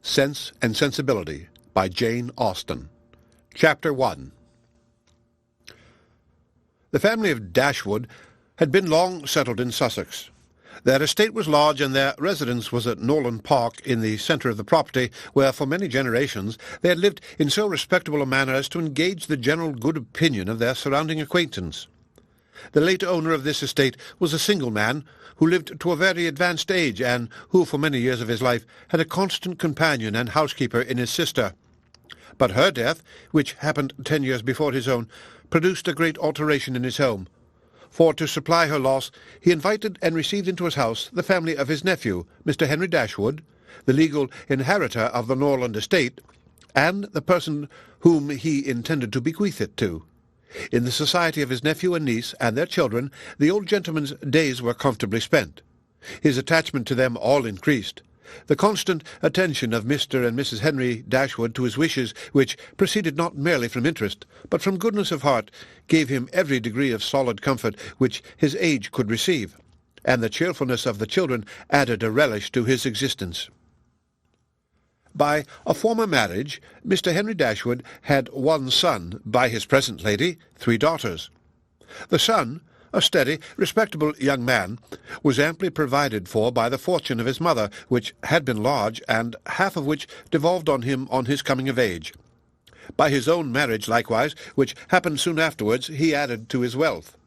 Sense and Sensibility by Jane Austen. Chapter 1. The family of Dashwood had been long settled in Sussex. Their estate was large, and their residence was at Norwood Park in the centre of the property, where for many generations they had lived in so respectable a manner as to engage the general good opinion of their surrounding acquaintance. The late owner of this estate was a single man, who lived to a very advanced age, and who for many years of his life had a constant companion and housekeeper in his sister. But her death, which happened 10 years before his own, produced a great alteration in his home. For to supply her loss, he invited and received into his house the family of his nephew, Mr. Henry Dashwood, the legal inheritor of the Norwood estate, and the person whom he intended to bequeath it to. In the society of his nephew and niece and their children, the old gentleman's days were comfortably spent. His attachment to them all increased. The constant attention of Mr. and Mrs. Henry Dashwood to his wishes, which proceeded not merely from interest, but from goodness of heart, gave him every degree of solid comfort which his age could receive, and the cheerfulness of the children added a relish to his existence. By a former marriage, Mr. Henry Dashwood had one son, by his present lady 3 daughters. The son, a steady, respectable young man, was amply provided for by the fortune of his mother, which had been large, and half of which devolved on him on his coming of age. By his own marriage, likewise, which happened soon afterwards, he added to his wealth.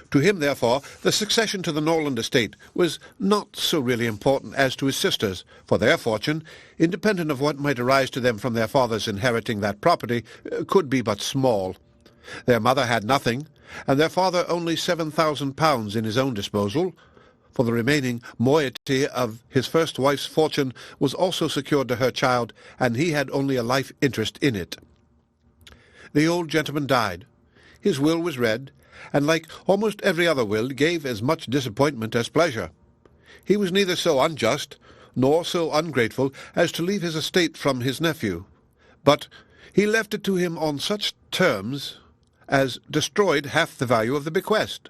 To him, therefore, the succession to the Norwood estate was not so really important as to his sisters, for their fortune, independent of what might arise to them from their fathers inheriting that property, could be but small. Their mother had nothing, and their father only £7,000 in his own disposal, for the remaining moiety of his first wife's fortune was also secured to her child, and he had only a life interest in it. The old gentleman died. His will was read, and like almost every other will, gave as much disappointment as pleasure. He was neither so unjust nor so ungrateful as to leave his estate from his nephew, but he left it to him on such terms as destroyed half the value of the bequest.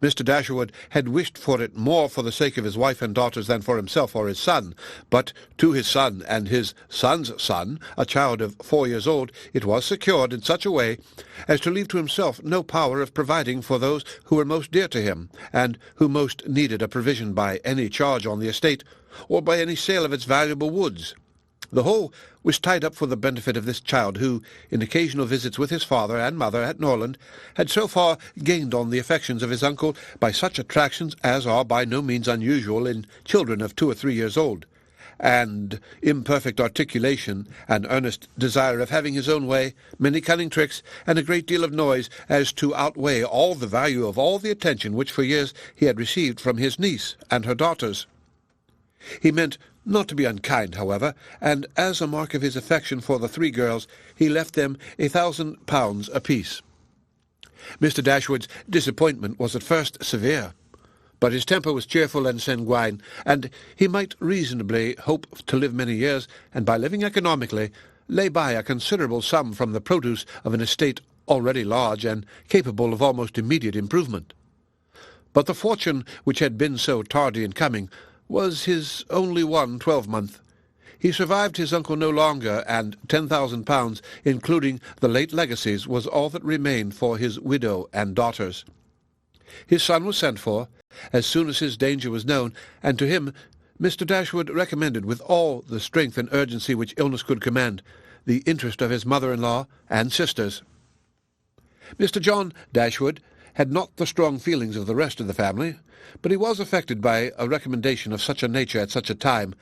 Mr. Dashwood had wished for it more for the sake of his wife and daughters than for himself or his son, but to his son and his son's son, a child of 4 years old, it was secured in such a way as to leave to himself no power of providing for those who were most dear to him, and who most needed a provision by any charge on the estate, or by any sale of its valuable woods. The whole was tied up for the benefit of this child, who, in occasional visits with his father and mother at Norwood, had so far gained on the affections of his uncle by such attractions as are by no means unusual in children of 2 or 3 years old, and imperfect articulation, an earnest desire of having his own way, many cunning tricks, and a great deal of noise, as to outweigh all the value of all the attention which for years he had received from his niece and her daughters. He meant not to be unkind, however, and as a mark of his affection for the 3 girls, he left them £1,000 apiece. Mr. Dashwood's disappointment was at first severe, but his temper was cheerful and sanguine, and he might reasonably hope to live many years, and by living economically, lay by a considerable sum from the produce of an estate already large and capable of almost immediate improvement. But the fortune which had been so tardy in coming was his only one 12-month. He survived his uncle no longer, and £10,000, including the late legacies, was all that remained for his widow and daughters. His son was sent for, as soon as his danger was known, and to him Mr. Dashwood recommended, with all the strength and urgency which illness could command, the interest of his mother-in-law and sisters. Mr. John Dashwood had not the strong feelings of the rest of the family, but he was affected by a recommendation of such a nature at such a time,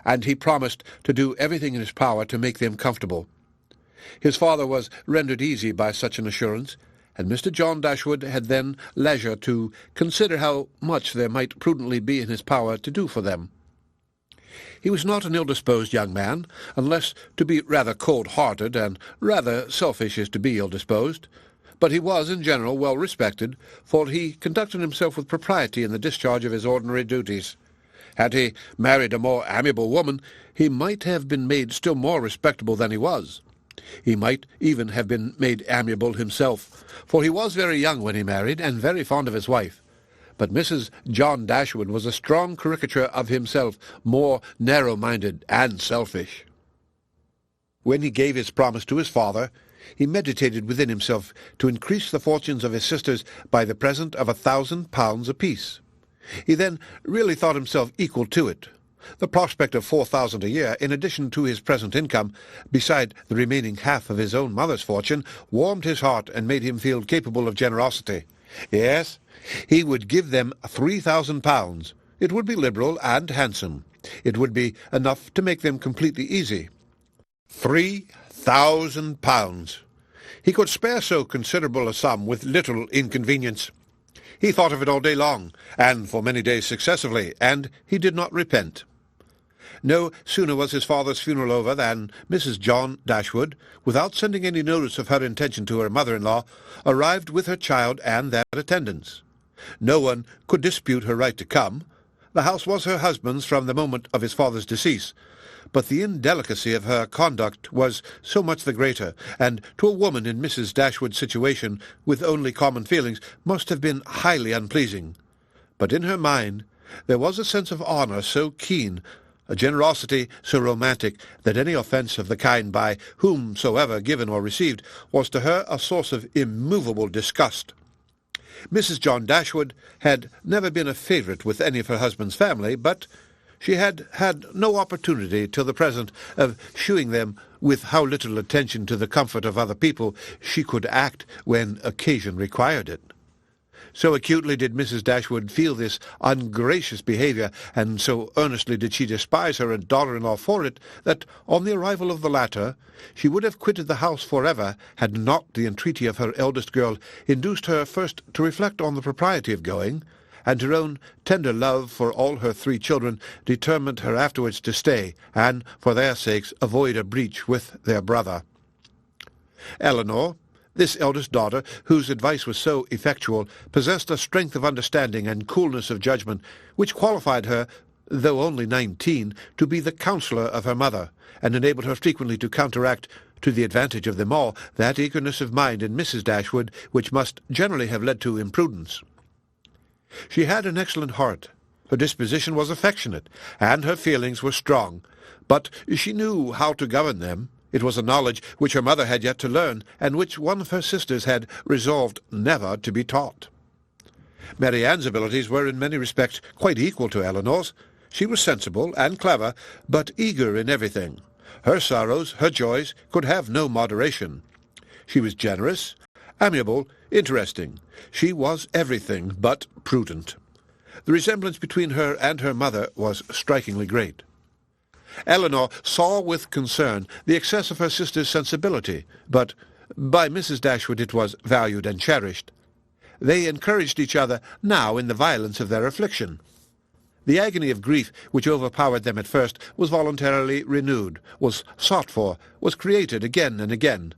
and he promised to do everything in his power to make them comfortable. His father was rendered easy by such an assurance, and Mr. John Dashwood had then leisure to consider how much there might prudently be in his power to do for them. He was not an ill-disposed young man, unless to be rather cold-hearted and rather selfish as to be ill-disposed, but he was, in general, well respected, for he conducted himself with propriety in the discharge of his ordinary duties. Had he married a more amiable woman, he might have been made still more respectable than he was. He might even have been made amiable himself, for he was very young when he married, and very fond of his wife. But Mrs. John Dashwood was a strong caricature of himself, more narrow-minded and selfish. When he gave his promise to his father, he meditated within himself to increase the fortunes of his sisters by the present of £1,000 apiece. He then really thought himself equal to it. The prospect of £4,000 a year, in addition to his present income, beside the remaining half of his own mother's fortune, warmed his heart and made him feel capable of generosity. Yes, he would give them £3,000. It would be liberal and handsome. It would be enough to make them completely easy. £3,000. He could spare so considerable a sum with little inconvenience. He thought of it all day long, and for many days successively, and he did not repent. No sooner was his father's funeral over than Mrs. John Dashwood, without sending any notice of her intention to her mother-in-law, arrived with her child and their attendants. No one could dispute her right to come. The house was her husband's from the moment of his father's decease, but the indelicacy of her conduct was so much the greater, and to a woman in Mrs. Dashwood's situation, with only common feelings, must have been highly unpleasing. But in her mind there was a sense of honour so keen, a generosity so romantic, that any offence of the kind by whomsoever given or received was to her a source of immovable disgust. Mrs. John Dashwood had never been a favourite with any of her husband's family, but she had had no opportunity till the present of shewing them with how little attention to the comfort of other people she could act when occasion required it. So acutely did Mrs. Dashwood feel this ungracious behaviour, and so earnestly did she despise her daughter-in-law for it, that on the arrival of the latter she would have quitted the house for ever, had not the entreaty of her eldest girl induced her first to reflect on the propriety of going, and her own tender love for all her 3 children determined her afterwards to stay, and, for their sakes, avoid a breach with their brother. Elinor, this eldest daughter, whose advice was so effectual, possessed a strength of understanding and coolness of judgment which qualified her, though only 19, to be the counsellor of her mother, and enabled her frequently to counteract, to the advantage of them all, that eagerness of mind in Mrs. Dashwood which must generally have led to imprudence. She had an excellent heart. Her disposition was affectionate, and her feelings were strong, but she knew how to govern them. It was a knowledge which her mother had yet to learn, and which one of her sisters had resolved never to be taught. Marianne's abilities were in many respects quite equal to Elinor's. She was sensible and clever, but eager in everything. Her sorrows, her joys, could have no moderation. She was generous, amiable, interesting. She was everything but prudent. The resemblance between her and her mother was strikingly great. Elinor saw with concern the excess of her sister's sensibility, but by Mrs. Dashwood it was valued and cherished. They encouraged each other now in the violence of their affliction. The agony of grief which overpowered them at first was voluntarily renewed, was sought for, was created again and again.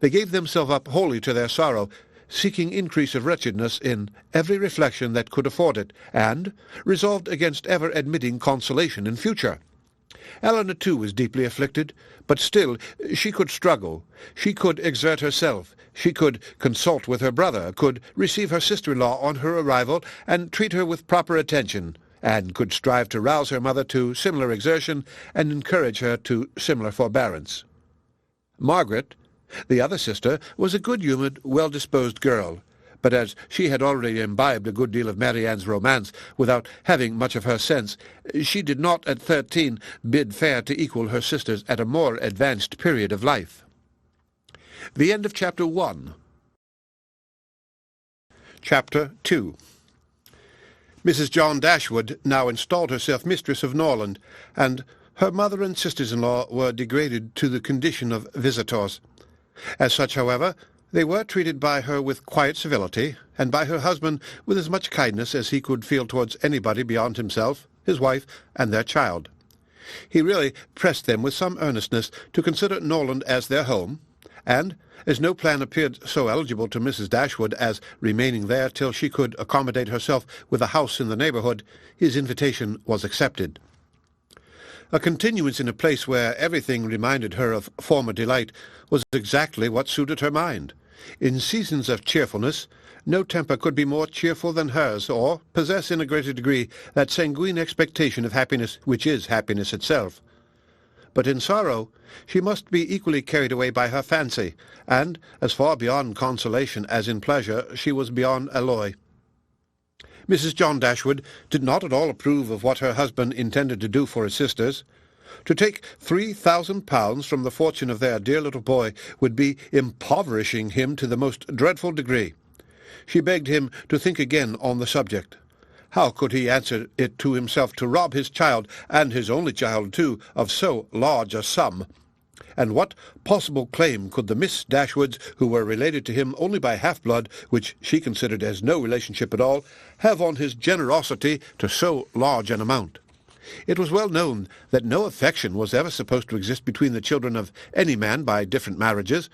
They gave themselves up wholly to their sorrow, seeking increase of wretchedness in every reflection that could afford it, and resolved against ever admitting consolation in future. Elinor, too, was deeply afflicted, but still she could struggle, she could exert herself, she could consult with her brother, could receive her sister-in-law on her arrival, and treat her with proper attention, and could strive to rouse her mother to similar exertion, and encourage her to similar forbearance. Margaret, the other sister, was a good-humoured, well-disposed girl, but as she had already imbibed a good deal of Marianne's romance without having much of her sense, she did not at 13 bid fair to equal her sisters at a more advanced period of life. The end of Chapter 1. Chapter 2. Mrs. John Dashwood now installed herself mistress of Norland, and her mother and sisters-in-law were degraded to the condition of visitors. As such, however, they were treated by her with quiet civility, and by her husband with as much kindness as he could feel towards anybody beyond himself, his wife, and their child. He really pressed them with some earnestness to consider Norland as their home, and, as no plan appeared so eligible to Mrs. Dashwood as remaining there till she could accommodate herself with a house in the neighbourhood, his invitation was accepted. A continuance in a place where everything reminded her of former delight was exactly what suited her mind. In seasons of cheerfulness, no temper could be more cheerful than hers, or possess in a greater degree that sanguine expectation of happiness which is happiness itself. but in sorrow she must be equally carried away by her fancy, and, as far beyond consolation as in pleasure, she was beyond alloy. Mrs. John Dashwood did not at all approve of what her husband intended to do for his sisters. To take £3,000 from the fortune of their dear little boy would be impoverishing him to the most dreadful degree. She begged him to think again on the subject. How could he answer it to himself to rob his child, and his only child too, of so large a sum? And what possible claim could the Miss Dashwoods, who were related to him only by half-blood, which she considered as no relationship at all, have on his generosity to so large an amount? It was well known that no affection was ever supposed to exist between the children of any man by different marriages,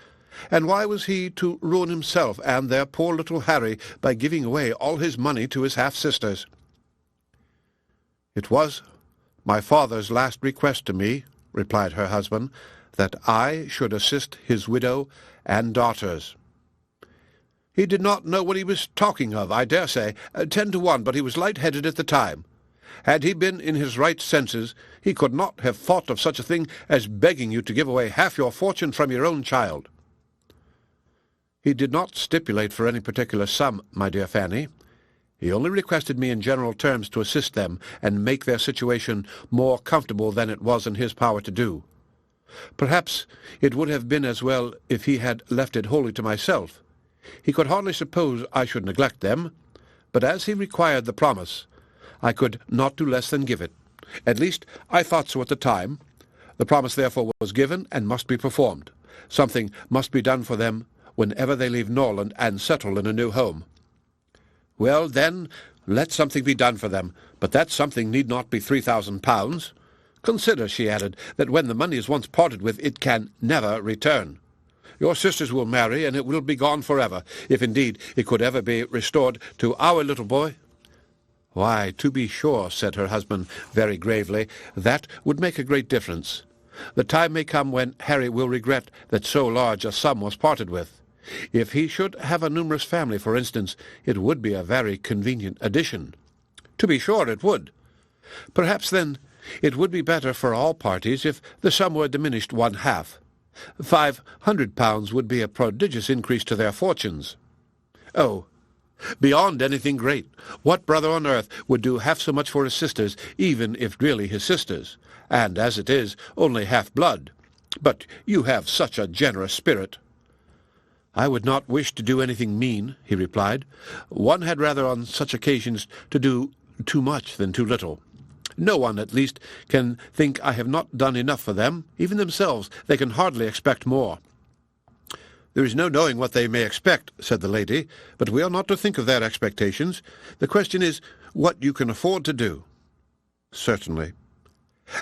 and why was he to ruin himself and their poor little Harry by giving away all his money to his half-sisters? "It was my father's last request to me," replied her husband, "that I should assist his widow and daughters." "He did not know what he was talking of, I dare say. 10 to 1, but he was light-headed at the time. Had he been in his right senses, he could not have thought of such a thing as begging you to give away half your fortune from your own child." "He did not stipulate for any particular sum, my dear Fanny. He only requested me in general terms to assist them and make their situation more comfortable than it was in his power to do. Perhaps it would have been as well if he had left it wholly to myself. He could hardly suppose I should neglect them, but as he required the promise, I could not do less than give it. At least, I thought so at the time. The promise, therefore, was given and must be performed. Something must be done for them whenever they leave Norland and settle in a new home. Well, then, let something be done for them, but that something need not be £3,000. Consider," she added, "that when the money is once parted with, it can never return. Your sisters will marry, and it will be gone forever, if indeed it could ever be restored to our little boy." "Why, to be sure," said her husband very gravely, "that would make a great difference. The time may come when Harry will regret that so large a sum was parted with. If he should have a numerous family, for instance, it would be a very convenient addition." "To be sure it would." "Perhaps, then, it would be better for all parties if the sum were diminished one-half. £500 would be a prodigious increase to their fortunes." "Oh, beyond anything great. What brother on earth would do half so much for his sisters, even if really his sisters, and, as it is, only half-blood? But you have such a generous spirit." "I would not wish to do anything mean," he replied. "One had rather on such occasions to do too much than too little. No one, at least, can think I have not done enough for them. Even themselves, they can hardly expect more." "There is no knowing what they may expect," said the lady, "but we are not to think of their expectations. The question is what you can afford to do." "Certainly.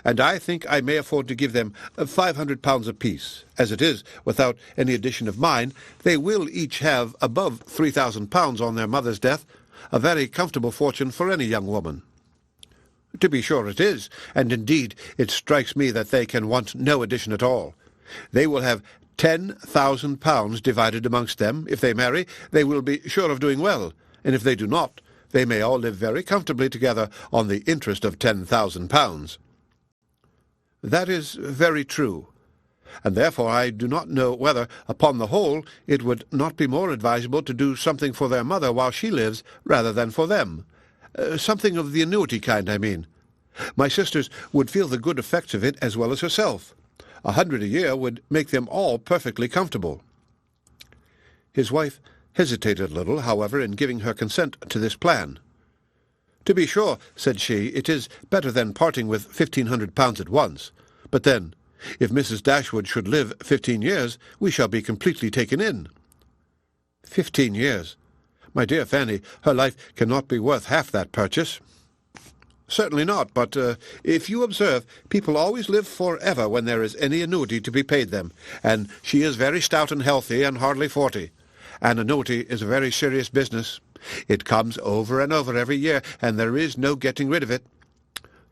And I think I may afford to give them £500 apiece. As it is, without any addition of mine, they will each have above £3,000 on their mother's death, a very comfortable fortune for any young woman." "To be sure it is, and indeed it strikes me that they can want no addition at all. They will have £10,000 divided amongst them. If they marry, they will be sure of doing well, and if they do not, they may all live very comfortably together on the interest of £10,000. "That is very true, and therefore I do not know whether, upon the whole, it would not be more advisable to do something for their mother while she lives, rather than for them. Something of the annuity kind, I mean. My sisters would feel the good effects of it as well as herself. 100 a year would make them all perfectly comfortable." His wife hesitated a little, however, in giving her consent to this plan. "To be sure," said she, "it is better than parting with £1,500 at once. But then, if Mrs. Dashwood should live 15 years, we shall be completely taken in." 15 years! My dear Fanny, her life cannot be worth half that purchase." "Certainly not, but if you observe, people always live for ever when there is any annuity to be paid them, and she is very stout and healthy and hardly 40. An annuity is a very serious business. It comes over and over every year, and there is no getting rid of it.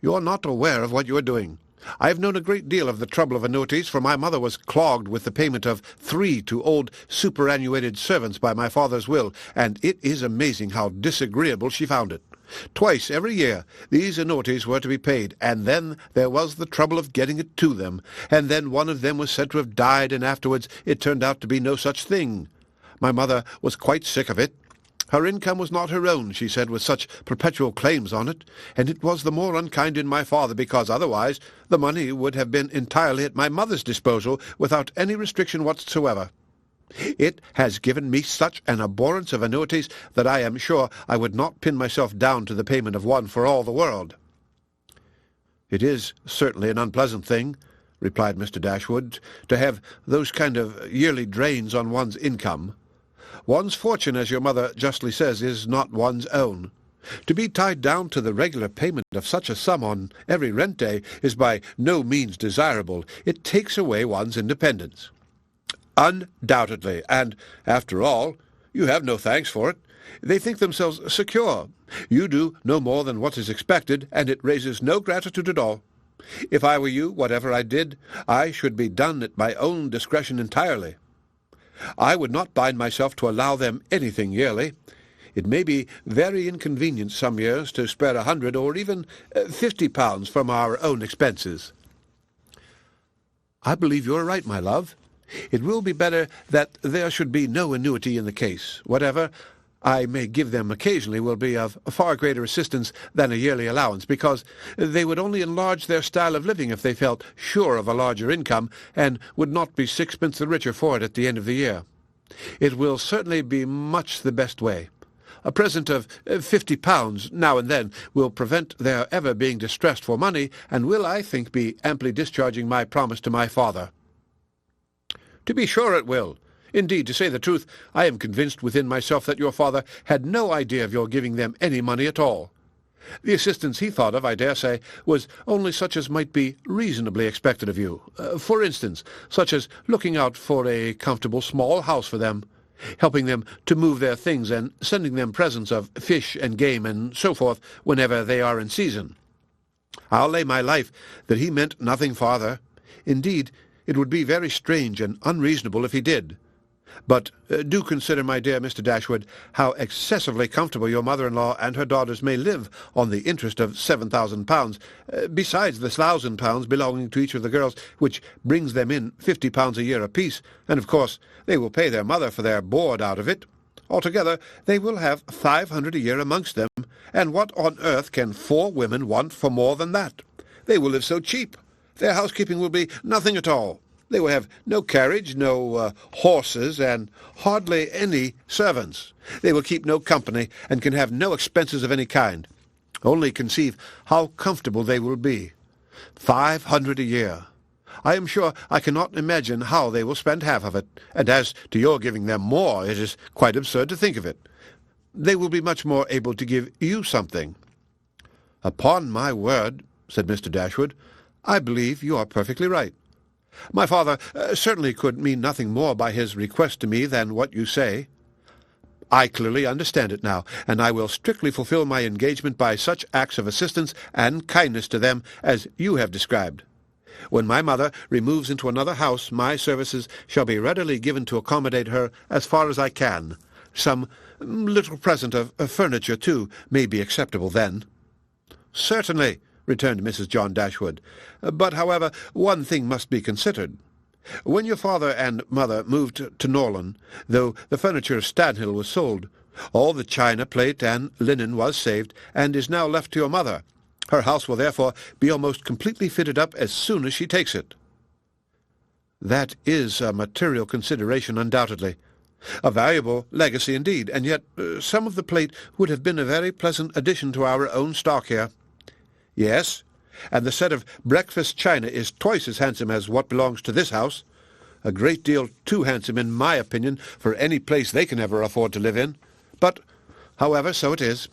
You are not aware of what you are doing. I have known a great deal of the trouble of annuities, for my mother was clogged with the payment of 3 to old superannuated servants by my father's will, and it is amazing how disagreeable she found it. Twice every year these annuities were to be paid, and then there was the trouble of getting it to them, and then one of them was said to have died, and afterwards it turned out to be no such thing. My mother was quite sick of it. Her income was not her own, she said, with such perpetual claims on it, and it was the more unkind in my father because otherwise the money would have been entirely at my mother's disposal without any restriction whatsoever. It has given me such an abhorrence of annuities that I am sure I would not pin myself down to the payment of one for all the world." "It is certainly an unpleasant thing," replied Mr. Dashwood, "to have those kind of yearly drains on one's income. One's fortune, as your mother justly says, is not one's own. To be tied down to the regular payment of such a sum on every rent day is by no means desirable. It takes away one's independence." "Undoubtedly, and, after all, you have no thanks for it. They think themselves secure. You do no more than what is expected, and it raises no gratitude at all. If I were you, whatever I did, I should be done at my own discretion entirely. I would not bind myself to allow them anything yearly. It may be very inconvenient some years to spare 100 or even £50 from our own expenses." "I believe you are right, my love. It will be better that there should be no annuity in the case. Whatever I may give them occasionally will be of far greater assistance than a yearly allowance, because they would only enlarge their style of living if they felt sure of a larger income, and would not be sixpence the richer for it at the end of the year. It will certainly be much the best way. A present of £50 now and then will prevent their ever being distressed for money, and will, I think, be amply discharging my promise to my father." "To be sure it will. Indeed, to say the truth, I am convinced within myself that your father had no idea of your giving them any money at all. The assistance he thought of, I dare say, was only such as might be reasonably expected of you. For instance, such as looking out for a comfortable small house for them, helping them to move their things, and sending them presents of fish and game and so forth whenever they are in season. I'll lay my life that he meant nothing farther. Indeed, it would be very strange and unreasonable if he did. But do consider, my dear Mr. Dashwood, how excessively comfortable your mother-in-law and her daughters may live on the interest of £7,000, besides the £1,000 belonging to each of the girls, which brings them in £50 a year apiece, and of course they will pay their mother for their board out of it. Altogether they will have 500 a year amongst them, and what on earth can 4 women want for more than that? They will live so cheap. Their housekeeping will be nothing at all. They will have no carriage, no horses, and hardly any servants. They will keep no company, and can have no expenses of any kind. Only conceive how comfortable they will be. 500 a year. I am sure I cannot imagine how they will spend half of it, and as to your giving them more, it is quite absurd to think of it. They will be much more able to give you something." "Upon my word," said Mr. Dashwood, "I believe you are perfectly right. My father certainly could mean nothing more by his request to me than what you say. I clearly understand it now, and I will strictly fulfill my engagement by such acts of assistance and kindness to them as you have described. When my mother removes into another house, my services shall be readily given to accommodate her as far as I can. Some little present of furniture, too, may be acceptable then." "Certainly," returned Mrs. John Dashwood. "But, however, one thing must be considered. When your father and mother moved to Norland, though the furniture of Stanhill was sold, all the china, plate, and linen was saved, and is now left to your mother. Her house will therefore be almost completely fitted up as soon as she takes it." "That is a material consideration, undoubtedly. A valuable legacy indeed, and yet some of the plate would have been a very pleasant addition to our own stock here." "Yes, and the set of breakfast china is twice as handsome as what belongs to this house. A great deal too handsome, in my opinion, for any place they can ever afford to live in. But, however, so it is.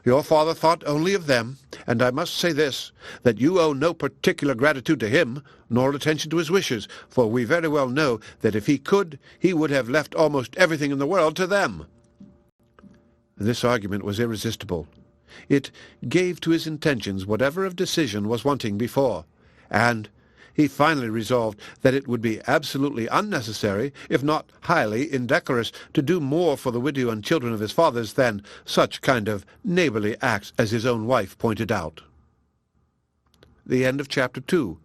Your father thought only of them, and I must say this, that you owe no particular gratitude to him, nor attention to his wishes, for we very well know that if he could, he would have left almost everything in the world to them." This argument was irresistible. It gave to his intentions whatever of decision was wanting before, and he finally resolved that it would be absolutely unnecessary, if not highly indecorous, to do more for the widow and children of his fathers than such kind of neighbourly acts as his own wife pointed out. The end of Chapter 2.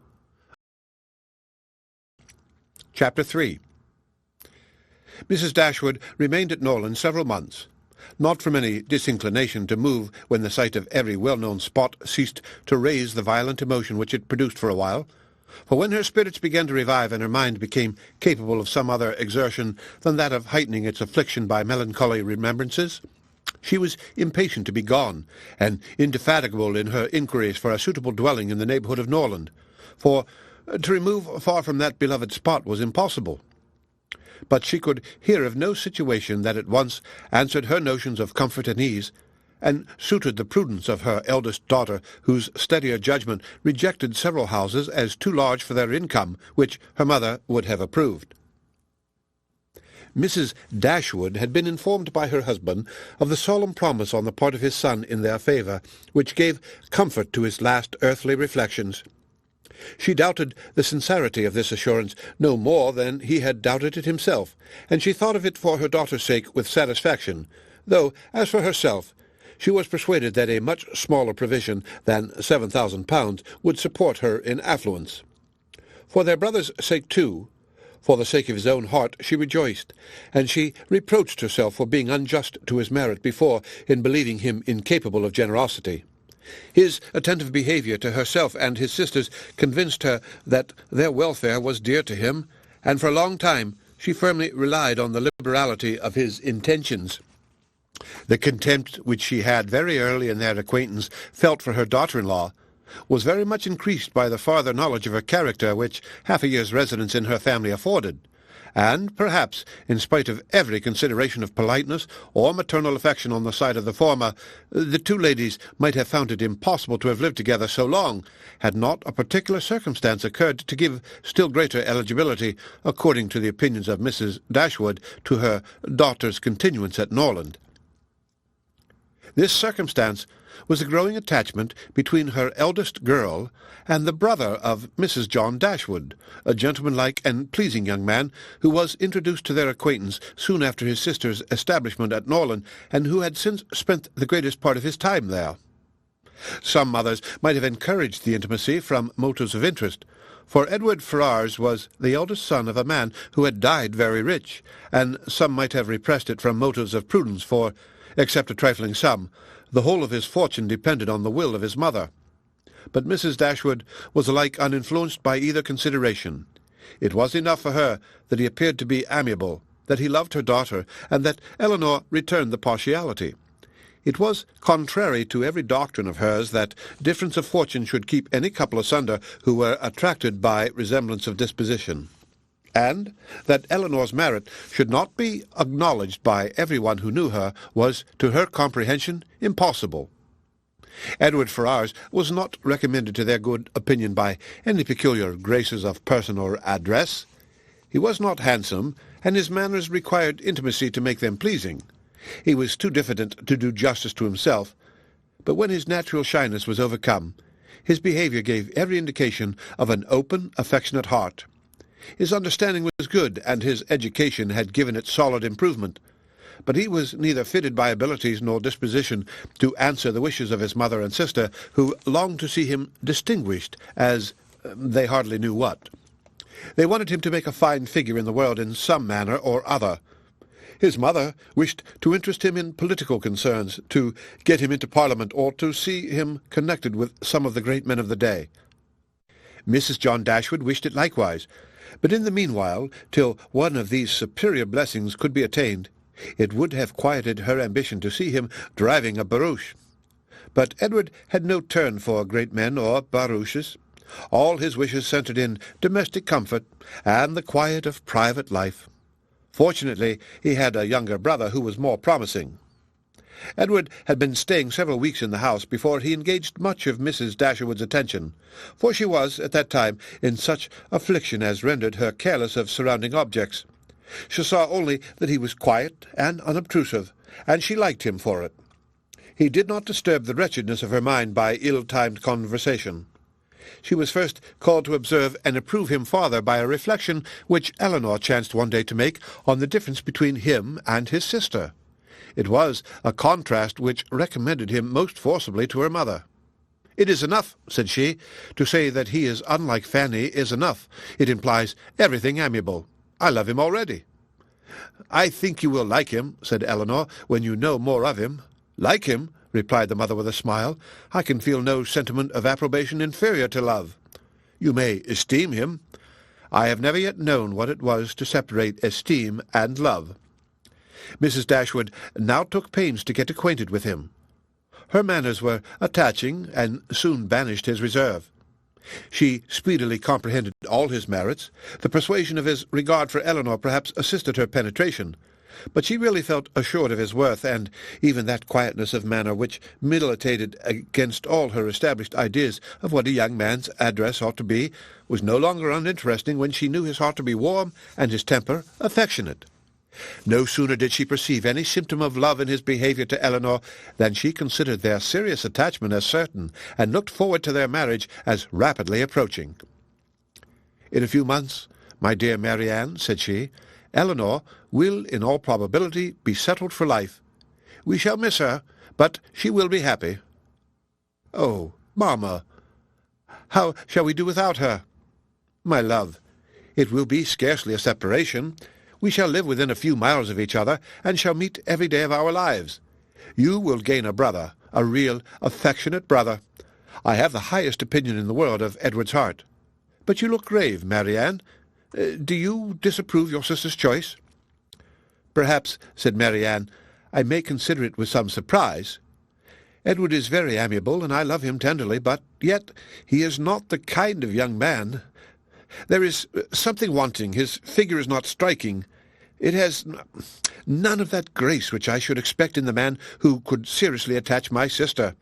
Chapter 3. Mrs. Dashwood remained at Norland several months, not from any disinclination to move when the sight of every well-known spot ceased to raise the violent emotion which it produced for a while, for when her spirits began to revive and her mind became capable of some other exertion than that of heightening its affliction by melancholy remembrances, she was impatient to be gone, and indefatigable in her inquiries for a suitable dwelling in the neighbourhood of Norland, for to remove far from that beloved spot was impossible. But she could hear of no situation that at once answered her notions of comfort and ease, and suited the prudence of her eldest daughter, whose steadier judgment rejected several houses as too large for their income, which her mother would have approved. Mrs. Dashwood had been informed by her husband of the solemn promise on the part of his son in their favour, which gave comfort to his last earthly reflections. She doubted the sincerity of this assurance no more than he had doubted it himself, and she thought of it for her daughter's sake with satisfaction, though, as for herself, she was persuaded that a much smaller provision than £7,000 would support her in affluence. For their brother's sake, too, for the sake of his own heart, she rejoiced, and she reproached herself for being unjust to his merit before in believing him incapable of generosity. His attentive behaviour to herself and his sisters convinced her that their welfare was dear to him, and for a long time she firmly relied on the liberality of his intentions. The contempt which she had very early in their acquaintance felt for her daughter-in-law was very much increased by the farther knowledge of her character which half a year's residence in her family afforded, and perhaps, in spite of every consideration of politeness or maternal affection on the side of the former, the two ladies might have found it impossible to have lived together so long, had not a particular circumstance occurred to give still greater eligibility, according to the opinions of Mrs. Dashwood, to her daughter's continuance at Norland. This circumstance was a growing attachment between her eldest girl and the brother of Mrs. John Dashwood, a gentlemanlike and pleasing young man who was introduced to their acquaintance soon after his sister's establishment at Norland, and who had since spent the greatest part of his time there. Some mothers might have encouraged the intimacy from motives of interest, for Edward Ferrars was the eldest son of a man who had died very rich, and some might have repressed it from motives of prudence, for, except a trifling sum, the whole of his fortune depended on the will of his mother. But Mrs. Dashwood was alike uninfluenced by either consideration. It was enough for her that he appeared to be amiable, that he loved her daughter, and that Elinor returned the partiality. It was contrary to every doctrine of hers that difference of fortune should keep any couple asunder who were attracted by resemblance of disposition, and that Elinor's merit should not be acknowledged by every one who knew her was, to her comprehension, impossible. Edward Ferrars was not recommended to their good opinion by any peculiar graces of person or address. He was not handsome, and his manners required intimacy to make them pleasing. He was too diffident to do justice to himself, but when his natural shyness was overcome, his behaviour gave every indication of an open, affectionate heart. His understanding was good, and his education had given it solid improvement, but he was neither fitted by abilities nor disposition to answer the wishes of his mother and sister, who longed to see him distinguished, as they hardly knew what. They wanted him to make a fine figure in the world in some manner or other. His mother wished to interest him in political concerns, to get him into Parliament, or to see him connected with some of the great men of the day. Mrs. John Dashwood wished it likewise, but in the meanwhile, till one of these superior blessings could be attained, it would have quieted her ambition to see him driving a barouche. But Edward had no turn for great men or barouches. All his wishes centred in domestic comfort and the quiet of private life. Fortunately, he had a younger brother who was more promising. Edward had been staying several weeks in the house before he engaged much of Mrs. Dashwood's attention, for she was, at that time, in such affliction as rendered her careless of surrounding objects. She saw only that he was quiet and unobtrusive, and she liked him for it. He did not disturb the wretchedness of her mind by ill-timed conversation. She was first called to observe and approve him farther by a reflection which Elinor chanced one day to make on the difference between him and his sister. It was a contrast which recommended him most forcibly to her mother. "It is enough," said she. "To say that he is unlike Fanny is enough. It implies everything amiable. I love him already." "I think you will like him," said Elinor, "when you know more of him." "Like him?" replied the mother with a smile. "I can feel no sentiment of approbation inferior to love." "You may esteem him." "I have never yet known what it was to separate esteem and love." Mrs. Dashwood now took pains to get acquainted with him. Her manners were attaching, and soon banished his reserve. She speedily comprehended all his merits. The persuasion of his regard for Elinor perhaps assisted her penetration, but she really felt assured of his worth, and even that quietness of manner which militated against all her established ideas of what a young man's address ought to be was no longer uninteresting when she knew his heart to be warm and his temper affectionate. No sooner did she perceive any symptom of love in his behaviour to Elinor than she considered their serious attachment as certain, and looked forward to their marriage as rapidly approaching. "In a few months, my dear Marianne," said she, "Elinor will in all probability be settled for life. We shall miss her, but she will be happy." "Oh, mamma, how shall we do without her?" "My love, it will be scarcely a separation. We shall live within a few miles of each other, and shall meet every day of our lives. You will gain a brother, a real, affectionate brother. I have the highest opinion in the world of Edward's heart. But you look grave, Marianne. Do you disapprove your sister's choice?" "Perhaps," said Marianne, "I may consider it with some surprise. Edward is very amiable, and I love him tenderly, but yet he is not the kind of young man. There is something wanting. His figure is not striking. It has none of that grace which I should expect in the man who could seriously attach my sister.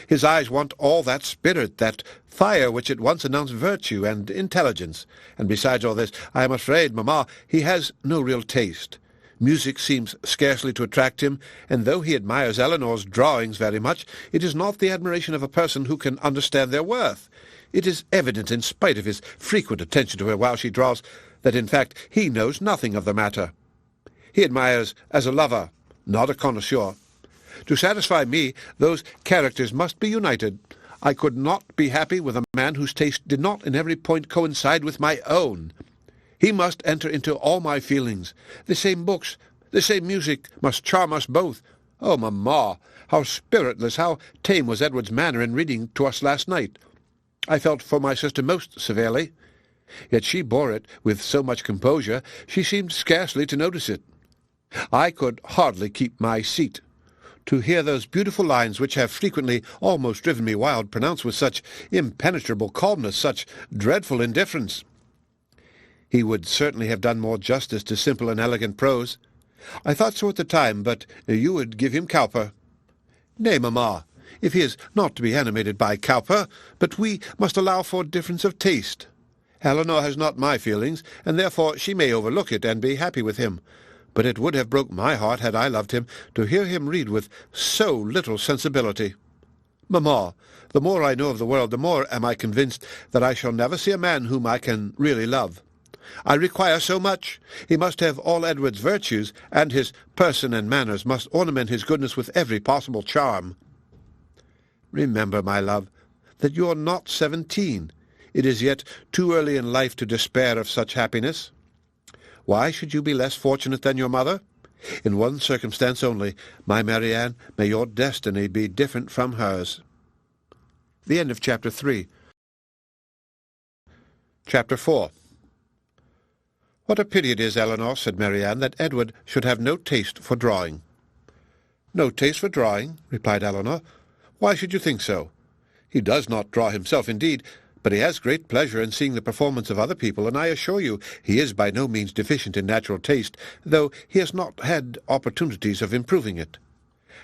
His eyes want all that spirit, that fire which at once announced virtue and intelligence. And besides all this, I am afraid, mamma, he has no real taste. Music seems scarcely to attract him, and though he admires Elinor's drawings very much, it is not the admiration of a person who can understand their worth. It is evident, in spite of his frequent attention to her while she draws, that in fact he knows nothing of the matter. He admires as a lover, not a connoisseur. To satisfy me, those characters must be united. I could not be happy with a man whose taste did not in every point coincide with my own. He must enter into all my feelings. The same books, the same music must charm us both. Oh, mamma, how spiritless, how tame was Edward's manner in reading to us last night! I felt for my sister most severely. Yet she bore it with so much composure, she seemed scarcely to notice it. I could hardly keep my seat. To hear those beautiful lines which have frequently almost driven me wild pronounced with such impenetrable calmness, such dreadful indifference. He would certainly have done more justice to simple and elegant prose. I thought so at the time, but you would give him Cowper. Nay, mamma, if he is not to be animated by Cowper, but we must allow for difference of taste. Elinor has not my feelings, and therefore she may overlook it and be happy with him. But it would have broke my heart, had I loved him, to hear him read with so little sensibility. Mamma, the more I know of the world, the more am I convinced that I shall never see a man whom I can really love. I require so much. He must have all Edward's virtues, and his person and manners must ornament his goodness with every possible charm. Remember, my love, that you are not 17. It is yet too early in life to despair of such happiness. Why should you be less fortunate than your mother? In one circumstance only, my Marianne, may your destiny be different from hers. The end of Chapter 3. Chapter 4. What a pity it is, Elinor, said Marianne, that Edward should have no taste for drawing. No taste for drawing, replied Elinor. Why should you think so? He does not draw himself, indeed, but he has great pleasure in seeing the performance of other people, and I assure you he is by no means deficient in natural taste, though he has not had opportunities of improving it.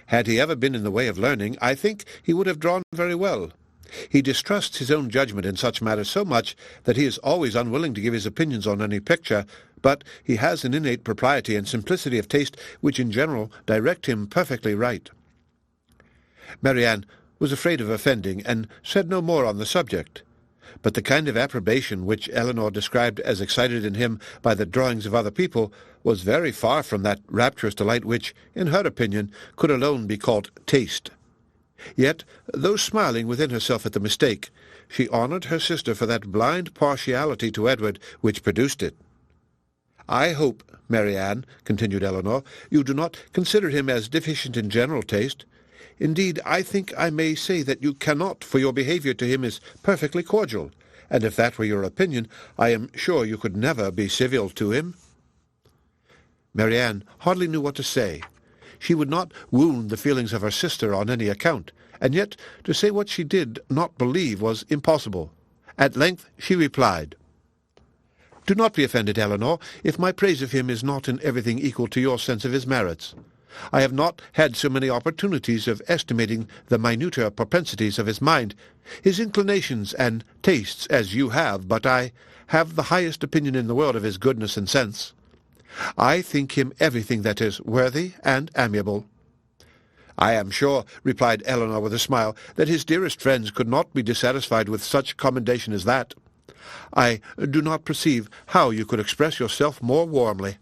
Had he ever been in the way of learning, I think he would have drawn very well. He distrusts his own judgment in such matters so much that he is always unwilling to give his opinions on any picture, but he has an innate propriety and simplicity of taste which in general direct him perfectly right. Marianne was afraid of offending, and said no more on the subject. but the kind of approbation which Elinor described as excited in him by the drawings of other people was very far from that rapturous delight which, in her opinion, could alone be called taste. Yet, though smiling within herself at the mistake, she honoured her sister for that blind partiality to Edward which produced it. "I hope, Marianne," continued Elinor, "you do not consider him as deficient in general taste. Indeed, I think I may say that you cannot, for your behaviour to him is perfectly cordial, and if that were your opinion, I am sure you could never be civil to him." Marianne hardly knew what to say. She would not wound the feelings of her sister on any account, and yet to say what she did not believe was impossible. At length she replied, "Do not be offended, Elinor, if my praise of him is not in everything equal to your sense of his merits. I have not had so many opportunities of estimating the minuter propensities of his mind, his inclinations and tastes, as you have, but I have the highest opinion in the world of his goodness and sense. I think him everything that is worthy and amiable." "I am sure," replied Elinor with a smile, "that his dearest friends could not be dissatisfied with such commendation as that. I do not perceive how you could express yourself more warmly."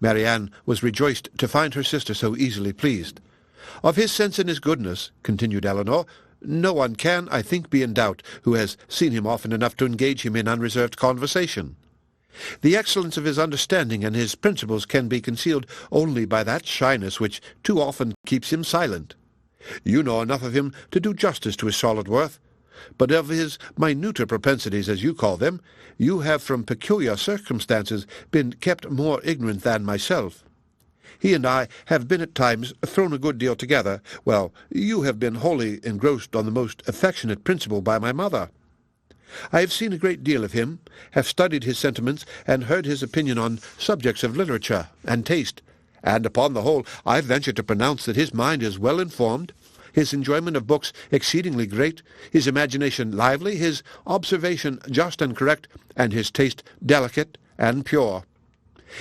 Marianne was rejoiced to find her sister so easily pleased. "Of his sense and his goodness," continued Elinor, "no one can, I think, be in doubt who has seen him often enough to engage him in unreserved conversation. The excellence of his understanding and his principles can be concealed only by that shyness which too often keeps him silent. You know enough of him to do justice to his solid worth, but of his minuter propensities, as you call them, you have from peculiar circumstances been kept more ignorant than myself. He and I have been at times thrown a good deal together, while you have been wholly engrossed on the most affectionate principle by my mother. I have seen a great deal of him, have studied his sentiments, and heard his opinion on subjects of literature and taste, and upon the whole I venture to pronounce that his mind is well informed, his enjoyment of books exceedingly great, his imagination lively, his observation just and correct, and his taste delicate and pure.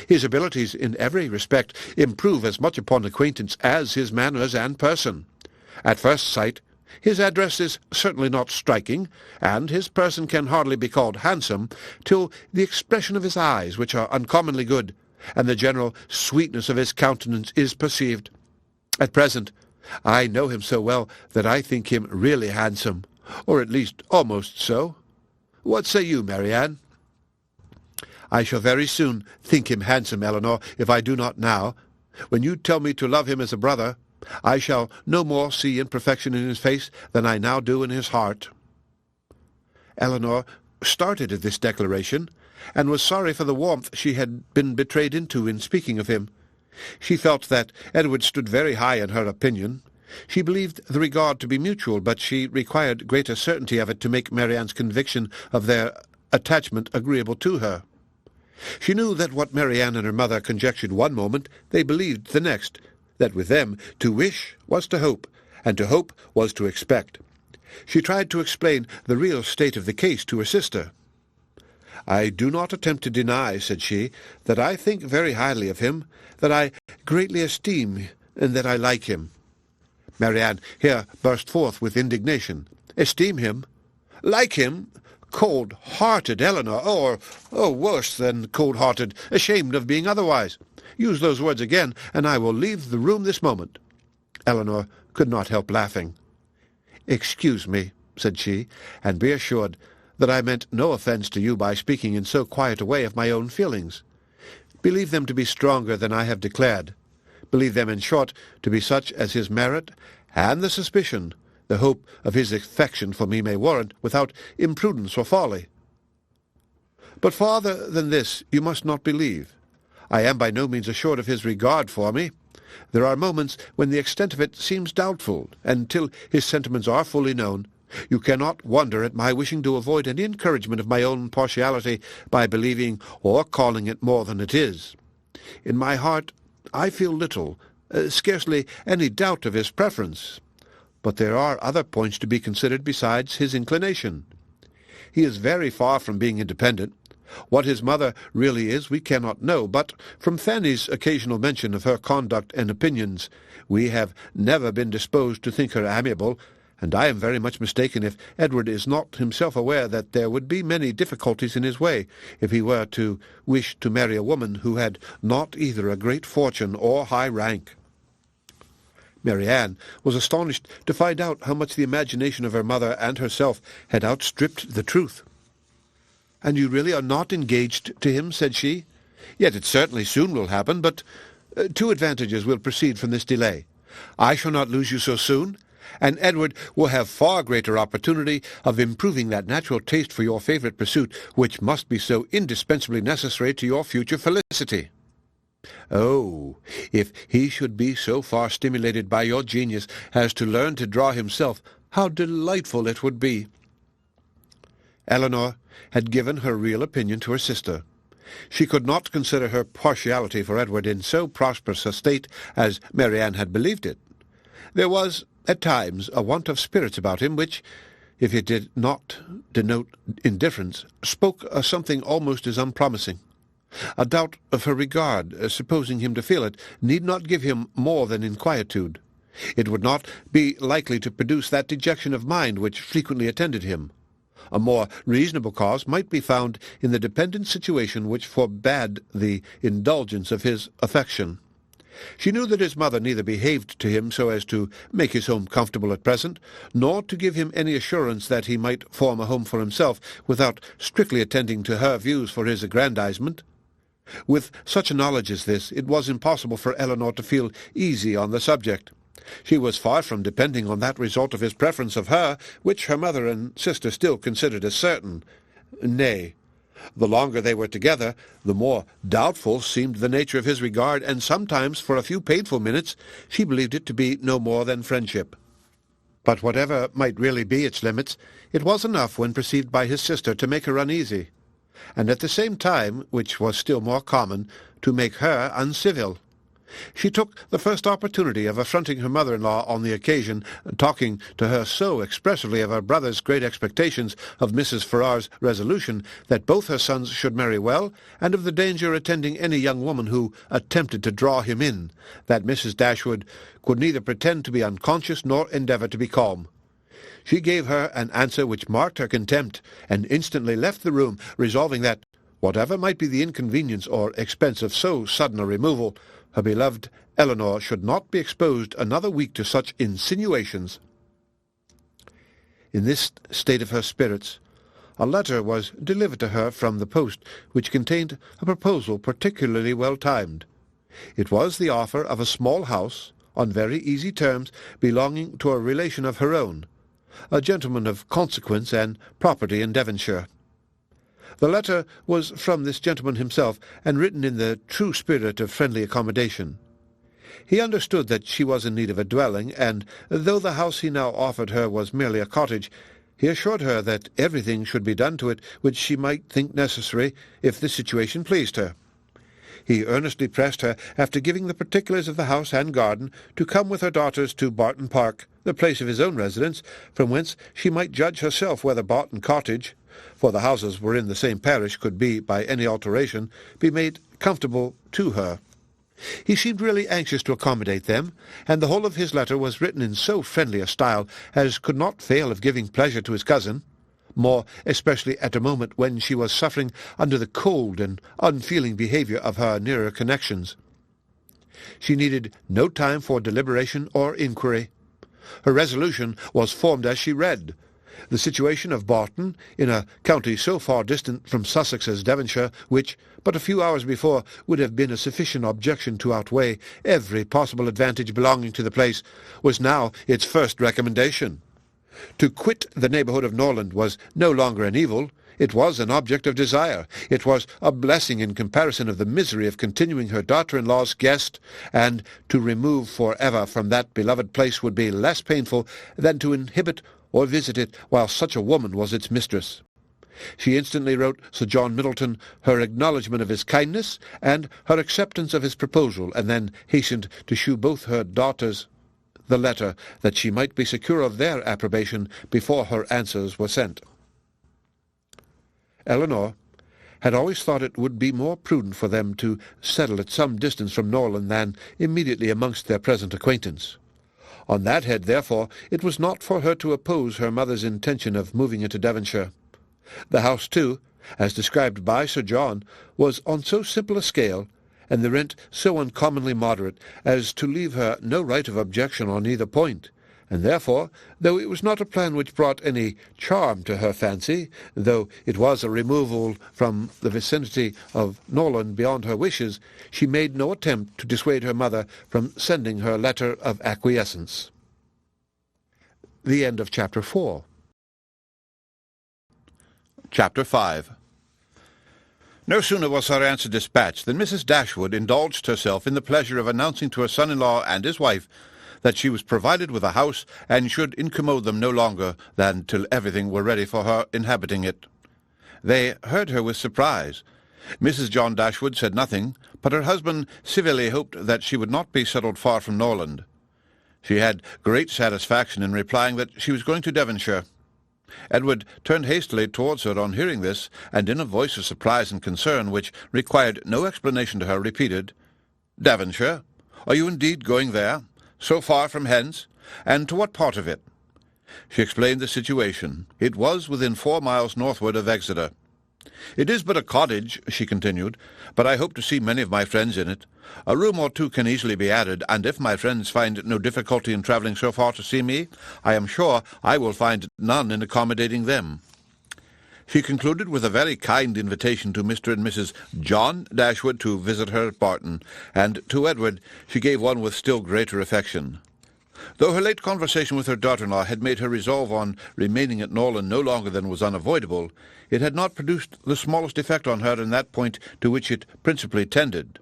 His abilities in every respect improve as much upon acquaintance as his manners and person. At first sight, his address is certainly not striking, and his person can hardly be called handsome, till the expression of his eyes, which are uncommonly good, and the general sweetness of his countenance is perceived. At present, I know him so well that I think him really handsome, or at least almost so. What say you, Marianne?" "I shall very soon think him handsome, Elinor, if I do not now. When you tell me to love him as a brother, I shall no more see imperfection in his face than I now do in his heart." Elinor started at this declaration, and was sorry for the warmth she had been betrayed into in speaking of him. She felt that Edward stood very high in her opinion. She believed the regard to be mutual, but she required greater certainty of it to make Marianne's conviction of their attachment agreeable to her. She knew that what Marianne and her mother conjectured one moment, they believed the next, that with them to wish was to hope, and to hope was to expect. She tried to explain the real state of the case to her sister. "I do not attempt to deny," said she, "that I think very highly of him, that I greatly esteem, and that I like him." Marianne here burst forth with indignation. "Esteem him? Like him? Cold-hearted, Elinor, or worse than cold-hearted, ashamed of being otherwise. Use those words again, and I will leave the room this moment." Elinor could not help laughing. "Excuse me," said she, "and be assured that I meant no offence to you by speaking in so quiet a way of my own feelings. Believe them to be stronger than I have declared. Believe them, in short, to be such as his merit, and the suspicion, the hope of his affection for me may warrant, without imprudence or folly. But farther than this you must not believe. I am by no means assured of his regard for me. There are moments when the extent of it seems doubtful, and till his sentiments are fully known, you cannot wonder at my wishing to avoid any encouragement of my own partiality by believing or calling it more than it is. In my heart I feel little, scarcely any doubt of his preference, but there are other points to be considered besides his inclination. He is very far from being independent. What his mother really is we cannot know, but from Fanny's occasional mention of her conduct and opinions, we have never been disposed to think her amiable, and I am very much mistaken if Edward is not himself aware that there would be many difficulties in his way if he were to wish to marry a woman who had not either a great fortune or high rank." Marianne was astonished to find out how much the imagination of her mother and herself had outstripped the truth. "And you really are not engaged to him?" said she. "Yet it certainly soon will happen, but two advantages will proceed from this delay. I shall not lose you so soon, and Edward will have far greater opportunity of improving that natural taste for your favourite pursuit which must be so indispensably necessary to your future felicity. Oh, if he should be so far stimulated by your genius as to learn to draw himself, how delightful it would be!" Elinor had given her real opinion to her sister. She could not consider her partiality for Edward in so prosperous a state as Marianne had believed it. There was, at times, a want of spirits about him which, if it did not denote indifference, spoke of something almost as unpromising. A doubt of her regard, supposing him to feel it, need not give him more than inquietude. It would not be likely to produce that dejection of mind which frequently attended him. A more reasonable cause might be found in the dependent situation which forbade the indulgence of his affection. She knew that his mother neither behaved to him so as to make his home comfortable at present, nor to give him any assurance that he might form a home for himself without strictly attending to her views for his aggrandizement. With such a knowledge as this, it was impossible for Elinor to feel easy on the subject. She was far from depending on that result of his preference of her, which her mother and sister still considered as certain. Nay, the longer they were together, the more doubtful seemed the nature of his regard, and sometimes, for a few painful minutes, she believed it to be no more than friendship. But whatever might really be its limits, it was enough when perceived by his sister to make her uneasy, and at the same time, which was still more common, to make her uncivil. She took the first opportunity of affronting her mother-in-law on the occasion, talking to her so expressively of her brother's great expectations of Mrs. Ferrars' resolution that both her sons should marry well, and of the danger attending any young woman who attempted to draw him in, that Mrs. Dashwood could neither pretend to be unconscious nor endeavour to be calm. She gave her an answer which marked her contempt, and instantly left the room, resolving that, whatever might be the inconvenience or expense of so sudden a removal, her beloved Elinor should not be exposed another week to such insinuations. In this state of her spirits, a letter was delivered to her from the post, which contained a proposal particularly well timed. It was the offer of a small house, on very easy terms, belonging to a relation of her own, a gentleman of consequence and property in Devonshire. The letter was from this gentleman himself, and written in the true spirit of friendly accommodation. He understood that she was in need of a dwelling, and, though the house he now offered her was merely a cottage, he assured her that everything should be done to it which she might think necessary if the situation pleased her. He earnestly pressed her, after giving the particulars of the house and garden, to come with her daughters to Barton Park, the place of his own residence, from whence she might judge herself whether Barton Cottage, for the houses were in the same parish, could be, by any alteration, be made comfortable to her. He seemed really anxious to accommodate them, and the whole of his letter was written in so friendly a style as could not fail of giving pleasure to his cousin, more especially at a moment when she was suffering under the cold and unfeeling behaviour of her nearer connections. She needed no time for deliberation or inquiry. Her resolution was formed as she read. The situation of Barton, in a county so far distant from Sussex as Devonshire, which, but a few hours before, would have been a sufficient objection to outweigh every possible advantage belonging to the place, was now its first recommendation. To quit the neighbourhood of Norland was no longer an evil, it was an object of desire. It was a blessing in comparison of the misery of continuing her daughter-in-law's guest, and to remove for ever from that beloved place would be less painful than to inhabit or visit it while such a woman was its mistress. She instantly wrote Sir John Middleton her acknowledgment of his kindness, and her acceptance of his proposal, and then hastened to shew both her daughters the letter, that she might be secure of their approbation before her answers were sent. Elinor had always thought it would be more prudent for them to settle at some distance from Norland than immediately amongst their present acquaintance. On that head, therefore, it was not for her to oppose her mother's intention of moving into Devonshire. The house, too, as described by Sir John, was on so simple a scale, and the rent so uncommonly moderate, as to leave her no right of objection on either point, and therefore, though it was not a plan which brought any charm to her fancy, though it was a removal from the vicinity of Norland beyond her wishes, she made no attempt to dissuade her mother from sending her letter of acquiescence. The end of Chapter 4. Chapter 5. No sooner was her answer dispatched than Mrs. Dashwood indulged herself in the pleasure of announcing to her son-in-law and his wife that she was provided with a house, and should incommode them no longer than till everything were ready for her inhabiting it. They heard her with surprise. Mrs. John Dashwood said nothing, but her husband civilly hoped that she would not be settled far from Norland. She had great satisfaction in replying that she was going to Devonshire. Edward turned hastily towards her on hearing this, and in a voice of surprise and concern, which required no explanation to her, repeated, "Devonshire? Are you indeed going there? So far from hence? And to what part of it?" She explained the situation. It was within 4 miles northward of Exeter. "It is but a cottage," she continued, "but I hope to see many of my friends in it. A room or two can easily be added, and if my friends find no difficulty in travelling so far to see me, I am sure I will find none in accommodating them." She concluded with a very kind invitation to Mr. and Mrs. John Dashwood to visit her at Barton, and to Edward she gave one with still greater affection. Though her late conversation with her daughter-in-law had made her resolve on remaining at Norland no longer than was unavoidable, it had not produced the smallest effect on her in that point to which it principally tended.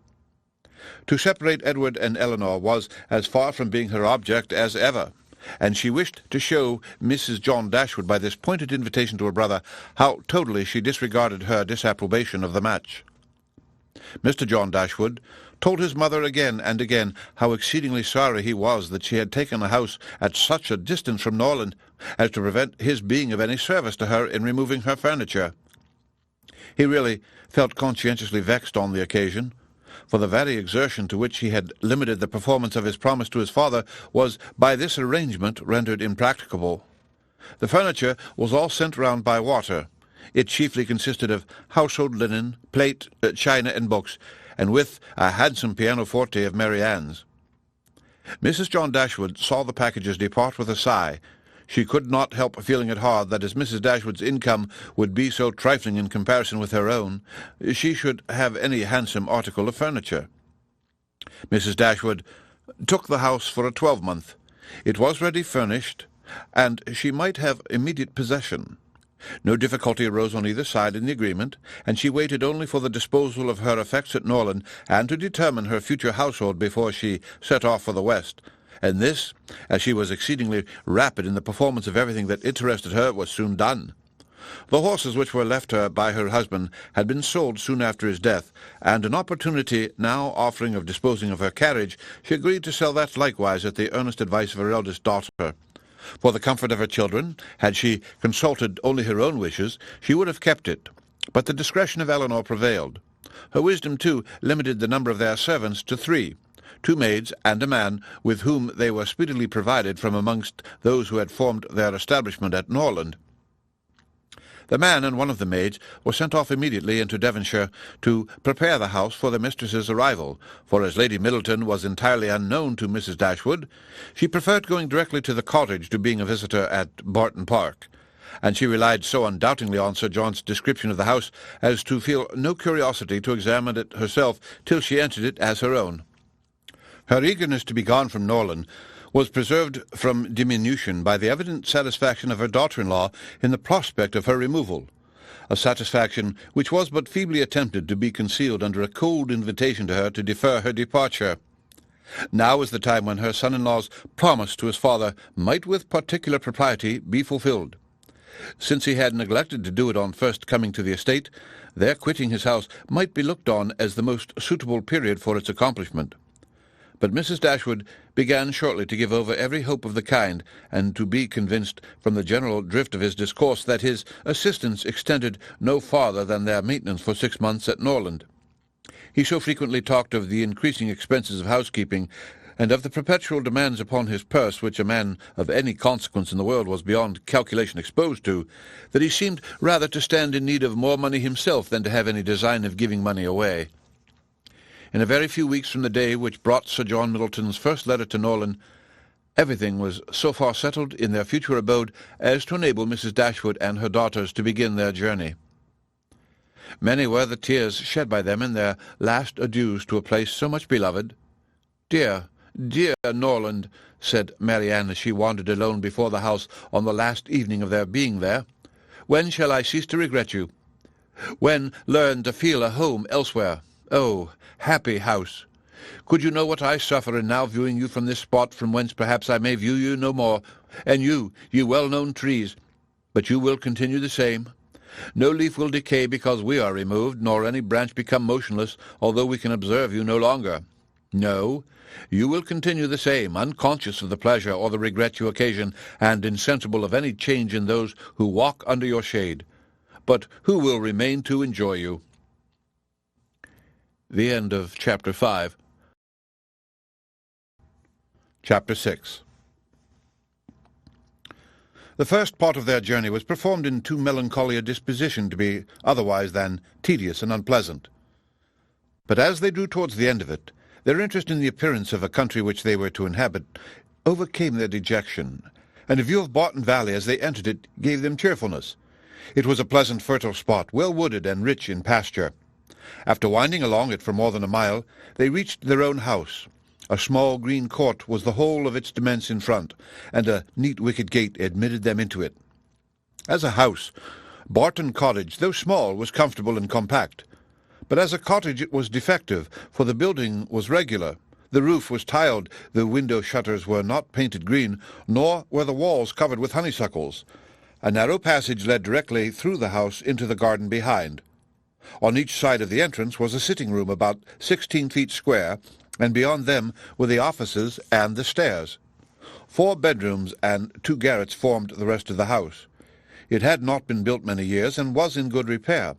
To separate Edward and Elinor was as far from being her object as ever, and she wished to show Mrs. John Dashwood by this pointed invitation to her brother how totally she disregarded her disapprobation of the match. Mr. John Dashwood told his mother again and again how exceedingly sorry he was that she had taken a house at such a distance from Norland as to prevent his being of any service to her in removing her furniture. He really felt conscientiously vexed on the occasion, for the very exertion to which he had limited the performance of his promise to his father was by this arrangement rendered impracticable. The furniture was all sent round by water. It chiefly consisted of household linen, plate, china, and books, and with a handsome pianoforte of Marianne's. Mrs. John Dashwood saw the packages depart with a sigh. She could not help feeling it hard that as Mrs. Dashwood's income would be so trifling in comparison with her own, she should have any handsome article of furniture. Mrs. Dashwood took the house for a 12-month. It was ready furnished, and she might have immediate possession. No difficulty arose on either side in the agreement, and she waited only for the disposal of her effects at Norland, and to determine her future household before she set off for the west. And this, as she was exceedingly rapid in the performance of everything that interested her, was soon done. The horses which were left her by her husband had been sold soon after his death, and an opportunity now offering of disposing of her carriage, she agreed to sell that likewise at the earnest advice of her eldest daughter. For the comfort of her children, had she consulted only her own wishes, she would have kept it, but the discretion of Elinor prevailed. Her wisdom, too, limited the number of their servants to 3, 2 maids and a man, with whom they were speedily provided from amongst those who had formed their establishment at Norland. The man and one of the maids were sent off immediately into Devonshire to prepare the house for their mistress's arrival, for as Lady Middleton was entirely unknown to Mrs. Dashwood, she preferred going directly to the cottage to being a visitor at Barton Park, and she relied so undoubtingly on Sir John's description of the house as to feel no curiosity to examine it herself till she entered it as her own. Her eagerness to be gone from Norland was preserved from diminution by the evident satisfaction of her daughter-in-law in the prospect of her removal, a satisfaction which was but feebly attempted to be concealed under a cold invitation to her to defer her departure. Now was the time when her son-in-law's promise to his father might with particular propriety be fulfilled. Since he had neglected to do it on first coming to the estate, their quitting his house might be looked on as the most suitable period for its accomplishment. But Mrs. Dashwood began shortly to give over every hope of the kind, and to be convinced from the general drift of his discourse that his assistance extended no farther than their maintenance for 6 months at Norland. He so frequently talked of the increasing expenses of housekeeping and of the perpetual demands upon his purse which a man of any consequence in the world was beyond calculation exposed to, that he seemed rather to stand in need of more money himself than to have any design of giving money away. In a very few weeks from the day which brought Sir John Middleton's first letter to Norland, everything was so far settled in their future abode as to enable Mrs. Dashwood and her daughters to begin their journey. Many were the tears shed by them in their last adieus to a place so much beloved. "Dear, dear Norland," said Marianne as she wandered alone before the house on the last evening of their being there, "when shall I cease to regret you? When learn to feel a home elsewhere? Oh, happy house! Could you know what I suffer in now viewing you from this spot, from whence perhaps I may view you no more, and you, ye well-known trees, but you will continue the same. No leaf will decay because we are removed, nor any branch become motionless, although we can observe you no longer. No, you will continue the same, unconscious of the pleasure or the regret you occasion, and insensible of any change in those who walk under your shade, but who will remain to enjoy you." The end of Chapter 5. Chapter 6. The first part of their journey was performed in too melancholy a disposition to be otherwise than tedious and unpleasant. But as they drew towards the end of it, their interest in the appearance of a country which they were to inhabit overcame their dejection, and a view of Barton Valley as they entered it gave them cheerfulness. It was a pleasant fertile spot, well wooded and rich in pasture. After winding along it for more than a mile, they reached their own house. A small green court was the whole of its demesne in front, and a neat wicket gate admitted them into it. As a house, Barton Cottage, though small, was comfortable and compact. But as a cottage it was defective, for the building was regular. The roof was tiled, the window shutters were not painted green, nor were the walls covered with honeysuckles. A narrow passage led directly through the house into the garden behind. On each side of the entrance was a sitting-room about 16 feet square, and beyond them were the offices and the stairs. 4 bedrooms and 2 garrets formed the rest of the house. It had not been built many years, and was in good repair.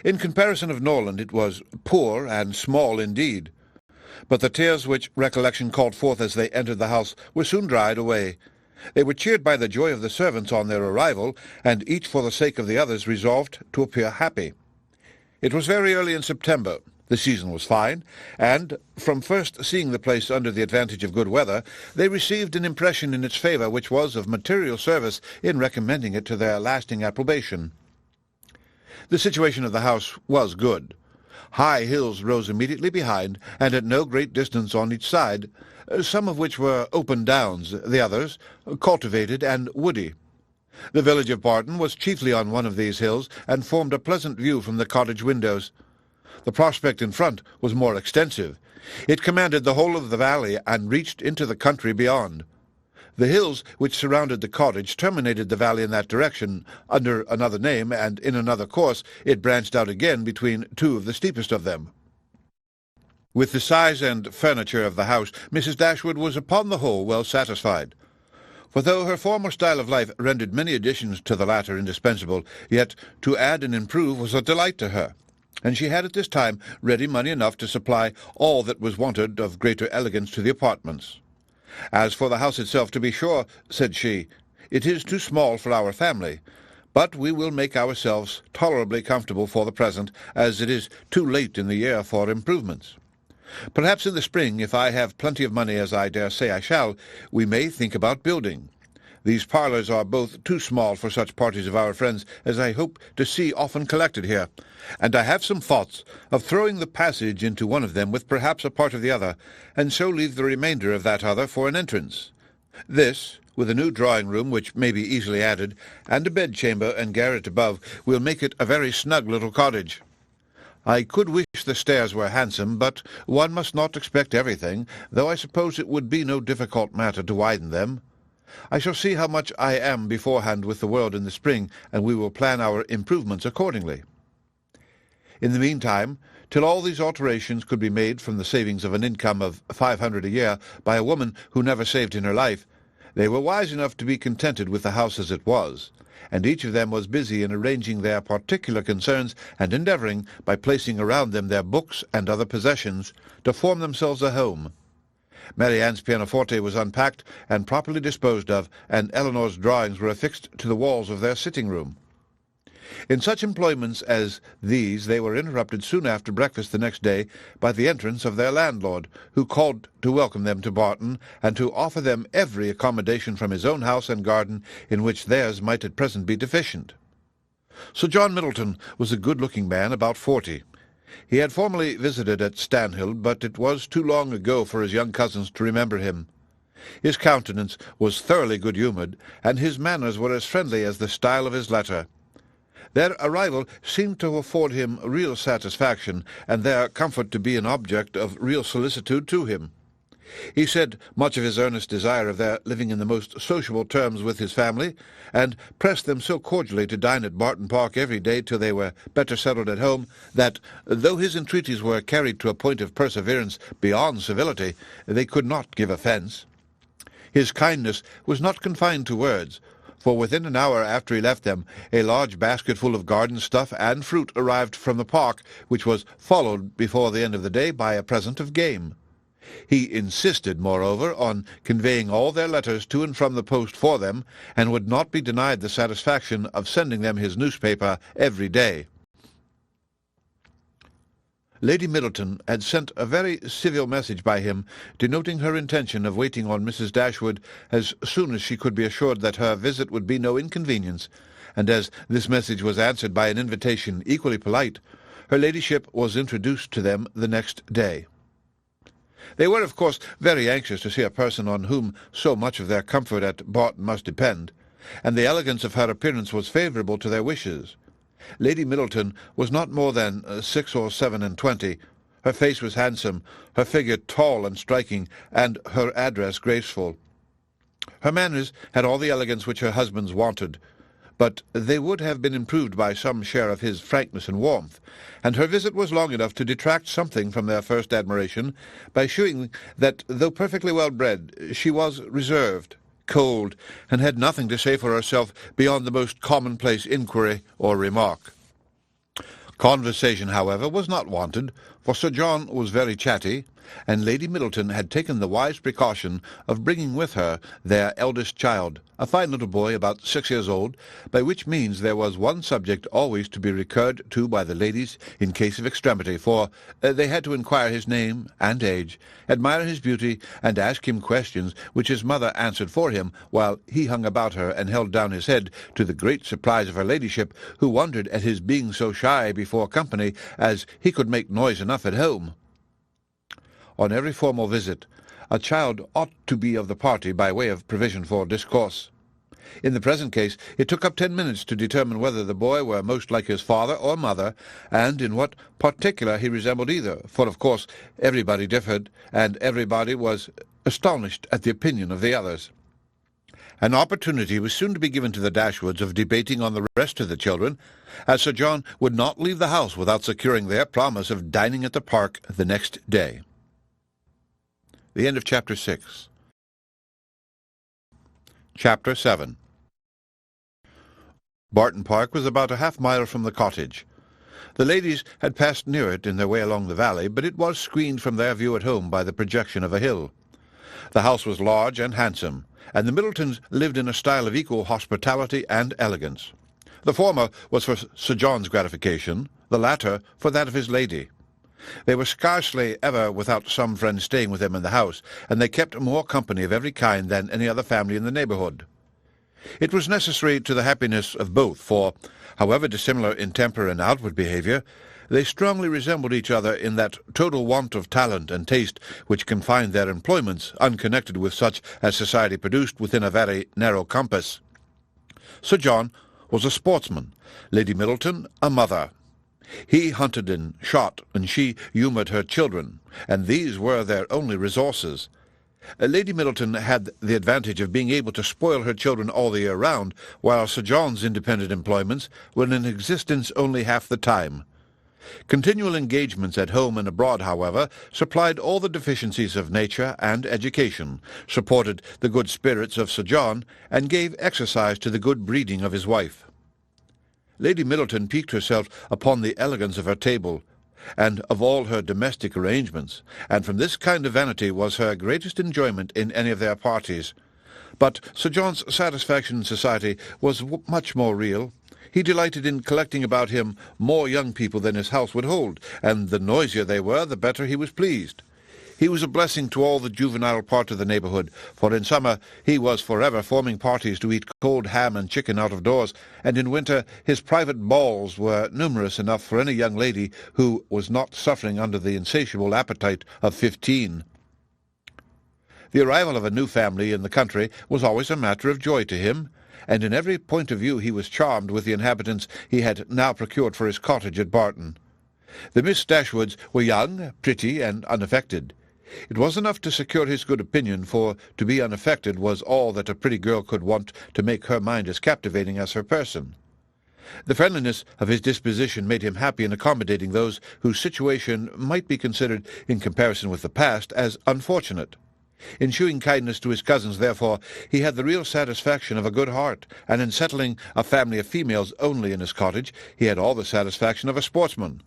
In comparison of Norland, it was poor and small indeed. But the tears which recollection called forth as they entered the house were soon dried away. They were cheered by the joy of the servants on their arrival, and each for the sake of the others resolved to appear happy. It was very early in September. The season was fine, and, from first seeing the place under the advantage of good weather, they received an impression in its favour which was of material service in recommending it to their lasting approbation. The situation of the house was good. High hills rose immediately behind, and at no great distance on each side, some of which were open downs, the others cultivated and woody. The village of Barton was chiefly on one of these hills, and formed a pleasant view from the cottage windows. The prospect in front was more extensive. It commanded the whole of the valley, and reached into the country beyond. The hills which surrounded the cottage terminated the valley in that direction, under another name, and in another course it branched out again between 2 of the steepest of them. With the size and furniture of the house, Mrs. Dashwood was upon the whole well satisfied. For though her former style of life rendered many additions to the latter indispensable, yet to add and improve was a delight to her, and she had at this time ready money enough to supply all that was wanted of greater elegance to the apartments. "As for the house itself, to be sure," said she, "it is too small for our family, but we will make ourselves tolerably comfortable for the present, as it is too late in the year for improvements. Perhaps in the spring, if I have plenty of money, as I dare say I shall, we may think about building. These parlours are both too small for such parties of our friends as I hope to see often collected here, and I have some thoughts of throwing the passage into one of them with perhaps a part of the other, and so leave the remainder of that other for an entrance. This, with a new drawing-room which may be easily added, and a bedchamber and garret above, will make it a very snug little cottage. I could wish the stairs were handsome, but one must not expect everything, though I suppose it would be no difficult matter to widen them. I shall see how much I am beforehand with the world in the spring, and we will plan our improvements accordingly. In the meantime, till all these alterations could be made from the savings of an income of 500 a year by a woman who never saved in her life, they were wise enough to be contented with the house as it was, and each of them was busy in arranging their particular concerns, and endeavouring, by placing around them their books and other possessions, to form themselves a home. Marianne's pianoforte was unpacked and properly disposed of, and Elinor's drawings were affixed to the walls of their sitting-room. In such employments as these they were interrupted soon after breakfast the next day by the entrance of their landlord, who called to welcome them to Barton, and to offer them every accommodation from his own house and garden in which theirs might at present be deficient. Sir John Middleton was a good-looking man, about 40. He had formerly visited at Stanhill, but it was too long ago for his young cousins to remember him. His countenance was thoroughly good-humoured, and his manners were as friendly as the style of his letter. Their arrival seemed to afford him real satisfaction, and their comfort to be an object of real solicitude to him. He said much of his earnest desire of their living in the most sociable terms with his family, and pressed them so cordially to dine at Barton Park every day till they were better settled at home, that, though his entreaties were carried to a point of perseverance beyond civility, they could not give offence. His kindness was not confined to words, for within an hour after he left them, a large basket full of garden stuff and fruit arrived from the park, which was followed before the end of the day by a present of game. He insisted, moreover, on conveying all their letters to and from the post for them, and would not be denied the satisfaction of sending them his newspaper every day. Lady Middleton had sent a very civil message by him, denoting her intention of waiting on Mrs. Dashwood as soon as she could be assured that her visit would be no inconvenience, and as this message was answered by an invitation equally polite, her ladyship was introduced to them the next day. They were, of course, very anxious to see a person on whom so much of their comfort at Barton must depend, and the elegance of her appearance was favourable to their wishes. Lady Middleton was not more than 6 or 7 and 20. Her face was handsome, her figure tall and striking, and her address graceful. Her manners had all the elegance which her husband's wanted, but they would have been improved by some share of his frankness and warmth, and her visit was long enough to detract something from their first admiration by shewing that, though perfectly well-bred, she was reserved, cold, and had nothing to say for herself beyond the most commonplace inquiry or remark. Conversation, however, was not wanted, for Sir John was very chatty, and Lady Middleton had taken the wise precaution of bringing with her their eldest child, a fine little boy about 6 years old, by which means there was one subject always to be recurred to by the ladies in case of extremity, for they had to inquire his name and age, admire his beauty, and ask him questions which his mother answered for him, while he hung about her and held down his head, to the great surprise of her ladyship, who wondered at his being so shy before company, as he could make noise enough at home. On every formal visit, a child ought to be of the party by way of provision for discourse. In the present case, it took up 10 minutes to determine whether the boy were most like his father or mother, and in what particular he resembled either, for of course everybody differed, and everybody was astonished at the opinion of the others. An opportunity was soon to be given to the Dashwoods of debating on the rest of the children, as Sir John would not leave the house without securing their promise of dining at the park the next day. The end of Chapter 6. Chapter 7. Barton Park was about a half-mile from the cottage. The ladies had passed near it in their way along the valley, but it was screened from their view at home by the projection of a hill. The house was large and handsome, and the Middletons lived in a style of equal hospitality and elegance. The former was for Sir John's gratification, the latter for that of his lady. They were scarcely ever without some friend staying with them in the house, and they kept more company of every kind than any other family in the neighbourhood. It was necessary to the happiness of both, for, however dissimilar in temper and outward behaviour, they strongly resembled each other in that total want of talent and taste which confined their employments, unconnected with such as society produced, within a very narrow compass. Sir John was a sportsman, Lady Middleton a mother. He hunted and shot, and she humoured her children, and these were their only resources. Lady Middleton had the advantage of being able to spoil her children all the year round, while Sir John's independent employments were in existence only half the time. Continual engagements at home and abroad, however, supplied all the deficiencies of nature and education, supported the good spirits of Sir John, and gave exercise to the good breeding of his wife. Lady Middleton piqued herself upon the elegance of her table, and of all her domestic arrangements, and from this kind of vanity was her greatest enjoyment in any of their parties. But Sir John's satisfaction in society was much more real. He delighted in collecting about him more young people than his house would hold, and the noisier they were, the better he was pleased. He was a blessing to all the juvenile part of the neighbourhood, for in summer he was forever forming parties to eat cold ham and chicken out of doors, and in winter his private balls were numerous enough for any young lady who was not suffering under the insatiable appetite of 15. The arrival of a new family in the country was always a matter of joy to him, and in every point of view he was charmed with the inhabitants he had now procured for his cottage at Barton. The Miss Dashwoods were young, pretty, and unaffected. It was enough to secure his good opinion, for to be unaffected was all that a pretty girl could want to make her mind as captivating as her person. The friendliness of his disposition made him happy in accommodating those whose situation might be considered, in comparison with the past, as unfortunate. In shewing kindness to his cousins, therefore, he had the real satisfaction of a good heart, and in settling a family of females only in his cottage, he had all the satisfaction of a sportsman.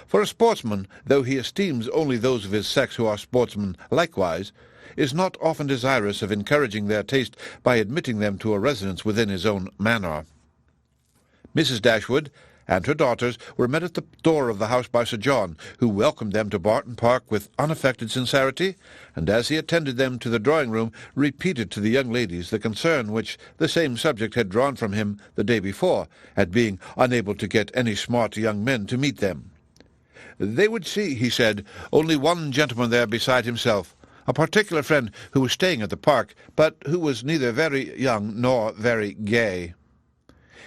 For a sportsman, though he esteems only those of his sex who are sportsmen likewise, is not often desirous of encouraging their taste by admitting them to a residence within his own manor. Mrs. Dashwood and her daughters were met at the door of the house by Sir John, who welcomed them to Barton Park with unaffected sincerity, and as he attended them to the drawing-room, repeated to the young ladies the concern which the same subject had drawn from him the day before, at being unable to get any smart young men to meet them. They would see, he said, only one gentleman there beside himself, a particular friend who was staying at the park, but who was neither very young nor very gay.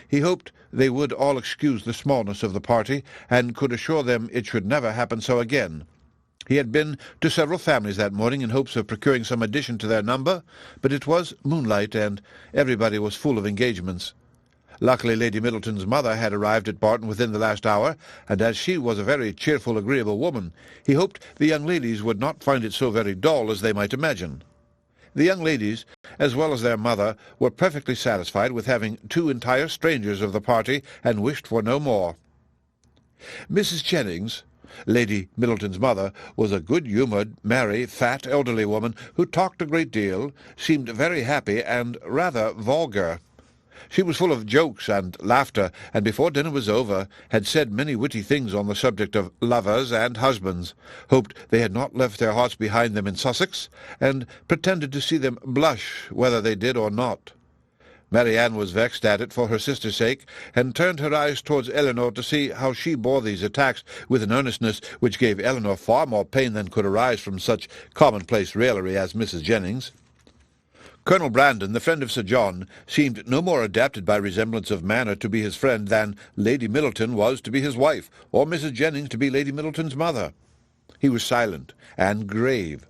He hoped they would all excuse the smallness of the party, and could assure them it should never happen so again. He had been to several families that morning in hopes of procuring some addition to their number, but it was moonlight, and everybody was full of engagements. Luckily Lady Middleton's mother had arrived at Barton within the last hour, and as she was a very cheerful, agreeable woman, he hoped the young ladies would not find it so very dull as they might imagine. The young ladies, as well as their mother, were perfectly satisfied with having two entire strangers of the party, and wished for no more. Mrs. Jennings, Lady Middleton's mother, was a good-humoured, merry, fat, elderly woman who talked a great deal, seemed very happy, and rather vulgar. She was full of jokes and laughter, and before dinner was over had said many witty things on the subject of lovers and husbands, hoped they had not left their hearts behind them in Sussex, and pretended to see them blush whether they did or not. Marianne was vexed at it for her sister's sake, and turned her eyes towards Elinor to see how she bore these attacks with an earnestness which gave Elinor far more pain than could arise from such commonplace raillery as Mrs. Jennings. Colonel Brandon, the friend of Sir John, seemed no more adapted by resemblance of manner to be his friend than Lady Middleton was to be his wife, or Mrs. Jennings to be Lady Middleton's mother. He was silent and grave.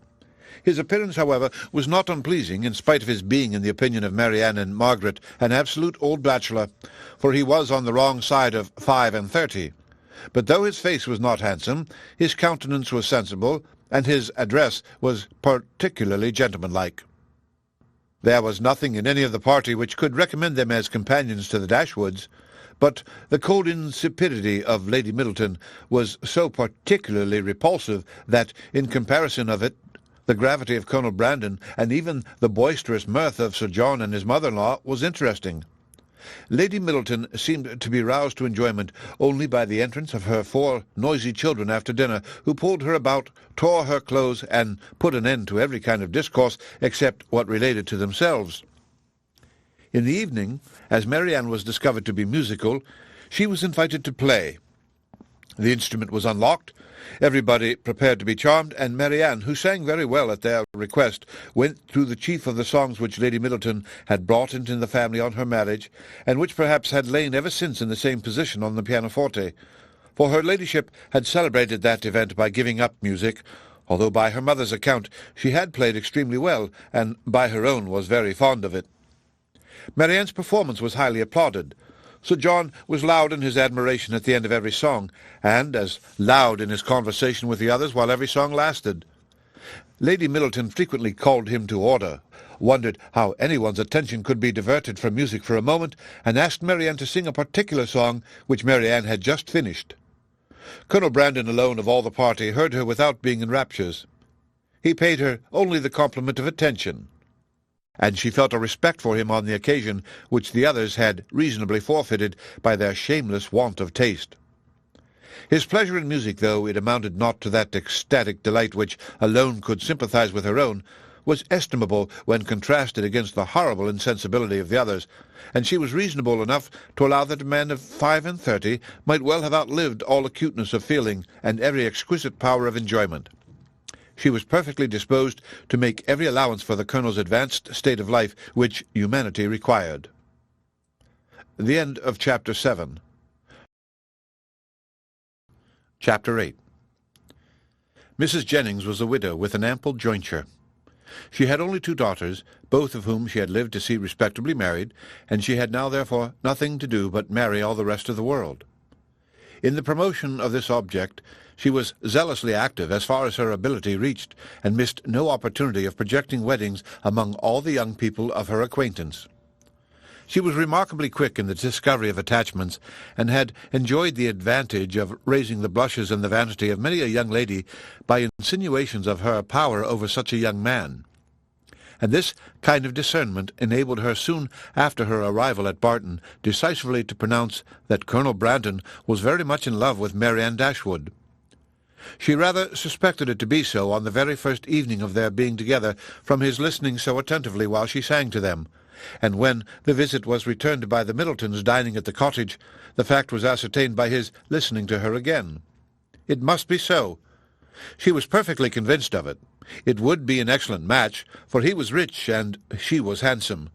His appearance, however, was not unpleasing, in spite of his being, in the opinion of Marianne and Margaret, an absolute old bachelor, for he was on the wrong side of 35. But though his face was not handsome, his countenance was sensible, and his address was particularly gentlemanlike. There was nothing in any of the party which could recommend them as companions to the Dashwoods, but the cold insipidity of Lady Middleton was so particularly repulsive that, in comparison of it, the gravity of Colonel Brandon, and even the boisterous mirth of Sir John and his mother-in-law, was interesting. Lady Middleton seemed to be roused to enjoyment only by the entrance of her 4 noisy children after dinner, who pulled her about, tore her clothes, and put an end to every kind of discourse except what related to themselves. In the evening, as Marianne was discovered to be musical, she was invited to play. The instrument was unlocked, everybody prepared to be charmed, and Marianne, who sang very well at their request, went through the chief of the songs which Lady Middleton had brought into the family on her marriage, and which perhaps had lain ever since in the same position on the pianoforte, for her ladyship had celebrated that event by giving up music, although by her mother's account she had played extremely well, and by her own was very fond of it. Marianne's performance was highly applauded. Sir John was loud in his admiration at the end of every song, and as loud in his conversation with the others while every song lasted. Lady Middleton frequently called him to order, wondered how anyone's attention could be diverted from music for a moment, and asked Marianne to sing a particular song which Marianne had just finished. Colonel Brandon alone of all the party heard her without being in raptures. He paid her only the compliment of attention, and she felt a respect for him on the occasion which the others had reasonably forfeited by their shameless want of taste. His pleasure in music, though it amounted not to that ecstatic delight which alone could sympathize with her own, was estimable when contrasted against the horrible insensibility of the others, and she was reasonable enough to allow that a man of 35 might well have outlived all acuteness of feeling and every exquisite power of enjoyment. She was perfectly disposed to make every allowance for the Colonel's advanced state of life which humanity required. The end of Chapter 7. Chapter 8. Mrs. Jennings was a widow with an ample jointure. She had only 2 daughters, both of whom she had lived to see respectably married, and she had now therefore nothing to do but marry all the rest of the world. In the promotion of this object she was zealously active as far as her ability reached, and missed no opportunity of projecting weddings among all the young people of her acquaintance. She was remarkably quick in the discovery of attachments, and had enjoyed the advantage of raising the blushes and the vanity of many a young lady by insinuations of her power over such a young man. And this kind of discernment enabled her soon after her arrival at Barton decisively to pronounce that Colonel Brandon was very much in love with Marianne Dashwood. She rather suspected it to be so on the very first evening of their being together, from his listening so attentively while she sang to them, and when the visit was returned by the Middletons dining at the cottage, the fact was ascertained by his listening to her again. It must be so. She was perfectly convinced of it. It would be an excellent match, for he was rich and she was handsome.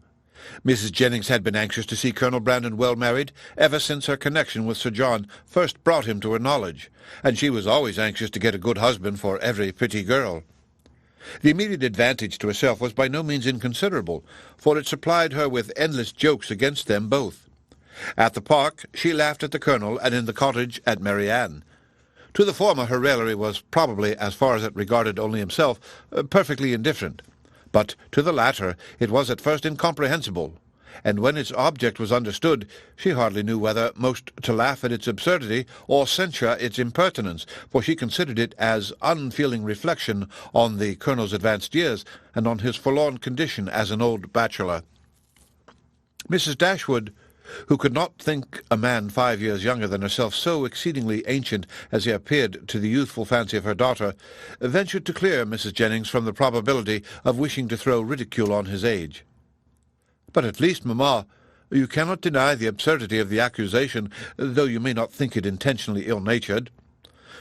Mrs. Jennings had been anxious to see Colonel Brandon well married ever since her connection with Sir John first brought him to her knowledge, and she was always anxious to get a good husband for every pretty girl. The immediate advantage to herself was by no means inconsiderable, for it supplied her with endless jokes against them both. At the park she laughed at the Colonel, and in the cottage at Marianne. To the former her raillery was probably, as far as it regarded only himself, perfectly indifferent, but to the latter it was at first incomprehensible, and when its object was understood, she hardly knew whether most to laugh at its absurdity or censure its impertinence, for she considered it as unfeeling reflection on the Colonel's advanced years, and on his forlorn condition as an old bachelor. Mrs. Dashwood, who could not think a man 5 years younger than herself so exceedingly ancient as he appeared to the youthful fancy of her daughter, ventured to clear Mrs. Jennings from the probability of wishing to throw ridicule on his age. "But at least, mamma, you cannot deny the absurdity of the accusation, though you may not think it intentionally ill-natured.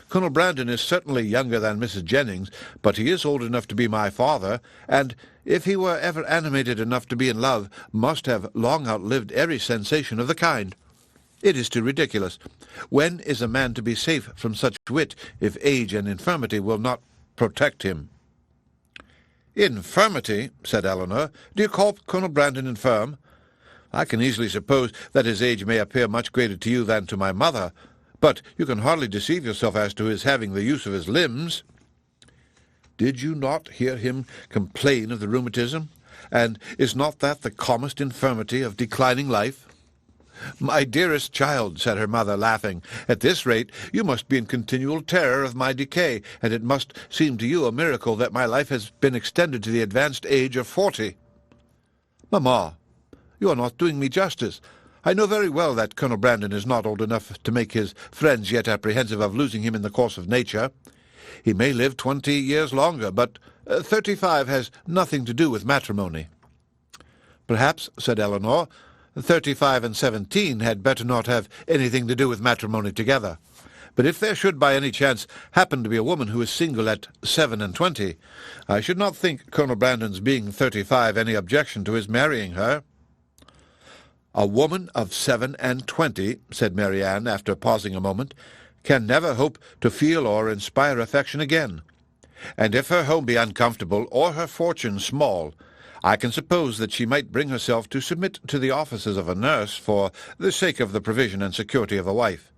Colonel Brandon is certainly younger than Mrs. Jennings, but he is old enough to be my father, and, if he were ever animated enough to be in love, must have long outlived every sensation of the kind. It is too ridiculous. When is a man to be safe from such wit, if age and infirmity will not protect him?" "Infirmity?" said Elinor. "Do you call Colonel Brandon infirm? I can easily suppose that his age may appear much greater to you than to my mother, but you can hardly deceive yourself as to his having the use of his limbs." "Did you not hear him complain of the rheumatism? And is not that the commonest infirmity of declining life?" "My dearest child," said her mother, laughing, "at this rate you must be in continual terror of my decay, and it must seem to you a miracle that my life has been extended to the advanced age of 40. "Mamma, you are not doing me justice. I know very well that Colonel Brandon is not old enough to make his friends yet apprehensive of losing him in the course of nature. He may live 20 years longer, but 35 has nothing to do with matrimony." "Perhaps," said Elinor, 35 and 17 had better not have anything to do with matrimony together. But if there should by any chance happen to be a woman who is single at 27, I should not think Colonel Brandon's being 35 any objection to his marrying her." "A woman of 27, said Marianne, after pausing a moment, "can never hope to feel or inspire affection again. And if her home be uncomfortable, or her fortune small, I can suppose that she might bring herself to submit to the offices of a nurse for the sake of the provision and security of a wife.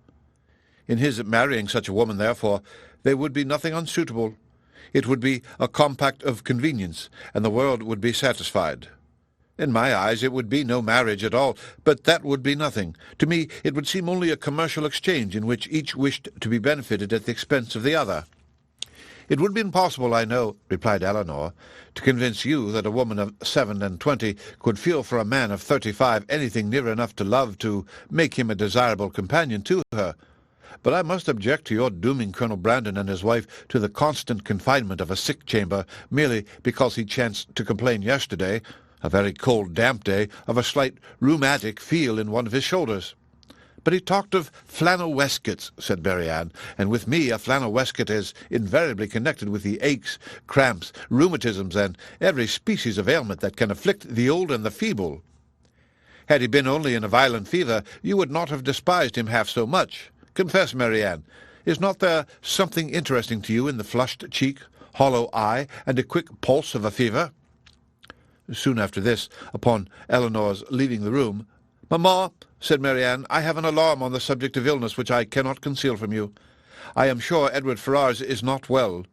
In his marrying such a woman, therefore, there would be nothing unsuitable. It would be a compact of convenience, and the world would be satisfied. In my eyes it would be no marriage at all, but that would be nothing. To me it would seem only a commercial exchange in which each wished to be benefited at the expense of the other." "It would be impossible, I know," replied Elinor, "to convince you that a woman of 27 could feel for a man of 35 anything near enough to love to make him a desirable companion to her. But I must object to your dooming Colonel Brandon and his wife to the constant confinement of a sick chamber merely because he chanced to complain yesterday, a very cold, damp day, of a slight rheumatic feel in one of his shoulders." "But he talked of flannel waistcoats," said Marianne, "and with me a flannel waistcoat is invariably connected with the aches, cramps, rheumatisms, and every species of ailment that can afflict the old and the feeble." "Had he been only in a violent fever, you would not have despised him half so much. Confess, Marianne, is not there something interesting to you in the flushed cheek, hollow eye, and a quick pulse of a fever?" Soon after this, upon Elinor's leaving the room, "Mamma," said Marianne, "I have an alarm on the subject of illness which I cannot conceal from you. I am sure Edward Ferrars is not well.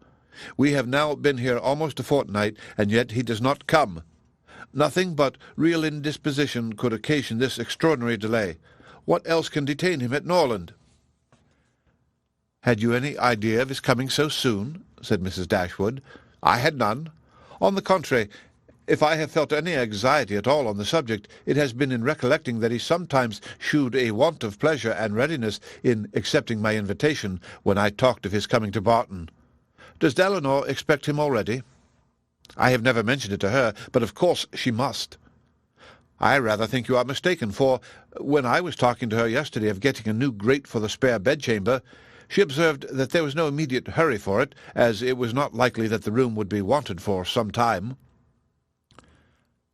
We have now been here almost a fortnight, and yet he does not come. Nothing but real indisposition could occasion this extraordinary delay. What else can detain him at Norland?" "Had you any idea of his coming so soon?" said Mrs. Dashwood. "I had none. On the contrary, if I have felt any anxiety at all on the subject, it has been in recollecting that he sometimes shewed a want of pleasure and readiness in accepting my invitation when I talked of his coming to Barton. Does Elinor expect him already?" "I have never mentioned it to her, but of course she must." "I rather think you are mistaken, for when I was talking to her yesterday of getting a new grate for the spare bedchamber, she observed that there was no immediate hurry for it, as it was not likely that the room would be wanted for some time."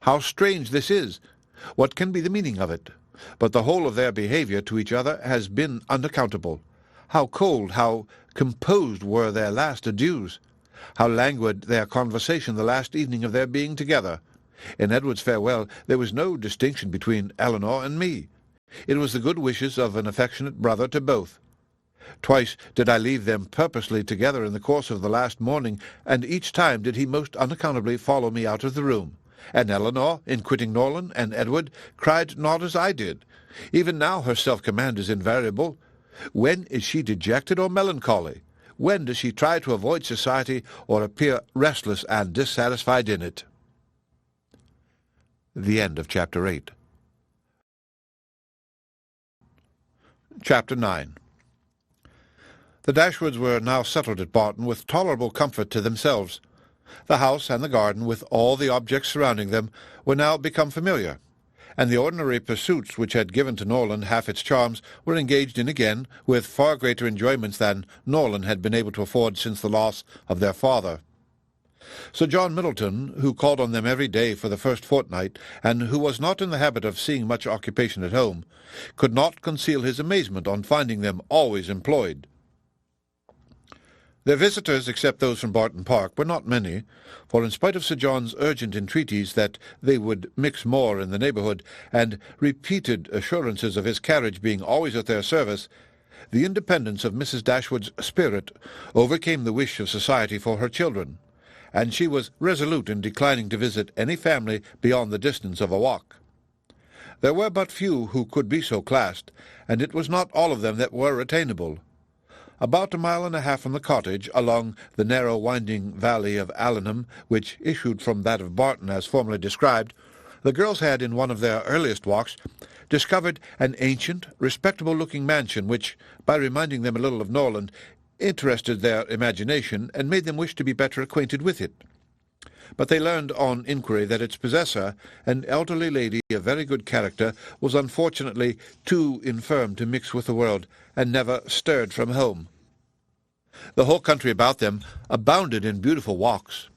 "How strange this is! What can be the meaning of it? But the whole of their behaviour to each other has been unaccountable. How cold, how composed were their last adieus! How languid their conversation the last evening of their being together! In Edward's farewell there was no distinction between Elinor and me. It was the good wishes of an affectionate brother to both. Twice did I leave them purposely together in the course of the last morning, and each time did he most unaccountably follow me out of the room. And Elinor, in quitting Norland and Edward, cried not as I did. Even now her self-command is invariable. When is she dejected or melancholy? When does she try to avoid society or appear restless and dissatisfied in it? The end of Chapter 8. Chapter 9. The Dashwoods were now settled at Barton with tolerable comfort to themselves. The house and the garden, with all the objects surrounding them, were now become familiar, and the ordinary pursuits which had given to Norland half its charms were engaged in again, with far greater enjoyments than Norland had been able to afford since the loss of their father. Sir John Middleton, who called on them every day for the first fortnight, and who was not in the habit of seeing much occupation at home, could not conceal his amazement on finding them always employed. Their visitors, except those from Barton Park, were not many, for in spite of Sir John's urgent entreaties that they would mix more in the neighbourhood, and repeated assurances of his carriage being always at their service, the independence of Mrs. Dashwood's spirit overcame the wish of society for her children, and she was resolute in declining to visit any family beyond the distance of a walk. There were but few who could be so classed, and it was not all of them that were attainable. About 1.5 miles from the cottage, along the narrow winding valley of Allenham, which issued from that of Barton as formerly described, the girls had, in one of their earliest walks, discovered an ancient, respectable-looking mansion which, by reminding them a little of Norland, interested their imagination and made them wish to be better acquainted with it. But they learned on inquiry that its possessor, an elderly lady of very good character, was unfortunately too infirm to mix with the world, and never stirred from home. The whole country about them abounded in beautiful walks.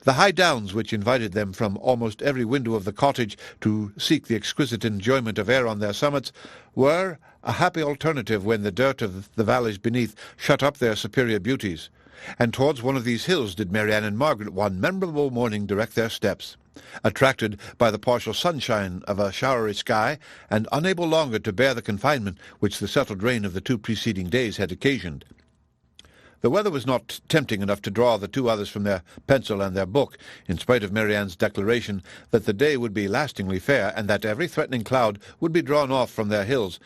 The high downs which invited them from almost every window of the cottage to seek the exquisite enjoyment of air on their summits were a happy alternative when the dirt of the valleys beneath shut up their superior beauties, and towards one of these hills did Marianne and Margaret one memorable morning direct their steps, attracted by the partial sunshine of a showery sky, and unable longer to bear the confinement which the settled rain of the 2 preceding days had occasioned. The weather was not tempting enough to draw the two others from their pencil and their book, in spite of Marianne's declaration that the day would be lastingly fair, and that every threatening cloud would be drawn off from their hills,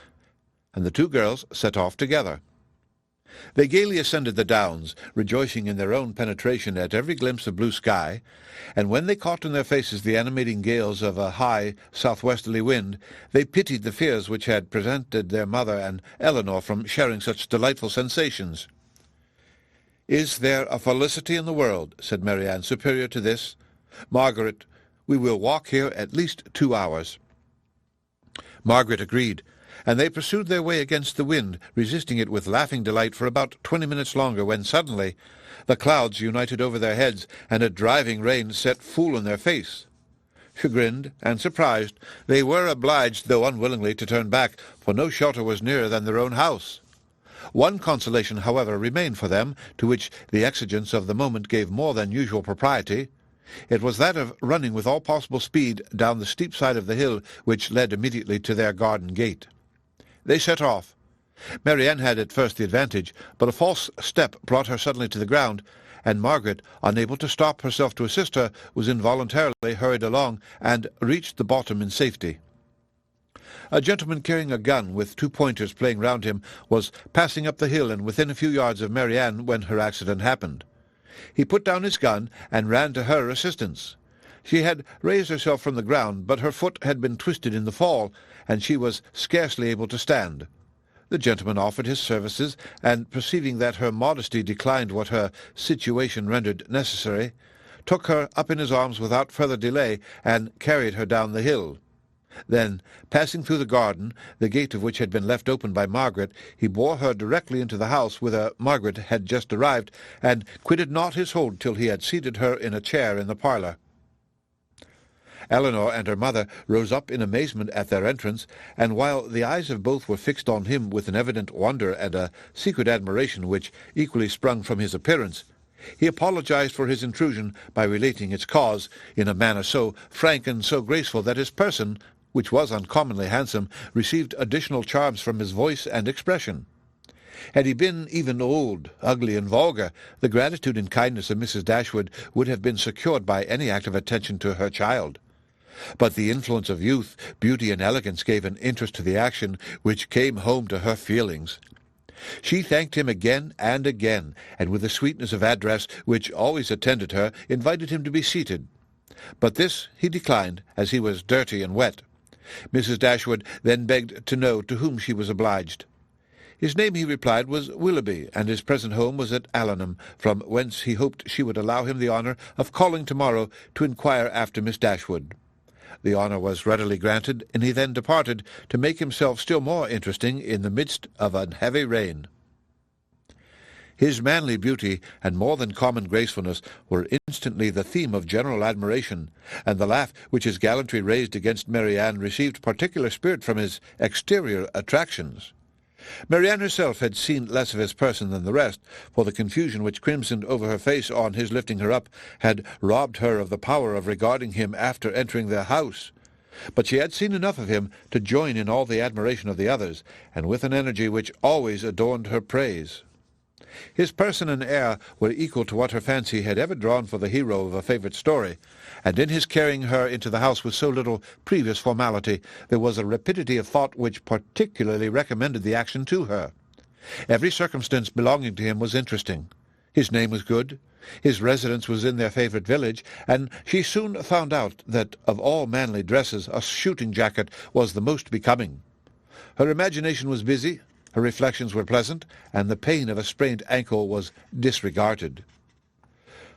and the two girls set off together. They gaily ascended the downs, rejoicing in their own penetration at every glimpse of blue sky, and when they caught in their faces the animating gales of a high southwesterly wind, they pitied the fears which had prevented their mother and Elinor from sharing such delightful sensations. "Is there a felicity in the world," said Marianne, "superior to this? Margaret, we will walk here at least 2 hours." Margaret agreed, and they pursued their way against the wind, resisting it with laughing delight for about 20 minutes longer, when suddenly the clouds united over their heads, and a driving rain set full in their face. Chagrined and surprised, they were obliged, though unwillingly, to turn back, for no shelter was nearer than their own house. One consolation, however, remained for them, to which the exigence of the moment gave more than usual propriety. It was that of running with all possible speed down the steep side of the hill which led immediately to their garden gate. They set off. Marianne had at first the advantage, but a false step brought her suddenly to the ground, and Margaret, unable to stop herself to assist her, was involuntarily hurried along, and reached the bottom in safety. A gentleman carrying a gun, with 2 pointers playing round him, was passing up the hill and within a few yards of Marianne when her accident happened. He put down his gun and ran to her assistance. She had raised herself from the ground, but her foot had been twisted in the fall, and she was scarcely able to stand. The gentleman offered his services, and perceiving that her modesty declined what her situation rendered necessary, took her up in his arms without further delay, and carried her down the hill. Then, passing through the garden, the gate of which had been left open by Margaret, he bore her directly into the house whither Margaret had just arrived, and quitted not his hold till he had seated her in a chair in the parlour. Elinor and her mother rose up in amazement at their entrance, and while the eyes of both were fixed on him with an evident wonder and a secret admiration which equally sprung from his appearance, he apologized for his intrusion by relating its cause in a manner so frank and so graceful that his person, which was uncommonly handsome, received additional charms from his voice and expression. Had he been even old, ugly, and vulgar, the gratitude and kindness of Mrs. Dashwood would have been secured by any act of attention to her child. But the influence of youth, beauty, and elegance gave an interest to the action which came home to her feelings. She thanked him again and again, and with a sweetness of address which always attended her, invited him to be seated. But this he declined, as he was dirty and wet. Mrs. Dashwood then begged to know to whom she was obliged. His name, he replied, was Willoughby, and his present home was at Allenham, from whence he hoped she would allow him the honour of calling tomorrow to inquire after Miss Dashwood. The honour was readily granted, and he then departed to make himself still more interesting in the midst of a heavy rain. His manly beauty and more than common gracefulness were instantly the theme of general admiration, and the laugh which his gallantry raised against Marianne received particular spirit from his exterior attractions. Marianne herself had seen less of his person than the rest, for the confusion which crimsoned over her face on his lifting her up had robbed her of the power of regarding him after entering their house. But she had seen enough of him to join in all the admiration of the others, and with an energy which always adorned her praise. His person and air were equal to what her fancy had ever drawn for the hero of a favourite story, and in his carrying her into the house with so little previous formality, there was a rapidity of thought which particularly recommended the action to her. Every circumstance belonging to him was interesting. His name was good, his residence was in their favourite village, and she soon found out that of all manly dresses a shooting jacket was the most becoming. Her imagination was busy, her reflections were pleasant, and the pain of a sprained ankle was disregarded.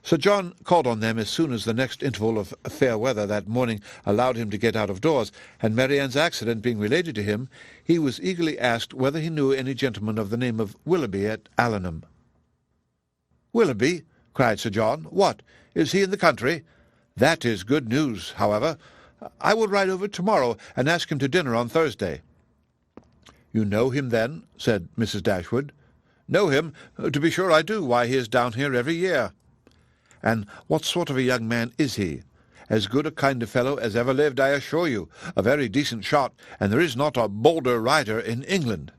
Sir John called on them as soon as the next interval of fair weather that morning allowed him to get out of doors, and Marianne's accident being related to him, he was eagerly asked whether he knew any gentleman of the name of Willoughby at Allenham. "Willoughby?" cried Sir John. "What, is he in the country? That is good news, however. I will ride over tomorrow and ask him to dinner on Thursday." "You know him, then?" said Mrs. Dashwood. "Know him? To be sure I do. Why, he is down here every year." "And what sort of a young man is he?" "As good a kind of fellow as ever lived, I assure you. A very decent shot, and there is not a bolder rider in England."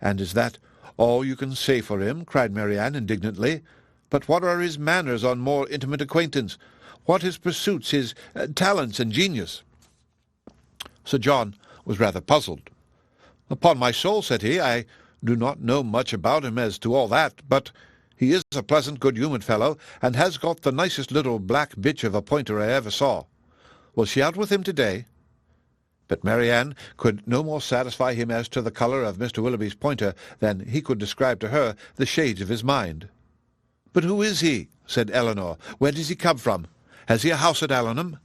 "And is that "All you can say for him," cried Marianne indignantly. "But what are his manners on more intimate acquaintance? What his pursuits, his talents and genius?" Sir John was rather puzzled. "Upon my soul," said he, "I do not know much about him as to all that, but he is a pleasant, good-humoured fellow, and has got the nicest little black bitch of a pointer I ever saw. Was she out with him to-day?" But Marianne could no more satisfy him as to the colour of Mr. Willoughby's pointer than he could describe to her the shades of his mind. "But who is he?" said Elinor. "Where does he come from? Has he a house at Allenham?"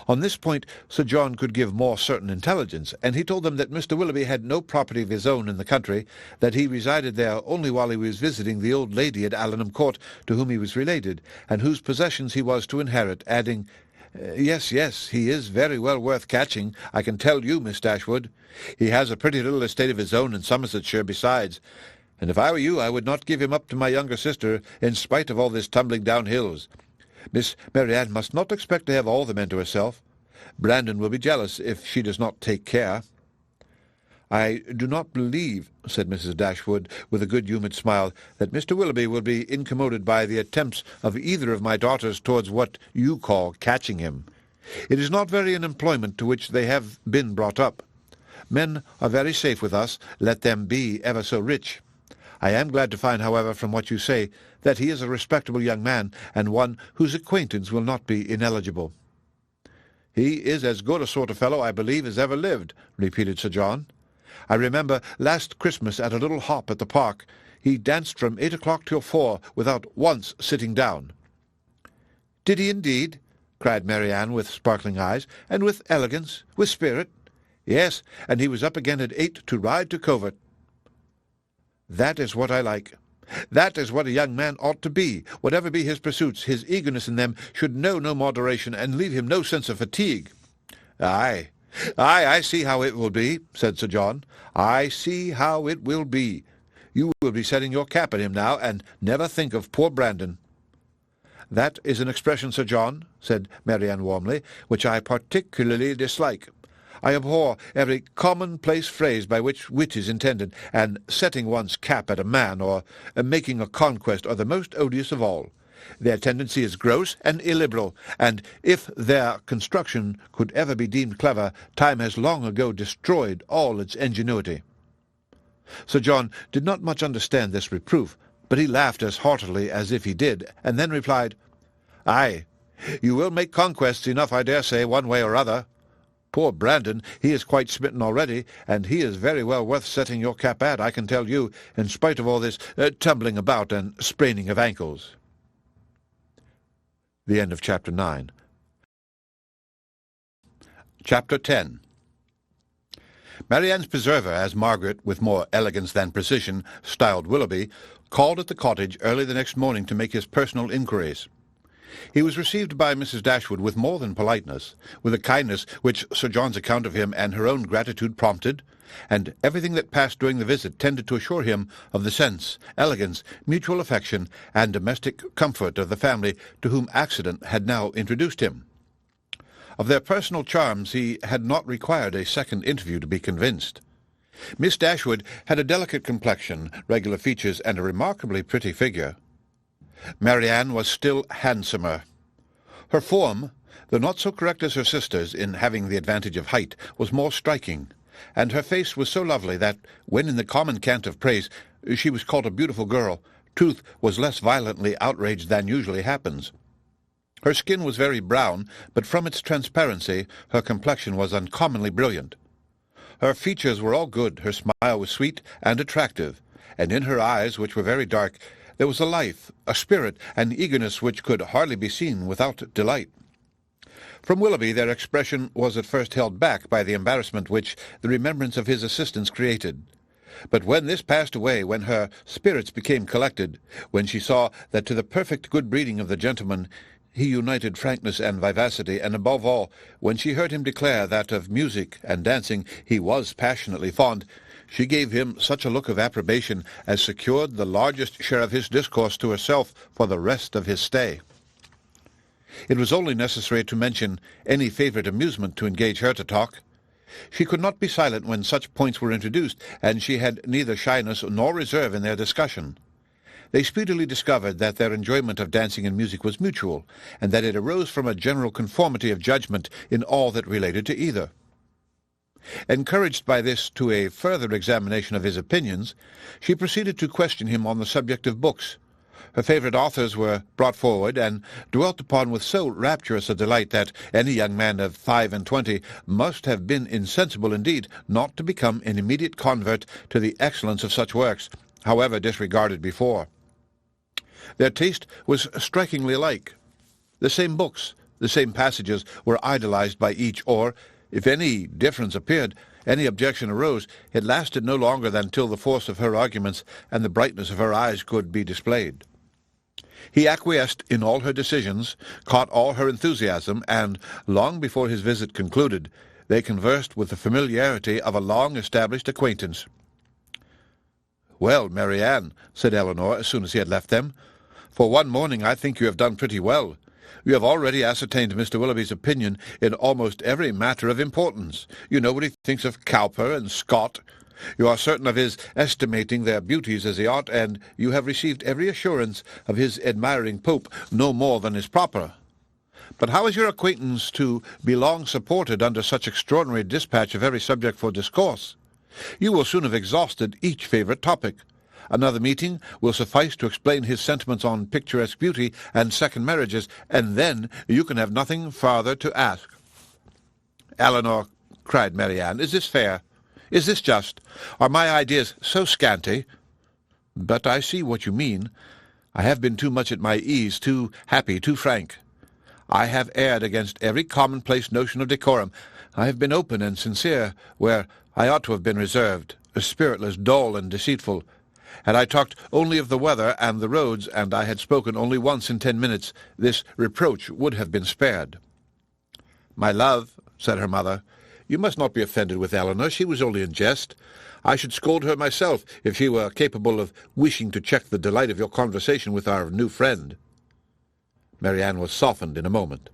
On this point Sir John could give more certain intelligence, and he told them that Mr. Willoughby had no property of his own in the country, that he resided there only while he was visiting the old lady at Allenham Court, to whom he was related, and whose possessions he was to inherit, adding, Yes, he is very well worth catching, I can tell you, Miss Dashwood. He has a pretty little estate of his own in Somersetshire besides, and if I were you I would not give him up to my younger sister, in spite of all this tumbling down hills. Miss Marianne must not expect to have all the men to herself. Brandon will be jealous if she does not take care." "I do not believe," said Mrs. Dashwood, with a good-humoured smile, "that Mr. Willoughby will be incommoded by the attempts of either of my daughters towards what you call catching him. It is not very an employment to which they have been brought up. Men are very safe with us, let them be ever so rich. I am glad to find, however, from what you say, that he is a respectable young man, and one whose acquaintance will not be ineligible." "He is as good a sort of fellow, I believe, as ever lived," repeated Sir John. "I remember last Christmas at a little hop at the park, he danced from 8 o'clock till 4, without once sitting down." "Did he indeed?" cried Marianne, with sparkling eyes. "And with elegance, with spirit?" "Yes, and he was up again at 8 to ride to covert." "That is what I like. That is what a young man ought to be. Whatever be his pursuits, his eagerness in them should know no moderation, and leave him no sense of fatigue." "Aye, I see how it will be," said Sir John. "I see how it will be. You will be setting your cap at him now, and never think of poor Brandon." "That is an expression, Sir John," said Marianne warmly, "which I particularly dislike. I abhor every commonplace phrase by which wit is intended, and setting one's cap at a man, or making a conquest, are the most odious of all. Their tendency is gross and illiberal, and if their construction could ever be deemed clever, time has long ago destroyed all its ingenuity." Sir John did not much understand this reproof, but he laughed as heartily as if he did, and then replied, "Aye, you will make conquests enough, I dare say, one way or other. Poor Brandon, he is quite smitten already, and he is very well worth setting your cap at, I can tell you, in spite of all this tumbling about and spraining of ankles." The end of Chapter 9. Chapter 10. Marianne's preserver, as Margaret, with more elegance than precision, styled Willoughby, called at the cottage early the next morning to make his personal inquiries. He was received by Mrs. Dashwood with more than politeness, with a kindness which Sir John's account of him and her own gratitude prompted, and everything that passed during the visit tended to assure him of the sense, elegance, mutual affection, and domestic comfort of the family to whom accident had now introduced him. Of their personal charms he had not required a second interview to be convinced. Miss Dashwood had a delicate complexion, regular features, and a remarkably pretty figure. Marianne was still handsomer. Her form, though not so correct as her sister's in having the advantage of height, was more striking, and her face was so lovely that, when in the common cant of praise she was called a beautiful girl, truth was less violently outraged than usually happens. Her skin was very brown, but from its transparency her complexion was uncommonly brilliant. Her features were all good, her smile was sweet and attractive, and in her eyes, which were very dark, there was a life, a spirit, an eagerness which could hardly be seen without delight. From Willoughby their expression was at first held back by the embarrassment which the remembrance of his assistance created. But when this passed away, when her spirits became collected, when she saw that to the perfect good breeding of the gentleman he united frankness and vivacity, and above all, when she heard him declare that of music and dancing he was passionately fond, she gave him such a look of approbation as secured the largest share of his discourse to herself for the rest of his stay. It was only necessary to mention any favourite amusement to engage her to talk. She could not be silent when such points were introduced, and she had neither shyness nor reserve in their discussion. They speedily discovered that their enjoyment of dancing and music was mutual, and that it arose from a general conformity of judgment in all that related to either. Encouraged by this to a further examination of his opinions, she proceeded to question him on the subject of books. Her favourite authors were brought forward, and dwelt upon with so rapturous a delight that any young man of 25 must have been insensible indeed not to become an immediate convert to the excellence of such works, however disregarded before. Their taste was strikingly alike. The same books, the same passages were idolized by each, or, if any difference appeared, any objection arose, it lasted no longer than till the force of her arguments and the brightness of her eyes could be displayed. He acquiesced in all her decisions, caught all her enthusiasm, and, long before his visit concluded, they conversed with the familiarity of a long-established acquaintance. "Well, Marianne," said Elinor, as soon as he had left them, "for one morning I think you have done pretty well. You have already ascertained Mr. Willoughby's opinion in almost every matter of importance. You know what he thinks of Cowper and Scott. You are certain of his estimating their beauties as he ought, and you have received every assurance of his admiring Pope no more than is proper. But how is your acquaintance to be long supported under such extraordinary dispatch of every subject for discourse? You will soon have exhausted each favourite topic. Another meeting will suffice to explain his sentiments on picturesque beauty and second marriages, and then you can have nothing farther to ask." "Elinor," cried Marianne, "is this fair? Is this just? Are my ideas so scanty? But I see what you mean. I have been too much at my ease, too happy, too frank. I have erred against every commonplace notion of decorum. I have been open and sincere where I ought to have been reserved, spiritless, dull, and deceitful. Had I talked only of the weather and the roads, and I had spoken only once in 10 minutes, this reproach would have been spared." "My love," said her mother, "you must not be offended with Elinor. She was only in jest. I should scold her myself if she were capable of wishing to check the delight of your conversation with our new friend." Marianne was softened in a moment.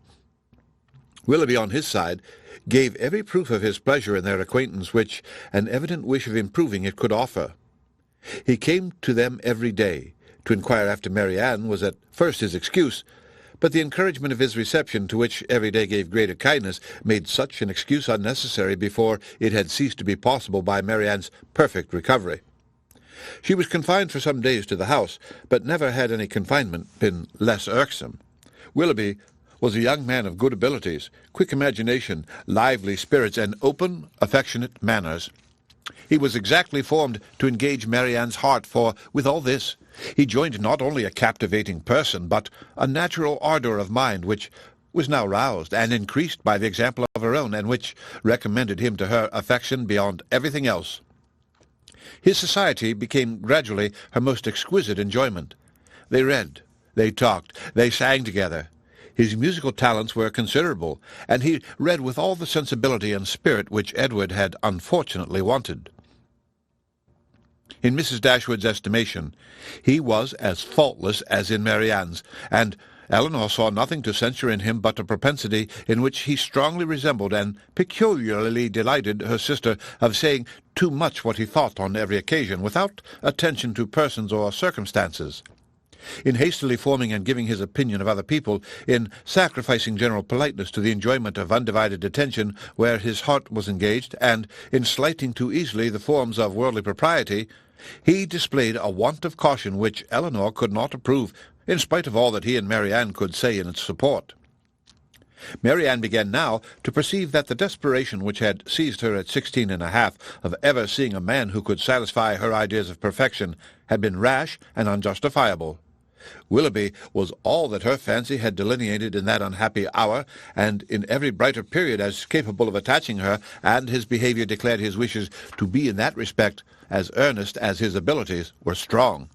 Willoughby, on his side, gave every proof of his pleasure in their acquaintance which an evident wish of improving it could offer. He came to them every day. To inquire after Marianne was at first his excuse, but the encouragement of his reception, to which every day gave greater kindness, made such an excuse unnecessary before it had ceased to be possible by Marianne's perfect recovery. She was confined for some days to the house, but never had any confinement been less irksome. Willoughby was a young man of good abilities, quick imagination, lively spirits, and open, affectionate manners. He was exactly formed to engage Marianne's heart, for, with all this, he joined not only a captivating person, but a natural ardour of mind, which was now roused and increased by the example of her own, and which recommended him to her affection beyond everything else. His society became gradually her most exquisite enjoyment. They read, they talked, they sang together. His musical talents were considerable, and he read with all the sensibility and spirit which Edward had unfortunately wanted. In Mrs. Dashwood's estimation, he was as faultless as in Marianne's, and Elinor saw nothing to censure in him but a propensity in which he strongly resembled and peculiarly delighted her sister of saying too much what he thought on every occasion, without attention to persons or circumstances. In hastily forming and giving his opinion of other people, in sacrificing general politeness to the enjoyment of undivided attention where his heart was engaged, and in slighting too easily the forms of worldly propriety, he displayed a want of caution which Elinor could not approve, in spite of all that he and Marianne could say in its support. Marianne began now to perceive that the desperation which had seized her at 16 1/2 of ever seeing a man who could satisfy her ideas of perfection had been rash and unjustifiable. Willoughby was all that her fancy had delineated in that unhappy hour, and in every brighter period as capable of attaching her, and his behaviour declared his wishes to be in that respect as earnest as his abilities were strong.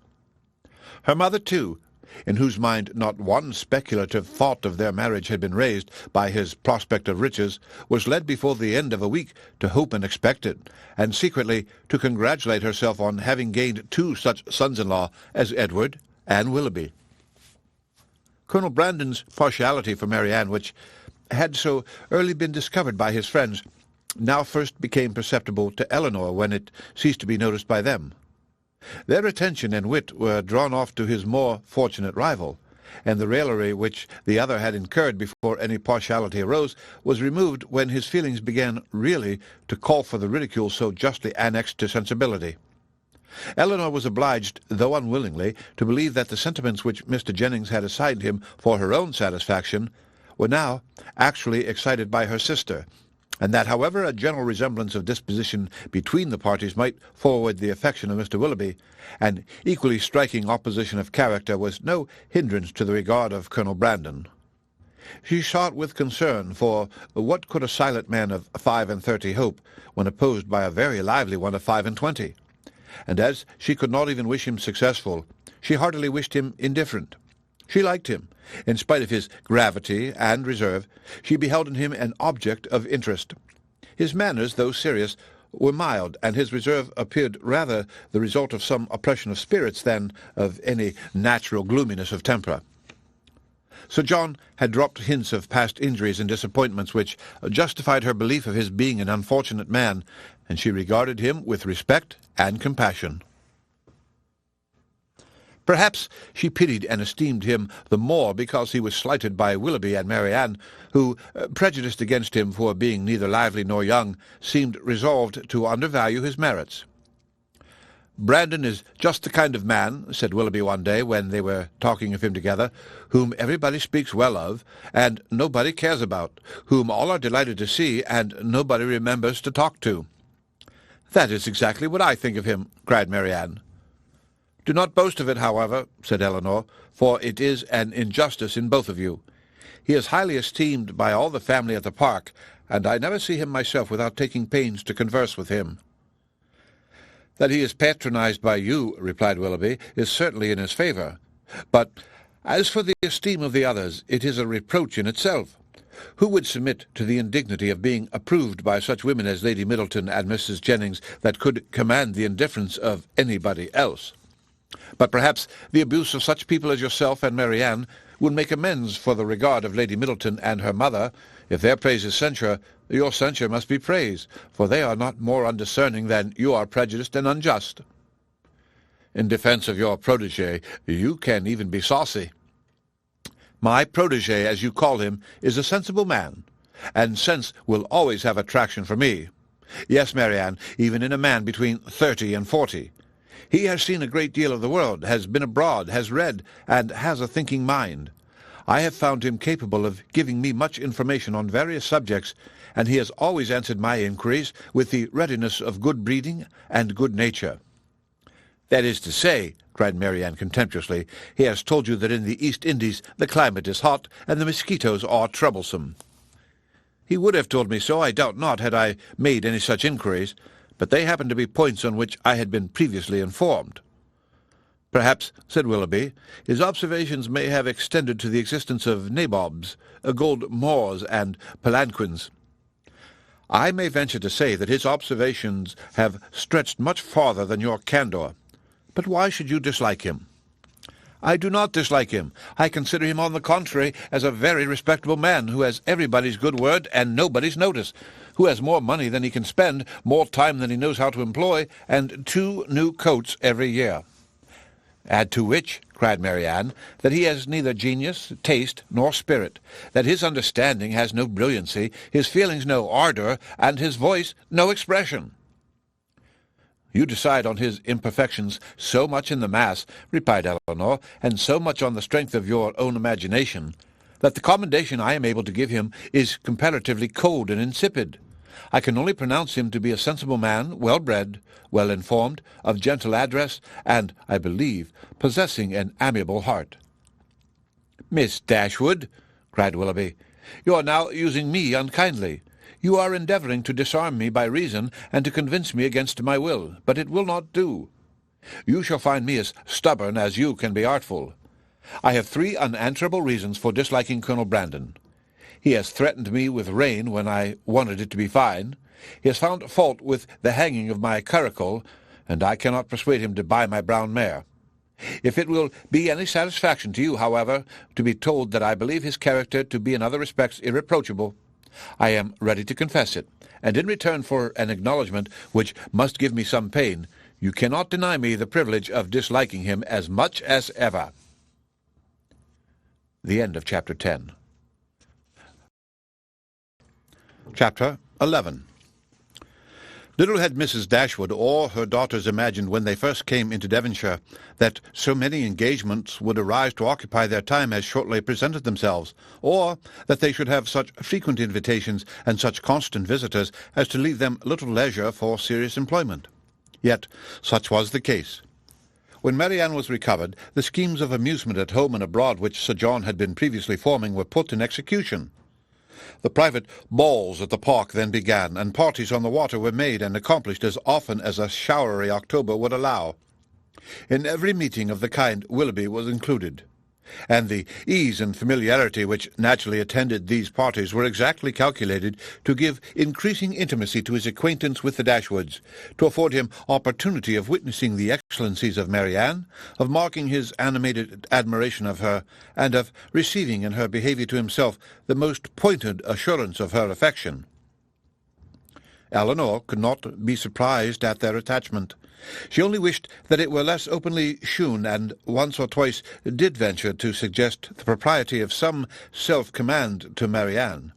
Her mother, too, in whose mind not one speculative thought of their marriage had been raised by his prospect of riches, was led before the end of a week to hope and expect it, and secretly to congratulate herself on having gained 2 such sons-in-law as Edward and Willoughby. Colonel Brandon's partiality for Marianne, which had so early been discovered by his friends, now first became perceptible to Elinor when it ceased to be noticed by them. Their attention and wit were drawn off to his more fortunate rival, and the raillery which the other had incurred before any partiality arose was removed when his feelings began really to call for the ridicule so justly annexed to sensibility. Elinor was obliged, though unwillingly, to believe that the sentiments which Mr. Jennings had assigned him for her own satisfaction were now actually excited by her sister, and that however a general resemblance of disposition between the parties might forward the affection of Mr. Willoughby, an equally striking opposition of character was no hindrance to the regard of Colonel Brandon. She sought with concern, for what could a silent man of 35 hope when opposed by a very lively one of 25? And as she could not even wish him successful, she heartily wished him indifferent. She liked him. In spite of his gravity and reserve, she beheld in him an object of interest. His manners, though serious, were mild, and his reserve appeared rather the result of some oppression of spirits than of any natural gloominess of temper. Sir John had dropped hints of past injuries and disappointments which justified her belief of his being an unfortunate man, and she regarded him with respect and compassion. Perhaps she pitied and esteemed him the more because he was slighted by Willoughby and Marianne, who, prejudiced against him for being neither lively nor young, seemed resolved to undervalue his merits. "Brandon is just the kind of man," said Willoughby one day when they were talking of him together, "whom everybody speaks well of, and nobody cares about, whom all are delighted to see, and nobody remembers to talk to." "That is exactly what I think of him," cried Marianne. "Do not boast of it, however," said Elinor, "for it is an injustice in both of you. He is highly esteemed by all the family at the park, and I never see him myself without taking pains to converse with him." "That he is patronized by you," replied Willoughby, "is certainly in his favour. But as for the esteem of the others, it is a reproach in itself. Who would submit to the indignity of being approved by such women as Lady Middleton and Mrs. Jennings that could command the indifference of anybody else? But perhaps the abuse of such people as yourself and Marianne would make amends for the regard of Lady Middleton and her mother. If their praise is censure, your censure must be praise, for they are not more undiscerning than you are prejudiced and unjust." "In defence of your protégé, you can even be saucy." "My protégé, as you call him, is a sensible man, and sense will always have attraction for me. Yes, Marianne, even in a man between 30 and 40. He has seen a great deal of the world, has been abroad, has read, and has a thinking mind. I have found him capable of giving me much information on various subjects, and he has always answered my inquiries with the readiness of good breeding and good nature." "That is to say," cried Marianne contemptuously, "he has told you that in the East Indies the climate is hot, and the mosquitoes are troublesome." "He would have told me so, I doubt not, had I made any such inquiries, but they happen to be points on which I had been previously informed." "Perhaps," said Willoughby, "his observations may have extended to the existence of nabobs, gold Moors, and palanquins." "I may venture to say that his observations have stretched much farther than your candour. But why should you dislike him?" "I do not dislike him. I consider him, on the contrary, as a very respectable man, who has everybody's good word and nobody's notice, who has more money than he can spend, more time than he knows how to employ, and 2 new coats every year." "Add to which," cried Marianne, "that he has neither genius, taste, nor spirit, that his understanding has no brilliancy, his feelings no ardour, and his voice no expression." "You decide on his imperfections so much in the mass," replied Elinor, "and so much on the strength of your own imagination, that the commendation I am able to give him is comparatively cold and insipid. I can only pronounce him to be a sensible man, well-bred, well-informed, of gentle address, and, I believe, possessing an amiable heart." "Miss Dashwood," cried Willoughby, "you are now using me unkindly. You are endeavouring to disarm me by reason, and to convince me against my will, but it will not do. You shall find me as stubborn as you can be artful. I have 3 unanswerable reasons for disliking Colonel Brandon. He has threatened me with rain when I wanted it to be fine. He has found fault with the hanging of my curricle, and I cannot persuade him to buy my brown mare. If it will be any satisfaction to you, however, to be told that I believe his character to be in other respects irreproachable, I am ready to confess it, and in return for an acknowledgment which must give me some pain, you cannot deny me the privilege of disliking him as much as ever." The end of Chapter 10. Chapter 11. Little had Mrs. Dashwood or her daughters imagined when they first came into Devonshire that so many engagements would arise to occupy their time as shortly presented themselves, or that they should have such frequent invitations and such constant visitors as to leave them little leisure for serious employment. Yet such was the case. When Marianne was recovered, the schemes of amusement at home and abroad which Sir John had been previously forming were put in execution. The private balls at the park then began, and parties on the water were made and accomplished as often as a showery October would allow. In every meeting of the kind Willoughby was included, and the ease and familiarity which naturally attended these parties were exactly calculated to give increasing intimacy to his acquaintance with the Dashwoods, to afford him opportunity of witnessing the excellencies of Marianne, of marking his animated admiration of her, and of receiving in her behaviour to himself the most pointed assurance of her affection. Elinor could not be surprised at their attachment. She only wished that it were less openly shewn, and once or twice did venture to suggest the propriety of some self-command to Marianne.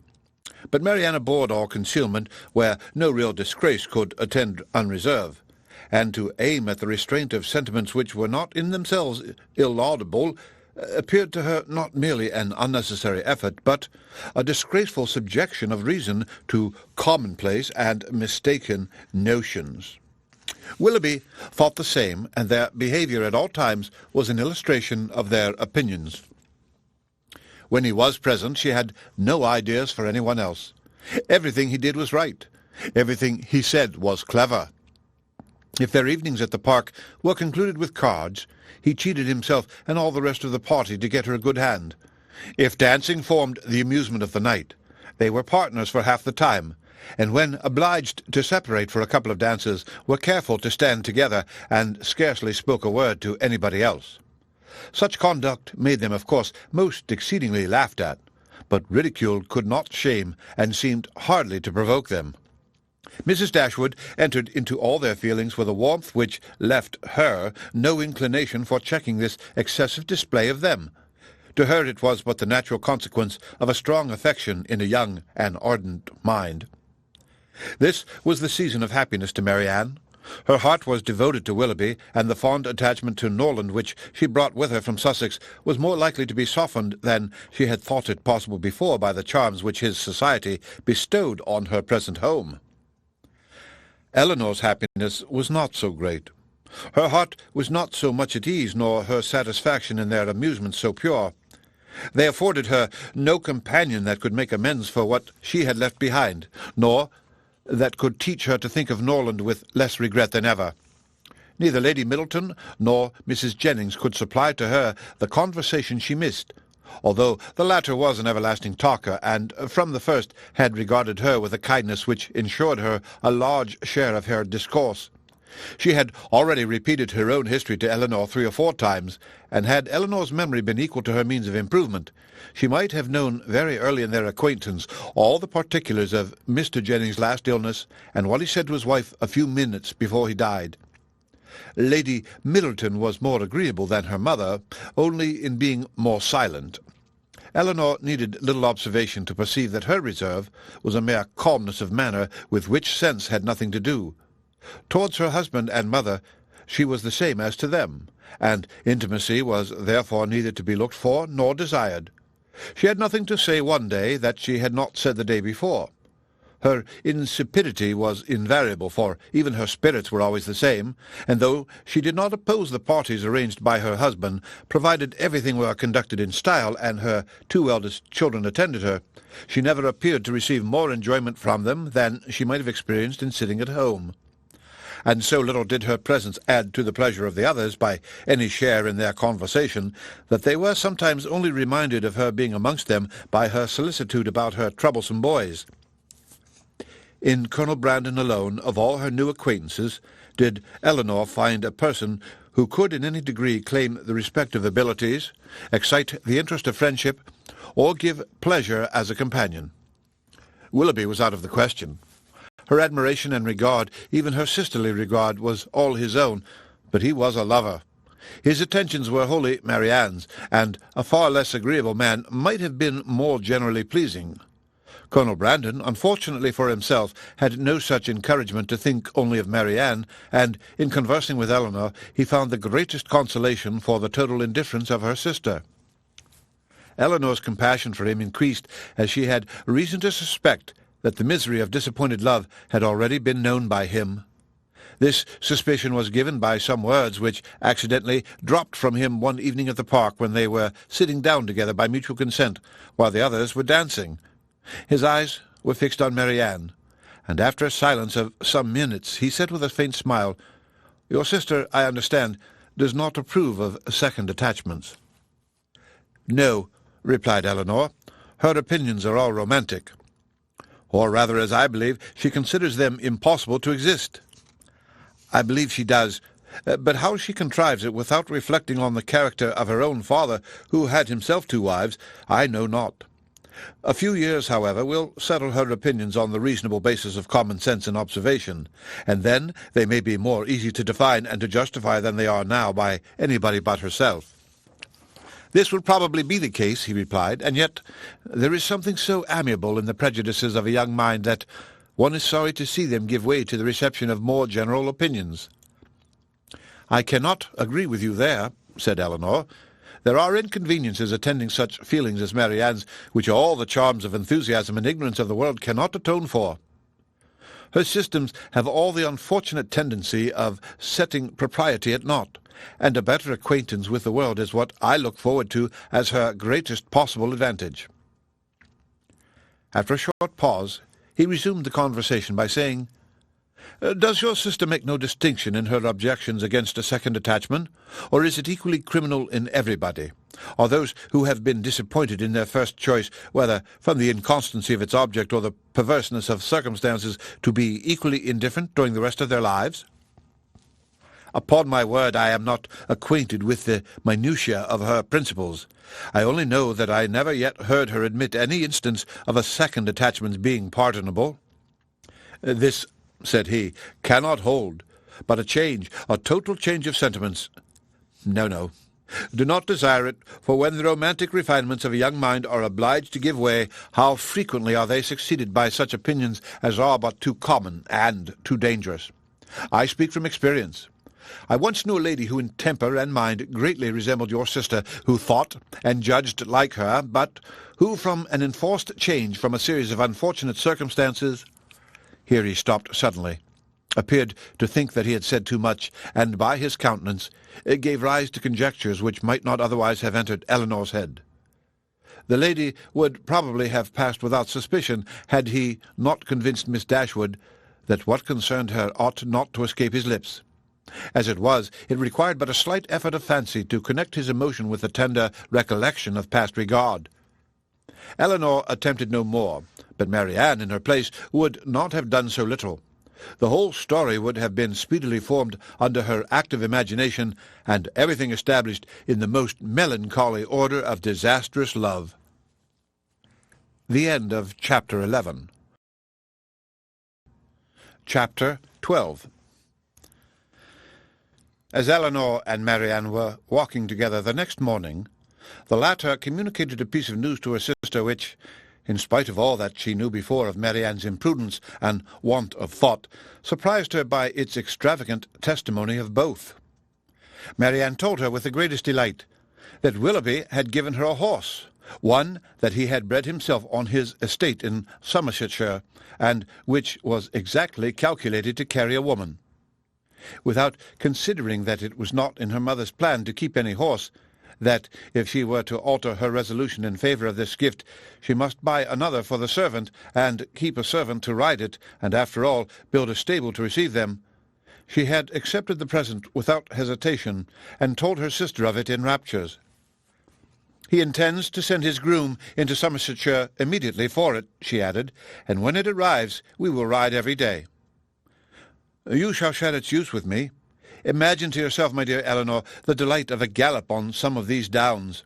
But Marianne abhorred all concealment where no real disgrace could attend unreserve, and to aim at the restraint of sentiments which were not in themselves illaudable appeared to her not merely an unnecessary effort, but a disgraceful subjection of reason to commonplace and mistaken notions. Willoughby thought the same, and their behaviour at all times was an illustration of their opinions. When he was present, she had no ideas for anyone else. Everything he did was right. Everything he said was clever. If their evenings at the park were concluded with cards, he cheated himself and all the rest of the party to get her a good hand. If dancing formed the amusement of the night, they were partners for half the time, and when obliged to separate for a couple of dances, were careful to stand together, and scarcely spoke a word to anybody else. Such conduct made them, of course, most exceedingly laughed at, but ridicule could not shame, and seemed hardly to provoke them. Mrs. Dashwood entered into all their feelings with a warmth which left her no inclination for checking this excessive display of them. To her it was but the natural consequence of a strong affection in a young and ardent mind. This was the season of happiness to Marianne. Her heart was devoted to Willoughby, and the fond attachment to Norwood which she brought with her from Sussex was more likely to be softened than she had thought it possible before by the charms which his society bestowed on her present home. Elinor's happiness was not so great. Her heart was not so much at ease, nor her satisfaction in their amusements so pure. They afforded her no companion that could make amends for what she had left behind, nor that could teach her to think of Norwood with less regret than ever. Neither Lady Middleton nor Mrs. Jennings could supply to her the conversation she missed, although the latter was an everlasting talker, and from the first had regarded her with a kindness which ensured her a large share of her discourse. She had already repeated her own history to Elinor 3 or 4 times, and had Elinor's memory been equal to her means of improvement, she might have known very early in their acquaintance all the particulars of Mr. Jennings' last illness, and what he said to his wife a few minutes before he died. Lady Middleton was more agreeable than her mother, only in being more silent. Elinor needed little observation to perceive that her reserve was a mere calmness of manner with which sense had nothing to do. Towards her husband and mother she was the same as to them, and intimacy was therefore neither to be looked for nor desired. She had nothing to say one day that she had not said the day before. Her insipidity was invariable, for even her spirits were always the same, and though she did not oppose the parties arranged by her husband, provided everything were conducted in style, and her 2 eldest children attended her, she never appeared to receive more enjoyment from them than she might have experienced in sitting at home. And so little did her presence add to the pleasure of the others by any share in their conversation, that they were sometimes only reminded of her being amongst them by her solicitude about her troublesome boys. In Colonel Brandon alone, of all her new acquaintances, did Elinor find a person who could in any degree claim the respect of abilities, excite the interest of friendship, or give pleasure as a companion. Willoughby was out of the question. Her admiration and regard, even her sisterly regard, was all his own, but he was a lover. His attentions were wholly Marianne's, and a far less agreeable man might have been more generally pleasing. Colonel Brandon, unfortunately for himself, had no such encouragement to think only of Marianne, and, in conversing with Elinor, he found the greatest consolation for the total indifference of her sister. Elinor's compassion for him increased as she had reason to suspect that the misery of disappointed love had already been known by him. This suspicion was given by some words which accidentally dropped from him one evening at the park when they were sitting down together by mutual consent, while the others were dancing. His eyes were fixed on Marianne, and after a silence of some minutes he said with a faint smile, "Your sister, I understand, does not approve of second attachments." "No," replied Elinor. "Her opinions are all romantic. Or rather, as I believe, she considers them impossible to exist." "I believe she does. But how she contrives it without reflecting on the character of her own father, who had himself 2 wives, I know not. A few years, however, will settle her opinions on the reasonable basis of common sense and observation, and then they may be more easy to define and to justify than they are now by anybody but herself." "This will probably be the case," he replied, "and yet there is something so amiable in the prejudices of a young mind that one is sorry to see them give way to the reception of more general opinions." "I cannot agree with you there," said Elinor. "There are inconveniences attending such feelings as Marianne's, which all the charms of enthusiasm and ignorance of the world cannot atone for. Her systems have all the unfortunate tendency of setting propriety at naught, and a better acquaintance with the world is what I look forward to as her greatest possible advantage." After a short pause, he resumed the conversation by saying, "Does your sister make no distinction in her objections against a second attachment, or is it equally criminal in everybody? Are those who have been disappointed in their first choice, whether from the inconstancy of its object or the perverseness of circumstances, to be equally indifferent during the rest of their lives?" "Upon my word, I am not acquainted with the minutiae of her principles. I only know that I never yet heard her admit any instance of a second attachment's being pardonable." "This," said he, "cannot hold, but a total change of sentiments. No, do not desire it, for when the romantic refinements of a young mind are obliged to give way, how frequently are they succeeded by such opinions as are but too common and too dangerous. I speak from experience. I once knew a lady who in temper and mind greatly resembled your sister, who thought and judged like her, but who, from an enforced change from a series of unfortunate circumstances—" Here he stopped suddenly, appeared to think that he had said too much, and by his countenance gave rise to conjectures which might not otherwise have entered Elinor's head. The lady would probably have passed without suspicion had he not convinced Miss Dashwood that what concerned her ought not to escape his lips. As it was, it required but a slight effort of fancy to connect his emotion with the tender recollection of past regard. Elinor attempted no more, but Marianne, in her place, would not have done so little. The whole story would have been speedily formed under her active imagination, and everything established in the most melancholy order of disastrous love. The end of Chapter 11. Chapter 12. As Elinor and Marianne were walking together the next morning, the latter communicated a piece of news to her sister which, in spite of all that she knew before of Marianne's imprudence and want of thought, surprised her by its extravagant testimony of both. Marianne told her with the greatest delight that Willoughby had given her a horse, one that he had bred himself on his estate in Somersetshire, and which was exactly calculated to carry a woman. Without considering that it was not in her mother's plan to keep any horse, that if she were to alter her resolution in favour of this gift, she must buy another for the servant, and keep a servant to ride it, and after all build a stable to receive them, she had accepted the present without hesitation, and told her sister of it in raptures. "He intends to send his groom into Somersetshire immediately for it," she added, "and when it arrives we will ride every day. You shall share its use with me. Imagine to yourself, my dear Elinor, the delight of a gallop on some of these downs."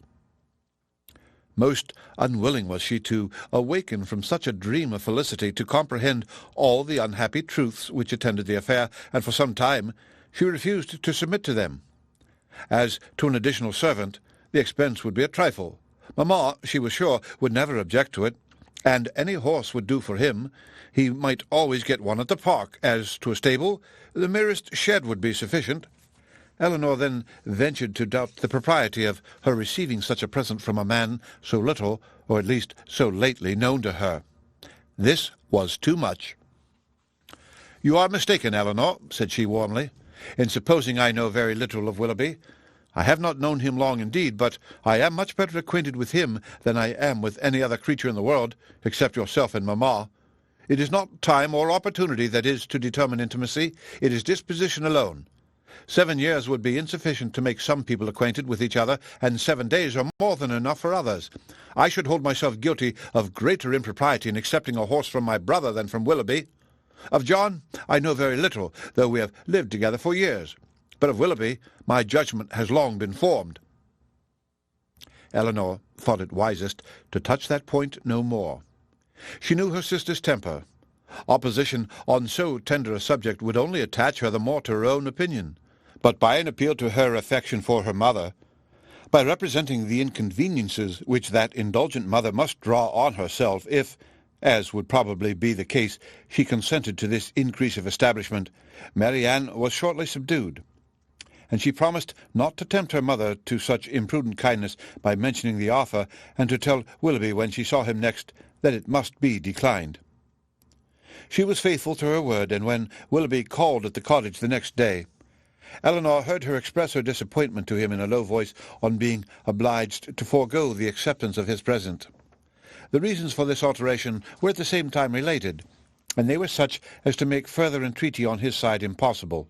Most unwilling was she to awaken from such a dream of felicity, to comprehend all the unhappy truths which attended the affair, and for some time she refused to submit to them. As to an additional servant, the expense would be a trifle. Mamma, she was sure, would never object to it, and any horse would do for him. He might always get one at the park. As to a stable, the merest shed would be sufficient. Elinor then ventured to doubt the propriety of her receiving such a present from a man so little, or at least so lately, known to her. This was too much. "You are mistaken, Elinor," said she warmly, "in supposing I know very little of Willoughby. I have not known him long indeed, but I am much better acquainted with him than I am with any other creature in the world, except yourself and mamma. It is not time or opportunity that is to determine intimacy. It is disposition alone. 7 years would be insufficient to make some people acquainted with each other, and 7 days are more than enough for others. I should hold myself guilty of greater impropriety in accepting a horse from my brother than from Willoughby. Of John I know very little, though we have lived together for years. But of Willoughby my judgment has long been formed." Elinor thought it wisest to touch that point no more. She knew her sister's temper. Opposition on so tender a subject would only attach her the more to her own opinion. But by an appeal to her affection for her mother, by representing the inconveniences which that indulgent mother must draw on herself if, as would probably be the case, she consented to this increase of establishment, Marianne was shortly subdued, and she promised not to tempt her mother to such imprudent kindness by mentioning the offer, and to tell Willoughby when she saw him next that it must be declined. She was faithful to her word, and when Willoughby called at the cottage the next day, Elinor heard her express her disappointment to him in a low voice on being obliged to forego the acceptance of his present. The reasons for this alteration were at the same time related, and they were such as to make further entreaty on his side impossible.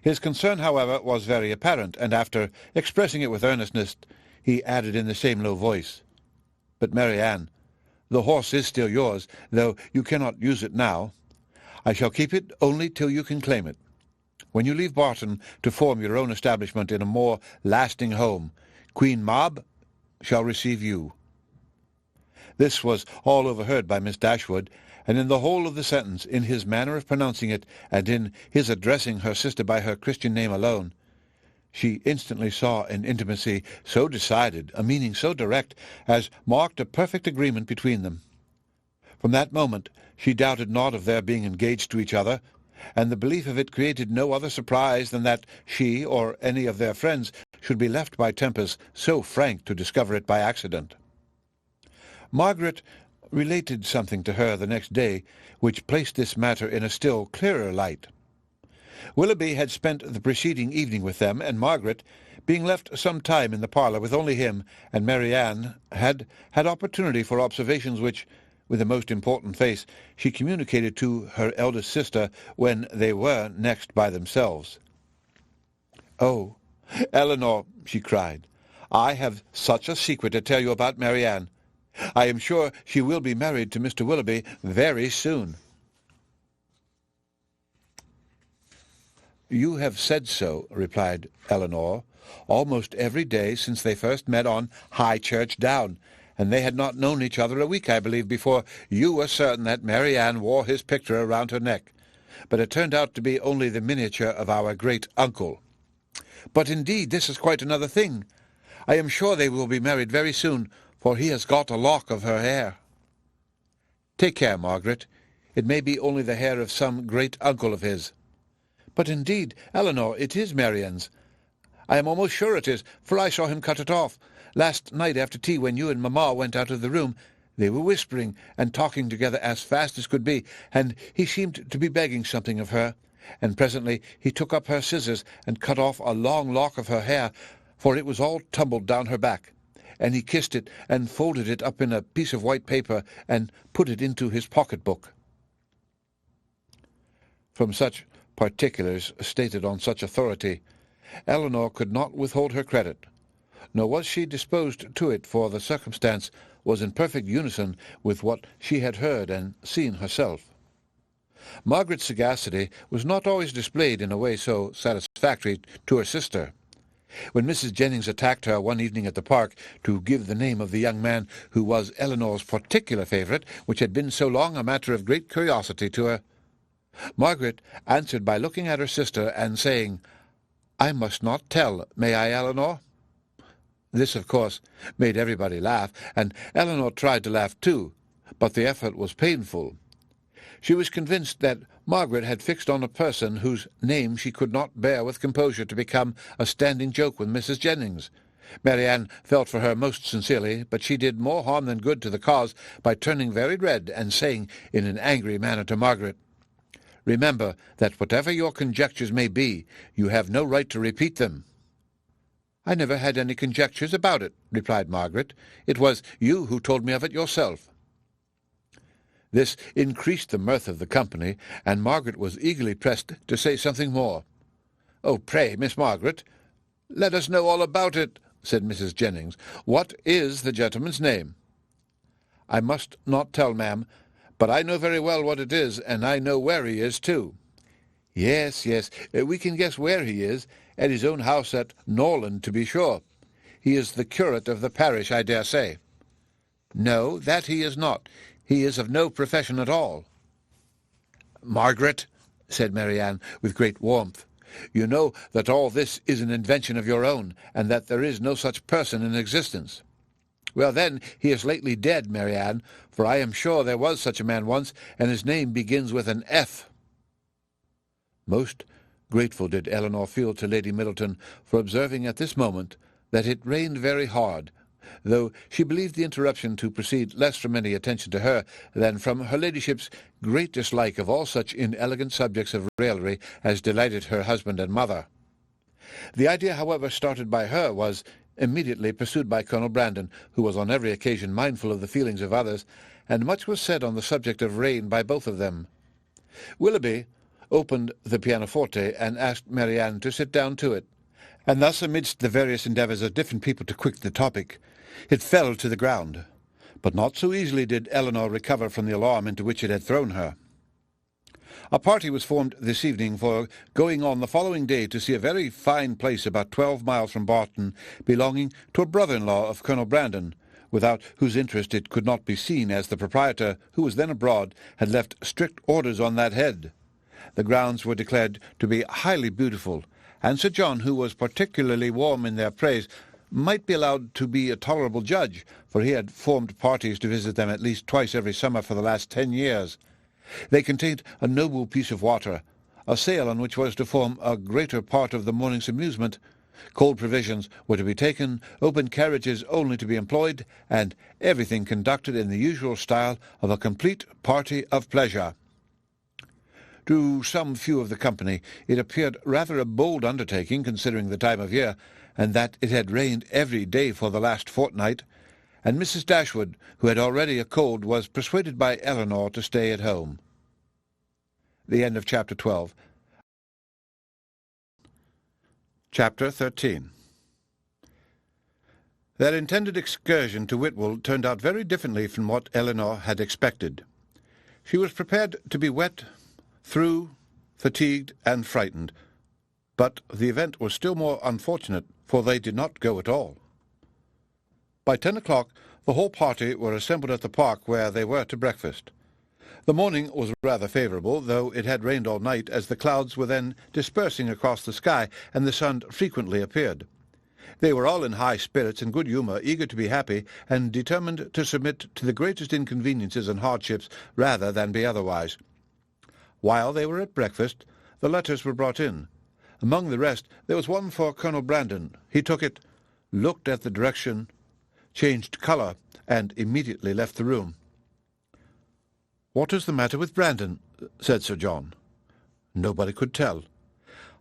His concern, however, was very apparent, and after expressing it with earnestness, he added in the same low voice, "But, Marianne, the horse is still yours, though you cannot use it now. I shall keep it only till you can claim it. When you leave Barton to form your own establishment in a more lasting home, Queen Mab shall receive you." This was all overheard by Miss Dashwood, and in the whole of the sentence, in his manner of pronouncing it, and in his addressing her sister by her Christian name alone, she instantly saw an intimacy so decided, a meaning so direct, as marked a perfect agreement between them. From that moment she doubted not of their being engaged to each other, and the belief of it created no other surprise than that she or any of their friends should be left by tempers so frank to discover it by accident. Margaret related something to her the next day which placed this matter in a still clearer light. Willoughby had spent the preceding evening with them, and Margaret, being left some time in the parlour with only him and Marianne, had opportunity for observations which, with a most important face, she communicated to her eldest sister when they were next by themselves. "Oh, Elinor," she cried, "I have such a secret to tell you about Marianne. I am sure she will be married to Mr. Willoughby very soon." "You have said so," replied Elinor, "almost every day since they first met on High Church Down, and they had not known each other a week, I believe, before you were certain that Marianne wore his picture around her neck. But it turned out to be only the miniature of our great uncle. But indeed this is quite another thing. I am sure they will be married very soon, for he has got a lock of her hair." "Take care, Margaret. It may be only the hair of some great uncle of his." "But indeed, Elinor, it is Marianne's. I am almost sure it is, for I saw him cut it off. Last night after tea, when you and mamma went out of the room, they were whispering and talking together as fast as could be, and he seemed to be begging something of her, and presently he took up her scissors and cut off a long lock of her hair, for it was all tumbled down her back, and he kissed it and folded it up in a piece of white paper and put it into his pocket-book." From such particulars, stated on such authority, Elinor could not withhold her credit, nor was she disposed to it, for the circumstance was in perfect unison with what she had heard and seen herself. Margaret's sagacity was not always displayed in a way so satisfactory to her sister. When Mrs. Jennings attacked her one evening at the park to give the name of the young man who was Elinor's particular favourite, which had been so long a matter of great curiosity to her, Margaret answered by looking at her sister and saying, "I must not tell, may I, Elinor?" This, of course, made everybody laugh, and Elinor tried to laugh too, but the effort was painful. She was convinced that Margaret had fixed on a person whose name she could not bear with composure to become a standing joke with Mrs. Jennings. Marianne felt for her most sincerely, but she did more harm than good to the cause by turning very red and saying in an angry manner to Margaret, "Remember that whatever your conjectures may be, you have no right to repeat them." "I never had any conjectures about it," replied Margaret. "It was you who told me of it yourself." This increased the mirth of the company, and Margaret was eagerly pressed to say something more. "Oh, pray, Miss Margaret, let us know all about it," said Mrs. Jennings. "What is the gentleman's name?" "I must not tell, ma'am, but I know very well what it is, and I know where he is, too." Yes, we can guess where he is, at his own house at Norwood, to be sure. He is the curate of the parish, I dare say." "No, that he is not. He is of no profession at all." "Margaret," said Marianne, with great warmth, "you know that all this is an invention of your own, and that there is no such person in existence." "Well, then, he is lately dead, Marianne, for I am sure there was such a man once, and his name begins with an F." Most grateful did Elinor feel to Lady Middleton for observing at this moment that it rained very hard, though she believed the interruption to proceed less from any attention to her than from her ladyship's great dislike of all such inelegant subjects of raillery as delighted her husband and mother. The idea, however, started by her was immediately pursued by Colonel Brandon, who was on every occasion mindful of the feelings of others, and much was said on the subject of rain by both of them. Willoughby opened the pianoforte and asked Marianne to sit down to it, and thus, amidst the various endeavours of different people to quit the topic, it fell to the ground. But not so easily did Elinor recover from the alarm into which it had thrown her. A party was formed this evening for going on the following day to see a very fine place about 12 miles from Barton, belonging to a brother-in-law of Colonel Brandon, without whose interest it could not be seen, as the proprietor, who was then abroad, had left strict orders on that head. The grounds were declared to be highly beautiful, and Sir John, who was particularly warm in their praise, might be allowed to be a tolerable judge, for he had formed parties to visit them at least twice every summer for the last 10 years. They contained a noble piece of water, a sail on which was to form a greater part of the morning's amusement. Cold provisions were to be taken, open carriages only to be employed, and everything conducted in the usual style of a complete party of pleasure. To some few of the company it appeared rather a bold undertaking, considering the time of year, and that it had rained every day for the last fortnight, and Mrs. Dashwood, who had already a cold, was persuaded by Elinor to stay at home. The end of Chapter 12. Chapter 13. Their intended excursion to Whitwell turned out very differently from what Elinor had expected. She was prepared to be wet through, fatigued, and frightened, but the event was still more unfortunate, for they did not go at all. By 10 o'clock the whole party were assembled at the park, where they were to breakfast. The morning was rather favourable, though it had rained all night, as the clouds were then dispersing across the sky, and the sun frequently appeared. They were all in high spirits and good humour, eager to be happy, and determined to submit to the greatest inconveniences and hardships rather than be otherwise. While they were at breakfast, the letters were brought in. Among the rest, there was one for Colonel Brandon. He took it, looked at the direction, changed colour, and immediately left the room. "What is the matter with Brandon?" said Sir John. Nobody could tell.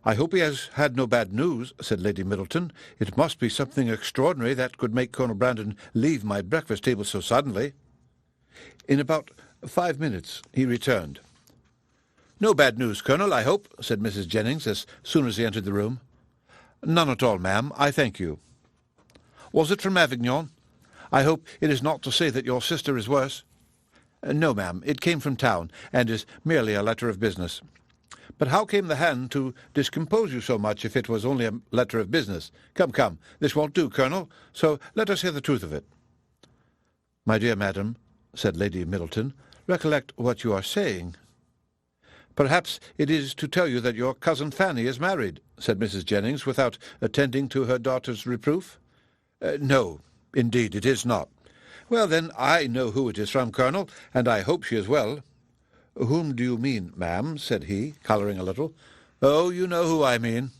"I hope he has had no bad news," said Lady Middleton. "It must be something extraordinary that could make Colonel Brandon leave my breakfast-table so suddenly." In about 5 minutes he returned. "No bad news, Colonel, I hope," said Mrs. Jennings as soon as he entered the room. "None at all, ma'am, I thank you." "Was it from Avignon? I hope it is not to say that your sister is worse." "No, ma'am, it came from town, and is merely a letter of business." But how came the hand to discompose you so much if it was only a letter of business? Come, come, this won't do, Colonel, so let us hear the truth of it. My dear madam, said Lady Middleton, recollect what you are saying. Perhaps it is to tell you that your cousin Fanny is married, said Mrs. Jennings, without attending to her daughter's reproof. No, indeed it is not. Well, then, I know who it is from, Colonel, and I hope she is well. Whom do you mean, ma'am? Said he, colouring a little. Oh, you know who I mean.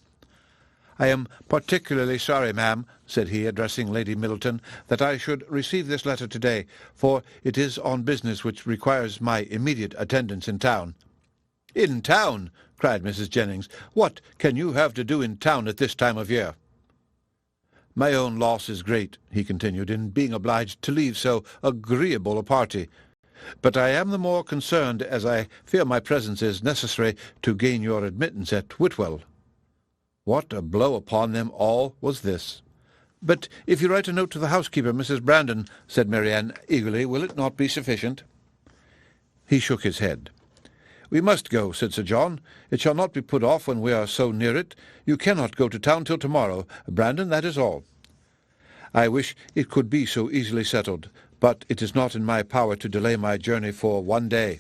I am particularly sorry, ma'am, said he, addressing Lady Middleton, that I should receive this letter today, for it is on business which requires my immediate attendance in town. In town? Cried Mrs. Jennings. What can you have to do in town at this time of year? My own loss is great, he continued, in being obliged to leave so agreeable a party. But I am the more concerned as I fear my presence is necessary to gain your admittance at Whitwell. What a blow upon them all was this! But if you write a note to the housekeeper, Mrs. Brandon, said Marianne eagerly, will it not be sufficient? He shook his head. We must go, said Sir John. It shall not be put off when we are so near it. You cannot go to town till tomorrow, Brandon, that is all. I wish it could be so easily settled, but it is not in my power to delay my journey for one day.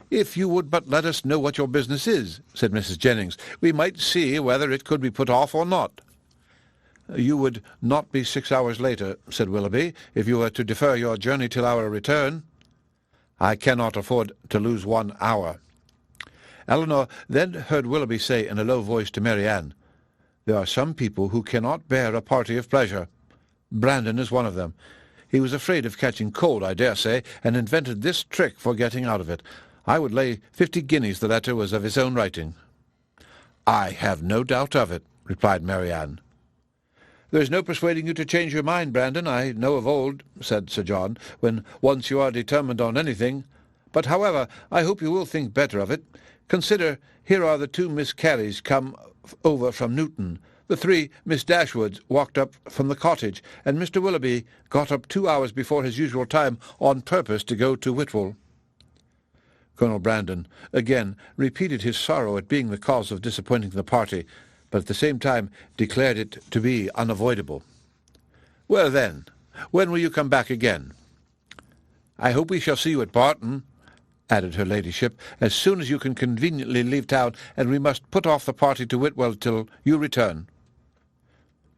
If you would but let us know what your business is, said Mrs. Jennings, we might see whether it could be put off or not. You would not be 6 hours later, said Willoughby, if you were to defer your journey till our return. I cannot afford to lose 1 hour. Elinor then heard Willoughby say in a low voice to Marianne, There are some people who cannot bear a party of pleasure. Brandon is one of them. He was afraid of catching cold, I dare say, and invented this trick for getting out of it. I would lay 50 guineas the letter was of his own writing. I have no doubt of it, replied Marianne. There is no persuading you to change your mind, Brandon, I know of old, said Sir John, when once you are determined on anything. But, however, I hope you will think better of it. Consider, here are the 2 Miss Careys come over from Newton. The 3 Miss Dashwoods walked up from the cottage, and Mr. Willoughby got up 2 hours before his usual time on purpose to go to Whitwell. Colonel Brandon again repeated his sorrow at being the cause of disappointing the party, but at the same time declared it to be unavoidable. Well, then, when will you come back again? I hope we shall see you at Barton, added her ladyship, as soon as you can conveniently leave town, and we must put off the party to Whitwell till you return.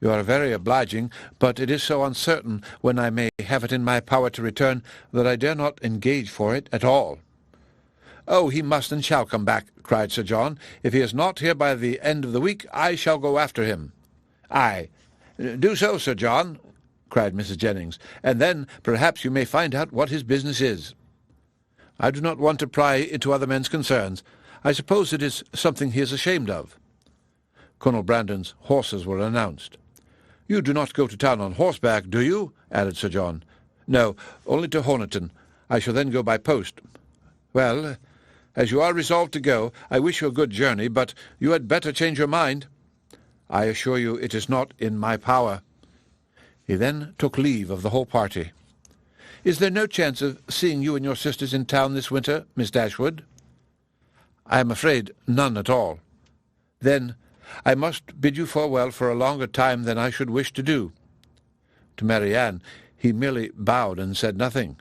You are very obliging, but it is so uncertain when I may have it in my power to return that I dare not engage for it at all. Oh, he must and shall come back, cried Sir John. If he is not here by the end of the week, I shall go after him. Aye, do so, Sir John, cried Mrs. Jennings, and then perhaps you may find out what his business is. I do not want to pry into other men's concerns. I suppose it is something he is ashamed of. Colonel Brandon's horses were announced. You do not go to town on horseback, do you? Added Sir John. No, only to Hornerton. I shall then go by post. Well, as you are resolved to go, I wish you a good journey, but you had better change your mind. I assure you it is not in my power. He then took leave of the whole party. Is there no chance of seeing you and your sisters in town this winter, Miss Dashwood? I am afraid none at all. Then I must bid you farewell for a longer time than I should wish to do. To Marianne he merely bowed and said nothing.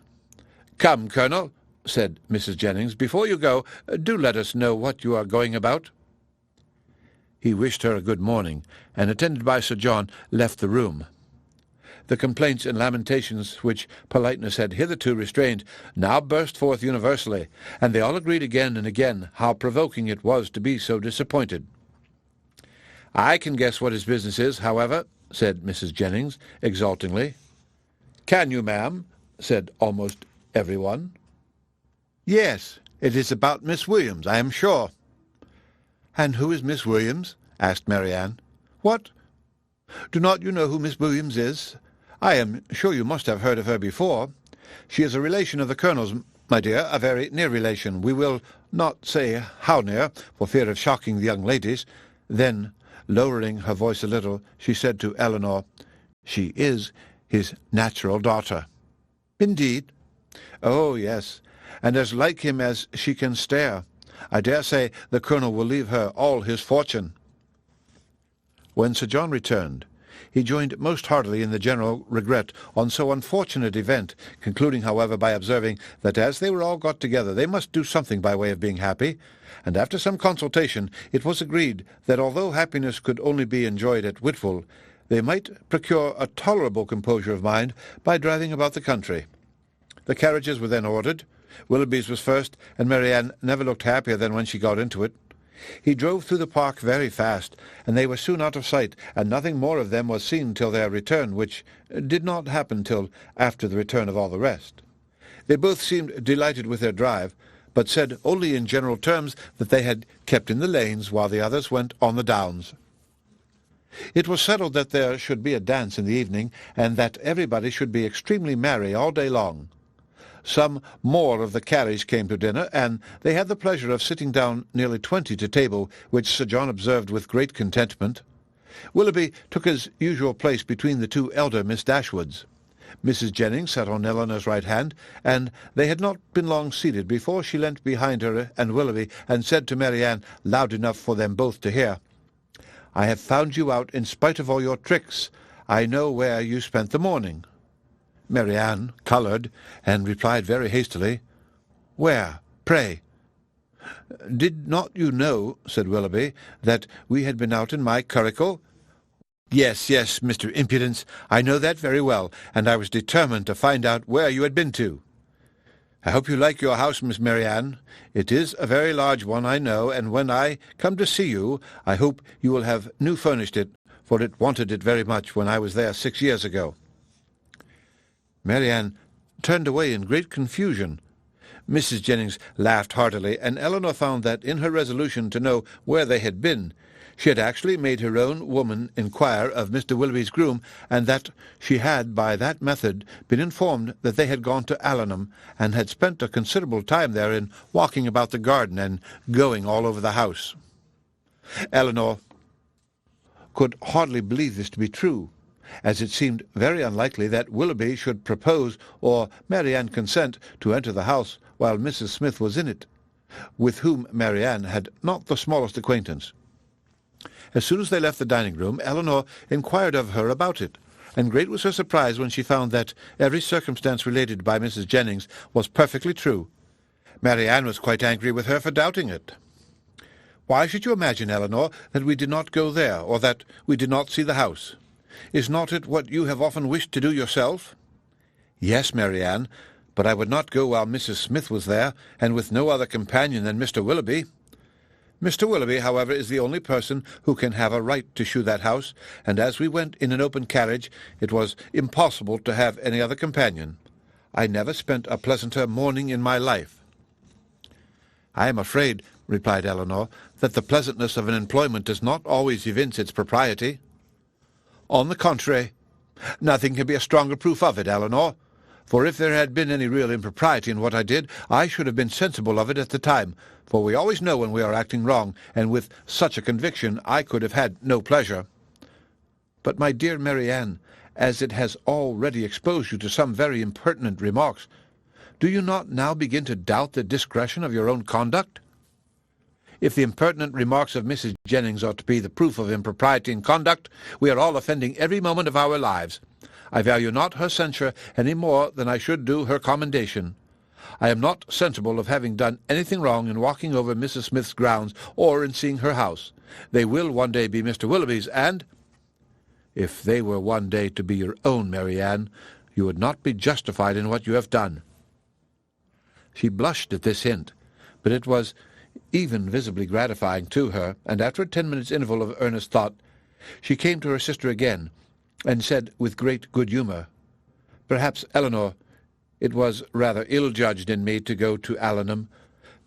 Come, Colonel, said Mrs. Jennings, before you go, do let us know what you are going about. He wished her a good morning, and, attended by Sir John, left the room. The complaints and lamentations which politeness had hitherto restrained now burst forth universally, and they all agreed again and again how provoking it was to be so disappointed. I can guess what his business is, however, said Mrs. Jennings, exultingly. Can you, ma'am? Said almost every one. Yes, it is about Miss Williams, I am sure. And who is Miss Williams? Asked Marianne. What? Do not you know who Miss Williams is? I am sure you must have heard of her before. She is a relation of the Colonel's, my dear, a very near relation. We will not say how near, for fear of shocking the young ladies. Then, lowering her voice a little, she said to Elinor, She is his natural daughter. Indeed? Oh, yes, and as like him as she can stare. I dare say the Colonel will leave her all his fortune." When Sir John returned, he joined most heartily in the general regret on so unfortunate event, concluding, however, by observing that as they were all got together they must do something by way of being happy, and after some consultation it was agreed that although happiness could only be enjoyed at Whitwell, they might procure a tolerable composure of mind by driving about the country. The carriages were then ordered. Willoughby's was first, and Marianne never looked happier than when she got into it. He drove through the park very fast, and they were soon out of sight, and nothing more of them was seen till their return, which did not happen till after the return of all the rest. They both seemed delighted with their drive, but said only in general terms that they had kept in the lanes while the others went on the downs. It was settled that there should be a dance in the evening, and that everybody should be extremely merry all day long. Some more of the carriage came to dinner, and they had the pleasure of sitting down nearly 20 to table, which Sir John observed with great contentment. Willoughby took his usual place between the two elder Miss Dashwoods. Mrs. Jennings sat on Elinor's right hand, and they had not been long seated before she leant behind her and Willoughby, and said to Marianne, loud enough for them both to hear, "I have found you out in spite of all your tricks. I know where you spent the morning." Marianne coloured, and replied very hastily, "Where, pray?" "Did not you know," said Willoughby, "that we had been out in my curricle?" "Yes, yes, Mr. Impudence, I know that very well, and I was determined to find out where you had been to." "I hope you like your house, Miss Marianne. It is a very large one, I know, and when I come to see you, I hope you will have new furnished it, for it wanted it very much when I was there 6 years ago." Marianne turned away in great confusion. Mrs. Jennings laughed heartily, and Elinor found that in her resolution to know where they had been, she had actually made her own woman inquire of Mr. Willoughby's groom, and that she had by that method been informed that they had gone to Allenham, and had spent a considerable time there in walking about the garden and going all over the house. Elinor could hardly believe this to be true, as it seemed very unlikely that Willoughby should propose or Marianne consent to enter the house while Mrs. Smith was in it, with whom Marianne had not the smallest acquaintance. As soon as they left the dining-room, Elinor inquired of her about it, and great was her surprise when she found that every circumstance related by Mrs. Jennings was perfectly true. Marianne was quite angry with her for doubting it. "Why should you imagine, Elinor, that we did not go there, or that we did not see the house? Is not it what you have often wished to do yourself?" "Yes, Marianne, but I would not go while Mrs. Smith was there, and with no other companion than Mr. Willoughby. Mr. Willoughby, however, is the only person who can have a right to shew that house, and as we went in an open carriage, it was impossible to have any other companion. I never spent a pleasanter morning in my life." "I am afraid," replied Elinor, "that the pleasantness of an employment does not always evince its propriety." "On the contrary, nothing can be a stronger proof of it, Elinor, for if there had been any real impropriety in what I did, I should have been sensible of it at the time, for we always know when we are acting wrong, and with such a conviction I could have had no pleasure. But, my dear Marianne, as it has already exposed you to some very impertinent remarks, do you not now begin to doubt the discretion of your own conduct? If the impertinent remarks of Mrs. Jennings are to be the proof of impropriety in conduct, we are all offending every moment of our lives. I value not her censure any more than I should do her commendation. I am not sensible of having done anything wrong in walking over Mrs. Smith's grounds, or in seeing her house. They will one day be Mr. Willoughby's, and—" "If they were one day to be your own, Marianne, you would not be justified in what you have done." She blushed at this hint, but it was even visibly gratifying to her, and after a 10 minutes' interval of earnest thought, she came to her sister again, and said with great good humour, "Perhaps, Elinor, it was rather ill-judged in me to go to Allenham,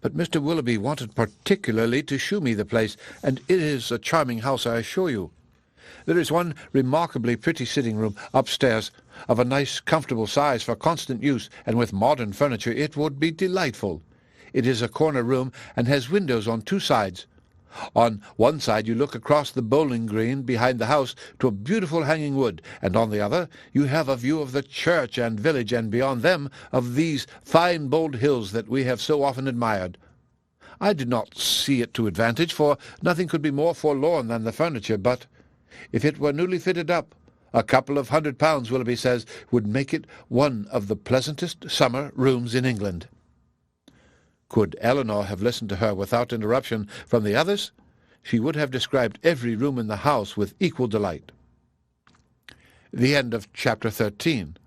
but Mr. Willoughby wanted particularly to shew me the place, and it is a charming house, I assure you. There is one remarkably pretty sitting-room upstairs, of a nice comfortable size for constant use, and with modern furniture. It would be delightful. It is a corner room, and has windows on 2 sides. On one side you look across the bowling green behind the house to a beautiful hanging wood, and on the other you have a view of the church and village, and beyond them of these fine bold hills that we have so often admired. I did not see it to advantage, for nothing could be more forlorn than the furniture, but if it were newly fitted up, a couple of £100, Willoughby says, would make it one of the pleasantest summer rooms in England. Could Elinor have listened to her without interruption from the others, she would have described every room in the house with equal delight. The end of Chapter 13.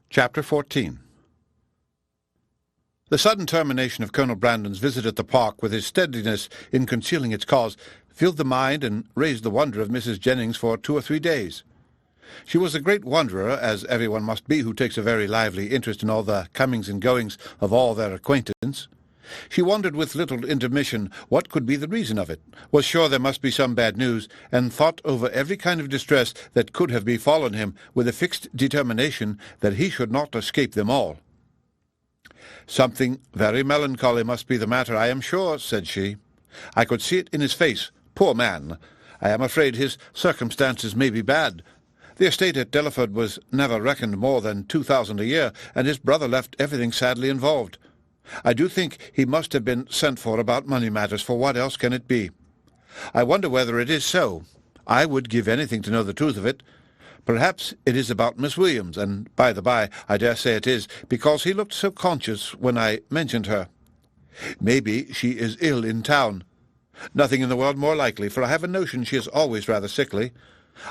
Chapter 14. The sudden termination of Colonel Brandon's visit at the park, with his steadiness in concealing its cause, filled the mind and raised the wonder of Mrs. Jennings for 2 or 3 days. She was a great wonderer, as everyone must be who takes a very lively interest in all the comings and goings of all their acquaintance. She wondered with little intermission what could be the reason of it, was sure there must be some bad news, and thought over every kind of distress that could have befallen him with a fixed determination that he should not escape them all. "Something very melancholy must be the matter, I am sure," said she. "I could see it in his face. Poor man! I am afraid his circumstances may be bad. The estate at Delaford was never reckoned more than 2,000 a year, and his brother left everything sadly involved. I do think he must have been sent for about money matters, for what else can it be? I wonder whether it is so. I would give anything to know the truth of it. Perhaps it is about Miss Williams, and by the by, I dare say it is, because he looked so conscious when I mentioned her. Maybe she is ill in town. Nothing in the world more likely, for I have a notion she is always rather sickly.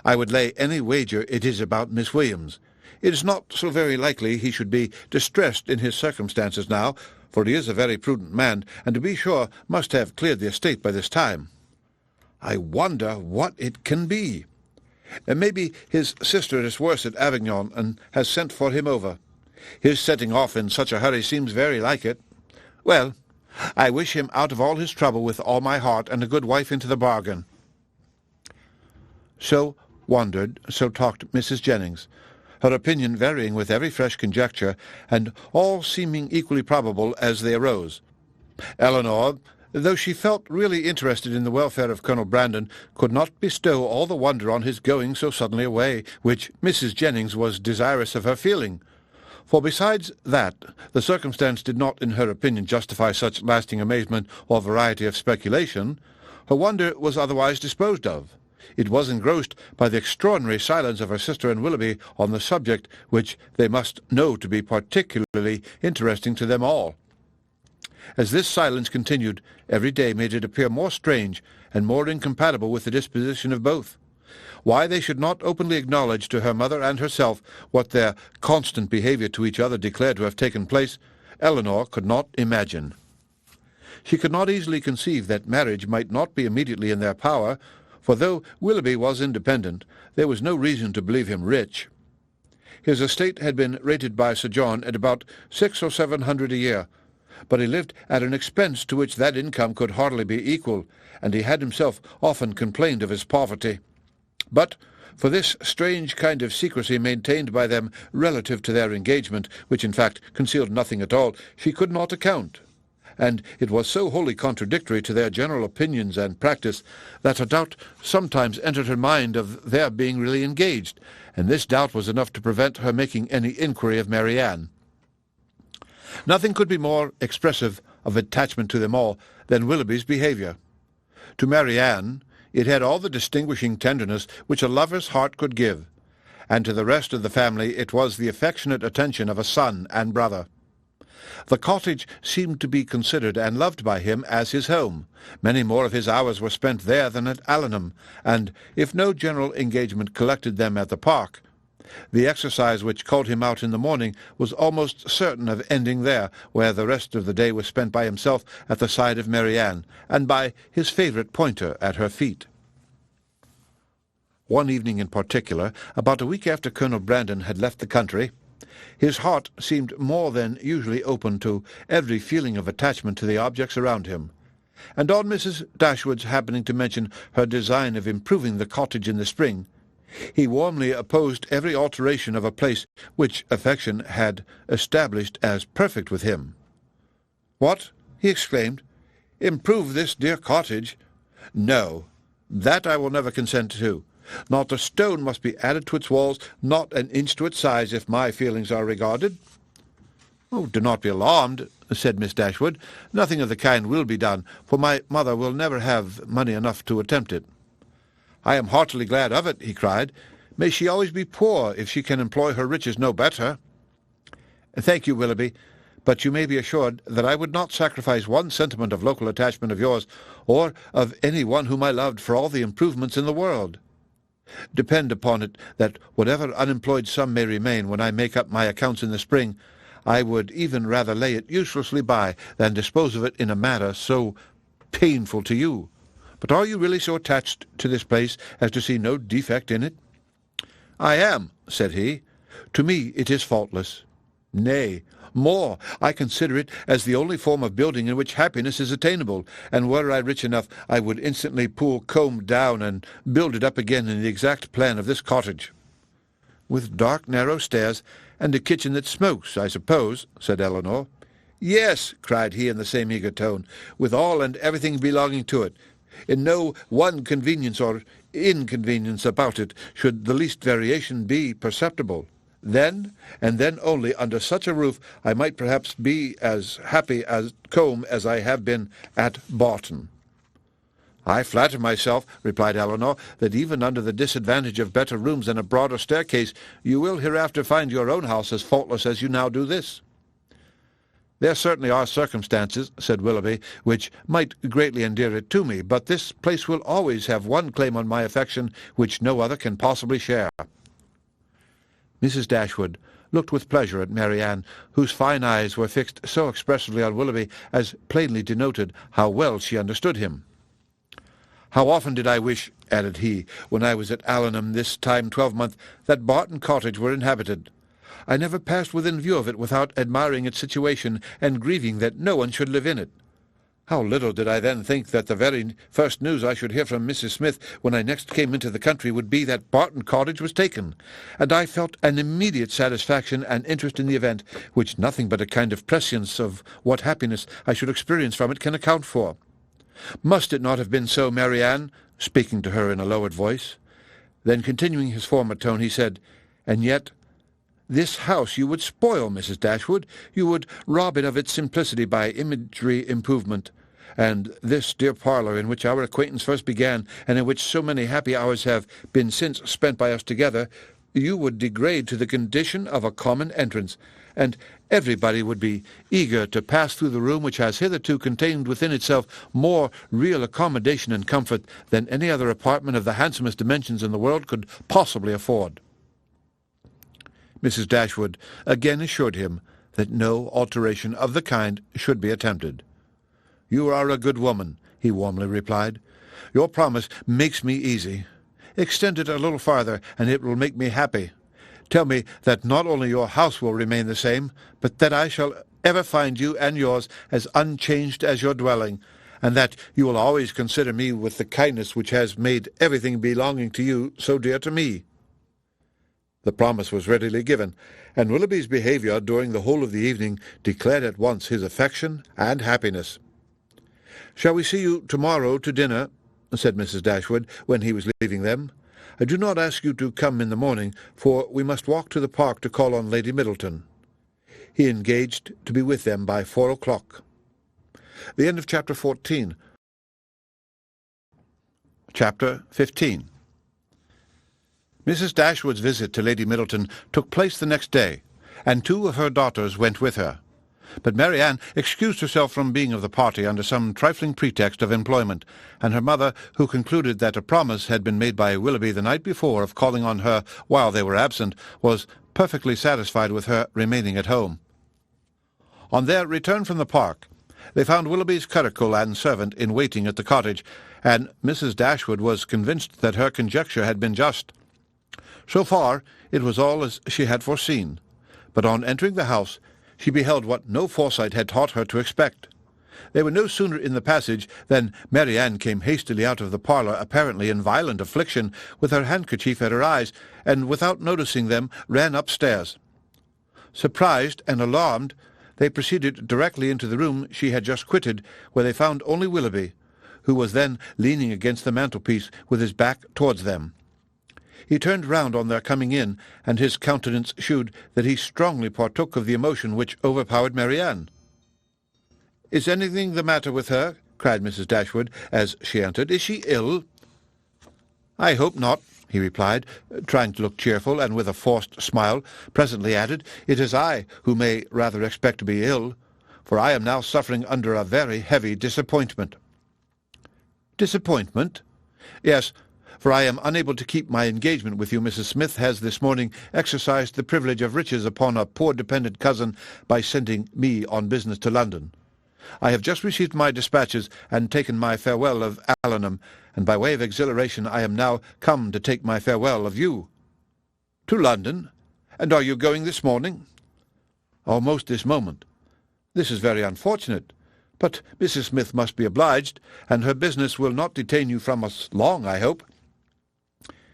I would lay any wager it is about Miss Williams. It is not so very likely he should be distressed in his circumstances now, for he is a very prudent man, and to be sure must have cleared the estate by this time. I wonder what it can be. Maybe his sister is worse at Avignon, and has sent for him over. His setting off in such a hurry seems very like it. Well, I wish him out of all his trouble with all my heart, and a good wife into the bargain." So wondered, so talked Mrs. Jennings, her opinion varying with every fresh conjecture, and all seeming equally probable as they arose. Elinor, though she felt really interested in the welfare of Colonel Brandon, could not bestow all the wonder on his going so suddenly away, which Mrs. Jennings was desirous of her feeling. For besides that, the circumstance did not, in her opinion, justify such lasting amazement or variety of speculation, her wonder was otherwise disposed of. It was engrossed by the extraordinary silence of her sister and Willoughby on the subject, which they must know to be particularly interesting to them all. As this silence continued, every day made it appear more strange and more incompatible with the disposition of both. Why they should not openly acknowledge to her mother and herself what their constant behaviour to each other declared to have taken place, Elinor could not imagine. She could not easily conceive that marriage might not be immediately in their power, for though Willoughby was independent, there was no reason to believe him rich. His estate had been rated by Sir John at about 600 or 700 a year, but he lived at an expense to which that income could hardly be equal, and he had himself often complained of his poverty. But for this strange kind of secrecy maintained by them relative to their engagement, which in fact concealed nothing at all, she could not account, and it was so wholly contradictory to their general opinions and practice that a doubt sometimes entered her mind of their being really engaged, and this doubt was enough to prevent her making any inquiry of Marianne. Nothing could be more expressive of attachment to them all than Willoughby's behaviour. To Marianne it had all the distinguishing tenderness which a lover's heart could give, and to the rest of the family it was the affectionate attention of a son and brother. The cottage seemed to be considered and loved by him as his home. Many more of his hours were spent there than at Allenham, and if no general engagement collected them at the park, the exercise which called him out in the morning was almost certain of ending there, where the rest of the day was spent by himself at the side of Marianne, and by his favourite pointer at her feet. One evening in particular, about a week after Colonel Brandon had left the country, his heart seemed more than usually open to every feeling of attachment to the objects around him, and on Mrs. Dashwood's happening to mention her design of improving the cottage in the spring, he warmly opposed every alteration of a place which affection had established as perfect with him. "What?" he exclaimed. "Improve this dear cottage? No, that I will never consent to. Not a stone must be added to its walls, not an inch to its size, if my feelings are regarded." "Oh, do not be alarmed," said Miss Dashwood. "Nothing of the kind will be done, for my mother will never have money enough to attempt it." "I am heartily glad of it," he cried. "May she always be poor, if she can employ her riches no better." "Thank you, Willoughby, but you may be assured that I would not sacrifice one sentiment of local attachment of yours, or of any one whom I loved, for all the improvements in the world. Depend upon it that whatever unemployed sum may remain when I make up my accounts in the spring, I would even rather lay it uselessly by than dispose of it in a manner so painful to you. But are you really so attached to this place as to see no defect in it?" "I am," said he. "To me it is faultless. Nay, more, I consider it as the only form of building in which happiness is attainable, and were I rich enough, I would instantly pull comb down and build it up again in the exact plan of this cottage." "With dark, narrow stairs, and a kitchen that smokes, I suppose," said Elinor. "Yes," cried he in the same eager tone, "with all and everything belonging to it. In no one convenience or inconvenience about it should the least variation be perceptible. Then, and then only, under such a roof, I might perhaps be as happy at Combe as I have been at Barton." "I flatter myself," replied Elinor, "that even under the disadvantage of better rooms and a broader staircase, you will hereafter find your own house as faultless as you now do this." "There certainly are circumstances," said Willoughby, "which might greatly endear it to me, but this place will always have one claim on my affection which no other can possibly share." Mrs. Dashwood looked with pleasure at Marianne, whose fine eyes were fixed so expressively on Willoughby as plainly denoted how well she understood him. "How often did I wish," added he, "when I was at Allenham this time 12-month, that Barton Cottage were inhabited. I never passed within view of it without admiring its situation, and grieving that no one should live in it. How little did I then think that the very first news I should hear from Mrs. Smith when I next came into the country would be that Barton Cottage was taken, and I felt an immediate satisfaction and interest in the event, which nothing but a kind of prescience of what happiness I should experience from it can account for. Must it not have been so, Marianne?" speaking to her in a lowered voice. Then, continuing his former tone, he said, "And yet this house you would spoil, Mrs. Dashwood. You would rob it of its simplicity by imagery improvement. And this dear parlour in which our acquaintance first began, and in which so many happy hours have been since spent by us together, you would degrade to the condition of a common entrance, and everybody would be eager to pass through the room which has hitherto contained within itself more real accommodation and comfort than any other apartment of the handsomest dimensions in the world could possibly afford." Mrs. Dashwood again assured him that no alteration of the kind should be attempted. "You are a good woman," he warmly replied. "Your promise makes me easy. Extend it a little farther, and it will make me happy. Tell me that not only your house will remain the same, but that I shall ever find you and yours as unchanged as your dwelling, and that you will always consider me with the kindness which has made everything belonging to you so dear to me." The promise was readily given, and Willoughby's behaviour during the whole of the evening declared at once his affection and happiness. "Shall we see you tomorrow to dinner?" said Mrs. Dashwood, when he was leaving them. "I do not ask you to come in the morning, for we must walk to the park to call on Lady Middleton." He engaged to be with them by 4 o'clock. The end of Chapter 14. Chapter 15. Mrs. Dashwood's visit to Lady Middleton took place the next day, and 2 of her daughters went with her. But Marianne excused herself from being of the party under some trifling pretext of employment, and her mother, who concluded that a promise had been made by Willoughby the night before of calling on her while they were absent, was perfectly satisfied with her remaining at home. On their return from the park, they found Willoughby's curricle and servant in waiting at the cottage, and Mrs. Dashwood was convinced that her conjecture had been just. So far it was all as she had foreseen, but on entering the house she beheld what no foresight had taught her to expect. They were no sooner in the passage than Marianne came hastily out of the parlour, apparently in violent affliction, with her handkerchief at her eyes, and without noticing them ran upstairs. Surprised and alarmed, they proceeded directly into the room she had just quitted, where they found only Willoughby, who was then leaning against the mantelpiece with his back towards them. He turned round on their coming in, and his countenance shewed that he strongly partook of the emotion which overpowered Marianne. Is anything the matter with her?" cried Mrs. Dashwood as she entered. "Is she ill?" "I hope not," he replied, trying to look cheerful, and with a forced smile presently added, "It is I who may rather expect to be ill, for I am now suffering under a very heavy disappointment." "Disappointment?" "Yes, for I am unable to keep my engagement with you. Mrs. Smith has this morning exercised the privilege of riches upon a poor dependent cousin by sending me on business to London. I have just received my dispatches and taken my farewell of Elinor, and by way of exhilaration I am now come to take my farewell of you." "To London? And are you going this morning?" "Almost this moment." "This is very unfortunate. But Mrs. Smith must be obliged, and her business will not detain you from us long, I hope."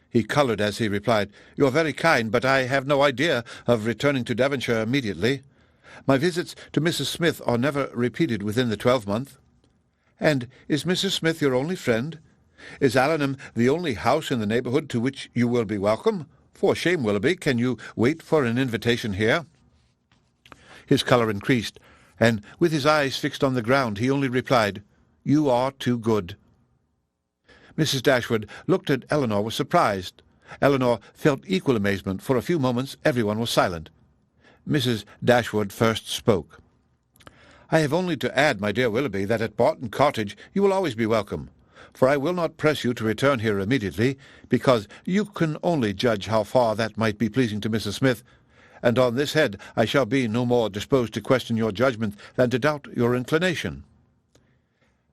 He coloured as he replied, "You are very kind, but I have no idea of returning to Devonshire immediately. My visits to Mrs. Smith are never repeated within the 12-month. "And is Mrs. Smith your only friend? Is Allenham the only house in the neighbourhood to which you will be welcome? For shame, Willoughby, can you wait for an invitation here?" His colour increased, and with his eyes fixed on the ground he only replied, "You are too good." Mrs. Dashwood looked at Elinor with surprise. Elinor felt equal amazement. For a few moments everyone was silent. Mrs. Dashwood first spoke. "I have only to add, my dear Willoughby, that at Barton Cottage you will always be welcome, for I will not press you to return here immediately, because you can only judge how far that might be pleasing to Mrs. Smith, and on this head I shall be no more disposed to question your judgment than to doubt your inclination."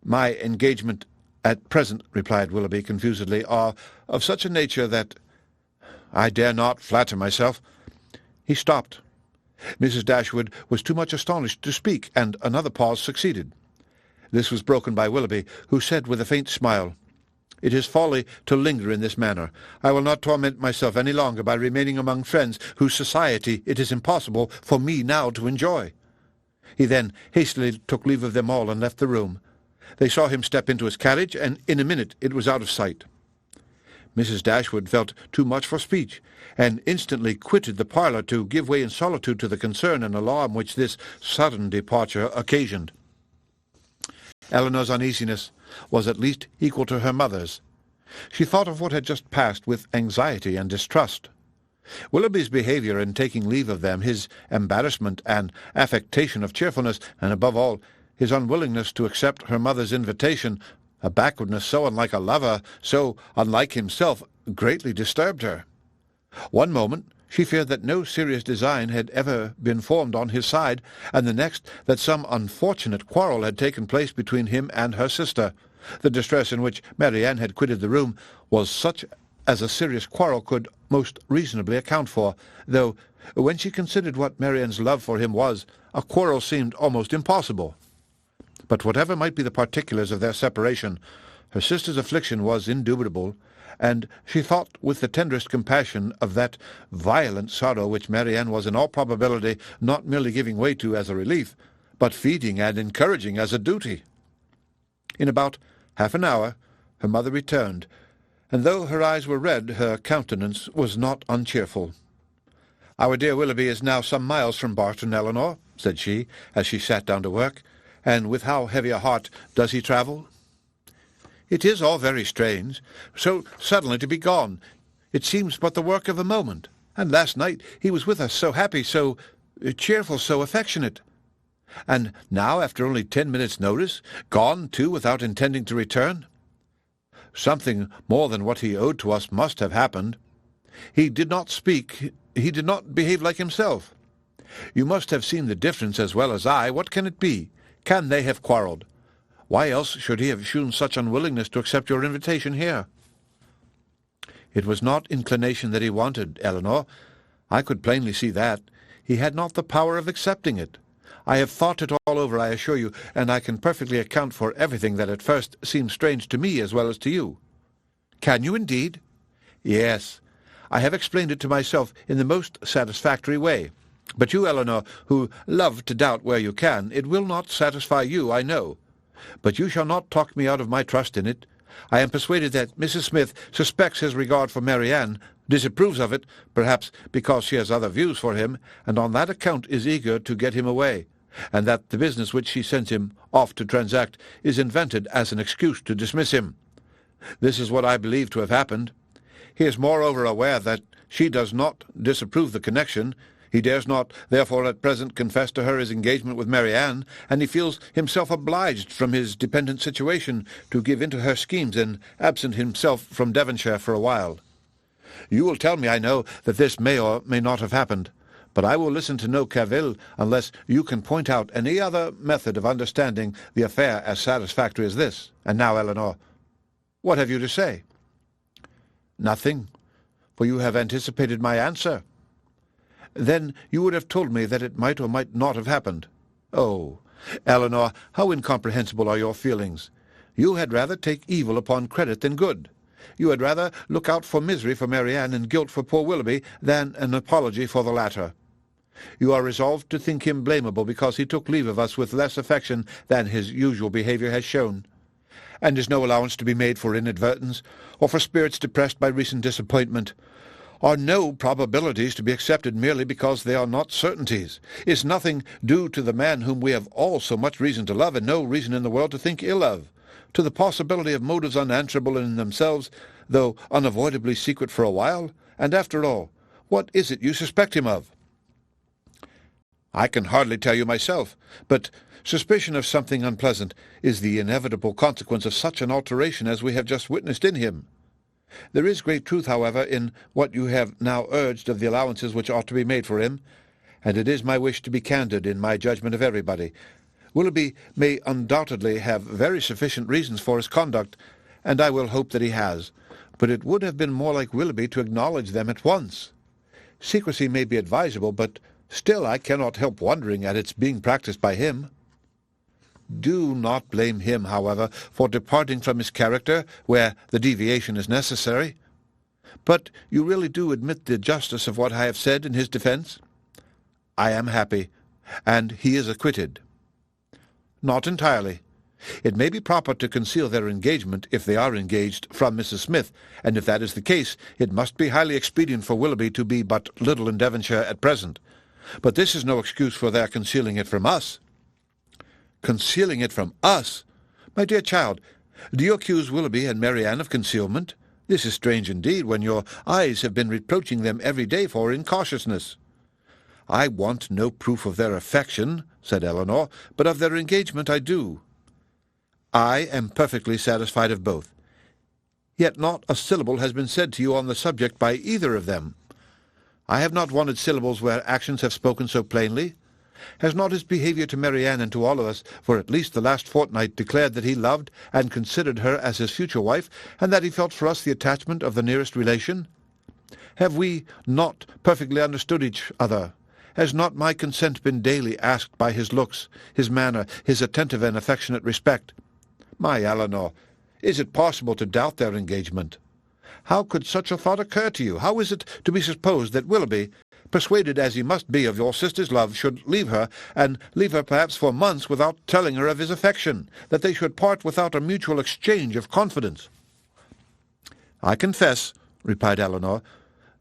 "My engagement at present," replied Willoughby confusedly, "are of such a nature that I dare not flatter myself—" He stopped. Mrs. Dashwood was too much astonished to speak, and another pause succeeded. This was broken by Willoughby, who said with a faint smile, "It is folly to linger in this manner. I will not torment myself any longer by remaining among friends whose society it is impossible for me now to enjoy." He then hastily took leave of them all and left the room. They saw him step into his carriage, and in a minute it was out of sight. Mrs. Dashwood felt too much for speech, and instantly quitted the parlour to give way in solitude to the concern and alarm which this sudden departure occasioned. Elinor's uneasiness was at least equal to her mother's. She thought of what had just passed with anxiety and distrust. Willoughby's behaviour in taking leave of them, his embarrassment and affectation of cheerfulness, and above all, his unwillingness to accept her mother's invitation, a backwardness so unlike a lover, so unlike himself, greatly disturbed her. One moment she feared that no serious design had ever been formed on his side, and the next that some unfortunate quarrel had taken place between him and her sister. The distress in which Marianne had quitted the room was such as a serious quarrel could most reasonably account for, though, when she considered what Marianne's love for him was, a quarrel seemed almost impossible. But whatever might be the particulars of their separation, her sister's affliction was indubitable, and she thought with the tenderest compassion of that violent sorrow which Marianne was in all probability not merely giving way to as a relief, but feeding and encouraging as a duty. In about half an hour her mother returned, and though her eyes were red, her countenance was not uncheerful. "Our dear Willoughby is now some miles from Barton, Elinor," said she, as she sat down to work. "And with how heavy a heart does he travel?" "It is all very strange, so suddenly to be gone. It seems but the work of a moment. And last night he was with us, so happy, so cheerful, so affectionate. And now, after only 10 minutes' notice, gone, too, without intending to return. Something more than what he owed to us must have happened. He did not speak, he did not behave like himself. You must have seen the difference as well as I. What can it be? Can they have quarrelled? Why else should he have shewn such unwillingness to accept your invitation here?" "It was not inclination that he wanted, Elinor. I could plainly see that. He had not the power of accepting it. I have thought it all over, I assure you, and I can perfectly account for everything that at first seemed strange to me as well as to you." "Can you indeed?" "Yes. I have explained it to myself in the most satisfactory way. But you, Elinor, who love to doubt where you can, it will not satisfy you, I know. But you shall not talk me out of my trust in it. I am persuaded that Mrs. Smith suspects his regard for Marianne, disapproves of it, perhaps because she has other views for him, and on that account is eager to get him away. and that the business which she sends him off to transact is invented as an excuse to dismiss him. This is what I believe to have happened. He is moreover aware that she does not disapprove the connection. He dares not, therefore, at present confess to her his engagement with Marianne, and he feels himself obliged from his dependent situation to give in to her schemes and absent himself from Devonshire for a while. You will tell me, I know, that this may or may not have happened, but I will listen to no cavil unless you can point out any other method of understanding the affair as satisfactory as this. And now, Elinor, what have you to say? Nothing, for you have anticipated my answer. Then you would have told me that it might or might not have happened. Oh, Elinor, how incomprehensible are your feelings! You had rather take evil upon credit than good. You had rather look out for misery for Marianne and guilt for poor Willoughby than an apology for the latter. You are resolved to think him blamable because he took leave of us with less affection than his usual behaviour has shown. And is no allowance to be made for inadvertence, or for spirits depressed by recent disappointment? Are no probabilities to be accepted merely because they are not certainties? Is nothing due to the man whom we have all so much reason to love, and no reason in the world to think ill of? To the possibility of motives unanswerable in themselves, though unavoidably secret for a while? And after all, what is it you suspect him of? I can hardly tell you myself, but suspicion of something unpleasant is the inevitable consequence of such an alteration as we have just witnessed in him. There is great truth, however, in what you have now urged of the allowances which ought to be made for him, and it is my wish to be candid in my judgment of everybody. Willoughby may undoubtedly have very sufficient reasons for his conduct, and I will hope that he has, but it would have been more like Willoughby to acknowledge them at once. Secrecy may be advisable, but still I cannot help wondering at its being practised by him. Do not blame him, however, for departing from his character where the deviation is necessary. But you really do admit the justice of what I have said in his defence? I am happy, and he is acquitted. Not entirely. It may be proper to conceal their engagement, if they are engaged, from Mrs. Smith, and if that is the case, it must be highly expedient for Willoughby to be but little in Devonshire at present. But this is no excuse for their concealing it from us. Concealing it from us? My dear child, do you accuse Willoughby and Marianne of concealment? This is strange indeed, when your eyes have been reproaching them every day for incautiousness. I want no proof of their affection, said Elinor, but of their engagement I do. I am perfectly satisfied of both. Yet not a syllable has been said to you on the subject by either of them. I have not wanted syllables where actions have spoken so plainly. Has not his behaviour to Marianne and to all of us for at least the last fortnight declared that he loved and considered her as his future wife, and that he felt for us the attachment of the nearest relation? Have we not perfectly understood each other? Has not my consent been daily asked by his looks, his manner, his attentive and affectionate respect? My Elinor, is it possible to doubt their engagement? How could such a thought occur to you? How is it to be supposed that Willoughby, persuaded as he must be of your sister's love, should leave her, and leave her perhaps for months without telling her of his affection, that they should part without a mutual exchange of confidence? I confess, replied Elinor,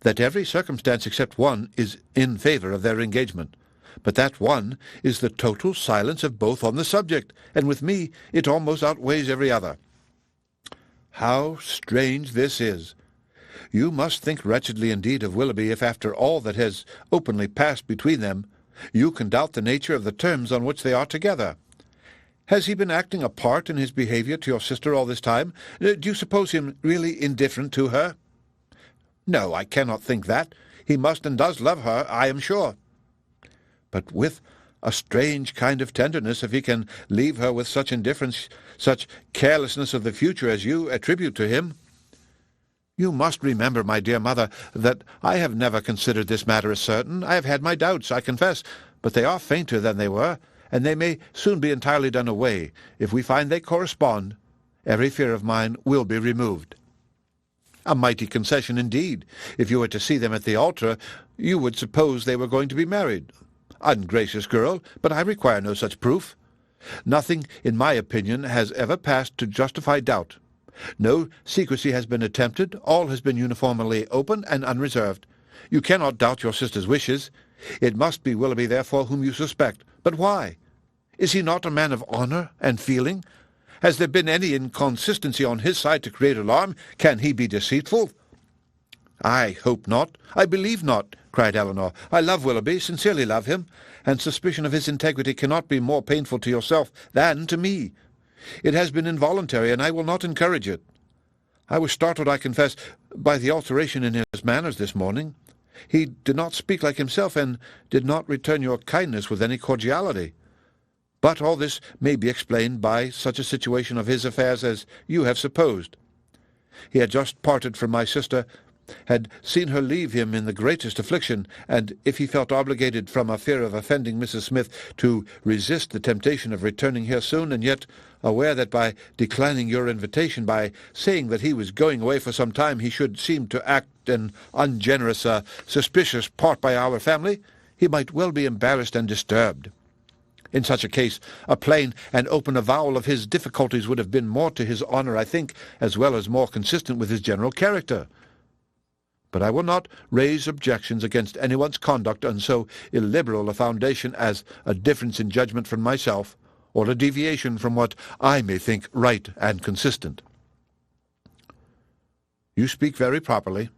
that every circumstance except one is in favour of their engagement. But that one is the total silence of both on the subject, and with me it almost outweighs every other. How strange this is! You must think wretchedly indeed of Willoughby if, after all that has openly passed between them, you can doubt the nature of the terms on which they are together. Has he been acting a part in his behaviour to your sister all this time? Do you suppose him really indifferent to her? No, I cannot think that. He must and does love her, I am sure. But with a strange kind of tenderness, if he can leave her with such indifference, such carelessness of the future as you attribute to him. You must remember, my dear mother, that I have never considered this matter as certain. I have had my doubts, I confess, but they are fainter than they were, and they may soon be entirely done away. If we find they correspond, every fear of mine will be removed. A mighty concession indeed. If you were to see them at the altar, you would suppose they were going to be married. Ungracious girl, but I require no such proof. Nothing, in my opinion, has ever passed to justify doubt. No secrecy has been attempted. All has been uniformly open and unreserved. You cannot doubt your sister's wishes. It must be Willoughby, therefore, whom you suspect. But why? Is he not a man of honour and feeling? Has there been any inconsistency on his side to create alarm? Can he be deceitful?" "I hope not. I believe not," cried Elinor. "I love Willoughby, sincerely love him, and suspicion of his integrity cannot be more painful to yourself than to me. It has been involuntary, and I will not encourage it. I was startled, I confess, by the alteration in his manners this morning. He did not speak like himself, and did not return your kindness with any cordiality. But all this may be explained by such a situation of his affairs as you have supposed. He had just parted from my sister, had seen her leave him in the greatest affliction, and if he felt obligated from a fear of offending Mrs. Smith to resist the temptation of returning here soon, and yet aware that by declining your invitation, by saying that he was going away for some time, he should seem to act an ungenerous, suspicious part by our family, he might well be embarrassed and disturbed. In such a case, a plain and open avowal of his difficulties would have been more to his honour, I think, as well as more consistent with his general character. But I will not raise objections against anyone's conduct on so illiberal a foundation as a difference in judgment from myself, or a deviation from what I may think right and consistent." "You speak very properly.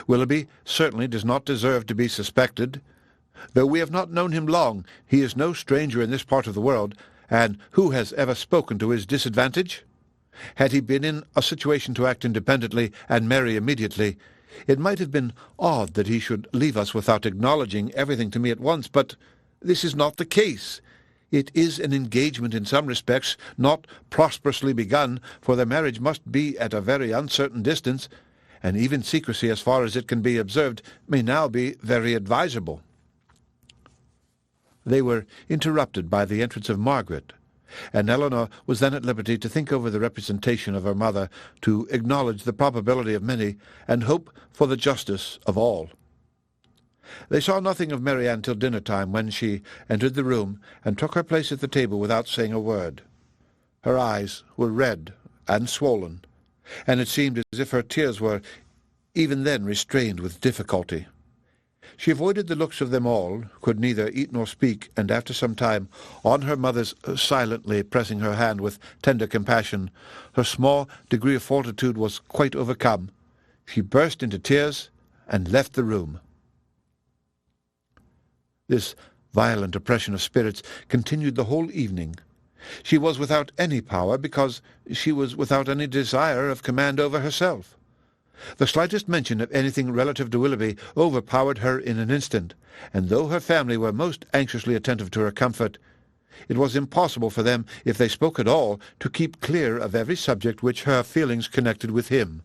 Willoughby certainly does not deserve to be suspected. Though we have not known him long, he is no stranger in this part of the world, and who has ever spoken to his disadvantage? Had he been in a situation to act independently and marry immediately, it might have been odd that he should leave us without acknowledging everything to me at once, but this is not the case. It is an engagement in some respects not prosperously begun, for the marriage must be at a very uncertain distance, and even secrecy, as far as it can be observed, may now be very advisable." They were interrupted by the entrance of Margaret, and Elinor was then at liberty to think over the representation of her mother, to acknowledge the probability of many, and hope for the justice of all. They saw nothing of Marianne till dinner-time, when she entered the room and took her place at the table without saying a word. Her eyes were red and swollen, and it seemed as if her tears were even then restrained with difficulty. She avoided the looks of them all, could neither eat nor speak, and after some time, on her mother's silently pressing her hand with tender compassion, her small degree of fortitude was quite overcome. She burst into tears and left the room. This violent oppression of spirits continued the whole evening. She was without any power, because she was without any desire of command over herself. The slightest mention of anything relative to Willoughby overpowered her in an instant, and though her family were most anxiously attentive to her comfort, it was impossible for them, if they spoke at all, to keep clear of every subject which her feelings connected with him.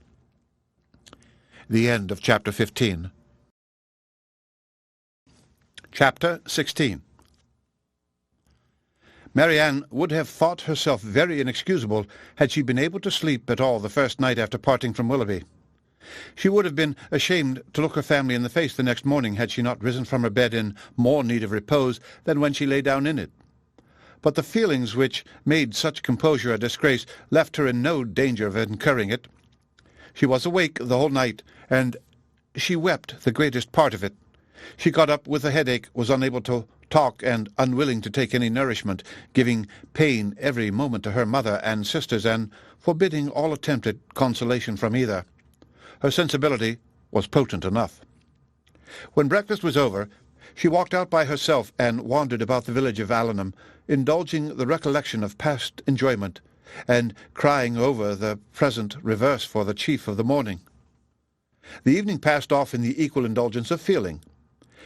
The end of Chapter 15. Chapter 16. Marianne would have thought herself very inexcusable had she been able to sleep at all the first night after parting from Willoughby. She would have been ashamed to look her family in the face the next morning had she not risen from her bed in more need of repose than when she lay down in it. But the feelings which made such composure a disgrace left her in no danger of incurring it. She was awake the whole night, and she wept the greatest part of it. She got up with a headache, was unable to talk, and unwilling to take any nourishment, giving pain every moment to her mother and sisters, and forbidding all attempt at consolation from either. Her sensibility was potent enough. When breakfast was over, she walked out by herself and wandered about the village of Allenham, indulging the recollection of past enjoyment, and crying over the present reverse for the chief of the morning. The evening passed off in the equal indulgence of feeling.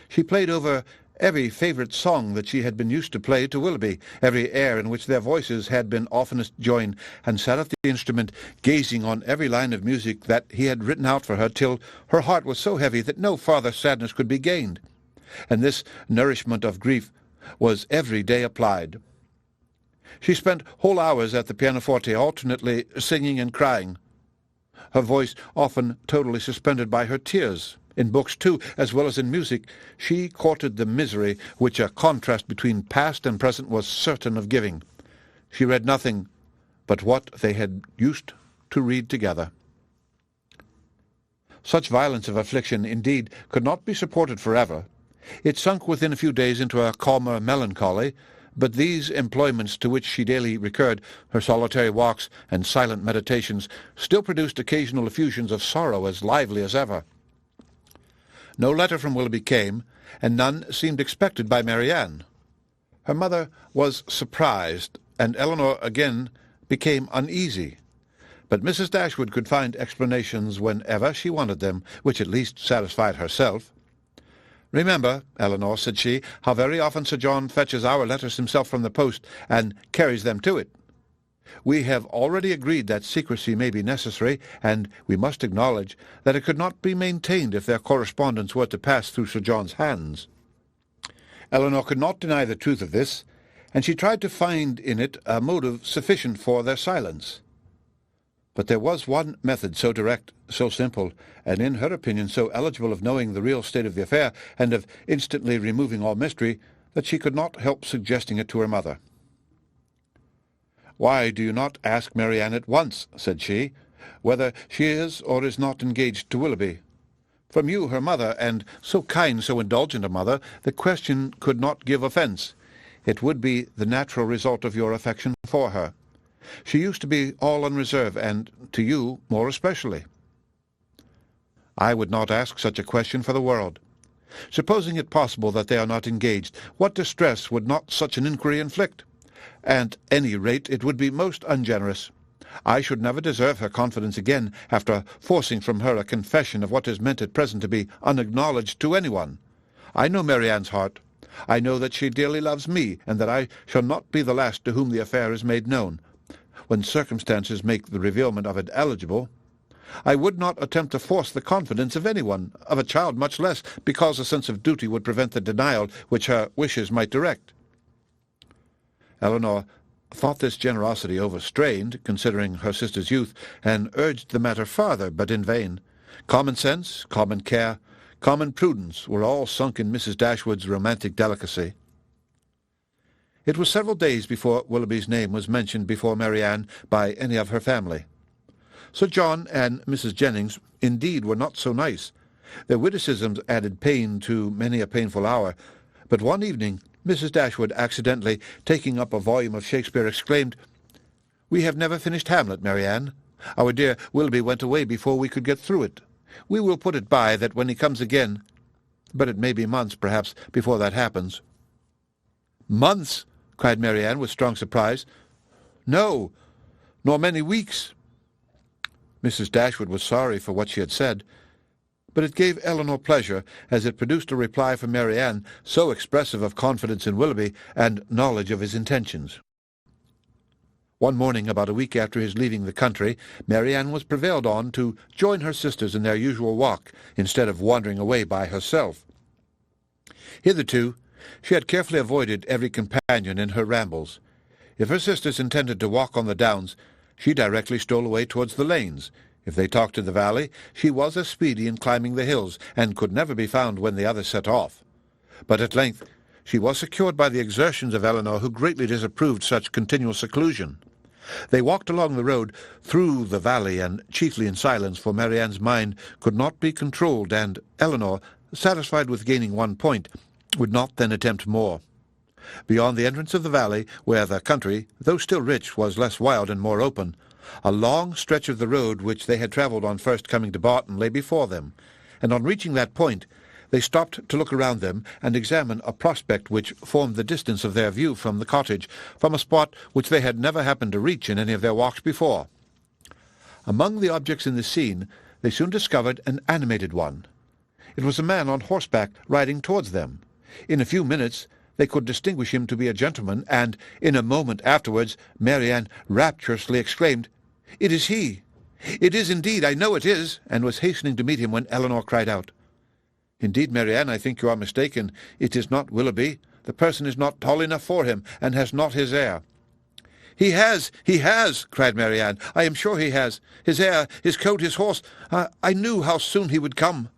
She played over every favourite song that she had been used to play to Willoughby, every air in which their voices had been oftenest joined, and sat at the instrument, gazing on every line of music that he had written out for her, till her heart was so heavy that no farther sadness could be gained, and this nourishment of grief was every day applied. She spent whole hours at the pianoforte, alternately singing and crying, her voice often totally suspended by her tears. In books, too, as well as in music, she courted the misery which a contrast between past and present was certain of giving. She read nothing but what they had used to read together. Such violence of affliction, indeed, could not be supported forever. It sunk within a few days into a calmer melancholy, but these employments to which she daily recurred, her solitary walks and silent meditations, still produced occasional effusions of sorrow as lively as ever. No letter from Willoughby came, and none seemed expected by Marianne. Her mother was surprised, and Elinor again became uneasy. But Mrs. Dashwood could find explanations whenever she wanted them, which at least satisfied herself. "Remember, Elinor," said she, "how very often Sir John fetches our letters himself from the post, and carries them to it. We have already agreed that secrecy may be necessary, and we must acknowledge that it could not be maintained if their correspondence were to pass through Sir John's hands." Elinor could not deny the truth of this, and she tried to find in it a motive sufficient for their silence. But there was one method so direct, so simple, and in her opinion so eligible of knowing the real state of the affair, and of instantly removing all mystery, that she could not help suggesting it to her mother. "Why do you not ask Marianne at once," said she, "whether she is or is not engaged to Willoughby? From you, her mother, and so kind, so indulgent a mother, the question could not give offence. It would be the natural result of your affection for her. She used to be all unreserve, and to you more especially." "I would not ask such a question for the world. Supposing it possible that they are not engaged, what distress would not such an inquiry inflict? At any rate, it would be most ungenerous. I should never deserve her confidence again, after forcing from her a confession of what is meant at present to be unacknowledged to anyone. I know Marianne's heart. I know that she dearly loves me, and that I shall not be the last to whom the affair is made known, when circumstances make the revealment of it eligible. I would not attempt to force the confidence of anyone, of a child much less, because a sense of duty would prevent the denial which her wishes might direct." Elinor thought this generosity overstrained, considering her sister's youth, and urged the matter farther, but in vain. Common sense, common care, common prudence were all sunk in Mrs. Dashwood's romantic delicacy. It was several days before Willoughby's name was mentioned before Marianne by any of her family. Sir John and Mrs. Jennings, indeed, were not so nice. Their witticisms added pain to many a painful hour, but one evening Mrs. Dashwood, accidentally taking up a volume of Shakespeare, exclaimed, "We have never finished Hamlet, Marianne. Our dear Willoughby went away before we could get through it. We will put it by that when he comes again, but it may be months, perhaps, before that happens." "Months!" cried Marianne with strong surprise. "No, nor many weeks." Mrs. Dashwood was sorry for what she had said, but it gave Elinor pleasure, as it produced a reply from Marianne so expressive of confidence in Willoughby and knowledge of his intentions. One morning, about a week after his leaving the country, Marianne was prevailed on to join her sisters in their usual walk, instead of wandering away by herself. Hitherto, she had carefully avoided every companion in her rambles. If her sisters intended to walk on the downs, she directly stole away towards the lanes. If they talked in the valley, she was as speedy in climbing the hills, and could never be found when the others set off. But at length she was secured by the exertions of Elinor, who greatly disapproved such continual seclusion. They walked along the road through the valley, and chiefly in silence, for Marianne's mind could not be controlled, and Elinor, satisfied with gaining one point, would not then attempt more. Beyond the entrance of the valley, where the country, though still rich, was less wild and more open, a long stretch of the road which they had travelled on first coming to Barton lay before them, and on reaching that point they stopped to look around them and examine a prospect which formed the distance of their view from the cottage, from a spot which they had never happened to reach in any of their walks before. Among the objects in the scene they soon discovered an animated one. It was a man on horseback riding towards them. In a few minutes they could distinguish him to be a gentleman, and in a moment afterwards Marianne rapturously exclaimed, "It is he! It is indeed! I know it is!" and was hastening to meet him when Elinor cried out, "Indeed, Marianne, I think you are mistaken. It is not Willoughby. The person is not tall enough for him, and has not his air." He has! Cried Marianne. "I am sure he has. His air, his coat, his horse. I knew how soon he would come."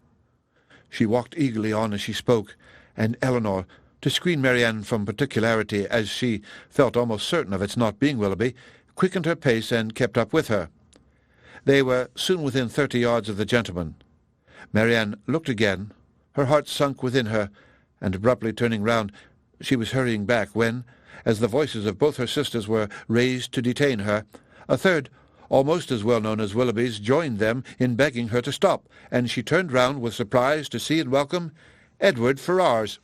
She walked eagerly on as she spoke, and Elinor, to screen Marianne from particularity, as she felt almost certain of its not being Willoughby, quickened her pace and kept up with her. They were soon within 30 yards of the gentleman. Marianne looked again, her heart sunk within her, and abruptly turning round, she was hurrying back when, as the voices of both her sisters were raised to detain her, a third, almost as well known as Willoughby's, joined them in begging her to stop, and she turned round with surprise to see and welcome Edward Ferrars.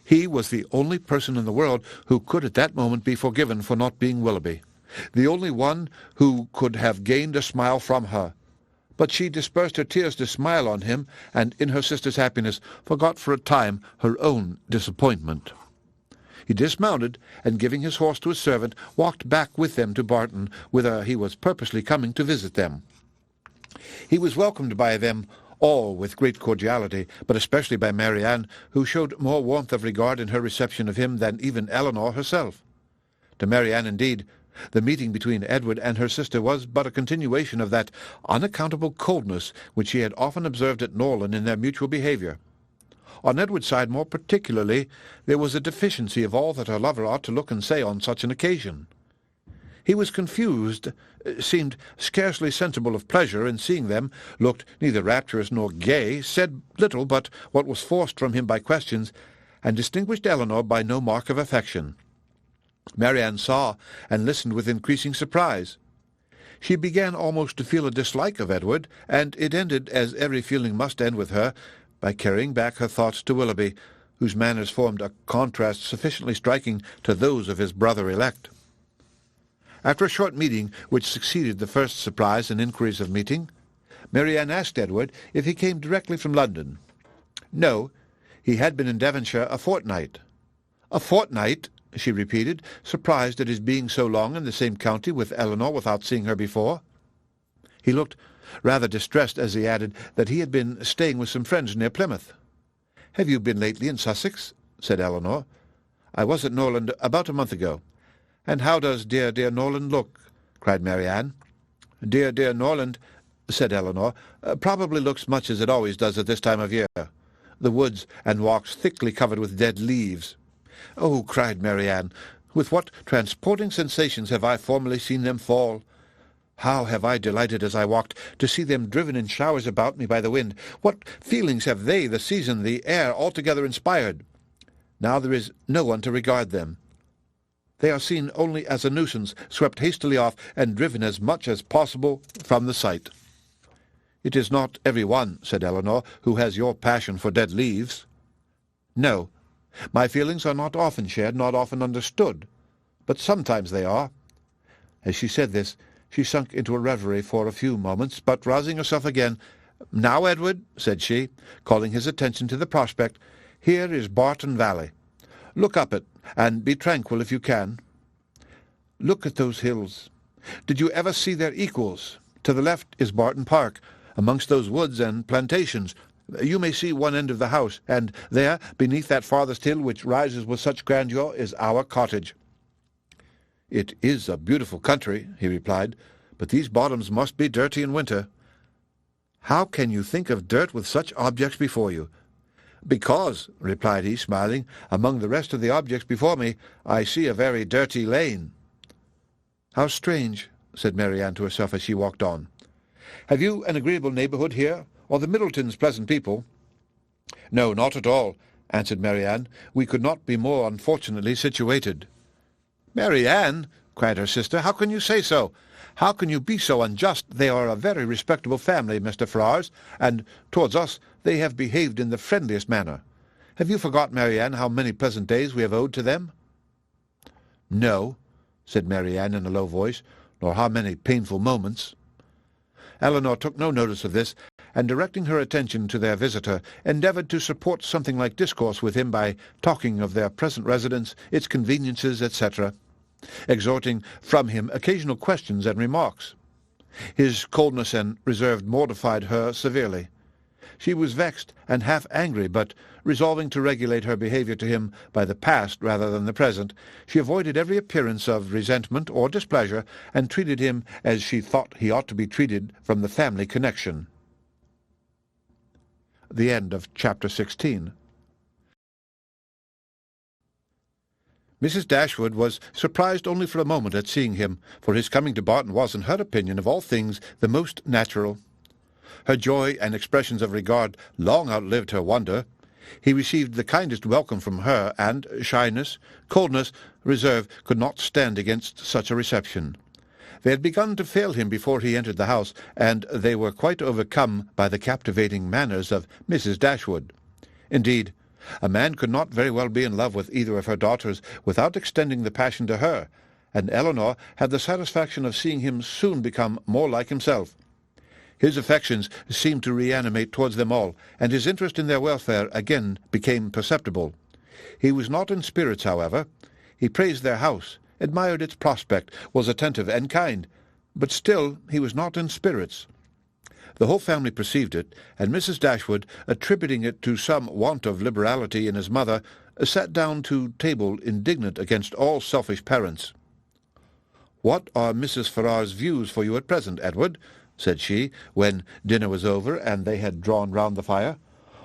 He was the only person in the world who could at that moment be forgiven for not being Willoughby, the only one who could have gained a smile from her. But she dispersed her tears to smile on him, and in her sister's happiness forgot for a time her own disappointment. He dismounted, and giving his horse to his servant, walked back with them to Barton, whither he was purposely coming to visit them. He was welcomed by them all with great cordiality, but especially by Marianne, who showed more warmth of regard in her reception of him than even Elinor herself. To Marianne, indeed, the meeting between Edward and her sister was but a continuation of that unaccountable coldness which she had often observed at Norland in their mutual behaviour. On Edward's side, more particularly, there was a deficiency of all that her lover ought to look and say on such an occasion. He was confused, seemed scarcely sensible of pleasure in seeing them, looked neither rapturous nor gay, said little but what was forced from him by questions, and distinguished Elinor by no mark of affection. Marianne saw and listened with increasing surprise. She began almost to feel a dislike of Edward, and it ended, as every feeling must end with her, by carrying back her thoughts to Willoughby, whose manners formed a contrast sufficiently striking to those of his brother-elect. After a short meeting, which succeeded the first surprise and inquiries of meeting, Marianne asked Edward if he came directly from London. No, he had been in Devonshire a fortnight. A fortnight, she repeated, surprised at his being so long in the same county with Elinor without seeing her before. He looked rather distressed as he added that he had been staying with some friends near Plymouth. "Have you been lately in Sussex?" said Elinor. "I was at Norland about a month ago." "And how does dear, dear Norland look?" cried Marianne. "Dear, dear Norland," said Elinor, "probably looks much as it always does at this time of year. The woods and walks thickly covered with dead leaves." "Oh," cried Marianne, "with what transporting sensations have I formerly seen them fall! How have I delighted as I walked to see them driven in showers about me by the wind! What feelings have they, the season, the air, altogether inspired! Now there is no one to regard them. They are seen only as a nuisance, swept hastily off, and driven as much as possible from the sight." "It is not every one," said Elinor, "who has your passion for dead leaves." "No, my feelings are not often shared, not often understood, but sometimes they are." As she said this, she sunk into a reverie for a few moments, but rousing herself again, "Now, Edward," said she, calling his attention to the prospect, "here is Barton Valley. Look up it, and be tranquil if you can. Look at those hills. Did you ever see their equals? To the left is Barton Park, amongst those woods and plantations. You may see one end of the house, and there, beneath that farthest hill which rises with such grandeur, is our cottage." "It is a beautiful country," he replied, "but these bottoms must be dirty in winter." "How can you think of dirt with such objects before you?" "Because," replied he, smiling, "among the rest of the objects before me, I see a very dirty lane." "How strange," said Marianne to herself as she walked on. "Have you an agreeable neighbourhood here, or the Middletons pleasant people?" "No, not at all," answered Marianne. "We could not be more unfortunately situated." "Marianne," cried her sister, "how can you say so? How can you be so unjust? They are a very respectable family, Mr. Ferrars, and towards us they have behaved in the friendliest manner. Have you forgot, Marianne, how many pleasant days we have owed to them?" "No," said Marianne in a low voice, "nor how many painful moments." Elinor took no notice of this, and directing her attention to their visitor, endeavoured to support something like discourse with him by talking of their present residence, its conveniences, etc., extorting from him occasional questions and remarks. His coldness and reserve mortified her severely. She was vexed and half angry, but, resolving to regulate her behaviour to him by the past rather than the present, she avoided every appearance of resentment or displeasure, and treated him as she thought he ought to be treated from the family connection. The end of Chapter 16. Mrs. Dashwood was surprised only for a moment at seeing him, for his coming to Barton was, in her opinion, of all things, the most natural. Her joy and expressions of regard long outlived her wonder. He received the kindest welcome from her, and shyness, coldness, reserve could not stand against such a reception. They had begun to fail him before he entered the house, and they were quite overcome by the captivating manners of Mrs. Dashwood. Indeed, a man could not very well be in love with either of her daughters without extending the passion to her, and Elinor had the satisfaction of seeing him soon become more like himself. His affections seemed to reanimate towards them all, and his interest in their welfare again became perceptible. He was not in spirits, however. He praised their house, admired its prospect, was attentive and kind, but still he was not in spirits. The whole family perceived it, and Mrs. Dashwood, attributing it to some want of liberality in his mother, sat down to table indignant against all selfish parents. "What are Mrs. Ferrars' views for you at present, Edward?" said she, when dinner was over and they had drawn round the fire.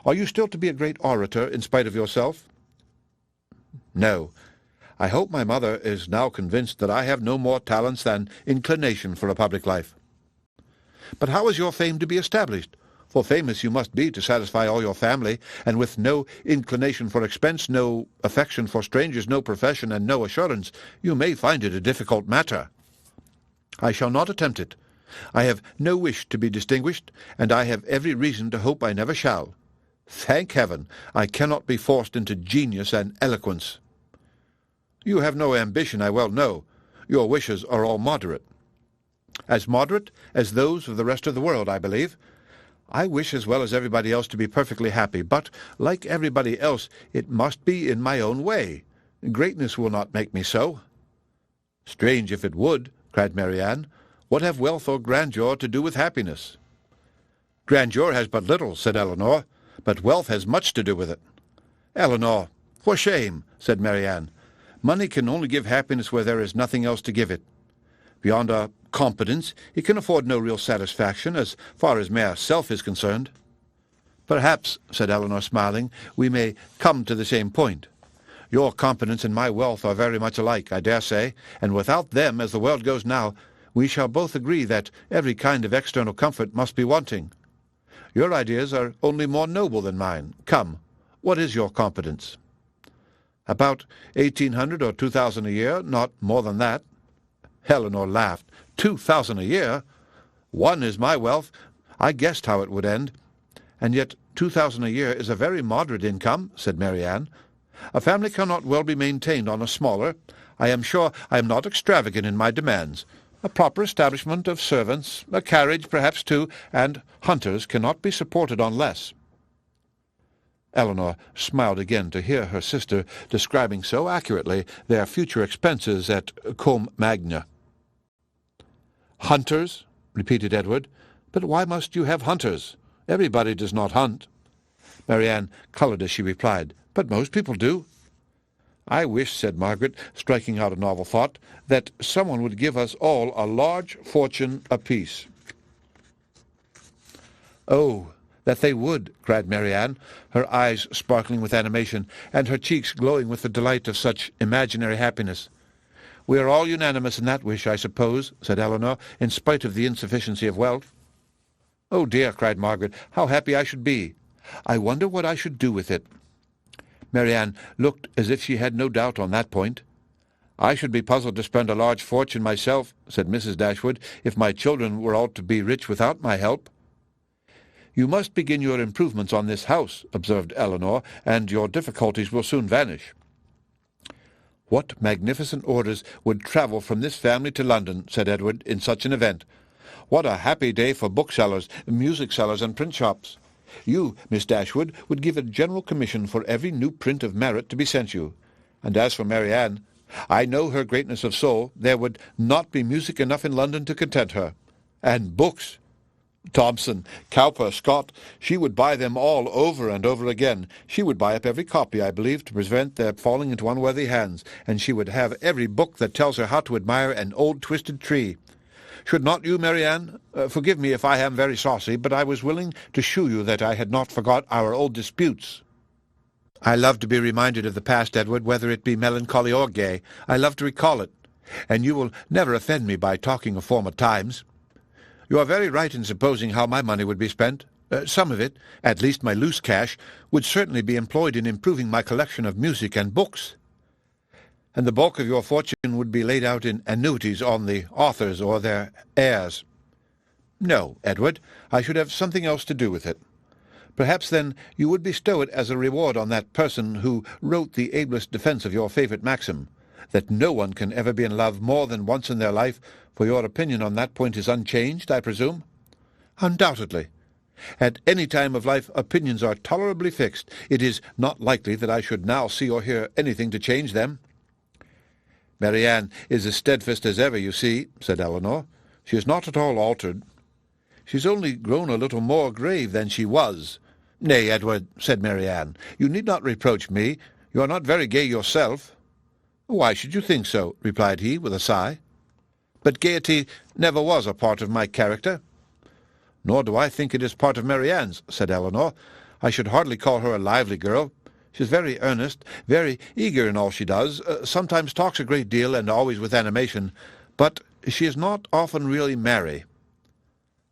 "Are you still to be a great orator in spite of yourself?" "No. I hope my mother is now convinced that I have no more talents than inclination for a public life." "But how is your fame to be established? For famous you must be to satisfy all your family, and with no inclination for expense, no affection for strangers, no profession, and no assurance, you may find it a difficult matter." "I shall not attempt it. I have no wish to be distinguished, and I have every reason to hope I never shall. Thank heaven, I cannot be forced into genius and eloquence." "You have no ambition, I well know. Your wishes are all moderate." "As moderate as those of the rest of the world, I believe. I wish as well as everybody else to be perfectly happy, but, like everybody else, it must be in my own way. Greatness will not make me so." "Strange if it would," cried Marianne. "What have wealth or grandeur to do with happiness?" "Grandeur has but little," said Elinor, "but wealth has much to do with it." "Elinor, for shame," said Marianne. "Money can only give happiness where there is nothing else to give it. Beyond a competence, it can afford no real satisfaction, as far as mere self is concerned." "Perhaps," said Elinor, smiling, "we may come to the same point. Your competence and my wealth are very much alike, I dare say, and without them, as the world goes now, we shall both agree that every kind of external comfort must be wanting. Your ideas are only more noble than mine. Come, what is your competence?" "About 1,800 or 2,000 a year, not more than that." Elinor laughed. 2,000 a year? One is my wealth. I guessed how it would end. "And yet 2,000 a year is a very moderate income," said Marianne. "A family cannot well be maintained on a smaller. I am sure I am not extravagant in my demands. A proper establishment of servants, a carriage perhaps too, and hunters cannot be supported on less." Elinor smiled again to hear her sister describing so accurately their future expenses at Combe Magna. "Hunters?" repeated Edward. "But why must you have hunters? Everybody does not hunt." Marianne coloured as she replied, "But most people do." "I wish," said Margaret, striking out a novel thought, "that someone would give us all a large fortune apiece." "Oh, that they would!" cried Marianne, her eyes sparkling with animation, and her cheeks glowing with the delight of such imaginary happiness. "We are all unanimous in that wish, I suppose," said Elinor, "in spite of the insufficiency of wealth." "Oh dear," cried Margaret, "how happy I should be! I wonder what I should do with it." Marianne looked as if she had no doubt on that point. "I should be puzzled to spend a large fortune myself," said Mrs. Dashwood, "if my children were all to be rich without my help." "You must begin your improvements on this house," observed Elinor, "and your difficulties will soon vanish." "What magnificent orders would travel from this family to London," said Edward, "in such an event! What a happy day for booksellers, music-sellers, and print-shops! You, Miss Dashwood, would give a general commission for every new print of merit to be sent you. And as for Marianne, I know her greatness of soul. There would not be music enough in London to content her. And books! Thomson, Cowper, Scott, she would buy them all over and over again. She would buy up every copy, I believe, to prevent their falling into unworthy hands, and she would have every book that tells her how to admire an old twisted tree. Should not you, Marianne? Forgive me if I am very saucy, but I was willing to shew you that I had not forgot our old disputes." "I love to be reminded of the past, Edward, whether it be melancholy or gay. I love to recall it, and you will never offend me by talking of former times." "You are very right in supposing how my money would be spent. Some of it, at least my loose cash, would certainly be employed in improving my collection of music and books. And the bulk of your fortune would be laid out in annuities on the authors or their heirs. No, Edward, I should have something else to do with it. Perhaps, then, you would bestow it as a reward on that person who wrote the ablest defence of your favourite maxim, that no one can ever be in love more than once in their life, for your opinion on that point is unchanged, I presume? Undoubtedly. At any time of life opinions are tolerably fixed. It is not likely that I should now see or hear anything to change them. Marianne is as steadfast as ever, you see, said Elinor. She is not at all altered. She's only grown a little more grave than she was. Nay, Edward, said Marianne, you need not reproach me. You are not very gay yourself. Why should you think so? Replied he, with a sigh. But gaiety never was a part of my character. Nor do I think it is part of Marianne's, said Elinor. I should hardly call her a lively girl. She is very earnest, very eager in all she does, sometimes talks a great deal and always with animation, but she is not often really merry.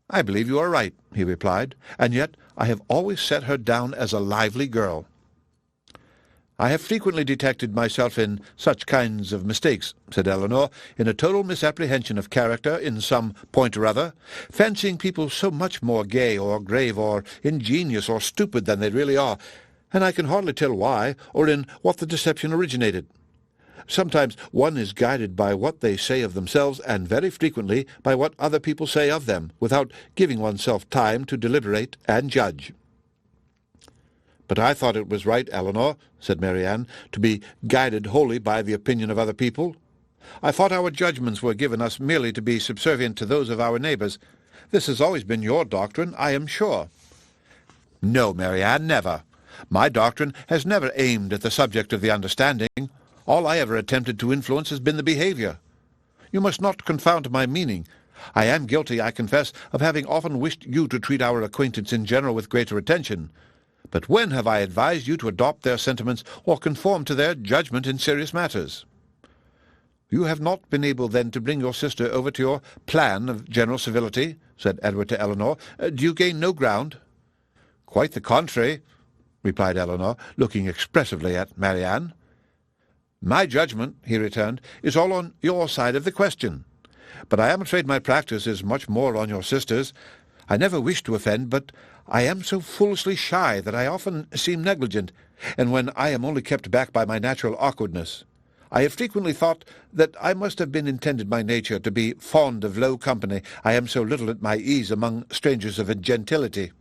I believe you are right, he replied, and yet I have always set her down as a lively girl. I have frequently detected myself in such kinds of mistakes, said Elinor, in a total misapprehension of character in some point or other, fancying people so much more gay or grave or ingenious or stupid than they really are, and I can hardly tell why, or in what the deception originated. Sometimes one is guided by what they say of themselves, and very frequently by what other people say of them, without giving oneself time to deliberate and judge. But I thought it was right, Elinor, said Marianne, to be guided wholly by the opinion of other people. I thought our judgments were given us merely to be subservient to those of our neighbours. This has always been your doctrine, I am sure. No, Marianne, never. My doctrine has never aimed at the subject of the understanding. All I ever attempted to influence has been the behaviour. You must not confound my meaning. I am guilty, I confess, of having often wished you to treat our acquaintance in general with greater attention. But when have I advised you to adopt their sentiments or conform to their judgment in serious matters? You have not been able, then, to bring your sister over to your plan of general civility, said Edward to Elinor. Do you gain no ground? Quite the contrary, replied Elinor, looking expressively at Marianne. My judgment, he returned, is all on your side of the question. But I am afraid my practice is much more on your sister's. I never wish to offend, but I am so foolishly shy that I often seem negligent, and when I am only kept back by my natural awkwardness. I have frequently thought that I must have been intended by nature to be fond of low company. I am so little at my ease among strangers of a gentility.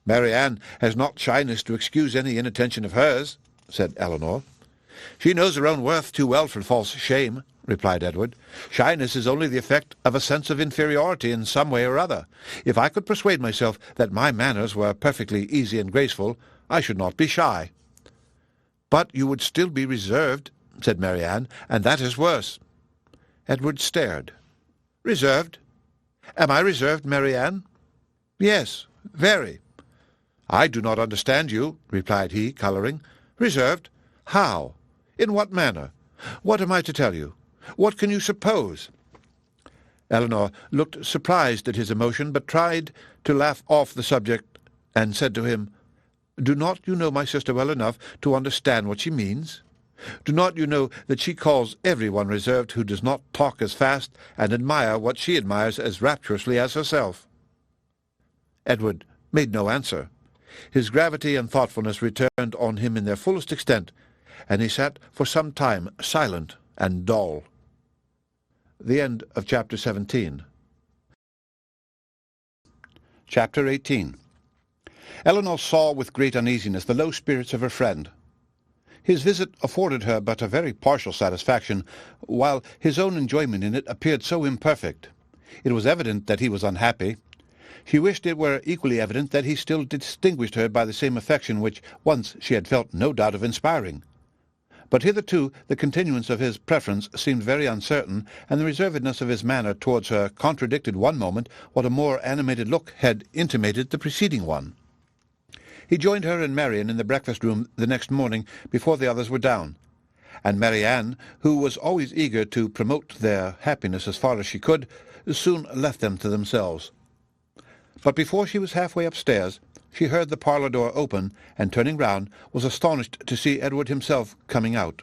Marianne has not shyness to excuse any inattention of hers, said Elinor. She knows her own worth too well for false shame, replied Edward. Shyness is only the effect of a sense of inferiority in some way or other. If I could persuade myself that my manners were perfectly easy and graceful, I should not be shy. But you would still be reserved, said Marianne, and that is worse. Edward stared. Reserved? Am I reserved, Marianne? Yes, very. I do not understand you, replied he, colouring. Reserved? How? In what manner? What am I to tell you? What can you suppose? Elinor looked surprised at his emotion, but tried to laugh off the subject, and said to him, Do not you know my sister well enough to understand what she means? Do not you know that she calls every one reserved who does not talk as fast and admire what she admires as rapturously as herself? Edward made no answer. His gravity and thoughtfulness returned on him in their fullest extent, and he sat for some time silent and dull. The end of Chapter 17. Chapter 18. Elinor saw with great uneasiness the low spirits of her friend. His visit afforded her but a very partial satisfaction, while his own enjoyment in it appeared so imperfect. It was evident that he was unhappy. She wished it were equally evident that he still distinguished her by the same affection which once she had felt no doubt of inspiring. But hitherto the continuance of his preference seemed very uncertain, and the reservedness of his manner towards her contradicted one moment what a more animated look had intimated the preceding one. He joined her and Marianne in the breakfast-room the next morning before the others were down, and Marianne, who was always eager to promote their happiness as far as she could, soon left them to themselves. But before she was halfway upstairs, she heard the parlour door open, and turning round, was astonished to see Edward himself coming out.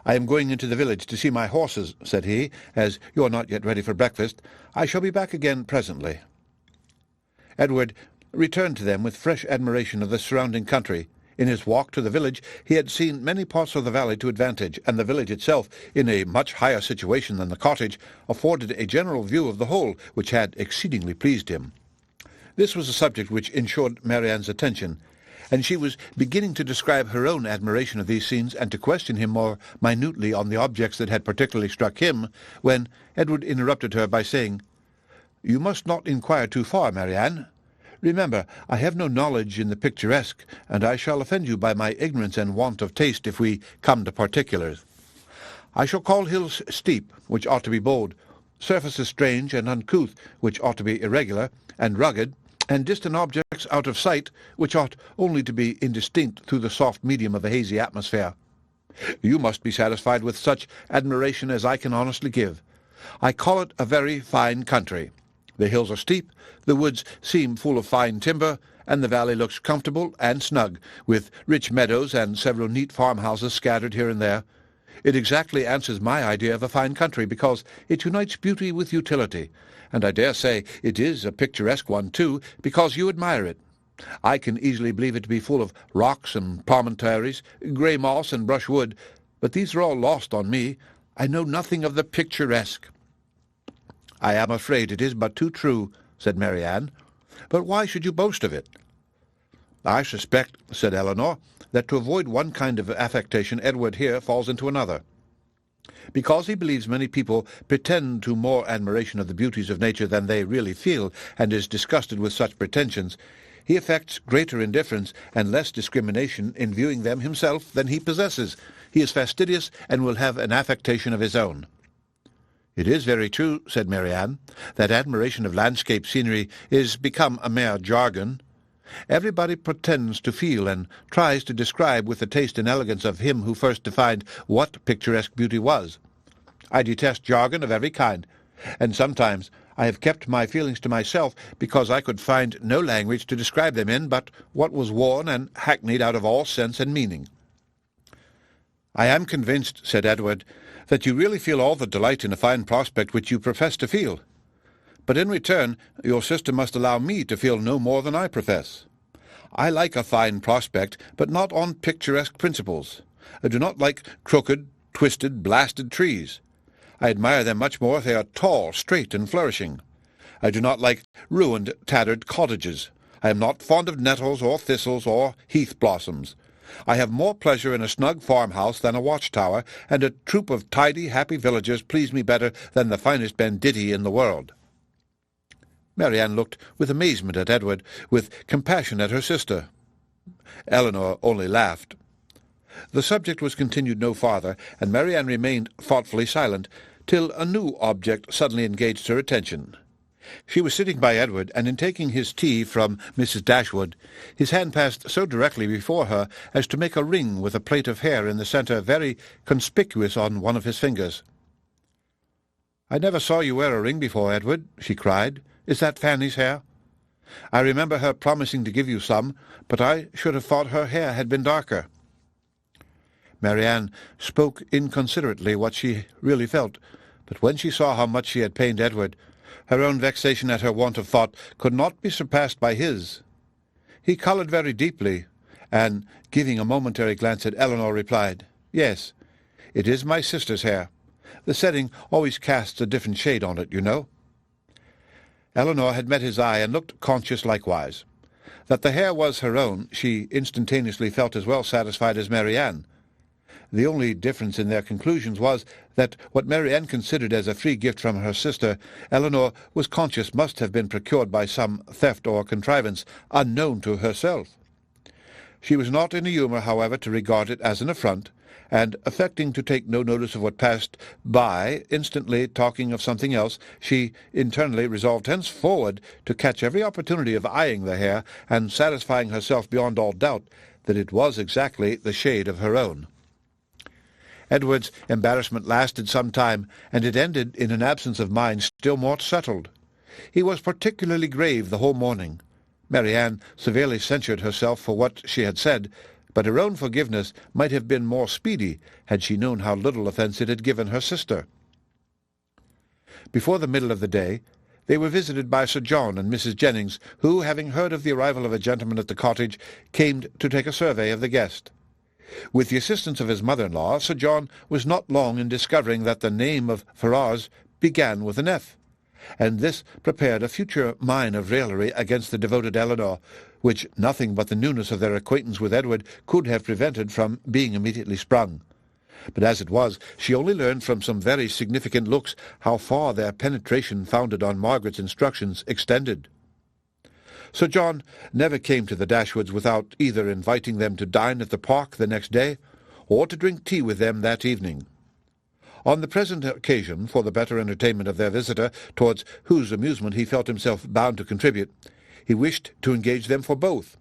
"I am going into the village to see my horses," said he, "as you are not yet ready for breakfast. I shall be back again presently." Edward returned to them with fresh admiration of the surrounding country. In his walk to the village he had seen many parts of the valley to advantage, and the village itself, in a much higher situation than the cottage, afforded a general view of the whole, which had exceedingly pleased him. This was a subject which ensured Marianne's attention, and she was beginning to describe her own admiration of these scenes and to question him more minutely on the objects that had particularly struck him, when Edward interrupted her by saying, "You must not inquire too far, Marianne. Remember, I have no knowledge in the picturesque, and I shall offend you by my ignorance and want of taste if we come to particulars. I shall call hills steep, which ought to be bold, surfaces strange and uncouth, which ought to be irregular and rugged, and distant objects out of sight, which ought only to be indistinct through the soft medium of a hazy atmosphere. You must be satisfied with such admiration as I can honestly give. I call it a very fine country. The hills are steep, the woods seem full of fine timber, and the valley looks comfortable and snug, with rich meadows and several neat farmhouses scattered here and there. It exactly answers my idea of a fine country, because it unites beauty with utility, and I dare say it is a picturesque one, too, because you admire it. I can easily believe it to be full of rocks and promontories, grey moss and brushwood, but these are all lost on me. I know nothing of the picturesque." "I am afraid it is but too true," said Marianne. "But why should you boast of it?" "I suspect," said Elinor, "that to avoid one kind of affectation Edward here falls into another. Because he believes many people pretend to more admiration of the beauties of nature than they really feel, and is disgusted with such pretensions, he affects greater indifference and less discrimination in viewing them himself than he possesses. He is fastidious, and will have an affectation of his own." "It is very true," said Marianne, "that admiration of landscape scenery is become a mere jargon. Everybody pretends to feel, and tries to describe with the taste and elegance of him who first defined what picturesque beauty was. I detest jargon of every kind, and sometimes I have kept my feelings to myself, because I could find no language to describe them in but what was worn and hackneyed out of all sense and meaning." "I am convinced," said Edward, "that you really feel all the delight in a fine prospect which you profess to feel. But in return your sister must allow me to feel no more than I profess. I like a fine prospect, but not on picturesque principles. I do not like crooked, twisted, blasted trees. I admire them much more if they are tall, straight, and flourishing. I do not like ruined, tattered cottages. I am not fond of nettles or thistles or heath blossoms. I have more pleasure in a snug farmhouse than a watchtower, and a troop of tidy, happy villagers please me better than the finest banditti in the world." Marianne looked with amazement at Edward, with compassion at her sister. Elinor only laughed. The subject was continued no farther, and Marianne remained thoughtfully silent, till a new object suddenly engaged her attention. She was sitting by Edward, and in taking his tea from Mrs. Dashwood, his hand passed so directly before her as to make a ring with a plait of hair in the centre very conspicuous on one of his fingers. "I never saw you wear a ring before, Edward," she cried. "Is that Fanny's hair? I remember her promising to give you some, but I should have thought her hair had been darker." Marianne spoke inconsiderately what she really felt, but when she saw how much she had pained Edward, her own vexation at her want of thought could not be surpassed by his. He coloured very deeply, and, giving a momentary glance at Elinor, replied, "Yes, it is my sister's hair. The setting always casts a different shade on it, you know." Elinor had met his eye and looked conscious likewise. That the hair was her own, she instantaneously felt as well satisfied as Marianne. The only difference in their conclusions was that what Marianne considered as a free gift from her sister, Elinor was conscious must have been procured by some theft or contrivance unknown to herself. She was not in a humour, however, to regard it as an affront, and, affecting to take no notice of what passed by, instantly talking of something else, she internally resolved henceforward to catch every opportunity of eyeing the hair, and satisfying herself beyond all doubt that it was exactly the shade of her own. Edward's embarrassment lasted some time, and it ended in an absence of mind still more settled. he was particularly grave the whole morning. Marianne severely censured herself for what she had said, but her own forgiveness might have been more speedy had she known how little offence it had given her sister. Before the middle of the day, they were visited by Sir John and Mrs. Jennings, who, having heard of the arrival of a gentleman at the cottage, came to take a survey of the guest. With the assistance of his mother-in-law, Sir John was not long in discovering that the name of Ferrars began with an F, and this prepared a future mine of raillery against the devoted Elinor, which nothing but the newness of their acquaintance with Edward could have prevented from being immediately sprung. But as it was, she only learned from some very significant looks how far their penetration founded on Margaret's instructions extended. Sir John never came to the Dashwoods without either inviting them to dine at the park the next day, or to drink tea with them that evening. On the present occasion, for the better entertainment of their visitor, towards whose amusement he felt himself bound to contribute, he wished to engage them for both.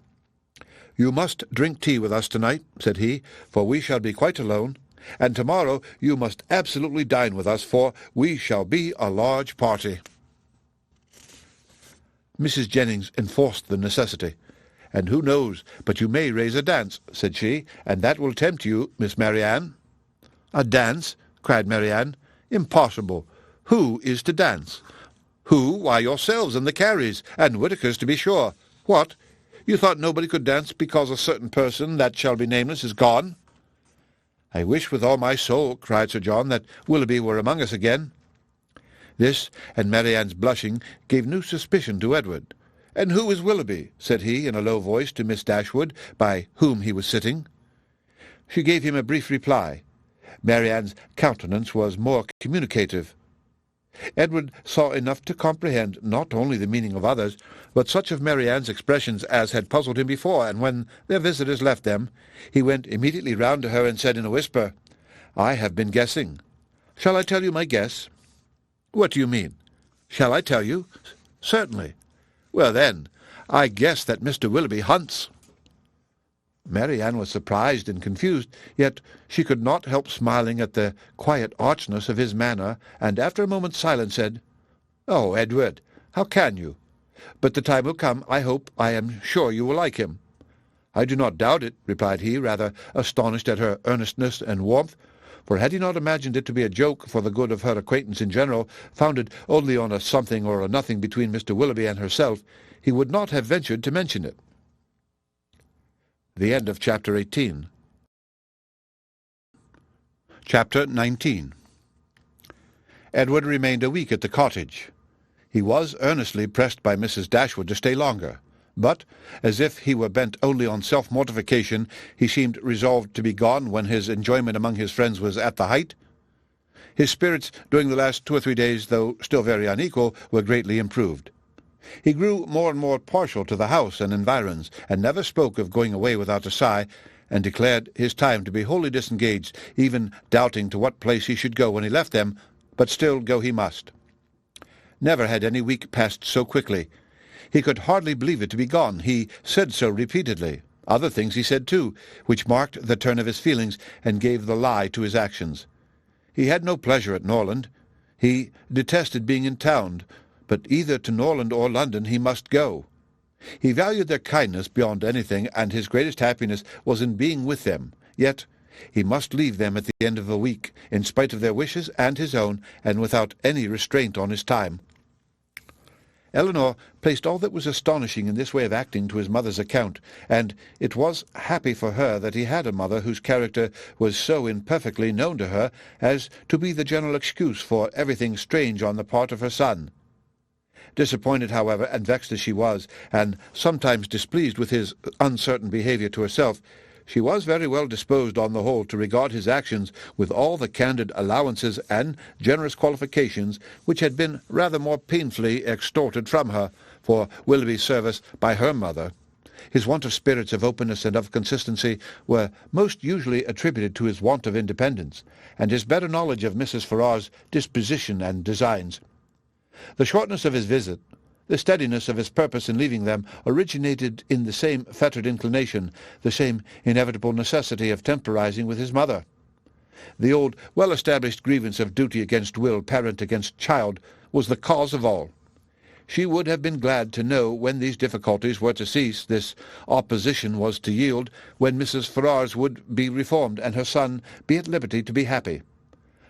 "You must drink tea with us tonight," said he, "for we shall be quite alone, and tomorrow you must absolutely dine with us, for we shall be a large party." Mrs. Jennings enforced the necessity. "And who knows but you may raise a dance," said she, "and that will tempt you, Miss Marianne." "A dance?" cried Marianne. "Impossible! Who is to dance?" "Who? Why, yourselves and the Careys, and Whittakers, to be sure. What? You thought nobody could dance because a certain person, that shall be nameless, is gone?" "I wish with all my soul," cried Sir John, "that Willoughby were among us again." This, and Marianne's blushing, gave new suspicion to Edward. "And who is Willoughby?" said he, in a low voice, to Miss Dashwood, by whom he was sitting. She gave him a brief reply. Marianne's countenance was more communicative. Edward saw enough to comprehend not only the meaning of others, but such of Marianne's expressions as had puzzled him before, and when their visitors left them, he went immediately round to her and said in a whisper, "I have been guessing. Shall I tell you my guess?" "What do you mean?" "Shall I tell you?" "Certainly." "Well, then, I guess that Mr. Willoughby hunts." Marianne was surprised and confused, yet she could not help smiling at the quiet archness of his manner, and after a moment's silence said, "Oh, Edward, how can you? But the time will come, I hope, I am sure you will like him." "I do not doubt it," replied he, rather astonished at her earnestness and warmth, for had he not imagined it to be a joke for the good of her acquaintance in general, founded only on a something or a nothing between Mr. Willoughby and herself, he would not have ventured to mention it. The end of Chapter 18. Chapter 19. Edward remained a week at the cottage. He was earnestly pressed by Mrs. Dashwood to stay longer, but, as if he were bent only on self-mortification, he seemed resolved to be gone when his enjoyment among his friends was at the height. His spirits during the last 2 or 3 days, though still very unequal, were greatly improved. He grew more and more partial to the house and environs, and never spoke of going away without a sigh, and declared his time to be wholly disengaged, even doubting to what place he should go when he left them, but still go he must. Never had any week passed so quickly. He could hardly believe it to be gone. He said so repeatedly. Other things he said too, which marked the turn of his feelings and gave the lie to his actions. He had no pleasure at Norland. He detested being in town, but either to Norland or London he must go. He valued their kindness beyond anything, and his greatest happiness was in being with them. Yet he must leave them at the end of a week, in spite of their wishes and his own, and without any restraint on his time. Elinor placed all that was astonishing in this way of acting to his mother's account, and it was happy for her that he had a mother whose character was so imperfectly known to her as to be the general excuse for everything strange on the part of her son. Disappointed, however, and vexed as she was, and sometimes displeased with his uncertain behaviour to herself, she was very well disposed on the whole to regard his actions with all the candid allowances and generous qualifications which had been rather more painfully extorted from her for Willoughby's service by her mother. His want of spirits, of openness, and of consistency were most usually attributed to his want of independence, and his better knowledge of Mrs. Ferrars' disposition and designs. The shortness of his visit, the steadiness of his purpose in leaving them, originated in the same fettered inclination, the same inevitable necessity of temporizing with his mother. The old, well-established grievance of duty against will, parent against child, was the cause of all. she would have been glad to know when these difficulties were to cease, this opposition was to yield, when Mrs. Ferrars would be reformed, and her son be at liberty to be happy.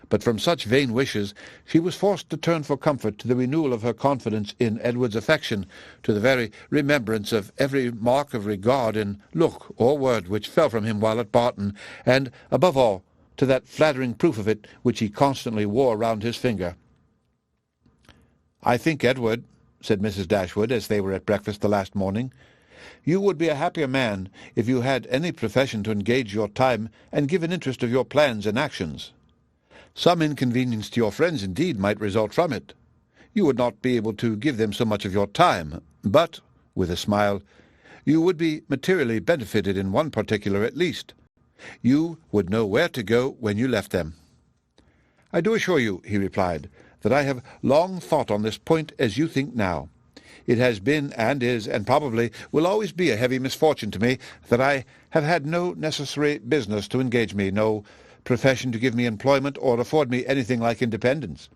But from such vain wishes she was forced to turn for comfort to the renewal of her confidence in Edward's affection, to the very remembrance of every mark of regard in look or word which fell from him while at Barton, and, above all, to that flattering proof of it which he constantly wore round his finger. "I think, Edward," said Mrs. Dashwood, as they were at breakfast the last morning, "you would be a happier man if you had any profession to engage your time and give an interest of your plans and actions. Some inconvenience to your friends, indeed, might result from it. You would not be able to give them so much of your time, but," with a smile, "you would be materially benefited in one particular at least. You would know where to go when you left them." "I do assure you," he replied, "that I have long thought on this point as you think now. It has been, and is, and probably will always be a heavy misfortune to me that I have had no necessary business to engage me, no profession to give me employment or afford me anything like independence.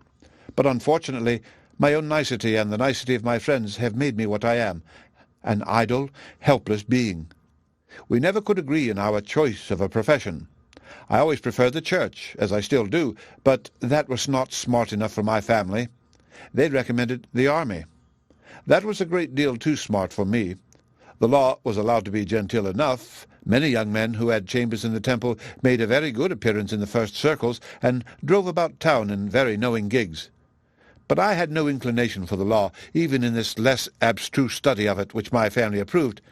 But unfortunately my own nicety and the nicety of my friends have made me what I am, an idle, helpless being. We never could agree in our choice of a profession. I always preferred the church, as I still do, but that was not smart enough for my family. They recommended the army. That was a great deal too smart for me. The law was allowed to be genteel enough. Many young men who had chambers in the Temple made a very good appearance in the first circles, and drove about town in very knowing gigs. But I had no inclination for the law, even in this less abstruse study of it which my family approved.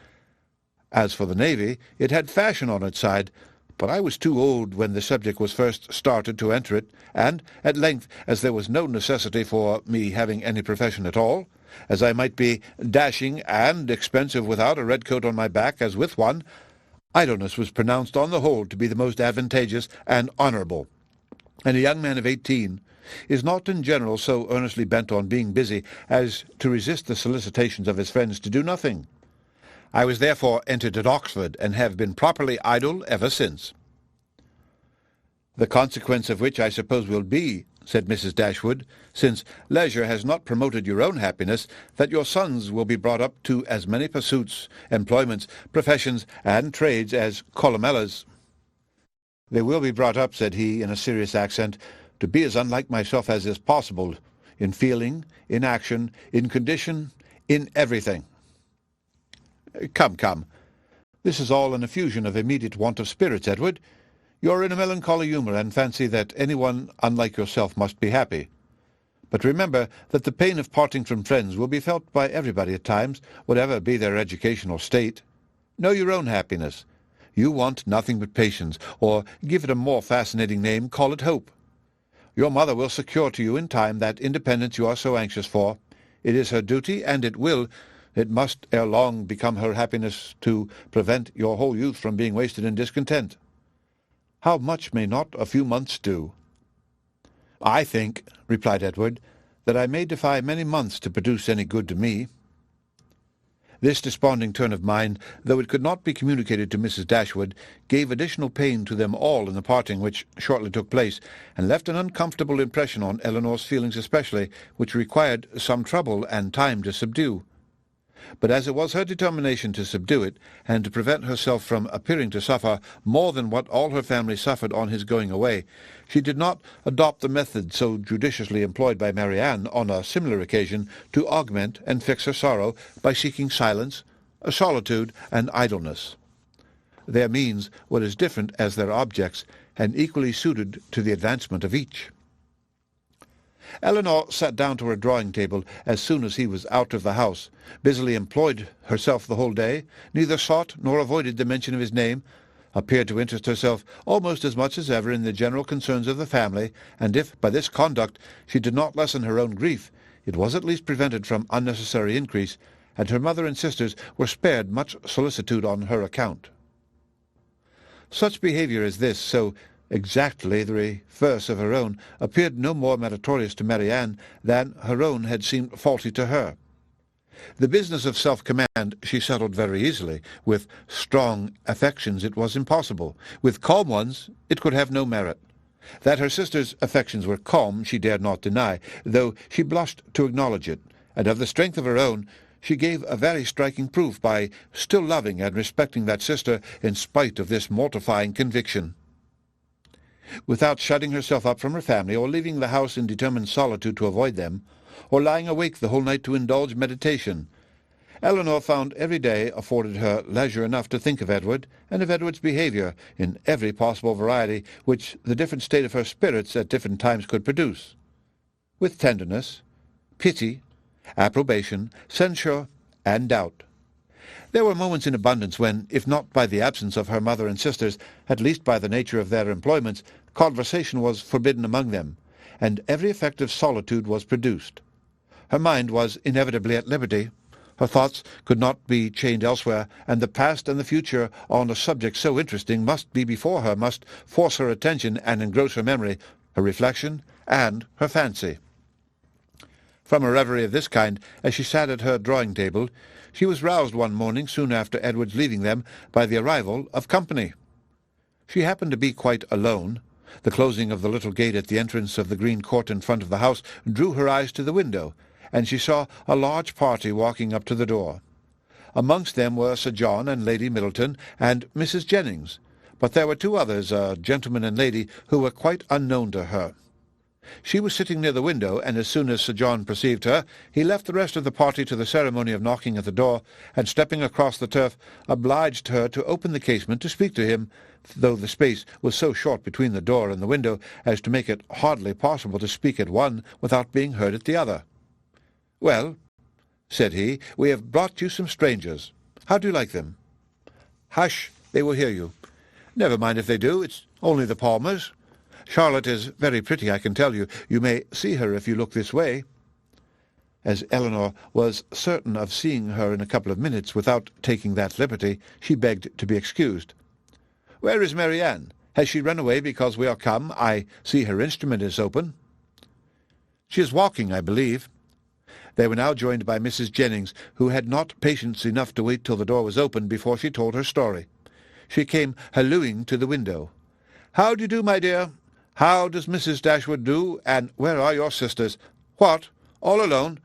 As for the navy, it had fashion on its side, but I was too old when the subject was first started to enter it, and, at length, as there was no necessity for me having any profession at all, as I might be dashing and expensive without a red coat on my back as with one, idleness was pronounced on the whole to be the most advantageous and honourable, and a young man of 18 is not in general so earnestly bent on being busy as to resist the solicitations of his friends to do nothing. I was therefore entered at Oxford, and have been properly idle ever since." "The consequence of which I suppose will be," said Mrs. Dashwood, "since leisure has not promoted your own happiness, that your sons will be brought up to as many pursuits, employments, professions, and trades as Columella's." "They will be brought up," said he, in a serious accent, "to be as unlike myself as is possible, in feeling, in action, in condition, in everything." "Come, come. This is all an effusion of immediate want of spirits, Edward. You are in a melancholy humour, and fancy that any one unlike yourself must be happy. But remember that the pain of parting from friends will be felt by everybody at times, whatever be their education or state. Know your own happiness. You want nothing but patience, or, give it a more fascinating name, call it hope. Your mother will secure to you in time that independence you are so anxious for. It is her duty, and it must ere long become her happiness to prevent your whole youth from being wasted in discontent. How much may not a few months do?" "I think," replied Edward, "that I may defy many months to produce any good to me." This desponding turn of mind, though it could not be communicated to Mrs. Dashwood, gave additional pain to them all in the parting which shortly took place, and left an uncomfortable impression on Elinor's feelings especially, which required some trouble and time to subdue. But as it was her determination to subdue it, and to prevent herself from appearing to suffer more than what all her family suffered on his going away, she did not adopt the method so judiciously employed by Marianne on a similar occasion to augment and fix her sorrow by seeking silence, solitude, and idleness. Their means were as different as their objects, and equally suited to the advancement of each. Elinor sat down to her drawing-table as soon as he was out of the house, busily employed herself the whole day, neither sought nor avoided the mention of his name, appeared to interest herself almost as much as ever in the general concerns of the family, and if by this conduct she did not lessen her own grief, it was at least prevented from unnecessary increase, and her mother and sisters were spared much solicitude on her account. Such behaviour as this, so exactly the reverse of her own, appeared no more meritorious to Marianne than her own had seemed faulty to her. The business of self-command she settled very easily. With strong affections it was impossible. With calm ones it could have no merit. That her sister's affections were calm she dared not deny, though she blushed to acknowledge it, and of the strength of her own, she gave a very striking proof by still loving and respecting that sister in spite of this mortifying conviction. Without shutting herself up from her family, or leaving the house in determined solitude to avoid them, or lying awake the whole night to indulge meditation, Elinor found every day afforded her leisure enough to think of Edward, and of Edward's behaviour in every possible variety which the different state of her spirits at different times could produce, with tenderness, pity, approbation, censure, and doubt. There were moments in abundance when, if not by the absence of her mother and sisters, at least by the nature of their employments, conversation was forbidden among them, and every effect of solitude was produced. Her mind was inevitably at liberty. Her thoughts could not be chained elsewhere, and the past and the future on a subject so interesting must be before her, must force her attention and engross her memory, her reflection, and her fancy. From a reverie of this kind, as she sat at her drawing-table, she was roused one morning soon after Edward's leaving them by the arrival of company. She happened to be quite alone. The closing of the little gate at the entrance of the green court in front of the house drew her eyes to the window, and she saw a large party walking up to the door. Amongst them were Sir John and Lady Middleton and Mrs. Jennings, but there were two others, a gentleman and lady, who were quite unknown to her. She was sitting near the window, and as soon as Sir John perceived her, he left the rest of the party to the ceremony of knocking at the door, and stepping across the turf, obliged her to open the casement to speak to him, though the space was so short between the door and the window as to make it hardly possible to speak at one without being heard at the other. "Well," said he, "we have brought you some strangers. How do you like them?" "Hush, they will hear you." "Never mind if they do. It's only the Palmers. Charlotte is very pretty, I can tell you. You may see her if you look this way." As Elinor was certain of seeing her in a couple of minutes without taking that liberty, she begged to be excused. "Where is Marianne? Has she run away because we are come? I see her instrument is open." "She is walking, I believe." They were now joined by Mrs. Jennings, who had not patience enough to wait till the door was opened before she told her story. She came hallooing to the window. "How do you do, my dear? How does Mrs. Dashwood do? And where are your sisters? What, all alone?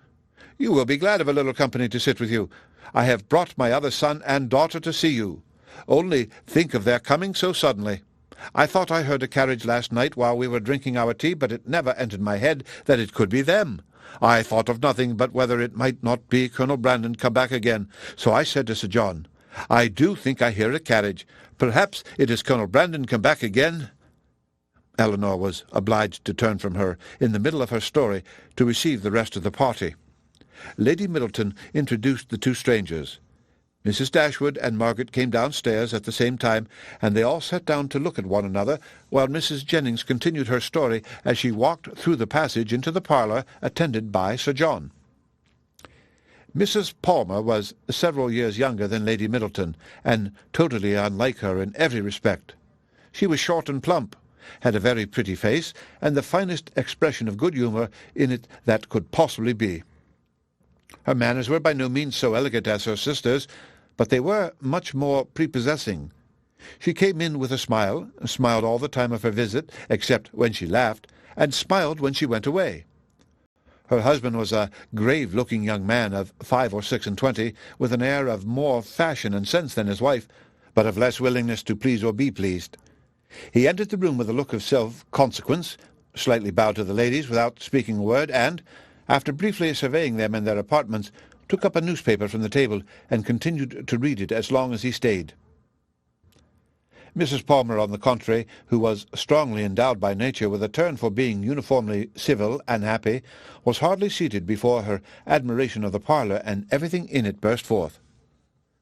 You will be glad of a little company to sit with you. I have brought my other son and daughter to see you. Only think of their coming so suddenly. I thought I heard a carriage last night while we were drinking our tea, but it never entered my head that it could be them. I thought of nothing but whether it might not be Colonel Brandon come back again. So I said to Sir John, 'I do think I hear a carriage. Perhaps it is Colonel Brandon come back again.'" Elinor was obliged to turn from her in the middle of her story to receive the rest of the party. Lady Middleton introduced the two strangers. Mrs. Dashwood and Margaret came downstairs at the same time, and they all sat down to look at one another, while Mrs. Jennings continued her story as she walked through the passage into the parlour, attended by Sir John. Mrs. Palmer was several years younger than Lady Middleton, and totally unlike her in every respect. She was short and plump, had a very pretty face, and the finest expression of good humour in it that could possibly be. Her manners were by no means so elegant as her sister's, but they were much more prepossessing. She came in with a smile, smiled all the time of her visit, except when she laughed, and smiled when she went away. Her husband was a grave-looking young man of 5 or 26, with an air of more fashion and sense than his wife, but of less willingness to please or be pleased. He entered the room with a look of self-consequence, slightly bowed to the ladies without speaking a word, and, after briefly surveying them and their apartments, took up a newspaper from the table and continued to read it as long as he stayed. Mrs. Palmer, on the contrary, who was strongly endowed by nature with a turn for being uniformly civil and happy, was hardly seated before her admiration of the parlour, and everything in it burst forth.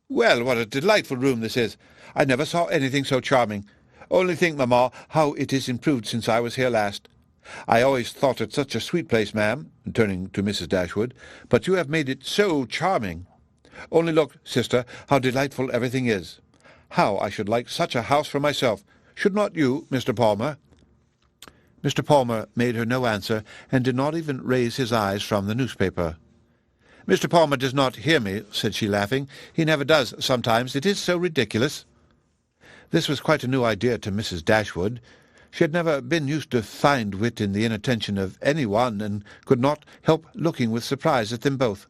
"Well, what a delightful room this is! I never saw anything so charming. Only think, mamma, how it is improved since I was here last. I always thought it such a sweet place, ma'am," turning to Mrs. Dashwood, "but you have made it so charming. Only look, sister, how delightful everything is. How I should like such a house for myself. Should not you, Mr. Palmer?" Mr. Palmer made her no answer, and did not even raise his eyes from the newspaper. "Mr. Palmer does not hear me," said she, laughing. "He never does sometimes. It is so ridiculous." This was quite a new idea to Mrs. Dashwood. She had never been used to find wit in the inattention of any one, and could not help looking with surprise at them both.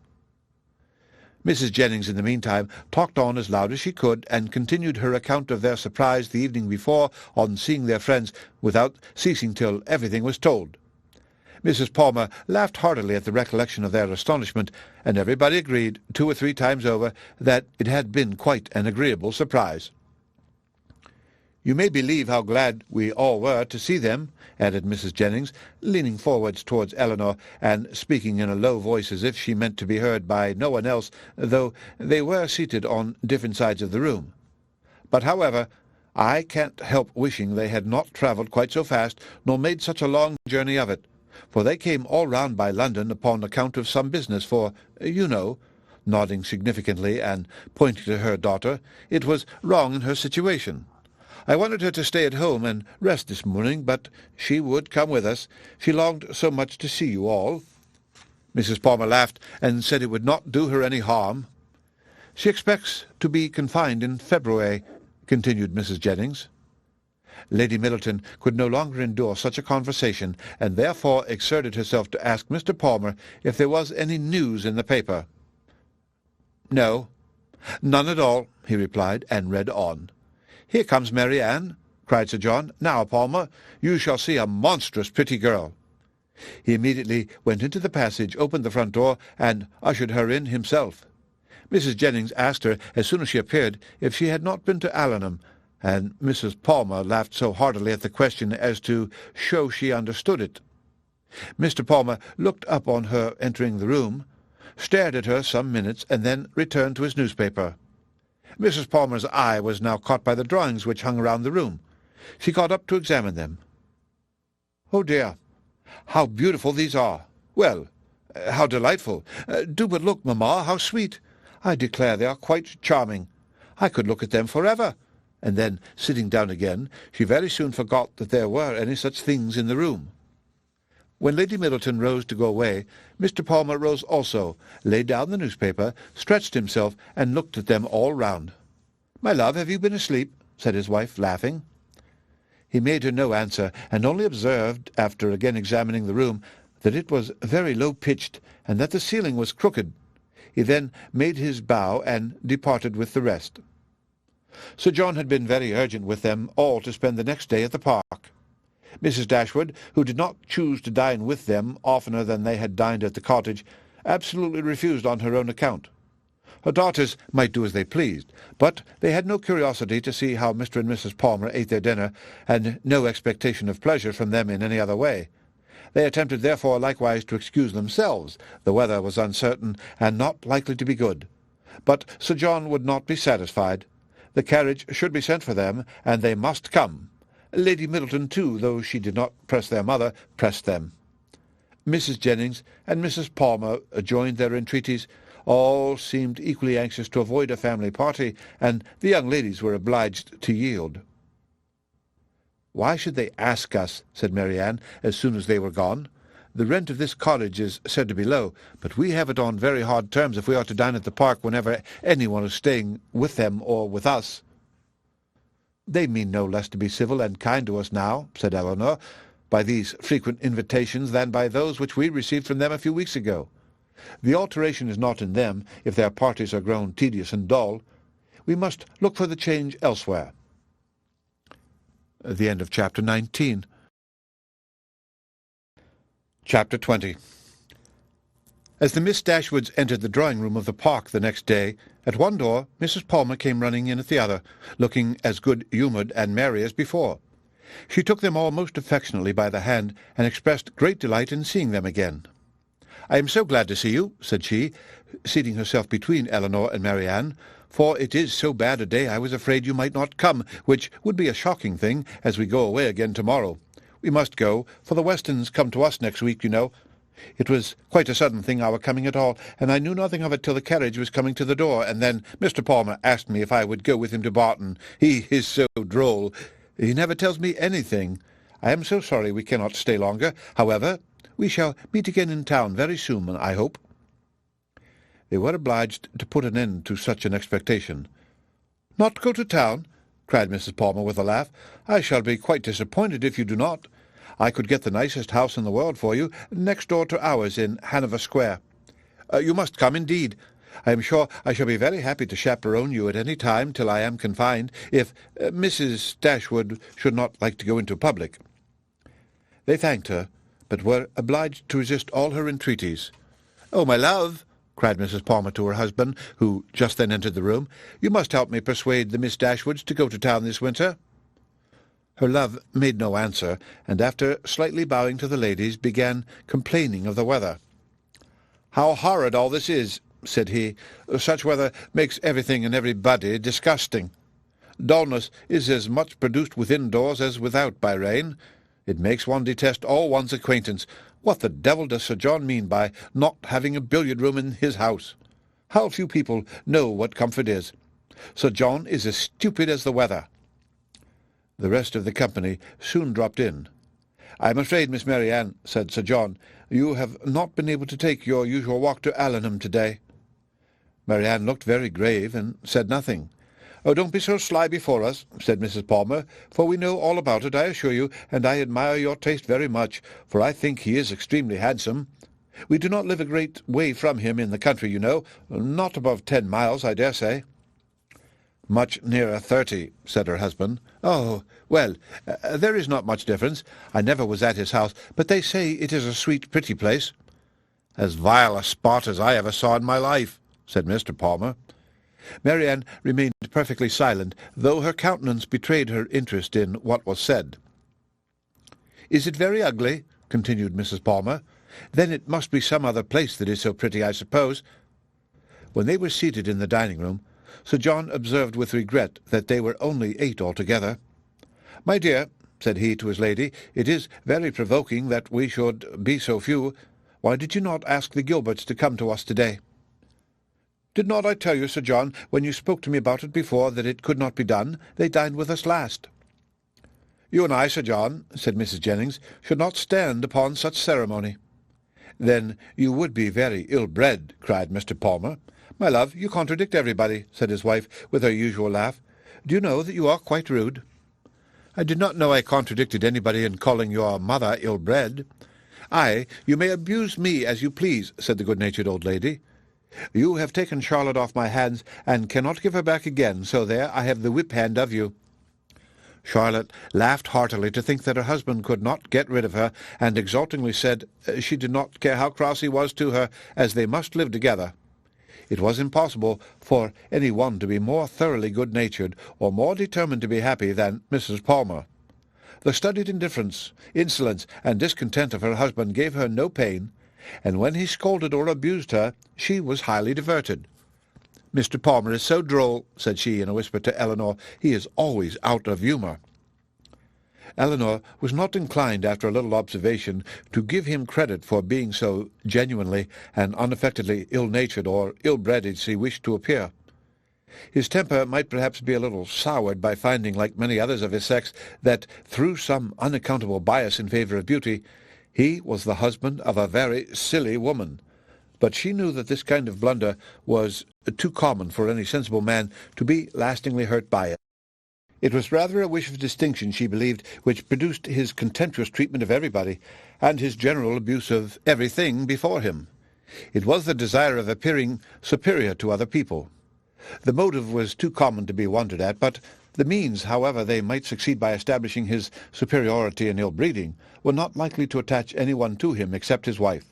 Mrs. Jennings, in the meantime, talked on as loud as she could, and continued her account of their surprise the evening before on seeing their friends, without ceasing till everything was told. Mrs. Palmer laughed heartily at the recollection of their astonishment, and everybody agreed, 2 or 3 times over, that it had been quite an agreeable surprise. "You may believe how glad we all were to see them," added Mrs. Jennings, leaning forwards towards Elinor, and speaking in a low voice as if she meant to be heard by no one else, though they were seated on different sides of the room. "But, however, I can't help wishing they had not travelled quite so fast, nor made such a long journey of it, for they came all round by London upon account of some business, for, you know," nodding significantly and pointing to her daughter, "it was wrong in her situation. I wanted her to stay at home and rest this morning, but she would come with us. She longed so much to see you all." Mrs. Palmer laughed, and said it would not do her any harm. "She expects to be confined in February," continued Mrs. Jennings. Lady Middleton could no longer endure such a conversation, and therefore exerted herself to ask Mr. Palmer if there was any news in the paper. "No, none at all," he replied, and read on. "Here comes Marianne," cried Sir John. "Now, Palmer, you shall see a monstrous pretty girl." He immediately went into the passage, opened the front door, and ushered her in himself. Mrs. Jennings asked her, as soon as she appeared, if she had not been to Allenham, and Mrs. Palmer laughed so heartily at the question as to show she understood it. Mr. Palmer looked up on her entering the room, stared at her some minutes, and then returned to his newspaper. Mrs. Palmer's eye was now caught by the drawings which hung around the room. She got up to examine them. "Oh, dear, how beautiful these are! Well, how delightful! Do but look, mamma, how sweet! I declare they are quite charming. I could look at them forever." And then, sitting down again, she very soon forgot that there were any such things in the room. When Lady Middleton rose to go away, Mr. Palmer rose also, laid down the newspaper, stretched himself, and looked at them all round. "My love, have you been asleep?" said his wife, laughing. He made her no answer, and only observed, after again examining the room, that it was very low-pitched, and that the ceiling was crooked. He then made his bow, and departed with the rest. Sir John had been very urgent with them all to spend the next day at the park. Mrs. Dashwood, who did not choose to dine with them oftener than they had dined at the cottage, absolutely refused on her own account. Her daughters might do as they pleased, but they had no curiosity to see how Mr. and Mrs. Palmer ate their dinner, and no expectation of pleasure from them in any other way. They attempted therefore likewise to excuse themselves. The weather was uncertain, and not likely to be good. But Sir John would not be satisfied. The carriage should be sent for them, and they must come. Lady Middleton, too, though she did not press their mother, pressed them. Mrs. Jennings and Mrs. Palmer joined their entreaties. All seemed equally anxious to avoid a family party, and the young ladies were obliged to yield. "Why should they ask us?" said Marianne, as soon as they were gone. "The rent of this cottage is said to be low, but we have it on very hard terms if we are to dine at the park whenever any one is staying with them or with us." "They mean no less to be civil and kind to us now," said Elinor, "by these frequent invitations than by those which we received from them a few weeks ago. The alteration is not in them, if their parties are grown tedious and dull. We must look for the change elsewhere." The end of Chapter 19. Chapter 20. As the Miss Dashwoods entered the drawing-room of the park the next day, at one door Mrs. Palmer came running in at the other, looking as good-humoured and merry as before. She took them all most affectionately by the hand, and expressed great delight in seeing them again. "I am so glad to see you," said she, seating herself between Elinor and Marianne, "for it is so bad a day I was afraid you might not come, which would be a shocking thing, as we go away again tomorrow. We must go, for the Westons come to us next week, you know. It was quite a sudden thing our coming at all, and I knew nothing of it till the carriage was coming to the door, and then Mr. Palmer asked me if I would go with him to Barton. He is so droll. He never tells me anything. I am so sorry we cannot stay longer. However, we shall meet again in town very soon, I hope." They were obliged to put an end to such an expectation. "Not go to town? cried Mrs. Palmer with a laugh. "I shall be quite disappointed if you do not. I could get the nicest house in the world for you, next door to ours in Hanover Square. You must come, indeed. I am sure I shall be very happy to chaperone you at any time till I am confined, if Mrs. Dashwood should not like to go into public." They thanked her, but were obliged to resist all her entreaties. "Oh, my love," cried Mrs. Palmer to her husband, who just then entered the room, "you must help me persuade the Miss Dashwoods to go to town this winter." Her love made no answer, and after slightly bowing to the ladies, began complaining of the weather. "How horrid all this is," said he. "Such weather makes everything and everybody disgusting. Dullness is as much produced within doors as without by rain. It makes one detest all one's acquaintance. What the devil does Sir John mean by not having a billiard-room in his house? How few people know what comfort is. Sir John is as stupid as the weather." The rest of the company soon dropped in. "I am afraid, Miss Marianne," said Sir John, "you have not been able to take your usual walk to Allenham to-day." Marianne looked very grave and said nothing. "Oh, don't be so sly before us," said Mrs. Palmer, "for we know all about it, I assure you, and I admire your taste very much, for I think he is extremely handsome. We do not live a great way from him in the country, you know, not above 10 miles, I dare say." "Much nearer 30, said her husband. "Oh, well, there is not much difference. I never was at his house, but they say it is a sweet, pretty place." "As vile a spot as I ever saw in my life," said Mr. Palmer. Marianne remained perfectly silent, though her countenance betrayed her interest in what was said. "Is it very ugly?" continued Mrs. Palmer. "Then it must be some other place that is so pretty, I suppose." When they were seated in the dining-room, Sir John observed with regret that they were only 8 altogether. "My dear," said he to his lady, "it is very provoking that we should be so few. Why did you not ask the Gilberts to come to us to-day?" "Did not I tell you, Sir John, when you spoke to me about it before, that it could not be done? They dined with us last." "You and I, Sir John," said Mrs. Jennings, "should not stand upon such ceremony." "Then you would be very ill-bred," cried Mr. Palmer. "My love, you contradict everybody," said his wife, with her usual laugh. "Do you know that you are quite rude?" "I did not know I contradicted anybody in calling your mother ill-bred." "Aye, you may abuse me as you please," said the good-natured old lady. "You have taken Charlotte off my hands, and cannot give her back again, so there I have the whip-hand of you." Charlotte laughed heartily to think that her husband could not get rid of her, and exultingly said she did not care how cross he was to her, as they must live together. It was impossible for any one to be more thoroughly good-natured or more determined to be happy than Mrs. Palmer. The studied indifference, insolence, and discontent of her husband gave her no pain, and when he scolded or abused her, she was highly diverted. "Mr. Palmer is so droll," said she in a whisper to Elinor. "He is always out of humour." Elinor was not inclined, after a little observation, to give him credit for being so genuinely and unaffectedly ill-natured or ill-bred as he wished to appear. His temper might perhaps be a little soured by finding, like many others of his sex, that, through some unaccountable bias in favour of beauty, he was the husband of a very silly woman. But she knew that this kind of blunder was too common for any sensible man to be lastingly hurt by it. It was rather a wish of distinction, she believed, which produced his contemptuous treatment of everybody, and his general abuse of everything before him. It was the desire of appearing superior to other people. The motive was too common to be wondered at, but the means, however they might succeed by establishing his superiority and ill-breeding, were not likely to attach any one to him except his wife.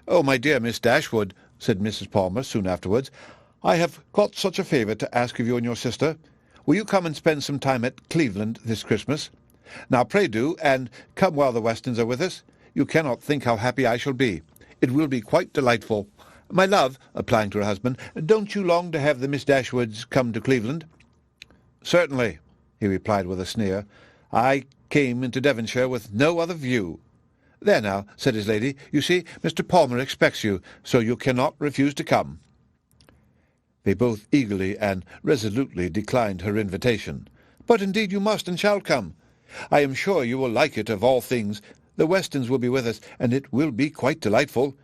"Oh, my dear Miss Dashwood," said Mrs. Palmer soon afterwards, "I have got such a favour to ask of you and your sister. Will you come and spend some time at Cleveland this Christmas? Now pray do, and come while the Westons are with us. You cannot think how happy I shall be. It will be quite delightful. My love," applying to her husband, "don't you long to have the Miss Dashwoods come to Cleveland?" "Certainly," he replied with a sneer. "I came into Devonshire with no other view." "There now," said his lady, "you see, Mr. Palmer expects you, so you cannot refuse to come." They both eagerly and resolutely declined her invitation. "But indeed you must and shall come. I am sure you will like it of all things. The Westons will be with us, and it will be quite delightful.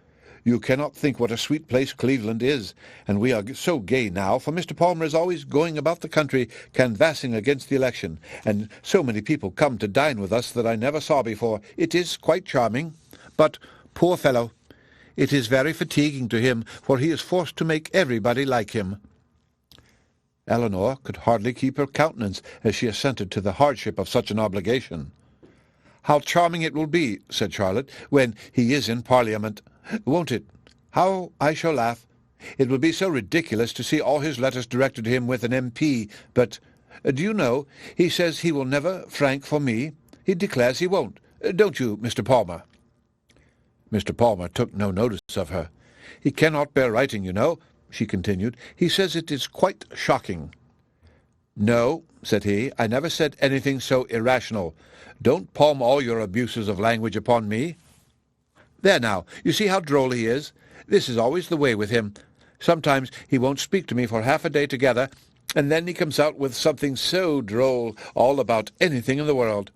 You cannot think what a sweet place Cleveland is, and we are so gay now, for Mr. Palmer is always going about the country canvassing against the election, and so many people come to dine with us that I never saw before. It is quite charming, but, poor fellow, it is very fatiguing to him, for he is forced to make everybody like him." Elinor could hardly keep her countenance as she assented to the hardship of such an obligation. "How charming it will be," said Charlotte, "when he is in Parliament. Won't it? How I shall laugh! It will be so ridiculous to see all his letters directed to him with an MP, but, do you know, he says he will never frank for me. He declares he won't. Don't you, Mr. Palmer?" Mr. Palmer took no notice of her. "He cannot bear writing, you know," she continued. "He says it is quite shocking." "No," said he, "I never said anything so irrational. Don't palm all your abuses of language upon me. There now, you see how droll he is. This is always the way with him. Sometimes he won't speak to me for half a day together, and then he comes out with something so droll, all about anything in the world."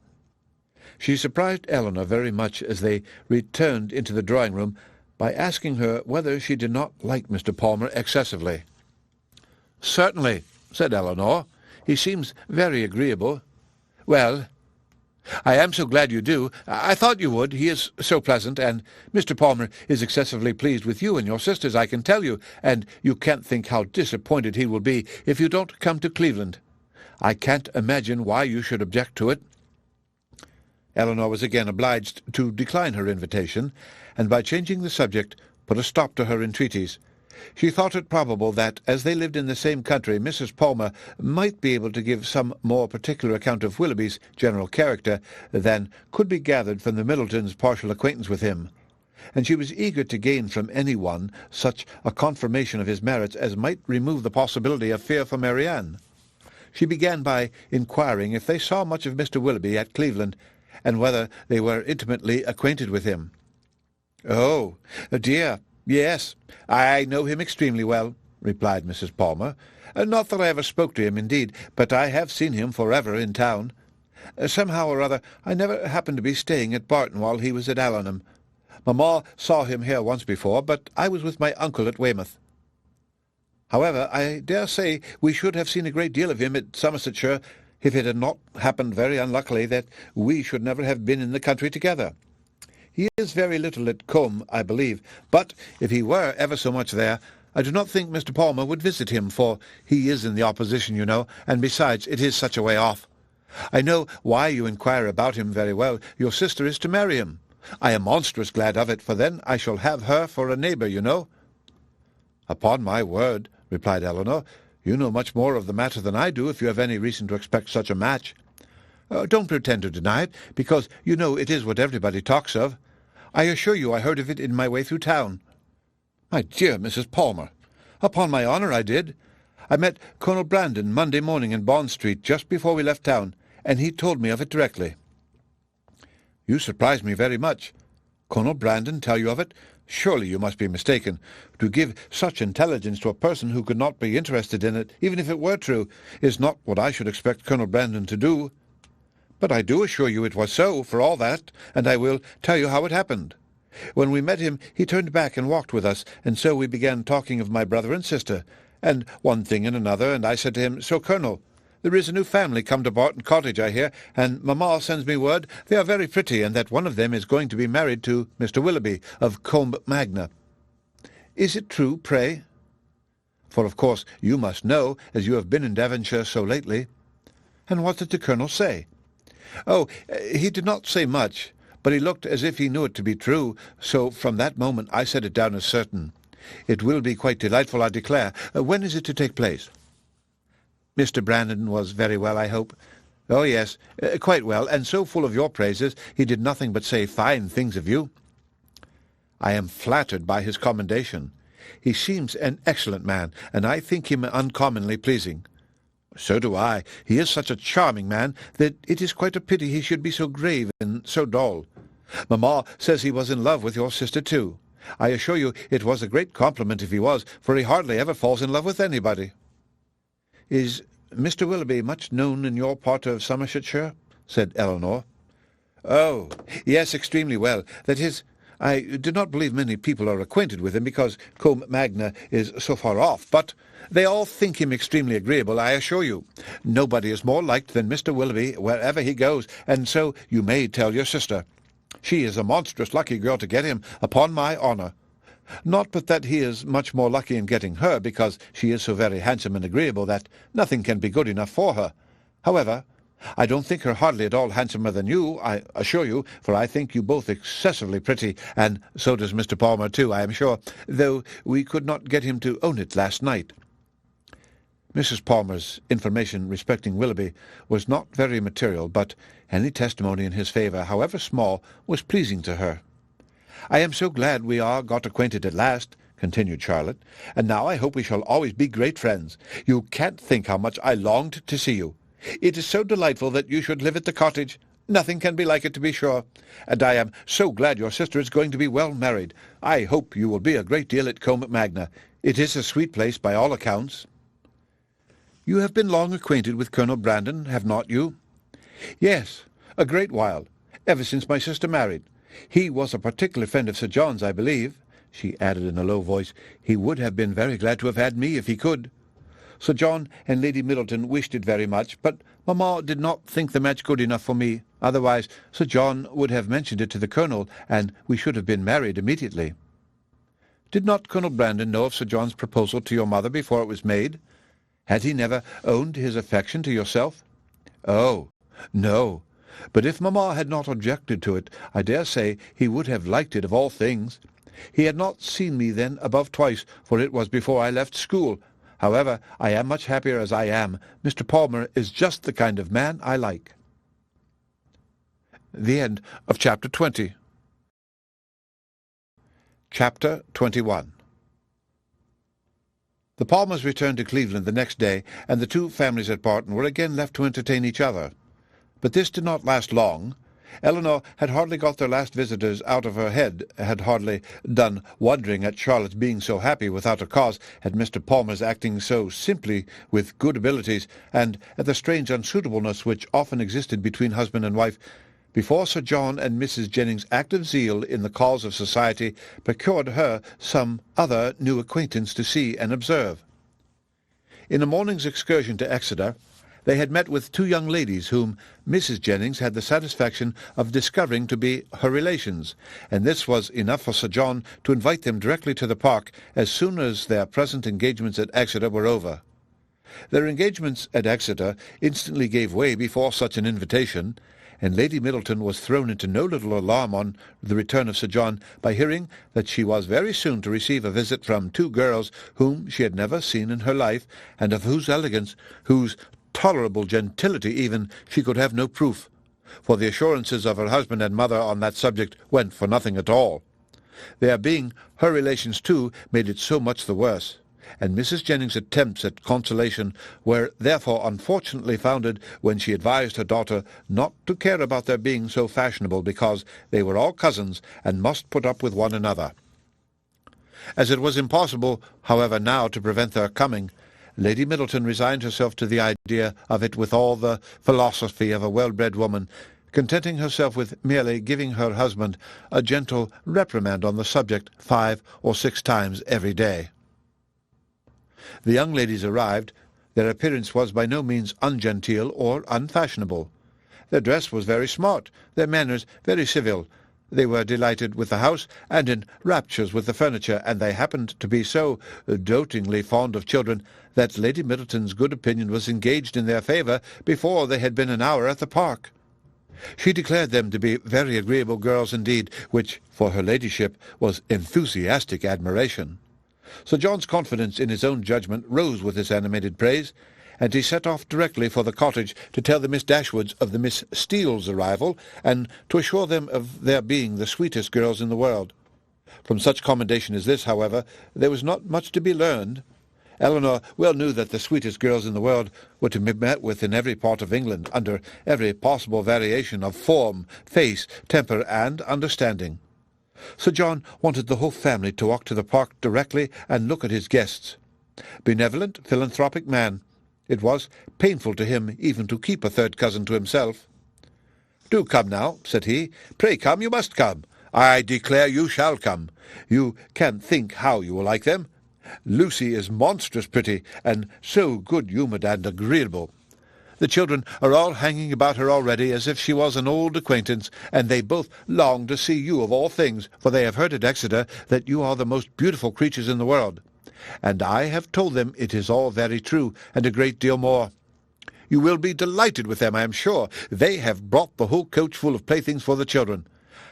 She surprised Elinor very much as they returned into the drawing-room by asking her whether she did not like Mr. Palmer excessively. "Certainly," said Elinor. "He seems very agreeable." "Well, I am so glad you do. I thought you would. He is so pleasant, and Mr. Palmer is excessively pleased with you and your sisters, I can tell you, and you can't think how disappointed he will be if you don't come to Cleveland. I can't imagine why you should object to it." Elinor was again obliged to decline her invitation, and by changing the subject put a stop to her entreaties. She thought it probable that, as they lived in the same country, Mrs. Palmer might be able to give some more particular account of Willoughby's general character than could be gathered from the Middletons' partial acquaintance with him, and she was eager to gain from any one such a confirmation of his merits as might remove the possibility of fear for Marianne. She began by inquiring if they saw much of Mr. Willoughby at Cleveland, and whether they were intimately acquainted with him. "Oh, dear, yes, I know him extremely well," replied Mrs. Palmer. "Not that I ever spoke to him, indeed, but I have seen him forever in town. Somehow or other I never happened to be staying at Barton while he was at Allenham. Mamma saw him here once before, but I was with my uncle at Weymouth. However, I dare say we should have seen a great deal of him at Somersetshire if it had not happened very unluckily that we should never have been in the country together. He is very little at Combe, I believe, but if he were ever so much there, I do not think Mr. Palmer would visit him, for he is in the opposition, you know, and besides, it is such a way off. I know why you inquire about him very well. Your sister is to marry him. I am monstrous glad of it, for then I shall have her for a neighbour, you know." "Upon my word," replied Elinor, "you know much more of the matter than I do, if you have any reason to expect such a match. Don't pretend to deny it, because you know it is what everybody talks of. I assure you I heard of it in my way through town." "My dear Mrs. Palmer, upon my honour I did. I met Colonel Brandon Monday morning in Bond Street just before we left town, and he told me of it directly." "You surprise me very much. Colonel Brandon tell you of it? Surely you must be mistaken. To give such intelligence to a person who could not be interested in it, even if it were true, is not what I should expect Colonel Brandon to do. But I do assure you it was so, for all that, and I will tell you how it happened. When we met him, he turned back and walked with us, and so we began talking of my brother and sister, and one thing and another, and I said to him, 'So, Colonel, there is a new family come to Barton Cottage, I hear, and Mamma sends me word they are very pretty, and that one of them is going to be married to Mr. Willoughby of Combe Magna. Is it true, pray? For of course you must know, as you have been in Devonshire so lately.' And what did the Colonel say?" "Oh, he did not say much, but he looked as if he knew it to be true, so from that moment I set it down as certain. It will be quite delightful, I declare. When is it to take place?" "Mr. Brandon was very well, I hope?" "Oh, yes, quite well, and so full of your praises, he did nothing but say fine things of you." "I am flattered by his commendation. He seems an excellent man, and I think him uncommonly pleasing." "So do I. He is such a charming man that it is quite a pity he should be so grave and so dull. Mamma says he was in love with your sister too. I assure you it was a great compliment if he was, for he hardly ever falls in love with anybody." "Is Mr. Willoughby much known in your part of Somersetshire?" said Elinor. "Oh, yes, extremely well. That is, I do not believe many people are acquainted with him, because Combe Magna is so far off, but they all think him extremely agreeable, I assure you. Nobody is more liked than Mr. Willoughby wherever he goes, and so you may tell your sister. She is a monstrous lucky girl to get him, upon my honour. Not but that he is much more lucky in getting her, because she is so very handsome and agreeable that nothing can be good enough for her. However, I don't think her hardly at all handsomer than you, I assure you, for I think you both excessively pretty, and so does Mr. Palmer too, I am sure, though we could not get him to own it last night." Mrs. Palmer's information respecting Willoughby was not very material, but any testimony in his favour, however small, was pleasing to her. "I am so glad we are got acquainted at last," continued Charlotte, "and now I hope we shall always be great friends. You can't think how much I longed to see you. It is so delightful that you should live at the cottage. Nothing can be like it, to be sure. And I am so glad your sister is going to be well married. I hope you will be a great deal at Combe Magna. It is a sweet place by all accounts." "You have been long acquainted with Colonel Brandon, have not you?" "Yes, a great while, ever since my sister married. He was a particular friend of Sir John's, I believe," she added in a low voice. "He would have been very glad to have had me if he could. Sir John and Lady Middleton wished it very much, but mamma did not think the match good enough for me. Otherwise Sir John would have mentioned it to the Colonel, and we should have been married immediately." "Did not Colonel Brandon know of Sir John's proposal to your mother before it was made? Had he never owned his affection to yourself?" "Oh, no. But if mamma had not objected to it, I dare say he would have liked it of all things. He had not seen me then above twice, for it was before I left school. However, I am much happier as I am. Mr. Palmer is just the kind of man I like." The end of Chapter 20. Chapter 21. The Palmers returned to Cleveland the next day, and the two families at Barton were again left to entertain each other. But this did not last long. Elinor had hardly got their last visitors out of her head, had hardly done wondering at Charlotte's being so happy without a cause, at Mr. Palmer's acting so simply with good abilities, and at the strange unsuitableness which often existed between husband and wife, before Sir John and Mrs. Jennings' active zeal in the cause of society procured her some other new acquaintance to see and observe. In a morning's excursion to Exeter, they had met with two young ladies whom Mrs. Jennings had the satisfaction of discovering to be her relations, and this was enough for Sir John to invite them directly to the park as soon as their present engagements at Exeter were over. Their engagements at Exeter instantly gave way before such an invitation, and Lady Middleton was thrown into no little alarm on the return of Sir John by hearing that she was very soon to receive a visit from two girls whom she had never seen in her life, and of whose elegance, whose tolerable gentility even, she could have no proof, for the assurances of her husband and mother on that subject went for nothing at all. Their being her relations too made it so much the worse, and Mrs. Jennings' attempts at consolation were therefore unfortunately founded when she advised her daughter not to care about their being so fashionable, because they were all cousins and must put up with one another. As it was impossible, however, now to prevent their coming, Lady Middleton resigned herself to the idea of it with all the philosophy of a well-bred woman, contenting herself with merely giving her husband a gentle reprimand on the subject 5 or 6 times every day. The young ladies arrived. Their appearance was by no means ungenteel or unfashionable. Their dress was very smart, their manners very civil. They were delighted with the house, and in raptures with the furniture, and they happened to be so dotingly fond of children that Lady Middleton's good opinion was engaged in their favour before they had been an hour at the park. She declared them to be very agreeable girls indeed, which, for her ladyship, was enthusiastic admiration. Sir John's confidence in his own judgment rose with this animated praise, and he set off directly for the cottage to tell the Miss Dashwoods of the Miss Steele's arrival, and to assure them of their being the sweetest girls in the world. From such commendation as this, however, there was not much to be learned. Elinor well knew that the sweetest girls in the world were to be met with in every part of England, under every possible variation of form, face, temper, and understanding. Sir John wanted the whole family to walk to the park directly and look at his guests. Benevolent, philanthropic man, it was painful to him even to keep a third cousin to himself. "Do come now," said he. "Pray come, you must come. I declare you shall come. You can't think how you will like them. Lucy is monstrous pretty, and so good-humoured and agreeable. The children are all hanging about her already as if she was an old acquaintance, and they both long to see you of all things, for they have heard at Exeter that you are the most beautiful creatures in the world. And I have told them it is all very true, and a great deal more. You will be delighted with them, I am sure. They have brought the whole coach full of playthings for the children.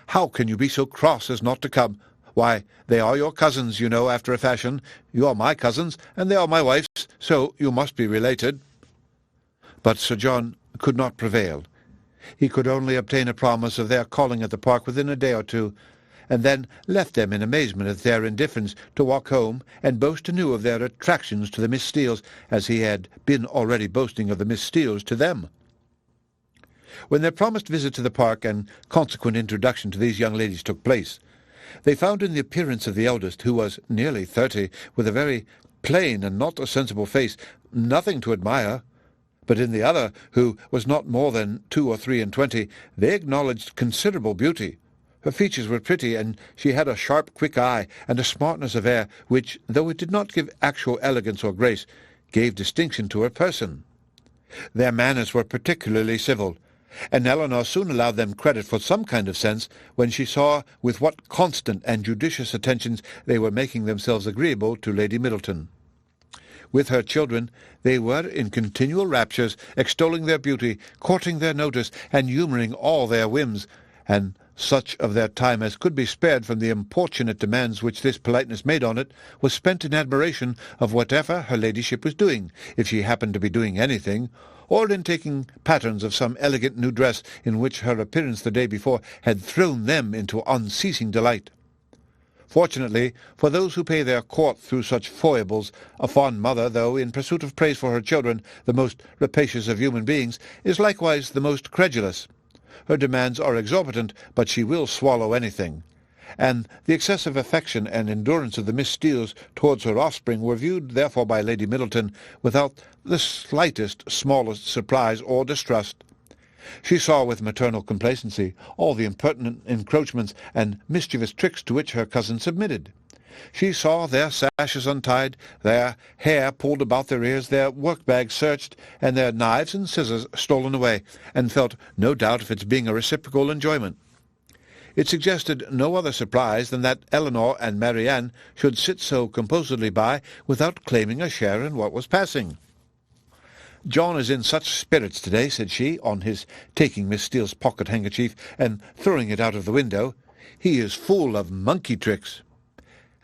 How can you be so cross as not to come? Why, they are your cousins, you know, after a fashion. You are my cousins, and they are my wife's, so you must be related. But Sir John could not prevail. He could only obtain a promise of their calling at the park within a day or two, and then left them in amazement at their indifference to walk home and boast anew of their attractions to the Miss Steeles, as he had been already boasting of the Miss Steeles to them. When their promised visit to the park and consequent introduction to these young ladies took place, they found in the appearance of the eldest, who was nearly 30, with a very plain and not a sensible face, nothing to admire, but in the other, who was not more than 2 or 3 and 20, they acknowledged considerable beauty. Her features were pretty, and she had a sharp, quick eye, and a smartness of air, which, though it did not give actual elegance or grace, gave distinction to her person. Their manners were particularly civil, and Elinor soon allowed them credit for some kind of sense when she saw with what constant and judicious attentions they were making themselves agreeable to Lady Middleton. With her children, they were in continual raptures, extolling their beauty, courting their notice, and humouring all their whims, and such of their time as could be spared from the importunate demands which this politeness made on it was spent in admiration of whatever her ladyship was doing, if she happened to be doing anything, or in taking patterns of some elegant new dress in which her appearance the day before had thrown them into unceasing delight. Fortunately, for those who pay their court through such foibles, a fond mother, though in pursuit of praise for her children the most rapacious of human beings, is likewise the most credulous. Her demands are exorbitant, but she will swallow anything. And the excessive affection and endurance of the Miss Steeles towards her offspring were viewed, therefore, by Lady Middleton without the smallest surprise or distrust. She saw with maternal complacency all the impertinent encroachments and mischievous tricks to which her cousin submitted. She saw their sashes untied, their hair pulled about their ears, their work-bags searched, and their knives and scissors stolen away, and felt no doubt of its being a reciprocal enjoyment. It suggested no other surprise than that Elinor and Marianne should sit so composedly by without claiming a share in what was passing. "John is in such spirits to-day," said she, on his taking Miss Steele's pocket-handkerchief and throwing it out of the window. "He is full of monkey tricks."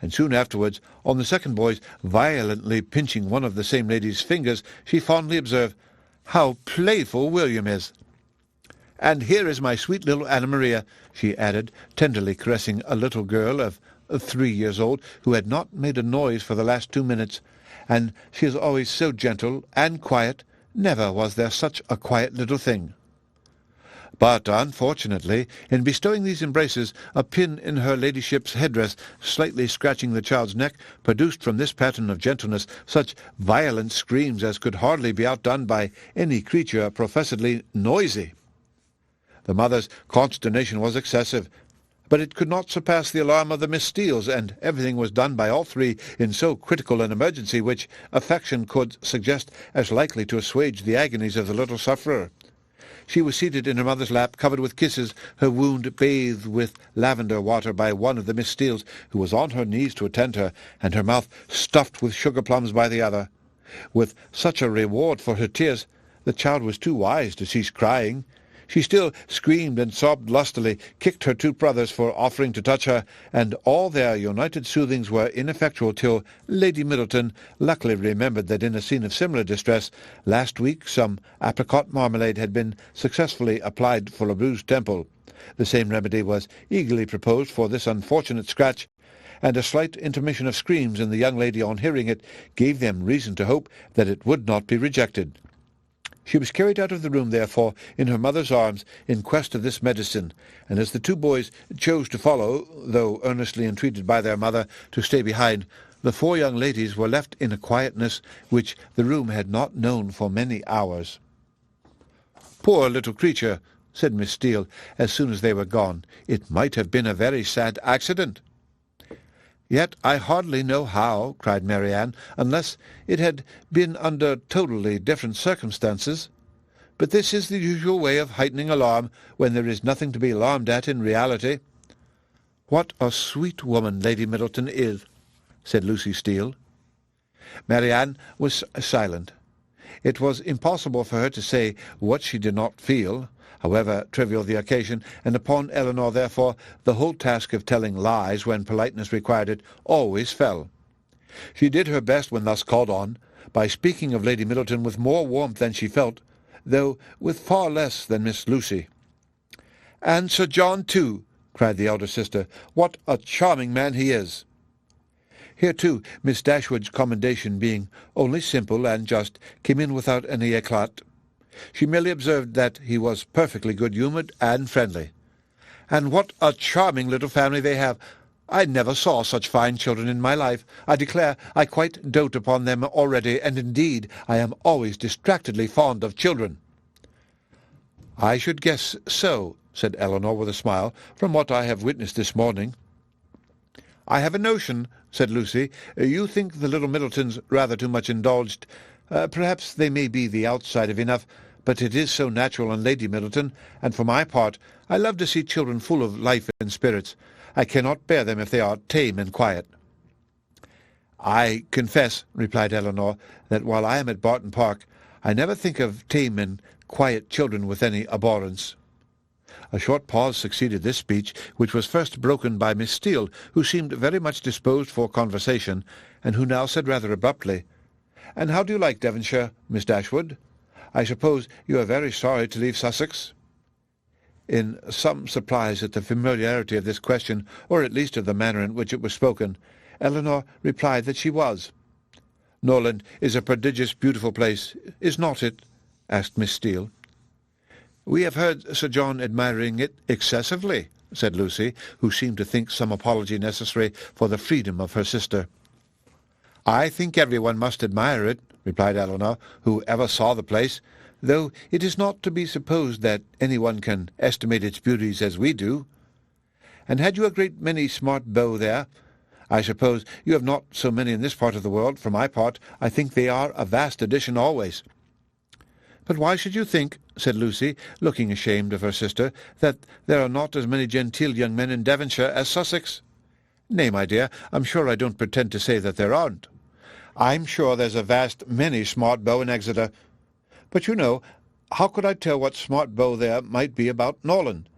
And soon afterwards, on the second boy's violently pinching one of the same lady's fingers, she fondly observed, "How playful William is!" "And here is my sweet little Anna Maria," she added, tenderly caressing a little girl of 3 years old, who had not made a noise for the last 2 minutes, "and she is always so gentle and quiet. Never was there such a quiet little thing." But, unfortunately, in bestowing these embraces, a pin in her ladyship's headdress, slightly scratching the child's neck, produced from this pattern of gentleness such violent screams as could hardly be outdone by any creature professedly noisy. The mother's consternation was excessive, but it could not surpass the alarm of the Miss Steeles, and everything was done by all three in so critical an emergency which affection could suggest as likely to assuage the agonies of the little sufferer. She was seated in her mother's lap, covered with kisses, her wound bathed with lavender water by one of the Miss Steeles, who was on her knees to attend her, and her mouth stuffed with sugar-plums by the other. With such a reward for her tears, the child was too wise to cease crying. She still screamed and sobbed lustily, kicked her 2 brothers for offering to touch her, and all their united soothings were ineffectual till Lady Middleton luckily remembered that in a scene of similar distress last week some apricot marmalade had been successfully applied for a bruised temple. The same remedy was eagerly proposed for this unfortunate scratch, and a slight intermission of screams in the young lady on hearing it gave them reason to hope that it would not be rejected. She was carried out of the room, therefore, in her mother's arms, in quest of this medicine, and as the 2 boys chose to follow, though earnestly entreated by their mother to stay behind, the 4 young ladies were left in a quietness which the room had not known for many hours. "Poor little creature," said Miss Steele, as soon as they were gone. "It might have been a very sad accident." "Yet I hardly know how," cried Marianne, "unless it had been under totally different circumstances. But this is the usual way of heightening alarm when there is nothing to be alarmed at in reality." "What a sweet woman Lady Middleton is," said Lucy Steele. Marianne was silent. It was impossible for her to say what she did not feel, however trivial the occasion, and upon Elinor, therefore, the whole task of telling lies when politeness required it always fell. She did her best when thus called on, by speaking of Lady Middleton with more warmth than she felt, though with far less than Miss Lucy. "And Sir John, too," cried the elder sister. "What a charming man he is!" Here, too, Miss Dashwood's commendation, being only simple and just, came in without any éclat. She merely observed that he was perfectly good-humoured and friendly. "And what a charming little family they have! I never saw such fine children in my life. I declare I quite dote upon them already, and indeed I am always distractedly fond of children." "I should guess so," said Elinor with a smile, "from what I have witnessed this morning." "I have a notion," said Lucy, "you think the little Middletons rather too much indulged. Perhaps they may be the outside of enough, but it is so natural in Lady Middleton, and for my part I love to see children full of life and spirits. I cannot bear them if they are tame and quiet." "I confess," replied Elinor, "that while I am at Barton Park, I never think of tame and quiet children with any abhorrence." A short pause succeeded this speech, which was first broken by Miss Steele, who seemed very much disposed for conversation, and who now said rather abruptly, "And how do you like Devonshire, Miss Dashwood? I suppose you are very sorry to leave Sussex?" In some surprise at the familiarity of this question, or at least of the manner in which it was spoken, Elinor replied that she was. "Norland is a prodigious beautiful place, is not it?" asked Miss Steele. "We have heard Sir John admiring it excessively," said Lucy, who seemed to think some apology necessary for the freedom of her sister. "I think everyone must admire it," replied Elinor, "who ever saw the place, though it is not to be supposed that anyone can estimate its beauties as we do. And had you a great many smart beaux there? I suppose you have not so many in this part of the world. For my part, I think they are a vast addition always." "But why should you think," said Lucy, looking ashamed of her sister, "that there are not as many genteel young men in Devonshire as Sussex?" "Nay, my dear, I'm sure I don't pretend to say that there aren't. I'm sure there's a vast many smart beaux in Exeter. But you know, how could I tell what smart beau there might be about Norland?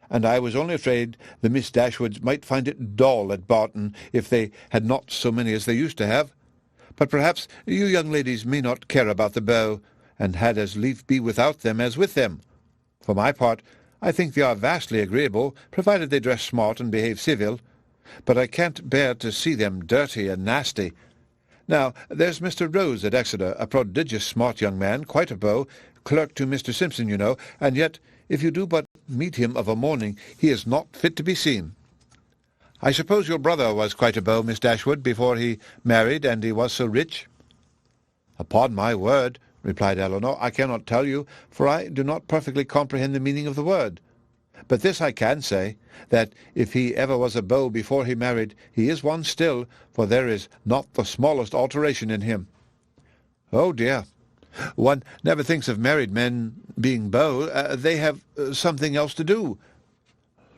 And I was only afraid the Miss Dashwoods might find it dull at Barton if they had not so many as they used to have. But perhaps you young ladies may not care about the beaux, and had as lief be without them as with them. For my part, I think they are vastly agreeable, provided they dress smart and behave civil. But I can't bear to see them dirty and nasty. Now, there's Mr. Rose at Exeter, a prodigious smart young man, quite a beau, clerk to Mr. Simpson, you know, and yet, if you do but meet him of a morning, he is not fit to be seen." "I suppose your brother was quite a beau, Miss Dashwood, before he married, and he was so rich?" "Upon my word," replied Elinor, "I cannot tell you, for I do not perfectly comprehend the meaning of the word. But this I can say, that if he ever was a beau before he married, he is one still, for there is not the smallest alteration in him." "Oh, dear! One never thinks of married men being beaux. They have something else to do."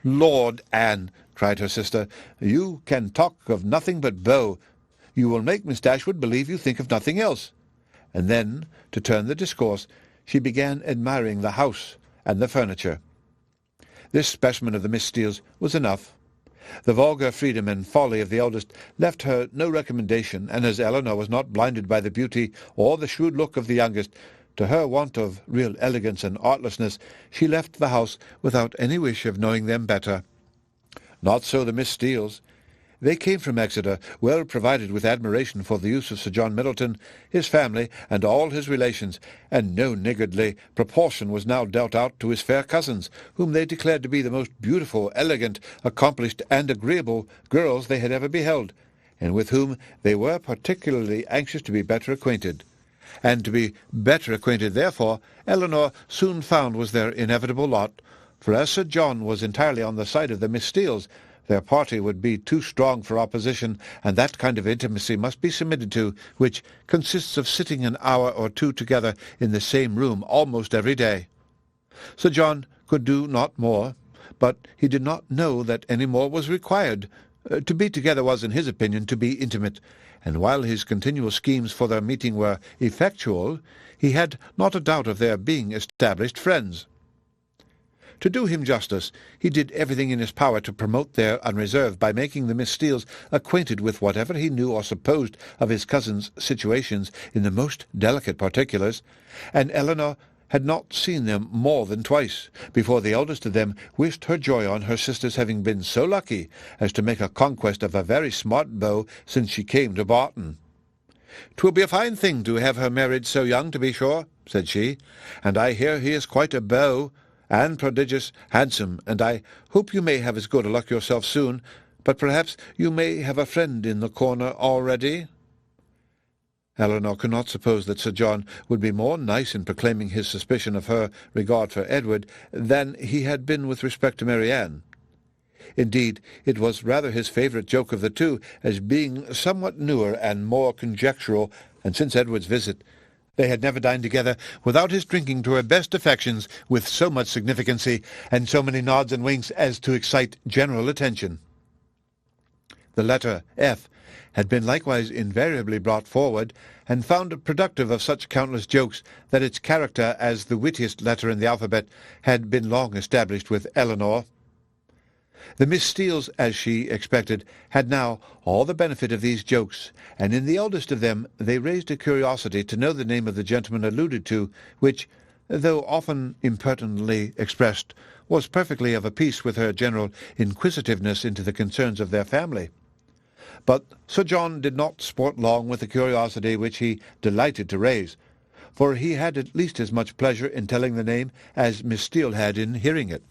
"Lord, Anne," cried her sister, "you can talk of nothing but beaux. You will make Miss Dashwood believe you think of nothing else." And then, to turn the discourse, she began admiring the house and the furniture. This specimen of the Miss Steeles was enough. The vulgar freedom and folly of the eldest left her no recommendation, and as Elinor was not blinded by the beauty or the shrewd look of the youngest, to her want of real elegance and artlessness, she left the house without any wish of knowing them better. Not so the Miss Steeles. They came from Exeter, well provided with admiration for the use of Sir John Middleton, his family, and all his relations, and no niggardly proportion was now dealt out to his fair cousins, whom they declared to be the most beautiful, elegant, accomplished, and agreeable girls they had ever beheld, and with whom they were particularly anxious to be better acquainted. and to be better acquainted therefore, Elinor soon found was their inevitable lot, for as Sir John was entirely on the side of the Miss Steeles, their party would be too strong for opposition, and that kind of intimacy must be submitted to, which consists of sitting an hour or two together in the same room almost every day. Sir John could do not more, but he did not know that any more was required. To be together was, in his opinion, to be intimate, and while his continual schemes for their meeting were effectual, he had not a doubt of their being established friends. To do him justice, he did everything in his power to promote their unreserve by making the Miss Steeles acquainted with whatever he knew or supposed of his cousin's situations in the most delicate particulars, and Elinor had not seen them more than twice, before the eldest of them wished her joy on her sister's having been so lucky as to make a conquest of a very smart beau since she came to Barton. "'Twill be a fine thing to have her married so young, to be sure," said she, "and I hear he is quite a beau, and prodigious handsome, and I hope you may have as good a luck yourself soon, but perhaps you may have a friend in the corner already." Elinor could not suppose that Sir John would be more nice in proclaiming his suspicion of her regard for Edward than he had been with respect to Marianne. Indeed, it was rather his favourite joke of the two, as being somewhat newer and more conjectural, and since Edward's visit they had never dined together without his drinking to her best affections with so much significancy and so many nods and winks as to excite general attention. The letter F had been likewise invariably brought forward, and found productive of such countless jokes that its character as the wittiest letter in the alphabet had been long established with Elinor. The Miss Steeles, as she expected, had now all the benefit of these jokes, and in the eldest of them they raised a curiosity to know the name of the gentleman alluded to, which, though often impertinently expressed, was perfectly of a piece with her general inquisitiveness into the concerns of their family. But Sir John did not sport long with the curiosity which he delighted to raise, for he had at least as much pleasure in telling the name as Miss Steele had in hearing it.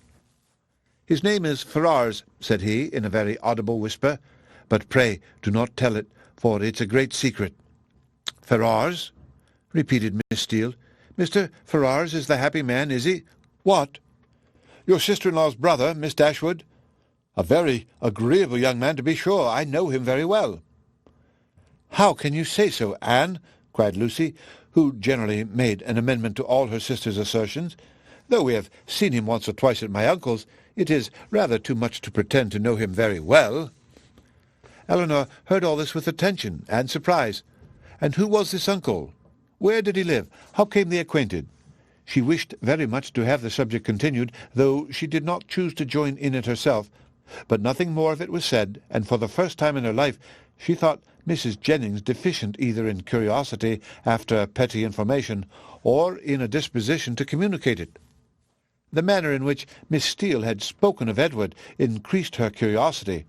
"His name is Ferrars," said he, in a very audible whisper, "but pray do not tell it, for it's a great secret." "Ferrars?" repeated Miss Steele. "Mr. Ferrars is the happy man, is he?" "What?" "Your sister-in-law's brother, Miss Dashwood." "A very agreeable young man, to be sure. I know him very well." "How can you say so, Anne?" cried Lucy, who generally made an amendment to all her sister's assertions. "Though we have seen him once or twice at my uncle's, it is rather too much to pretend to know him very well." Elinor heard all this with attention and surprise. And who was this uncle? Where did he live? How came they acquainted? She wished very much to have the subject continued, though she did not choose to join in it herself, but nothing more of it was said, and for the first time in her life she thought Mrs. Jennings deficient either in curiosity after petty information, or in a disposition to communicate it. The manner in which Miss Steele had spoken of Edward increased her curiosity,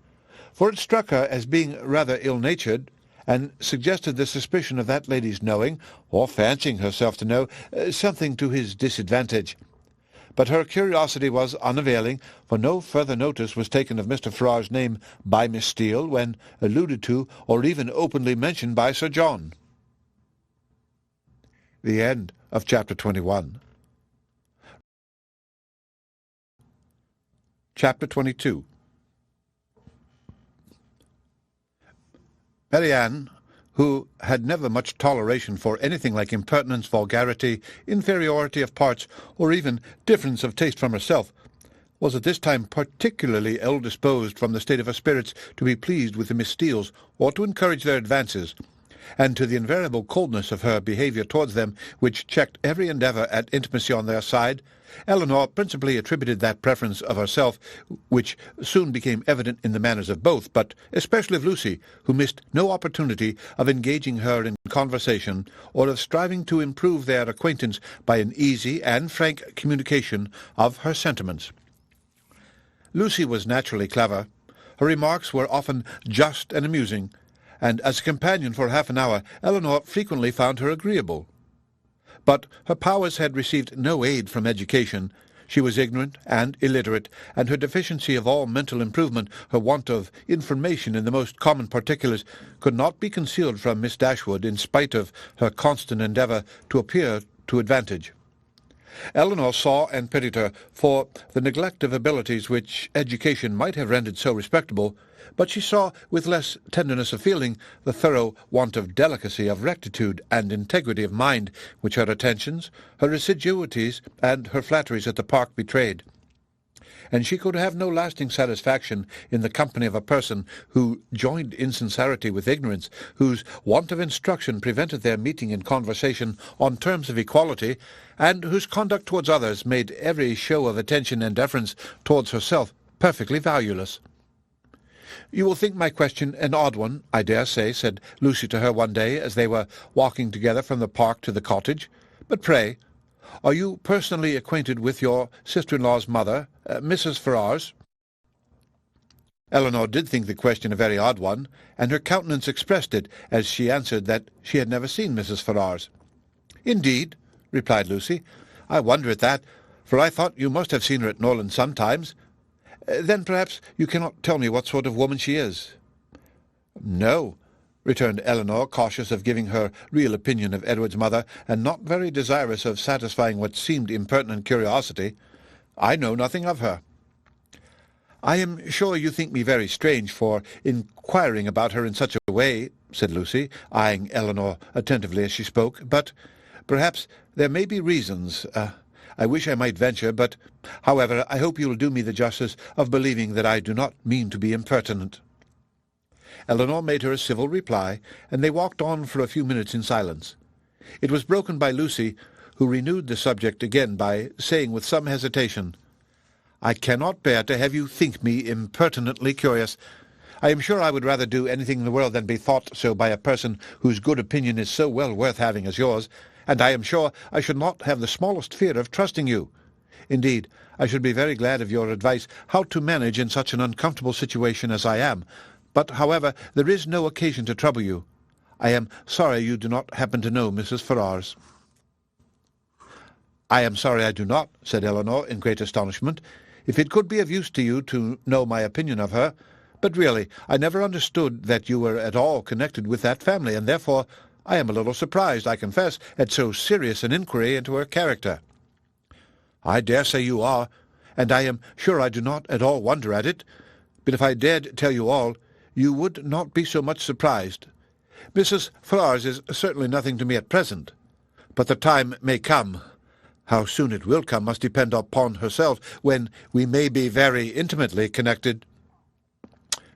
for it struck her as being rather ill-natured, and suggested the suspicion of that lady's knowing, or fancying herself to know, something to his disadvantage. But her curiosity was unavailing, for no further notice was taken of Mr. Ferrars' name by Miss Steele when alluded to, or even openly mentioned by Sir John. The end of Chapter 21. Chapter 22. Marianne, who had never much toleration for anything like impertinence, vulgarity, inferiority of parts, or even difference of taste from herself, was at this time particularly ill-disposed from the state of her spirits to be pleased with the Miss Steeles, or to encourage their advances, and to the invariable coldness of her behaviour towards them, which checked every endeavour at intimacy on their side, Elinor principally attributed that preference of herself which soon became evident in the manners of both, but especially of Lucy, who missed no opportunity of engaging her in conversation, or of striving to improve their acquaintance by an easy and frank communication of her sentiments. Lucy was naturally clever. Her remarks were often just and amusing, and as a companion for half an hour Elinor frequently found her agreeable. But her powers had received no aid from education, She was ignorant and illiterate, and her deficiency of all mental improvement, her want of information in the most common particulars, could not be concealed from Miss Dashwood, in spite of her constant endeavour to appear to advantage. Elinor saw and pitied her for the neglect of abilities which education might have rendered so respectable, but she saw with less tenderness of feeling the thorough want of delicacy, of rectitude, and integrity of mind which her attentions, her assiduities, and her flatteries at the park betrayed. And she could have no lasting satisfaction in the company of a person who joined insincerity with ignorance, whose want of instruction prevented their meeting in conversation on terms of equality, and whose conduct towards others made every show of attention and deference towards herself perfectly valueless. "You will think my question an odd one, I dare say," said Lucy to her one day, as they were walking together from the park to the cottage. "But pray, are you personally acquainted with your sister-in-law's mother, Mrs. Ferrars?" Elinor did think the question a very odd one, and her countenance expressed it as she answered that she had never seen Mrs. Ferrars. "Indeed," replied Lucy, "I wonder at that, for I thought you must have seen her at Norland sometimes. Then perhaps you cannot tell me what sort of woman she is." "No," returned Elinor, cautious of giving her real opinion of Edward's mother, and not very desirous of satisfying what seemed impertinent curiosity. "I know nothing of her." "I am sure you think me very strange for inquiring about her in such a way," said Lucy, eyeing Elinor attentively as she spoke, "but perhaps there may be reasons. I wish I might venture, but, however, I hope you will do me the justice of believing that I do not mean to be impertinent." Elinor made her a civil reply, and they walked on for a few minutes in silence. It was broken by Lucy, who renewed the subject again by saying with some hesitation, "I cannot bear to have you think me impertinently curious. I am sure I would rather do anything in the world than be thought so by a person whose good opinion is so well worth having as yours, and I am sure I should not have the smallest fear of trusting you. Indeed, I should be very glad of your advice how to manage in such an uncomfortable situation as I am. But, however, there is no occasion to trouble you. I am sorry you do not happen to know Mrs. Ferrars." "I am sorry I do not," said Elinor, in great astonishment, "if it could be of use to you to know my opinion of her. But really, I never understood that you were at all connected with that family, and therefore I am a little surprised, I confess, at so serious an inquiry into her character." "I dare say you are, and I am sure I do not at all wonder at it. But if I dared tell you all, you would not be so much surprised. Mrs. Ferrars is certainly nothing to me at present, but the time may come. How soon it will come must depend upon herself, when we may be very intimately connected."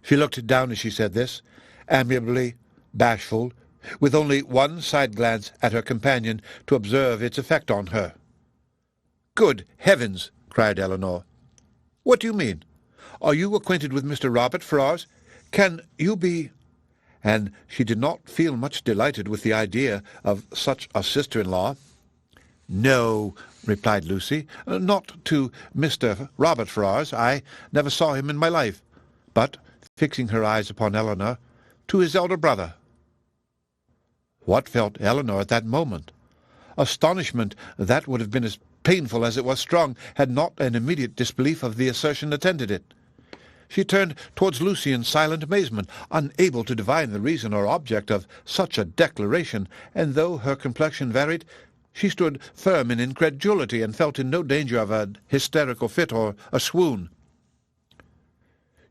She looked down as she said this, amiably bashful, with only one side glance at her companion to observe its effect on her. "Good heavens!" cried Elinor. "What do you mean? Are you acquainted with Mr. Robert Ferrars? Can you be—" And she did not feel much delighted with the idea of such a sister-in-law. "No," replied Lucy, "not to Mr. Robert Ferrars. I never saw him in my life. But," fixing her eyes upon Elinor, "to his elder brother." What felt Elinor at that moment? Astonishment that would have been as painful as it was strong, had not an immediate disbelief of the assertion attended it. She turned towards Lucy in silent amazement, unable to divine the reason or object of such a declaration, and though her complexion varied, she stood firm in incredulity, and felt in no danger of an hysterical fit or a swoon.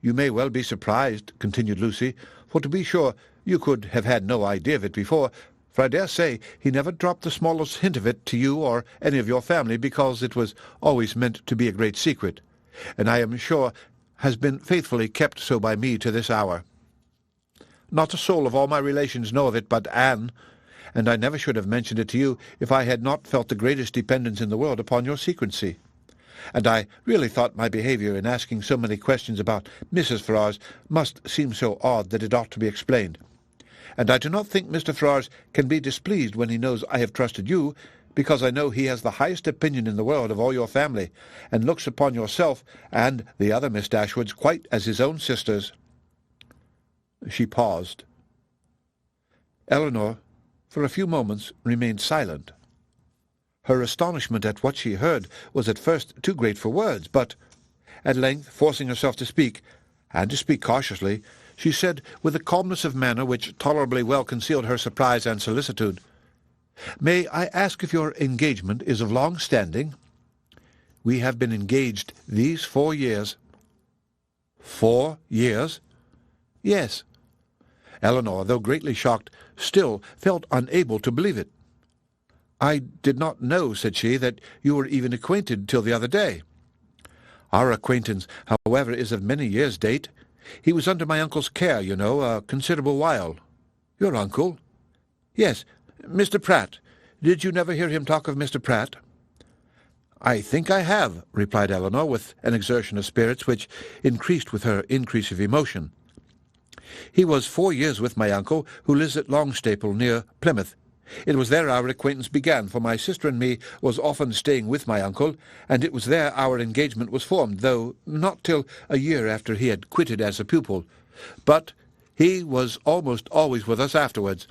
"You may well be surprised," continued Lucy, "for to be sure you could have had no idea of it before, for I dare say he never dropped the smallest hint of it to you or any of your family, because it was always meant to be a great secret, and I am sure has been faithfully kept so by me to this hour. Not a soul of all my relations know of it but Anne, and I never should have mentioned it to you if I had not felt the greatest dependence in the world upon your secrecy. And I really thought my behaviour in asking so many questions about Mrs. Ferrars must seem so odd that it ought to be explained. And I do not think Mr. Ferrars can be displeased when he knows I have trusted you, because I know he has the highest opinion in the world of all your family, and looks upon yourself and the other Miss Dashwoods quite as his own sisters." She paused. Elinor, for a few moments, remained silent. Her astonishment at what she heard was at first too great for words, but at length, forcing herself to speak, and to speak cautiously, she said, with a calmness of manner which tolerably well concealed her surprise and solicitude, "May I ask if your engagement is of long standing?" "We have been engaged these 4 years." 4 years? "Yes." Elinor, though greatly shocked, still felt unable to believe it. "I did not know," said she, "that you were even acquainted till the other day." "Our acquaintance, however, is of many years' date. He was under my uncle's care, you know, a considerable while." "Your uncle?" "Yes, Mr. Pratt. Did you never hear him talk of Mr. Pratt?" "I think I have," replied Elinor, with an exertion of spirits which increased with her increase of emotion. "He was 4 years with my uncle, who lives at Longstaple, near Plymouth. It was there our acquaintance began, for my sister and me was often staying with my uncle, and it was there our engagement was formed, though not till a year after he had quitted as a pupil. But he was almost always with us afterwards.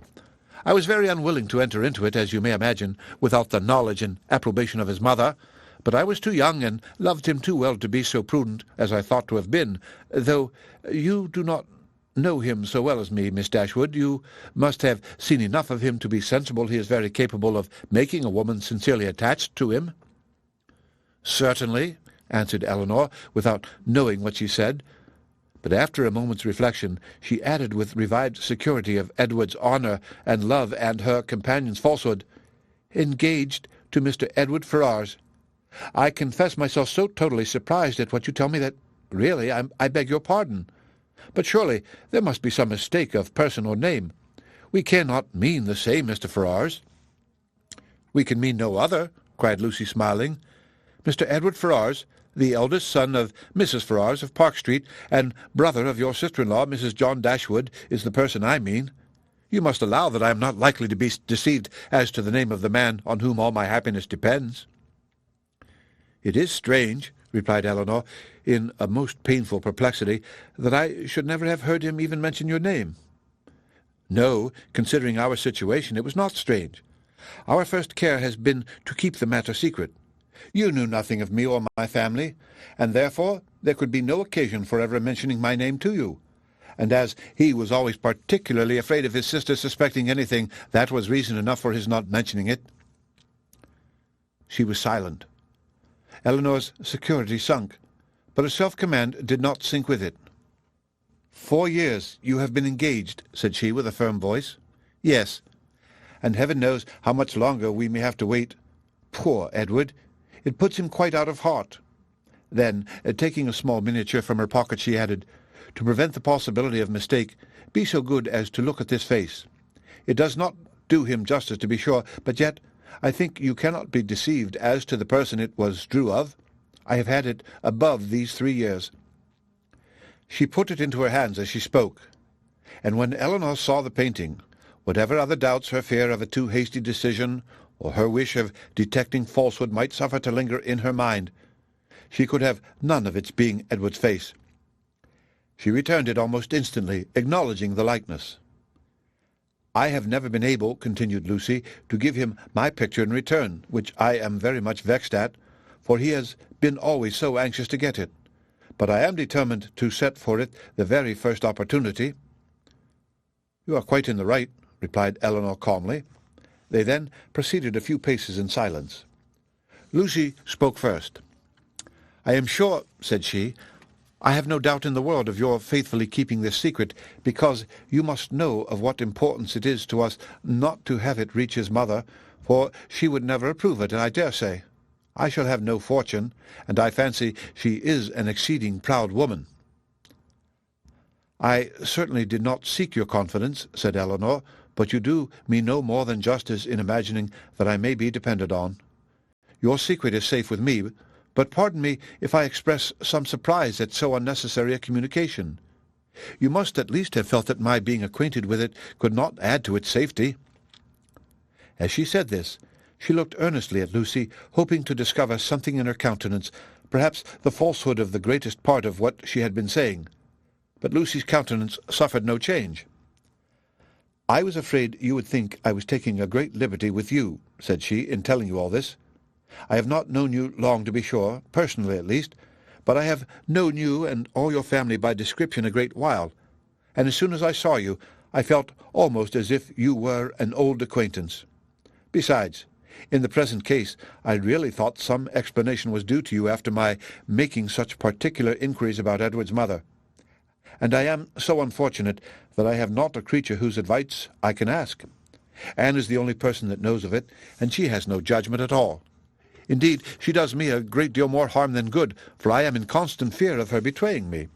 I was very unwilling to enter into it, as you may imagine, without the knowledge and approbation of his mother, but I was too young and loved him too well to be so prudent as I thought to have been, though you do not know him so well as me, Miss Dashwood. You must have seen enough of him to be sensible he is very capable of making a woman sincerely attached to him." "Certainly," answered Elinor, without knowing what she said. But after a moment's reflection, she added with revived security of Edward's honour and love and her companion's falsehood, "Engaged to Mr. Edward Ferrars. I confess myself so totally surprised at what you tell me that, really, I beg your pardon. But surely there must be some mistake of person or name. We cannot mean the same Mr. Ferrars." "We can mean no other," cried Lucy, smiling. "Mr. Edward Ferrars, the eldest son of Mrs. Ferrars of Park Street, and brother of your sister-in-law, Mrs. John Dashwood, is the person I mean. You must allow that I am not likely to be deceived as to the name of the man on whom all my happiness depends." "It is strange," replied Elinor, in a most painful perplexity, "that I should never have heard him even mention your name." "No, considering our situation, it was not strange. Our first care has been to keep the matter secret. You knew nothing of me or my family, and therefore there could be no occasion for ever mentioning my name to you. And as he was always particularly afraid of his sister suspecting anything, that was reason enough for his not mentioning it." She was silent. Elinor's security sunk, but her self-command did not sink with it. "4 years you have been engaged," said she, with a firm voice. "Yes, and heaven knows how much longer we may have to wait. Poor Edward! It puts him quite out of heart." Then, taking a small miniature from her pocket, she added, "To prevent the possibility of mistake, be so good as to look at this face. It does not do him justice, to be sure, but yet I think you cannot be deceived as to the person it was drew of. I have had it above these 3 years." She put it into her hands as she spoke, and when Elinor saw the painting, whatever other doubts her fear of a too hasty decision or her wish of detecting falsehood might suffer to linger in her mind, she could have none of its being Edward's face. She returned it almost instantly, acknowledging the likeness. "I have never been able," continued Lucy, "to give him my picture in return, which I am very much vexed at, for he has been always so anxious to get it. But I am determined to set for it the very first opportunity." "You are quite in the right," replied Elinor calmly. They then proceeded a few paces in silence. Lucy spoke first. "I am sure," said she, "I have no doubt in the world of your faithfully keeping this secret, because you must know of what importance it is to us not to have it reach his mother, for she would never approve it, I dare say. I shall have no fortune, and I fancy she is an exceeding proud woman." "I certainly did not seek your confidence," said Elinor, "but you do me no more than justice in imagining that I may be depended on. Your secret is safe with me, but pardon me if I express some surprise at so unnecessary a communication. You must at least have felt that my being acquainted with it could not add to its safety." As she said this, she looked earnestly at Lucy, hoping to discover something in her countenance, perhaps the falsehood of the greatest part of what she had been saying. But Lucy's countenance suffered no change. "I was afraid you would think I was taking a great liberty with you," said she, "in telling you all this. I have not known you long, to be sure, personally at least, but I have known you and all your family by description a great while, and as soon as I saw you, I felt almost as if you were an old acquaintance. Besides, in the present case, I really thought some explanation was due to you after my making such particular inquiries about Edward's mother. And I am so unfortunate that I have not a creature whose advice I can ask. Anne is the only person that knows of it, and she has no judgment at all. Indeed, she does me a great deal more harm than good, for I am in constant fear of her betraying me.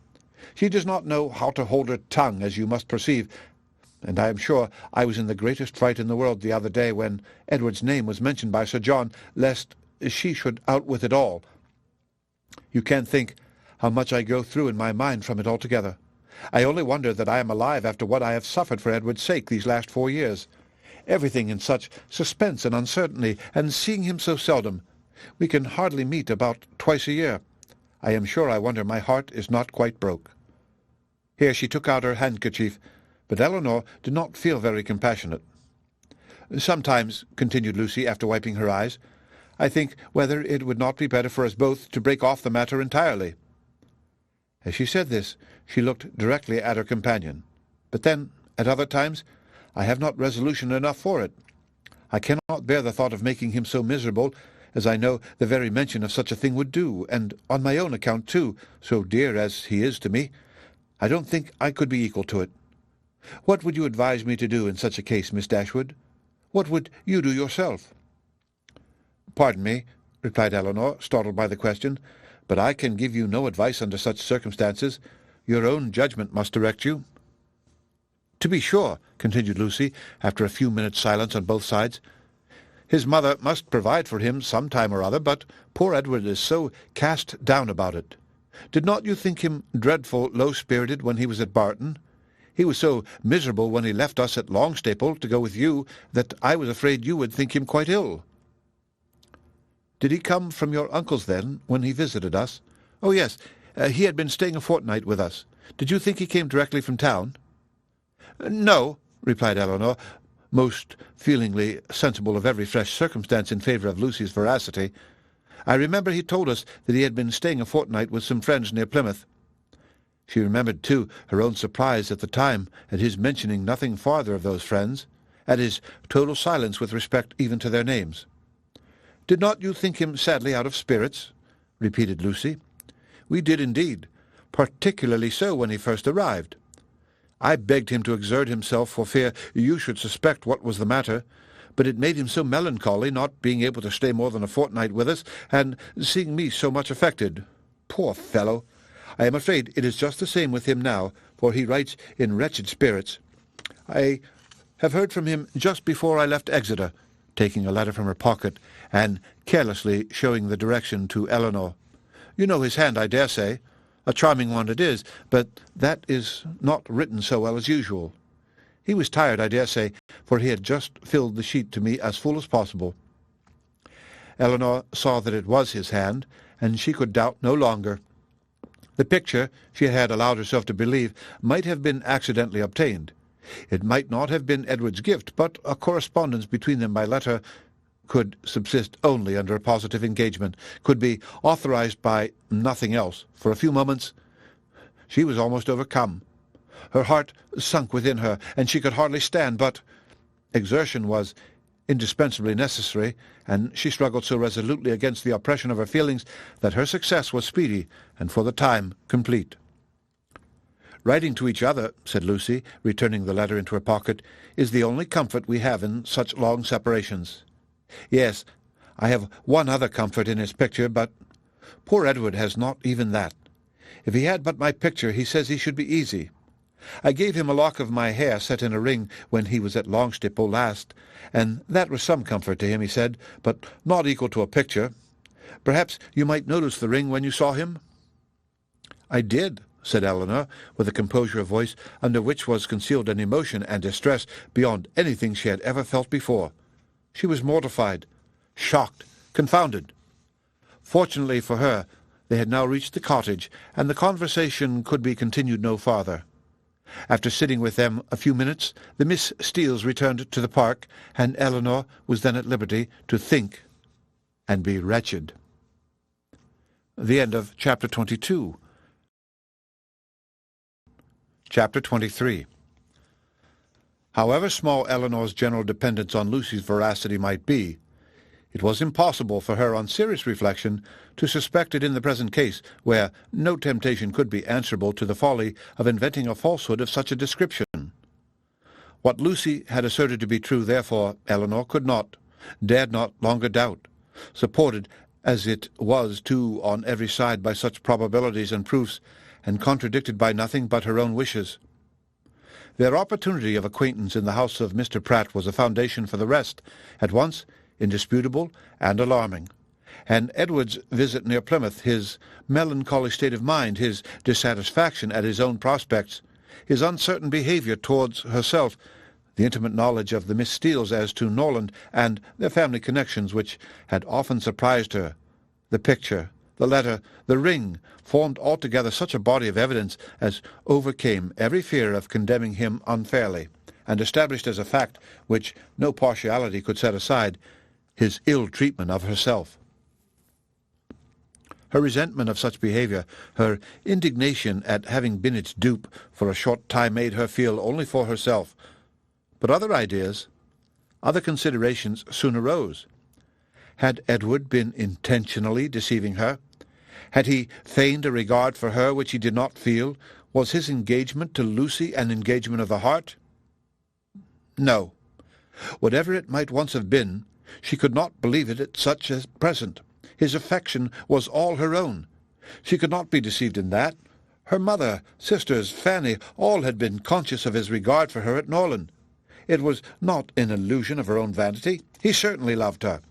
She does not know how to hold her tongue, as you must perceive, and I am sure I was in the greatest fright in the world the other day when Edward's name was mentioned by Sir John, lest she should out with it all. You can't think how much I go through in my mind from it altogether. I only wonder that I am alive after what I have suffered for Edward's sake these last 4 years. Everything in such suspense and uncertainty, and seeing him so seldom. We can hardly meet about twice a year. I am sure I wonder my heart is not quite broke. Here she took out her handkerchief, but Elinor did not feel very compassionate. "Sometimes," continued Lucy, after wiping her eyes, "I think whether it would not be better for us both to break off the matter entirely." As she said this, she looked directly at her companion. "But then, at other times, I have not resolution enough for it. I cannot bear the thought of making him so miserable, as I know the very mention of such a thing would do, and on my own account, too, so dear as he is to me. I don't think I could be equal to it. What would you advise me to do in such a case, Miss Dashwood? What would you do yourself?" "Pardon me," replied Elinor, startled by the question, "but I can give you no advice under such circumstances. Your own judgment must direct you." "To be sure," continued Lucy, after a few minutes' silence on both sides. "His mother must provide for him some time or other, but poor Edward is so cast down about it. Did not you think him dreadful low-spirited when he was at Barton? He was so miserable when he left us at Longstaple to go with you that I was afraid you would think him quite ill." "Did he come from your uncle's, then, when he visited us?" "Oh, yes. He had been staying a fortnight with us. Did you think he came directly from town?" "No," replied Elinor, most feelingly sensible of every fresh circumstance in favour of Lucy's veracity. "I remember he told us that he had been staying a fortnight with some friends near Plymouth." She remembered, too, her own surprise at the time at his mentioning nothing farther of those friends, at his total silence with respect even to their names. "Did not you think him sadly out of spirits?" repeated Lucy. "We did indeed, particularly so when he first arrived. I begged him to exert himself for fear you should suspect what was the matter, but it made him so melancholy, not being able to stay more than a fortnight with us, and seeing me so much affected. Poor fellow! I am afraid it is just the same with him now, for he writes in wretched spirits. I have heard from him just before I left Exeter," taking a letter from her pocket, and carelessly showing the direction to Elinor. "You know his hand, I dare say. A charming one it is, but that is not written so well as usual. He was tired, I dare say, for he had just filled the sheet to me as full as possible." Elinor saw that it was his hand, and she could doubt no longer. The picture, she had allowed herself to believe, might have been accidentally obtained. It might not have been Edward's gift, but a correspondence between them by letter could subsist only under a positive engagement, could be authorized by nothing else. For a few moments she was almost overcome. Her heart sunk within her, and she could hardly stand, but exertion was indispensably necessary, and she struggled so resolutely against the oppression of her feelings that her success was speedy, and for the time complete. "Writing to each other," said Lucy, returning the letter into her pocket, "is the only comfort we have in such long separations. Yes, I have one other comfort in his picture, but poor Edward has not even that. If he had but my picture, he says he should be easy. I gave him a lock of my hair set in a ring when he was at Longstaple last, and that was some comfort to him, he said, but not equal to a picture. Perhaps you might notice the ring when you saw him?" "I did," said Elinor, with a composure of voice under which was concealed an emotion and distress beyond anything she had ever felt before. She was mortified, shocked, confounded. Fortunately for her, they had now reached the cottage, and the conversation could be continued no farther. After sitting with them a few minutes, the Miss Steeles returned to the park, and Elinor was then at liberty to think and be wretched. The end of Chapter 22. Chapter 23. However small Elinor's general dependence on Lucy's veracity might be, it was impossible for her, on serious reflection, to suspect it in the present case, where no temptation could be answerable to the folly of inventing a falsehood of such a description. What Lucy had asserted to be true, therefore, Elinor could not, dared not longer doubt, supported as it was too on every side by such probabilities and proofs, and contradicted by nothing but her own wishes. Their opportunity of acquaintance in the house of Mr. Pratt was a foundation for the rest, at once indisputable and alarming. And Edward's visit near Plymouth, his melancholy state of mind, his dissatisfaction at his own prospects, his uncertain behaviour towards herself, the intimate knowledge of the Miss Steeles as to Norland and their family connections, which had often surprised her, the picture, the letter, the ring, formed altogether such a body of evidence as overcame every fear of condemning him unfairly, and established as a fact which no partiality could set aside, his ill treatment of herself. Her resentment of such behaviour, her indignation at having been its dupe for a short time, made her feel only for herself. But other ideas, other considerations soon arose. Had Edward been intentionally deceiving her? Had he feigned a regard for her which he did not feel? Was his engagement to Lucy an engagement of the heart? No. Whatever it might once have been, she could not believe it at such as present. His affection was all her own. She could not be deceived in that. Her mother, sisters, Fanny, all had been conscious of his regard for her at Norland. It was not an illusion of her own vanity. He certainly loved her.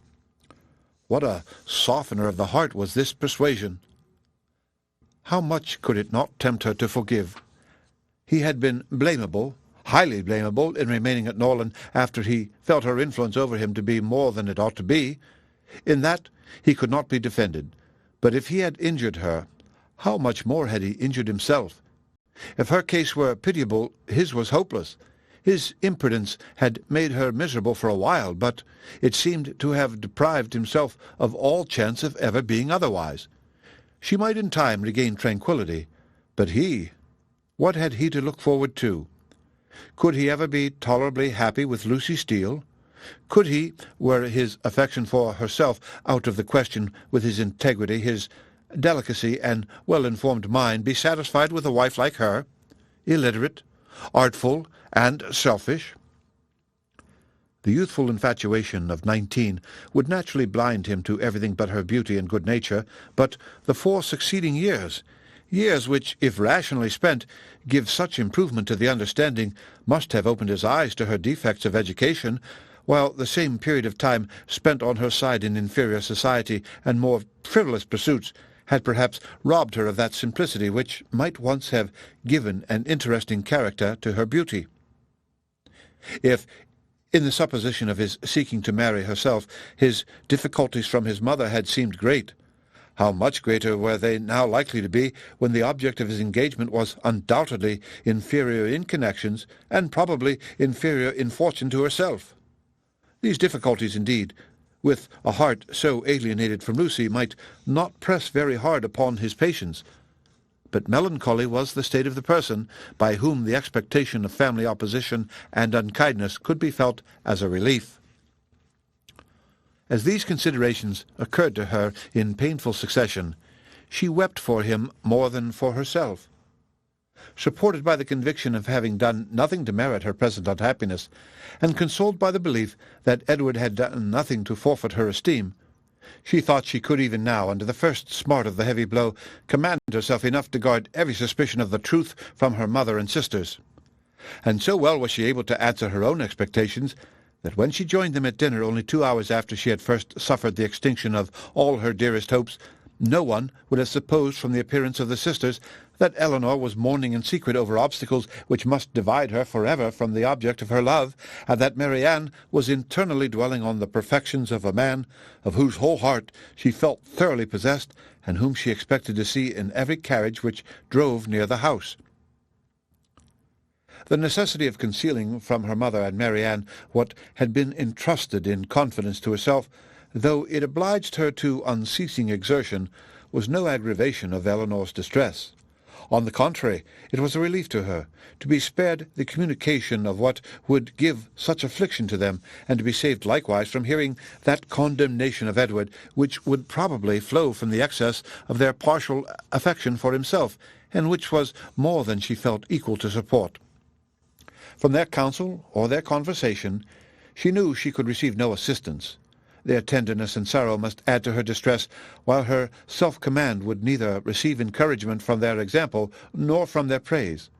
What a softener of the heart was this persuasion! How much could it not tempt her to forgive? He had been blamable, highly blamable, in remaining at Norland after he felt her influence over him to be more than it ought to be. In that he could not be defended. But if he had injured her, how much more had he injured himself? If her case were pitiable, his was hopeless. His imprudence had made her miserable for a while, but it seemed to have deprived himself of all chance of ever being otherwise. She might in time regain tranquillity, but he, what had he to look forward to? Could he ever be tolerably happy with Lucy Steele? Could he, were his affection for herself out of the question, with his integrity, his delicacy, and well-informed mind, be satisfied with a wife like her, illiterate, artful, and selfish? The youthful infatuation of 19 would naturally blind him to everything but her beauty and good nature, but the 4 succeeding years, years which, if rationally spent, give such improvement to the understanding, must have opened his eyes to her defects of education, while the same period of time spent on her side in inferior society and more frivolous pursuits had perhaps robbed her of that simplicity which might once have given an interesting character to her beauty. If, in the supposition of his seeking to marry herself, his difficulties from his mother had seemed great, how much greater were they now likely to be when the object of his engagement was undoubtedly inferior in connections, and probably inferior in fortune to herself. These difficulties, indeed, with a heart so alienated from Lucy, might not press very hard upon his patience, but melancholy was the state of the person by whom the expectation of family opposition and unkindness could be felt as a relief. As these considerations occurred to her in painful succession, she wept for him more than for herself. Supported by the conviction of having done nothing to merit her present unhappiness, and consoled by the belief that Edward had done nothing to forfeit her esteem, she thought she could even now, under the first smart of the heavy blow, command herself enough to guard every suspicion of the truth from her mother and sisters. And so well was she able to answer her own expectations, that when she joined them at dinner only 2 hours after she had first suffered the extinction of all her dearest hopes, no one would have supposed from the appearance of the sisters that Elinor was mourning in secret over obstacles which must divide her forever from the object of her love, and that Marianne was internally dwelling on the perfections of a man of whose whole heart she felt thoroughly possessed, and whom she expected to see in every carriage which drove near the house. The necessity of concealing from her mother and Marianne what had been entrusted in confidence to herself though it obliged her to unceasing exertion, was no aggravation of Elinor's distress. On the contrary, it was a relief to her to be spared the communication of what would give such affliction to them, and to be saved likewise from hearing that condemnation of Edward which would probably flow from the excess of their partial affection for himself, and which was more than she felt equal to support. From their counsel or their conversation she knew she could receive no assistance. Their tenderness and sorrow must add to her distress, while her self-command would neither receive encouragement from their example nor from their praise.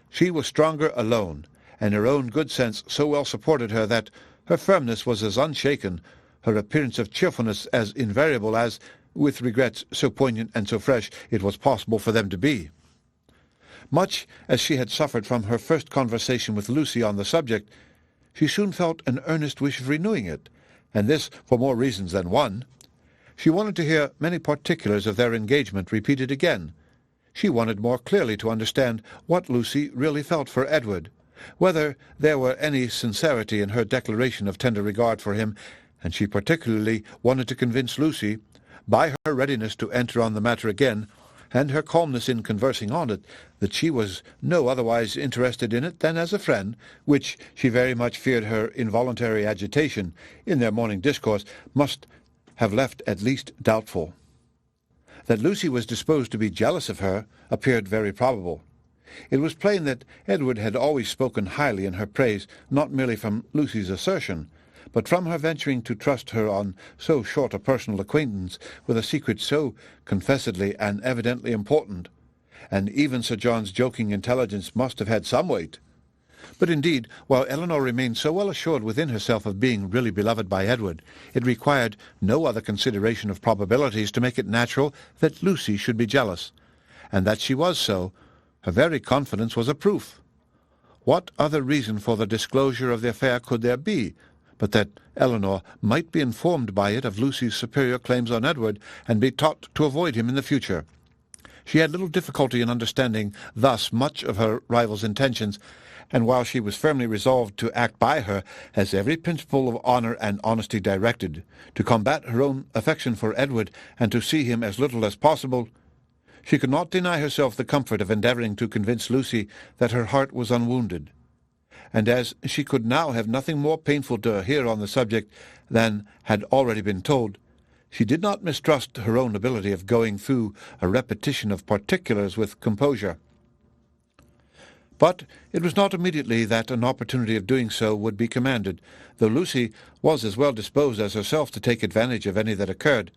She was stronger alone, and her own good sense so well supported her that her firmness was as unshaken, her appearance of cheerfulness as invariable as, with regrets so poignant and so fresh, it was possible for them to be. Much as she had suffered from her first conversation with Lucy on the subject, she soon felt an earnest wish of renewing it, and this for more reasons than one. She wanted to hear many particulars of their engagement repeated again. She wanted more clearly to understand what Lucy really felt for Edward, whether there were any sincerity in her declaration of tender regard for him, and she particularly wanted to convince Lucy, by her readiness to enter on the matter again, and her calmness in conversing on it, that she was no otherwise interested in it than as a friend, which she very much feared her involuntary agitation in their morning discourse must have left at least doubtful. That Lucy was disposed to be jealous of her appeared very probable. It was plain that Edward had always spoken highly in her praise, not merely from Lucy's assertion, but from her venturing to trust her on so short a personal acquaintance with a secret so confessedly and evidently important, and even Sir John's joking intelligence must have had some weight. But indeed, while Elinor remained so well assured within herself of being really beloved by Edward, it required no other consideration of probabilities to make it natural that Lucy should be jealous, and that she was so, her very confidence was a proof. What other reason for the disclosure of the affair could there be, but that Elinor might be informed by it of Lucy's superior claims on Edward, and be taught to avoid him in the future? She had little difficulty in understanding thus much of her rival's intentions, and while she was firmly resolved to act by her, as every principle of honour and honesty directed, to combat her own affection for Edward, and to see him as little as possible, she could not deny herself the comfort of endeavouring to convince Lucy that her heart was unwounded. And as she could now have nothing more painful to hear on the subject than had already been told, she did not mistrust her own ability of going through a repetition of particulars with composure. But it was not immediately that an opportunity of doing so would be commanded, though Lucy was as well disposed as herself to take advantage of any that occurred,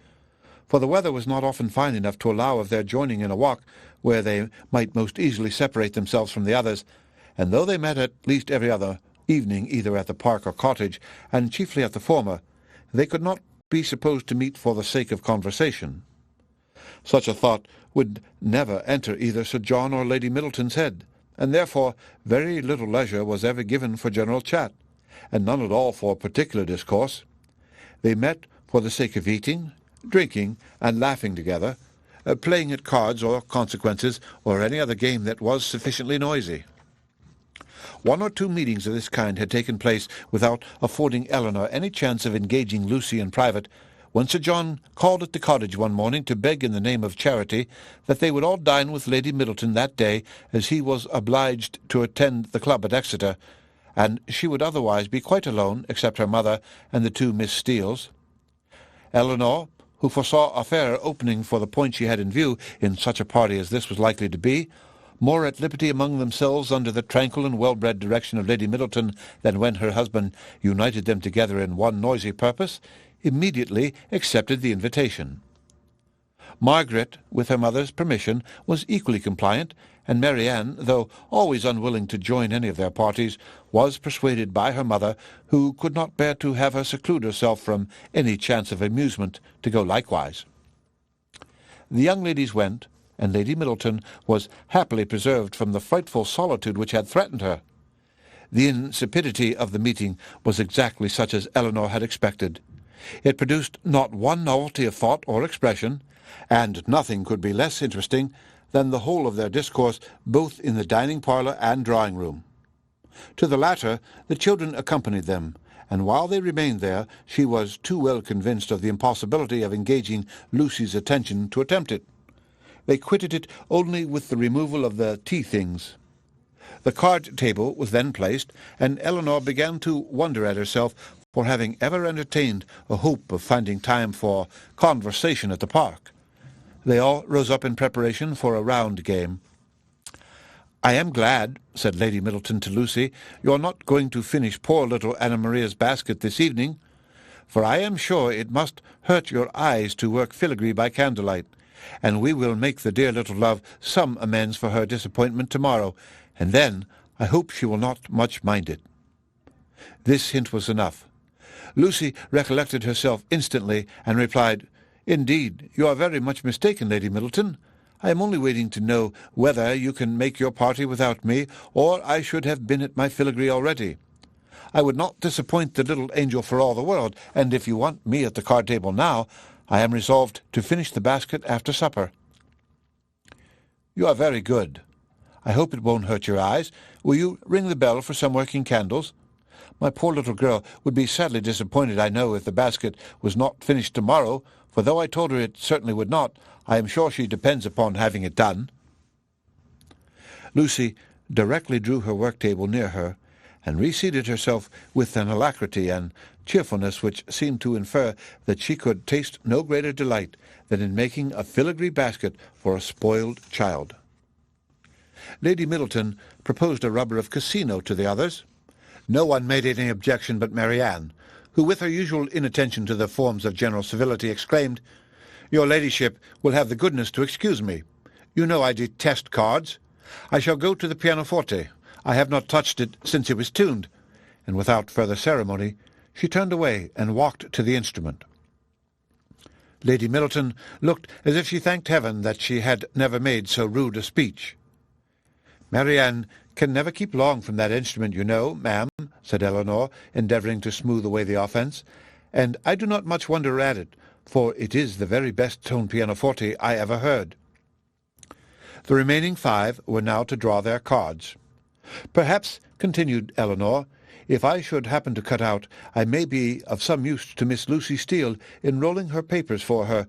for the weather was not often fine enough to allow of their joining in a walk where they might most easily separate themselves from the others, and though they met at least every other evening either at the park or cottage, and chiefly at the former, they could not be supposed to meet for the sake of conversation. Such a thought would never enter either Sir John or Lady Middleton's head, and therefore very little leisure was ever given for general chat, and none at all for particular discourse. They met for the sake of eating, drinking, and laughing together, playing at cards or consequences, or any other game that was sufficiently noisy. One or two meetings of this kind had taken place without affording Elinor any chance of engaging Lucy in private, when Sir John called at the cottage one morning to beg in the name of charity that they would all dine with Lady Middleton that day, as he was obliged to attend the club at Exeter, and she would otherwise be quite alone, except her mother and the two Miss Steeles. Elinor, who foresaw a fair opening for the point she had in view in such a party as this was likely to be, more at liberty among themselves under the tranquil and well-bred direction of Lady Middleton than when her husband united them together in one noisy purpose, immediately accepted the invitation. Margaret, with her mother's permission, was equally compliant, and Marianne, though always unwilling to join any of their parties, was persuaded by her mother, who could not bear to have her seclude herself from any chance of amusement, to go likewise. The young ladies went, and Lady Middleton was happily preserved from the frightful solitude which had threatened her. The insipidity of the meeting was exactly such as Elinor had expected. It produced not one novelty of thought or expression, and nothing could be less interesting than the whole of their discourse, both in the dining-parlour and drawing-room. To the latter the children accompanied them, and while they remained there, she was too well convinced of the impossibility of engaging Lucy's attention to attempt it. They quitted it only with the removal of the tea-things. The card-table was then placed, and Elinor began to wonder at herself for having ever entertained a hope of finding time for conversation at the park. They all rose up in preparation for a round game. "I am glad," said Lady Middleton to Lucy, "you are not going to finish poor little Anna Maria's basket this evening, for I am sure it must hurt your eyes to work filigree by candlelight, and we will make the dear little love some amends for her disappointment tomorrow, and then I hope she will not much mind it." This hint was enough. Lucy recollected herself instantly, and replied, "Indeed, you are very much mistaken, Lady Middleton. I am only waiting to know whether you can make your party without me, or I should have been at my filigree already. I would not disappoint the little angel for all the world, and if you want me at the card-table now, I am resolved to finish the basket after supper." "You are very good. I hope it won't hurt your eyes. Will you ring the bell for some working candles? My poor little girl would be sadly disappointed, I know, if the basket was not finished tomorrow, for though I told her it certainly would not, I am sure she depends upon having it done." Lucy directly drew her work-table near her, and reseated herself with an alacrity and cheerfulness which seemed to infer that she could taste no greater delight than in making a filigree basket for a spoiled child. Lady Middleton proposed a rubber of casino to the others. No one made any objection but Marianne, who, with her usual inattention to the forms of general civility, exclaimed, "Your ladyship will have the goodness to excuse me. You know I detest cards. I shall go to the pianoforte. I have not touched it since it was tuned." And without further ceremony, she turned away and walked to the instrument. Lady Middleton looked as if she thanked heaven that she had never made so rude a speech. "Marianne can never keep long from that instrument, you know, ma'am," said Elinor, endeavouring to smooth away the offence, "and I do not much wonder at it, for it is the very best toned pianoforte I ever heard." The remaining 5 were now to draw their cards. "Perhaps," continued Elinor, "if I should happen to cut out, I may be of some use to Miss Lucy Steele in rolling her papers for her,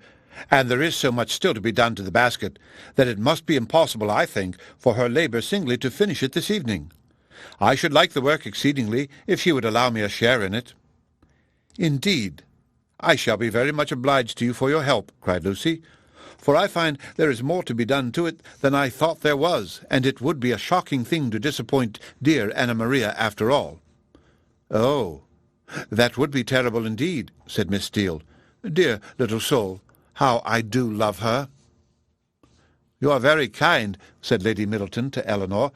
and there is so much still to be done to the basket, that it must be impossible, I think, for her labour singly to finish it this evening. I should like the work exceedingly, if she would allow me a share in it." "Indeed, I shall be very much obliged to you for your help," cried Lucy, "for I find there is more to be done to it than I thought there was, and it would be a shocking thing to disappoint dear Anna Maria after all." "Oh, that would be terrible indeed," said Miss Steele. "Dear little soul, how I do love her." "You are very kind," said Lady Middleton to Elinor,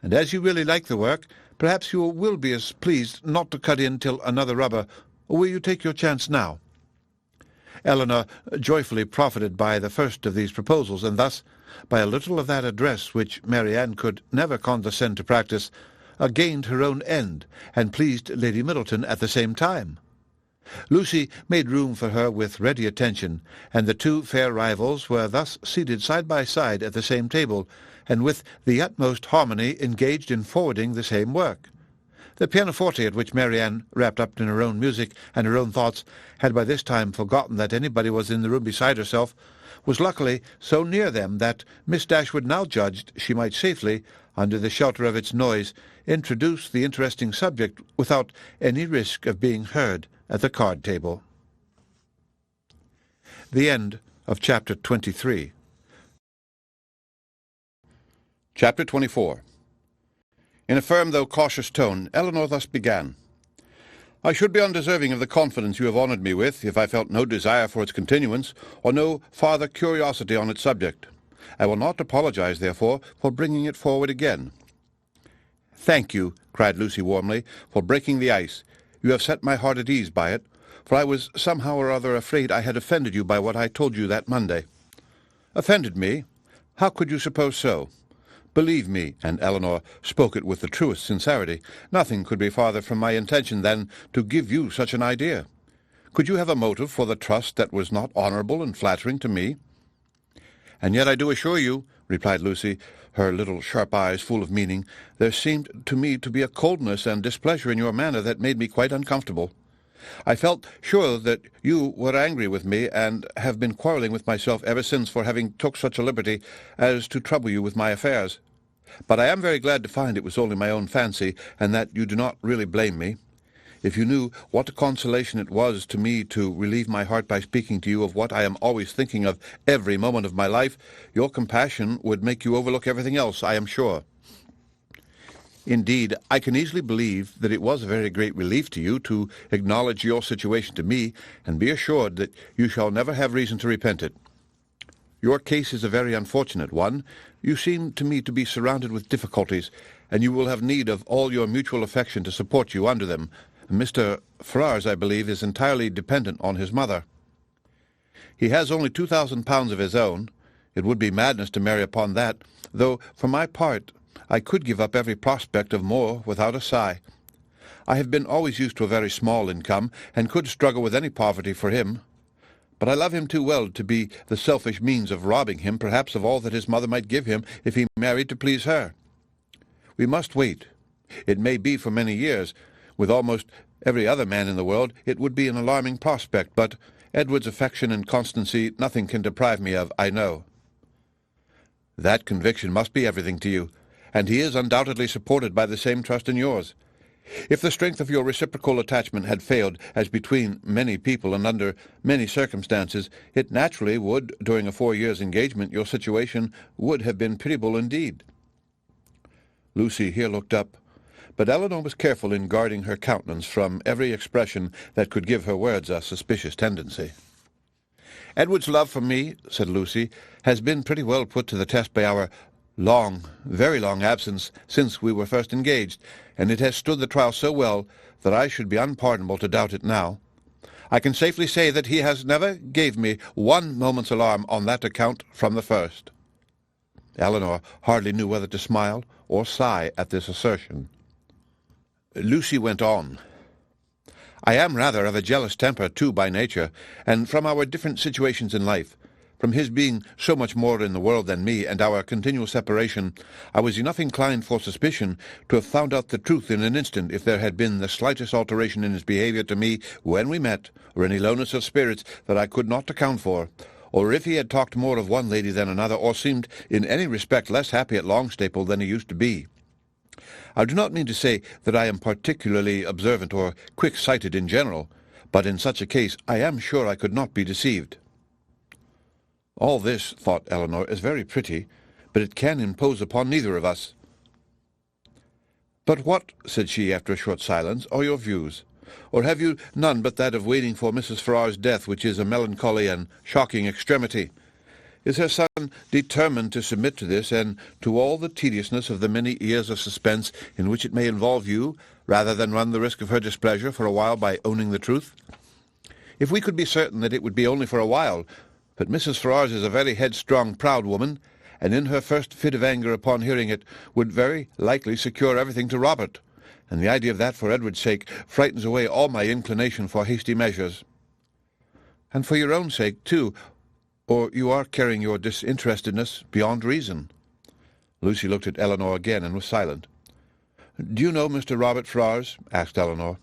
"and as you really like the work, perhaps you will be as pleased not to cut in till another rubber, or will you take your chance now?" Elinor joyfully profited by the first of these proposals, and thus, by a little of that address which Marianne could never condescend to practice, gained her own end, and pleased Lady Middleton at the same time. Lucy made room for her with ready attention, and the 2 fair rivals were thus seated side by side at the same table, and with the utmost harmony engaged in forwarding the same work. The pianoforte, at which Marianne, wrapped up in her own music and her own thoughts, had by this time forgotten that anybody was in the room beside herself, was luckily so near them that Miss Dashwood now judged she might safely, under the shelter of its noise, introduce the interesting subject without any risk of being heard at the card-table. The end of Chapter 23. Chapter 24. In a firm though cautious tone, Elinor thus began. "I should be undeserving of the confidence you have honoured me with, if I felt no desire for its continuance, or no farther curiosity on its subject. I will not apologize, therefore, for bringing it forward again." "Thank you," cried Lucy warmly, "for breaking the ice. You have set my heart at ease by it, for I was somehow or other afraid I had offended you by what I told you that Monday." "Offended me? How could you suppose so? Believe me," and Elinor spoke it with the truest sincerity, "nothing could be farther from my intention than to give you such an idea. Could you have a motive for the trust that was not honourable and flattering to me?" "And yet I do assure you," replied Lucy, her little sharp eyes full of meaning, "there seemed to me to be a coldness and displeasure in your manner that made me quite uncomfortable. I felt sure that you were angry with me, and have been quarrelling with myself ever since for having took such a liberty as to trouble you with my affairs. But I am very glad to find it was only my own fancy, and that you do not really blame me. If you knew what a consolation it was to me to relieve my heart by speaking to you of what I am always thinking of every moment of my life, your compassion would make you overlook everything else, I am sure. Indeed, I can easily believe that it was a very great relief to you to acknowledge your situation to me, and be assured that you shall never have reason to repent it. Your case is a very unfortunate one. You seem to me to be surrounded with difficulties, and you will have need of all your mutual affection to support you under them. Mr. Ferrars, I believe, is entirely dependent on his mother. He has only £2,000 of his own. It would be madness to marry upon that, though, for my part, I could give up every prospect of more without a sigh. I have been always used to a very small income, and could struggle with any poverty for him. But I love him too well to be the selfish means of robbing him, perhaps, of all that his mother might give him if he married to please her. We must wait. It may be for many years. With almost every other man in the world, it would be an alarming prospect, but Edward's affection and constancy nothing can deprive me of, I know." "That conviction must be everything to you, and he is undoubtedly supported by the same trust in yours. If the strength of your reciprocal attachment had failed, as between many people and under many circumstances, it naturally would, during a 4 years' engagement, your situation would have been pitiable indeed." Lucy here looked up, but Elinor was careful in guarding her countenance from every expression that could give her words a suspicious tendency. "Edward's love for me," said Lucy, "has been pretty well put to the test by our long, very long absence since we were first engaged, and it has stood the trial so well that I should be unpardonable to doubt it now. I can safely say that he has never gave me one moment's alarm on that account from the first." Elinor hardly knew whether to smile or sigh at this assertion. Lucy went on. "I am rather of a jealous temper, too, by nature, and from our different situations in life, from his being so much more in the world than me, and our continual separation, I was enough inclined for suspicion to have found out the truth in an instant if there had been the slightest alteration in his behaviour to me when we met, or any lowness of spirits that I could not account for, or if he had talked more of one lady than another, or seemed in any respect less happy at Longstaple than he used to be. I do not mean to say that I am particularly observant or quick-sighted in general, but in such a case I am sure I could not be deceived." "All this," thought Elinor, "is very pretty, but it can impose upon neither of us." "But what," said she, after a short silence, "are your views? Or have you none but that of waiting for Mrs. Ferrars' death, which is a melancholy and shocking extremity? Is her son determined to submit to this, and to all the tediousness of the many years of suspense in which it may involve you, rather than run the risk of her displeasure for a while by owning the truth? If we could be certain that it would be only for a while, but Mrs. Ferrars is a very headstrong, proud woman, and in her first fit of anger upon hearing it would very likely secure everything to Robert, and the idea of that for Edward's sake frightens away all my inclination for hasty measures. And for your own sake, too, or you are carrying your disinterestedness beyond reason." Lucy looked at Elinor again and was silent. "Do you know Mr. Robert Ferrars?" asked Elinor.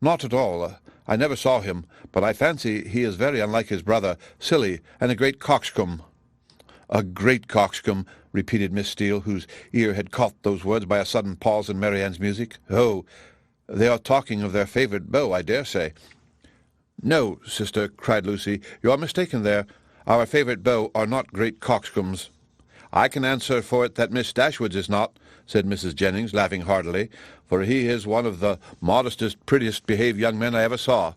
"Not at all. I never saw him, but I fancy he is very unlike his brother, silly, and a great coxcomb." "A great coxcomb," repeated Miss Steele, whose ear had caught those words by a sudden pause in Marianne's music. "Oh, they are talking of their favourite beau, I dare say." "No, sister," cried Lucy, "you are mistaken there. Our favourite beaux are not great coxcombs." "I can answer for it that Miss Dashwood's is not," said Mrs. Jennings, laughing heartily, "for he is one of the modestest, prettiest behaved young men I ever saw.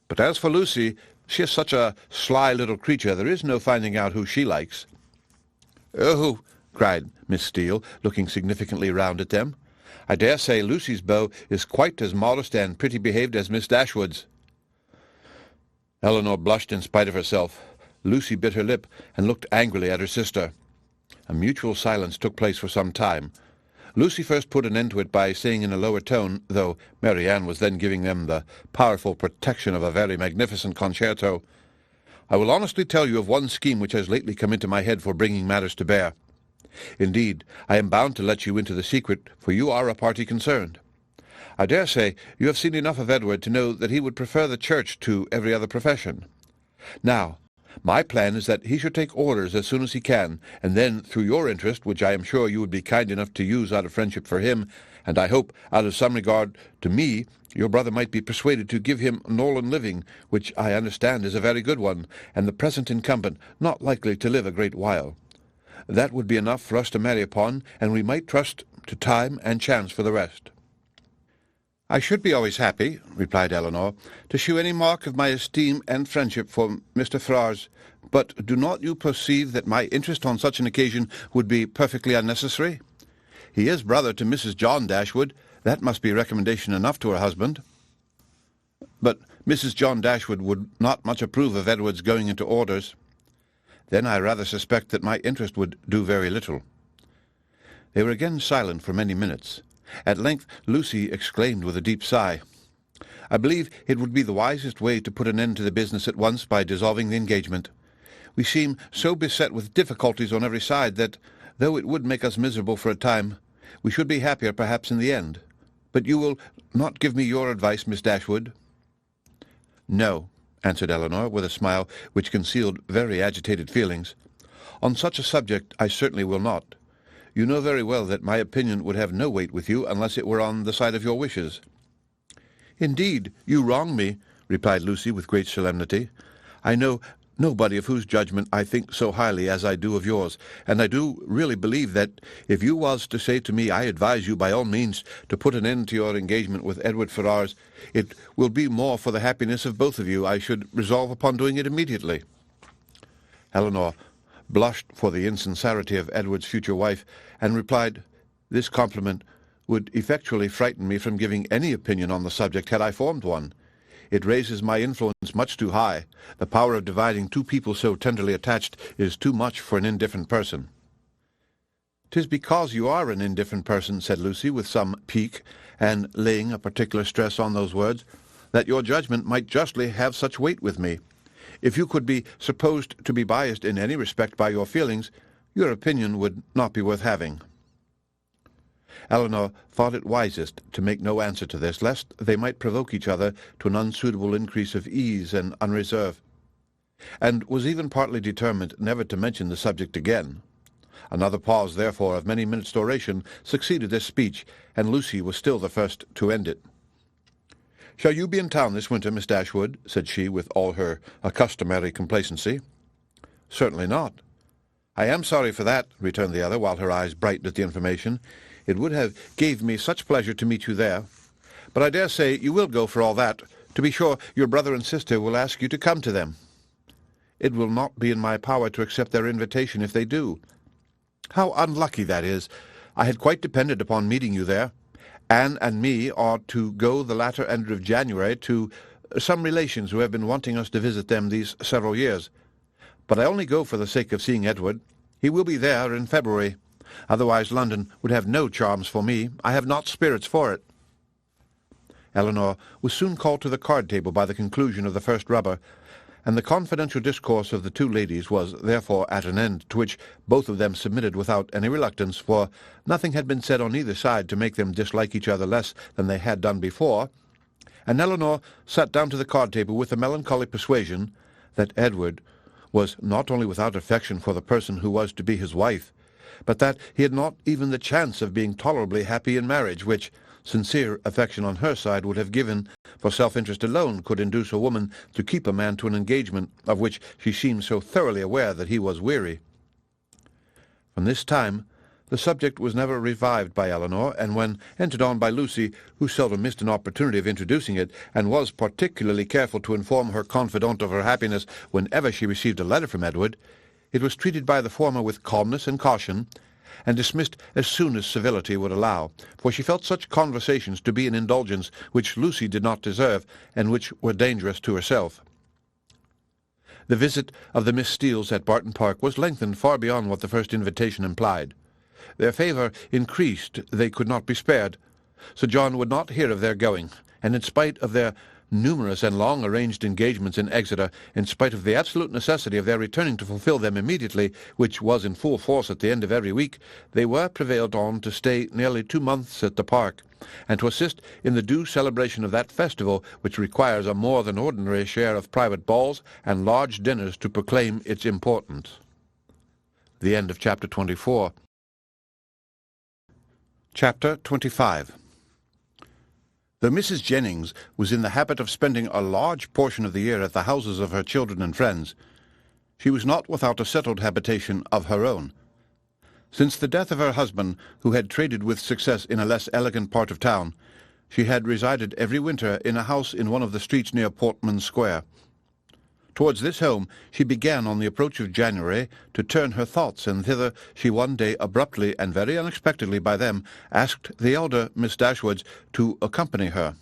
But as for Lucy, she is such a sly little creature, there is no finding out who she likes." "Oh," cried Miss Steele, looking significantly round at them, "I dare say Lucy's beau is quite as modest and pretty behaved as Miss Dashwood's." Elinor blushed in spite of herself. Lucy bit her lip and looked angrily at her sister. A mutual silence took place for some time. Lucy first put an end to it by saying in a lower tone, though Marianne was then giving them the powerful protection of a very magnificent concerto, "I will honestly tell you of one scheme which has lately come into my head for bringing matters to bear. Indeed, I am bound to let you into the secret, for you are a party concerned. I dare say you have seen enough of Edward to know that he would prefer the church to every other profession. Now, my plan is that he should take orders as soon as he can, and then, through your interest, which I am sure you would be kind enough to use out of friendship for him, and I hope out of some regard to me, your brother might be persuaded to give him Norland living, which I understand is a very good one, and the present incumbent not likely to live a great while. That would be enough for us to marry upon, and we might trust to time and chance for the rest." "I should be always happy," replied Elinor, "to shew any mark of my esteem and friendship for Mr. Ferrars, but do not you perceive that my interest on such an occasion would be perfectly unnecessary? He is brother to Mrs. John Dashwood. That must be recommendation enough to her husband." "But Mrs. John Dashwood would not much approve of Edward's going into orders." "Then I rather suspect that my interest would do very little." They were again silent for many minutes. At length Lucy exclaimed with a deep sigh, "I believe it would be the wisest way to put an end to the business at once by dissolving the engagement. We seem so beset with difficulties on every side that, though it would make us miserable for a time, we should be happier perhaps in the end. But you will not give me your advice, Miss Dashwood?" "No," answered Elinor, with a smile which concealed very agitated feelings. "On such a subject I certainly will not. You know very well that my opinion would have no weight with you unless it were on the side of your wishes." "Indeed, you wrong me," replied Lucy with great solemnity. "I know nobody of whose judgment I think so highly as I do of yours, and I do really believe that if you was to say to me, 'I advise you by all means to put an end to your engagement with Edward Ferrars,' it will be more for the happiness of both of you I should resolve upon doing it immediately." Elinor blushed for the insincerity of Edward's future wife, and replied, "This compliment would effectually frighten me from giving any opinion on the subject had I formed one. It raises my influence much too high. The power of dividing two people so tenderly attached is too much for an indifferent person." "'Tis because you are an indifferent person," said Lucy, with some pique, and laying a particular stress on those words, "that your judgment might justly have such weight with me. If you could be supposed to be biased in any respect by your feelings, your opinion would not be worth having." Elinor thought it wisest to make no answer to this, lest they might provoke each other to an unsuitable increase of ease and unreserve, and was even partly determined never to mention the subject again. Another pause, therefore, of many minutes' duration succeeded this speech, and Lucy was still the first to end it. "Shall you be in town this winter, Miss Dashwood?" said she, with all her customary complacency. "Certainly not." "I am sorry for that," returned the other, while her eyes brightened at the information. "It would have gave me such pleasure to meet you there. But I dare say you will go for all that. To be sure, your brother and sister will ask you to come to them." "It will not be in my power to accept their invitation if they do." "How unlucky that is! I had quite depended upon meeting you there. Anne and me are to go the latter end of January to some relations who have been wanting us to visit them these several years. But I only go for the sake of seeing Edward. He will be there in February. Otherwise London would have no charms for me. I have not spirits for it." Elinor was soon called to the card-table by the conclusion of the first rubber, and the confidential discourse of the two ladies was therefore at an end, to which both of them submitted without any reluctance, for nothing had been said on either side to make them dislike each other less than they had done before, and Elinor sat down to the card-table with the melancholy persuasion that Edward was not only without affection for the person who was to be his wife, but that he had not even the chance of being tolerably happy in marriage, which sincere affection on her side would have given, for self-interest alone could induce a woman to keep a man to an engagement of which she seemed so thoroughly aware that he was weary. From this time the subject was never revived by Elinor, and when entered on by Lucy, who seldom missed an opportunity of introducing it, and was particularly careful to inform her confidant of her happiness whenever she received a letter from Edward, it was treated by the former with calmness and caution, and dismissed as soon as civility would allow, for she felt such conversations to be an indulgence which Lucy did not deserve, and which were dangerous to herself. The visit of the Miss Steeles at Barton Park was lengthened far beyond what the first invitation implied. Their favour increased, they could not be spared. Sir John would not hear of their going, and in spite of their numerous and long-arranged engagements in Exeter, in spite of the absolute necessity of their returning to fulfil them immediately, which was in full force at the end of every week, they were prevailed on to stay nearly 2 months at the park, and to assist in the due celebration of that festival which requires a more than ordinary share of private balls and large dinners to proclaim its importance. The end of Chapter 24. Chapter 25. Though Mrs. Jennings was in the habit of spending a large portion of the year at the houses of her children and friends, she was not without a settled habitation of her own. Since the death of her husband, who had traded with success in a less elegant part of town, she had resided every winter in a house in one of the streets near Portman Square. Towards this home she began on the approach of January to turn her thoughts, and thither she one day abruptly and very unexpectedly by them asked the elder Miss Dashwood to accompany her.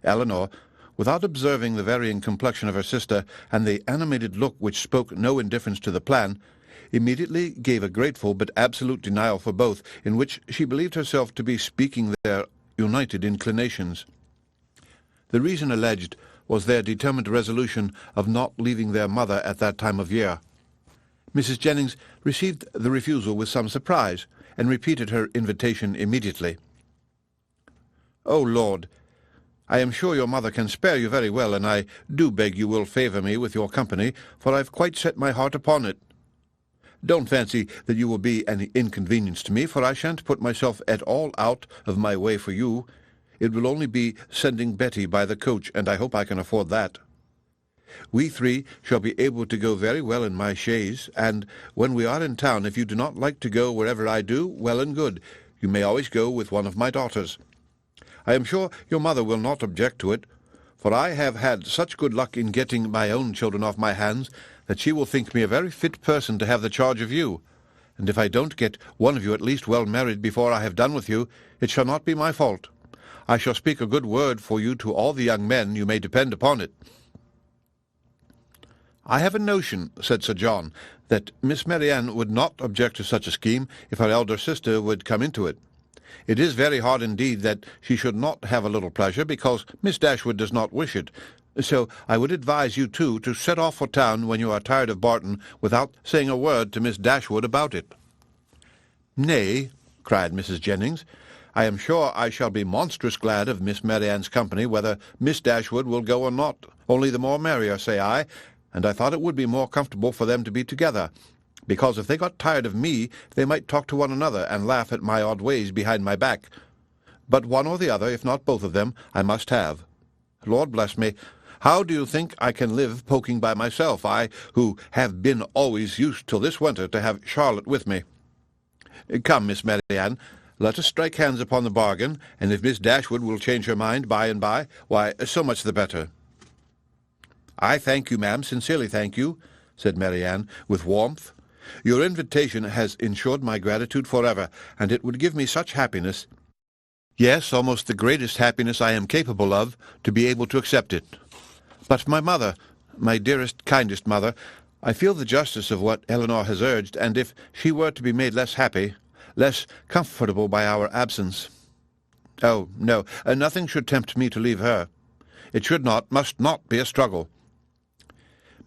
Elinor, without observing the varying complexion of her sister and the animated look which spoke no indifference to the plan, immediately gave a grateful but absolute denial for both, in which she believed herself to be speaking their united inclinations. The reason alleged was their determined resolution of not leaving their mother at that time of year. Mrs. Jennings received the refusal with some surprise, and repeated her invitation immediately. "Oh, Lord, I am sure your mother can spare you very well, and I do beg you will favour me with your company, for I've quite set my heart upon it. Don't fancy that you will be any inconvenience to me, for I shan't put myself at all out of my way for you. It will only be sending Betty by the coach, and I hope I can afford that. We 3 shall be able to go very well in my chaise, and when we are in town, if you do not like to go wherever I do, well and good. You may always go with one of my daughters. I am sure your mother will not object to it, for I have had such good luck in getting my own children off my hands that she will think me a very fit person to have the charge of you, and if I don't get one of you at least well married before I have done with you, it shall not be my fault. I shall speak a good word for you to all the young men, you may depend upon it." "I have a notion," said Sir John, "that Miss Marianne would not object to such a scheme if her elder sister would come into it. It is very hard indeed that she should not have a little pleasure, because Miss Dashwood does not wish it. So I would advise you two to set off for town when you are tired of Barton, without saying a word to Miss Dashwood about it." "Nay," cried Mrs. Jennings, "I am sure I shall be monstrous glad of Miss Marianne's company, whether Miss Dashwood will go or not. Only the more merrier, say I, and I thought it would be more comfortable for them to be together, because if they got tired of me, they might talk to one another and laugh at my odd ways behind my back. But one or the other, if not both of them, I must have. Lord bless me, how do you think I can live poking by myself, I, who have been always used till this winter to have Charlotte with me? Come, Miss Marianne, let us strike hands upon the bargain, and if Miss Dashwood will change her mind by and by, why, so much the better." "I thank you, ma'am, sincerely thank you," said Marianne, with warmth. "Your invitation has ensured my gratitude forever, and it would give me such happiness, yes, almost the greatest happiness I am capable of, to be able to accept it. But my mother, my dearest, kindest mother, I feel the justice of what Elinor has urged, and if she were to be made less happy, less comfortable by our absence— Oh, no, nothing should tempt me to leave her. It should not, must not be a struggle."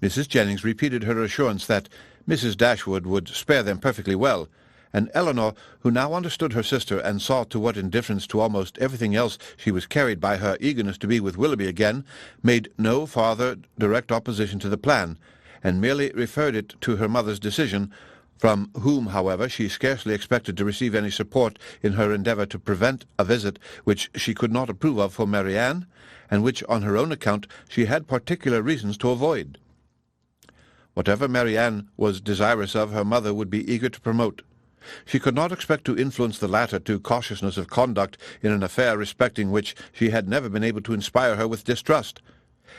Mrs. Jennings repeated her assurance that Mrs. Dashwood would spare them perfectly well, and Elinor, who now understood her sister and saw to what indifference to almost everything else she was carried by her eagerness to be with Willoughby again, made no farther direct opposition to the plan, and merely referred it to her mother's decision, from whom, however, she scarcely expected to receive any support in her endeavour to prevent a visit which she could not approve of for Marianne, and which, on her own account, she had particular reasons to avoid. Whatever Marianne was desirous of, her mother would be eager to promote. She could not expect to influence the latter to cautiousness of conduct in an affair respecting which she had never been able to inspire her with distrust,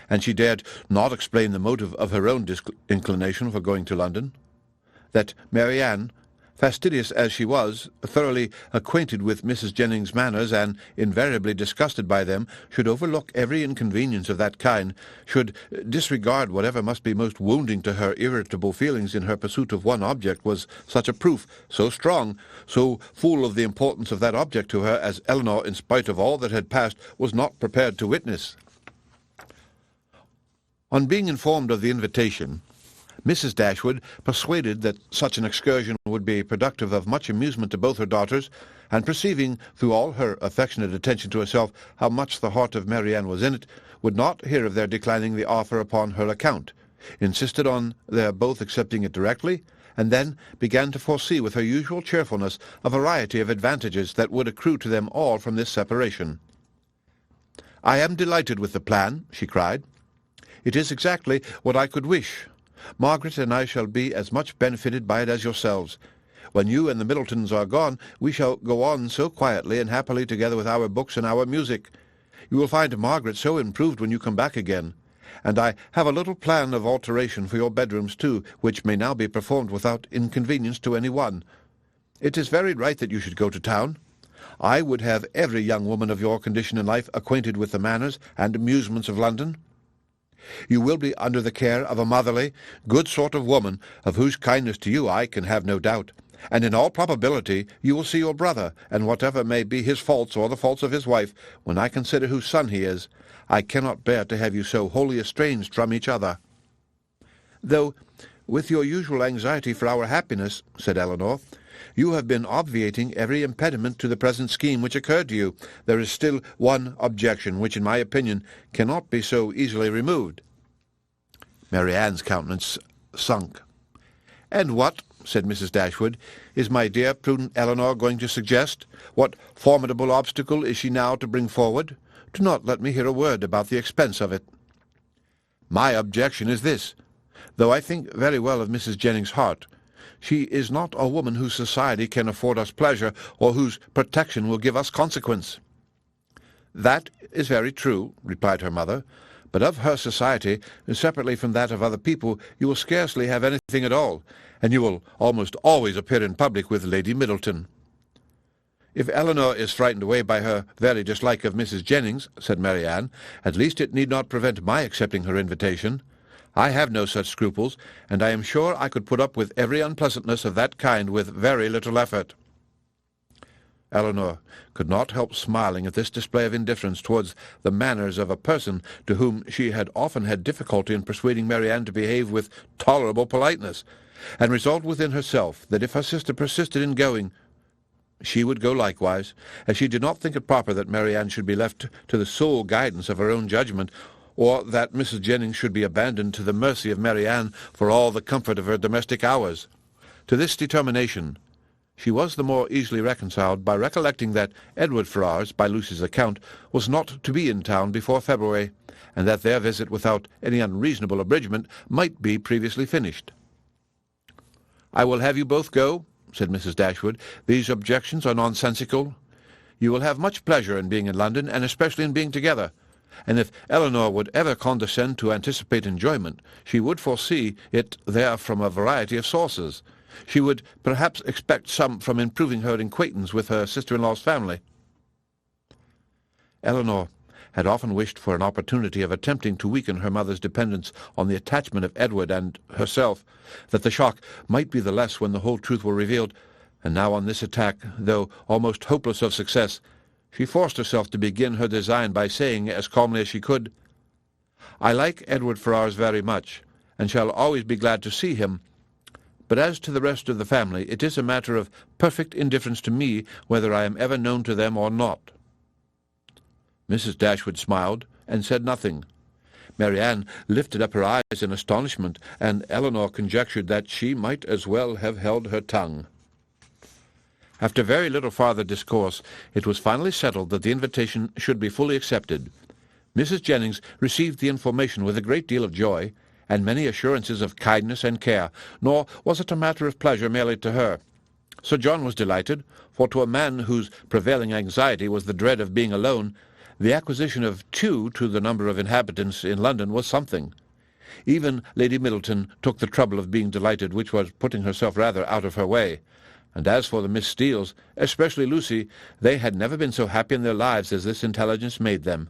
and she dared not explain the motive of her own inclination for going to London. That Marianne, fastidious as she was, thoroughly acquainted with Mrs. Jennings' manners, and invariably disgusted by them, should overlook every inconvenience of that kind, should disregard whatever must be most wounding to her irritable feelings in her pursuit of one object, was such a proof, so strong, so full of the importance of that object to her, as Elinor, in spite of all that had passed, was not prepared to witness. On being informed of the invitation, Mrs. Dashwood, persuaded that such an excursion would be productive of much amusement to both her daughters, and perceiving, through all her affectionate attention to herself, how much the heart of Marianne was in it, would not hear of their declining the offer upon her account, insisted on their both accepting it directly, and then began to foresee with her usual cheerfulness a variety of advantages that would accrue to them all from this separation. "I am delighted with the plan," she cried. "It is exactly what I could wish. Margaret and I shall be as much benefited by it as yourselves. When you and the Middletons are gone, we shall go on so quietly and happily together with our books and our music. You will find Margaret so improved when you come back again. And I have a little plan of alteration for your bedrooms, too, which may now be performed without inconvenience to any one. It is very right that you should go to town. I would have every young woman of your condition in life acquainted with the manners and amusements of London. You will be under the care of a motherly, good sort of woman, of whose kindness to you I can have no doubt, and in all probability you will see your brother, and whatever may be his faults or the faults of his wife, when I consider whose son he is, I cannot bear to have you so wholly estranged from each other." "Though, with your usual anxiety for our happiness," said Elinor, "you have been obviating every impediment to the present scheme which occurred to you, there is still one objection, which, in my opinion, cannot be so easily removed." Marianne's countenance sunk. "And what," said Mrs. Dashwood, "is my dear prudent Elinor going to suggest? What formidable obstacle is she now to bring forward? Do not let me hear a word about the expense of it." "My objection is this. Though I think very well of Mrs. Jennings' heart, she is not a woman whose society can afford us pleasure, or whose protection will give us consequence." "That is very true," replied her mother, "but of her society, separately from that of other people, you will scarcely have anything at all, and you will almost always appear in public with Lady Middleton." "If Elinor is frightened away by her very dislike of Mrs. Jennings," said Marianne, "at least it need not prevent my accepting her invitation. I have no such scruples, and I am sure I could put up with every unpleasantness of that kind with very little effort." Elinor could not help smiling at this display of indifference towards the manners of a person to whom she had often had difficulty in persuading Marianne to behave with tolerable politeness, and resolved within herself that if her sister persisted in going, she would go likewise, as she did not think it proper that Marianne should be left to the sole guidance of her own judgment, or that Mrs. Jennings should be abandoned to the mercy of Marianne for all the comfort of her domestic hours. To this determination she was the more easily reconciled by recollecting that Edward Ferrars, by Lucy's account, was not to be in town before February, and that their visit, without any unreasonable abridgment, might be previously finished. "I will have you both go," said Mrs. Dashwood. "These objections are nonsensical. You will have much pleasure in being in London, and especially in being together. And if Elinor would ever condescend to anticipate enjoyment, she would foresee it there from a variety of sources. She would perhaps expect some from improving her acquaintance with her sister-in-law's family." Elinor had often wished for an opportunity of attempting to weaken her mother's dependence on the attachment of Edward and herself, that the shock might be the less when the whole truth were revealed, and now on this attack, though almost hopeless of success, she forced herself to begin her design by saying, as calmly as she could, "I like Edward Ferrars very much, and shall always be glad to see him, but as to the rest of the family, it is a matter of perfect indifference to me whether I am ever known to them or not." Mrs. Dashwood smiled, and said nothing. Marianne lifted up her eyes in astonishment, and Elinor conjectured that she might as well have held her tongue. After very little farther discourse, it was finally settled that the invitation should be fully accepted. Mrs. Jennings received the information with a great deal of joy, and many assurances of kindness and care, nor was it a matter of pleasure merely to her. Sir John was delighted, for to a man whose prevailing anxiety was the dread of being alone, the acquisition of 2 to the number of inhabitants in London was something. Even Lady Middleton took the trouble of being delighted, which was putting herself rather out of her way. And as for the Miss Steeles, especially Lucy, they had never been so happy in their lives as this intelligence made them.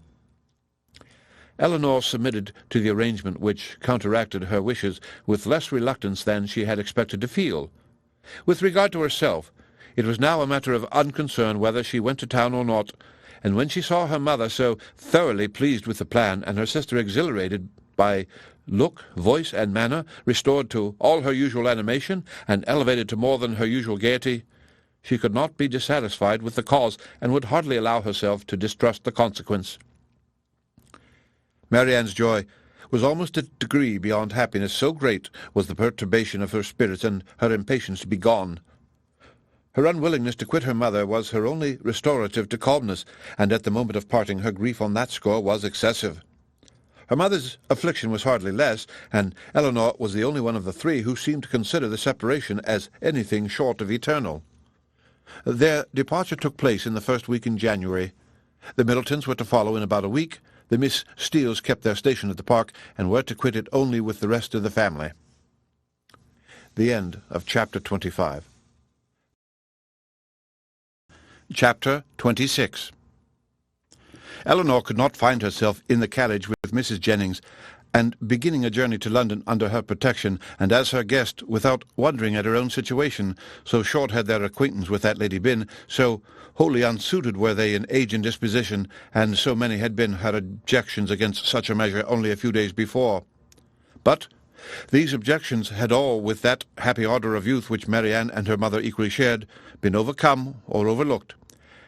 Elinor submitted to the arrangement, which counteracted her wishes with less reluctance than she had expected to feel. With regard to herself, it was now a matter of unconcern whether she went to town or not, and when she saw her mother so thoroughly pleased with the plan, and her sister exhilarated by look, voice, and manner, restored to all her usual animation, and elevated to more than her usual gaiety, she could not be dissatisfied with the cause, and would hardly allow herself to distrust the consequence. Marianne's joy was almost a degree beyond happiness, so great was the perturbation of her spirits and her impatience to be gone. Her unwillingness to quit her mother was her only restorative to calmness, and at the moment of parting her grief on that score was excessive. Her mother's affliction was hardly less, and Elinor was the only one of the three who seemed to consider the separation as anything short of eternal. Their departure took place in the first week in January. The Middletons were to follow in about a week. The Miss Steeles kept their station at the park, and were to quit it only with the rest of the family. The end of Chapter 25. Chapter 26. Elinor could not find herself in the carriage with Mrs. Jennings, and beginning a journey to London under her protection, and as her guest, without wondering at her own situation, so short had their acquaintance with that lady been, so wholly unsuited were they in age and disposition, and so many had been her objections against such a measure only a few days before. But these objections had all, with that happy ardour of youth which Marianne and her mother equally shared, been overcome or overlooked,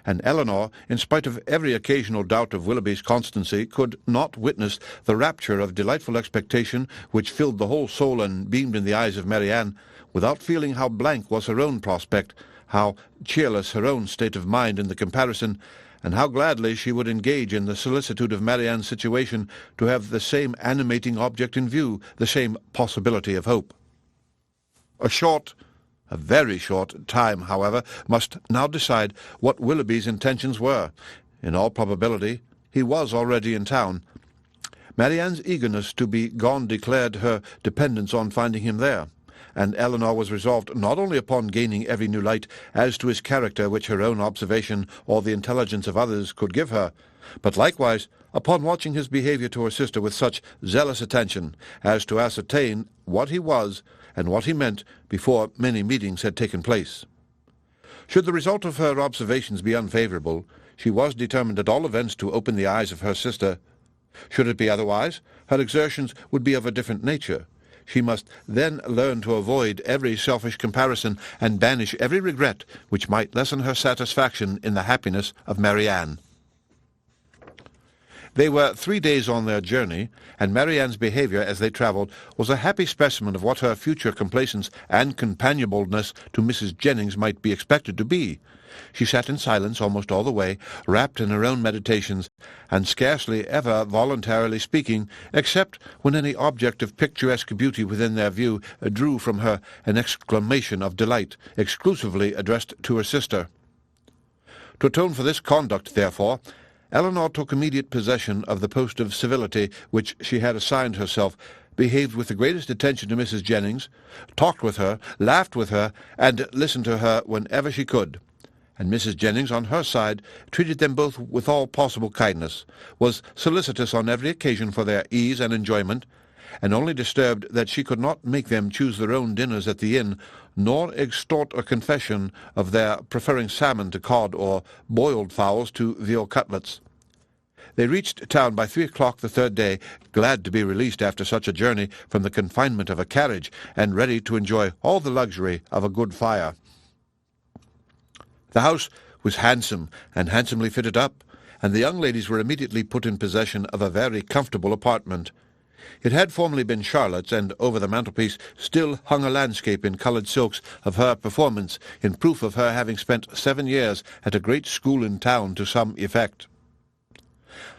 and Elinor, in spite of every occasional doubt of Willoughby's constancy, could not witness the rapture of delightful expectation which filled the whole soul and beamed in the eyes of Marianne, without feeling how blank was her own prospect, how cheerless her own state of mind in the comparison, and how gladly she would engage in the solicitude of Marianne's situation to have the same animating object in view, the same possibility of hope. A very short time, however, must now decide what Willoughby's intentions were. In all probability, he was already in town. Marianne's eagerness to be gone declared her dependence on finding him there, and Elinor was resolved not only upon gaining every new light as to his character which her own observation or the intelligence of others could give her, but likewise upon watching his behaviour to her sister with such zealous attention as to ascertain what he was and what he meant before many meetings had taken place. Should the result of her observations be unfavourable, she was determined at all events to open the eyes of her sister. Should it be otherwise, her exertions would be of a different nature. She must then learn to avoid every selfish comparison, and banish every regret which might lessen her satisfaction in the happiness of Marianne. They were 3 days on their journey, and Marianne's behaviour as they travelled was a happy specimen of what her future complaisance and companionableness to Mrs. Jennings might be expected to be. She sat in silence almost all the way, wrapped in her own meditations, and scarcely ever voluntarily speaking, except when any object of picturesque beauty within their view drew from her an exclamation of delight, exclusively addressed to her sister. To atone for this conduct, therefore, Elinor took immediate possession of the post of civility which she had assigned herself, behaved with the greatest attention to Mrs. Jennings, talked with her, laughed with her, and listened to her whenever she could. And Mrs. Jennings, on her side, treated them both with all possible kindness, was solicitous on every occasion for their ease and enjoyment, and only disturbed that she could not make them choose their own dinners at the inn, nor extort a confession of their preferring salmon to cod or boiled fowls to veal cutlets. They reached town by 3 o'clock the third day, glad to be released after such a journey from the confinement of a carriage, and ready to enjoy all the luxury of a good fire. The house was handsome and handsomely fitted up, and the young ladies were immediately put in possession of a very comfortable apartment. It had formerly been Charlotte's, and over the mantelpiece still hung a landscape in coloured silks of her performance, in proof of her having spent 7 years at a great school in town to some effect.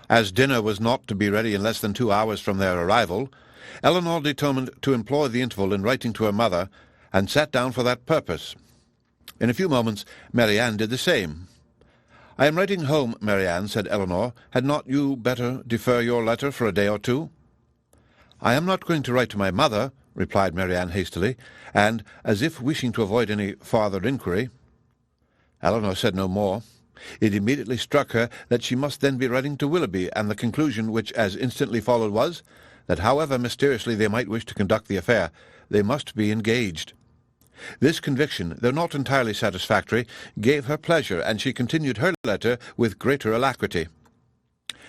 As dinner was not to be ready in less than 2 hours from their arrival, Elinor determined to employ the interval in writing to her mother, and sat down for that purpose. In a few moments Marianne did the same. "I am writing home, Marianne," said Elinor. "Had not you better defer your letter for a day or two?" "I am not going to write to my mother," replied Marianne hastily, and as if wishing to avoid any farther inquiry. Elinor said no more. It immediately struck her that she must then be writing to Willoughby, and the conclusion which as instantly followed was, that however mysteriously they might wish to conduct the affair, they must be engaged. This conviction, though not entirely satisfactory, gave her pleasure, and she continued her letter with greater alacrity.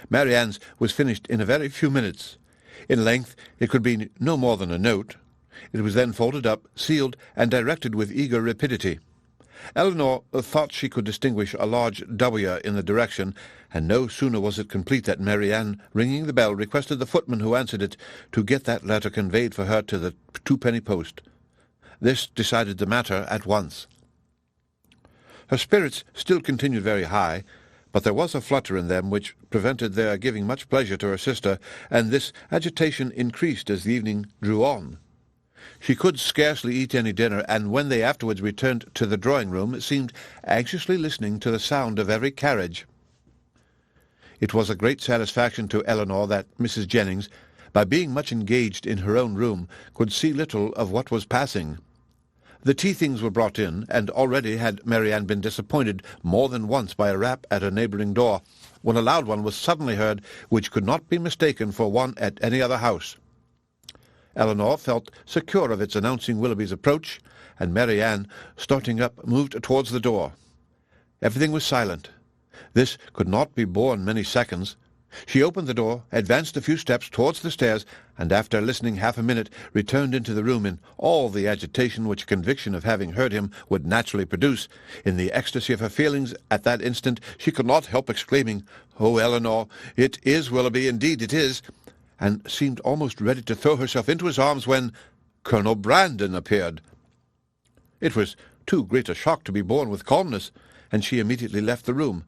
Marianne's was finished in a very few minutes. In length it could be no more than a note. It was then folded up, sealed, and directed with eager rapidity. Elinor thought she could distinguish a large W in the direction, and no sooner was it complete than Marianne, ringing the bell, requested the footman who answered it to get that letter conveyed for her to the twopenny post. This decided the matter at once. Her spirits still continued very high, but there was a flutter in them which prevented their giving much pleasure to her sister, and this agitation increased as the evening drew on. She could scarcely eat any dinner, and when they afterwards returned to the drawing-room, seemed anxiously listening to the sound of every carriage. It was a great satisfaction to Elinor that Mrs. Jennings, by being much engaged in her own room, could see little of what was passing. The tea-things were brought in, and already had Marianne been disappointed more than once by a rap at a neighbouring door, when a loud one was suddenly heard, which could not be mistaken for one at any other house. Elinor felt secure of its announcing Willoughby's approach, and Marianne, starting up, moved towards the door. Everything was silent. This could not be borne many seconds. She opened the door, advanced a few steps towards the stairs, and after listening half a minute, returned into the room in all the agitation which conviction of having heard him would naturally produce. In the ecstasy of her feelings at that instant, she could not help exclaiming, "Oh, Elinor, it is Willoughby, indeed it is!" and seemed almost ready to throw herself into his arms when Colonel Brandon appeared. It was too great a shock to be borne with calmness, and she immediately left the room.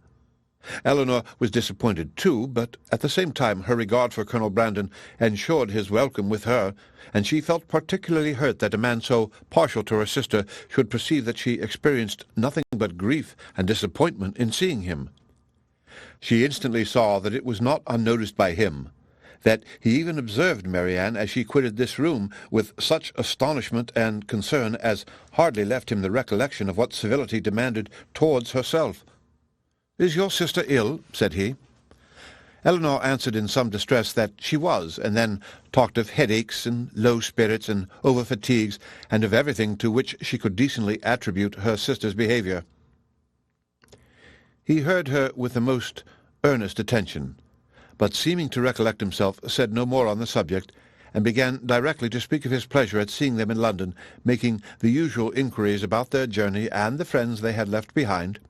Elinor was disappointed too, but at the same time her regard for Colonel Brandon ensured his welcome with her, and she felt particularly hurt that a man so partial to her sister should perceive that she experienced nothing but grief and disappointment in seeing him. She instantly saw that it was not unnoticed by him, that he even observed Marianne as she quitted this room with such astonishment and concern as hardly left him the recollection of what civility demanded towards herself. "Is your sister ill?" said he. Elinor answered in some distress that she was, and then talked of headaches and low spirits and over-fatigues, and of everything to which she could decently attribute her sister's behaviour. He heard her with the most earnest attention, but seeming to recollect himself, said no more on the subject, and began directly to speak of his pleasure at seeing them in London, making the usual inquiries about their journey and the friends they had left behind.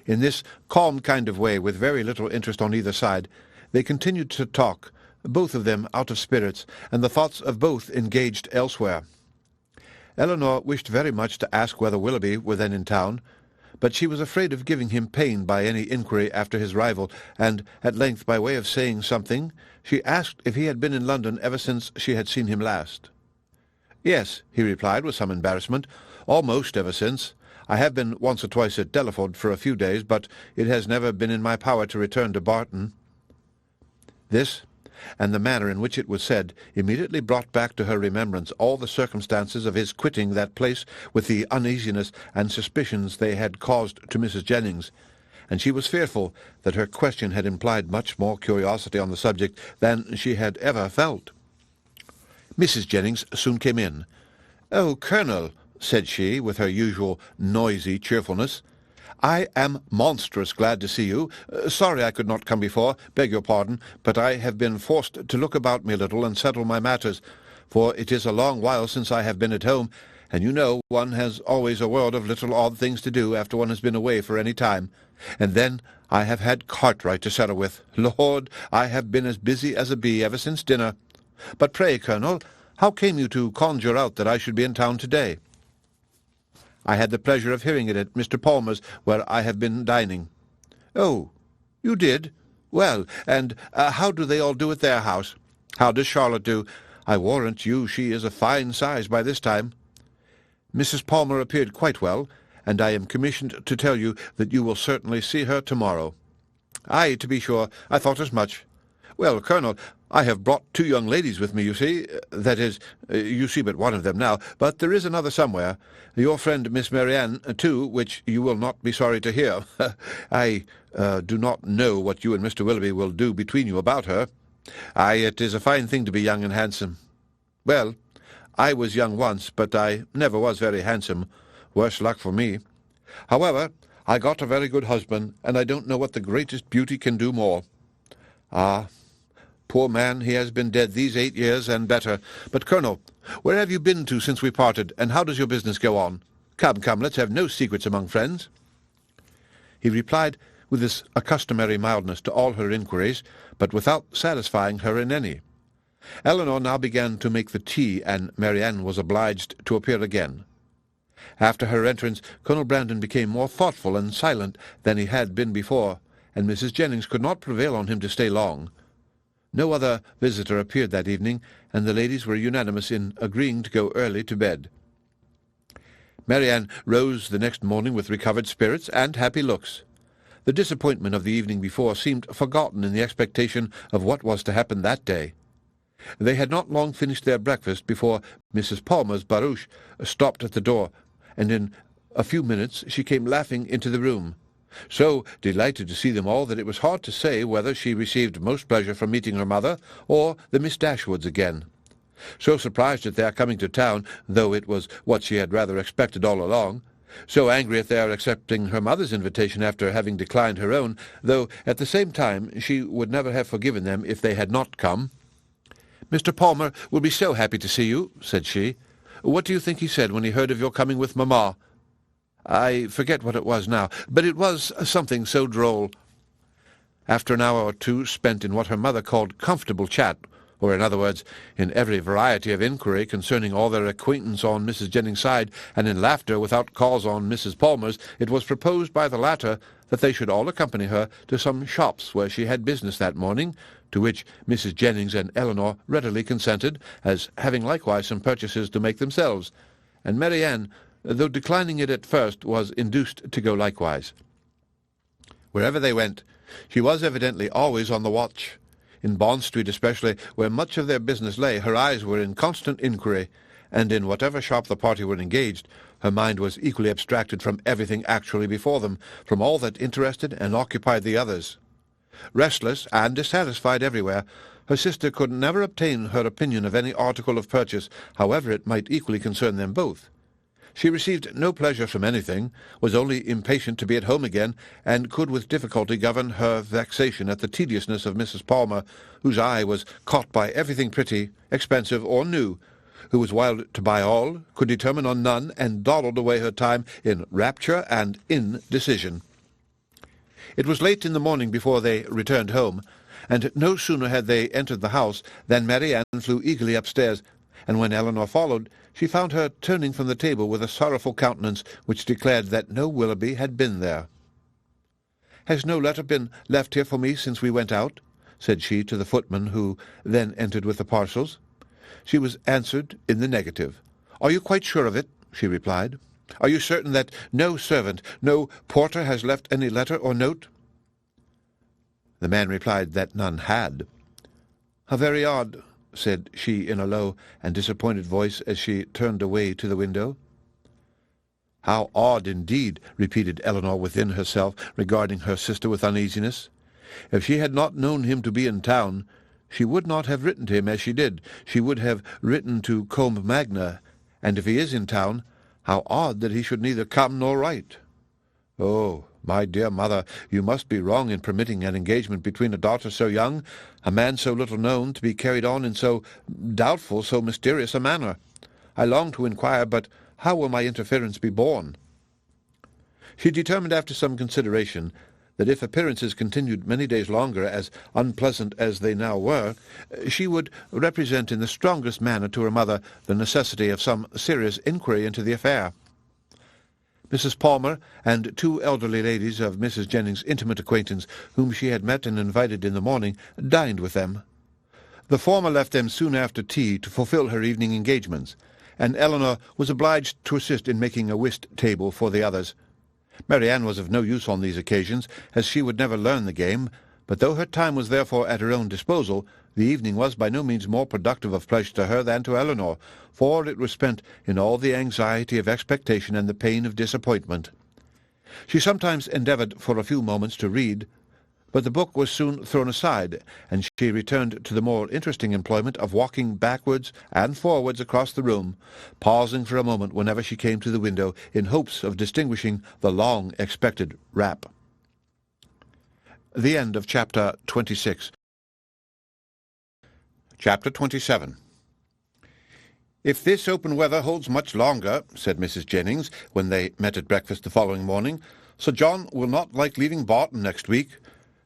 In this calm kind of way, with very little interest on either side, they continued to talk, both of them out of spirits, and the thoughts of both engaged elsewhere. Elinor wished very much to ask whether Willoughby were then in town, but she was afraid of giving him pain by any inquiry after his arrival, and at length, by way of saying something, she asked if he had been in London ever since she had seen him last. "Yes," he replied with some embarrassment, "almost ever since. I have been once or twice at Delaford for a few days, but it has never been in my power to return to Barton." This, and the manner in which it was said, immediately brought back to her remembrance all the circumstances of his quitting that place with the uneasiness and suspicions they had caused to Mrs. Jennings, and she was fearful that her question had implied much more curiosity on the subject than she had ever felt. Mrs. Jennings soon came in. "Oh, Colonel," said she, with her usual noisy cheerfulness, "I am monstrous glad to see you. Sorry I could not come before, beg your pardon, but I have been forced to look about me a little and settle my matters, for it is a long while since I have been at home, and you know one has always a world of little odd things to do after one has been away for any time. And then I have had Cartwright to settle with. Lord, I have been as busy as a bee ever since dinner. But pray, Colonel, how came you to conjure out that I should be in town to-day?" "I had the pleasure of hearing it at Mr. Palmer's, where I have been dining." "Oh, you did? Well, and how do they all do at their house? How does Charlotte do? I warrant you she is a fine size by this time." "Mrs. Palmer appeared quite well, and I am commissioned to tell you that you will certainly see her tomorrow." "Aye, to be sure, I thought as much. Well, Colonel, I have brought 2 young ladies with me, you see. That is, you see but one of them now, but there is another somewhere. Your friend Miss Marianne, too, which you will not be sorry to hear. I do not know what you and Mr. Willoughby will do between you about her. Aye, it is a fine thing to be young and handsome. Well, I was young once, but I never was very handsome. Worse luck for me. However, I got a very good husband, and I don't know what the greatest beauty can do more. Ah, Poor man, he has been dead these 8 years and better. But, Colonel, where have you been to since we parted, and how does your business go on? Come, come, let's have no secrets among friends." He replied with his accustomary mildness to all her inquiries, but without satisfying her in any. Elinor now began to make the tea, and Marianne was obliged to appear again. After her entrance, Colonel Brandon became more thoughtful and silent than he had been before, and Mrs. Jennings could not prevail on him to stay long. No other visitor appeared that evening, and the ladies were unanimous in agreeing to go early to bed. Marianne rose the next morning with recovered spirits and happy looks. The disappointment of the evening before seemed forgotten in the expectation of what was to happen that day. They had not long finished their breakfast before Mrs. Palmer's barouche stopped at the door, and in a few minutes she came laughing into the room, so delighted to see them all that it was hard to say whether she received most pleasure from meeting her mother or the Miss Dashwoods again. So surprised at their coming to town, though it was what she had rather expected all along, so angry at their accepting her mother's invitation after having declined her own, though at the same time she would never have forgiven them if they had not come. "Mr. Palmer will be so happy to see you," said she. "What do you think he said when he heard of your coming with mamma?" "I forget what it was now, but it was something so droll." After an hour or two spent in what her mother called comfortable chat, or in other words, in every variety of inquiry concerning all their acquaintance on Mrs. Jennings' side, and in laughter without cause on Mrs. Palmer's, it was proposed by the latter that they should all accompany her to some shops where she had business that morning, to which Mrs. Jennings and Elinor readily consented, as having likewise some purchases to make themselves, and Marianne, though declining it at first, was induced to go likewise. Wherever they went, she was evidently always on the watch. In Bond Street especially, where much of their business lay, her eyes were in constant inquiry, and in whatever shop the party were engaged, her mind was equally abstracted from everything actually before them, from all that interested and occupied the others. Restless and dissatisfied everywhere, her sister could never obtain her opinion of any article of purchase, however it might equally concern them both. She received no pleasure from anything, was only impatient to be at home again, and could with difficulty govern her vexation at the tediousness of Mrs. Palmer, whose eye was caught by everything pretty, expensive, or new, who was wild to buy all, could determine on none, and dawdled away her time in rapture and indecision. It was late in the morning before they returned home, and no sooner had they entered the house than Marianne flew eagerly upstairs, and when Elinor followed, she found her turning from the table with a sorrowful countenance which declared that no Willoughby had been there. "Has no letter been left here for me since we went out?" said she to the footman, who then entered with the parcels. She was answered in the negative. "Are you quite sure of it?" she replied. "Are you certain that no servant, no porter has left any letter or note?" The man replied that none had. "How very odd," said she in a low and disappointed voice as she turned away to the window. "How odd, indeed," repeated Elinor within herself, regarding her sister with uneasiness. If she had not known him to be in town, she would not have written to him as she did. She would have written to Combe Magna, and if he is in town, how odd that he should neither come nor write. Oh, my dear mother, you must be wrong in permitting an engagement between a daughter so young, a man so little known, to be carried on in so doubtful, so mysterious a manner. I long to inquire, but how will my interference be borne?" She determined after some consideration that if appearances continued many days longer as unpleasant as they now were, she would represent in the strongest manner to her mother the necessity of some serious inquiry into the affair. Mrs. Palmer and two elderly ladies of Mrs. Jennings' intimate acquaintance, whom she had met and invited in the morning, dined with them. The former left them soon after tea to fulfil her evening engagements, and Elinor was obliged to assist in making a whist table for the others. Marianne was of no use on these occasions, as she would never learn the game, but though her time was therefore at her own disposal, the evening was by no means more productive of pleasure to her than to Elinor, for it was spent in all the anxiety of expectation and the pain of disappointment. She sometimes endeavoured for a few moments to read, but the book was soon thrown aside, and she returned to the more interesting employment of walking backwards and forwards across the room, pausing for a moment whenever she came to the window, in hopes of distinguishing the long-expected rap. The end of Chapter 26. Chapter 27. "If this open weather holds much longer," said Mrs. Jennings, when they met at breakfast the following morning, "Sir John will not like leaving Barton next week.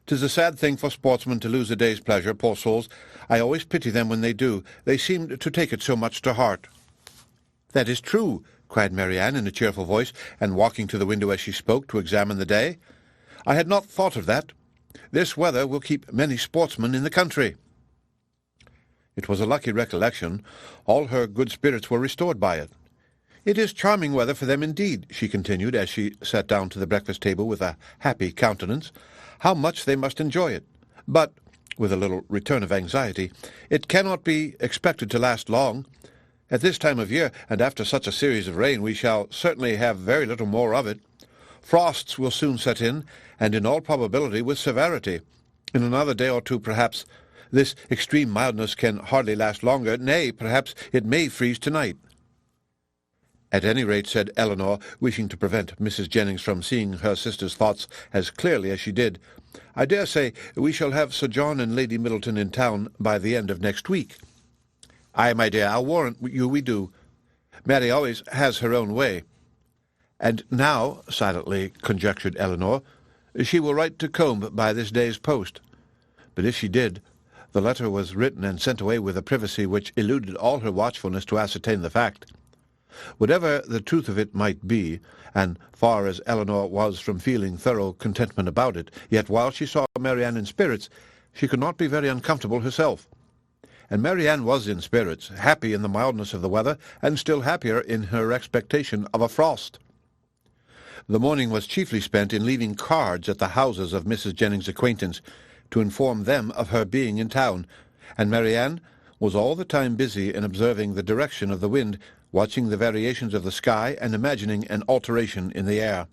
'Tis a sad thing for sportsmen to lose a day's pleasure, poor souls. I always pity them when they do. They seem to take it so much to heart." "That is true," cried Marianne in a cheerful voice, and walking to the window as she spoke to examine the day. "I had not thought of that. This weather will keep many sportsmen in the country." It was a lucky recollection. All her good spirits were restored by it. "It is charming weather for them indeed," she continued, as she sat down to the breakfast-table with a happy countenance. "How much they must enjoy it! But," with a little return of anxiety, "it cannot be expected to last long. At this time of year, and after such a series of rain, we shall certainly have very little more of it. Frosts will soon set in, and in all probability with severity. In another day or two, perhaps. This extreme mildness can hardly last longer. Nay, perhaps it may freeze tonight." "At any rate," said Elinor, wishing to prevent Mrs. Jennings from seeing her sister's thoughts as clearly as she did, "I dare say we shall have Sir John and Lady Middleton in town by the end of next week." "Ay, my dear, I'll warrant you we do. Mary always has her own way." "And now," silently conjectured Elinor, "she will write to Combe by this day's post." But if she did, the letter was written and sent away with a privacy which eluded all her watchfulness to ascertain the fact. Whatever the truth of it might be, and far as Elinor was from feeling thorough contentment about it, yet while she saw Marianne in spirits, she could not be very uncomfortable herself. And Marianne was in spirits, happy in the mildness of the weather, and still happier in her expectation of a frost. The morning was chiefly spent in leaving cards at the houses of Mrs. Jennings' acquaintance, to inform them of her being in town, and Marianne was all the time busy in observing the direction of the wind, watching the variations of the sky, and imagining an alteration in the air.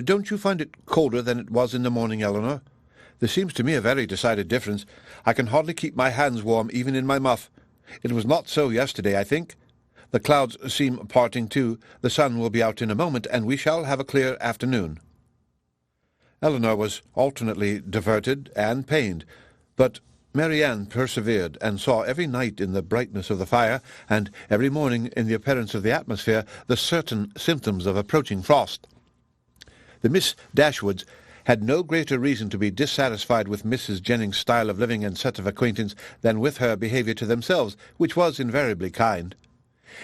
"Don't you find it colder than it was in the morning, Elinor? There seems to me a very decided difference. I can hardly keep my hands warm even in my muff. It was not so yesterday, I think. The clouds seem parting too. The sun will be out in a moment, and we shall have a clear afternoon." Elinor was alternately diverted and pained, but Marianne persevered, and saw every night in the brightness of the fire, and every morning in the appearance of the atmosphere, the certain symptoms of approaching frost. The Miss Dashwoods had no greater reason to be dissatisfied with Mrs. Jennings' style of living and set of acquaintance than with her behaviour to themselves, which was invariably kind.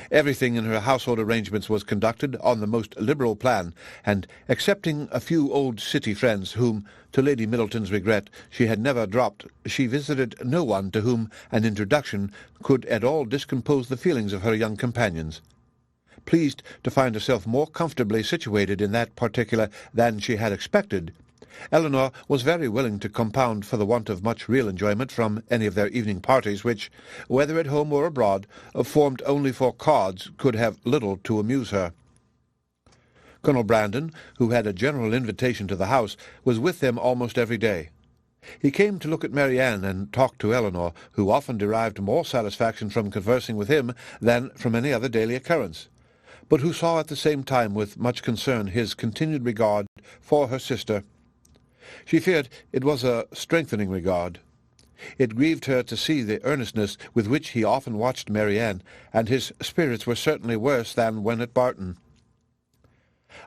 Everything in her household arrangements was conducted on the most liberal plan, and, excepting a few old city friends whom, to Lady Middleton's regret, she had never dropped, she visited no one to whom an introduction could at all discompose the feelings of her young companions. Pleased to find herself more comfortably situated in that particular than she had expected, Elinor was very willing to compound for the want of much real enjoyment from any of their evening parties, which, whether at home or abroad, formed only for cards, could have little to amuse her. Colonel Brandon, who had a general invitation to the house, was with them almost every day. He came to look at Marianne and talk to Elinor, who often derived more satisfaction from conversing with him than from any other daily occurrence, but who saw at the same time with much concern his continued regard for her sister. She feared it was a strengthening regard. It grieved her to see the earnestness with which he often watched Marianne, and his spirits were certainly worse than when at Barton.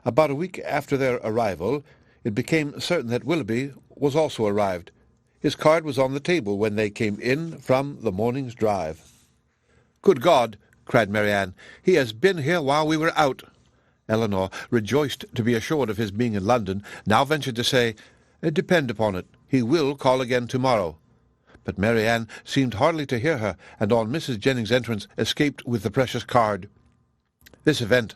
About a week after their arrival, it became certain that Willoughby was also arrived. His card was on the table when they came in from the morning's drive. "Good God!" cried Marianne. "He has been here while we were out." Elinor, rejoiced to be assured of his being in London, now ventured to say, "Depend upon it, he will call again tomorrow." But Marianne seemed hardly to hear her, and on Mrs. Jennings' entrance escaped with the precious card. This event,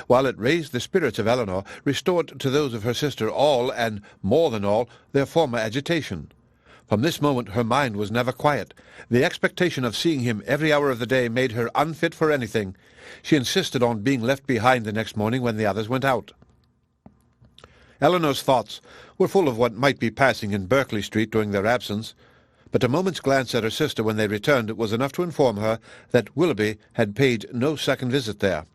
while it raised the spirits of Elinor, restored to those of her sister all, and more than all, their former agitation. From this moment her mind was never quiet. The expectation of seeing him every hour of the day made her unfit for anything. She insisted on being left behind the next morning when the others went out. Elinor's thoughts were full of what might be passing in Berkeley Street during their absence, but a moment's glance at her sister when they returned was enough to inform her that Willoughby had paid no second visit there.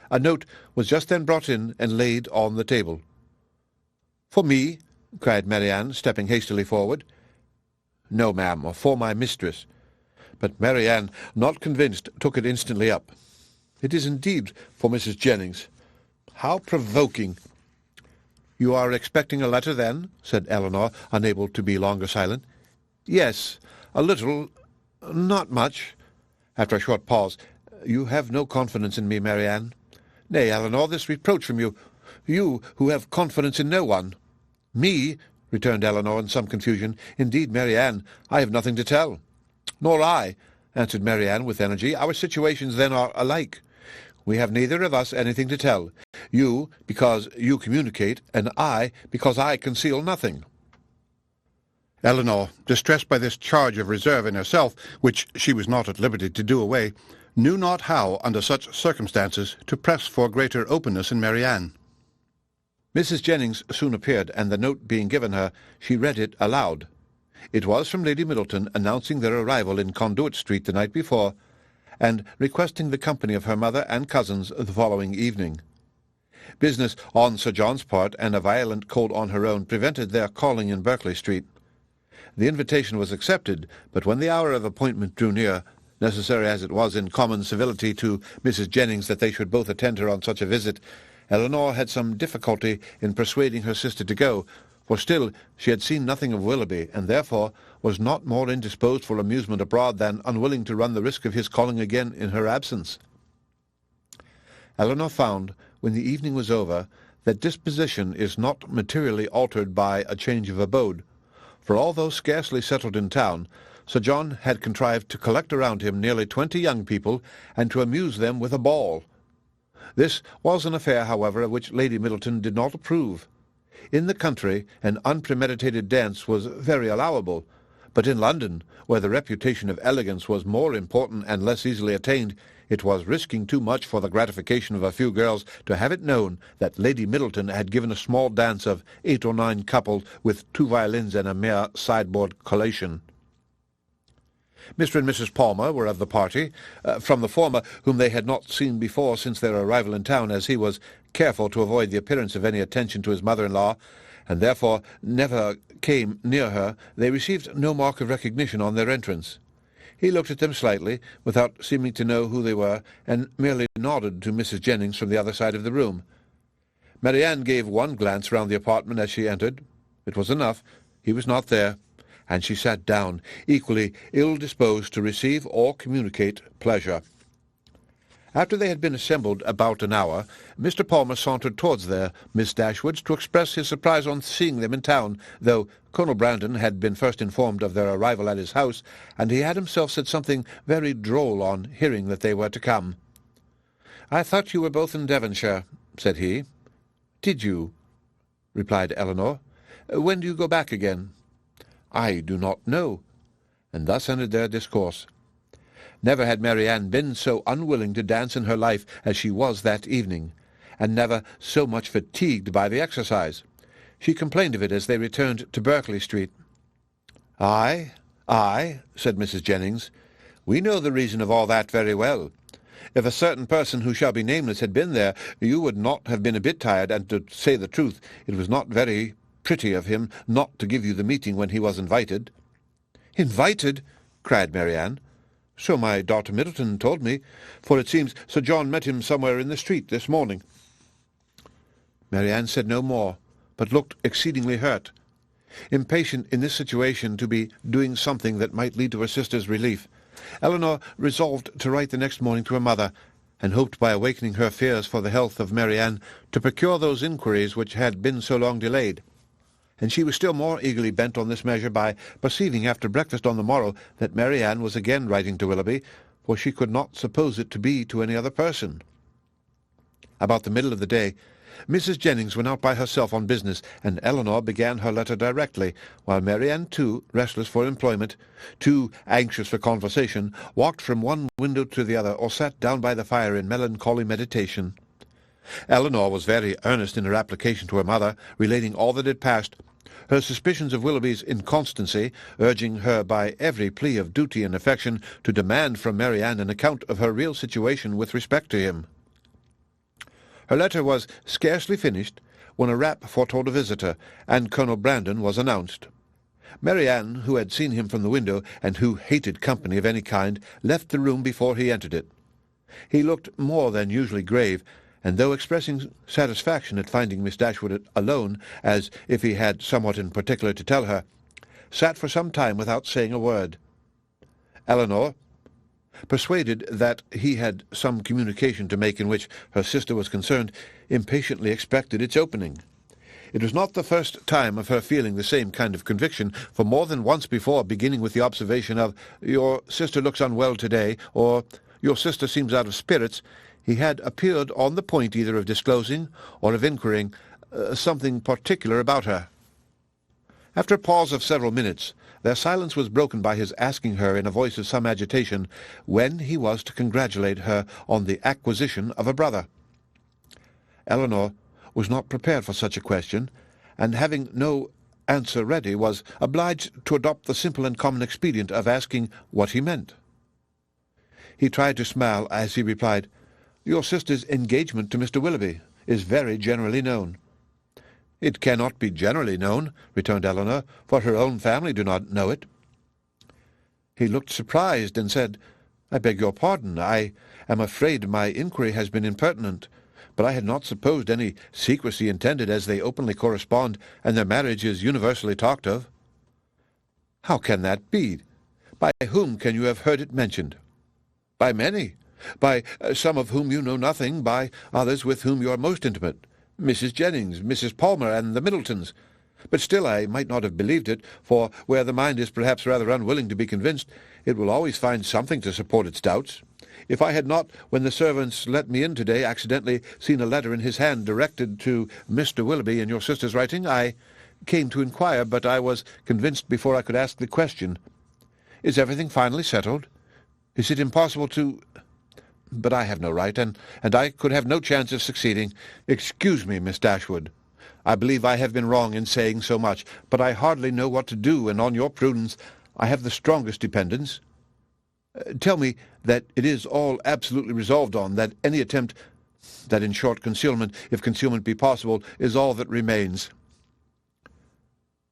A note was just then brought in and laid on the table. "For me?" cried Marianne, stepping hastily forward. "No, ma'am, for my mistress. but Marianne, not convinced, took it instantly up. "It is indeed for Mrs. Jennings. How provoking!" "You are expecting a letter, then?" said Elinor, unable to be longer silent. "Yes, a little. Not much." After a short pause, "You have no confidence in me, Marianne." "Nay, Elinor, this reproach from you. You, who have confidence in no one." "Me?" returned Elinor in some confusion. "Indeed, Marianne, I have nothing to tell." "Nor I," answered Marianne with energy. "Our situations, then, are alike. We have neither of us anything to tell. You, because you communicate, and I, because I conceal nothing." Elinor, distressed by this charge of reserve in herself, which she was not at liberty to do away, knew not how, under such circumstances, to press for greater openness in Marianne. Mrs. Jennings soon appeared, and the note being given her, she read it aloud. It was from Lady Middleton, announcing their arrival in Conduit Street the night before, and requesting the company of her mother and cousins the following evening. Business on Sir John's part, and a violent cold on her own, prevented their calling in Berkeley Street. The invitation was accepted, but when the hour of appointment drew near, necessary as it was in common civility to Mrs. Jennings that they should both attend her on such a visit, Elinor had some difficulty in persuading her sister to go, for still she had seen nothing of Willoughby, and therefore was not more indisposed for amusement abroad than unwilling to run the risk of his calling again in her absence. Elinor found, when the evening was over, that disposition is not materially altered by a change of abode, for although scarcely settled in town, Sir John had contrived to collect around him nearly 20 young people, and to amuse them with a ball. This was an affair, however, of which Lady Middleton did not approve. In the country, an unpremeditated dance was very allowable, but in London, where the reputation of elegance was more important and less easily attained, it was risking too much for the gratification of a few girls to have it known that Lady Middleton had given a small dance of 8 or 9 couples with 2 violins and a mere sideboard collation. Mr. and Mrs. Palmer were of the party, from the former, whom they had not seen before since their arrival in town, as he was careful to avoid the appearance of any attention to his mother-in-law, and therefore never came near her. They received no mark of recognition on their entrance. He looked at them slightly, without seeming to know who they were, and merely nodded to Mrs. Jennings from the other side of the room. Marianne gave one glance round the apartment as she entered. It was enough. He was not there, and she sat down, equally ill-disposed to receive or communicate pleasure. After they had been assembled about an hour, Mr. Palmer sauntered towards their Miss Dashwoods to express his surprise on seeing them in town, though Colonel Brandon had been first informed of their arrival at his house, and he had himself said something very droll on hearing that they were to come. "I thought you were both in Devonshire," said he. "Did you?" replied Elinor. "When do you go back again?" "I do not know." And thus ended their discourse. Never had Marianne been so unwilling to dance in her life as she was that evening, and never so much fatigued by the exercise. She complained of it as they returned to Berkeley Street. "Aye, aye," said Mrs. Jennings. "We know the reason of all that very well. If a certain person who shall be nameless had been there, you would not have been a bit tired, and to say the truth, it was not very pretty of him not to give you the meeting when he was invited." "Invited?" cried Marianne. "So my daughter Middleton told me, for it seems Sir John met him somewhere in the street this morning." Marianne said no more, but looked exceedingly hurt. Impatient in this situation to be doing something that might lead to her sister's relief, Elinor resolved to write the next morning to her mother, and hoped by awakening her fears for the health of Marianne to procure those inquiries which had been so long delayed. And she was still more eagerly bent on this measure by perceiving after breakfast on the morrow that Marianne was again writing to Willoughby, for she could not suppose it to be to any other person. About the middle of the day, Mrs. Jennings went out by herself on business, and Elinor began her letter directly, while Marianne, too, restless for employment, too anxious for conversation, walked from one window to the other, or sat down by the fire in melancholy meditation. Elinor was very earnest in her application to her mother, relating all that had passed, her suspicions of Willoughby's inconstancy, urging her by every plea of duty and affection to demand from Marianne an account of her real situation with respect to him. Her letter was scarcely finished when a rap foretold a visitor, and Colonel Brandon was announced. Marianne, who had seen him from the window, and who hated company of any kind, left the room before he entered it. He looked more than usually grave, and though expressing satisfaction at finding Miss Dashwood alone, as if he had somewhat in particular to tell her, sat for some time without saying a word. Elinor, persuaded that he had some communication to make in which her sister was concerned, impatiently expected its opening. It was not the first time of her feeling the same kind of conviction, for more than once before, beginning with the observation of, "Your sister looks unwell to-day," or "Your sister seems out of spirits," he had appeared on the point either of disclosing or of inquiring something particular about her. After a pause of several minutes, their silence was broken by his asking her in a voice of some agitation when he was to congratulate her on the acquisition of a brother. Elinor was not prepared for such a question, and having no answer ready, was obliged to adopt the simple and common expedient of asking what he meant. He tried to smile as he replied, "Your sister's engagement to Mr. Willoughby is very generally known." "It cannot be generally known," returned Elinor, "for her own family do not know it." He looked surprised, and said, "I beg your pardon. I am afraid my inquiry has been impertinent, but I had not supposed any secrecy intended, as they openly correspond, and their marriage is universally talked of." "How can that be? By whom can you have heard it mentioned?" "By many. By some of whom you know nothing, by others with whom you are most intimate, Mrs. Jennings, Mrs. Palmer, and the Middletons. But still I might not have believed it, for where the mind is perhaps rather unwilling to be convinced, it will always find something to support its doubts. If I had not, when the servants let me in to-day, accidentally seen a letter in his hand directed to Mr. Willoughby in your sister's writing, I came to inquire, but I was convinced before I could ask the question. Is everything finally settled? Is it impossible to— But I have no right, and I could have no chance of succeeding. Excuse me, Miss Dashwood. I believe I have been wrong in saying so much, but I hardly know what to do, and on your prudence I have the strongest dependence. Tell me that it is all absolutely resolved on, that any attempt, that in short concealment, if concealment be possible, is all that remains."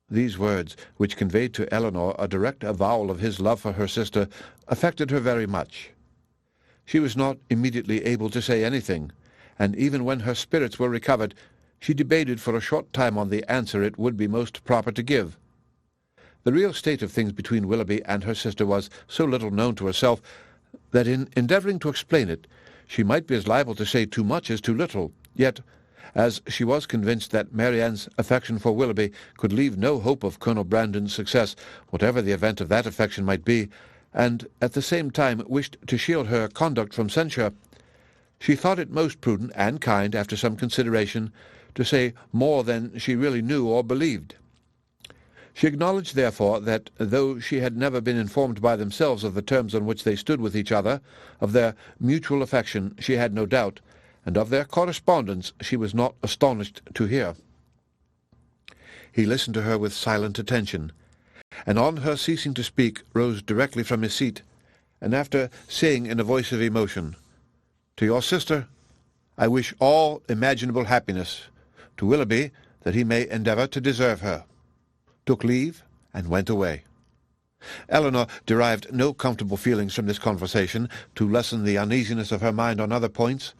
These words, which conveyed to Elinor a direct avowal of his love for her sister, affected her very much. She was not immediately able to say anything, and even when her spirits were recovered, she debated for a short time on the answer it would be most proper to give. The real state of things between Willoughby and her sister was so little known to herself that in endeavouring to explain it, she might be as liable to say too much as too little. Yet, as she was convinced that Marianne's affection for Willoughby could leave no hope of Colonel Brandon's success, whatever the event of that affection might be, and at the same time wished to shield her conduct from censure, she thought it most prudent and kind, after some consideration, to say more than she really knew or believed. She acknowledged, therefore, that though she had never been informed by themselves of the terms on which they stood with each other, of their mutual affection she had no doubt, and of their correspondence she was not astonished to hear. He listened to her with silent attention, and on her ceasing to speak rose directly from his seat, and after saying in a voice of emotion, "To your sister I wish all imaginable happiness, to Willoughby that he may endeavour to deserve her," took leave and went away. Elinor derived no comfortable feelings from this conversation to lessen the uneasiness of her mind on other points.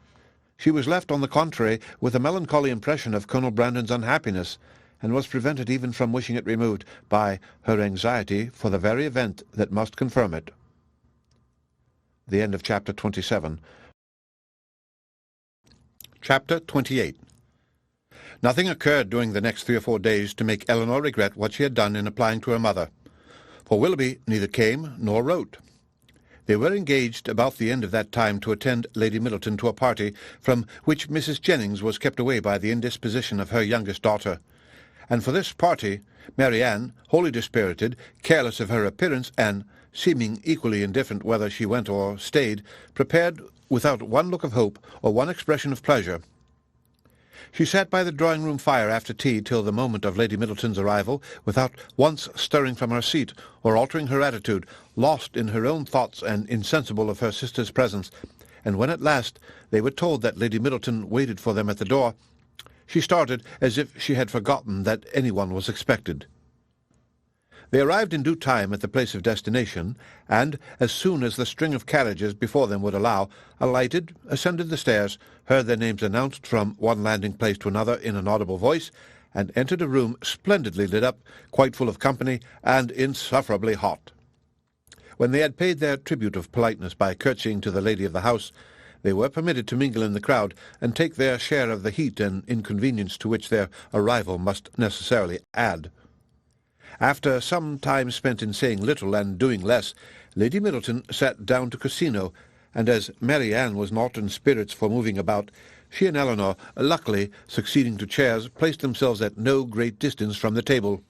She was left, on the contrary, with a melancholy impression of Colonel Brandon's unhappiness, and was prevented even from wishing it removed by her anxiety for the very event that must confirm it. The end of Chapter 27. Chapter 28. Nothing occurred during the next 3 or 4 days to make Elinor regret what she had done in applying to her mother, for Willoughby neither came nor wrote. They were engaged about the end of that time to attend Lady Middleton to a party from which Mrs. Jennings was kept away by the indisposition of her youngest daughter, and for this party Marianne, wholly dispirited, careless of her appearance, and seeming equally indifferent whether she went or stayed, prepared without one look of hope or one expression of pleasure. She sat by the drawing-room fire after tea till the moment of Lady Middleton's arrival, without once stirring from her seat or altering her attitude, lost in her own thoughts and insensible of her sister's presence, and when at last they were told that Lady Middleton waited for them at the door, she started as if she had forgotten that anyone was expected. They arrived in due time at the place of destination, and, as soon as the string of carriages before them would allow, alighted, ascended the stairs, heard their names announced from one landing-place to another in an audible voice, and entered a room splendidly lit up, quite full of company, and insufferably hot. When they had paid their tribute of politeness by curtsying to the lady of the house, they were permitted to mingle in the crowd and take their share of the heat and inconvenience to which their arrival must necessarily add. After some time spent in saying little and doing less, Lady Middleton sat down to casino, and as Marianne was not in spirits for moving about, she and Elinor, luckily succeeding to chairs, placed themselves at no great distance from the table.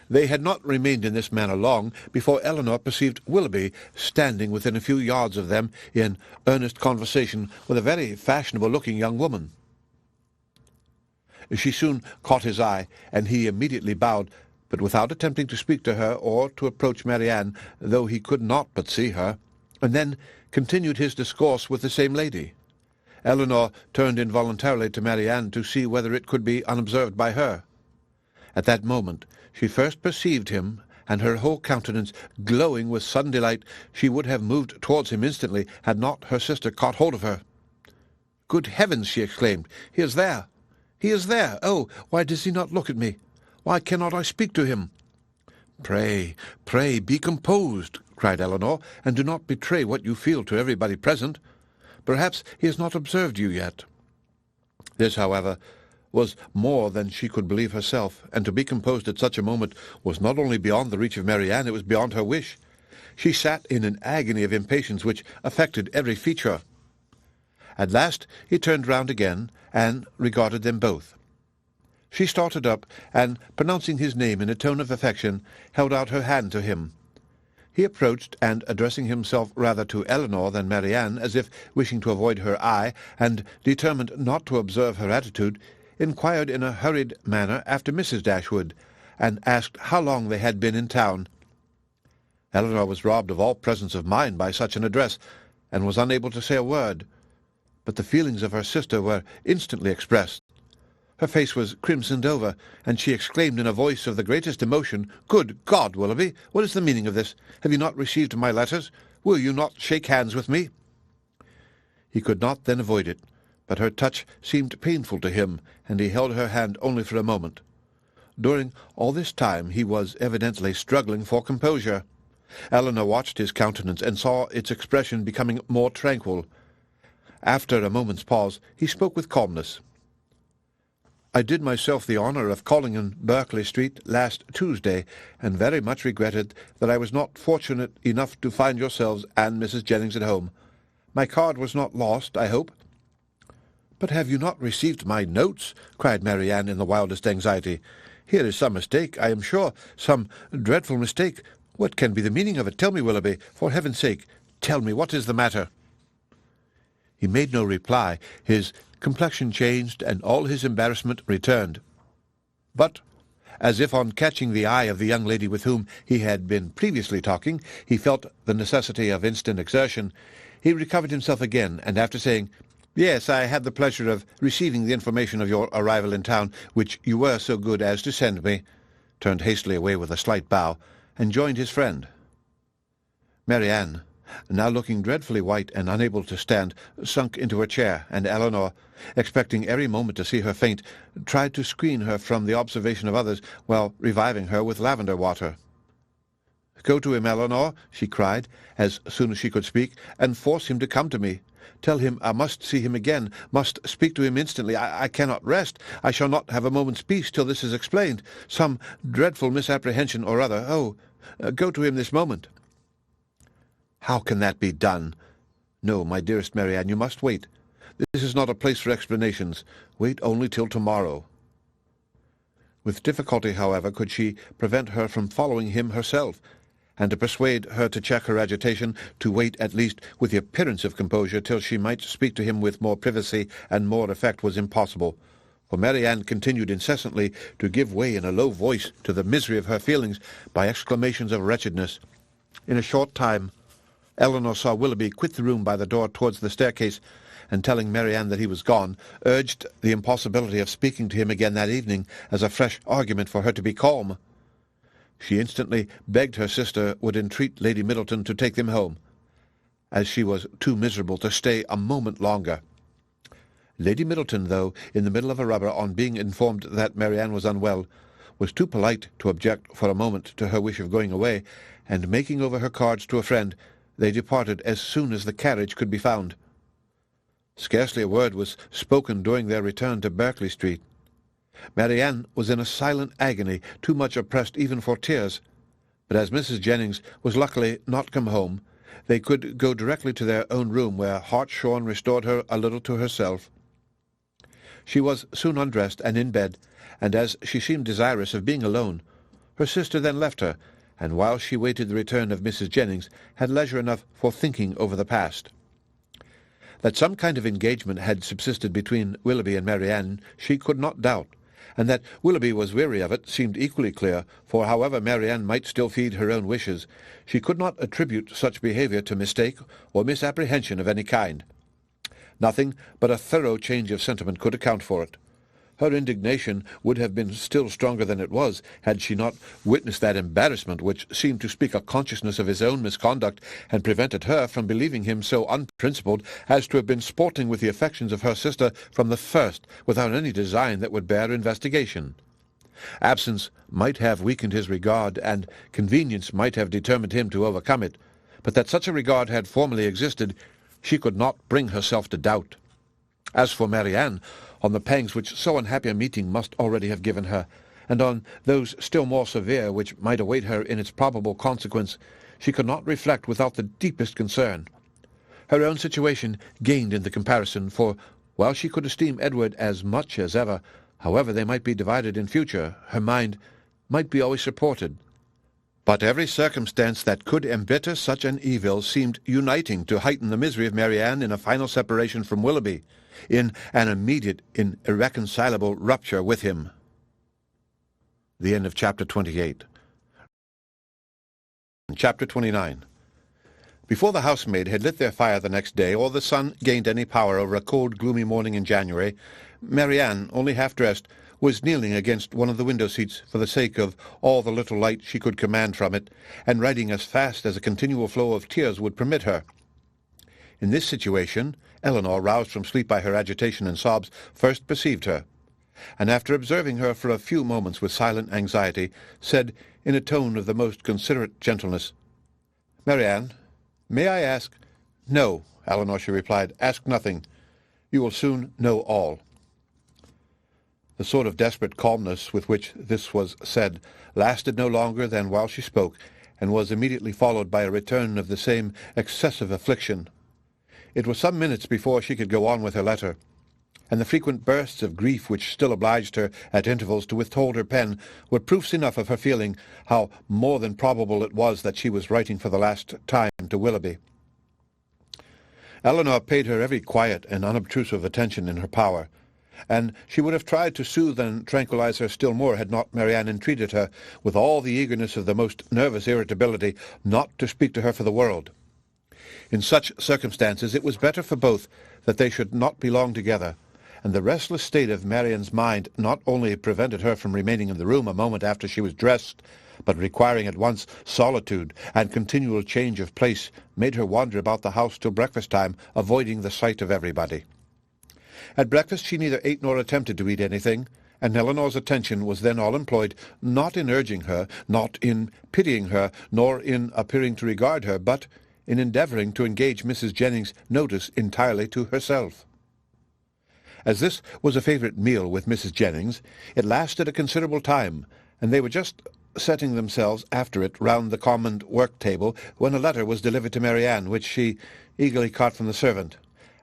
They had not remained in this manner long before Elinor perceived Willoughby standing within a few yards of them in earnest conversation with a very fashionable-looking young woman. She soon caught his eye, and he immediately bowed, but without attempting to speak to her or to approach Marianne, though he could not but see her, and then continued his discourse with the same lady. Elinor turned involuntarily to Marianne to see whether it could be unobserved by her. At that moment she first perceived him, and her whole countenance glowing with sudden delight, she would have moved towards him instantly had not her sister caught hold of her. "Good heavens!" she exclaimed. "He is there! He is there! Oh, why does he not look at me? Why cannot I speak to him?" "Pray, pray, be composed," cried Elinor, "and do not betray what you feel to everybody present. Perhaps he has not observed you yet." This, however, was more than she could believe herself, and to be composed at such a moment was not only beyond the reach of Marianne, it was beyond her wish. She sat in an agony of impatience which affected every feature. At last he turned round again, and regarded them both. She started up, and, pronouncing his name in a tone of affection, held out her hand to him. He approached, and, addressing himself rather to Elinor than Marianne, as if wishing to avoid her eye, and determined not to observe her attitude, inquired in a hurried manner after Mrs. Dashwood, and asked how long they had been in town. Elinor was robbed of all presence of mind by such an address, and was unable to say a word. But the feelings of her sister were instantly expressed. Her face was crimsoned over, and she exclaimed in a voice of the greatest emotion, "Good God, Willoughby, what is the meaning of this? Have you not received my letters? Will you not shake hands with me?" He could not then avoid it, but her touch seemed painful to him, and he held her hand only for a moment. During all this time he was evidently struggling for composure. Elinor watched his countenance, and saw its expression becoming more tranquil. After a moment's pause, he spoke with calmness. "I did myself the honour of calling in Berkeley Street last Tuesday, and very much regretted that I was not fortunate enough to find yourselves and Mrs. Jennings at home. My card was not lost, I hope?" "But have you not received my notes?" cried Marianne in the wildest anxiety. "Here is some mistake, I am sure, some dreadful mistake. What can be the meaning of it? Tell me, Willoughby, for heaven's sake, tell me what is the matter." He made no reply. His complexion changed, and all his embarrassment returned. But, as if on catching the eye of the young lady with whom he had been previously talking, he felt the necessity of instant exertion, he recovered himself again, and after saying, "Yes, I had the pleasure of receiving the information of your arrival in town, which you were so good as to send me," turned hastily away with a slight bow, and joined his friend. Marianne, now looking dreadfully white and unable to stand, sunk into her chair, and Elinor, expecting every moment to see her faint, tried to screen her from the observation of others while reviving her with lavender water. "Go to him, Elinor," she cried, as soon as she could speak, "and force him to come to me. Tell him I must see him again, must speak to him instantly. I cannot rest. I shall not have a moment's peace till this is explained. Some dreadful misapprehension or other. Oh, go to him this moment." "How can that be done?" "No, my dearest Marianne, you must wait. This is not a place for explanations. Wait only till tomorrow." With difficulty, however, could she prevent her from following him herself, and to persuade her to check her agitation, to wait at least with the appearance of composure till she might speak to him with more privacy and more effect was impossible, for Marianne continued incessantly to give way in a low voice to the misery of her feelings by exclamations of wretchedness. In a short time Elinor saw Willoughby quit the room by the door towards the staircase, and telling Marianne that he was gone, urged the impossibility of speaking to him again that evening as a fresh argument for her to be calm. She instantly begged her sister would entreat Lady Middleton to take them home, as she was too miserable to stay a moment longer. Lady Middleton, though in the middle of a rubber on being informed that Marianne was unwell, was too polite to object for a moment to her wish of going away, and making over her cards to a friend, they departed as soon as the carriage could be found. Scarcely a word was spoken during their return to Berkeley Street. Marianne was in a silent agony, too much oppressed even for tears, but as Mrs. Jennings was luckily not come home, they could go directly to their own room, where Hartshorn restored her a little to herself. She was soon undressed and in bed, and as she seemed desirous of being alone, her sister then left her, and while she waited the return of Mrs. Jennings, had leisure enough for thinking over the past. That some kind of engagement had subsisted between Willoughby and Marianne she could not doubt, and that Willoughby was weary of it seemed equally clear, for however Marianne might still feed her own wishes, she could not attribute such behaviour to mistake or misapprehension of any kind. Nothing but a thorough change of sentiment could account for it. Her indignation would have been still stronger than it was, had she not witnessed that embarrassment which seemed to speak a consciousness of his own misconduct, and prevented her from believing him so unprincipled as to have been sporting with the affections of her sister from the first, without any design that would bear investigation. Absence might have weakened his regard, and convenience might have determined him to overcome it, but that such a regard had formerly existed, she could not bring herself to doubt. As for Marianne, on the pangs which so unhappy a meeting must already have given her, and on those still more severe which might await her in its probable consequence, she could not reflect without the deepest concern. Her own situation gained in the comparison, for while she could esteem Edward as much as ever, however they might be divided in future, her mind might be always supported. But every circumstance that could embitter such an evil seemed uniting to heighten the misery of Marianne in a final separation from Willoughby, in an immediate, irreconcilable rupture with him. The end of Chapter 28. Chapter 29. Before the housemaid had lit their fire the next day, or the sun gained any power over a cold, gloomy morning in January, Marianne, only half-dressed, was kneeling against one of the window-seats for the sake of all the little light she could command from it, and writing as fast as a continual flow of tears would permit her. In this situation, Elinor, roused from sleep by her agitation and sobs, first perceived her, and after observing her for a few moments with silent anxiety, said, in a tone of the most considerate gentleness, "Marianne, may I ask—" "No, Elinor," she replied, "ask nothing. You will soon know all." The sort of desperate calmness with which this was said lasted no longer than while she spoke, and was immediately followed by a return of the same excessive affliction. It was some minutes before she could go on with her letter, and the frequent bursts of grief which still obliged her at intervals to withhold her pen were proofs enough of her feeling how more than probable it was that she was writing for the last time to Willoughby. Elinor paid her every quiet and unobtrusive attention in her power, and she would have tried to soothe and tranquilize her still more had not Marianne entreated her, with all the eagerness of the most nervous irritability, not to speak to her for the world. In such circumstances it was better for both that they should not be long together, and the restless state of Marianne's mind not only prevented her from remaining in the room a moment after she was dressed, but requiring at once solitude and continual change of place, made her wander about the house till breakfast-time, avoiding the sight of everybody. At breakfast she neither ate nor attempted to eat anything, and Elinor's attention was then all employed, not in urging her, not in pitying her, nor in appearing to regard her, but in endeavouring to engage Mrs. Jennings' notice entirely to herself. As this was a favourite meal with Mrs. Jennings, it lasted a considerable time, and they were just setting themselves after it round the common work-table when a letter was delivered to Marianne, which she eagerly caught from the servant,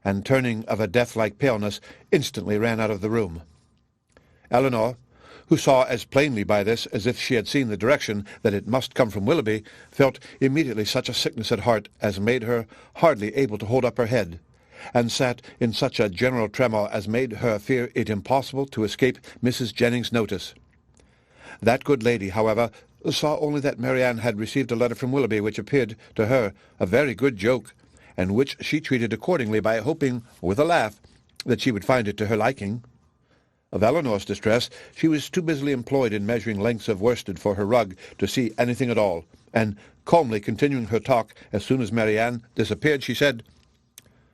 and turning of a death-like paleness, instantly ran out of the room. Elinor, who saw as plainly by this as if she had seen the direction that it must come from Willoughby, felt immediately such a sickness at heart as made her hardly able to hold up her head, and sat in such a general tremor as made her fear it impossible to escape Mrs. Jennings' notice. That good lady, however, saw only that Marianne had received a letter from Willoughby which appeared to her a very good joke, and which she treated accordingly by hoping, with a laugh, that she would find it to her liking. Of Elinor's distress, she was too busily employed in measuring lengths of worsted for her rug to see anything at all, and calmly continuing her talk as soon as Marianne disappeared, she said,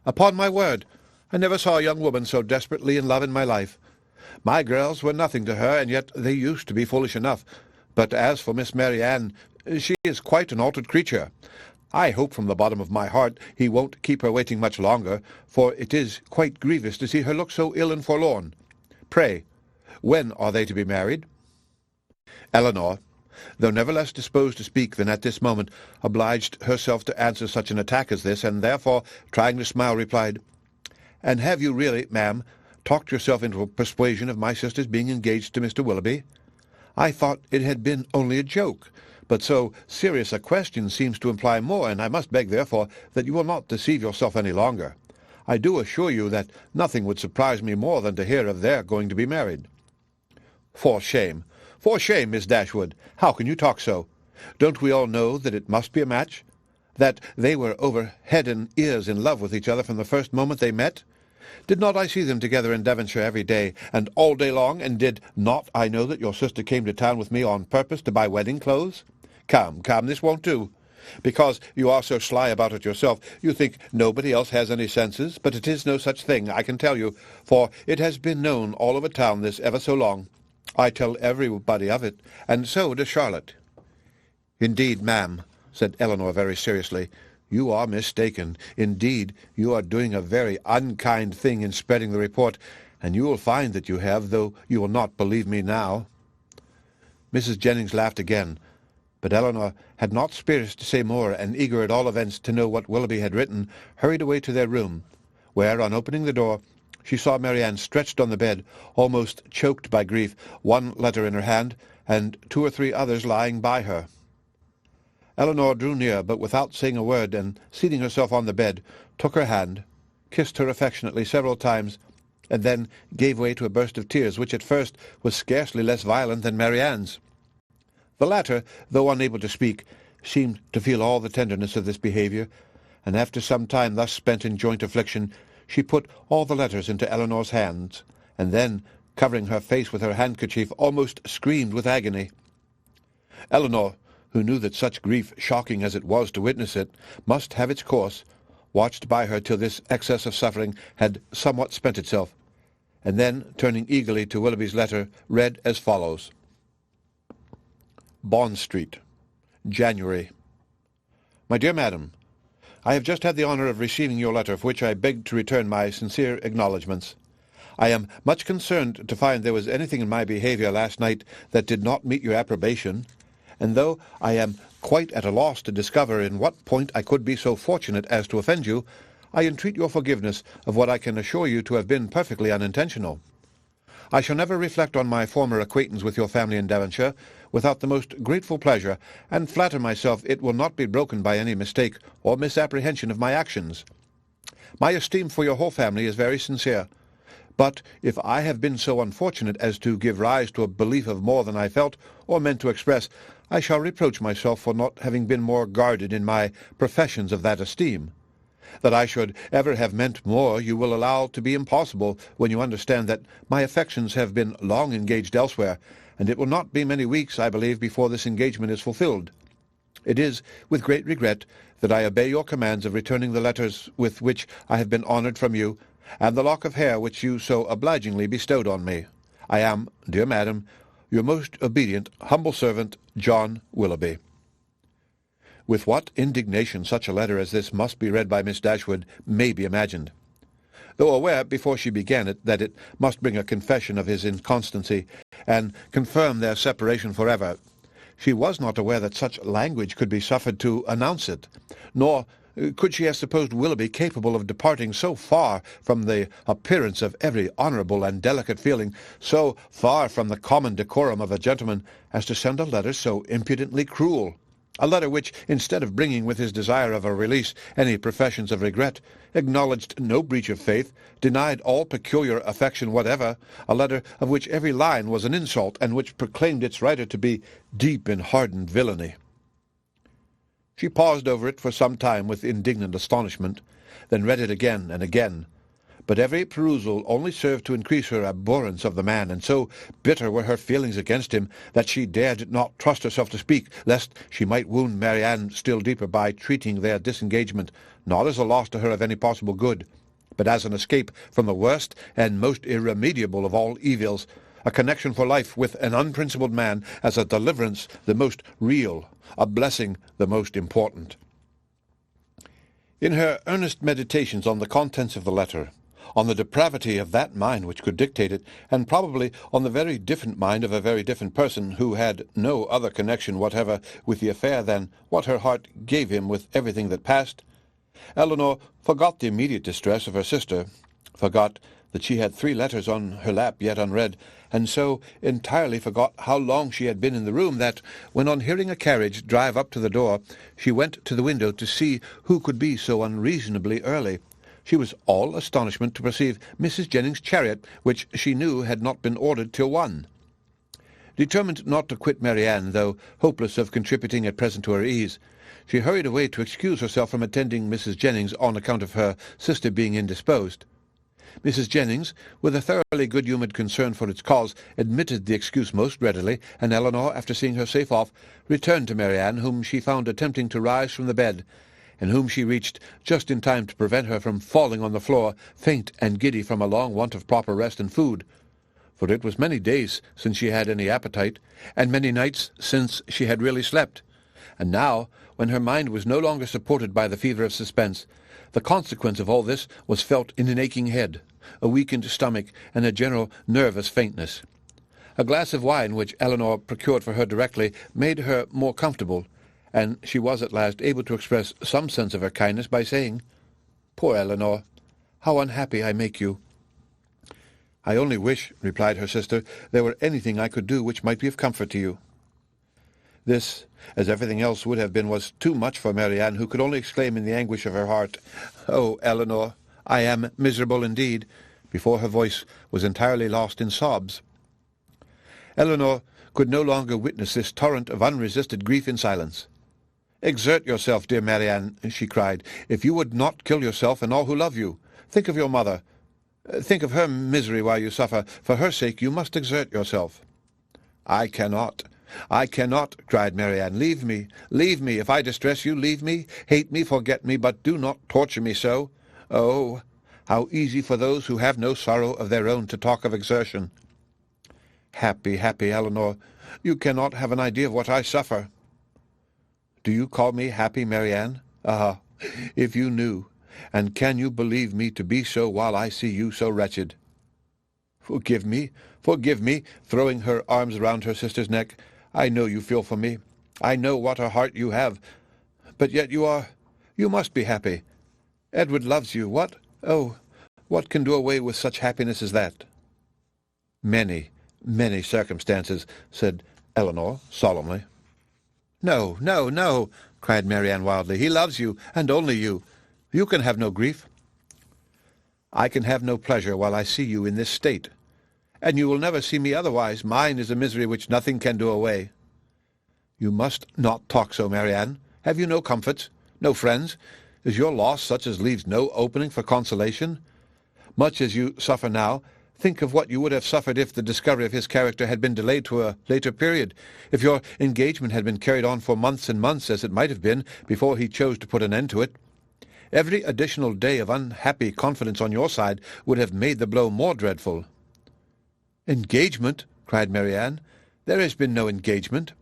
"Upon my word, I never saw a young woman so desperately in love in my life. My girls were nothing to her, and yet they used to be foolish enough. But as for Miss Marianne, she is quite an altered creature. I hope from the bottom of my heart he won't keep her waiting much longer, for it is quite grievous to see her look so ill and forlorn. Pray, when are they to be married?" Elinor, though never less disposed to speak than at this moment, obliged herself to answer such an attack as this, and therefore, trying to smile, replied, "And have you really, ma'am, talked yourself into a persuasion of my sister's being engaged to Mr. Willoughby? I thought it had been only a joke, but so serious a question seems to imply more, and I must beg, therefore, that you will not deceive yourself any longer. I do assure you that nothing would surprise me more than to hear of their going to be married." For shame, Miss Dashwood! How can you talk so? Don't we all know that it must be a match? That they were over head and ears in love with each other from the first moment they met? Did not I see them together in Devonshire every day, and all day long, and did not I know that your sister came to town with me on purpose to buy wedding clothes? Come, this won't do. Because you are so sly about it yourself, you think nobody else has any senses, but it is no such thing, I can tell you, for it has been known all over town this ever so long. I tell everybody of it, and so does Charlotte." "Indeed, ma'am," said Elinor very seriously, "you are mistaken. Indeed, you are doing a very unkind thing in spreading the report, and you will find that you have, though you will not believe me now." Mrs. Jennings laughed again, but Elinor had not spirits to say more, and eager at all events to know what Willoughby had written, hurried away to their room, where, on opening the door, she saw Marianne stretched on the bed, almost choked by grief, one letter in her hand, and 2 or 3 others lying by her. Elinor drew near, but without saying a word, and seating herself on the bed, took her hand, kissed her affectionately several times, and then gave way to a burst of tears, which at first was scarcely less violent than Marianne's. The latter, though unable to speak, seemed to feel all the tenderness of this behaviour, and after some time thus spent in joint affliction, she put all the letters into Elinor's hands, and then, covering her face with her handkerchief, almost screamed with agony. Elinor, who knew that such grief, shocking as it was to witness it, must have its course, watched by her till this excess of suffering had somewhat spent itself, and then, turning eagerly to Willoughby's letter, read as follows. Bond Street, January. My dear Madam, I have just had the honour of receiving your letter, for which I beg to return my sincere acknowledgments. I am much concerned to find there was anything in my behaviour last night that did not meet your approbation, and though I am quite at a loss to discover in what point I could be so fortunate as to offend you, I entreat your forgiveness of what I can assure you to have been perfectly unintentional. I shall never reflect on my former acquaintance with your family in Devonshire without the most grateful pleasure, and flatter myself it will not be broken by any mistake or misapprehension of my actions. My esteem for your whole family is very sincere, but if I have been so unfortunate as to give rise to a belief of more than I felt or meant to express, I shall reproach myself for not having been more guarded in my professions of that esteem. That I should ever have meant more you will allow to be impossible when you understand that my affections have been long engaged elsewhere, and it will not be many weeks, I believe, before this engagement is fulfilled. It is with great regret that I obey your commands of returning the letters with which I have been honoured from you, and the lock of hair which you so obligingly bestowed on me. I am, dear madam, your most obedient, humble servant, John Willoughby. With what indignation such a letter as this must be read by Miss Dashwood may be imagined. Though aware, before she began it, that it must bring a confession of his inconstancy, and confirm their separation for ever, she was not aware that such language could be suffered to announce it, nor could she have supposed Willoughby capable of departing so far from the appearance of every honourable and delicate feeling, so far from the common decorum of a gentleman, as to send a letter so impudently cruel. A letter which, instead of bringing with his desire of a release any professions of regret, acknowledged no breach of faith, denied all peculiar affection whatever, a letter of which every line was an insult, and which proclaimed its writer to be deep in hardened villainy. She paused over it for some time with indignant astonishment, then read it again and again, but every perusal only served to increase her abhorrence of the man, and so bitter were her feelings against him that she dared not trust herself to speak, lest she might wound Marianne still deeper by treating their disengagement not as a loss to her of any possible good, but as an escape from the worst and most irremediable of all evils, a connection for life with an unprincipled man as a deliverance the most real, a blessing the most important. In her earnest meditations on the contents of the letter, on the depravity of that mind which could dictate it, and probably on the very different mind of a very different person who had no other connection whatever with the affair than what her heart gave him with everything that passed, Elinor forgot the immediate distress of her sister, forgot that she had 3 letters on her lap yet unread, and so entirely forgot how long she had been in the room that, when on hearing a carriage drive up to the door, she went to the window to see who could be so unreasonably early. She was all astonishment to perceive Mrs. Jennings's chariot, which she knew had not been ordered till 1. Determined not to quit Marianne, though hopeless of contributing at present to her ease, she hurried away to excuse herself from attending Mrs. Jennings on account of her sister being indisposed. Mrs. Jennings, with a thoroughly good-humoured concern for its cause, admitted the excuse most readily, and Elinor, after seeing her safe off, returned to Marianne, whom she found attempting to rise from the bed, and whom she reached just in time to prevent her from falling on the floor, faint and giddy from a long want of proper rest and food. For it was many days since she had any appetite, and many nights since she had really slept. And now, when her mind was no longer supported by the fever of suspense, the consequence of all this was felt in an aching head, a weakened stomach, and a general nervous faintness. A glass of wine, which Elinor procured for her directly, made her more comfortable, and she was at last able to express some sense of her kindness by saying, "Poor Elinor, how unhappy I make you." "I only wish," replied her sister, "there were anything I could do which might be of comfort to you." This, as everything else would have been, was too much for Marianne, who could only exclaim in the anguish of her heart, "Oh, Elinor, I am miserable indeed," before her voice was entirely lost in sobs. Elinor could no longer witness this torrent of unresisted grief in silence. "Exert yourself, dear Marianne," she cried, "if you would not kill yourself and all who love you. Think of your mother. Think of her misery while you suffer. For her sake you must exert yourself." "I cannot. I cannot," cried Marianne. "Leave me. Leave me. If I distress you, leave me. Hate me, forget me, but do not torture me so. Oh, how easy for those who have no sorrow of their own to talk of exertion." "Happy, happy Elinor. You cannot have an idea of what I suffer." "Do you call me happy, Marianne? Ah, if you knew. And can you believe me to be so while I see you so wretched?" Forgive me, throwing her arms round her sister's neck. "I know you feel for me. I know what a heart you have. But yet you must be happy. Edward loves you. What can do away with such happiness as that?" "Many, many circumstances," said Elinor solemnly. "No, no, no," cried Marianne wildly. "He loves you, and only you. You can have no grief." "I can have no pleasure while I see you in this state. And you will never see me otherwise. Mine is a misery which nothing can do away." "You must not talk so, Marianne. Have you no comforts, no friends? Is your loss such as leaves no opening for consolation? Much as you suffer now, think of what you would have suffered if the discovery of his character had been delayed to a later period, if your engagement had been carried on for months and months, as it might have been, before he chose to put an end to it. Every additional day of unhappy confidence on your side would have made the blow more dreadful." "Engagement!" cried Marianne. "There has been no engagement."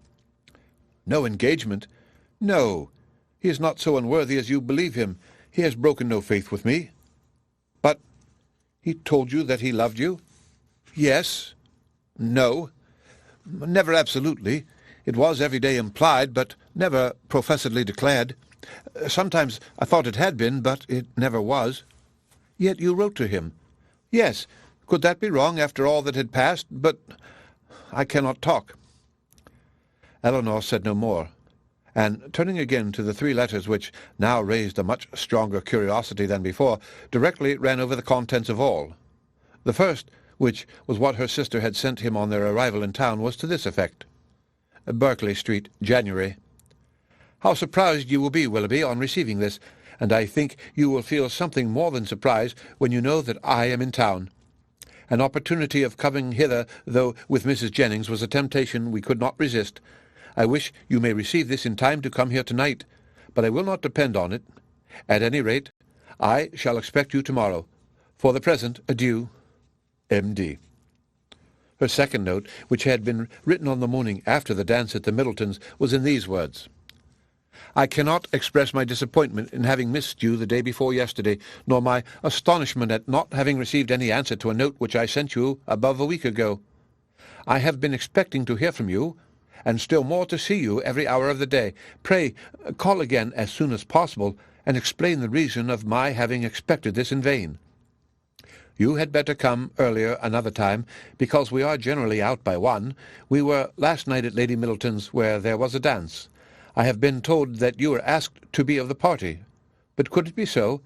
"No engagement? No. He is not so unworthy as you believe him. He has broken no faith with me." "But he told you that he loved you?" "Yes. No. Never absolutely. It was every day implied, but never professedly declared. Sometimes I thought it had been, but it never was." "Yet you wrote to him?" "Yes. Could that be wrong after all that had passed? But I cannot talk." Elinor said no more, and turning again to the 3 letters which now raised a much stronger curiosity than before, directly ran over the contents of all. The first, which was what her sister had sent him on their arrival in town, was to this effect: "Berkeley Street, January. How surprised you will be, Willoughby, on receiving this, and I think you will feel something more than surprise when you know that I am in town. An opportunity of coming hither, though with Mrs. Jennings, was a temptation we could not resist. I wish you may receive this in time to come here tonight, but I will not depend on it. At any rate, I shall expect you tomorrow. For the present, adieu. M.D. Her second note, which had been written on the morning after the dance at the Middletons, was in these words: I cannot express my disappointment in having missed you the day before yesterday, nor my astonishment at not having received any answer to a note which I sent you above a week ago. I have been expecting to hear from you, and still more to see you every hour of the day. Pray call again as soon as possible, and explain the reason of my having expected this in vain. You had better come earlier another time, because we are generally out by 1. We were last night at Lady Middleton's, where there was a dance. I have been told that you were asked to be of the party. But could it be so?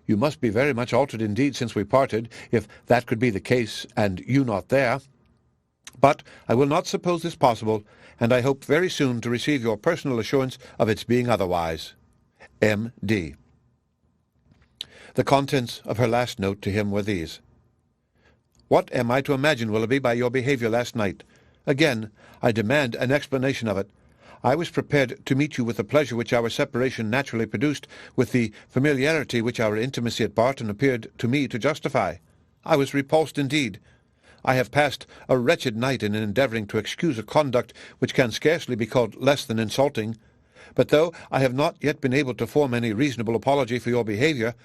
You must be very much altered indeed since we parted, if that could be the case, and you not there. But I will not suppose this possible, and I hope very soon to receive your personal assurance of its being otherwise. M.D. The contents of her last note to him were these: What am I to imagine, Willoughby, by your behaviour last night? Again, I demand an explanation of it. I was prepared to meet you with the pleasure which our separation naturally produced, with the familiarity which our intimacy at Barton appeared to me to justify. I was repulsed indeed. I have passed a wretched night in endeavouring to excuse a conduct which can scarcely be called less than insulting. But though I have not yet been able to form any reasonable apology for your behaviour,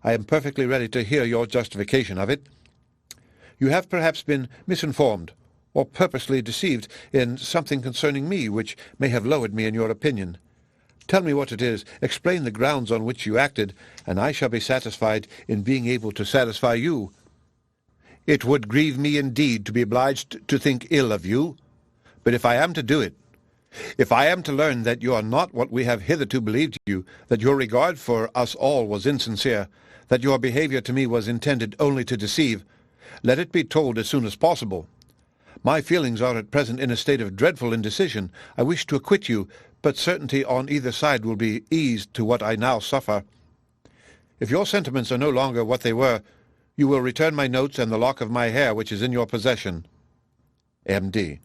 I am perfectly ready to hear your justification of it. You have perhaps been misinformed, or purposely deceived in something concerning me which may have lowered me in your opinion. Tell me what it is, explain the grounds on which you acted, and I shall be satisfied in being able to satisfy you. It would grieve me indeed to be obliged to think ill of you, but if I am to do it, if I am to learn that you are not what we have hitherto believed you, that your regard for us all was insincere, that your behaviour to me was intended only to deceive, let it be told as soon as possible. My feelings are at present in a state of dreadful indecision. I wish to acquit you, but certainty on either side will be eased to what I now suffer. If your sentiments are no longer what they were, you will return my notes and the lock of my hair which is in your possession. M.D.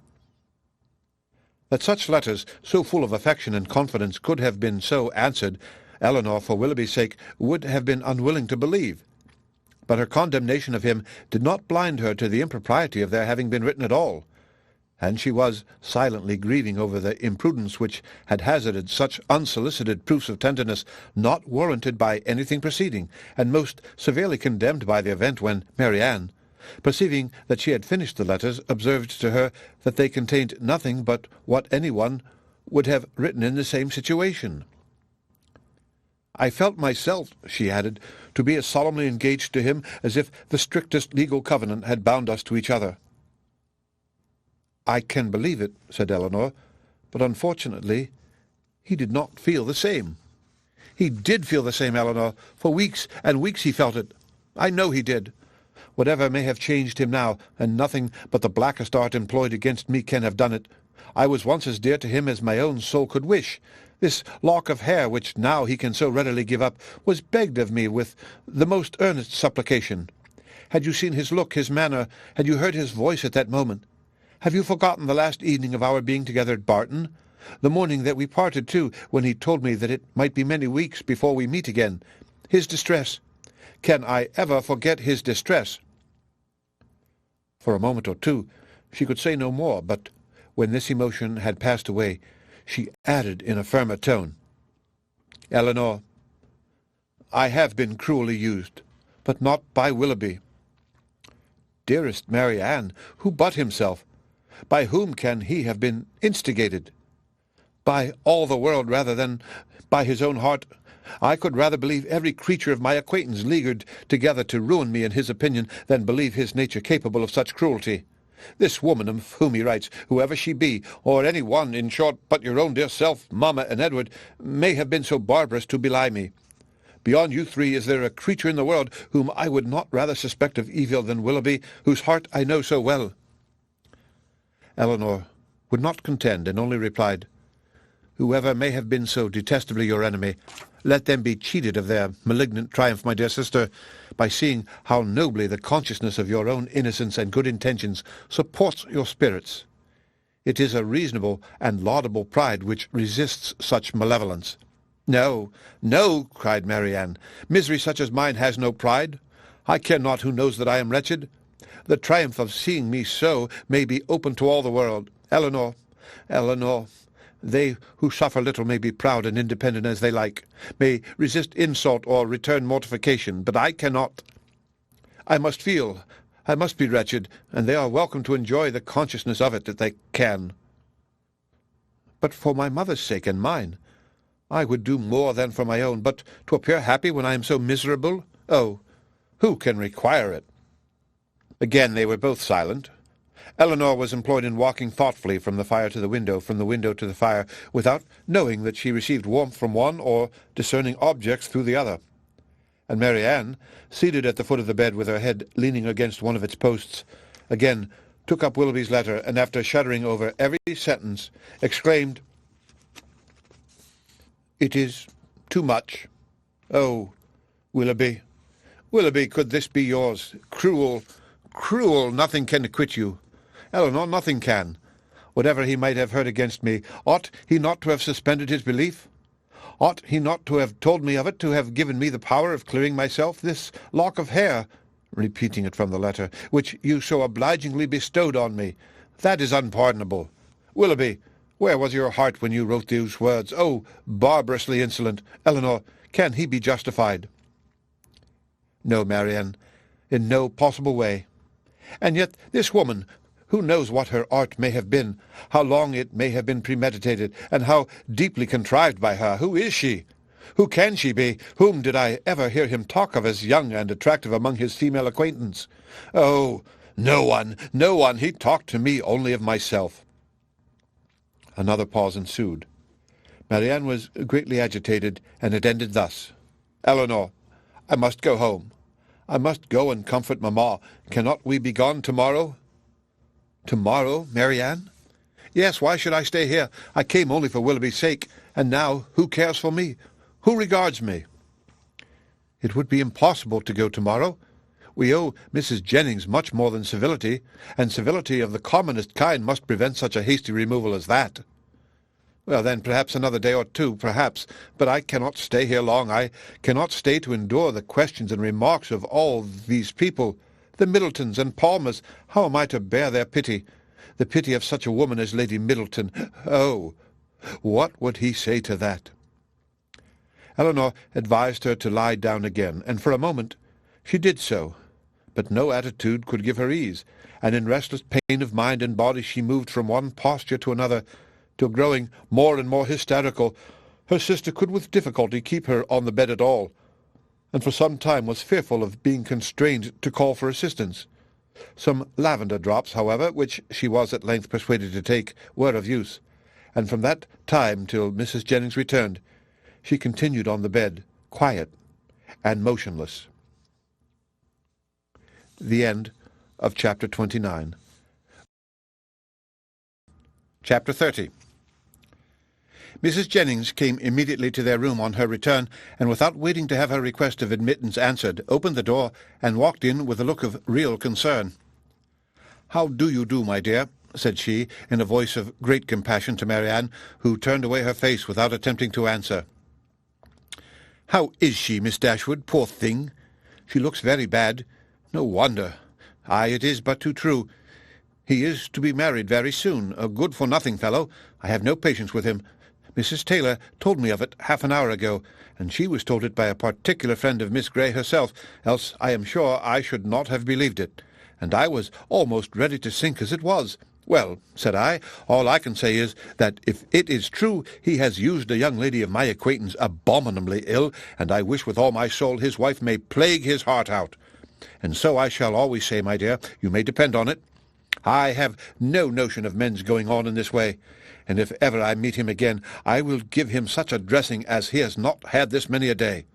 That such letters, so full of affection and confidence, could have been so answered, Elinor, for Willoughby's sake, would have been unwilling to believe. But her condemnation of him did not blind her to the impropriety of their having been written at all, and she was silently grieving over the imprudence which had hazarded such unsolicited proofs of tenderness not warranted by anything preceding, and most severely condemned by the event when Marianne, perceiving that she had finished the letters, observed to her that they contained nothing but what any one would have written in the same situation. I felt myself, she added, to be as solemnly engaged to him as if the strictest legal covenant had bound us to each other. I can believe it, said Elinor, but unfortunately he did not feel the same. He did feel the same, Elinor. For weeks and weeks he felt it. I know he did. Whatever may have changed him now, and nothing but the blackest art employed against me can have done it, I was once as dear to him as my own soul could wish. This lock of hair, which now he can so readily give up, was begged of me with the most earnest supplication. Had you seen his look, his manner, had you heard his voice at that moment? Have you forgotten the last evening of our being together at Barton? The morning that we parted, too, when he told me that it might be many weeks before we meet again. His distress. Can I ever forget his distress? For a moment or two she could say no more, but when this emotion had passed away, she added in a firmer tone, Elinor, I have been cruelly used, but not by Willoughby. Dearest Marianne, who but himself? By whom can he have been instigated? By all the world rather than by his own heart. I could rather believe every creature of my acquaintance leagued together to ruin me in his opinion than believe his nature capable of such cruelty. This woman of whom he writes, whoever she be, or any one, in short, but your own dear self, mamma, and Edward, may have been so barbarous to belie me. Beyond you three, is there a creature in the world whom I would not rather suspect of evil than Willoughby, whose heart I know so well? Elinor would not contend, and only replied, Whoever may have been so detestably your enemy, let them be cheated of their malignant triumph, my dear sister, by seeing how nobly the consciousness of your own innocence and good intentions supports your spirits. It is a reasonable and laudable pride which resists such malevolence." "No, no," cried Marianne. "Misery such as mine has no pride. I care not who knows that I am wretched. The triumph of seeing me so may be open to all the world. Elinor, Elinor, they who suffer little may be proud and independent as they like, may resist insult or return mortification, but I cannot. I must feel, I must be wretched, and they are welcome to enjoy the consciousness of it that they can. But for my mother's sake and mine, I would do more than for my own, but to appear happy when I am so miserable? Oh, who can require it?" Again they were both silent. Elinor was employed in walking thoughtfully from the fire to the window, from the window to the fire, without knowing that she received warmth from one or discerning objects through the other. And Marianne, seated at the foot of the bed with her head leaning against one of its posts, again took up Willoughby's letter, and after shuddering over every sentence, exclaimed, "It is too much. Oh, Willoughby, Willoughby, could this be yours? Cruel, cruel, nothing can acquit you. Elinor, nothing can. Whatever he might have heard against me, ought he not to have suspended his belief? Ought he not to have told me of it, to have given me the power of clearing myself? This lock of hair," repeating it from the letter, "which you so obligingly bestowed on me, that is unpardonable. Willoughby, where was your heart when you wrote these words? Oh, barbarously insolent! Elinor, can he be justified?" "No, Marianne, in no possible way. And yet this woman, who knows what her art may have been, how long it may have been premeditated, and how deeply contrived by her? Who is she? Who can she be? Whom did I ever hear him talk of as young and attractive among his female acquaintance? Oh, no one, no one. He talked to me only of myself." Another pause ensued. Marianne was greatly agitated, and it ended thus. "Elinor, I must go home. I must go and comfort mamma. Cannot we be gone tomorrow?" "Tomorrow, Marianne?" "Yes, why should I stay here? I came only for Willoughby's sake, and now who cares for me? Who regards me?" "It would be impossible to go tomorrow. We owe Mrs. Jennings much more than civility, and civility of the commonest kind must prevent such a hasty removal as that." "Well, then, perhaps another day or two, perhaps. But I cannot stay here long. I cannot stay to endure the questions and remarks of all these people. The Middletons and Palmers, how am I to bear their pity? The pity of such a woman as Lady Middleton. Oh, what would he say to that?" Elinor advised her to lie down again, and for a moment she did so, but no attitude could give her ease, and in restless pain of mind and body she moved from one posture to another, till, growing more and more hysterical, her sister could with difficulty keep her on the bed at all, and for some time was fearful of being constrained to call for assistance. Some lavender drops, however, which she was at length persuaded to take, were of use, and from that time till Mrs. Jennings returned, she continued on the bed, quiet and motionless. The end of Chapter 29. Chapter 30. Mrs. Jennings came immediately to their room on her return, and without waiting to have her request of admittance answered, opened the door, and walked in with a look of real concern. "How do you do, my dear?" said she, in a voice of great compassion to Marianne, who turned away her face without attempting to answer. "How is she, Miss Dashwood? Poor thing! She looks very bad. No wonder. Aye, it is but too true. He is to be married very soon, a good-for-nothing fellow. I have no patience with him. Mrs. Taylor told me of it half an hour ago, and she was told it by a particular friend of Miss Grey herself, else I am sure I should not have believed it, and I was almost ready to sink as it was. Well, said I, all I can say is that if it is true he has used a young lady of my acquaintance abominably ill, and I wish with all my soul his wife may plague his heart out. And so I shall always say, my dear, you may depend on it. I have no notion of men's going on in this way, and if ever I meet him again, I will give him such a dressing as he has not had this many a day.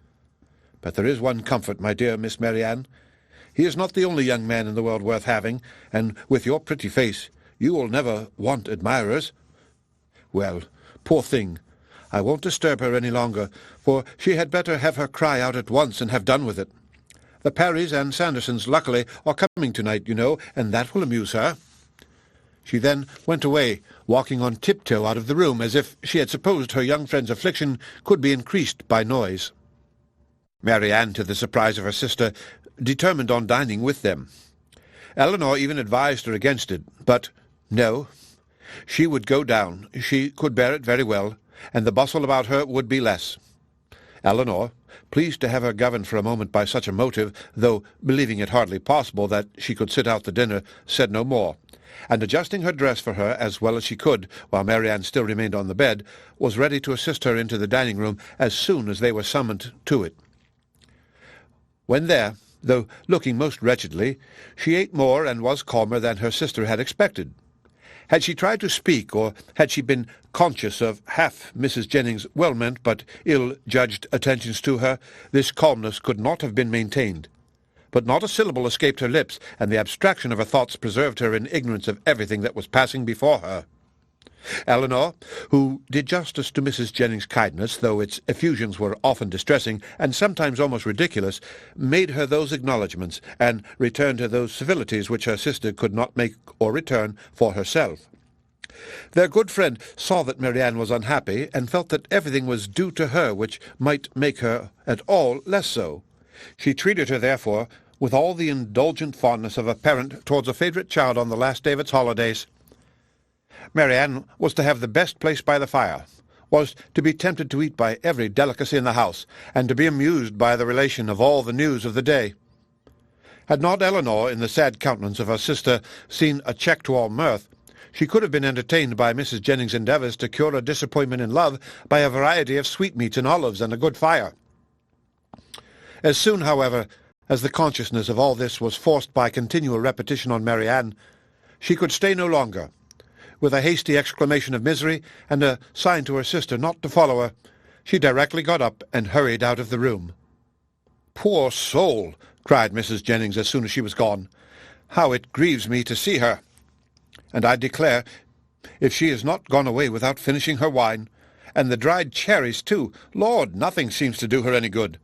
But there is one comfort, my dear Miss Marianne. He is not the only young man in the world worth having, and with your pretty face, you will never want admirers. Well, poor thing, I won't disturb her any longer, for she had better have her cry out at once and have done with it. The Parrys and Sandersons, luckily, are coming tonight, you know, and that will amuse her." She then went away, walking on tiptoe out of the room, as if she had supposed her young friend's affliction could be increased by noise. Marianne, to the surprise of her sister, determined on dining with them. Elinor even advised her against it, but no, she would go down. She could bear it very well, and the bustle about her would be less. Elinor, pleased to have her governed for a moment by such a motive, though believing it hardly possible that she could sit out the dinner, said no more, and adjusting her dress for her as well as she could, while Marianne still remained on the bed, was ready to assist her into the dining-room as soon as they were summoned to it. When there, though looking most wretchedly, she ate more and was calmer than her sister had expected. Had she tried to speak, or had she been conscious of half Mrs. Jennings' well-meant but ill-judged attentions to her, this calmness could not have been maintained. But not a syllable escaped her lips, and the abstraction of her thoughts preserved her in ignorance of everything that was passing before her. Elinor, who did justice to Mrs. Jennings' kindness, though its effusions were often distressing, and sometimes almost ridiculous, made her those acknowledgments, and returned her those civilities which her sister could not make or return for herself. Their good friend saw that Marianne was unhappy, and felt that everything was due to her which might make her at all less so. She treated her, therefore, with all the indulgent fondness of a parent towards a favourite child on the last day of its holidays. Marianne was to have the best place by the fire, was to be tempted to eat by every delicacy in the house, and to be amused by the relation of all the news of the day. Had not Elinor, in the sad countenance of her sister, seen a check to all mirth, she could have been entertained by Mrs. Jennings' endeavours to cure a disappointment in love by a variety of sweetmeats and olives and a good fire. As soon, however, as the consciousness of all this was forced by continual repetition on Marianne, she could stay no longer. With a hasty exclamation of misery, and a sign to her sister not to follow her, she directly got up and hurried out of the room. "Poor soul!" cried Mrs. Jennings as soon as she was gone. "How it grieves me to see her! And I declare, if she is not gone away without finishing her wine, and the dried cherries, too, Lord, nothing seems to do her any good.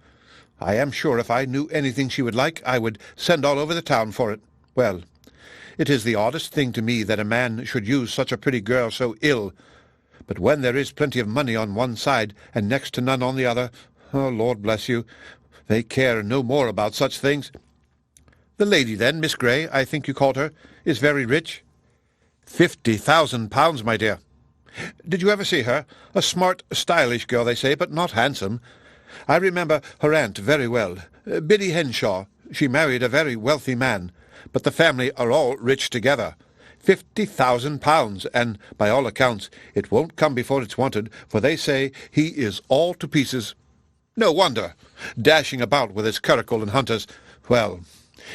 I am sure if I knew anything she would like, I would send all over the town for it. Well, it is the oddest thing to me that a man should use such a pretty girl so ill. But when there is plenty of money on one side, and next to none on the other, oh, Lord bless you, they care no more about such things. The lady, then, Miss Grey, I think you called her, is very rich?" £50,000, my dear. "Did you ever see her? A smart, stylish girl, they say, but not handsome. I remember her aunt very well, Biddy Henshaw. She married a very wealthy man, but the family are all rich together. £50,000, and, by all accounts, it won't come before it's wanted, for they say he is all to pieces. No wonder, dashing about with his curricle and hunters. Well,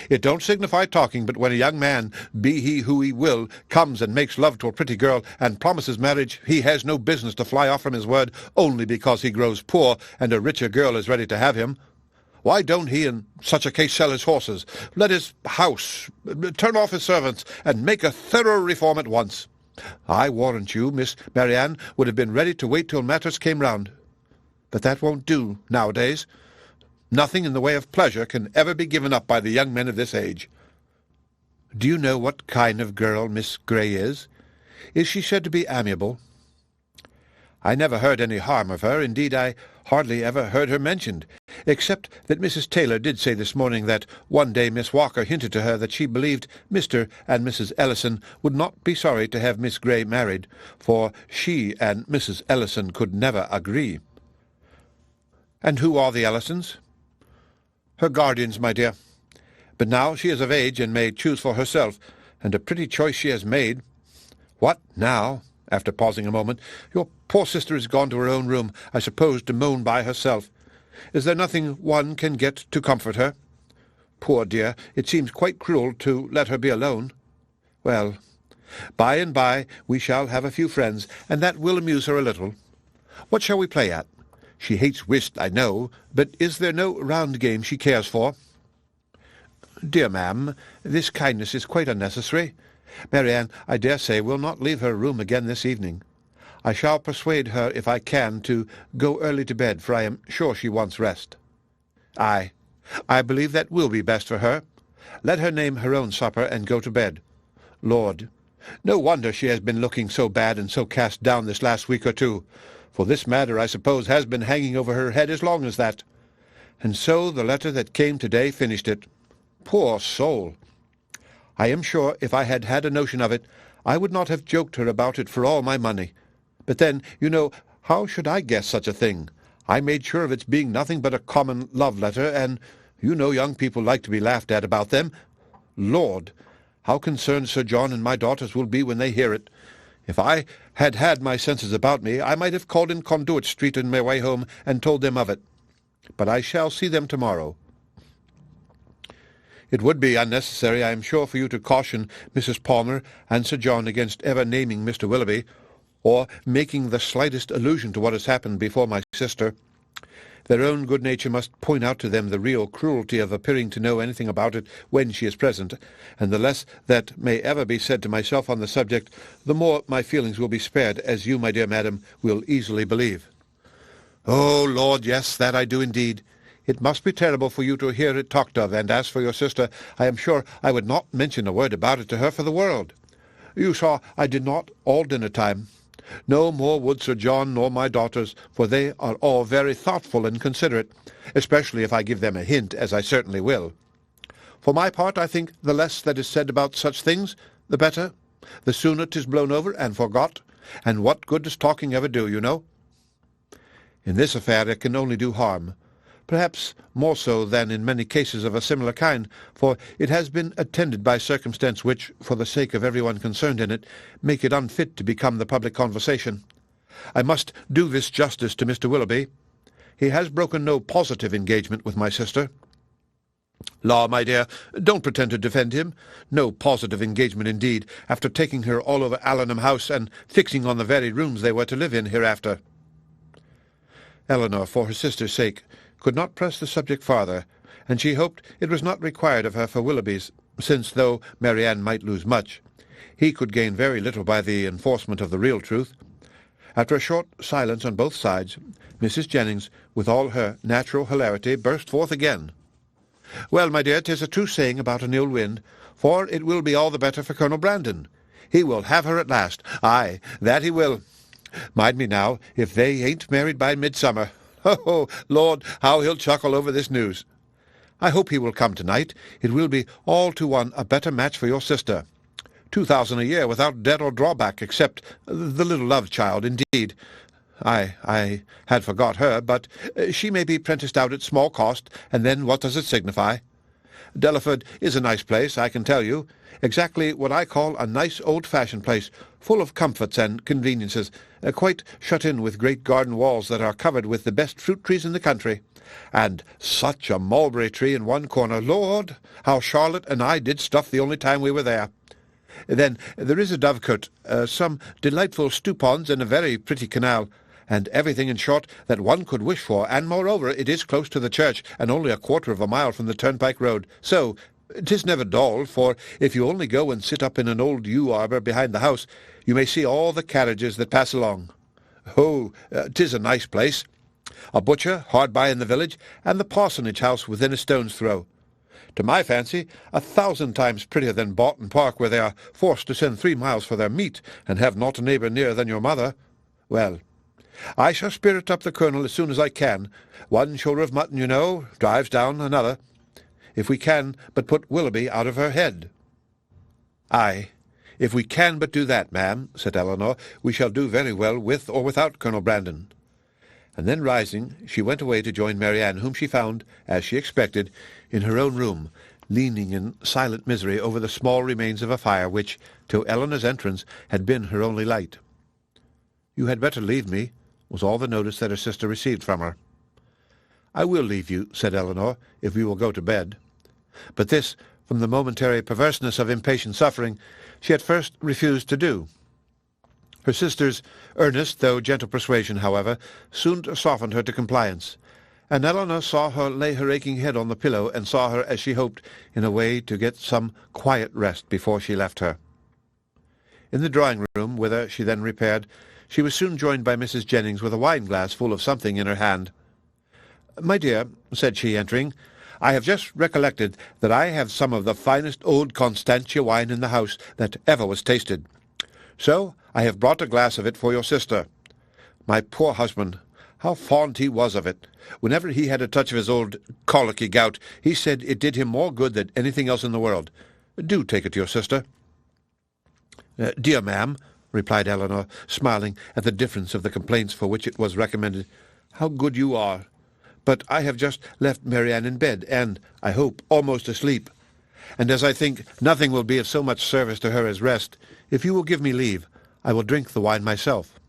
it don't signify talking, but when a young man, be he who he will, comes and makes love to a pretty girl, and promises marriage, he has no business to fly off from his word only because he grows poor, and a richer girl is ready to have him. Why don't he in such a case sell his horses, let his house, turn off his servants, and make a thorough reform at once? I warrant you, Miss Marianne would have been ready to wait till matters came round. But that won't do nowadays. Nothing in the way of pleasure can ever be given up by the young men of this age. Do you know what kind of girl Miss Grey is? Is she said to be amiable?" "I never heard any harm of her. Indeed, I hardly ever heard her mentioned, except that Mrs. Taylor did say this morning that one day Miss Walker hinted to her that she believed Mr. and Mrs. Ellison would not be sorry to have Miss Grey married, for she and Mrs. Ellison could never agree." "And who are the Ellisons?" "Her guardians, my dear. But now she is of age and may choose for herself, and a pretty choice she has made. What now?" After pausing a moment, "your poor sister is gone to her own room, I suppose, to moan by herself. Is there nothing one can get to comfort her? Poor dear, it seems quite cruel to let her be alone. Well, by and by we shall have a few friends, and that will amuse her a little. What shall we play at? She hates whist, I know, but is there no round game she cares for?" "Dear ma'am, this kindness is quite unnecessary. Marianne, I dare say, will not leave her room again this evening. I shall persuade her, if I can, to go early to bed, for I am sure she wants rest. Ay, I believe that will be best for her. Let her name her own supper and go to bed. Lord, no wonder she has been looking so bad and so cast down this last week or two, for this matter, I suppose, has been hanging over her head as long as that. And so the letter that came to-day finished it. Poor soul! I am sure if I had had a notion of it, I would not have joked her about it for all my money. But then, you know, how should I guess such a thing? I made sure of its being nothing but a common love letter, and you know young people like to be laughed at about them. Lord, how concerned Sir John and my daughters will be when they hear it. If I had had my senses about me, I might have called in Conduit Street on my way home and told them of it. But I shall see them tomorrow. It would be unnecessary, I am sure, for you to caution Mrs. Palmer and Sir John against ever naming Mr. Willoughby, or making the slightest allusion to what has happened before my sister. Their own good nature must point out to them the real cruelty of appearing to know anything about it when she is present, and the less that may ever be said to myself on the subject, the more my feelings will be spared, as you, my dear madam, will easily believe. Oh, Lord, yes, that I do indeed. It must be terrible for you to hear it talked of, and as for your sister, I am sure I would not mention a word about it to her for the world. You saw I did not all dinner-time. No more would Sir John nor my daughters, for they are all very thoughtful and considerate, especially if I give them a hint, as I certainly will. For my part, I think the less that is said about such things, the better. The sooner 'tis blown over and forgot, and what good does talking ever do, you know? In this affair it can only do harm, perhaps more so than in many cases of a similar kind, for it has been attended by circumstance which, for the sake of every one concerned in it, make it unfit to become the public conversation. I must do this justice to Mr. Willoughby. He has broken no positive engagement with my sister. Law, my dear, don't pretend to defend him. No positive engagement indeed, after taking her all over Allenham House and fixing on the very rooms they were to live in hereafter. Elinor, for her sister's sake, could not press the subject farther, and she hoped it was not required of her for Willoughby's, since, though Marianne might lose much, he could gain very little by the enforcement of the real truth. After a short silence on both sides, Mrs. Jennings, with all her natural hilarity, burst forth again. "Well, my dear, 'tis a true saying about an ill wind, for it will be all the better for Colonel Brandon. He will have her at last. Ay, that he will. Mind me now, if they ain't married by midsummer. Oh, Lord, how he'll chuckle over this news. I hope he will come tonight. It will be all to one a better match for your sister. 2,000 a year without debt or drawback, except the little love-child, indeed. I had forgot her, but she may be prenticed out at small cost, and then what does it signify? Delaford is a nice place, I can tell you. Exactly what I call a nice old-fashioned place, full of comforts and conveniences, quite shut in with great garden walls that are covered with the best fruit trees in the country. And such a mulberry tree in one corner. Lord, how Charlotte and I did stuff the only time we were there. Then there is a dovecote, some delightful stew-ponds, and a very pretty canal, and everything, in short, that one could wish for, and moreover it is close to the church, and only a quarter of a mile from the turnpike road. So 'tis never dull, for if you only go and sit up in an old yew arbour behind the house, you may see all the carriages that pass along. Oh, 'tis a nice place. A butcher hard by in the village, and the parsonage house within a stone's throw. To my fancy, 1,000 times prettier than Barton Park, where they are forced to send 3 miles for their meat, and have not a neighbour nearer than your mother. Well, I shall spirit up the Colonel as soon as I can. One shoulder of mutton, you know, drives down another. If we can but put Willoughby out of her head." "Ay, if we can but do that, ma'am," said Elinor, "we shall do very well with or without Colonel Brandon." And then, rising, she went away to join Marianne, whom she found, as she expected, in her own room, leaning in silent misery over the small remains of a fire which, till Elinor's entrance, had been her only light. "You had better leave me," was all the notice that her sister received from her. "I will leave you," said Elinor, "if we will go to bed." But this, from the momentary perverseness of impatient suffering, she at first refused to do. Her sister's earnest, though gentle persuasion, however, soon softened her to compliance, and Elinor saw her lay her aching head on the pillow, and saw her, as she hoped, in a way to get some quiet rest before she left her. In the drawing-room, whither she then repaired, She was soon joined by Mrs. Jennings with a wine-glass full of something in her hand. "My dear," said she, entering, "I have just recollected that I have some of the finest old Constantia wine in the house that ever was tasted. So I have brought a glass of it for your sister. My poor husband, how fond he was of it! Whenever he had a touch of his old colicky gout, he said it did him more good than anything else in the world. Do take it to your sister." "Dear ma'am," replied Elinor, smiling at the difference of the complaints for which it was recommended, "how good you are! But I have just left Marianne in bed, and, I hope, almost asleep. And as I think nothing will be of so much service to her as rest, if you will give me leave, I will drink the wine myself."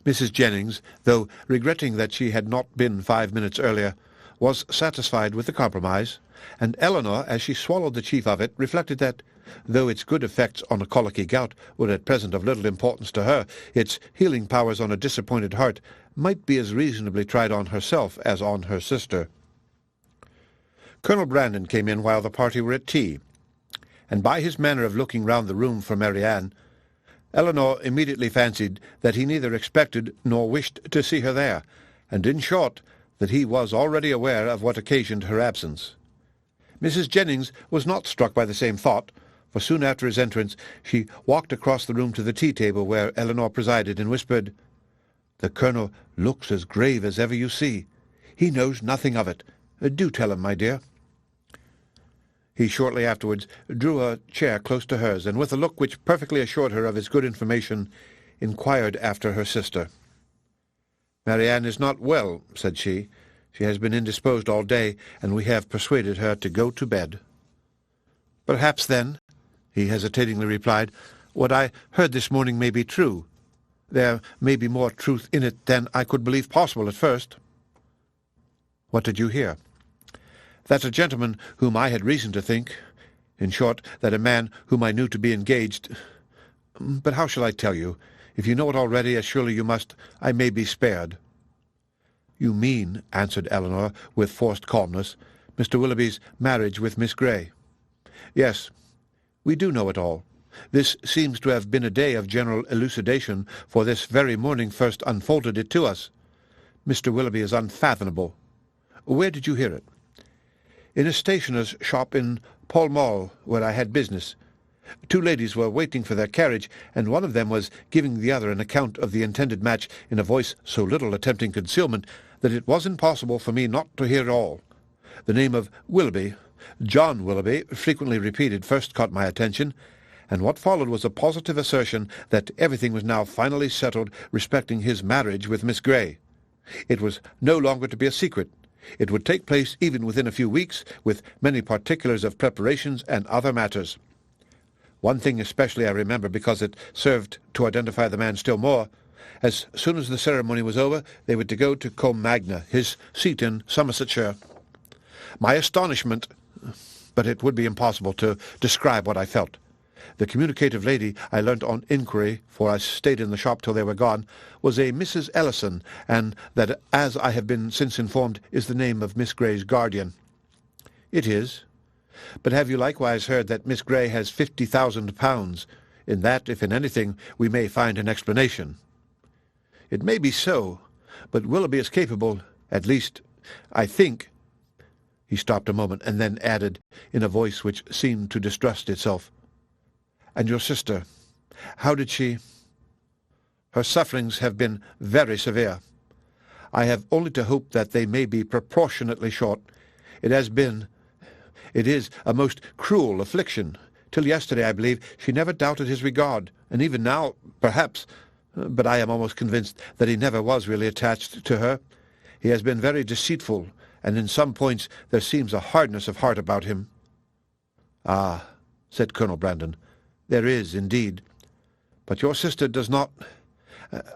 Mrs. Jennings, though regretting that she had not been 5 minutes earlier, was satisfied with the compromise, and Elinor, as she swallowed the chief of it, reflected that, though its good effects on a colicky gout were at present of little importance to her, its healing powers on a disappointed heart might be as reasonably tried on herself as on her sister. Colonel Brandon came in while the party were at tea, and by his manner of looking round the room for Marianne, Elinor immediately fancied that he neither expected nor wished to see her there, and, in short, that he was already aware of what occasioned her absence. Mrs. Jennings was not struck by the same thought, for soon after his entrance she walked across the room to the tea-table where Elinor presided, and whispered, "The Colonel looks as grave as ever you see. He knows nothing of it. Do tell him, my dear." He shortly afterwards drew a chair close to hers, and with a look which perfectly assured her of his good information, inquired after her sister. "Marianne is not well," said she. "She has been indisposed all day, and we have persuaded her to go to bed." "Perhaps, then," he hesitatingly replied, "what I heard this morning may be true. There may be more truth in it than I could believe possible at first." "What did you hear?" "That a gentleman whom I had reason to think, in short, that a man whom I knew to be engaged— But how shall I tell you? If you know it already, as surely you must, I may be spared." "You mean," answered Elinor, with forced calmness, "Mr. Willoughby's marriage with Miss Grey." "Yes, we do know it all. This seems to have been a day of general elucidation, for this very morning first unfolded it to us. Mr. Willoughby is unfathomable. Where did you hear it?" "In a stationer's shop in Pall Mall, where I had business. 2 ladies were waiting for their carriage, and one of them was giving the other an account of the intended match in a voice so little attempting concealment that it was impossible for me not to hear it all. The name of Willoughby, John Willoughby, frequently repeated, first caught my attention, and what followed was a positive assertion that everything was now finally settled respecting his marriage with Miss Grey. It was no longer to be a secret. It would take place even within a few weeks, with many particulars of preparations and other matters. One thing especially I remember, because it served to identify the man still more. As soon as the ceremony was over, they were to go to Combe Magna, his seat in Somersetshire. My astonishment— but it would be impossible to describe what I felt. The communicative lady, I learnt on inquiry, for I stayed in the shop till they were gone, was a Mrs. Ellison, and that, as I have been since informed, is the name of Miss Grey's guardian." "It is. But have you likewise heard that Miss Grey has £50,000? In that, if in anything, we may find an explanation." "It may be so, but Willoughby is capable— at least, I think—" He stopped a moment, and then added, in a voice which seemed to distrust itself, "And your sister, how did she—" "Her sufferings have been very severe. I have only to hope that they may be proportionately short. It is a most cruel affliction. Till yesterday, I believe, she never doubted his regard, and even now, perhaps— but I am almost convinced that he never was really attached to her. He has been very deceitful, and in some points there seems a hardness of heart about him." "Ah," said Colonel Brandon, "there is, indeed. But your sister does not—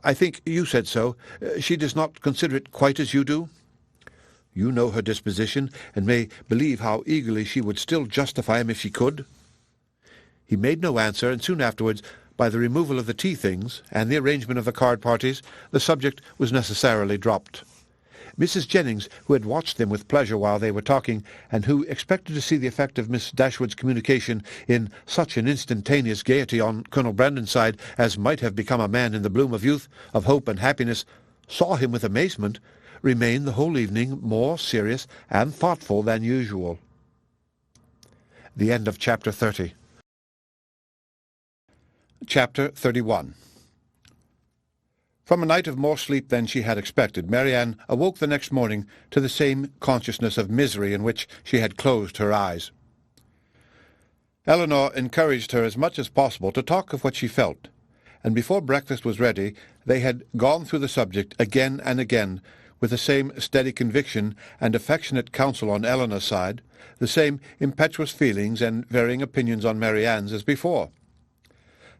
I think you said so— she does not consider it quite as you do? You know her disposition, and may believe how eagerly she would still justify him if she could." He made no answer, and soon afterwards, by the removal of the tea-things and the arrangement of the card-parties, the subject was necessarily dropped. Mrs. Jennings, who had watched them with pleasure while they were talking, and who expected to see the effect of Miss Dashwood's communication in such an instantaneous gaiety on Colonel Brandon's side as might have become a man in the bloom of youth, of hope and happiness, saw him with amazement, remained the whole evening more serious and thoughtful than usual. The end of Chapter 30. Chapter 31. From a night of more sleep than she had expected, Marianne awoke the next morning to the same consciousness of misery in which she had closed her eyes. Elinor encouraged her as much as possible to talk of what she felt, and before breakfast was ready they had gone through the subject again and again, with the same steady conviction and affectionate counsel on Elinor's side, the same impetuous feelings and varying opinions on Marianne's as before.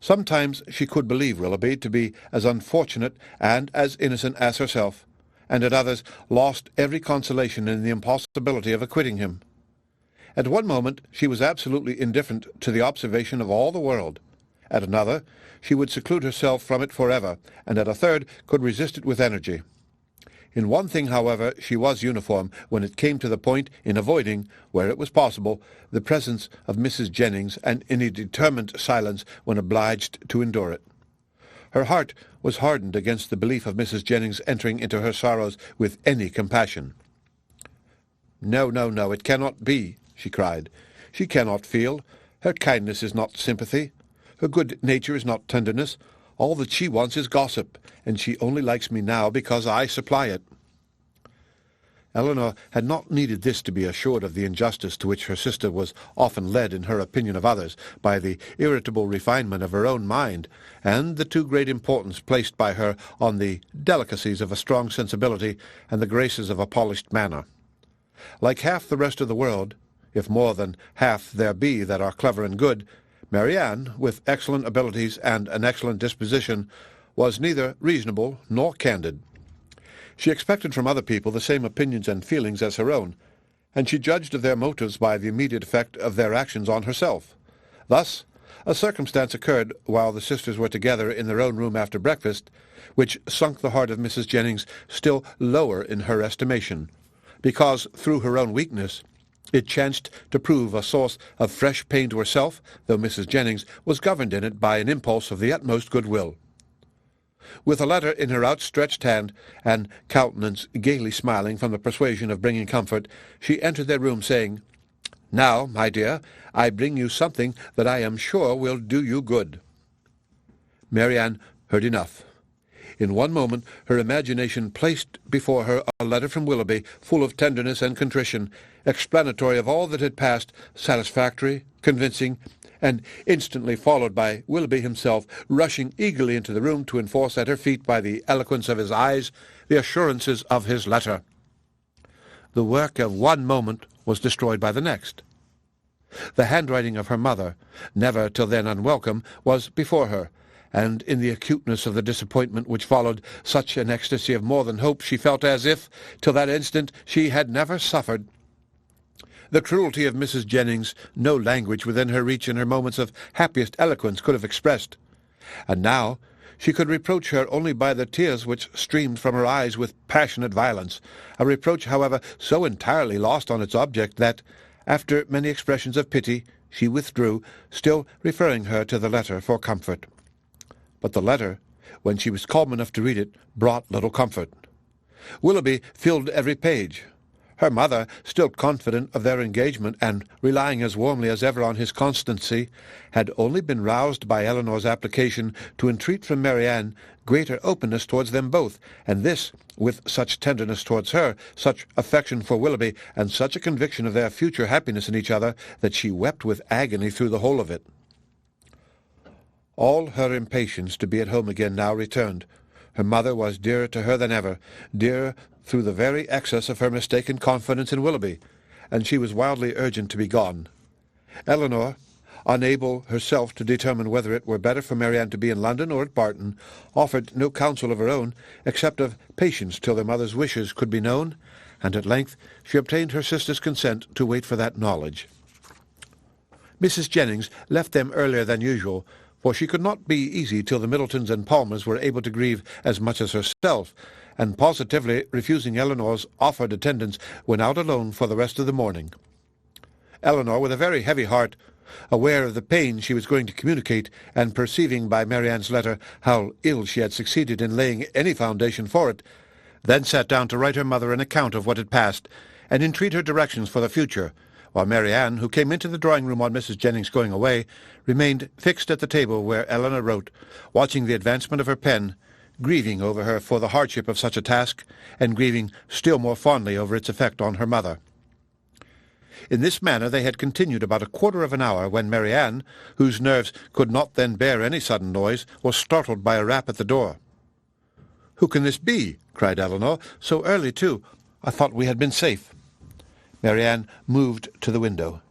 Sometimes she could believe Willoughby to be as unfortunate and as innocent as herself, and at others lost every consolation in the impossibility of acquitting him. At one moment she was absolutely indifferent to the observation of all the world. At another she would seclude herself from it forever, and at a third could resist it with energy. In one thing, however, she was uniform when it came to the point in avoiding, where it was possible, the presence of Mrs. Jennings, and in a determined silence when obliged to endure it. Her heart was hardened against the belief of Mrs. Jennings entering into her sorrows with any compassion. "No, no, no, it cannot be," she cried. "She cannot feel. Her kindness is not sympathy. Her good nature is not tenderness. All that she wants is gossip, and she only likes me now because I supply it." Elinor had not needed this to be assured of the injustice to which her sister was often led in her opinion of others by the irritable refinement of her own mind, and the too great importance placed by her on the delicacies of a strong sensibility and the graces of a polished manner. Like half the rest of the world, if more than half there be that are clever and good, Marianne, with excellent abilities and an excellent disposition, was neither reasonable nor candid. She expected from other people the same opinions and feelings as her own, and she judged of their motives by the immediate effect of their actions on herself. Thus, a circumstance occurred while the sisters were together in their own room after breakfast, which sunk the heart of Mrs. Jennings still lower in her estimation, because, through her own weakness, it chanced to prove a source of fresh pain to herself, though Mrs. Jennings was governed in it by an impulse of the utmost good-will. With a letter in her outstretched hand, and countenance gaily smiling from the persuasion of bringing comfort, she entered their room, saying, "Now, my dear, I bring you something that I am sure will do you good." Marianne heard enough. In one moment her imagination placed before her a letter from Willoughby, full of tenderness and contrition, explanatory of all that had passed, satisfactory, convincing, and instantly followed by Willoughby himself, rushing eagerly into the room to enforce at her feet by the eloquence of his eyes the assurances of his letter. The work of one moment was destroyed by the next. The handwriting of her mother, never till then unwelcome, was before her, and in the acuteness of the disappointment which followed, such an ecstasy of more than hope she felt as if, till that instant, she had never suffered. The cruelty of Mrs. Jennings no language within her reach in her moments of happiest eloquence could have expressed, and now she could reproach her only by the tears which streamed from her eyes with passionate violence, a reproach, however, so entirely lost on its object that, after many expressions of pity, she withdrew, still referring her to the letter for comfort. But the letter, when she was calm enough to read it, brought little comfort. Willoughby filled every page. Her mother, still confident of their engagement, and relying as warmly as ever on his constancy, had only been roused by Elinor's application to entreat from Marianne greater openness towards them both, and this with such tenderness towards her, such affection for Willoughby, and such a conviction of their future happiness in each other, that she wept with agony through the whole of it. All her impatience to be at home again now returned. Her mother was dearer to her than ever, dearer through the very excess of her mistaken confidence in Willoughby, and she was wildly urgent to be gone. Elinor, unable herself to determine whether it were better for Marianne to be in London or at Barton, offered no counsel of her own, except of patience till their mother's wishes could be known, and at length she obtained her sister's consent to wait for that knowledge. Mrs. Jennings left them earlier than usual, for she could not be easy till the Middletons and Palmers were able to grieve as much as herself, and positively refusing Elinor's offered attendance, went out alone for the rest of the morning. Elinor, with a very heavy heart, aware of the pain she was going to communicate, and perceiving by Marianne's letter how ill she had succeeded in laying any foundation for it, then sat down to write her mother an account of what had passed, and entreat her directions for the future, while Marianne, who came into the drawing-room on Mrs. Jennings going away, remained fixed at the table where Elinor wrote, watching the advancement of her pen, grieving over her for the hardship of such a task, and grieving still more fondly over its effect on her mother. In this manner they had continued about a quarter of an hour, when Marianne, whose nerves could not then bear any sudden noise, was startled by a rap at the door. "Who can this be?" cried Elinor. "So early, too. I thought we had been safe." Marianne moved to the window.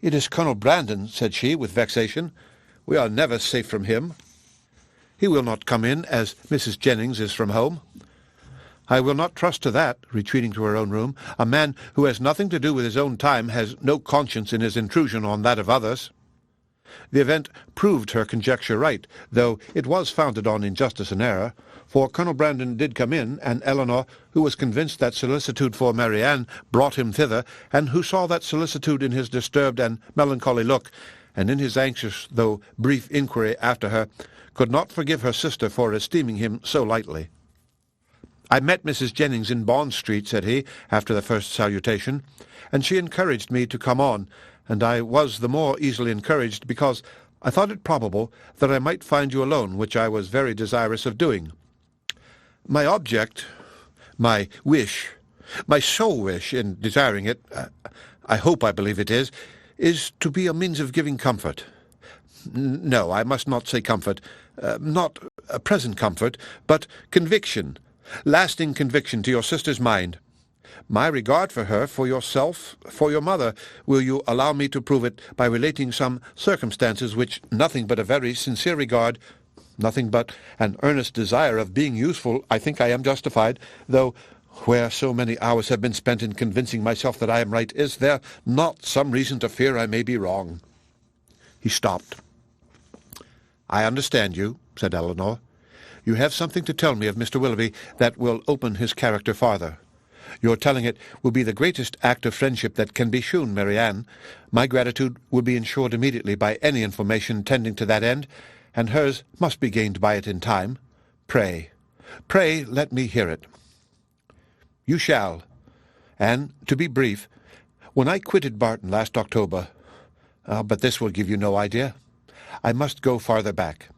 "It is Colonel Brandon," said she, with vexation. "We are never safe from him. He will not come in, as Mrs. Jennings is from home." "I will not trust to that," retreating to her own room. "A man who has nothing to do with his own time has no conscience in his intrusion on that of others." The event proved her conjecture right, though it was founded on injustice and error, for Colonel Brandon did come in, and Elinor, who was convinced that solicitude for Marianne brought him thither, and who saw that solicitude in his disturbed and melancholy look, and in his anxious though brief inquiry after her, could not forgive her sister for esteeming him so lightly. "I met Mrs. Jennings in Bond Street," said he, after the first salutation, "and she encouraged me to come on, and I was the more easily encouraged because I thought it probable that I might find you alone, which I was very desirous of doing. My object, my wish, my sole wish in desiring it, I believe it is to be a means of giving comfort. No, I must not say comfort, not a present comfort, but conviction, lasting conviction to your sister's mind. My regard for her, for yourself, for your mother, will you allow me to prove it by relating some circumstances which nothing but a very sincere regard, nothing but an earnest desire of being useful, I think I am justified, though where so many hours have been spent in convincing myself that I am right, is there not some reason to fear I may be wrong?" He stopped. "I understand you," said Elinor. "You have something to tell me of Mr. Willoughby that will open his character farther. Your telling it will be the greatest act of friendship that can be shewn, Marianne. My gratitude will be ensured immediately by any information tending to that end, and hers must be gained by it in time. Pray, pray let me hear it." "You shall. And, to be brief, when I quitted Barton last October— but this will give you no idea. I must go farther back.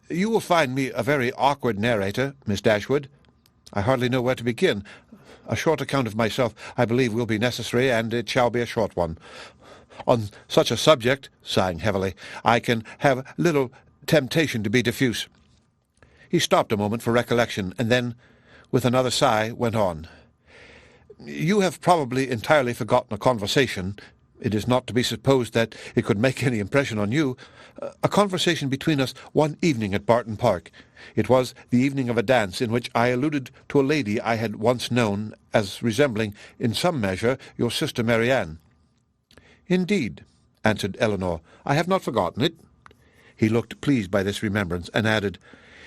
You will find me a very awkward narrator, Miss Dashwood. I hardly know where to begin. A short account of myself, I believe, will be necessary, and it shall be a short one. On such a subject," sighing heavily, "I can have little temptation to be diffuse." He stopped a moment for recollection, and then, with another sigh, went on. "You have probably entirely forgotten a conversation— it is not to be supposed that it could make any impression on you— a conversation between us one evening at Barton Park. It was the evening of a dance in which I alluded to a lady I had once known as resembling, in some measure, your sister Marianne." "Indeed," answered Elinor, "I have not forgotten it." He looked pleased by this remembrance, and added,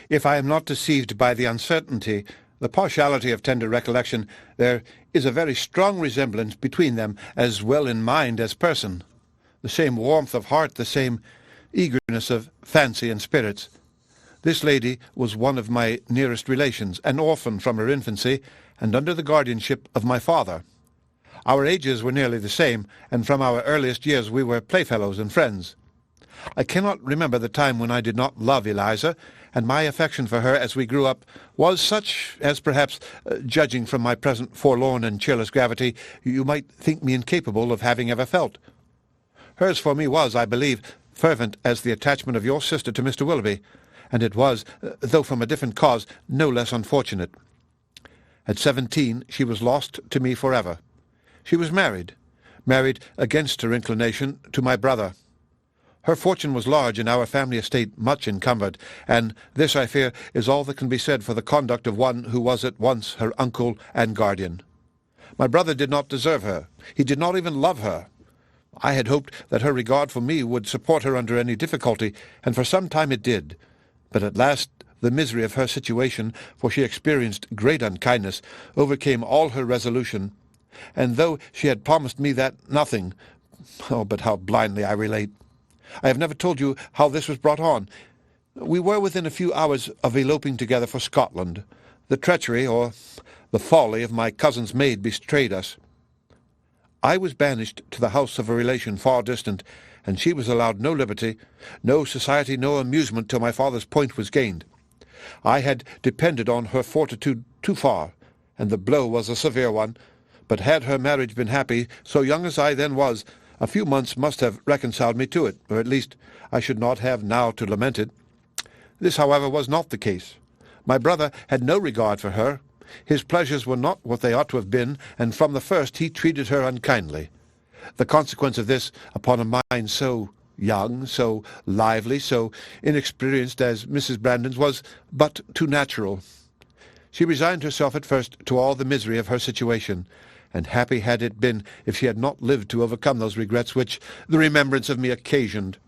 "If I am not deceived by the uncertainty, the partiality of tender recollection, there is a very strong resemblance between them, as well in mind as person. The same warmth of heart, the same eagerness of fancy and spirits. This lady was one of my nearest relations, an orphan from her infancy, and under the guardianship of my father. Our ages were nearly the same, and from our earliest years we were playfellows and friends. I cannot remember the time when I did not love Eliza, and my affection for her as we grew up was such as perhaps, judging from my present forlorn and cheerless gravity, you might think me incapable of having ever felt. Hers for me was, I believe, fervent as the attachment of your sister to Mr. Willoughby, and it was, though from a different cause, no less unfortunate. At 17 she was lost to me forever. She was married against her inclination, to my brother. Her fortune was large, and our family estate much encumbered, and this, I fear, is all that can be said for the conduct of one who was at once her uncle and guardian. My brother did not deserve her. He did not even love her. I had hoped that her regard for me would support her under any difficulty, and for some time it did. But at last The misery of her situation, for she experienced great unkindness, overcame all her resolution, and though she had promised me that nothing— oh, but how blindly I relate! I have never told you how this was brought on. We were within a few hours of eloping together for Scotland. The treachery, or the folly, of my cousin's maid betrayed us. I was banished to the house of a relation far distant, and she was allowed no liberty, no society, no amusement till my father's point was gained. I had depended on her fortitude too far, and the blow was a severe one, but had her marriage been happy, so young as I then was, a few months must have reconciled me to it, or at least I should not have now to lament it. This, however, was not the case. My brother had no regard for her. His pleasures were not what they ought to have been, and from the first he treated her unkindly. The consequence of this upon a mind so young, so lively, so inexperienced as Mrs. Brandon's was but too natural. She resigned herself at first to all the misery of her situation, and happy had it been if she had not lived to overcome those regrets which the remembrance of me occasioned.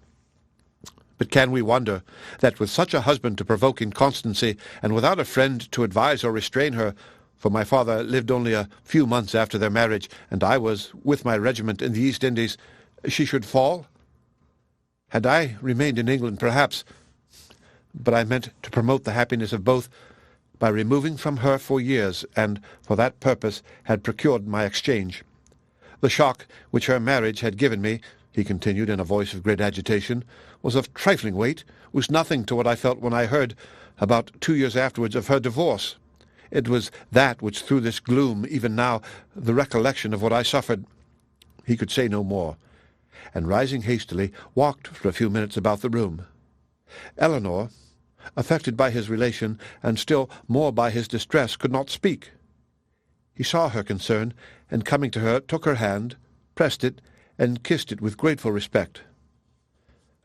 But can we wonder that with such a husband to provoke inconstancy, and without a friend to advise or restrain her, for my father lived only a few months after their marriage, and I was with my regiment in the East Indies, she should fall? Had I remained in England, perhaps, but I meant to promote the happiness of both by removing from her for years, and for that purpose had procured my exchange. The shock which her marriage had given me, he continued in a voice of great agitation, was of trifling weight, was nothing to what I felt when I heard, about 2 years afterwards, of her divorce. It was that which threw this gloom, even now, the recollection of what I suffered. He could say no more, and rising hastily, walked for a few minutes about the room. Elinor, affected by his relation, and still more by his distress, could not speak. He saw her concern, and coming to her, took her hand, pressed it, and kissed it with grateful respect.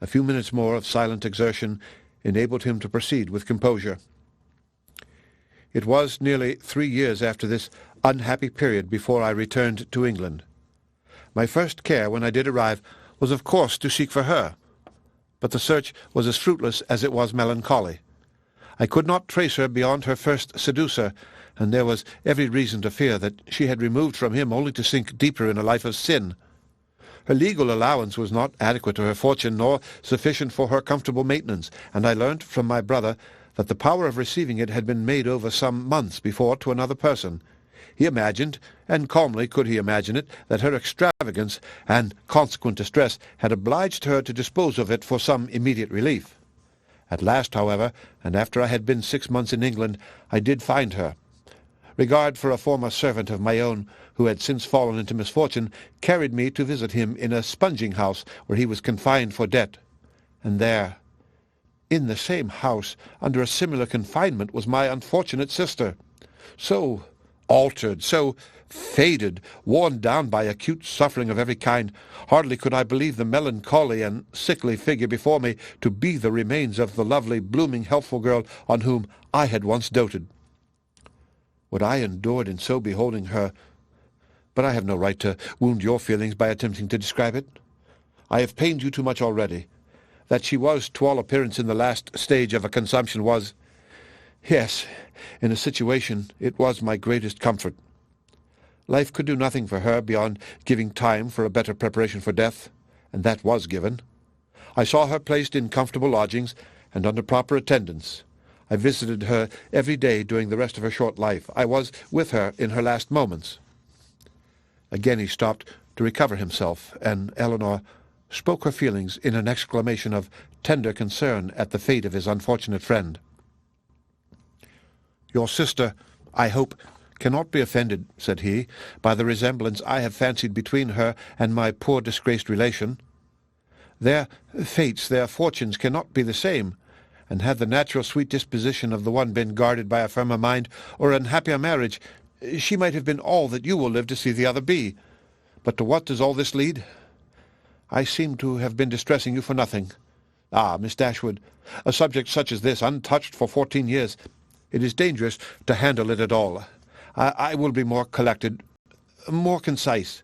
A few minutes more of silent exertion enabled him to proceed with composure. It was nearly 3 years after this unhappy period before I returned to England. My first care, when I did arrive, was of course to seek for her, but the search was as fruitless as it was melancholy. I could not trace her beyond her first seducer, and there was every reason to fear that she had removed from him only to sink deeper in a life of sin. Her legal allowance was not adequate to her fortune, nor sufficient for her comfortable maintenance, and I learnt from my brother that the power of receiving it had been made over some months before to another person. He imagined, and calmly could he imagine it, that her extravagance and consequent distress had obliged her to dispose of it for some immediate relief. At last, however, and after I had been 6 months in England, I did find her. Regard for a former servant of my own, who had since fallen into misfortune, carried me to visit him in a sponging-house where he was confined for debt. And there, in the same house, under a similar confinement, was my unfortunate sister, so altered, so faded, worn down by acute suffering of every kind. Hardly could I believe the melancholy and sickly figure before me to be the remains of the lovely, blooming, healthful girl on whom I had once doted. What I endured in so beholding her— but I have no right to wound your feelings by attempting to describe it. I have pained you too much already. That she was, to all appearance, in the last stage of a consumption was— yes, in a situation it was my greatest comfort. Life could do nothing for her beyond giving time for a better preparation for death, and that was given. I saw her placed in comfortable lodgings and under proper attendance. I visited her every day during the rest of her short life. I was with her in her last moments. Again he stopped to recover himself, and Elinor spoke her feelings in an exclamation of tender concern at the fate of his unfortunate friend. "Your sister, I hope, cannot be offended," said he, "by the resemblance I have fancied between her and my poor disgraced relation. Their fates, their fortunes cannot be the same, and had the natural sweet disposition of the one been guarded by a firmer mind or an happier marriage, she might have been all that you will live to see the other be. But to what does all this lead? I seem to have been distressing you for nothing. Ah, Miss Dashwood, a subject such as this, untouched for 14 years, it is dangerous to handle it at all. I will be more collected, more concise.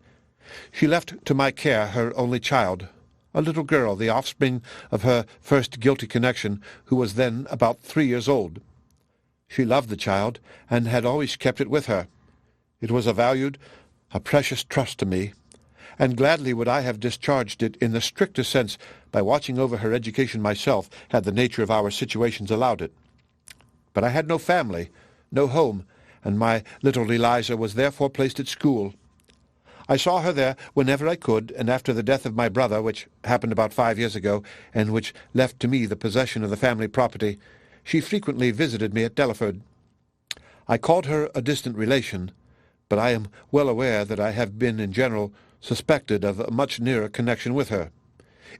She left to my care her only child, a little girl, the offspring of her first guilty connection, who was then about 3 years old. She loved the child, and had always kept it with her. It was a precious trust to me, and gladly would I have discharged it in the strictest sense by watching over her education myself, had the nature of our situations allowed it. But I had no family, no home, and my little Eliza was therefore placed at school. I saw her there whenever I could, and after the death of my brother, which happened about 5 years ago, and which left to me the possession of the family property, she frequently visited me at Delaford. I called her a distant relation, but I am well aware that I have been in general suspected of a much nearer connection with her.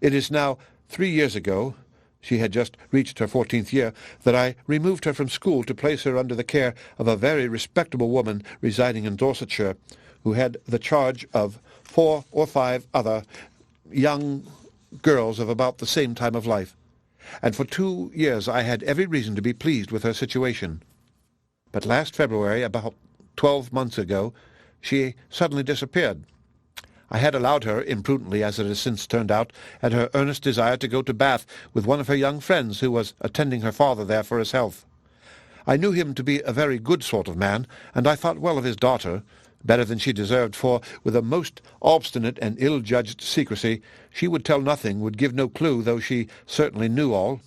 It is now 3 years ago, she had just reached her 14th year, that I removed her from school to place her under the care of a very respectable woman residing in Dorsetshire, who had the charge of 4 or 5 other young girls of about the same time of life, and for 2 years I had every reason to be pleased with her situation. But last February, about 12 months ago, she suddenly disappeared. I had allowed her, imprudently as it has since turned out, at her earnest desire to go to Bath with one of her young friends who was attending her father there for his health. I knew him to be a very good sort of man, and I thought well of his daughter, better than she deserved, for, with a most obstinate and ill-judged secrecy, she would tell nothing, would give no clue, though she certainly knew all.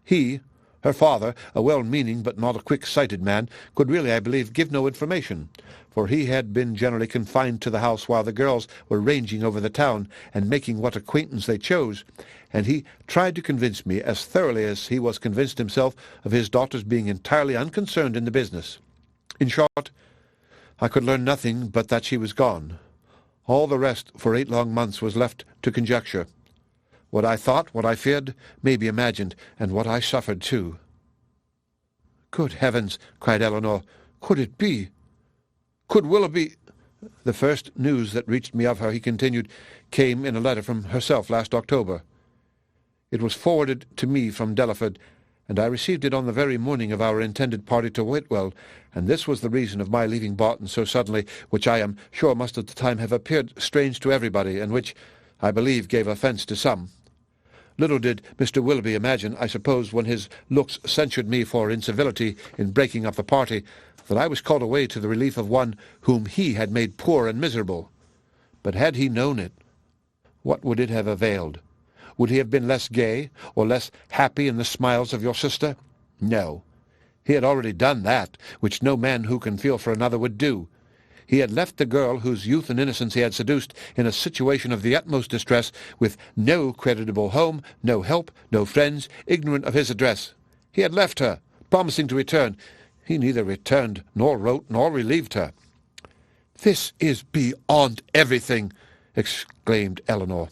He, her father, a well-meaning but not a quick-sighted man, could really, I believe, give no information, for he had been generally confined to the house while the girls were ranging over the town and making what acquaintance they chose, and he tried to convince me, as thoroughly as he was convinced himself, of his daughter's being entirely unconcerned in the business. In short, I could learn nothing but that she was gone. All the rest, for 8 long months, was left to conjecture. What I thought, what I feared, may be imagined, and what I suffered too. "Good heavens!" cried Elinor. "Could it be? Could Willoughby—" "The first news that reached me of her," he continued, "came in a letter from herself last October. It was forwarded to me from Delaford, and I received it on the very morning of our intended party to Whitwell, and this was the reason of my leaving Barton so suddenly, which I am sure must at the time have appeared strange to everybody, and which, I believe, gave offence to some. Little did Mr. Willoughby imagine, I suppose, when his looks censured me for incivility in breaking up the party, that I was called away to the relief of one whom he had made poor and miserable. But had he known it, what would it have availed? Would he have been less gay, or less happy in the smiles of your sister? No. He had already done that, which no man who can feel for another would do. He had left the girl whose youth and innocence he had seduced in a situation of the utmost distress, with no creditable home, no help, no friends, ignorant of his address. He had left her, promising to return. He neither returned, nor wrote, nor relieved her. "This is beyond everything!" exclaimed Elinor.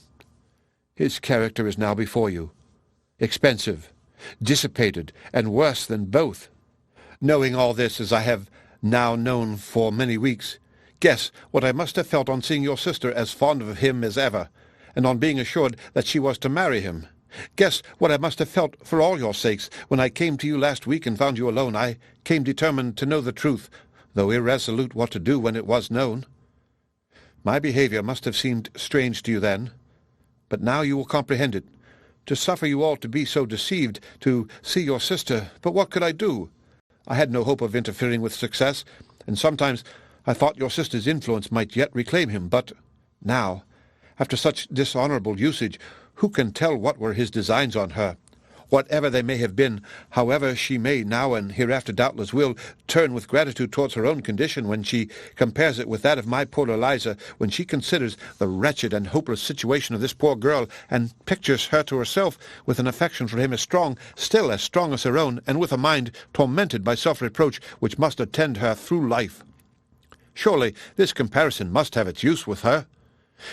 "His character is now before you. Expensive, dissipated, and worse than both. Knowing all this, as I have now known for many weeks, guess what I must have felt on seeing your sister as fond of him as ever, and on being assured that she was to marry him. Guess what I must have felt for all your sakes when I came to you last week and found you alone. I came determined to know the truth, though irresolute what to do when it was known. My behaviour must have seemed strange to you then, but now you will comprehend it. To suffer you all to be so deceived, to see your sister— but what could I do? I had no hope of interfering with success, and sometimes I thought your sister's influence might yet reclaim him, but now, after such dishonourable usage, who can tell what were his designs on her? Whatever they may have been, however she may now and hereafter doubtless will turn with gratitude towards her own condition when she compares it with that of my poor Eliza, when she considers the wretched and hopeless situation of this poor girl, and pictures her to herself with an affection for him as strong, still as strong as her own, and with a mind tormented by self-reproach which must attend her through life. Surely this comparison must have its use with her.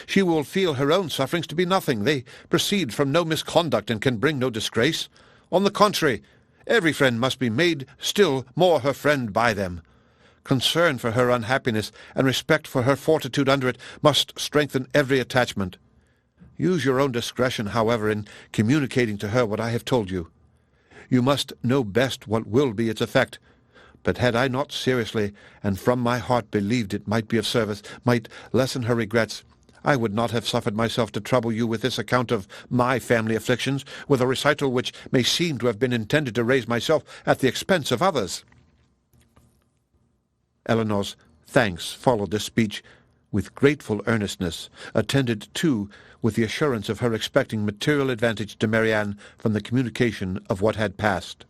She will feel her own sufferings to be nothing. They proceed from no misconduct and can bring no disgrace. On the contrary, every friend must be made still more her friend by them. Concern for her unhappiness and respect for her fortitude under it must strengthen every attachment. Use your own discretion, however, in communicating to her what I have told you. You must know best what will be its effect. But had I not seriously and from my heart believed it might be of service, might lessen her regrets, I would not have suffered myself to trouble you with this account of my family afflictions, with a recital which may seem to have been intended to raise myself at the expense of others." Elinor's thanks followed this speech with grateful earnestness, attended, too, with the assurance of her expecting material advantage to Marianne from the communication of what had passed.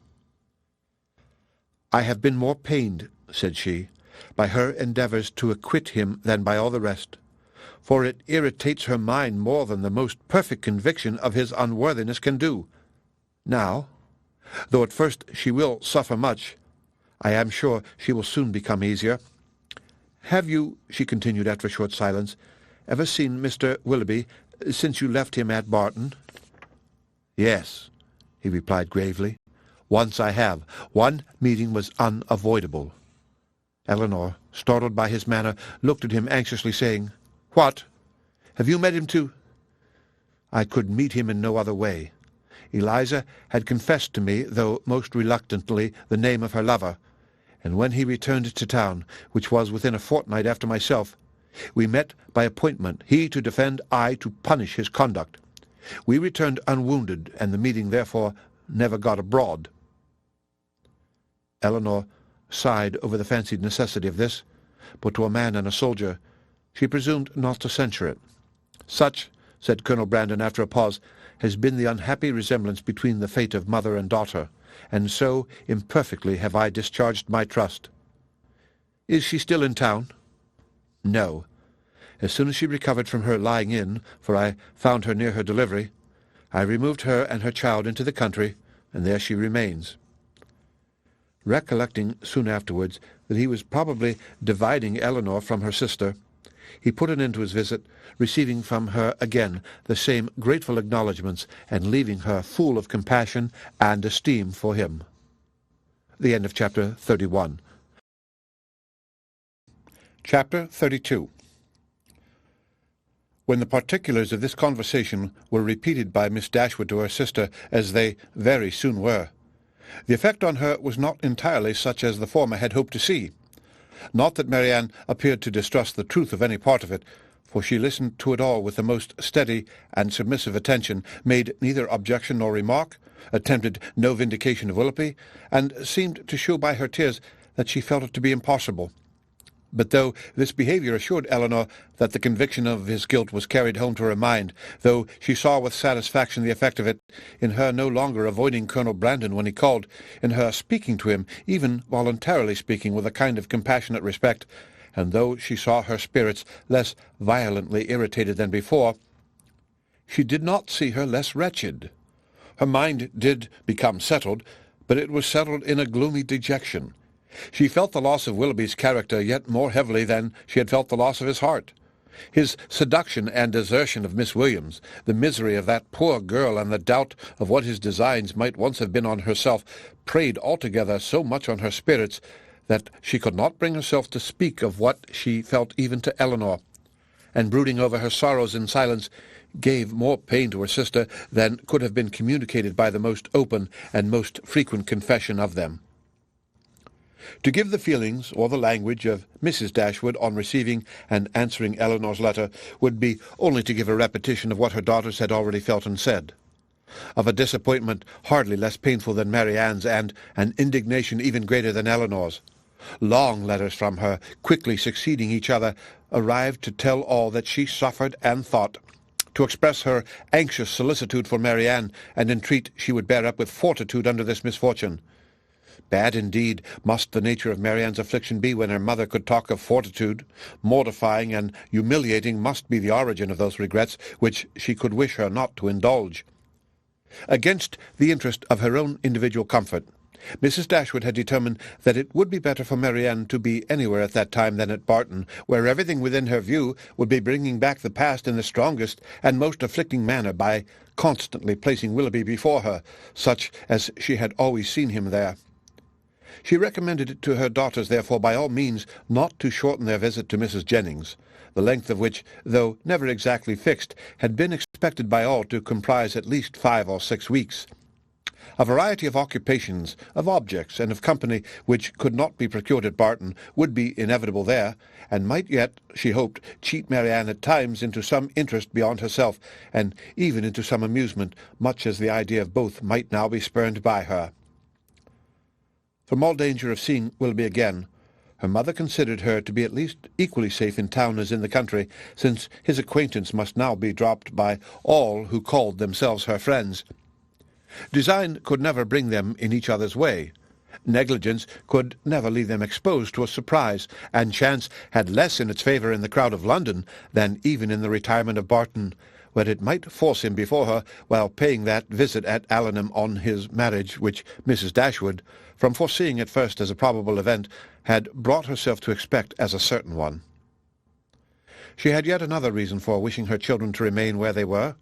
"I have been more pained," said she, "by her endeavours to acquit him than by all the rest, for it irritates her mind more than the most perfect conviction of his unworthiness can do. Now, though at first she will suffer much, I am sure she will soon become easier. Have you," she continued after a short silence, "ever seen Mr. Willoughby since you left him at Barton?" "Yes," he replied gravely. "Once I have. One meeting was unavoidable." Elinor, startled by his manner, looked at him anxiously, saying, "What? Have you met him too?" "I could meet him in no other way. Eliza had confessed to me, though most reluctantly, the name of her lover, and when he returned to town, which was within a fortnight after myself, we met by appointment, he to defend, I to punish his conduct. We returned unwounded, and the meeting therefore never got abroad." Elinor sighed over the fancied necessity of this, but to a man and a soldier she presumed not to censure it. "Such," said Colonel Brandon after a pause, "has been the unhappy resemblance between the fate of mother and daughter, and so imperfectly have I discharged my trust." "Is she still in town?" "No. As soon as she recovered from her lying in, for I found her near her delivery, I removed her and her child into the country, and there she remains." Recollecting soon afterwards that he was probably dividing Elinor from her sister, he put an end to his visit, receiving from her again the same grateful acknowledgments, and leaving her full of compassion and esteem for him. The end of chapter 31. Chapter 32. When the particulars of this conversation were repeated by Miss Dashwood to her sister, as they very soon were, the effect on her was not entirely such as the former had hoped to see. Not that Marianne appeared to distrust the truth of any part of it, for she listened to it all with the most steady and submissive attention, made neither objection nor remark, attempted no vindication of Willoughby, and seemed to show by her tears that she felt it to be impossible. But though this behaviour assured Elinor that the conviction of his guilt was carried home to her mind, though she saw with satisfaction the effect of it, in her no longer avoiding Colonel Brandon when he called, in her speaking to him, even voluntarily speaking, with a kind of compassionate respect, and though she saw her spirits less violently irritated than before, she did not see her less wretched. Her mind did become settled, but it was settled in a gloomy dejection. She felt the loss of Willoughby's character yet more heavily than she had felt the loss of his heart. His seduction and desertion of Miss Williams, the misery of that poor girl, and the doubt of what his designs might once have been on herself, preyed altogether so much on her spirits that she could not bring herself to speak of what she felt even to Elinor, and brooding over her sorrows in silence gave more pain to her sister than could have been communicated by the most open and most frequent confession of them. To give the feelings or the language of Mrs. Dashwood on receiving and answering Elinor's letter would be only to give a repetition of what her daughters had already felt and said. Of a disappointment hardly less painful than Marianne's, and an indignation even greater than Elinor's. Long letters from her, quickly succeeding each other, arrived to tell all that she suffered and thought, to express her anxious solicitude for Marianne, and entreat she would bear up with fortitude under this misfortune. Bad indeed must the nature of Marianne's affliction be when her mother could talk of fortitude. Mortifying and humiliating must be the origin of those regrets which she could wish her not to indulge. Against the interest of her own individual comfort, Mrs. Dashwood had determined that it would be better for Marianne to be anywhere at that time than at Barton, where everything within her view would be bringing back the past in the strongest and most afflicting manner by constantly placing Willoughby before her, such as she had always seen him there. She recommended it to her daughters, therefore, by all means not to shorten their visit to Mrs. Jennings, the length of which, though never exactly fixed, had been expected by all to comprise at least 5 or 6 weeks. A variety of occupations, of objects, and of company which could not be procured at Barton would be inevitable there, and might yet, she hoped, cheat Marianne at times into some interest beyond herself, and even into some amusement, much as the idea of both might now be spurned by her. From all danger of seeing Willoughby again, her mother considered her to be at least equally safe in town as in the country, since his acquaintance must now be dropped by all who called themselves her friends. Design could never bring them in each other's way. Negligence could never leave them exposed to a surprise, and chance had less in its favour in the crowd of London than even in the retirement of Barton, where it might force him before her while paying that visit at Allenham on his marriage which Mrs. Dashwood, from foreseeing at first as a probable event, had brought herself to expect as a certain one. She had yet another reason for wishing her children to remain where they were.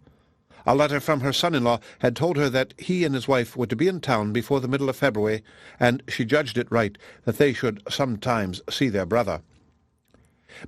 A letter from her son-in-law had told her that he and his wife were to be in town before the middle of February, and she judged it right that they should sometimes see their brother.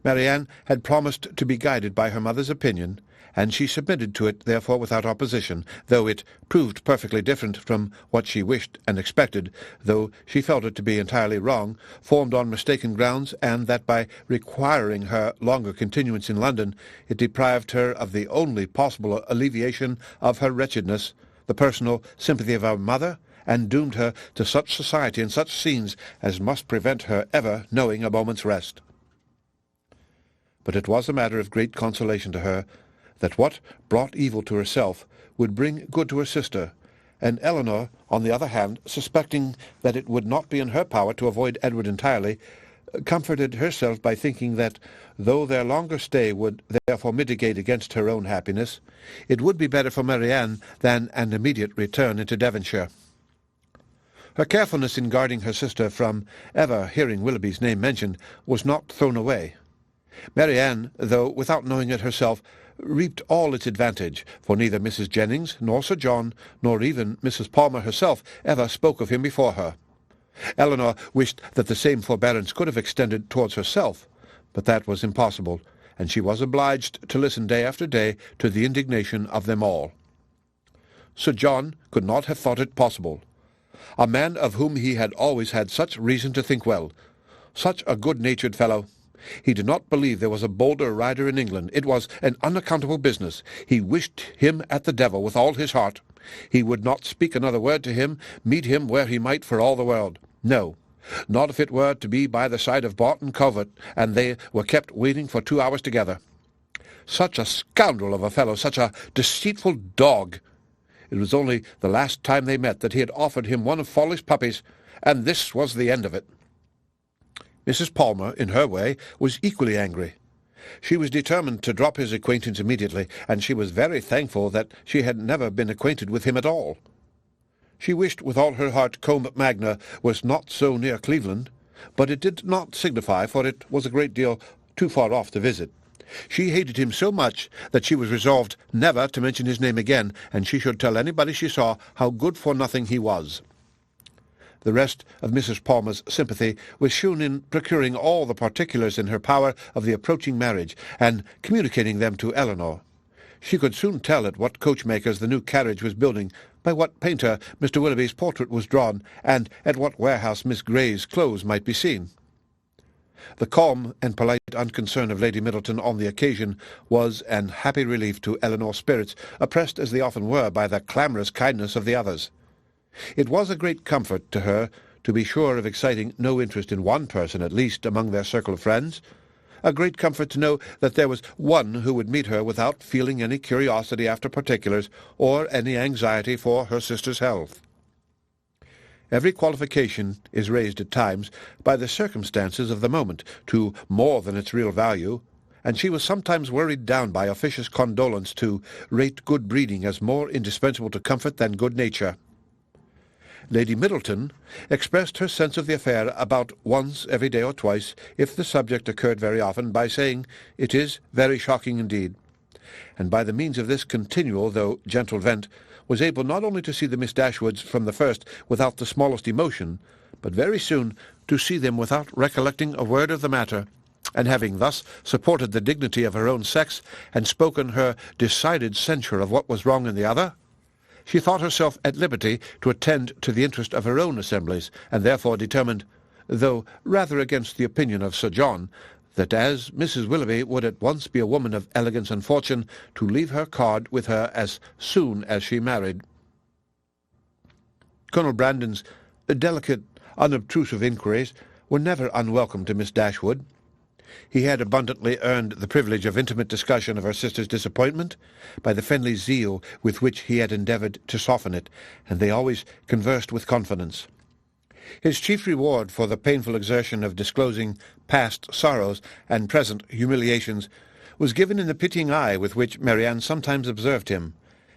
Marianne had promised to be guided by her mother's opinion, and she submitted to it therefore without opposition, though it proved perfectly different from what she wished and expected, though she felt it to be entirely wrong, formed on mistaken grounds, and that by requiring her longer continuance in London it deprived her of the only possible alleviation of her wretchedness, the personal sympathy of her mother, and doomed her to such society and such scenes as must prevent her ever knowing a moment's rest. But it was a matter of great consolation to her that what brought evil to herself would bring good to her sister, and Elinor, on the other hand, suspecting that it would not be in her power to avoid Edward entirely, comforted herself by thinking that, though their longer stay would therefore mitigate against her own happiness, it would be better for Marianne than an immediate return into Devonshire. Her carefulness in guarding her sister from ever hearing Willoughby's name mentioned was not thrown away. Marianne, though without knowing it herself, reaped all its advantage, for neither Mrs. Jennings, nor Sir John, nor even Mrs. Palmer herself ever spoke of him before her. Elinor wished that the same forbearance could have extended towards herself, but that was impossible, and she was obliged to listen day after day to the indignation of them all. Sir John could not have thought it possible. A man of whom he had always had such reason to think well, such a good-natured fellow. He did not believe there was a bolder rider in England. It was an unaccountable business. He wished him at the devil with all his heart. He would not speak another word to him, meet him where he might for all the world. No, not if it were to be by the side of Barton Covert, and they were kept waiting for 2 hours together. Such a scoundrel of a fellow, such a deceitful dog! It was only the last time they met that he had offered him one of Folly's puppies, and this was the end of it. Mrs. Palmer, in her way, was equally angry. She was determined to drop his acquaintance immediately, and she was very thankful that she had never been acquainted with him at all. She wished with all her heart Combe Magna was not so near Cleveland, but it did not signify, for it was a great deal too far off to visit. She hated him so much that she was resolved never to mention his name again, and she should tell anybody she saw how good-for-nothing he was. The rest of Mrs. Palmer's sympathy was shown in procuring all the particulars in her power of the approaching marriage, and communicating them to Elinor. She could soon tell at what coachmakers the new carriage was building, by what painter Mr. Willoughby's portrait was drawn, and at what warehouse Miss Grey's clothes might be seen. The calm and polite unconcern of Lady Middleton on the occasion was an happy relief to Elinor's spirits, oppressed as they often were by the clamorous kindness of the others. It was a great comfort to her to be sure of exciting no interest in one person at least among their circle of friends, a great comfort to know that there was one who would meet her without feeling any curiosity after particulars, or any anxiety for her sister's health. Every qualification is raised at times by the circumstances of the moment to more than its real value, and she was sometimes worried down by officious condolence to rate good breeding as more indispensable to comfort than good nature. Lady Middleton expressed her sense of the affair about once every day or twice, if the subject occurred very often, by saying, "It is very shocking indeed," and by the means of this continual, though gentle vent, was able not only to see the Miss Dashwoods from the first without the smallest emotion, but very soon to see them without recollecting a word of the matter, and having thus supported the dignity of her own sex, and spoken her decided censure of what was wrong in the other, she thought herself at liberty to attend to the interest of her own assemblies, and therefore determined, though rather against the opinion of Sir John, that as Mrs. Willoughby would at once be a woman of elegance and fortune, to leave her card with her as soon as she married. Colonel Brandon's delicate, unobtrusive inquiries were never unwelcome to Miss Dashwood. He had abundantly earned the privilege of intimate discussion of her sister's disappointment by the friendly zeal with which he had endeavoured to soften it, and they always conversed with confidence. His chief reward for the painful exertion of disclosing past sorrows and present humiliations was given in the pitying eye with which Marianne sometimes observed him,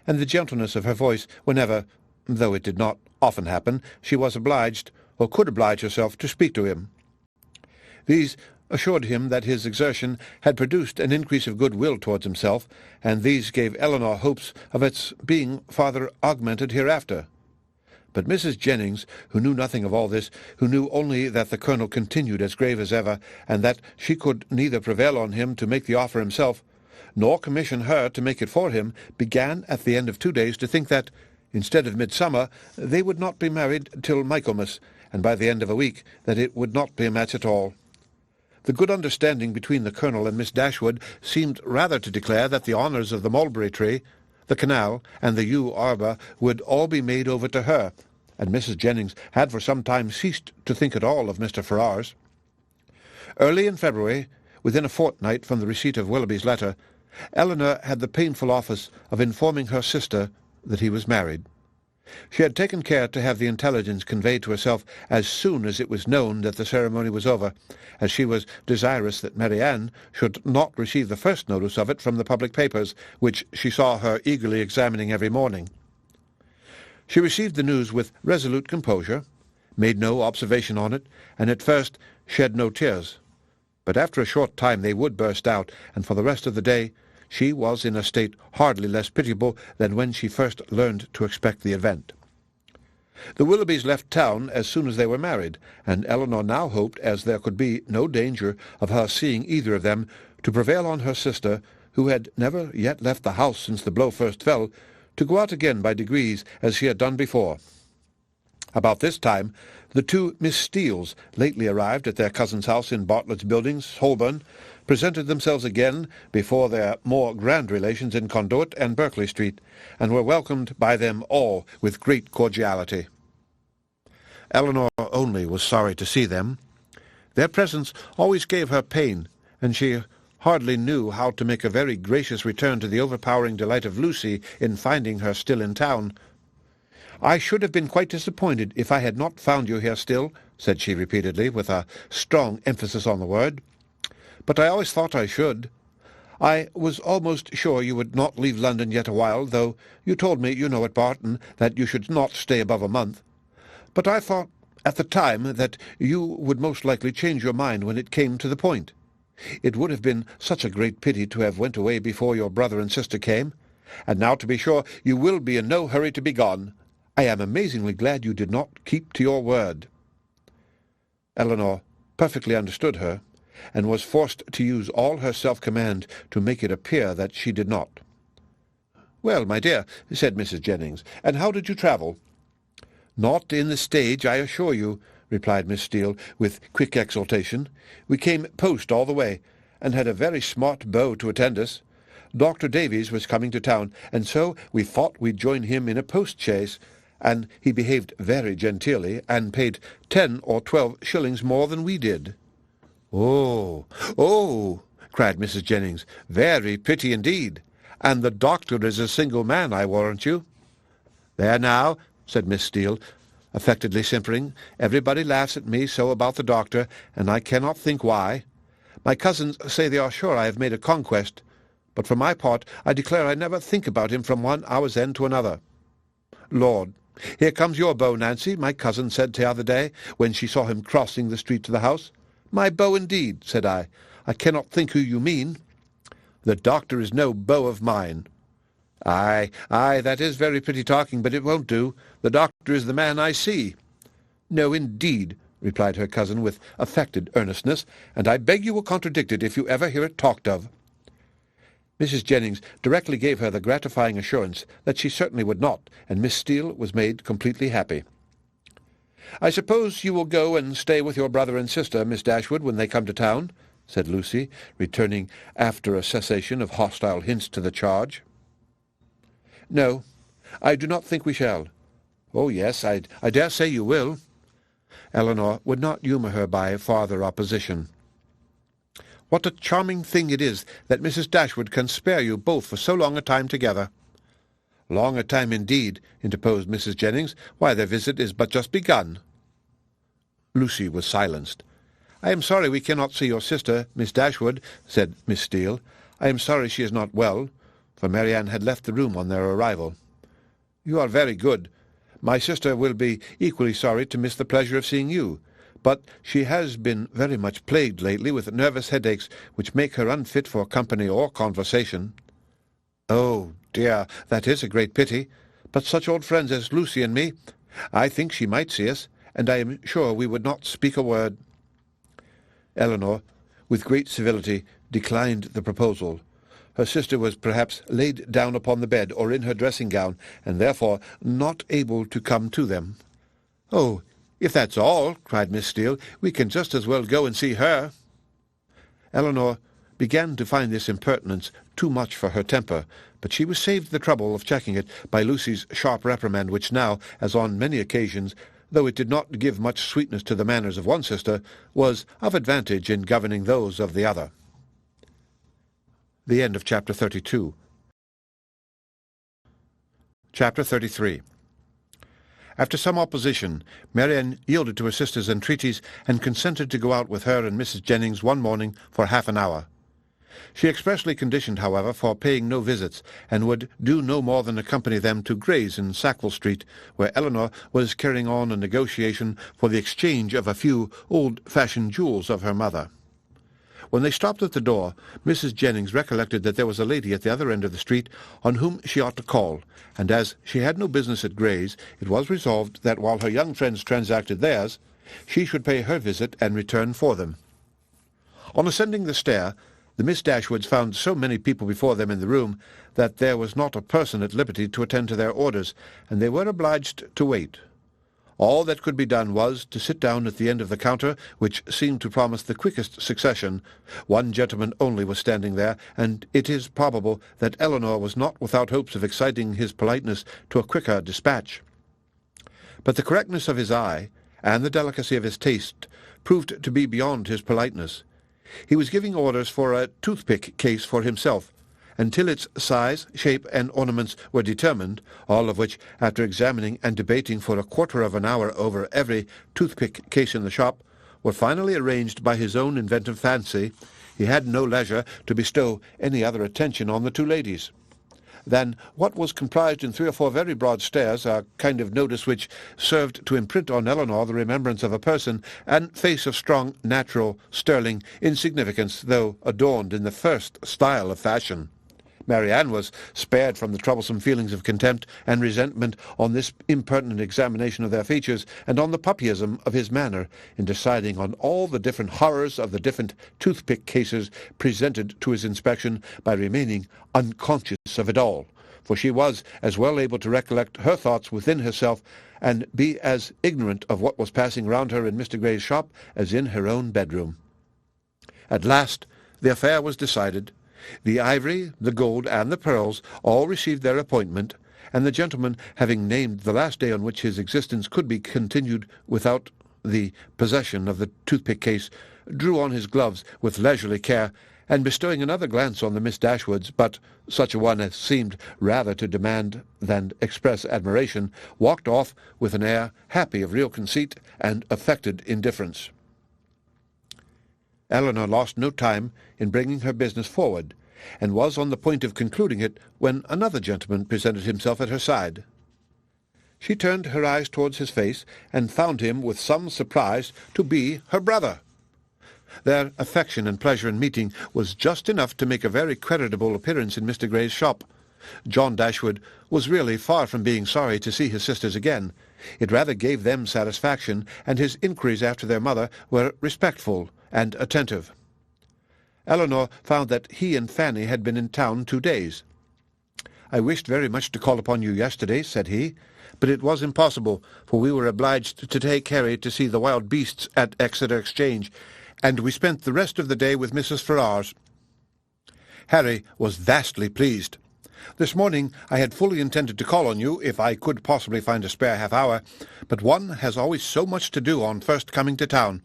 and the gentleness of her voice whenever, though it did not often happen, she was obliged, or could oblige herself, to speak to him. These assured him that his exertion had produced an increase of good-will towards himself, and these gave Elinor hopes of its being farther augmented hereafter. But Mrs. Jennings, who knew nothing of all this, who knew only that the colonel continued as grave as ever, and that she could neither prevail on him to make the offer himself, nor commission her to make it for him, began at the end of 2 days to think that, instead of midsummer, they would not be married till Michaelmas, and by the end of a week that it would not be a match at all. The good understanding between the colonel and Miss Dashwood seemed rather to declare that the honours of the mulberry tree, the canal, and the yew arbour would all be made over to her, and Mrs. Jennings had for some time ceased to think at all of Mr. Ferrars. Early in February, within a fortnight from the receipt of Willoughby's letter, Elinor had the painful office of informing her sister that he was married. She had taken care to have the intelligence conveyed to herself as soon as it was known that the ceremony was over, as she was desirous that Marianne should not receive the first notice of it from the public papers, which she saw her eagerly examining every morning. She received the news with resolute composure, made no observation on it, and at first shed no tears. But after a short time they would burst out, and for the rest of the day she was in a state hardly less pitiable than when she first learned to expect the event. The Willoughbys left town as soon as they were married, and Elinor now hoped, as there could be no danger of her seeing either of them, to prevail on her sister, who had never yet left the house since the blow first fell, to go out again by degrees as she had done before. About this time the two Miss Steeles, lately arrived at their cousin's house in Bartlett's Buildings, Holborn, presented themselves again before their more grand relations in Conduit and Berkeley Street, and were welcomed by them all with great cordiality. Elinor only was sorry to see them. Their presence always gave her pain, and she hardly knew how to make a very gracious return to the overpowering delight of Lucy in finding her still in town. "I should have been quite disappointed if I had not found you here still," said she repeatedly, with a strong emphasis on the word. "But I always thought I should. I was almost sure you would not leave London yet awhile, though you told me, at Barton, that you should not stay above a month. But I thought at the time that you would most likely change your mind when it came to the point. It would have been such a great pity to have went away before your brother and sister came, and now to be sure you will be in no hurry to be gone. I am amazingly glad you did not keep to your word." Elinor perfectly understood her, and was forced to use all her self-command to make it appear that she did not. "Well, my dear," said Mrs. Jennings, "and how did you travel?" "Not in the stage, I assure you," replied Miss Steele, with quick exultation. "We came post all the way, and had a very smart beau to attend us. Dr. Davies was coming to town, and so we thought we'd join him in a post-chaise, and he behaved very genteelly, and paid 10 or 12 shillings more than we did." "Oh, oh!" cried Mrs. Jennings. "Very pretty indeed. And the doctor is a single man, I warrant you." "There now," said Miss Steele, affectedly simpering. "Everybody laughs at me so about the doctor, and I cannot think why. My cousins say they are sure I have made a conquest, but for my part I declare I never think about him from one hour's end to another. Lord, here comes your beau, Nancy, my cousin said the other day, when she saw him crossing the street to the house. My beau, indeed, said I. I cannot think who you mean. The doctor is no beau of mine. Aye, that is very pretty talking, but it won't do. The doctor is the man I see. No, indeed, replied her cousin with affected earnestness, and I beg you will contradict it if you ever hear it talked of. Mrs. Jennings directly gave her the gratifying assurance that she certainly would not, and Miss Steele was made completely happy. "I suppose you will go and stay with your brother and sister, Miss Dashwood, when they come to town?" said Lucy, returning after a cessation of hostile hints to the charge. "No, I do not think we shall." "Oh, yes, I dare say you will." Elinor would not humour her by farther opposition. "What a charming thing it is that Mrs. Dashwood can spare you both for so long a time together." "Long a time indeed," interposed Mrs. Jennings. "Why, their visit is but just begun." Lucy was silenced. "I am sorry we cannot see your sister, Miss Dashwood," said Miss Steele. "I am sorry she is not well," for Marianne had left the room on their arrival. "You are very good. My sister will be equally sorry to miss the pleasure of seeing you, but she has been very much plagued lately with nervous headaches which make her unfit for company or conversation." "Oh, dear, that is a great pity. But such old friends as Lucy and me, I think she might see us, and I am sure we would not speak a word." Elinor, with great civility, declined the proposal. Her sister was perhaps laid down upon the bed or in her dressing-gown, and therefore not able to come to them. "Oh, if that's all," cried Miss Steele, "we can just as well go and see her." Elinor began to find this impertinence too much for her temper, but she was saved the trouble of checking it by Lucy's sharp reprimand, which now, as on many occasions, though it did not give much sweetness to the manners of one sister, was of advantage in governing those of the other. The end of Chapter 32. Chapter 33. After some opposition, Marianne yielded to her sister's entreaties and consented to go out with her and Mrs. Jennings one morning for half an hour. She expressly conditioned, however, for paying no visits, and would do no more than accompany them to Gray's in Sackville Street, where Elinor was carrying on a negotiation for the exchange of a few old-fashioned jewels of her mother. When they stopped at the door, Mrs. Jennings recollected that there was a lady at the other end of the street on whom she ought to call, and as she had no business at Gray's, it was resolved that while her young friends transacted theirs, she should pay her visit and return for them. On ascending the stair, the Miss Dashwoods found so many people before them in the room that there was not a person at liberty to attend to their orders, and they were obliged to wait. All that could be done was to sit down at the end of the counter, which seemed to promise the quickest succession. One gentleman only was standing there, and it is probable that Elinor was not without hopes of exciting his politeness to a quicker dispatch. But the correctness of his eye, and the delicacy of his taste, proved to be beyond his politeness. He was giving orders for a toothpick case for himself, until its size, shape, and ornaments were determined, all of which, after examining and debating for a quarter of an hour over every toothpick case in the shop, were finally arranged by his own inventive fancy. He had no leisure to bestow any other attention on the two ladies than what was comprised in 3 or 4 very broad stares, a kind of notice which served to imprint on Elinor the remembrance of a person and face of strong, natural, sterling insignificance, though adorned in the first style of fashion. Marianne was spared from the troublesome feelings of contempt and resentment on this impertinent examination of their features, and on the puppyism of his manner, in deciding on all the different horrors of the different toothpick cases presented to his inspection, by remaining unconscious of it all, for she was as well able to recollect her thoughts within herself, and be as ignorant of what was passing round her in Mr. Gray's shop as in her own bedroom. At last the affair was decided. The ivory, the gold, and the pearls all received their appointment, and the gentleman, having named the last day on which his existence could be continued without the possession of the toothpick case, drew on his gloves with leisurely care, and bestowing another glance on the Miss Dashwoods, but such a one as seemed rather to demand than express admiration, walked off with an air happy of real conceit and affected indifference. Elinor lost no time in bringing her business forward, and was on the point of concluding it when another gentleman presented himself at her side. She turned her eyes towards his face, and found him, with some surprise, to be her brother. Their affection and pleasure in meeting was just enough to make a very creditable appearance in Mr. Gray's shop. John Dashwood was really far from being sorry to see his sisters again. It rather gave them satisfaction, and his inquiries after their mother were respectful and attentive. Elinor found that he and Fanny had been in town 2 days. "I wished very much to call upon you yesterday," said he, "but it was impossible, for we were obliged to take Harry to see the wild beasts at Exeter Exchange, and we spent the rest of the day with Mrs. Ferrars." Harry was vastly pleased. "This morning I had fully intended to call on you, if I could possibly find a spare half-hour, but one has always so much to do on first coming to town.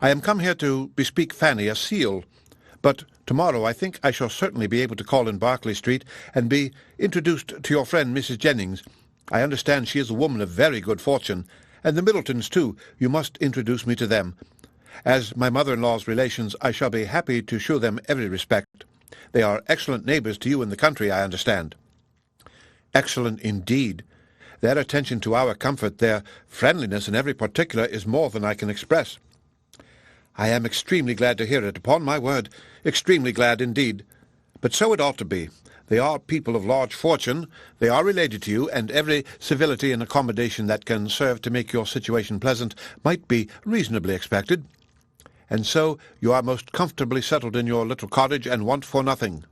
I am come here to bespeak Fanny a seal, but tomorrow I think I shall certainly be able to call in Berkeley Street and be introduced to your friend Mrs. Jennings. I understand she is a woman of very good fortune, and the Middletons, too. You must introduce me to them. As my mother-in-law's relations, I shall be happy to show them every respect. They are excellent neighbours to you in the country, I understand." "Excellent indeed. Their attention to our comfort, their friendliness in every particular, is more than I can express." "I am extremely glad to hear it, upon my word, extremely glad indeed. But so it ought to be. They are people of large fortune, they are related to you, and every civility and accommodation that can serve to make your situation pleasant might be reasonably expected. And so you are most comfortably settled in your little cottage, and want for nothing.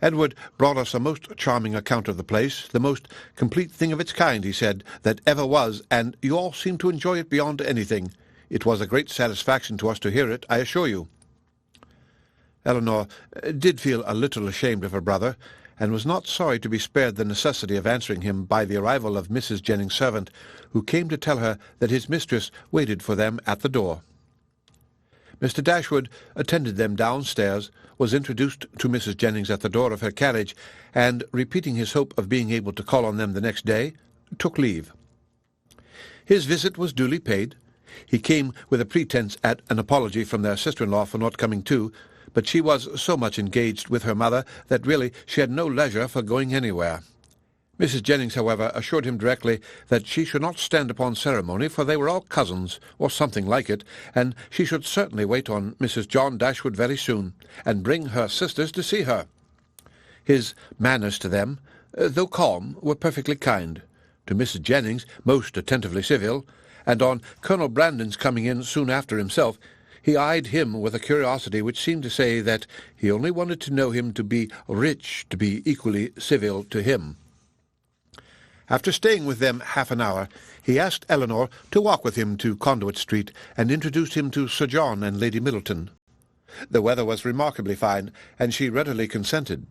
Edward brought us a most charming account of the place, the most complete thing of its kind, he said, that ever was, and you all seem to enjoy it beyond anything. It was a great satisfaction to us to hear it, I assure you." Elinor did feel a little ashamed of her brother, and was not sorry to be spared the necessity of answering him by the arrival of Mrs. Jennings' servant, who came to tell her that his mistress waited for them at the door. Mr. Dashwood attended them downstairs, was introduced to Mrs. Jennings at the door of her carriage, and, repeating his hope of being able to call on them the next day, took leave. His visit was duly paid. He came with a pretence at an apology from their sister-in-law for not coming too, but she was so much engaged with her mother that really she had no leisure for going anywhere. Mrs. Jennings, however, assured him directly that she should not stand upon ceremony, for they were all cousins, or something like it, and she should certainly wait on Mrs. John Dashwood very soon, and bring her sisters to see her. His manners to them, though calm, were perfectly kind. To Mrs. Jennings, most attentively civil, and on Colonel Brandon's coming in soon after himself, he eyed him with a curiosity which seemed to say that he only wanted to know him to be rich, to be equally civil to him. After staying with them half an hour, he asked Elinor to walk with him to Conduit Street, and introduced him to Sir John and Lady Middleton. The weather was remarkably fine, and she readily consented.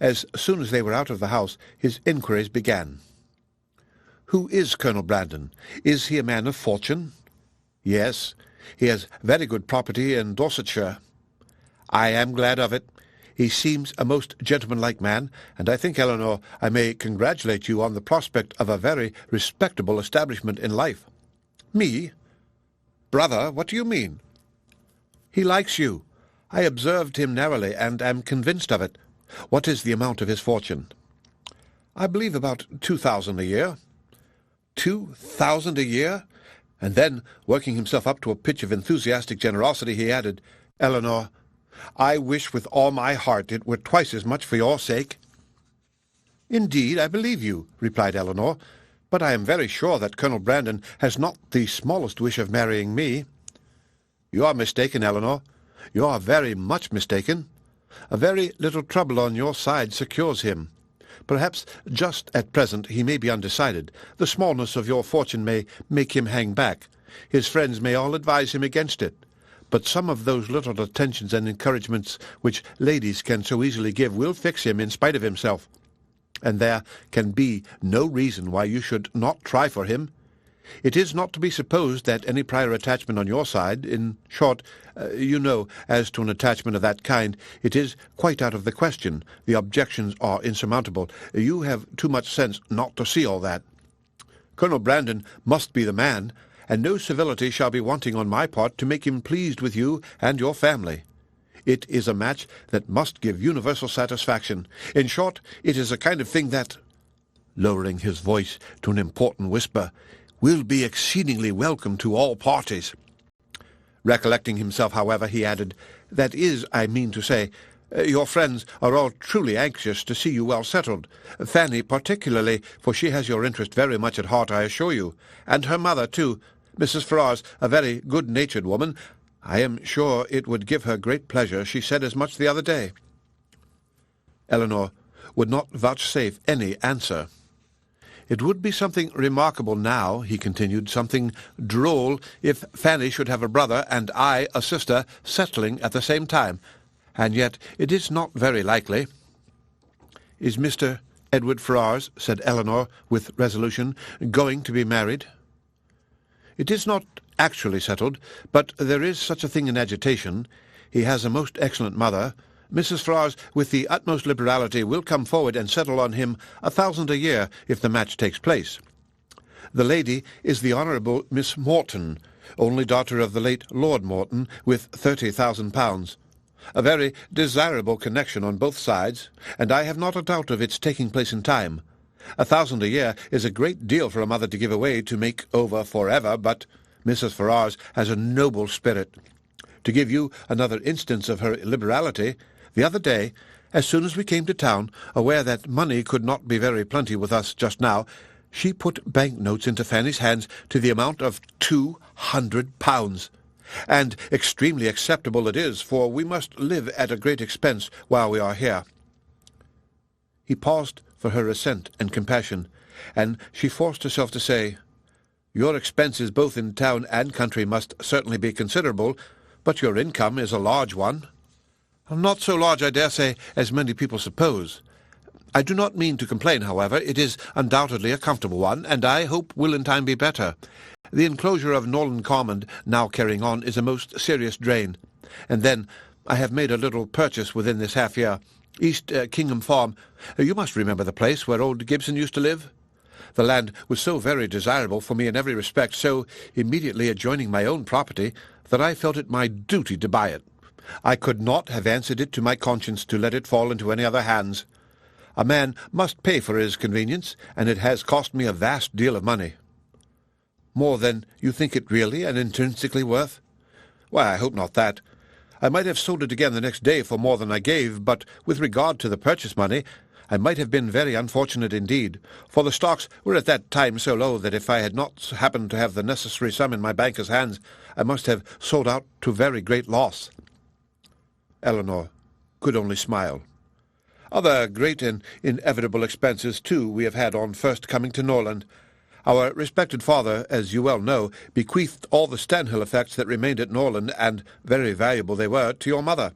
As soon as they were out of the house, his inquiries began. "Who is Colonel Brandon? Is he a man of fortune?" "Yes. He has very good property in Dorsetshire." "I am glad of it. He seems a most gentlemanlike man, and I think, Elinor, I may congratulate you on the prospect of a very respectable establishment in life." "Me? Brother, what do you mean?" "He likes you. I observed him narrowly, and am convinced of it. What is the amount of his fortune?" "I believe about 2,000 a year." 2,000 a year? And then, working himself up to a pitch of enthusiastic generosity, he added, "Elinor, I wish with all my heart it were twice as much for your sake." "Indeed, I believe you," replied Elinor, "but I am very sure that Colonel Brandon has not the smallest wish of marrying me." "You are mistaken, Elinor. You are very much mistaken. A very little trouble on your side secures him. Perhaps just at present he may be undecided. The smallness of your fortune may make him hang back. His friends may all advise him against it. But some of those little attentions and encouragements which ladies can so easily give will fix him in spite of himself. And there can be no reason why you should not try for him. It is not to be supposed that any prior attachment on your side, in short, you know, as to an attachment of that kind, it is quite out of the question. The objections are insurmountable. You have too much sense not to see all that. Colonel Brandon must be the man, and no civility shall be wanting on my part to make him pleased with you and your family. It is a match that must give universal satisfaction. In short, it is a kind of thing that," lowering his voice to an important whisper, "will be exceedingly welcome to all parties." Recollecting himself, however, he added, "That is, I mean to say, your friends are all truly anxious to see you well settled. Fanny particularly, for she has your interest very much at heart, I assure you, and her mother, too. Mrs. Ferrars, a very good-natured woman. I am sure it would give her great pleasure. She said as much the other day." Elinor would not vouchsafe any answer. "It would be something remarkable now," he continued, "something droll, if Fanny should have a brother and I a sister settling at the same time, and yet it is not very likely." "Is Mr. Edward Ferrars," said Elinor with resolution, "going to be married?" "It is not actually settled, but there is such a thing in agitation. He has a most excellent mother. Mrs. Ferrars, with the utmost liberality, will come forward and settle on him 1,000 a year if the match takes place. The lady is the Honourable Miss Morton, only daughter of the late Lord Morton, with 30,000 pounds. A very desirable connection on both sides, and I have not a doubt of its taking place in time. 1,000 a year is a great deal for a mother to give away to make over for ever, but Mrs. Ferrars has a noble spirit. To give you another instance of her liberality, the other day, as soon as we came to town, aware that money could not be very plenty with us just now, she put bank-notes into Fanny's hands to the amount of 200 pounds. And extremely acceptable it is, for we must live at a great expense while we are here." He paused for her assent and compassion, and she forced herself to say, "Your expenses both in town and country must certainly be considerable, but your income is a large one." "Not so large, I dare say, as many people suppose. I do not mean to complain, however. It is undoubtedly a comfortable one, and I hope will in time be better. The enclosure of Norland Common, now carrying on, is a most serious drain. And then I have made a little purchase within this half-year. East Kingham Farm. You must remember the place where old Gibson used to live? The land was so very desirable for me in every respect, so immediately adjoining my own property, that I felt it my duty to buy it. I could not have answered it to my conscience to let it fall into any other hands. A man must pay for his convenience, and it has cost me a vast deal of money." "More than you think it really and intrinsically worth?" "Why, I hope not that. I might have sold it again the next day for more than I gave, but with regard to the purchase money, I might have been very unfortunate indeed, for the stocks were at that time so low that if I had not happened to have the necessary sum in my banker's hands, I must have sold out to very great loss." Elinor could only smile. "Other great and inevitable expenses, too, we have had on first coming to Norland. Our respected father, as you well know, bequeathed all the Stanhill effects that remained at Norland, and very valuable they were, to your mother.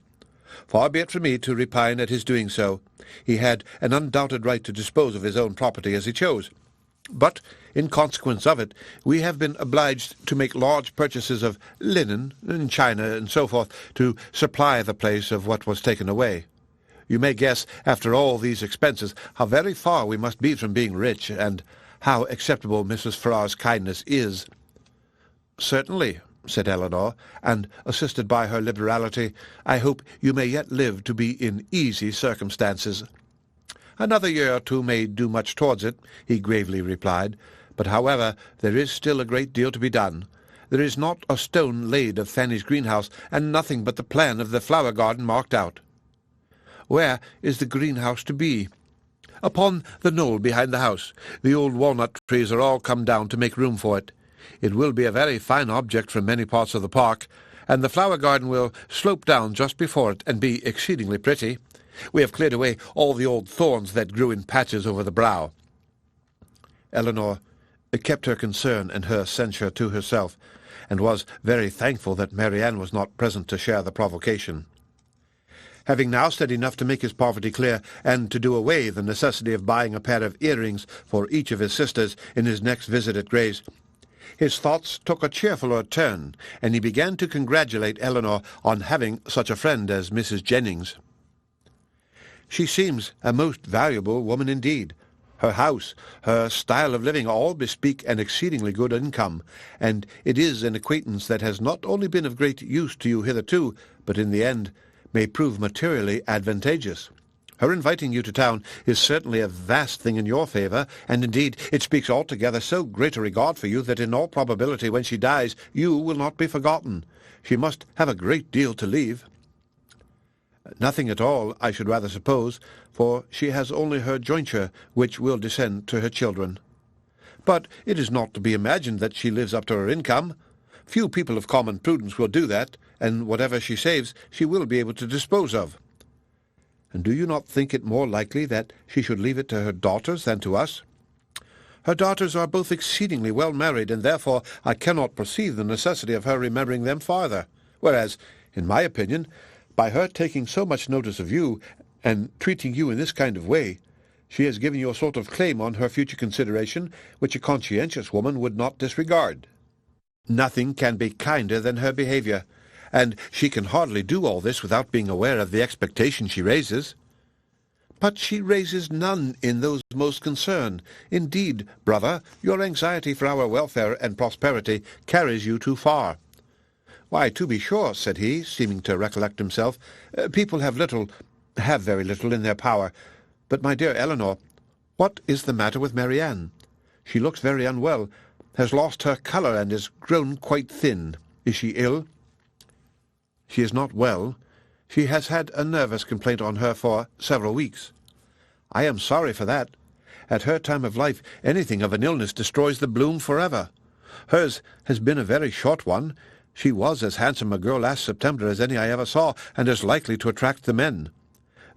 Far be it from me to repine at his doing so. He had an undoubted right to dispose of his own property as he chose. But, in consequence of it, we have been obliged to make large purchases of linen and china and so forth to supply the place of what was taken away. You may guess, after all these expenses, how very far we must be from being rich, and how acceptable Mrs. Ferrars' kindness is." "Certainly," said Elinor, "and, assisted by her liberality, I hope you may yet live to be in easy circumstances." "Another year or two may do much towards it," he gravely replied. "But, however, there is still a great deal to be done. There is not a stone laid of Fanny's greenhouse, and nothing but the plan of the flower garden marked out." "Where is the greenhouse to be?" "Upon the knoll behind the house. The old walnut trees are all come down to make room for it. It will be a very fine object from many parts of the park, and the flower garden will slope down just before it, and be exceedingly pretty. We have cleared away all the old thorns that grew in patches over the brow." Elinor kept her concern and her censure to herself, and was very thankful that Marianne was not present to share the provocation. Having now said enough to make his poverty clear, and to do away the necessity of buying a pair of earrings for each of his sisters in his next visit at Gray's, his thoughts took a cheerfuller turn, and he began to congratulate Elinor on having such a friend as Mrs. Jennings. "She seems a most valuable woman indeed. Her house, her style of living, all bespeak an exceedingly good income, and it is an acquaintance that has not only been of great use to you hitherto, but in the end may prove materially advantageous. Her inviting you to town is certainly a vast thing in your favour, and indeed it speaks altogether so great a regard for you that in all probability when she dies you will not be forgotten. She must have a great deal to leave." "Nothing at all, I should rather suppose, for she has only her jointure, which will descend to her children. But it is not to be imagined that she lives up to her income. Few people of common prudence will do that, and whatever she saves she will be able to dispose of. And do you not think it more likely that she should leave it to her daughters than to us? Her daughters are both exceedingly well married, and therefore I cannot perceive the necessity of her remembering them farther, whereas, in my opinion, by her taking so much notice of you, and treating you in this kind of way, she has given you a sort of claim on her future consideration, which a conscientious woman would not disregard. Nothing can be kinder than her behaviour, and she can hardly do all this without being aware of the expectation she raises. But she raises none in those most concerned. Indeed, brother, your anxiety for our welfare and prosperity carries you too far. Why, to be sure, said he, seeming to recollect himself, people have very little in their power. But, my dear Elinor, what is the matter with Marianne? She looks very unwell, has lost her colour, and is grown quite thin. Is she ill? She is not well. She has had a nervous complaint on her for several weeks. I am sorry for that. At her time of life, anything of an illness destroys the bloom forever. Hers has been a very short one. She was as handsome a girl last September as any I ever saw, and as likely to attract the men.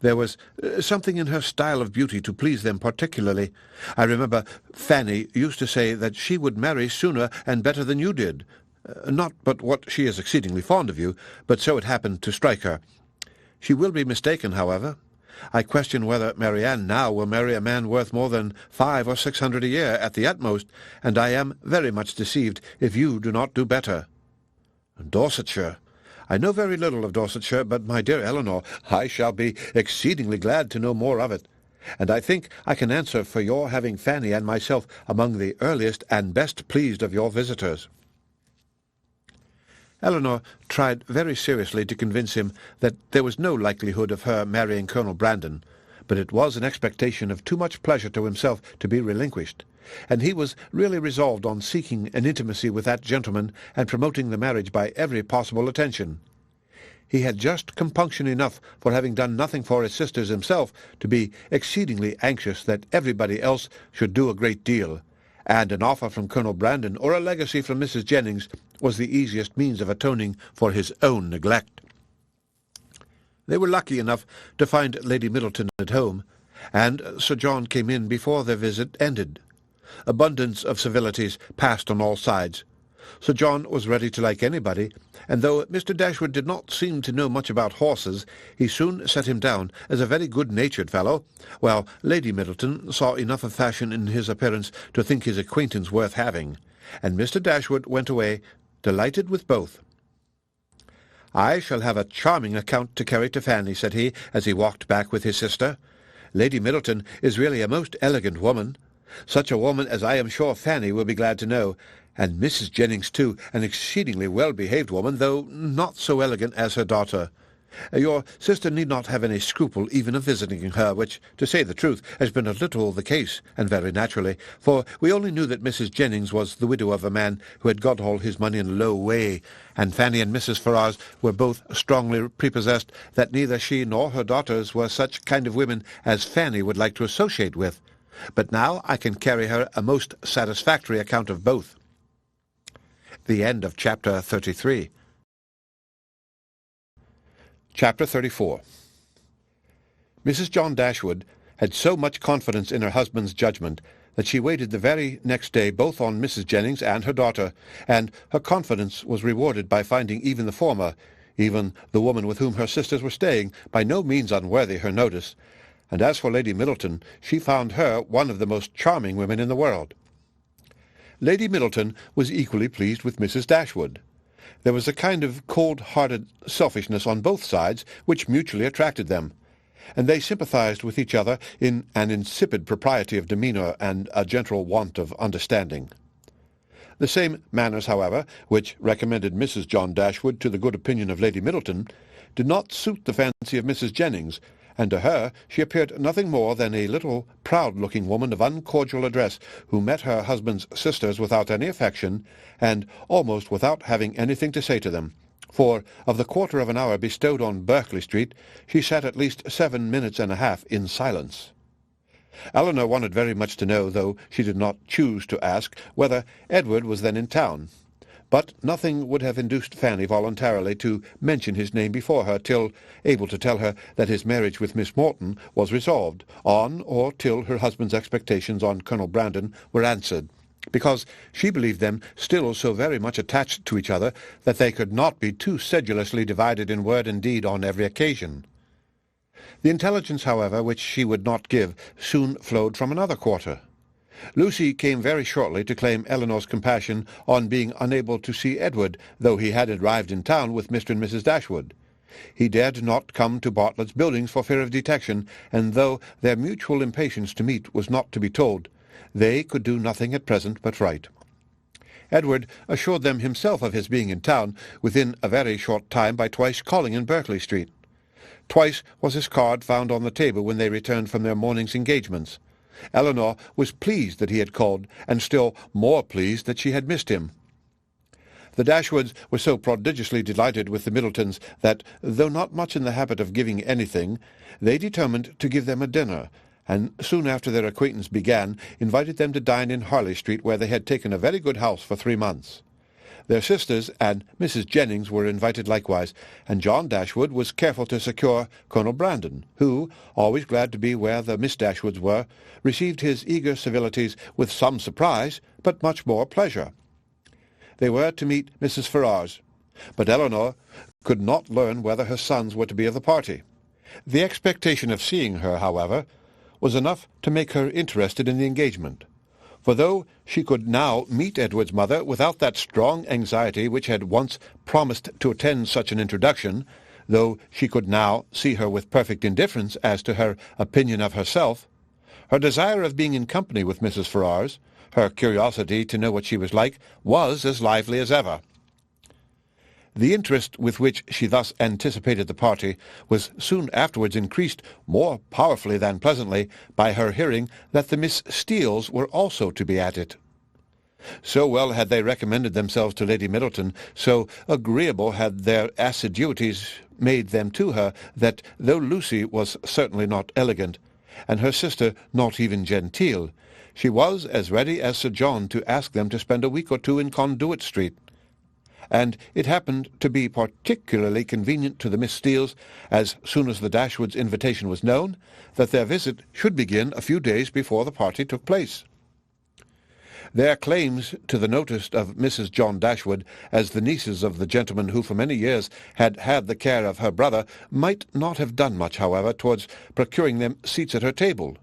There was something in her style of beauty to please them particularly. I remember Fanny used to say that she would marry sooner and better than you did. Not but what she is exceedingly fond of you, but so it happened to strike her. She will be mistaken, however. I question whether Marianne now will marry a man worth more than 500 or 600 a year at the utmost, and I am very much deceived if you do not do better. Dorsetshire. I know very little of Dorsetshire, but, my dear Elinor, I shall be exceedingly glad to know more of it, and I think I can answer for your having Fanny and myself among the earliest and best pleased of your visitors. Elinor tried very seriously to convince him that there was no likelihood of her marrying Colonel Brandon, but it was an expectation of too much pleasure to himself to be relinquished, and he was really resolved on seeking an intimacy with that gentleman and promoting the marriage by every possible attention. He had just compunction enough for having done nothing for his sisters himself to be exceedingly anxious that everybody else should do a great deal, and an offer from Colonel Brandon or a legacy from Mrs. Jennings was the easiest means of atoning for his own neglect. They were lucky enough to find Lady Middleton at home, and Sir John came in before their visit ended. Abundance of civilities passed on all sides. Sir John was ready to like anybody, and though Mr. Dashwood did not seem to know much about horses, he soon set him down as a very good-natured fellow, while Lady Middleton saw enough of fashion in his appearance to think his acquaintance worth having, and Mr. Dashwood went away, delighted with both. "I shall have a charming account to carry to Fanny," said he, as he walked back with his sister. "Lady Middleton is really a most elegant woman, such a woman as I am sure Fanny will be glad to know, and Mrs. Jennings, too, an exceedingly well-behaved woman, though not so elegant as her daughter. Your sister need not have any scruple even of visiting her, which, to say the truth, has been a little the case, and very naturally, for we only knew that Mrs. Jennings was the widow of a man who had got all his money in a low way, and Fanny and Mrs. Ferrars were both strongly prepossessed that neither she nor her daughters were such kind of women as Fanny would like to associate with. But now I can carry her a most satisfactory account of both." The end of Chapter 33. Chapter 34. Mrs. John Dashwood had so much confidence in her husband's judgment that she waited the very next day both on Mrs. Jennings and her daughter, and her confidence was rewarded by finding even the former, even the woman with whom her sisters were staying, by no means unworthy her notice, and as for Lady Middleton, she found her one of the most charming women in the world. Lady Middleton was equally pleased with Mrs. Dashwood. There was a kind of cold-hearted selfishness on both sides which mutually attracted them, and they sympathized with each other in an insipid propriety of demeanour and a general want of understanding. The same manners, however, which recommended Mrs. John Dashwood to the good opinion of Lady Middleton, did not suit the fancy of Mrs. Jennings, and to her she appeared nothing more than a little proud-looking woman of uncordial address, who met her husband's sisters without any affection, and almost without having anything to say to them, for of the quarter of an hour bestowed on Berkeley Street, she sat at least 7 minutes and a half in silence. Elinor wanted very much to know, though she did not choose to ask, whether Edward was then in town. But nothing would have induced Fanny voluntarily to mention his name before her till able to tell her that his marriage with Miss Morton was resolved, on or till her husband's expectations on Colonel Brandon were answered, because she believed them still so very much attached to each other that they could not be too sedulously divided in word and deed on every occasion. The intelligence, however, which she would not give, soon flowed from another quarter. Lucy came very shortly to claim Elinor's compassion on being unable to see Edward, though he had arrived in town with Mr. and Mrs. Dashwood. He dared not come to Bartlett's Buildings for fear of detection, and though their mutual impatience to meet was not to be told, they could do nothing at present but write. Edward assured them himself of his being in town within a very short time by twice calling in Berkeley Street. Twice was his card found on the table when they returned from their morning's engagements. Elinor was pleased that he had called, and still more pleased that she had missed him. The Dashwoods were so prodigiously delighted with the Middletons that, though not much in the habit of giving anything, they determined to give them a dinner, and soon after their acquaintance began, invited them to dine in Harley Street, where they had taken a very good house for 3 months. Their sisters and Mrs. Jennings were invited likewise, and John Dashwood was careful to secure Colonel Brandon, who, always glad to be where the Miss Dashwoods were, received his eager civilities with some surprise, but much more pleasure. They were to meet Mrs. Ferrars, but Elinor could not learn whether her sons were to be of the party. The expectation of seeing her, however, was enough to make her interested in the engagement. For though she could now meet Edward's mother without that strong anxiety which had once promised to attend such an introduction, though she could now see her with perfect indifference as to her opinion of herself, her desire of being in company with Mrs. Ferrars, her curiosity to know what she was like, was as lively as ever. The interest with which she thus anticipated the party was soon afterwards increased more powerfully than pleasantly by her hearing that the Miss Steeles were also to be at it. So well had they recommended themselves to Lady Middleton, so agreeable had their assiduities made them to her, that though Lucy was certainly not elegant, and her sister not even genteel, she was as ready as Sir John to ask them to spend a week or two in Conduit Street. And it happened to be particularly convenient to the Miss Steeles, as soon as the Dashwoods' invitation was known, that their visit should begin a few days before the party took place. Their claims to the notice of Mrs. John Dashwood, as the nieces of the gentleman who for many years had had the care of her brother, might not have done much, however, towards procuring them seats at her table.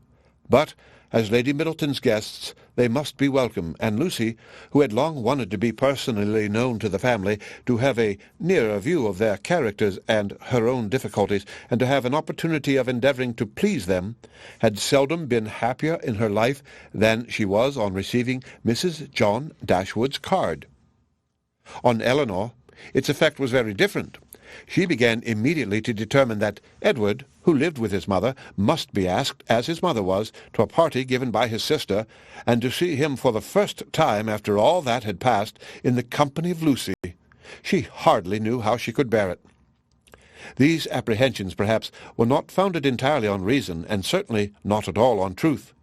But, as Lady Middleton's guests, they must be welcome, and Lucy, who had long wanted to be personally known to the family, to have a nearer view of their characters and her own difficulties, and to have an opportunity of endeavouring to please them, had seldom been happier in her life than she was on receiving Mrs. John Dashwood's card. On Elinor, its effect was very different. She began immediately to determine that Edward, who lived with his mother, must be asked, as his mother was, to a party given by his sister, and to see him for the first time after all that had passed in the company of Lucy. She hardly knew how she could bear it. These apprehensions, perhaps, were not founded entirely on reason, and certainly not at all on truth.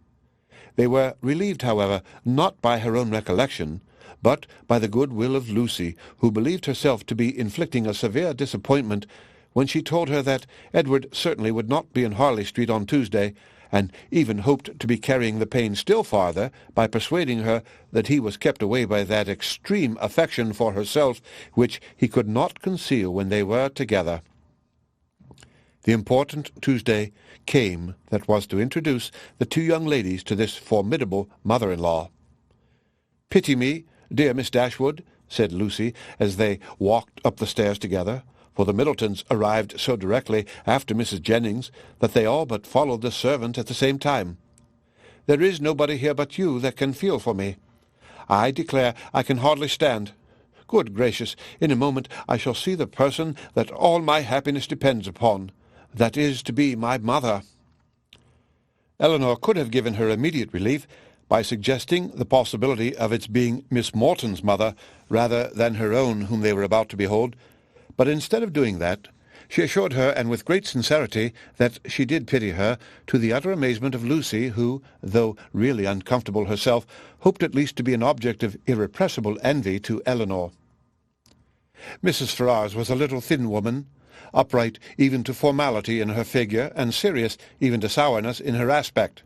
They were relieved, however, not by her own recollection, but by the good will of Lucy, who believed herself to be inflicting a severe disappointment when she told her that Edward certainly would not be in Harley Street on Tuesday, and even hoped to be carrying the pain still farther by persuading her that he was kept away by that extreme affection for herself which he could not conceal when they were together. The important Tuesday came that was to introduce the two young ladies to this formidable mother-in-law. "Pity me, dear Miss Dashwood," said Lucy, as they walked up the stairs together, for the Middletons arrived so directly after Mrs. Jennings that they all but followed the servant at the same time. "There is nobody here but you that can feel for me. I declare I can hardly stand. Good gracious, in a moment I shall see the person that all my happiness depends upon, that is to be my mother." Elinor could have given her immediate relief by suggesting the possibility of its being Miss Morton's mother rather than her own whom they were about to behold, but instead of doing that, she assured her, and with great sincerity, that she did pity her, to the utter amazement of Lucy, who, though really uncomfortable herself, hoped at least to be an object of irrepressible envy to Elinor. Mrs. Ferrars was a little thin woman, upright even to formality in her figure, and serious even to sourness in her aspect.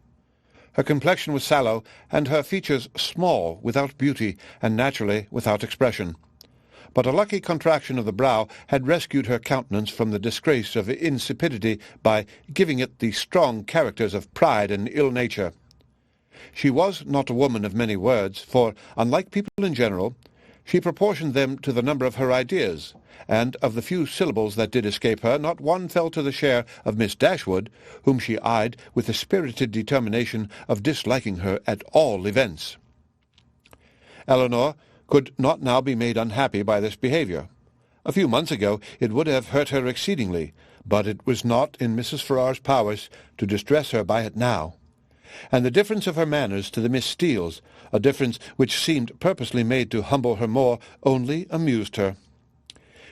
Her complexion was sallow, and her features small, without beauty, and naturally without expression. But a lucky contraction of the brow had rescued her countenance from the disgrace of insipidity by giving it the strong characters of pride and ill nature. She was not a woman of many words, for, unlike people in general, she proportioned them to the number of her ideas, and of the few syllables that did escape her, not one fell to the share of Miss Dashwood, whom she eyed with the spirited determination of disliking her at all events. Elinor could not now be made unhappy by this behaviour. A few months ago it would have hurt her exceedingly, but it was not in Mrs. Ferrars' powers to distress her by it now. And the difference of her manners to the Miss Steeles, a difference which seemed purposely made to humble her more, only amused her.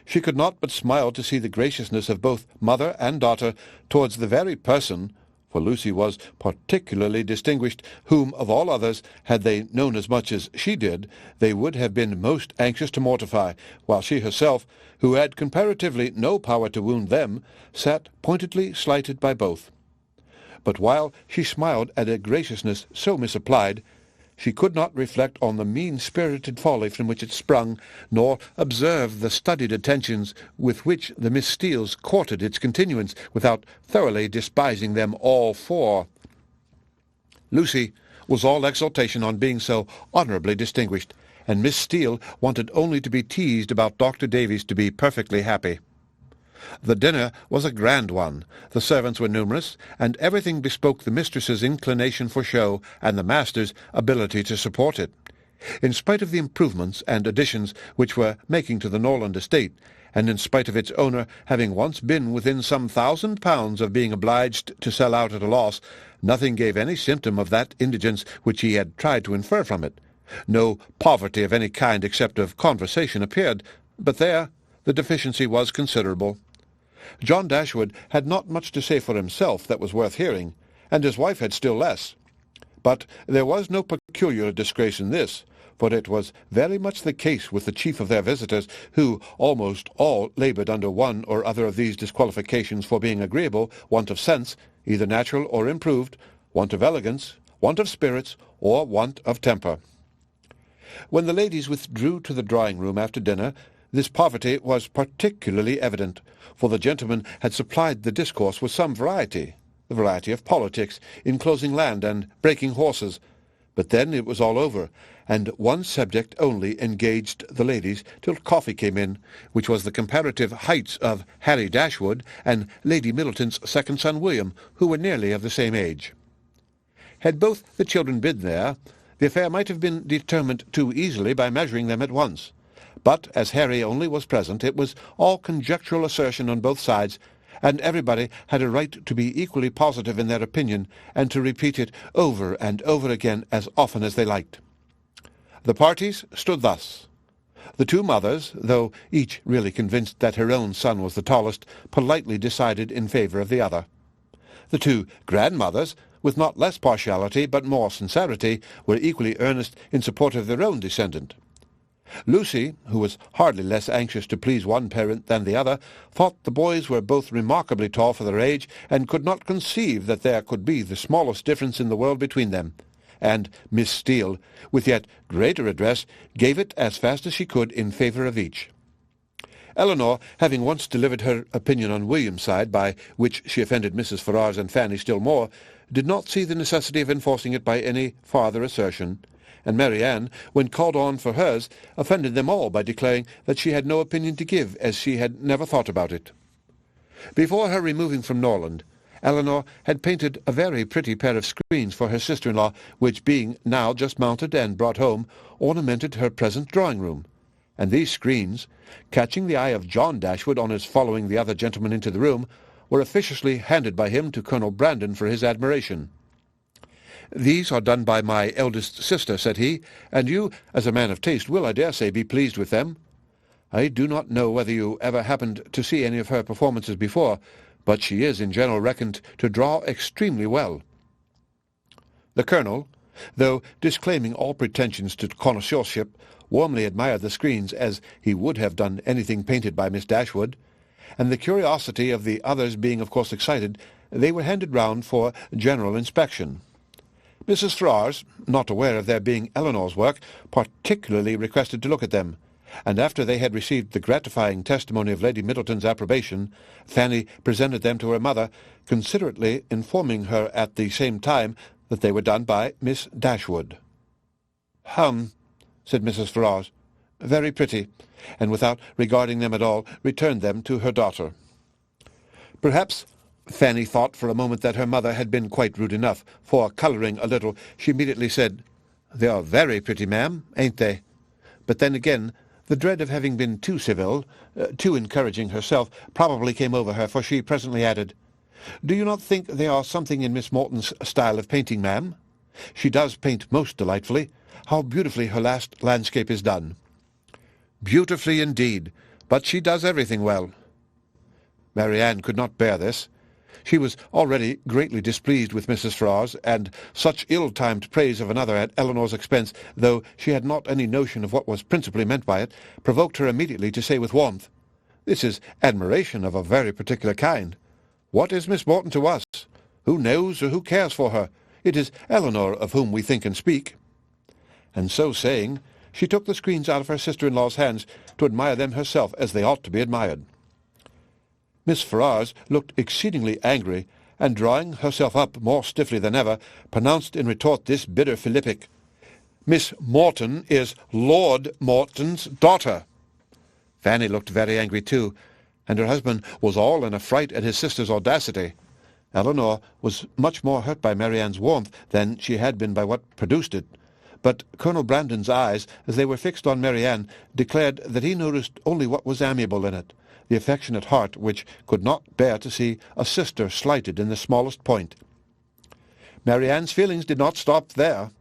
She could not but smile to see the graciousness of both mother and daughter towards the very person, for Lucy was particularly distinguished, whom, of all others, had they known as much as she did, they would have been most anxious to mortify, while she herself, who had comparatively no power to wound them, sat pointedly slighted by both. But while she smiled at a graciousness so misapplied, she could not reflect on the mean-spirited folly from which it sprung, nor observe the studied attentions with which the Miss Steeles courted its continuance, without thoroughly despising them all four. Lucy was all exultation on being so honourably distinguished, and Miss Steele wanted only to be teased about Dr. Davies to be perfectly happy. The dinner was a grand one, the servants were numerous, and everything bespoke the mistress's inclination for show and the master's ability to support it. In spite of the improvements and additions which were making to the Norland estate, and in spite of its owner having once been within some £1,000 of being obliged to sell out at a loss, nothing gave any symptom of that indigence which he had tried to infer from it. No poverty of any kind except of conversation appeared, but there the deficiency was considerable. John Dashwood had not much to say for himself that was worth hearing, and his wife had still less. But there was no peculiar disgrace in this, for it was very much the case with the chief of their visitors, who almost all laboured under one or other of these disqualifications for being agreeable: want of sense, either natural or improved, want of elegance, want of spirits, or want of temper. When the ladies withdrew to the drawing-room after dinner, this poverty was particularly evident, for the gentlemen had supplied the discourse with some variety, the variety of politics, enclosing land and breaking horses. But then it was all over, and one subject only engaged the ladies till coffee came in, which was the comparative heights of Harry Dashwood and Lady Middleton's second son William, who were nearly of the same age. Had both the children been there, the affair might have been determined too easily by measuring them at once. But as Harry only was present, it was all conjectural assertion on both sides, and everybody had a right to be equally positive in their opinion, and to repeat it over and over again as often as they liked. The parties stood thus. The two mothers, though each really convinced that her own son was the tallest, politely decided in favour of the other. The two grandmothers, with not less partiality but more sincerity, were equally earnest in support of their own descendant. Lucy, who was hardly less anxious to please one parent than the other, thought the boys were both remarkably tall for their age, and could not conceive that there could be the smallest difference in the world between them. And Miss Steele, with yet greater address, gave it as fast as she could in favour of each. Elinor, having once delivered her opinion on William's side, by which she offended Mrs. Ferrars and Fanny still more, did not see the necessity of enforcing it by any farther assertion, and Marianne, when called on for hers, offended them all by declaring that she had no opinion to give, as she had never thought about it. Before her removing from Norland, Elinor had painted a very pretty pair of screens for her sister-in-law, which, being now just mounted and brought home, ornamented her present drawing-room. And these screens, catching the eye of John Dashwood on his following the other gentleman into the room, were officiously handed by him to Colonel Brandon for his admiration. "These are done by my eldest sister," said he, "and you, as a man of taste, will, I dare say, be pleased with them. I do not know whether you ever happened to see any of her performances before, but she is in general reckoned to draw extremely well." The Colonel, though disclaiming all pretensions to connoisseurship, warmly admired the screens as he would have done anything painted by Miss Dashwood, and the curiosity of the others being of course excited, they were handed round for general inspection. Mrs. Ferrars, not aware of their being Elinor's work, particularly requested to look at them, and after they had received the gratifying testimony of Lady Middleton's approbation, Fanny presented them to her mother, considerately informing her at the same time that they were done by Miss Dashwood. "Hum," said Mrs. Ferrars. "Very pretty," and without regarding them at all, returned them to her daughter. Perhaps Fanny thought for a moment that her mother had been quite rude enough, for, colouring a little, she immediately said, "They are very pretty, ma'am, ain't they?" But then again, the dread of having been too civil, too encouraging herself, probably came over her, for she presently added, "Do you not think they are something in Miss Morton's style of painting, ma'am? She does paint most delightfully. How beautifully her last landscape is done." "Beautifully indeed, but she does everything well." Marianne could not bear this. She was already greatly displeased with Mrs. Ferrars, and such ill-timed praise of another at Elinor's expense, though she had not any notion of what was principally meant by it, provoked her immediately to say with warmth, "This is admiration of a very particular kind. What is Miss Morton to us? Who knows or who cares for her? It is Elinor of whom we think and speak." And so saying, she took the screens out of her sister-in-law's hands to admire them herself as they ought to be admired. Miss Ferrars looked exceedingly angry, and drawing herself up more stiffly than ever, pronounced in retort this bitter philippic, "Miss Morton is Lord Morton's daughter." Fanny looked very angry too, and her husband was all in a fright at his sister's audacity. Elinor was much more hurt by Marianne's warmth than she had been by what produced it, but Colonel Brandon's eyes, as they were fixed on Marianne, declared that he noticed only what was amiable in it, the affectionate heart which could not bear to see a sister slighted in the smallest point. Marianne's feelings did not stop there.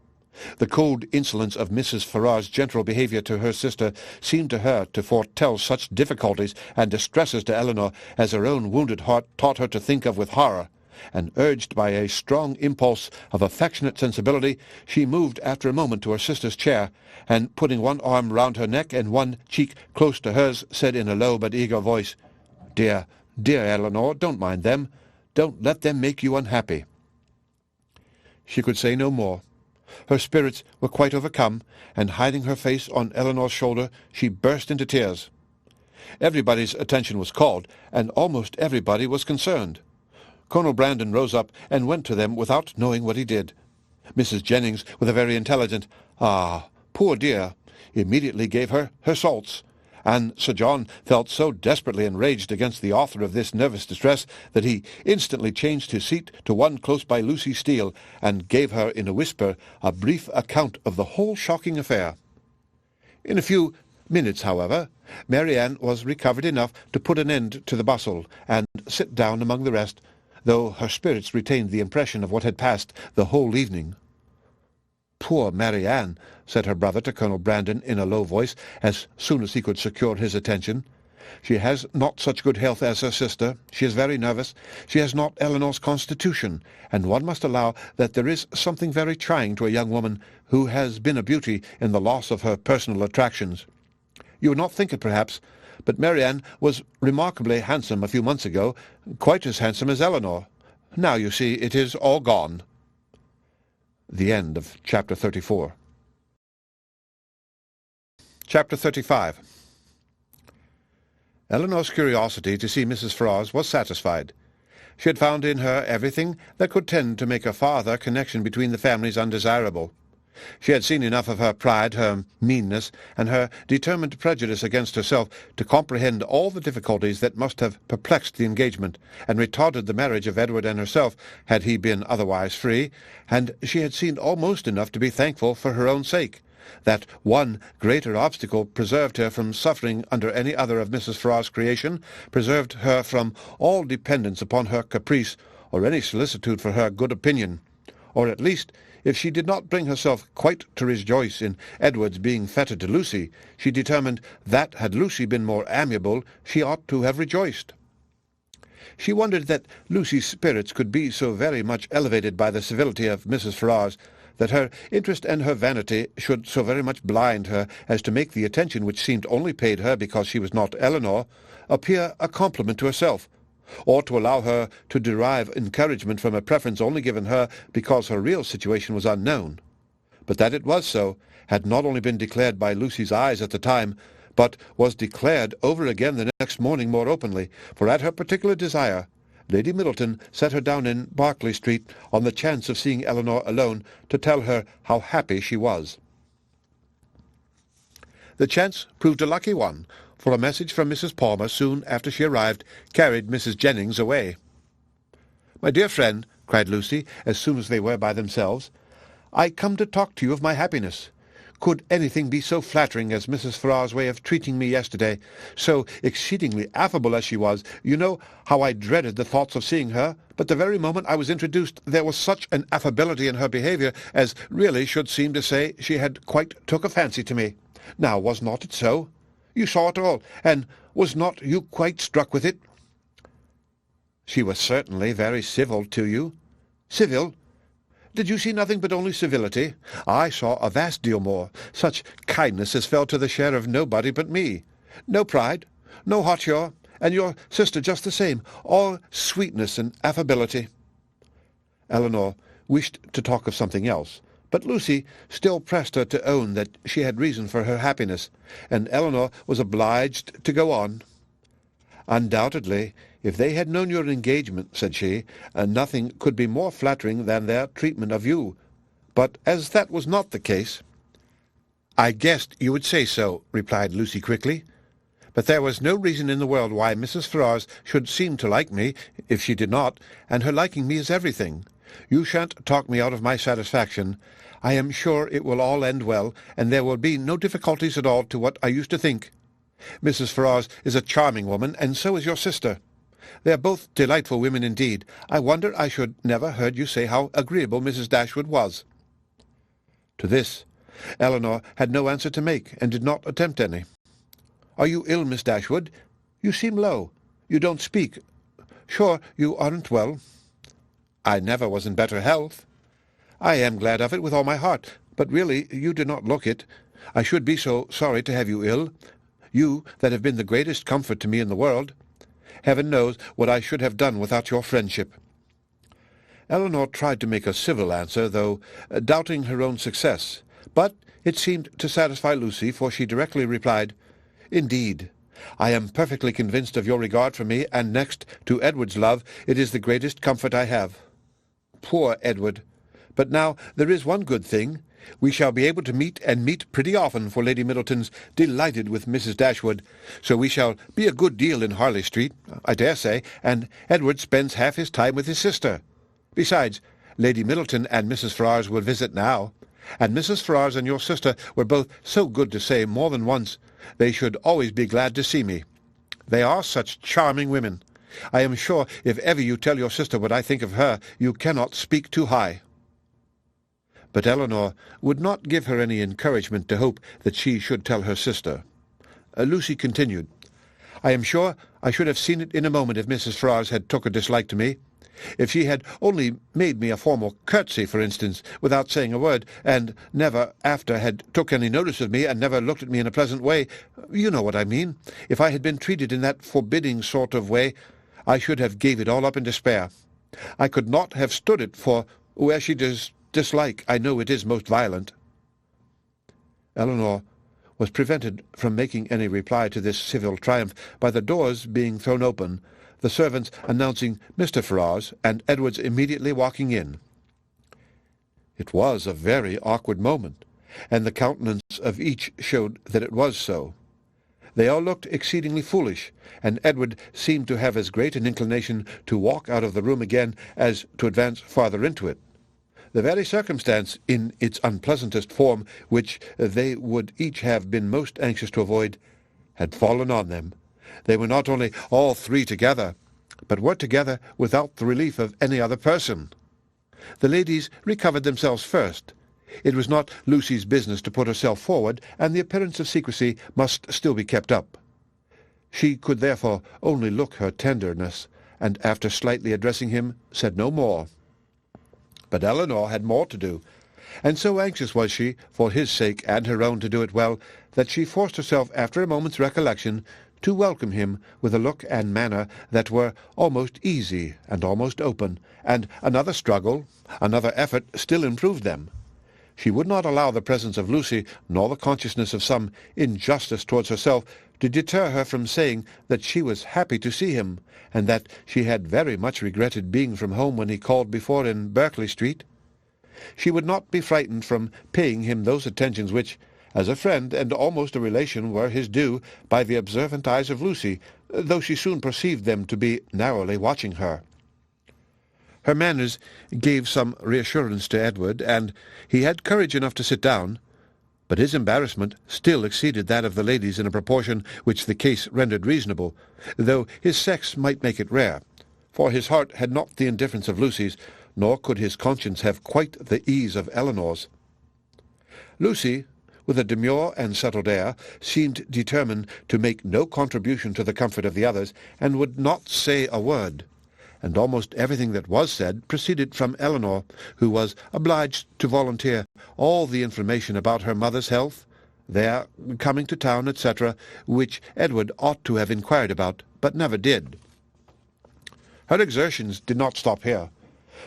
The cold insolence of Mrs. Ferrars' gentle behaviour to her sister seemed to her to foretell such difficulties and distresses to Elinor as her own wounded heart taught her to think of with horror, and urged by a strong impulse of affectionate sensibility, she moved after a moment to her sister's chair, and, putting one arm round her neck and one cheek close to hers, said in a low but eager voice, "Dear, dear Elinor, don't mind them. Don't let them make you unhappy." She could say no more. Her spirits were quite overcome, and hiding her face on Elinor's shoulder, she burst into tears. Everybody's attention was called, and almost everybody was concerned. Colonel Brandon rose up and went to them without knowing what he did. Mrs. Jennings, with a very intelligent "Ah, poor dear," immediately gave her salts, and Sir John felt so desperately enraged against the author of this nervous distress that he instantly changed his seat to one close by Lucy Steele, and gave her in a whisper a brief account of the whole shocking affair. In a few minutes, however, Marianne was recovered enough to put an end to the bustle, and sit down among the rest, though her spirits retained the impression of what had passed the whole evening. "Poor Marianne," said her brother to Colonel Brandon in a low voice, as soon as he could secure his attention. "She has not such good health as her sister. She is very nervous. She has not Elinor's constitution, and one must allow that there is something very trying to a young woman who has been a beauty in the loss of her personal attractions. You would not think it, perhaps, but Marianne was remarkably handsome a few months ago, quite as handsome as Elinor. Now, you see, it is all gone." The end of Chapter 34. Chapter 35. Elinor's curiosity to see Mrs. Ferrars was satisfied. She had found in her everything that could tend to make a farther connection between the families undesirable. She had seen enough of her pride, her meanness, and her determined prejudice against herself to comprehend all the difficulties that must have perplexed the engagement, and retarded the marriage of Edward and herself, had he been otherwise free, and she had seen almost enough to be thankful for her own sake. That one greater obstacle preserved her from suffering under any other of Mrs. Ferrars' creation, preserved her from all dependence upon her caprice, or any solicitude for her good opinion, or at least, if she did not bring herself quite to rejoice in Edward's being fettered to Lucy, she determined that, had Lucy been more amiable, she ought to have rejoiced. She wondered that Lucy's spirits could be so very much elevated by the civility of Mrs. Ferrars, That her interest and her vanity should so very much blind her as to make the attention which seemed only paid her because she was not Elinor appear a compliment to herself, or to allow her to derive encouragement from a preference only given her because her real situation was unknown. But that it was so had not only been declared by Lucy's eyes at the time, but was declared over again the next morning more openly, for at her particular desire Lady Middleton set her down in Berkeley Street on the chance of seeing Elinor alone to tell her how happy she was. The chance proved a lucky one, for a message from Mrs. Palmer soon after she arrived carried Mrs. Jennings away. "My dear friend," cried Lucy, as soon as they were by themselves, "I come to talk to you of my happiness. Could anything be so flattering as Mrs. Ferrars' way of treating me yesterday? So exceedingly affable as she was, you know how I dreaded the thoughts of seeing her, but the very moment I was introduced there was such an affability in her behaviour as really should seem to say she had quite took a fancy to me. Now, was not it so? You saw it all, and was not you quite struck with it?" "She was certainly very civil to you." "Civil? Did you see nothing but only civility? I saw a vast deal more, such kindness as fell to the share of nobody but me. No pride, no hauteur, and your sister just the same, all sweetness and affability." Elinor wished to talk of something else, but Lucy still pressed her to own that she had reason for her happiness, and Elinor was obliged to go on. "Undoubtedly, if they had known your engagement," said she, "nothing could be more flattering than their treatment of you. But as that was not the case—" "I guessed you would say so," replied Lucy quickly. "But there was no reason in the world why Mrs. Ferrars should seem to like me, if she did not, and her liking me is everything. You shan't talk me out of my satisfaction. I am sure it will all end well, and there will be no difficulties at all to what I used to think. Mrs. Ferrars is a charming woman, and so is your sister. They are both delightful women indeed. I wonder I should never heard you say how agreeable Mrs. Dashwood was." To this Elinor had no answer to make, and did not attempt any. "Are you ill, Miss Dashwood? You seem low. You don't speak. Sure you aren't well?" "I never was in better health." "I am glad of it with all my heart, but really you do not look it. I should be so sorry to have you ill, you that have been the greatest comfort to me in the world. Heaven knows what I should have done without your friendship." Elinor tried to make a civil answer, though doubting her own success, but it seemed to satisfy Lucy, for she directly replied, "Indeed, I am perfectly convinced of your regard for me, and next to Edward's love, it is the greatest comfort I have. Poor Edward! But now there is one good thing. We shall be able to meet pretty often, for Lady Middleton's delighted with Mrs. Dashwood, so we shall be a good deal in Harley Street, I dare say, and Edward spends half his time with his sister. Besides, Lady Middleton and Mrs. Ferrars will visit now, and Mrs. Ferrars and your sister were both so good to say more than once they should always be glad to see me. They are such charming women. I am sure if ever you tell your sister what I think of her, you cannot speak too high." But Elinor would not give her any encouragement to hope that she should tell her sister. Lucy continued, "I am sure I should have seen it in a moment if Mrs. Ferrars had took a dislike to me. If she had only made me a formal curtsy, for instance, without saying a word, and never after had took any notice of me, and never looked at me in a pleasant way, you know what I mean. If I had been treated in that forbidding sort of way, I should have gave it all up in despair. I could not have stood it, for where she does dislike, I know it is most violent." Elinor was prevented from making any reply to this civil triumph by the doors being thrown open, the servants announcing Mr. Ferrars, and Edward's immediately walking in. It was a very awkward moment, and the countenance of each showed that it was so. They all looked exceedingly foolish, and Edward seemed to have as great an inclination to walk out of the room again as to advance farther into it. The very circumstance, in its unpleasantest form, which they would each have been most anxious to avoid, had fallen on them. They were not only all three together, but were together without the relief of any other person. The ladies recovered themselves first. It was not Lucy's business to put herself forward, and the appearance of secrecy must still be kept up. She could therefore only look her tenderness, and after slightly addressing him, said no more. But Elinor had more to do, and so anxious was she, for his sake and her own, to do it well, that she forced herself, after a moment's recollection, to welcome him with a look and manner that were almost easy and almost open, and another struggle, another effort, still improved them. She would not allow the presence of Lucy, nor the consciousness of some injustice towards herself, to deter her from saying that she was happy to see him, and that she had very much regretted being from home when he called before in Berkeley Street. She would not be frightened from paying him those attentions which, as a friend and almost a relation, were his due by the observant eyes of Lucy, though she soon perceived them to be narrowly watching her. Her manners gave some reassurance to Edward, and he had courage enough to sit down, but his embarrassment still exceeded that of the ladies in a proportion which the case rendered reasonable, though his sex might make it rare, for his heart had not the indifference of Lucy's, nor could his conscience have quite the ease of Elinor's. Lucy, with a demure and settled air, seemed determined to make no contribution to the comfort of the others, and would not say a word, and almost everything that was said proceeded from Elinor, who was obliged to volunteer all the information about her mother's health, their coming to town, etc., which Edward ought to have inquired about, but never did. Her exertions did not stop here,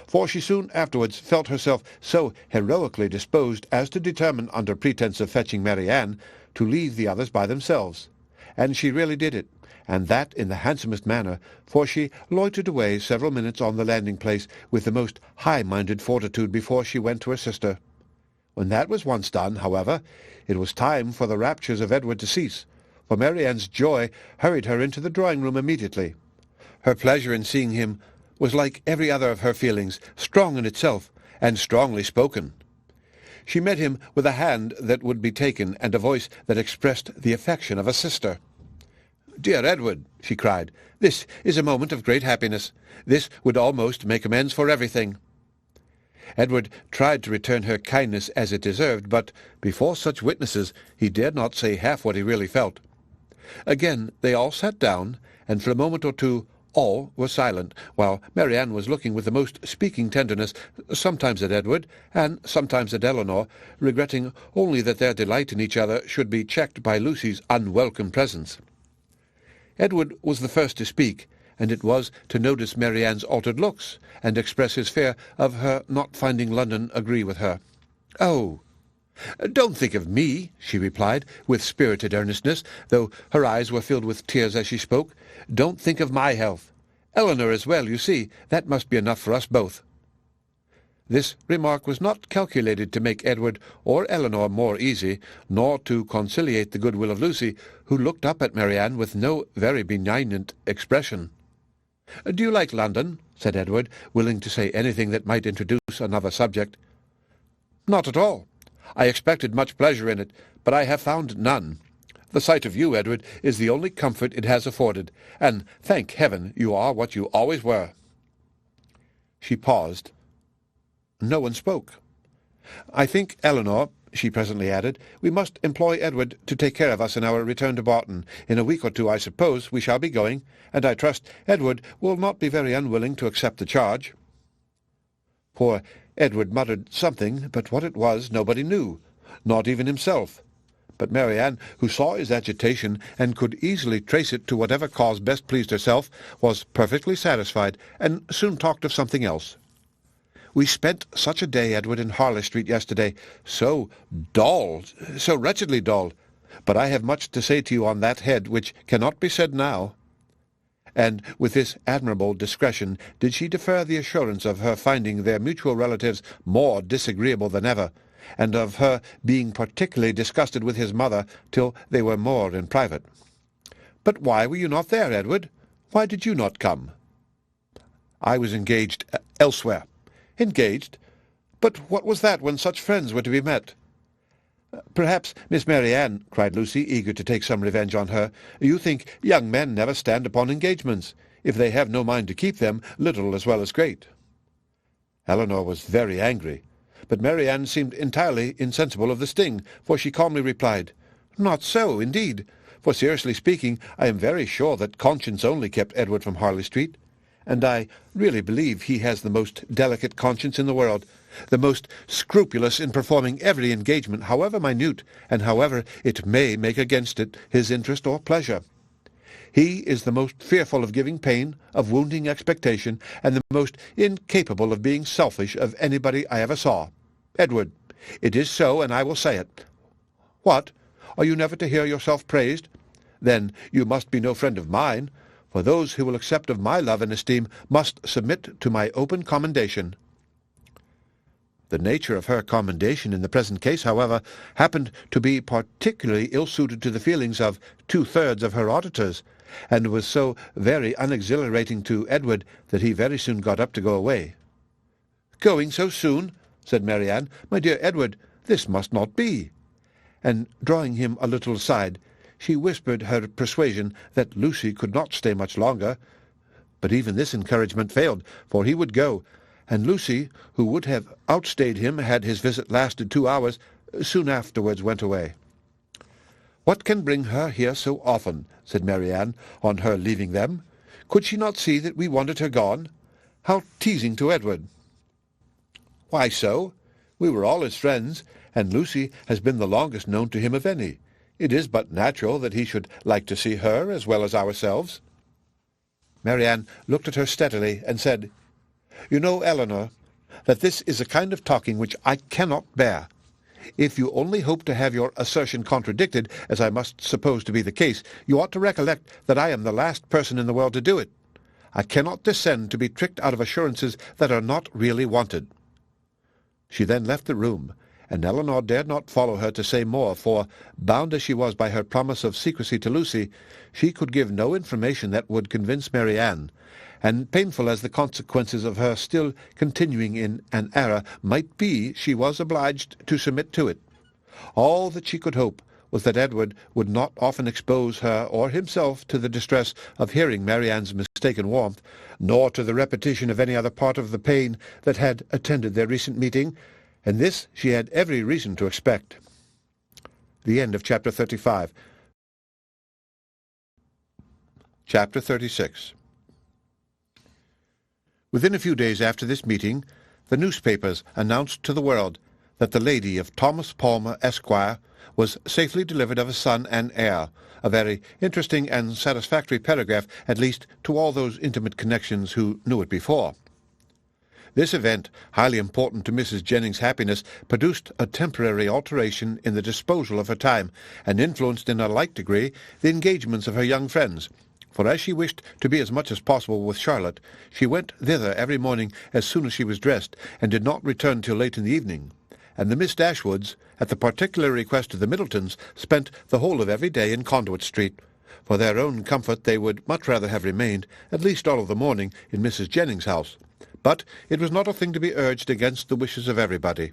for she soon afterwards felt herself so heroically disposed as to determine, under pretence of fetching Marianne, to leave the others by themselves, and she really did it, and that in the handsomest manner, for she loitered away several minutes on the landing-place with the most high-minded fortitude before she went to her sister. When that was once done, however, it was time for the raptures of Edward to cease, for Marianne's joy hurried her into the drawing-room immediately. Her pleasure in seeing him was like every other of her feelings, strong in itself, and strongly spoken. She met him with a hand that would be taken, and a voice that expressed the affection of a sister. "Dear Edward," she cried, "this is a moment of great happiness. This would almost make amends for everything." Edward tried to return her kindness as it deserved, but before such witnesses he dared not say half what he really felt. Again they all sat down, and for a moment or two all were silent, while Marianne was looking with the most speaking tenderness, sometimes at Edward, and sometimes at Elinor, regretting only that their delight in each other should be checked by Lucy's unwelcome presence. Edward was the first to speak, and it was to notice Marianne's altered looks, and express his fear of her not finding London agree with her. "Oh, don't think of me," she replied, with spirited earnestness, though her eyes were filled with tears as she spoke. "Don't think of my health. Elinor is well, you see. That must be enough for us both." This remark was not calculated to make Edward or Elinor more easy, nor to conciliate the goodwill of Lucy, who looked up at Marianne with no very benignant expression. "Do you like London?" said Edward, willing to say anything that might introduce another subject. "Not at all. I expected much pleasure in it, but I have found none. The sight of you, Edward, is the only comfort it has afforded, and, thank heaven, you are what you always were." She paused. No one spoke. "I think, Elinor," she presently added, "we must employ Edward to take care of us in our return to Barton. In a week or two, I suppose, we shall be going, and I trust Edward will not be very unwilling to accept the charge." Poor Edward muttered something, but what it was nobody knew, not even himself. But Marianne, who saw his agitation, and could easily trace it to whatever cause best pleased herself, was perfectly satisfied, and soon talked of something else. "We spent such a day, Edward, in Harley Street yesterday, so dull, so wretchedly dull. But I have much to say to you on that head, which cannot be said now." And with this admirable discretion did she defer the assurance of her finding their mutual relatives more disagreeable than ever, and of her being particularly disgusted with his mother till they were more in private. "But why were you not there, Edward? Why did you not come?" "I was engaged elsewhere." "Engaged? But what was that when such friends were to be met?" "Perhaps, Miss Marianne," cried Lucy, eager to take some revenge on her, "you think young men never stand upon engagements, if they have no mind to keep them, little as well as great." Elinor was very angry, but Marianne seemed entirely insensible of the sting, for she calmly replied, "Not so, indeed. For, seriously speaking, I am very sure that conscience only kept Edward from Harley Street, and I really believe he has the most delicate conscience in the world, the most scrupulous in performing every engagement, however minute, and however it may make against it his interest or pleasure. He is the most fearful of giving pain, of wounding expectation, and the most incapable of being selfish of anybody I ever saw. Edward, it is so, and I will say it. What? Are you never to hear yourself praised? Then you must be no friend of mine, for those who will accept of my love and esteem must submit to my open commendation. The nature of her commendation in the present case, however, happened to be particularly ill-suited to the feelings of 2/3 of her auditors, and was so very unexhilarating to Edward that he very soon got up to go away. "Going so soon?" said Marianne. "My dear Edward, this must not be." And drawing him a little aside, she whispered her persuasion that Lucy could not stay much longer. But even this encouragement failed, for he would go, and Lucy, who would have outstayed him had his visit lasted 2 hours, soon afterwards went away. "What can bring her here so often?" said Marianne, on her leaving them. "Could she not see that we wanted her gone? How teasing to Edward!" "Why so? We were all his friends, and Lucy has been the longest known to him of any. It is but natural that he should like to see her as well as ourselves." Marianne looked at her steadily, and said, "You know, Elinor, that this is a kind of talking which I cannot bear. If you only hope to have your assertion contradicted, as I must suppose to be the case, you ought to recollect that I am the last person in the world to do it. I cannot descend to be tricked out of assurances that are not really wanted." She then left the room, and Elinor dared not follow her to say more, for, bound as she was by her promise of secrecy to Lucy, she could give no information that would convince Marianne, and painful as the consequences of her still continuing in an error might be, she was obliged to submit to it. All that she could hope was that Edward would not often expose her or himself to the distress of hearing Marianne's mistaken warmth, nor to the repetition of any other part of the pain that had attended their recent meeting, and this she had every reason to expect. The end of Chapter 35. Chapter 36. Within a few days after this meeting, the newspapers announced to the world that the lady of Thomas Palmer, Esquire, was safely delivered of a son and heir, a very interesting and satisfactory paragraph, at least to all those intimate connections who knew it before. This event, highly important to Mrs. Jennings's happiness, produced a temporary alteration in the disposal of her time, and influenced in a like degree the engagements of her young friends. For as she wished to be as much as possible with Charlotte, she went thither every morning as soon as she was dressed, and did not return till late in the evening. And the Miss Dashwoods, at the particular request of the Middletons, spent the whole of every day in Conduit Street. For their own comfort they would much rather have remained, at least all of the morning, in Mrs. Jennings's house. But it was not a thing to be urged against the wishes of everybody.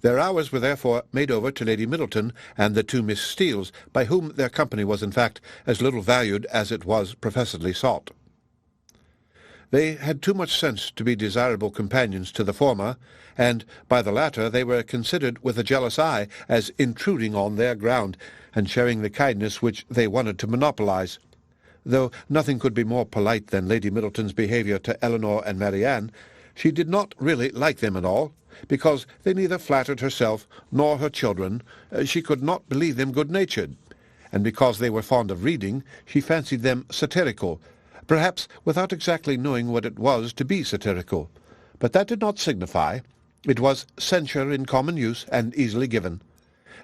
Their hours were therefore made over to Lady Middleton and the 2 Miss Steeles, by whom their company was in fact as little valued as it was professedly sought. They had too much sense to be desirable companions to the former, and by the latter they were considered with a jealous eye as intruding on their ground, and sharing the kindness which they wanted to monopolize. Though nothing could be more polite than Lady Middleton's behaviour to Elinor and Marianne, she did not really like them at all, because they neither flattered herself nor her children. She could not believe them good-natured, and because they were fond of reading, she fancied them satirical, perhaps without exactly knowing what it was to be satirical. But that did not signify. It was censure in common use, and easily given.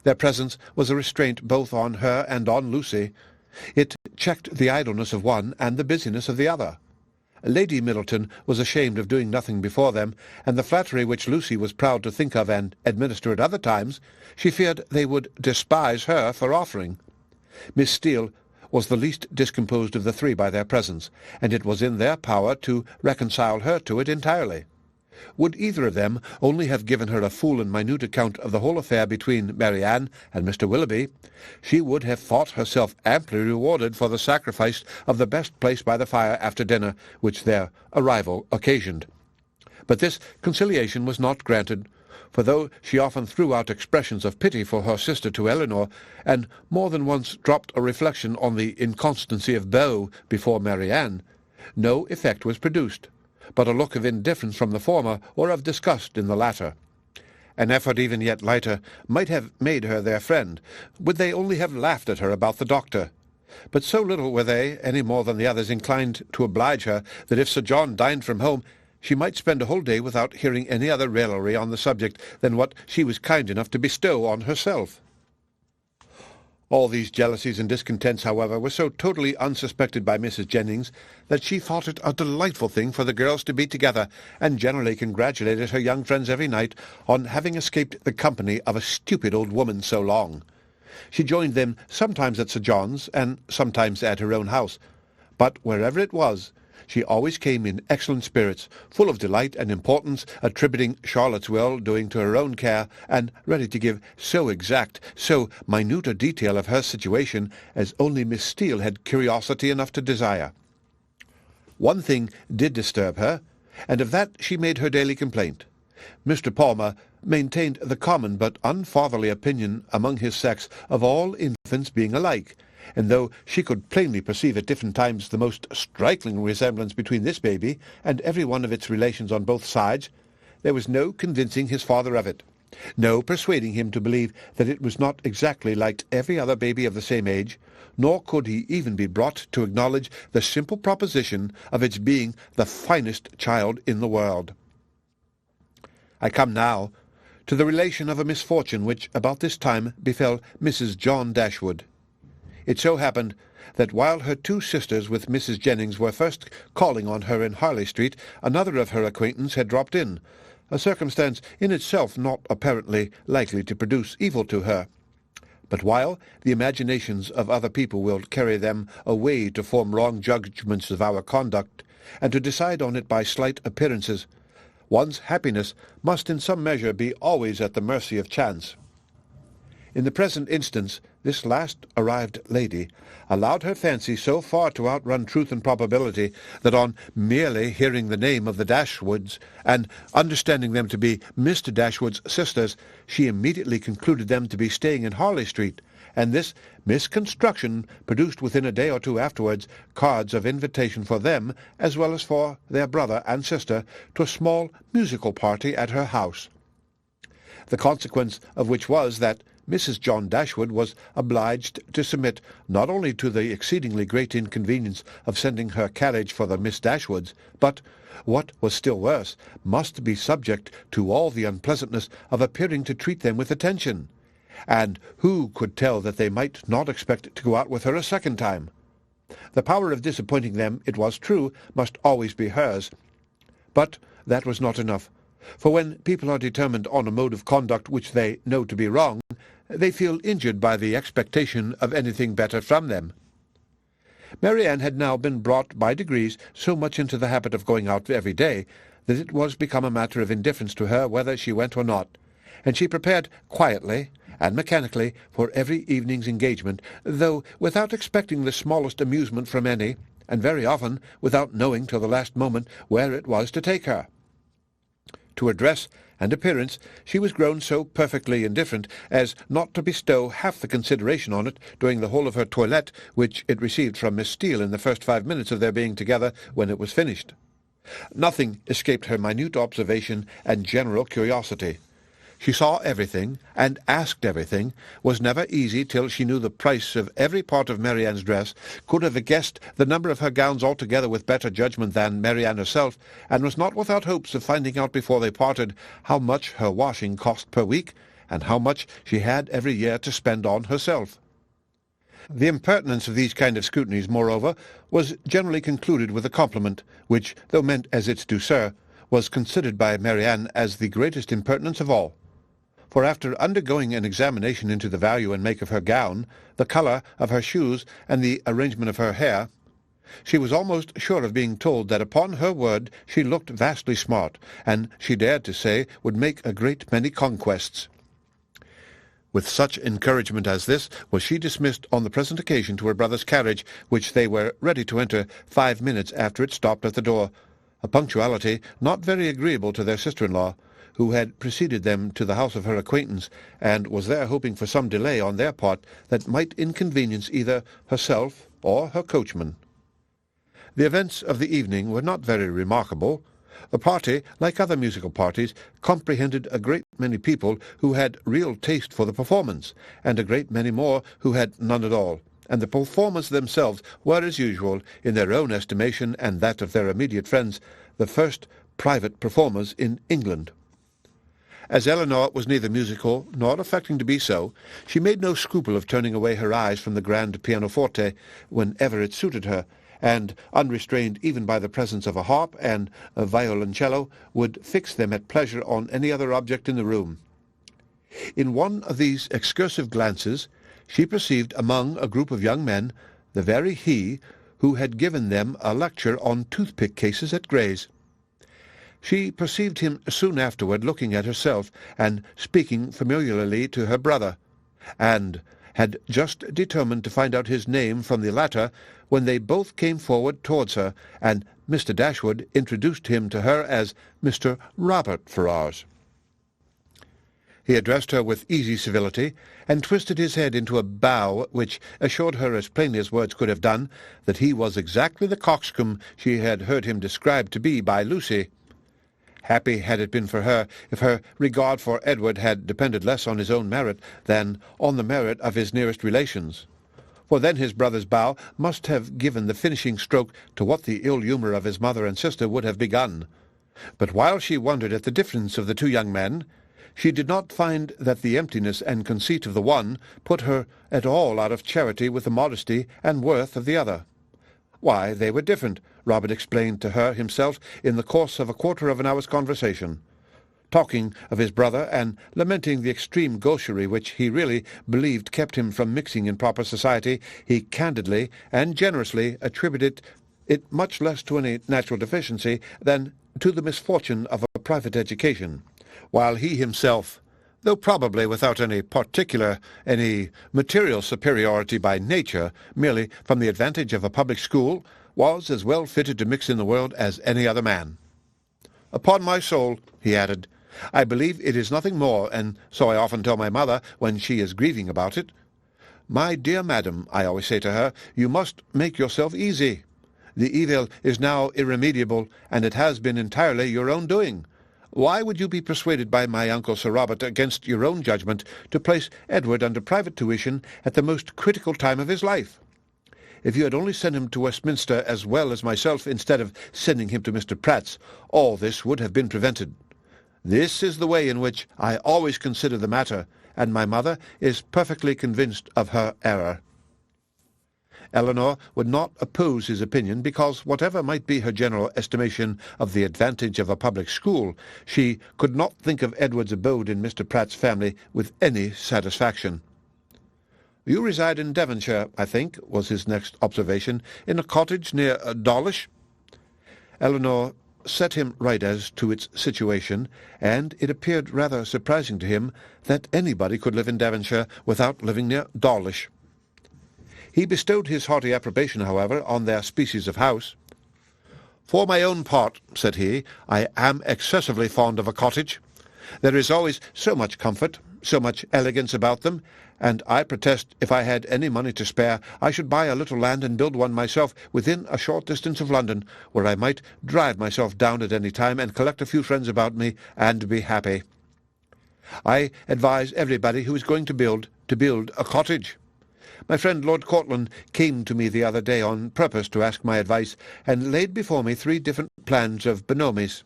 Their presence was a restraint both on her and on Lucy. It checked the idleness of one and the busyness of the other. Lady Middleton was ashamed of doing nothing before them, and the flattery which Lucy was proud to think of and administer at other times, she feared they would despise her for offering. Miss Steele was the least discomposed of the 3 by their presence, and it was in their power to reconcile her to it entirely. Would either of them only have given her a full and minute account of the whole affair between Marianne and Mr. Willoughby, she would have thought herself amply rewarded for the sacrifice of the best place by the fire after dinner which their arrival occasioned. But this conciliation was not granted, for though she often threw out expressions of pity for her sister to Elinor, and more than once dropped a reflection on the inconstancy of Beau before Marianne, no effect was produced, but a look of indifference from the former, or of disgust in the latter. An effort even yet lighter might have made her their friend, would they only have laughed at her about the doctor. But so little were they, any more than the others, inclined to oblige her, that if Sir John dined from home, she might spend a whole day without hearing any other raillery on the subject than what she was kind enough to bestow on herself. All these jealousies and discontents, however, were so totally unsuspected by Mrs. Jennings that she thought it a delightful thing for the girls to be together, and generally congratulated her young friends every night on having escaped the company of a stupid old woman so long. She joined them sometimes at Sir John's, and sometimes at her own house, but wherever it was, she always came in excellent spirits, full of delight and importance, attributing Charlotte's well-doing to her own care, and ready to give so exact, so minute a detail of her situation as only Miss Steele had curiosity enough to desire. One thing did disturb her, and of that she made her daily complaint. Mr. Palmer maintained the common but unfatherly opinion among his sex of all infants being alike, and though she could plainly perceive at different times the most striking resemblance between this baby and every one of its relations on both sides, there was no convincing his father of it, no persuading him to believe that it was not exactly like every other baby of the same age, nor could he even be brought to acknowledge the simple proposition of its being the finest child in the world. I come now to the relation of a misfortune which about this time befell Mrs. John Dashwood. It so happened that while her two sisters with Mrs. Jennings were first calling on her in Harley Street, another of her acquaintance had dropped in, a circumstance in itself not apparently likely to produce evil to her. But while the imaginations of other people will carry them away to form wrong judgments of our conduct, and to decide on it by slight appearances, one's happiness must in some measure be always at the mercy of chance. In the present instance, this last arrived lady allowed her fancy so far to outrun truth and probability that on merely hearing the name of the Dashwoods, and understanding them to be Mr. Dashwood's sisters, she immediately concluded them to be staying in Harley Street, and this misconstruction produced within a day or two afterwards cards of invitation for them, as well as for their brother and sister, to a small musical party at her house. The consequence of which was that Mrs. John Dashwood was obliged to submit not only to the exceedingly great inconvenience of sending her carriage for the Miss Dashwoods, but, what was still worse, must be subject to all the unpleasantness of appearing to treat them with attention. And who could tell that they might not expect to go out with her a second time? The power of disappointing them, it was true, must always be hers. But that was not enough, for when people are determined on a mode of conduct which they know to be wrong, they feel injured by the expectation of anything better from them. Marianne had now been brought by degrees so much into the habit of going out every day that it was become a matter of indifference to her whether she went or not, and she prepared quietly and mechanically for every evening's engagement, though without expecting the smallest amusement from any, and very often without knowing till the last moment where it was to take her. To her dress and appearance she was grown so perfectly indifferent as not to bestow half the consideration on it during the whole of her toilette which it received from Miss Steele in the first 5 minutes of their being together when it was finished. Nothing escaped her minute observation and general curiosity. She saw everything, and asked everything, was never easy till she knew the price of every part of Marianne's dress, could have guessed the number of her gowns altogether with better judgment than Marianne herself, and was not without hopes of finding out before they parted how much her washing cost per week, and how much she had every year to spend on herself. The impertinence of these kind of scrutinies, moreover, was generally concluded with a compliment, which, though meant as its douceur, was considered by Marianne as the greatest impertinence of all. For after undergoing an examination into the value and make of her gown, the colour of her shoes, and the arrangement of her hair, she was almost sure of being told that upon her word she looked vastly smart, and she dared to say would make a great many conquests. With such encouragement as this was she dismissed on the present occasion to her brother's carriage, which they were ready to enter 5 minutes after it stopped at the door, a punctuality not very agreeable to their sister-in-law, who had preceded them to the house of her acquaintance, and was there hoping for some delay on their part that might inconvenience either herself or her coachman. The events of the evening were not very remarkable. The party, like other musical parties, comprehended a great many people who had real taste for the performance, and a great many more who had none at all, and the performers themselves were, as usual, in their own estimation and that of their immediate friends, the first private performers in England. As Elinor was neither musical nor affecting to be so, she made no scruple of turning away her eyes from the grand pianoforte whenever it suited her, and, unrestrained even by the presence of a harp and a violoncello, would fix them at pleasure on any other object in the room. In one of these excursive glances she perceived among a group of young men the very he who had given them a lecture on toothpick cases at Gray's. She perceived him soon afterward looking at herself and speaking familiarly to her brother, and had just determined to find out his name from the latter when they both came forward towards her, and Mr. Dashwood introduced him to her as Mr. Robert Ferrars. He addressed her with easy civility, and twisted his head into a bow which assured her as plainly as words could have done that he was exactly the coxcomb she had heard him described to be by Lucy. Happy had it been for her if her regard for Edward had depended less on his own merit than on the merit of his nearest relations, for then his brother's bow must have given the finishing stroke to what the ill-humour of his mother and sister would have begun. But while she wondered at the difference of the two young men, she did not find that the emptiness and conceit of the one put her at all out of charity with the modesty and worth of the other. Why, they were different, Robert explained to her himself in the course of a quarter of an hour's conversation. Talking of his brother, and lamenting the extreme gaucherie which he really believed kept him from mixing in proper society, he candidly and generously attributed it much less to any natural deficiency than to the misfortune of a private education, while he himself, though probably without any material superiority by nature, merely from the advantage of a public school, was as well fitted to mix in the world as any other man. "Upon my soul," he added, "I believe it is nothing more, and so I often tell my mother when she is grieving about it. 'My dear madam,' I always say to her, 'you must make yourself easy. The evil is now irremediable, and it has been entirely your own doing. Why would you be persuaded by my uncle Sir Robert against your own judgment to place Edward under private tuition at the most critical time of his life? If you had only sent him to Westminster as well as myself instead of sending him to Mr. Pratt's, all this would have been prevented. This is the way in which I always consider the matter, and my mother is perfectly convinced of her error." Elinor would not oppose his opinion, because, whatever might be her general estimation of the advantage of a public school, she could not think of Edward's abode in Mr. Pratt's family with any satisfaction. "You reside in Devonshire, I think," was his next observation, "in a cottage near Dawlish?" Elinor set him right as to its situation, and it appeared rather surprising to him that anybody could live in Devonshire without living near Dawlish. He bestowed his hearty approbation, however, on their species of house. "For my own part," said he, "I am excessively fond of a cottage. There is always so much comfort, so much elegance about them, and I protest if I had any money to spare I should buy a little land and build one myself within a short distance of London, where I might drive myself down at any time and collect a few friends about me and be happy. I advise everybody who is going to build a cottage. My friend Lord Courtland came to me the other day on purpose to ask my advice, and laid before me 3 different plans of Bonomies.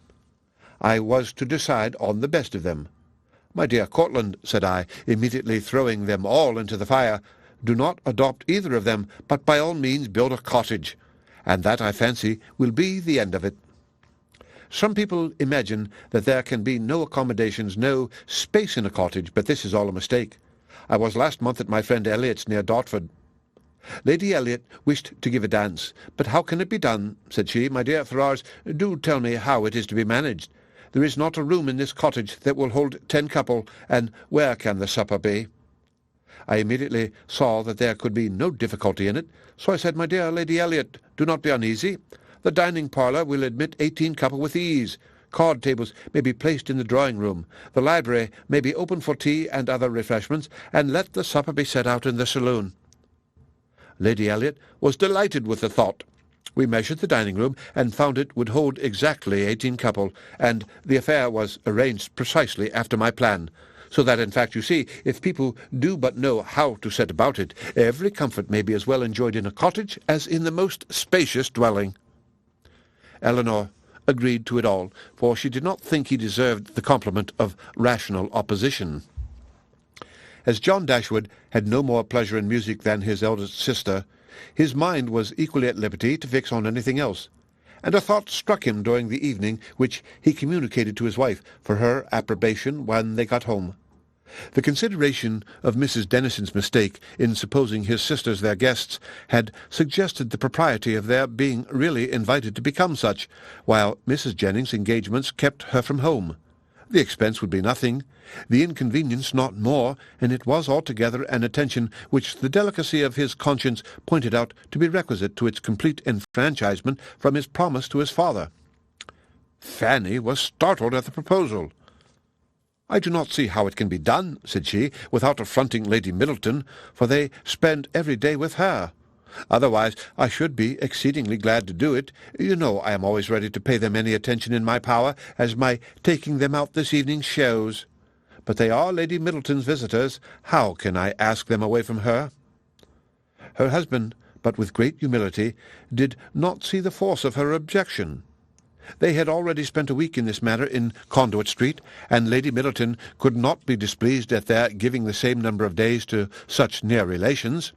I was to decide on the best of them. 'My dear Courtland,' said I, immediately throwing them all into the fire, 'do not adopt either of them, but by all means build a cottage, and that, I fancy, will be the end of it. Some people imagine that there can be no accommodations, no space in a cottage, but this is all a mistake. I was last month at my friend Elliot's near Dartford. Lady Elliot wished to give a dance, but how can it be done? Said she. My dear Ferrars, do tell me how it is to be managed. There is not a room in this cottage that will hold 10 couple, and where can the supper be? I immediately saw that there could be no difficulty in it, so I said, My dear Lady Elliot, do not be uneasy. The dining-parlour will admit 18 couple with ease. Card tables may be placed in the drawing-room. The library may be open for tea and other refreshments, and let the supper be set out in the saloon. Lady Elliot was delighted with the thought. We measured the dining-room and found it would hold exactly 18 couple, and the affair was arranged precisely after my plan, so that, in fact, you see, if people do but know how to set about it, every comfort may be as well enjoyed in a cottage as in the most spacious dwelling. Elinor agreed to it all, for she did not think he deserved the compliment of rational opposition. As John Dashwood had no more pleasure in music than his eldest sister, his mind was equally at liberty to fix on anything else, and a thought struck him during the evening which he communicated to his wife for her approbation when they got home. The consideration of Mrs. Dennison's mistake in supposing his sisters their guests had suggested the propriety of their being really invited to become such, while Mrs. Jennings's engagements kept her from home. The expense would be nothing, the inconvenience not more, and it was altogether an attention which the delicacy of his conscience pointed out to be requisite to its complete enfranchisement from his promise to his father. Fanny was startled at the proposal. "I do not see how it can be done," said she, "without affronting Lady Middleton, for they spend every day with her. Otherwise I should be exceedingly glad to do it. You know I am always ready to pay them any attention in my power, as my taking them out this evening shows. But they are Lady Middleton's visitors. How can I ask them away from her?" Her husband, but with great humility, did not see the force of her objection. They had already spent a week in this manner in Conduit Street, and Lady Middleton could not be displeased at their giving the same number of days to such near relations.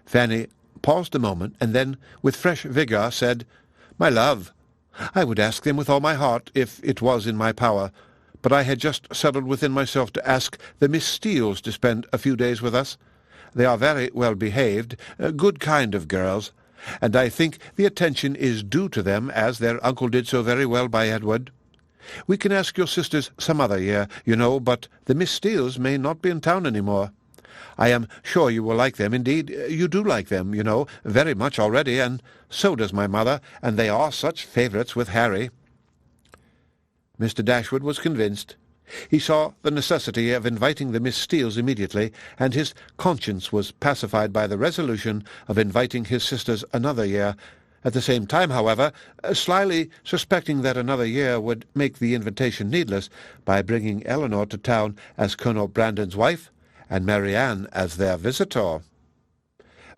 Fanny paused a moment, and then, with fresh vigour, said, "My love, I would ask them with all my heart, if it was in my power, but I had just settled within myself to ask the Miss Steeles to spend a few days with us. They are very well behaved, good kind of girls, and I think the attention is due to them, as their uncle did so very well by Edward. We can ask your sisters some other year, you know, but the Miss Steeles may not be in town any more. I am sure you will like them. Indeed, you do like them, you know, very much already, and so does my mother, and they are such favourites with Harry." Mr. Dashwood was convinced. He saw the necessity of inviting the Miss Steeles immediately, and his conscience was pacified by the resolution of inviting his sisters another year. At the same time, however, slyly suspecting that another year would make the invitation needless, by bringing Elinor to town as Colonel Brandon's wife, and Marianne as their visitor.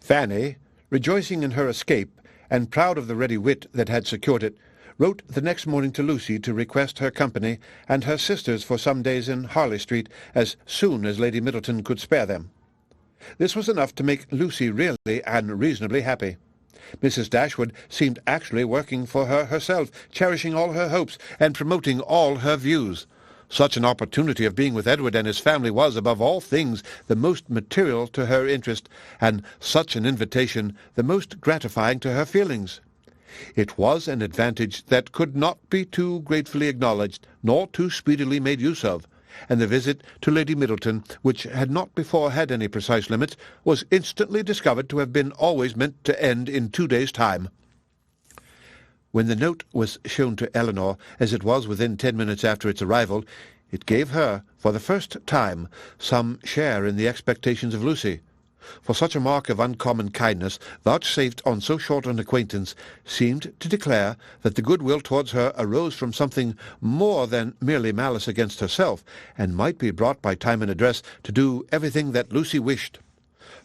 Fanny, rejoicing in her escape, and proud of the ready wit that had secured it, wrote the next morning to Lucy to request her company and her sisters for some days in Harley Street, as soon as Lady Middleton could spare them. This was enough to make Lucy really and reasonably happy. Mrs. Dashwood seemed actually working for her herself, cherishing all her hopes, and promoting all her views. Such an opportunity of being with Edward and his family was, above all things, the most material to her interest, and such an invitation the most gratifying to her feelings. It was an advantage that could not be too gratefully acknowledged, nor too speedily made use of, and the visit to Lady Middleton, which had not before had any precise limits, was instantly discovered to have been always meant to end in 2 days' time. When the note was shown to Elinor, as it was within 10 minutes after its arrival, it gave her, for the first time, some share in the expectations of Lucy. For such a mark of uncommon kindness, vouchsafed on so short an acquaintance, seemed to declare that the goodwill towards her arose from something more than merely malice against herself, and might be brought by time and address to do everything that Lucy wished.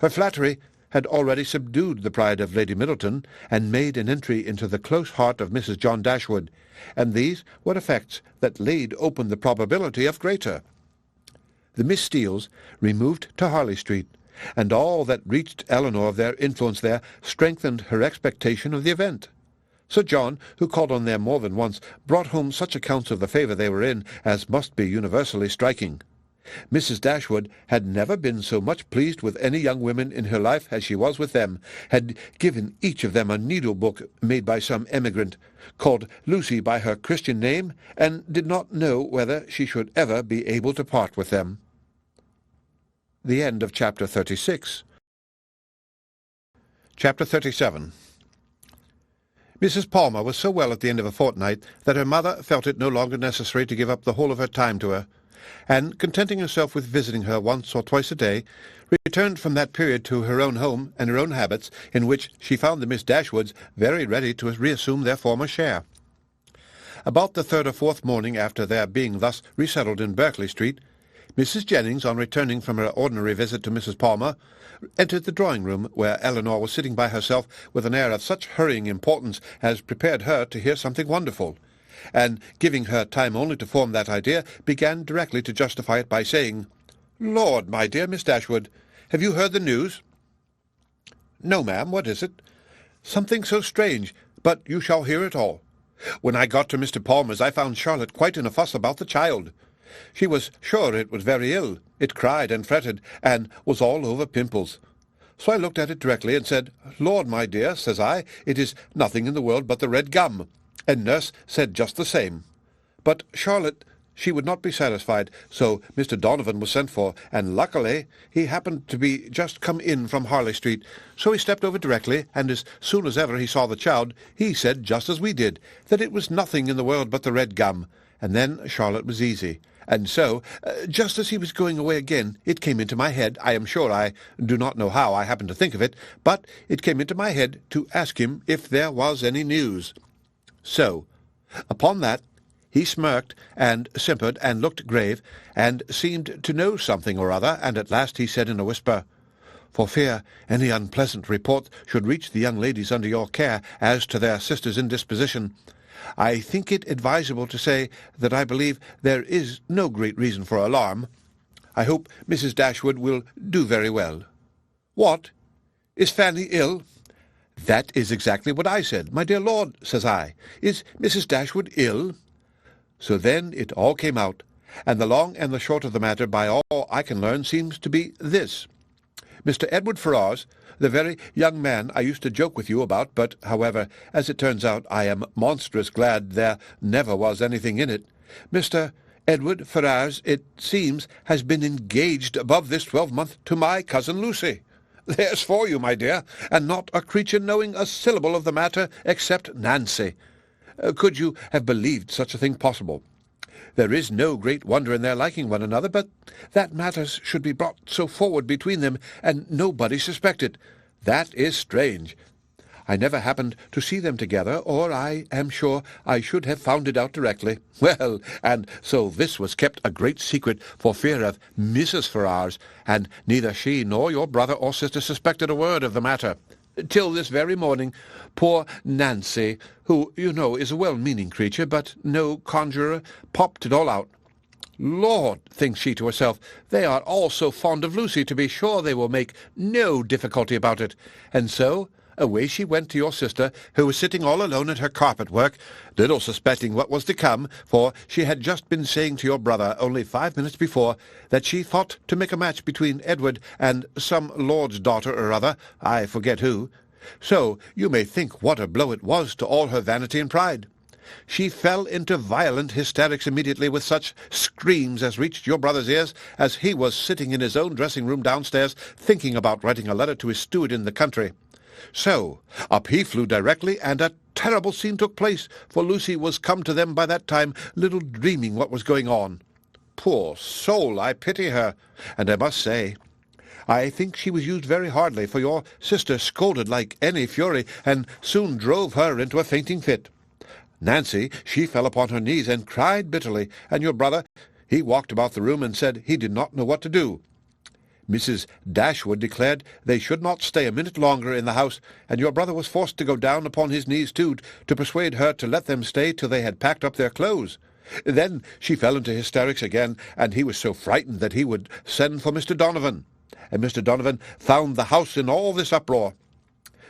Her flattery had already subdued the pride of Lady Middleton, and made an entry into the close heart of Mrs. John Dashwood, and these were effects that laid open the probability of greater. The Miss Steeles removed to Harley Street, and all that reached Elinor of their influence there strengthened her expectation of the event. Sir John, who called on them more than once, brought home such accounts of the favour they were in as must be universally striking. Mrs. Dashwood had never been so much pleased with any young women in her life as she was with them, had given each of them a needle-book made by some emigrant, called Lucy by her Christian name, and did not know whether she should ever be able to part with them. The end of Chapter 36. Chapter 37. Mrs. Palmer was so well at the end of a fortnight that her mother felt it no longer necessary to give up the whole of her time to her. and, contenting herself with visiting her once or twice a day, returned from that period to her own home and her own habits, in which she found the Miss Dashwoods very ready to reassume their former share. About the third or fourth morning after their being thus resettled in Berkeley Street, Mrs. Jennings, on returning from her ordinary visit to Mrs. Palmer, entered the drawing-room, where Elinor was sitting by herself with an air of such hurrying importance as prepared her to hear something wonderful, and, giving her time only to form that idea, began directly to justify it by saying, "Lord, my dear Miss Dashwood, have you heard the news?" "No, ma'am, what is it?" "Something so strange, but you shall hear it all. When I got to Mr. Palmer's, I found Charlotte quite in a fuss about the child. She was sure it was very ill. It cried and fretted, and was all over pimples. So I looked at it directly and said, 'Lord, my dear,' says I, 'it is nothing in the world but the red gum.' And nurse said just the same. But Charlotte, she would not be satisfied, so Mr. Donovan was sent for, and luckily he happened to be just come in from Harley Street, so he stepped over directly, and as soon as ever he saw the child, he said, just as we did, that it was nothing in the world but the red gum, and then Charlotte was easy. And so, just as he was going away again, it came into my head, I am sure I do not know how I happened to think of it, but it came into my head to ask him if there was any news. So, upon that, he smirked, and simpered, and looked grave, and seemed to know something or other, and at last he said in a whisper, 'For fear any unpleasant report should reach the young ladies under your care as to their sister's indisposition, I think it advisable to say that I believe there is no great reason for alarm. I hope Mrs. Dashwood will do very well.' 'What? Is Fanny ill?' 'That is exactly what I said. My dear lord,' says I, 'is Mrs. Dashwood ill?' So then it all came out, and the long and the short of the matter, by all I can learn, seems to be this. Mr. Edward Ferrars, the very young man I used to joke with you about, but, however, as it turns out, I am monstrous glad there never was anything in it. Mr. Edward Ferrars, it seems, has been engaged above this 12-month to my cousin Lucy. There's for you, my dear, and not a creature knowing a syllable of the matter except Nancy. Could you have believed such a thing possible? There is no great wonder in their liking one another, but that matters should be brought so forward between them, and nobody suspect it. That is strange. I never happened to see them together, or I am sure I should have found it out directly. Well, and so this was kept a great secret for fear of Mrs. Ferrars, and neither she nor your brother or sister suspected a word of the matter, till this very morning. Poor Nancy, who, you know, is a well-meaning creature, but no conjurer, popped it all out. Lord, thinks she to herself, they are all so fond of Lucy, to be sure they will make no difficulty about it. And so away she went to your sister, who was sitting all alone at her carpet-work, little suspecting what was to come, for she had just been saying to your brother, only 5 minutes before, that she thought to make a match between Edward and some lord's daughter or other, I forget who. So you may think what a blow it was to all her vanity and pride. She fell into violent hysterics immediately, with such screams as reached your brother's ears, as he was sitting in his own dressing-room downstairs, thinking about writing a letter to his steward in the country. So up he flew directly, and a terrible scene took place, for Lucy was come to them by that time, little dreaming what was going on. Poor soul, I pity her, and I must say, I think she was used very hardly, for your sister scolded like any fury, and soon drove her into a fainting fit. Nancy, she fell upon her knees and cried bitterly, and your brother, he walked about the room and said he did not know what to do. Mrs. Dashwood declared they should not stay a minute longer in the house, and your brother was forced to go down upon his knees too, to persuade her to let them stay till they had packed up their clothes. Then she fell into hysterics again, and he was so frightened that he would send for Mr. Donovan, and Mr. Donovan found the house in all this uproar.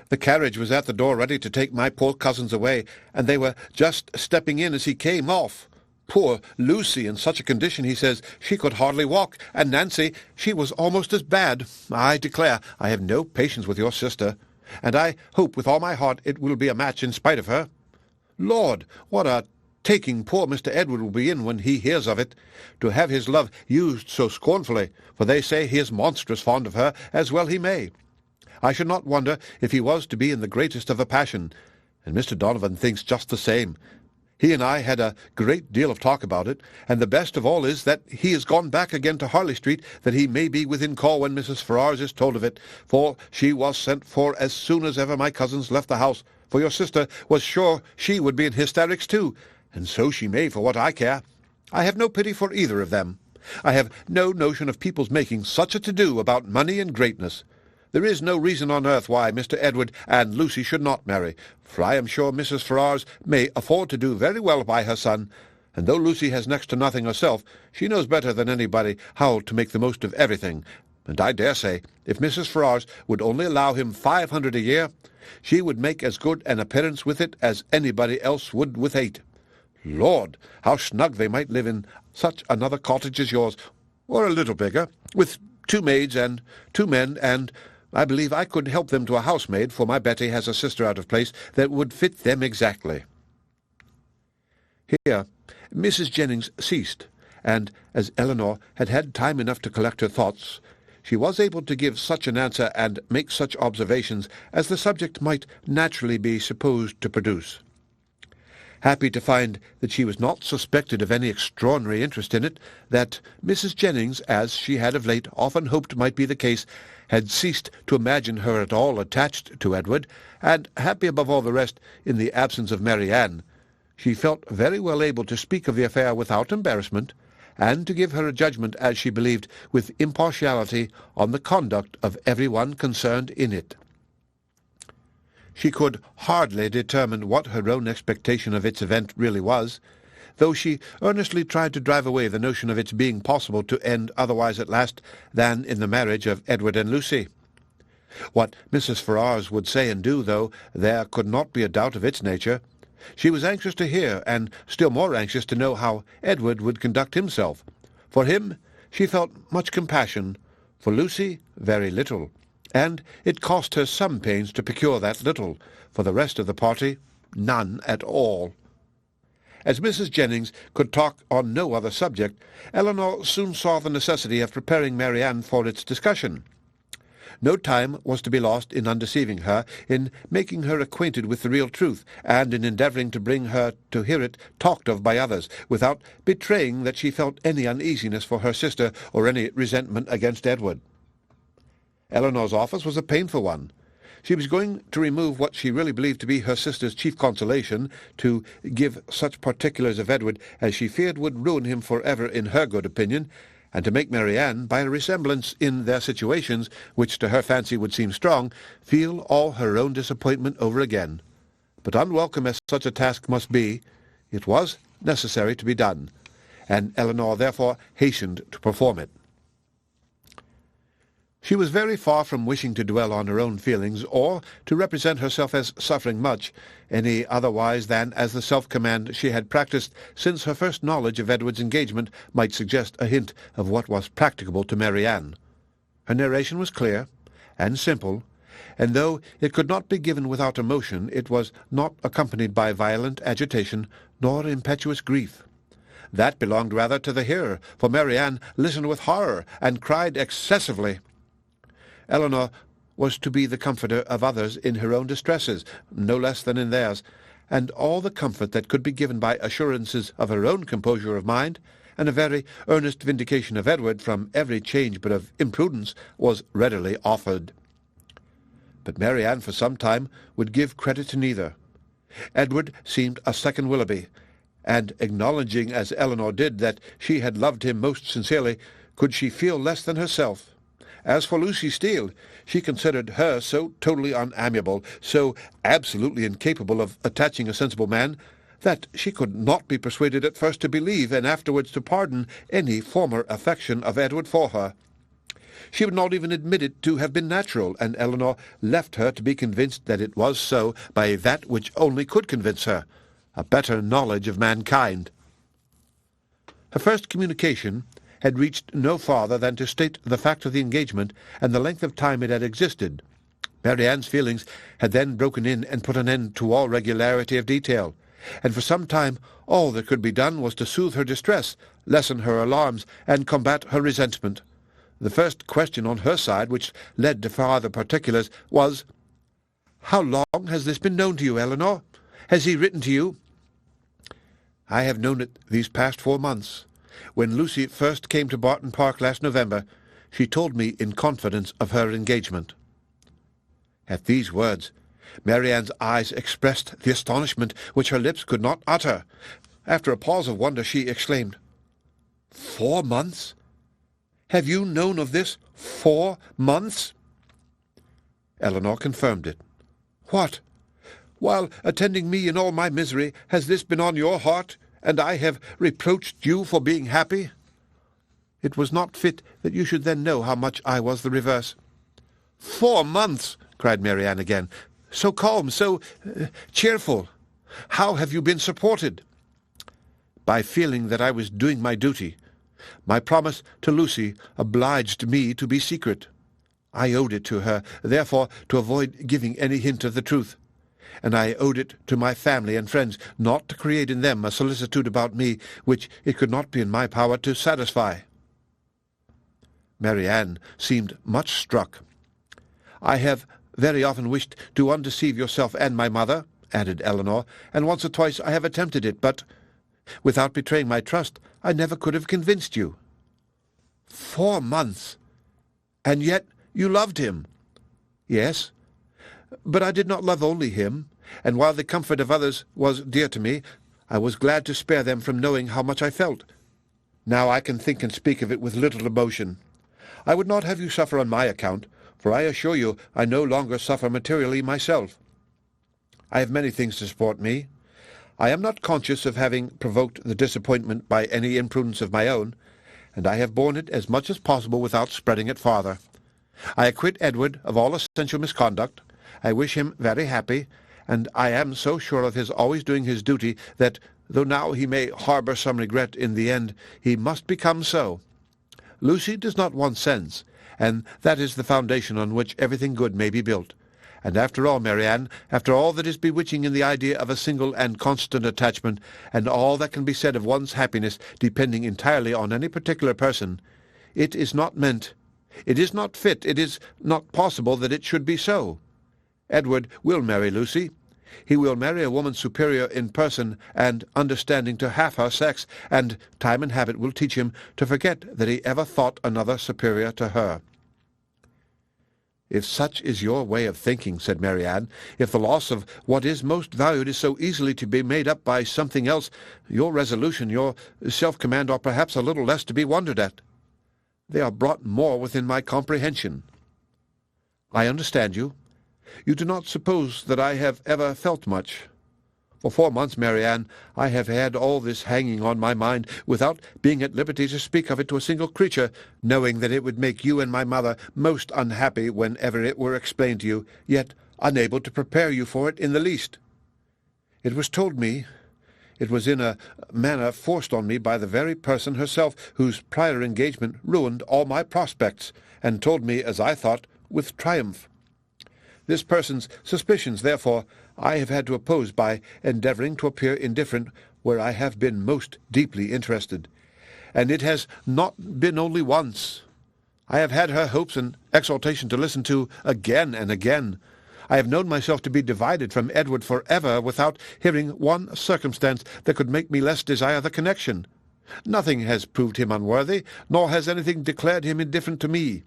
The carriage was at the door ready to take my poor cousins away, and they were just stepping in as he came off. Poor Lucy, in such a condition, he says, she could hardly walk, and Nancy, she was almost as bad. I declare I have no patience with your sister, and I hope with all my heart it will be a match in spite of her. Lord, what a taking poor Mr. Edward will be in when he hears of it, to have his love used so scornfully, for they say he is monstrous fond of her, as well he may. I should not wonder if he was to be in the greatest of a passion, and Mr. Donovan thinks just the same. He and I had a great deal of talk about it, and the best of all is that he has gone back again to Harley Street, that he may be within call when Mrs. Ferrars is told of it, for she was sent for as soon as ever my cousins left the house, for your sister was sure she would be in hysterics too, and so she may for what I care. I have no pity for either of them. I have no notion of people's making such a to-do about money and greatness. There is no reason on earth why Mr. Edward and Lucy should not marry, for I am sure Mrs. Ferrars may afford to do very well by her son, and though Lucy has next to nothing herself, she knows better than anybody how to make the most of everything, and I dare say, if Mrs. Ferrars would only allow him 500 a year, she would make as good an appearance with it as anybody else would with 8. Lord, how snug they might live in such another cottage as yours, or a little bigger, with 2 maids and 2 men, and I believe I could help them to a housemaid, for my Betty has a sister out of place that would fit them exactly." Here Mrs. Jennings ceased, and as Elinor had had time enough to collect her thoughts, she was able to give such an answer and make such observations as the subject might naturally be supposed to produce. Happy to find that she was not suspected of any extraordinary interest in it, that Mrs. Jennings, as she had of late often hoped might be the case, had ceased to imagine her at all attached to Edward, and happy above all the rest in the absence of Marianne, she felt very well able to speak of the affair without embarrassment, and to give her a judgment, as she believed, with impartiality on the conduct of every one concerned in it. She could hardly determine what her own expectation of its event really was, though she earnestly tried to drive away the notion of its being possible to end otherwise at last than in the marriage of Edward and Lucy. What Mrs. Ferrars would say and do, though there could not be a doubt of its nature, she was anxious to hear, and still more anxious to know how Edward would conduct himself. For him she felt much compassion, for Lucy very little, and it cost her some pains to procure that little, for the rest of the party none at all. As Mrs. Jennings could talk on no other subject, Elinor soon saw the necessity of preparing Marianne for its discussion. No time was to be lost in undeceiving her, in making her acquainted with the real truth, and in endeavouring to bring her to hear it talked of by others, without betraying that she felt any uneasiness for her sister or any resentment against Edward. Elinor's office was a painful one. She was going to remove what she really believed to be her sister's chief consolation, to give such particulars of Edward as she feared would ruin him for ever in her good opinion, and to make Marianne, by a resemblance in their situations, which to her fancy would seem strong, feel all her own disappointment over again. But unwelcome as such a task must be, it was necessary to be done, and Elinor therefore hastened to perform it. She was very far from wishing to dwell on her own feelings, or to represent herself as suffering much, any otherwise than as the self-command she had practised since her first knowledge of Edward's engagement might suggest a hint of what was practicable to Marianne. Her narration was clear and simple, and though it could not be given without emotion, it was not accompanied by violent agitation nor impetuous grief. That belonged rather to the hearer, for Marianne listened with horror and cried excessively. Elinor was to be the comforter of others in her own distresses, no less than in theirs, and all the comfort that could be given by assurances of her own composure of mind, and a very earnest vindication of Edward from every change but of imprudence, was readily offered. But Marianne for some time would give credit to neither. Edward seemed a second Willoughby, and acknowledging as Elinor did that she had loved him most sincerely, could she feel less than herself. As for Lucy Steele, she considered her so totally unamiable, so absolutely incapable of attaching a sensible man, that she could not be persuaded at first to believe and afterwards to pardon any former affection of Edward for her. She would not even admit it to have been natural, and Elinor left her to be convinced that it was so by that which only could convince her, a better knowledge of mankind. Her first communication had reached no farther than to state the fact of the engagement and the length of time it had existed. Marianne's feelings had then broken in and put an end to all regularity of detail, and for some time all that could be done was to soothe her distress, lessen her alarms, and combat her resentment. The first question on her side, which led to farther particulars, was, "How long has this been known to you, Elinor? Has he written to you?" I have known it these past 4 months. When Lucy first came to Barton Park last November, she told me in confidence of her engagement." At these words, Marianne's eyes expressed the astonishment which her lips could not utter. After a pause of wonder, she exclaimed, "4 months? Have you known of this 4 months?" Elinor confirmed it. "What? While attending me in all my misery, has this been on your heart, and I have reproached you for being happy? It was not fit that you should then know how much I was the reverse." "4 months!" cried Marianne again. "So calm, so cheerful. How have you been supported?" "By feeling that I was doing my duty. My promise to Lucy obliged me to be secret. I owed it to her, therefore, to avoid giving any hint of the truth. And I owed it to my family and friends not to create in them a solicitude about me which it could not be in my power to satisfy." Marianne seemed much struck. "I have very often wished to undeceive yourself and my mother," added Elinor, "and once or twice I have attempted it, but, without betraying my trust, I never could have convinced you." 4 months! And yet you loved him?" "Yes, but I did not love only him, and while the comfort of others was dear to me, I was glad to spare them from knowing how much I felt. Now I can think and speak of it with little emotion. I would not have you suffer on my account, for I assure you I no longer suffer materially myself. I have many things to support me. I am not conscious of having provoked the disappointment by any imprudence of my own, and I have borne it as much as possible without spreading it farther. I acquit Edward of all essential misconduct. I wish him very happy, and I am so sure of his always doing his duty that, though now he may harbour some regret, in the end he must become so. Lucy does not want sense, and that is the foundation on which everything good may be built. And after all, Marianne, after all that is bewitching in the idea of a single and constant attachment, and all that can be said of one's happiness depending entirely on any particular person, it is not meant, it is not fit, it is not possible that it should be so. Edward will marry Lucy. He will marry a woman superior in person and understanding to half her sex, and time and habit will teach him to forget that he ever thought another superior to her." "If such is your way of thinking," said Marianne, "if the loss of what is most valued is so easily to be made up by something else, your resolution, your self-command are perhaps a little less to be wondered at. They are brought more within my comprehension. I understand you. You do not suppose that I have ever felt much. For 4 months, Marianne, I have had all this hanging on my mind, without being at liberty to speak of it to a single creature, knowing that it would make you and my mother most unhappy whenever it were explained to you, yet unable to prepare you for it in the least. It was told me, it was in a manner forced on me by the very person herself whose prior engagement ruined all my prospects, and told me, as I thought, with triumph. This person's suspicions, therefore, I have had to oppose by endeavouring to appear indifferent where I have been most deeply interested. And it has not been only once. I have had her hopes and exultation to listen to again and again. I have known myself to be divided from Edward for ever without hearing one circumstance that could make me less desire the connection. Nothing has proved him unworthy, nor has anything declared him indifferent to me.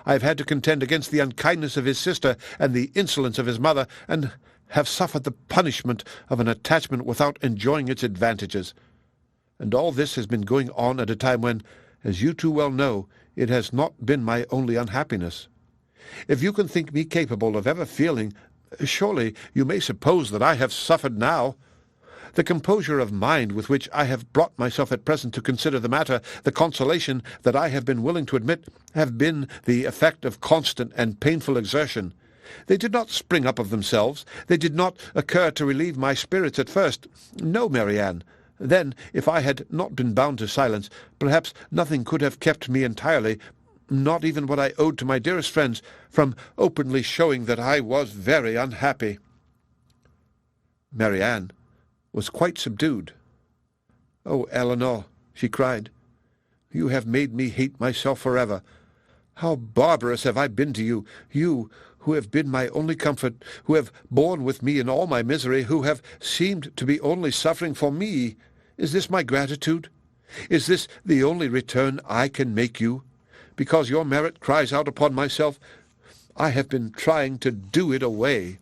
I have had to contend against the unkindness of his sister and the insolence of his mother, and have suffered the punishment of an attachment without enjoying its advantages. And all this has been going on at a time when, as you too well know, it has not been my only unhappiness. If you can think me capable of ever feeling, surely you may suppose that I have suffered now. The composure of mind with which I have brought myself at present to consider the matter, the consolation that I have been willing to admit, have been the effect of constant and painful exertion. They did not spring up of themselves. They did not occur to relieve my spirits at first. No, Marianne. Then, if I had not been bound to silence, perhaps nothing could have kept me entirely, not even what I owed to my dearest friends, from openly showing that I was very unhappy." Marianne was quite subdued. "Oh, Elinor," she cried, "you have made me hate myself forever. How barbarous have I been to you, you who have been my only comfort, who have borne with me in all my misery, who have seemed to be only suffering for me. Is this my gratitude? Is this the only return I can make you? Because your merit cries out upon myself, I have been trying to do it away."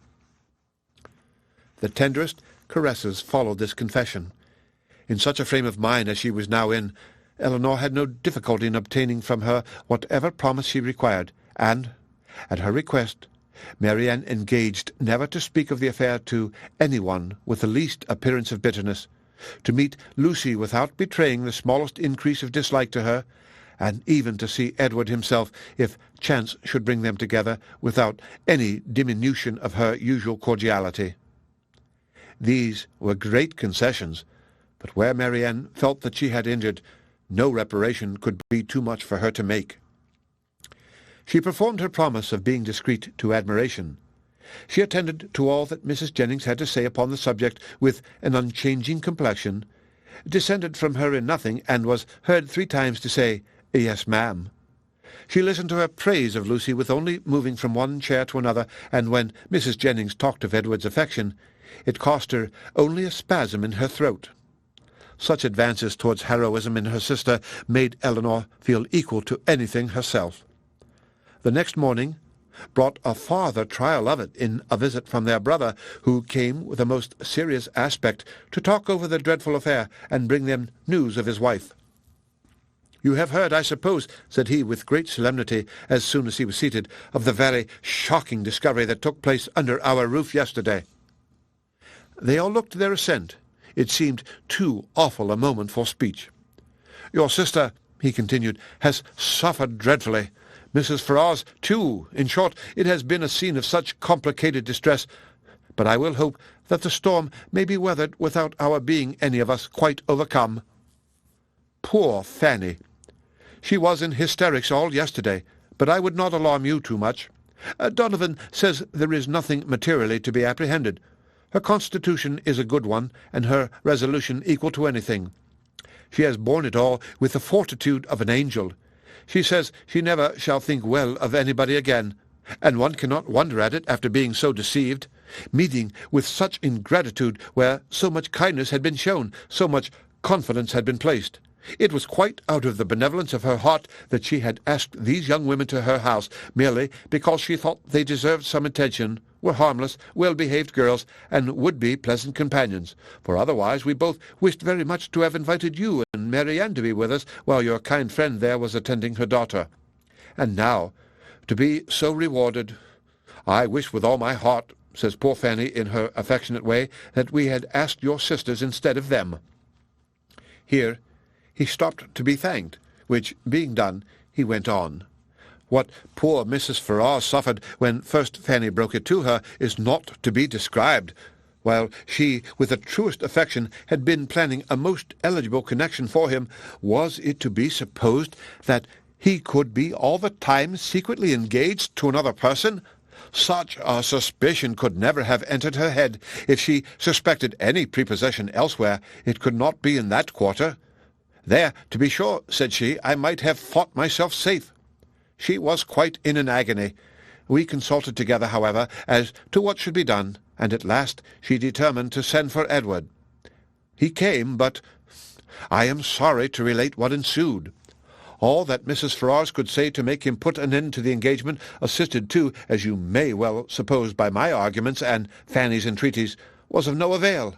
The tenderest caresses followed this confession. In such a frame of mind as she was now in, Elinor had no difficulty in obtaining from her whatever promise she required, and, at her request, Marianne engaged never to speak of the affair to anyone with the least appearance of bitterness, to meet Lucy without betraying the smallest increase of dislike to her, and even to see Edward himself, if chance should bring them together, without any diminution of her usual cordiality. These were great concessions, but where Marianne felt that she had injured, no reparation could be too much for her to make. She performed her promise of being discreet to admiration. She attended to all that Mrs. Jennings had to say upon the subject with an unchanging complexion, descended from her in nothing, and was heard 3 times to say, "Yes, ma'am." She listened to her praise of Lucy with only moving from one chair to another, and when Mrs. Jennings talked of Edward's affection, it cost her only a spasm in her throat. Such advances towards heroism in her sister made Elinor feel equal to anything herself. The next morning brought a farther trial of it in a visit from their brother, who came with a most serious aspect to talk over the dreadful affair and bring them news of his wife. "You have heard, I suppose," said he with great solemnity, as soon as he was seated, "of the very shocking discovery that took place under our roof yesterday." They all looked their assent. It seemed too awful a moment for speech. "Your sister," he continued, "has suffered dreadfully. Mrs. Ferrars, too. In short, it has been a scene of such complicated distress, but I will hope that the storm may be weathered without our being any of us quite overcome." Poor Fanny! She was in hysterics all yesterday, but I would not alarm you too much. Donovan says there is nothing materially to be apprehended. Her constitution is a good one, and her resolution equal to anything. She has borne it all with the fortitude of an angel. She says she never shall think well of anybody again, and one cannot wonder at it after being so deceived, meeting with such ingratitude where so much kindness had been shown, so much confidence had been placed. It was quite out of the benevolence of her heart that she had asked these young women to her house, merely because she thought they deserved some attention, were harmless, well-behaved girls, and would be pleasant companions, for otherwise we both wished very much to have invited you and Marianne to be with us while your kind friend there was attending her daughter. And now, to be so rewarded, I wish with all my heart, says poor Fanny in her affectionate way, that we had asked your sisters instead of them." Here he stopped to be thanked, which being done, he went on. What poor Mrs. Ferrars suffered when first Fanny broke it to her is not to be described. While she, with the truest affection, had been planning a most eligible connection for him, was it to be supposed that he could be all the time secretly engaged to another person? Such a suspicion could never have entered her head. If she suspected any prepossession elsewhere, it could not be in that quarter. "There, to be sure," said she, "I might have thought myself safe." She was quite in an agony. We consulted together, however, as to what should be done, and at last she determined to send for Edward. He came, but I am sorry to relate what ensued. All that Mrs. Ferrars could say to make him put an end to the engagement, assisted too, as you may well suppose, by my arguments and Fanny's entreaties, was of no avail.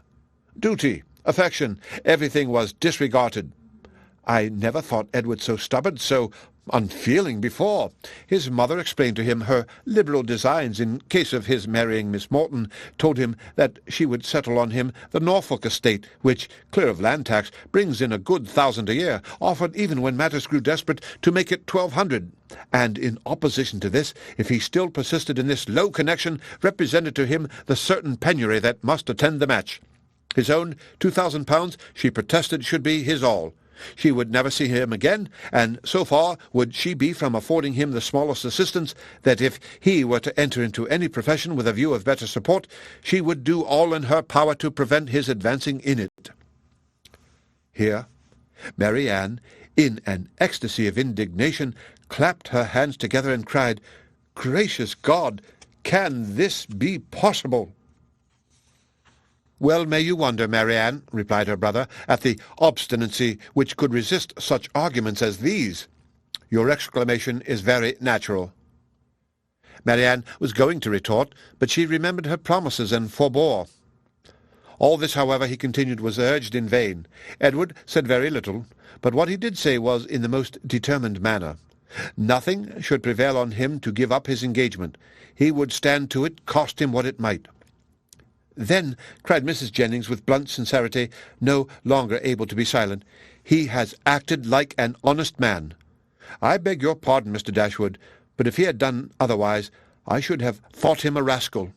Duty, affection, everything was disregarded. I never thought Edward so stubborn, so unfeeling before. His mother explained to him her liberal designs in case of his marrying Miss Morton, told him that she would settle on him the Norfolk estate, which, clear of land tax, brings in a good 1,000 a year, offered even when matters grew desperate to make it 1,200, and in opposition to this, if he still persisted in this low connection, represented to him the certain penury that must attend the match. His own £2,000 she protested should be his all. She would never see him again, and so far would she be from affording him the smallest assistance, that if he were to enter into any profession with a view of better support, she would do all in her power to prevent his advancing in it. Here Marianne, in an ecstasy of indignation, clapped her hands together and cried, "Gracious God! Can this be possible?" "Well may you wonder, Marianne," replied her brother, "at the obstinacy which could resist such arguments as these. Your exclamation is very natural." Marianne was going to retort, but she remembered her promises and forbore. All this, however, he continued, was urged in vain. Edward said very little, but what he did say was in the most determined manner. Nothing should prevail on him to give up his engagement. He would stand to it, cost him what it might. "Then," cried Mrs. Jennings with blunt sincerity, no longer able to be silent, "he has acted like an honest man. I beg your pardon, Mr. Dashwood, but if he had done otherwise, I should have thought him a rascal.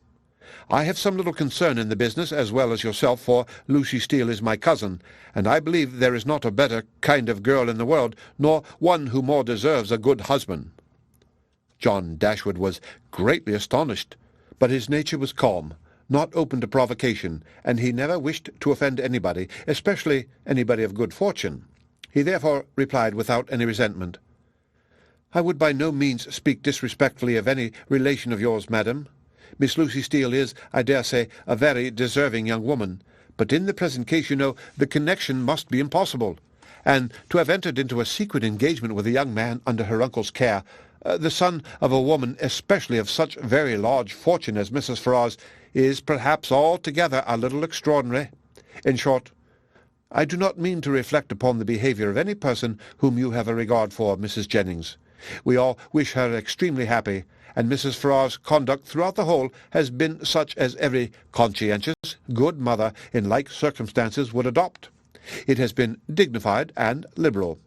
I have some little concern in the business, as well as yourself, for Lucy Steele is my cousin, and I believe there is not a better kind of girl in the world, nor one who more deserves a good husband." John Dashwood was greatly astonished, but his nature was calm, not open to provocation, and he never wished to offend anybody, especially anybody of good fortune. He therefore replied without any resentment, "I would by no means speak disrespectfully of any relation of yours, madam. Miss Lucy Steele is, I dare say, a very deserving young woman, but in the present case, you know, the connection must be impossible, and to have entered into a secret engagement with a young man under her uncle's care, the son of a woman especially of such very large fortune as Mrs. Ferrars, is perhaps altogether a little extraordinary. In short, I do not mean to reflect upon the behaviour of any person whom you have a regard for, Mrs. Jennings. We all wish her extremely happy, and Mrs. Ferrars' conduct throughout the whole has been such as every conscientious, good mother in like circumstances would adopt. It has been dignified and liberal.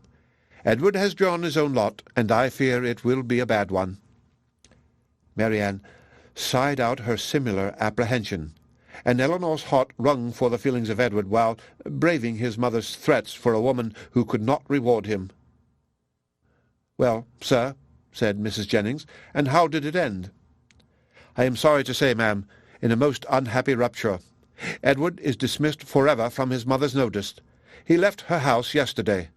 Edward has drawn his own lot, and I fear it will be a bad one." Marianne sighed out her similar apprehension, and Elinor's heart wrung for the feelings of Edward while braving his mother's threats for a woman who could not reward him. "Well, sir," said Mrs. Jennings, "and how did it end?" "I am sorry to say, ma'am, in a most unhappy rupture. Edward is dismissed forever from his mother's notice. He left her house yesterday,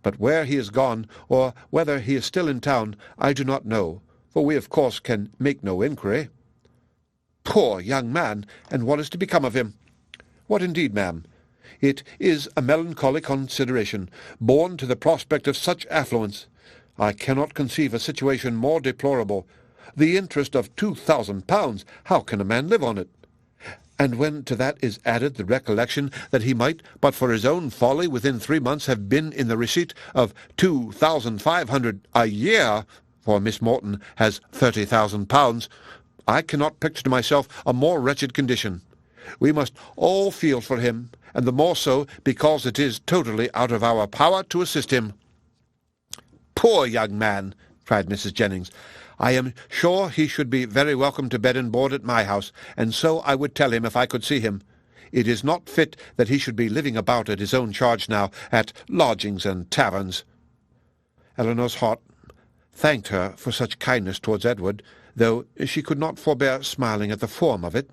but where he is gone, or whether he is still in town, I do not know, for we of course can make no inquiry." "Poor young man! And what is to become of him?" "What indeed, ma'am? It is a melancholy consideration, born to the prospect of such affluence. I cannot conceive a situation more deplorable. The interest of £2,000, how can a man live on it? And when to that is added the recollection that he might, but for his own folly, within 3 months have been in the receipt of 2,500 a year, for Miss Morton has £30,000, I cannot picture to myself a more wretched condition. We must all feel for him, and the more so because it is totally out of our power to assist him." "Poor young man!" cried Mrs. Jennings. "I am sure he should be very welcome to bed and board at my house, and so I would tell him if I could see him. It is not fit that he should be living about at his own charge now, at lodgings and taverns." Elinor's heart thanked her for such kindness towards Edward, though she could not forbear smiling at the form of it.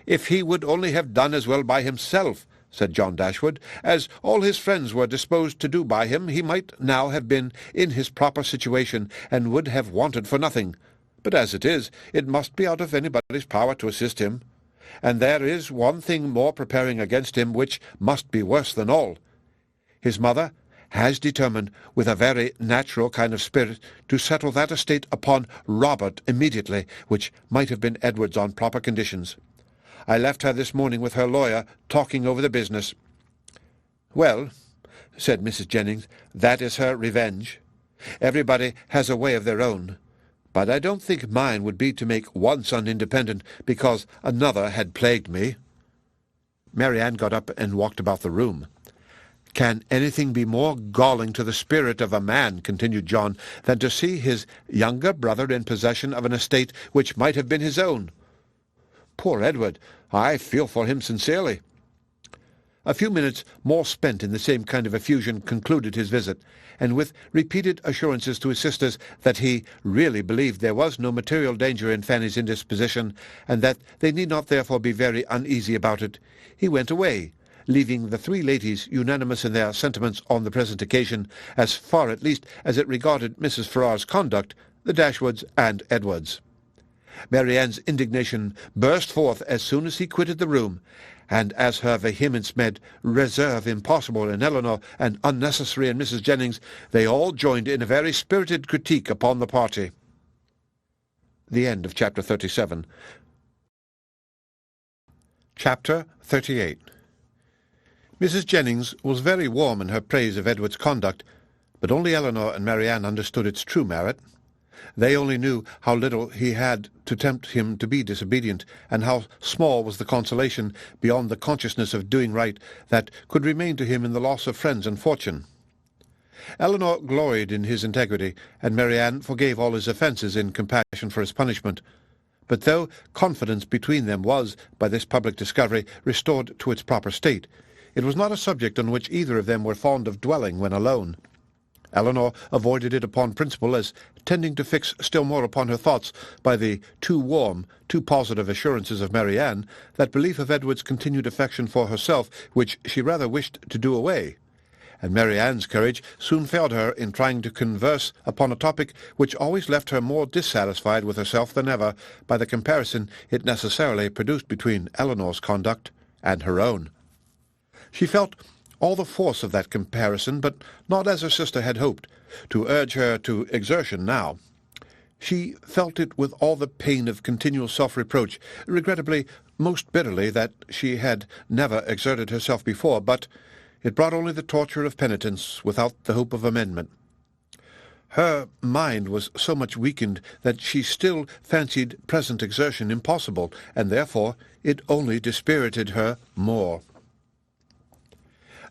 "If he would only have done as well by himself," said John Dashwood, "as all his friends were disposed to do by him, he might now have been in his proper situation, and would have wanted for nothing. But as it is, it must be out of anybody's power to assist him. And there is one thing more preparing against him, which must be worse than all. His mother has determined, with a very natural kind of spirit, to settle that estate upon Robert immediately, which might have been Edward's on proper conditions. I left her this morning with her lawyer, talking over the business." "Well," said Mrs. Jennings, "that is her revenge. Everybody has a way of their own, but I don't think mine would be to make one son independent because another had plagued me." Marianne got up and walked about the room. "Can anything be more galling to the spirit of a man," continued John, "than to see his younger brother in possession of an estate which might have been his own? Poor Edward! I feel for him sincerely." A few minutes more spent in the same kind of effusion concluded his visit, and with repeated assurances to his sisters that he really believed there was no material danger in Fanny's indisposition, and that they need not therefore be very uneasy about it, he went away, leaving the three ladies unanimous in their sentiments on the present occasion, as far at least as it regarded Mrs. Ferrars' conduct, the Dashwoods and Edwards. Marianne's indignation burst forth as soon as he quitted the room, and as her vehemence made reserve impossible in Elinor and unnecessary in Mrs. Jennings, they all joined in a very spirited critique upon the party. The end of Chapter 37. Chapter 38. Mrs. Jennings was very warm in her praise of Edward's conduct, but only Elinor and Marianne understood its true merit. They only knew how little he had to tempt him to be disobedient, and how small was the consolation, beyond the consciousness of doing right, that could remain to him in the loss of friends and fortune. Elinor gloried in his integrity, and Marianne forgave all his offences in compassion for his punishment. But though confidence between them was, by this public discovery, restored to its proper state, it was not a subject on which either of them were fond of dwelling when alone. Elinor avoided it upon principle, as tending to fix still more upon her thoughts by the too warm, too positive assurances of Marianne, that belief of Edward's continued affection for herself which she rather wished to do away. And Marianne's courage soon failed her in trying to converse upon a topic which always left her more dissatisfied with herself than ever by the comparison it necessarily produced between Elinor's conduct and her own. She felt all the force of that comparison, but not as her sister had hoped, to urge her to exertion now. She felt it with all the pain of continual self-reproach, regrettably most bitterly that she had never exerted herself before, but it brought only the torture of penitence without the hope of amendment. Her mind was so much weakened that she still fancied present exertion impossible, and therefore it only dispirited her more.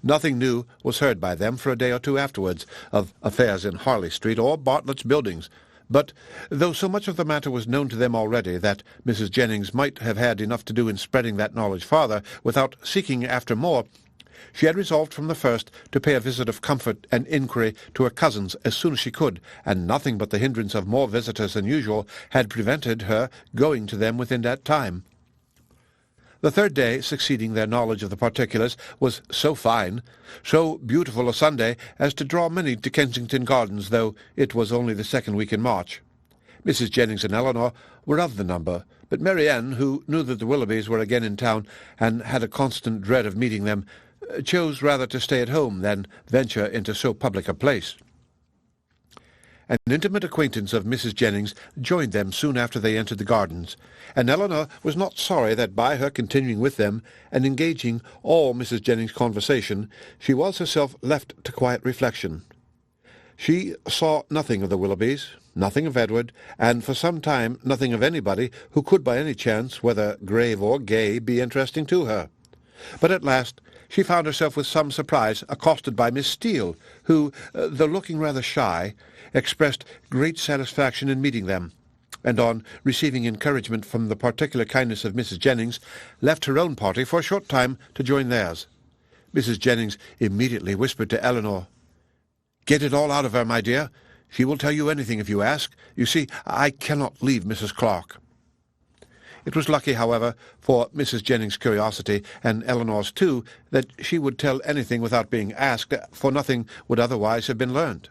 Nothing new was heard by them for a day or two afterwards of affairs in Harley Street or Bartlett's Buildings, but though so much of the matter was known to them already that Mrs. Jennings might have had enough to do in spreading that knowledge farther, without seeking after more, she had resolved from the first to pay a visit of comfort and inquiry to her cousins as soon as she could, and nothing but the hindrance of more visitors than usual had prevented her going to them within that time. The third day succeeding their knowledge of the particulars was so fine, so beautiful a Sunday, as to draw many to Kensington Gardens, though it was only the second week in March. Mrs. Jennings and Elinor were of the number, but Marianne, who knew that the Willoughbys were again in town, and had a constant dread of meeting them, chose rather to stay at home than venture into so public a place. An intimate acquaintance of Mrs. Jennings joined them soon after they entered the gardens, and Elinor was not sorry that by her continuing with them, and engaging all Mrs. Jennings' conversation, she was herself left to quiet reflection. She saw nothing of the Willoughbys, nothing of Edward, and for some time nothing of anybody who could by any chance, whether grave or gay, be interesting to her. But at last she found herself with some surprise accosted by Miss Steele, who, though looking rather shy, expressed great satisfaction in meeting them, and on receiving encouragement from the particular kindness of Mrs. Jennings, left her own party for a short time to join theirs. Mrs. Jennings immediately whispered to Elinor, "Get it all out of her, my dear. She will tell you anything if you ask. You see, I cannot leave Mrs. Clark." It was lucky, however, for Mrs. Jennings' curiosity, and Elinor's too, that she would tell anything without being asked, for nothing would otherwise have been learned.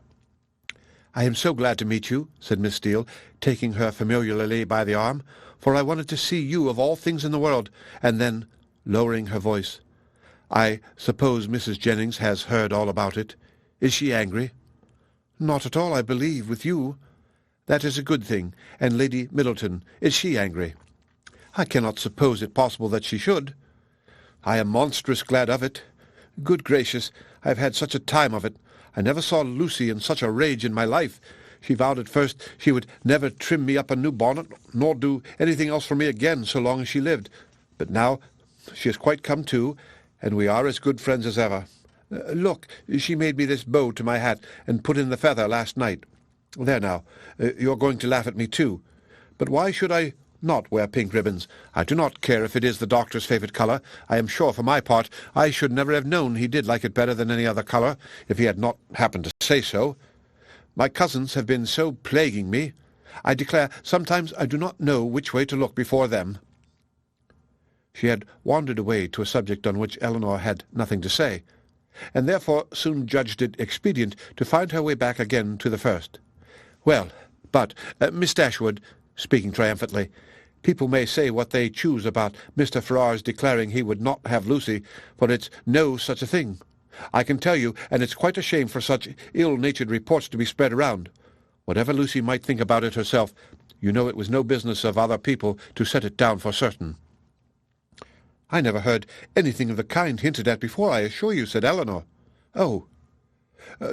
"I am so glad to meet you," said Miss Steele, taking her familiarly by the arm, "for I wanted to see you of all things in the world," and then, lowering her voice, "I suppose Mrs. Jennings has heard all about it. Is she angry?" "Not at all, I believe, with you." "That is a good thing. And Lady Middleton, is she angry?" "I cannot suppose it possible that she should." "I am monstrous glad of it. Good gracious, I have had such a time of it. I never saw Lucy in such a rage in my life. She vowed at first she would never trim me up a new bonnet, nor do anything else for me again so long as she lived. But now she has quite come to, and we are as good friends as ever. Look, she made me this bow to my hat, and put in the feather last night. There now, you're going to laugh at me too. But why should I not wear pink ribbons? I do not care if it is the doctor's favourite colour. I am sure, for my part, I should never have known he did like it better than any other colour, if he had not happened to say so. My cousins have been so plaguing me. I declare, sometimes I do not know which way to look before them." She had wandered away to a subject on which Elinor had nothing to say, and therefore soon judged it expedient to find her way back again to the first. "Well, but, Miss Dashwood," speaking triumphantly, "people may say what they choose about Mr. Ferrars declaring he would not have Lucy, for it's no such a thing. I can tell you, and it's quite a shame for such ill-natured reports to be spread around. Whatever Lucy might think about it herself, you know it was no business of other people to set it down for certain." "I never heard anything of the kind hinted at before, I assure you," said Elinor. "Oh,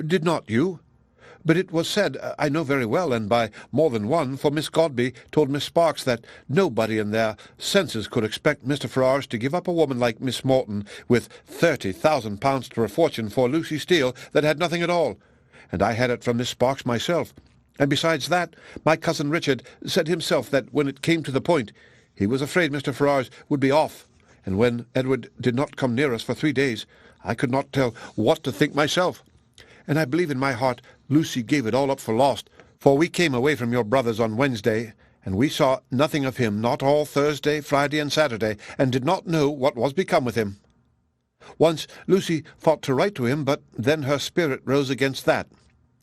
did not you? But it was said, I know very well, and by more than one, for Miss Godby told Miss Sparks that nobody in their senses could expect Mr. Ferrars to give up a woman like Miss Morton with £30,000 to her fortune for Lucy Steele that had nothing at all. And I had it from Miss Sparks myself. And besides that, my cousin Richard said himself that when it came to the point, he was afraid Mr. Ferrars would be off, and when Edward did not come near us for 3 days, I could not tell what to think myself. And I believe in my heart Lucy gave it all up for lost, for we came away from your brother's on Wednesday, and we saw nothing of him, not all Thursday, Friday, and Saturday, and did not know what was become with him. Once Lucy thought to write to him, but then her spirit rose against that.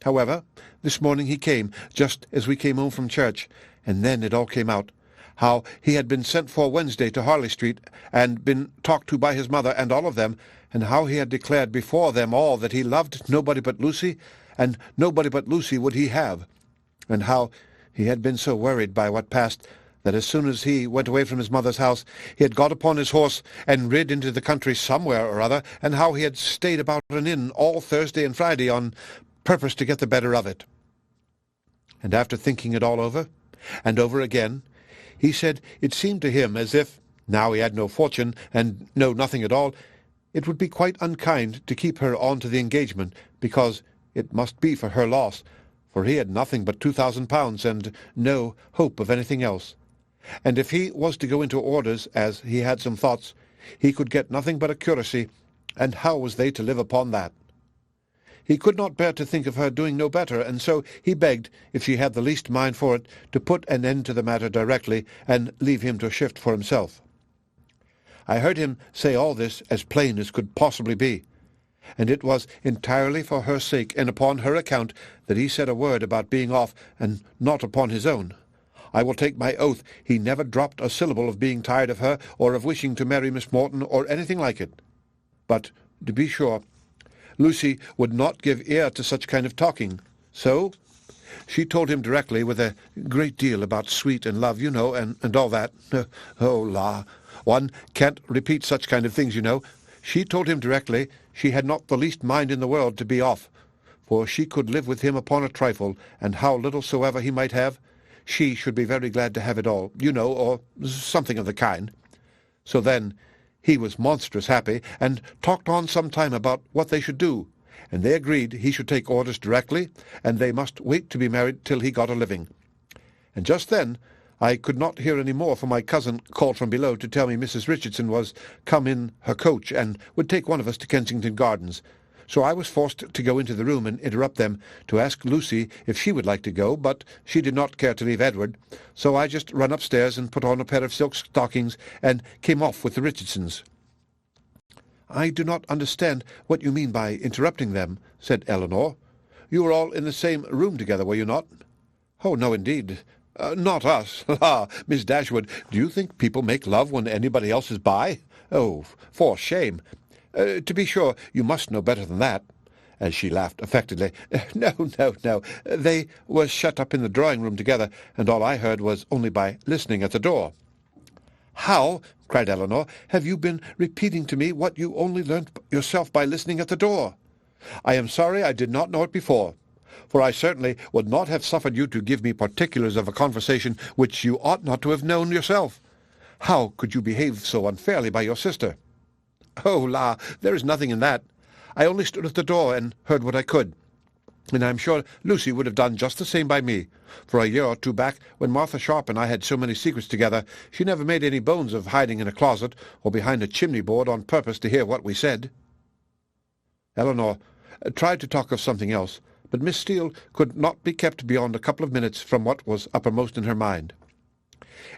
However, this morning he came, just as we came home from church, and then it all came out, how he had been sent for Wednesday to Harley Street, and been talked to by his mother and all of them, and how he had declared before them all that he loved nobody but Lucy, and nobody but Lucy would he have, and how he had been so worried by what passed that as soon as he went away from his mother's house he had got upon his horse and rid into the country somewhere or other, and how he had stayed about an inn all Thursday and Friday on purpose to get the better of it. And after thinking it all over, and over again, he said it seemed to him as if, now he had no fortune, and no nothing at all, it would be quite unkind to keep her on to the engagement, because it must be for her loss, for he had nothing but £2,000, and no hope of anything else. And if he was to go into orders, as he had some thoughts, he could get nothing but a curacy, and how was they to live upon that? He could not bear to think of her doing no better, and so he begged, if she had the least mind for it, to put an end to the matter directly, and leave him to shift for himself. I heard him say all this as plain as could possibly be, and it was entirely for her sake and upon her account that he said a word about being off, and not upon his own. I will take my oath he never dropped a syllable of being tired of her, or of wishing to marry Miss Morton, or anything like it. But, to be sure, Lucy would not give ear to such kind of talking, so she told him directly, with a great deal about sweet and love, you know, and all that. Oh, la! One can't repeat such kind of things, you know. She told him directly she had not the least mind in the world to be off, for she could live with him upon a trifle, and how little soever he might have, she should be very glad to have it all, you know, or something of the kind. So then he was monstrous happy, and talked on some time about what they should do, and they agreed he should take orders directly, and they must wait to be married till he got a living. And just then I could not hear any more, for my cousin called from below to tell me Mrs. Richardson was come in her coach, and would take one of us to Kensington Gardens. So I was forced to go into the room and interrupt them, to ask Lucy if she would like to go, but she did not care to leave Edward, so I just run upstairs and put on a pair of silk stockings, and came off with the Richardsons. "I do not understand what you mean by interrupting them," said Elinor. "You were all in the same room together, were you not?" "Oh, no, indeed. Not us. Ah, Miss Dashwood, do you think people make love when anybody else is by? Oh, for shame! To be sure, you must know better than that." And she laughed affectedly. No. They were shut up in the drawing-room together, and all I heard was only by listening at the door." "How," cried Elinor, "have you been repeating to me what you only learnt yourself by listening at the door? I am sorry I did not know it before, for I certainly would not have suffered you to give me particulars of a conversation which you ought not to have known yourself. How could you behave so unfairly by your sister?" "Oh, la, there is nothing in that. I only stood at the door and heard what I could. And I am sure Lucy would have done just the same by me, for a year or two back, when Martha Sharp and I had so many secrets together, she never made any bones of hiding in a closet or behind a chimney-board on purpose to hear what we said." Elinor tried to talk of something else, but Miss Steele could not be kept beyond a couple of minutes from what was uppermost in her mind.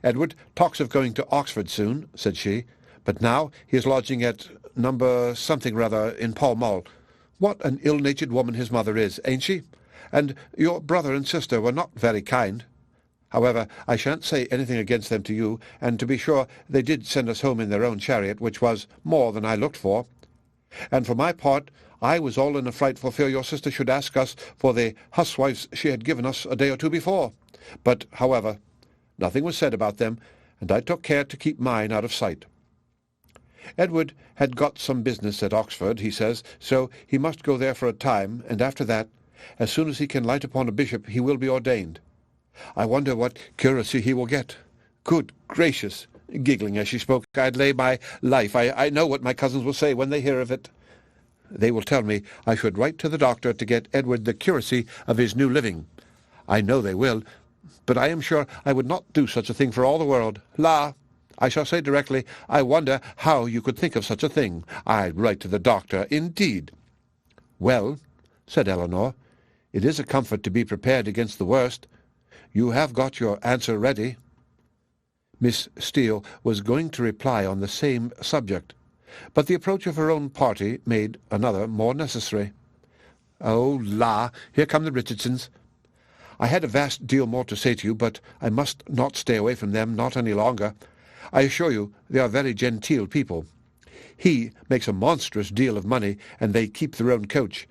"Edward talks of going to Oxford soon," said she, but now he is lodging at number something rather in Pall Mall. What an ill-natured woman his mother is, ain't she? And your brother and sister were not very kind. However, I shan't say anything against them to you, and to be sure they did send us home in their own chariot, which was more than I looked for. And for my part, I was all in a fright for fear your sister should ask us for the huswives she had given us a day or two before. But, however, nothing was said about them, and I took care to keep mine out of sight. Edward had got some business at Oxford, he says, so he must go there for a time, and after that, as soon as he can light upon a bishop, he will be ordained. I wonder what curacy he will get. Good gracious! Giggling as she spoke, I'd lay my life. I know what my cousins will say when they hear of it. They will tell me I should write to the doctor to get Edward the curacy of his new living. I know they will, but I am sure I would not do such a thing for all the world. La! I shall say directly, I wonder how you could think of such a thing. I'd write to the doctor, indeed. Well, said Elinor, it is a comfort to be prepared against the worst. You have got your answer ready. Miss Steele was going to reply on the same subject, but the approach of her own party made another more necessary. Oh, la! Here come the Richardsons. I had a vast deal more to say to you, but I must not stay away from them, not any longer. I assure you they are very genteel people. He makes a monstrous deal of money, and they keep their own coach.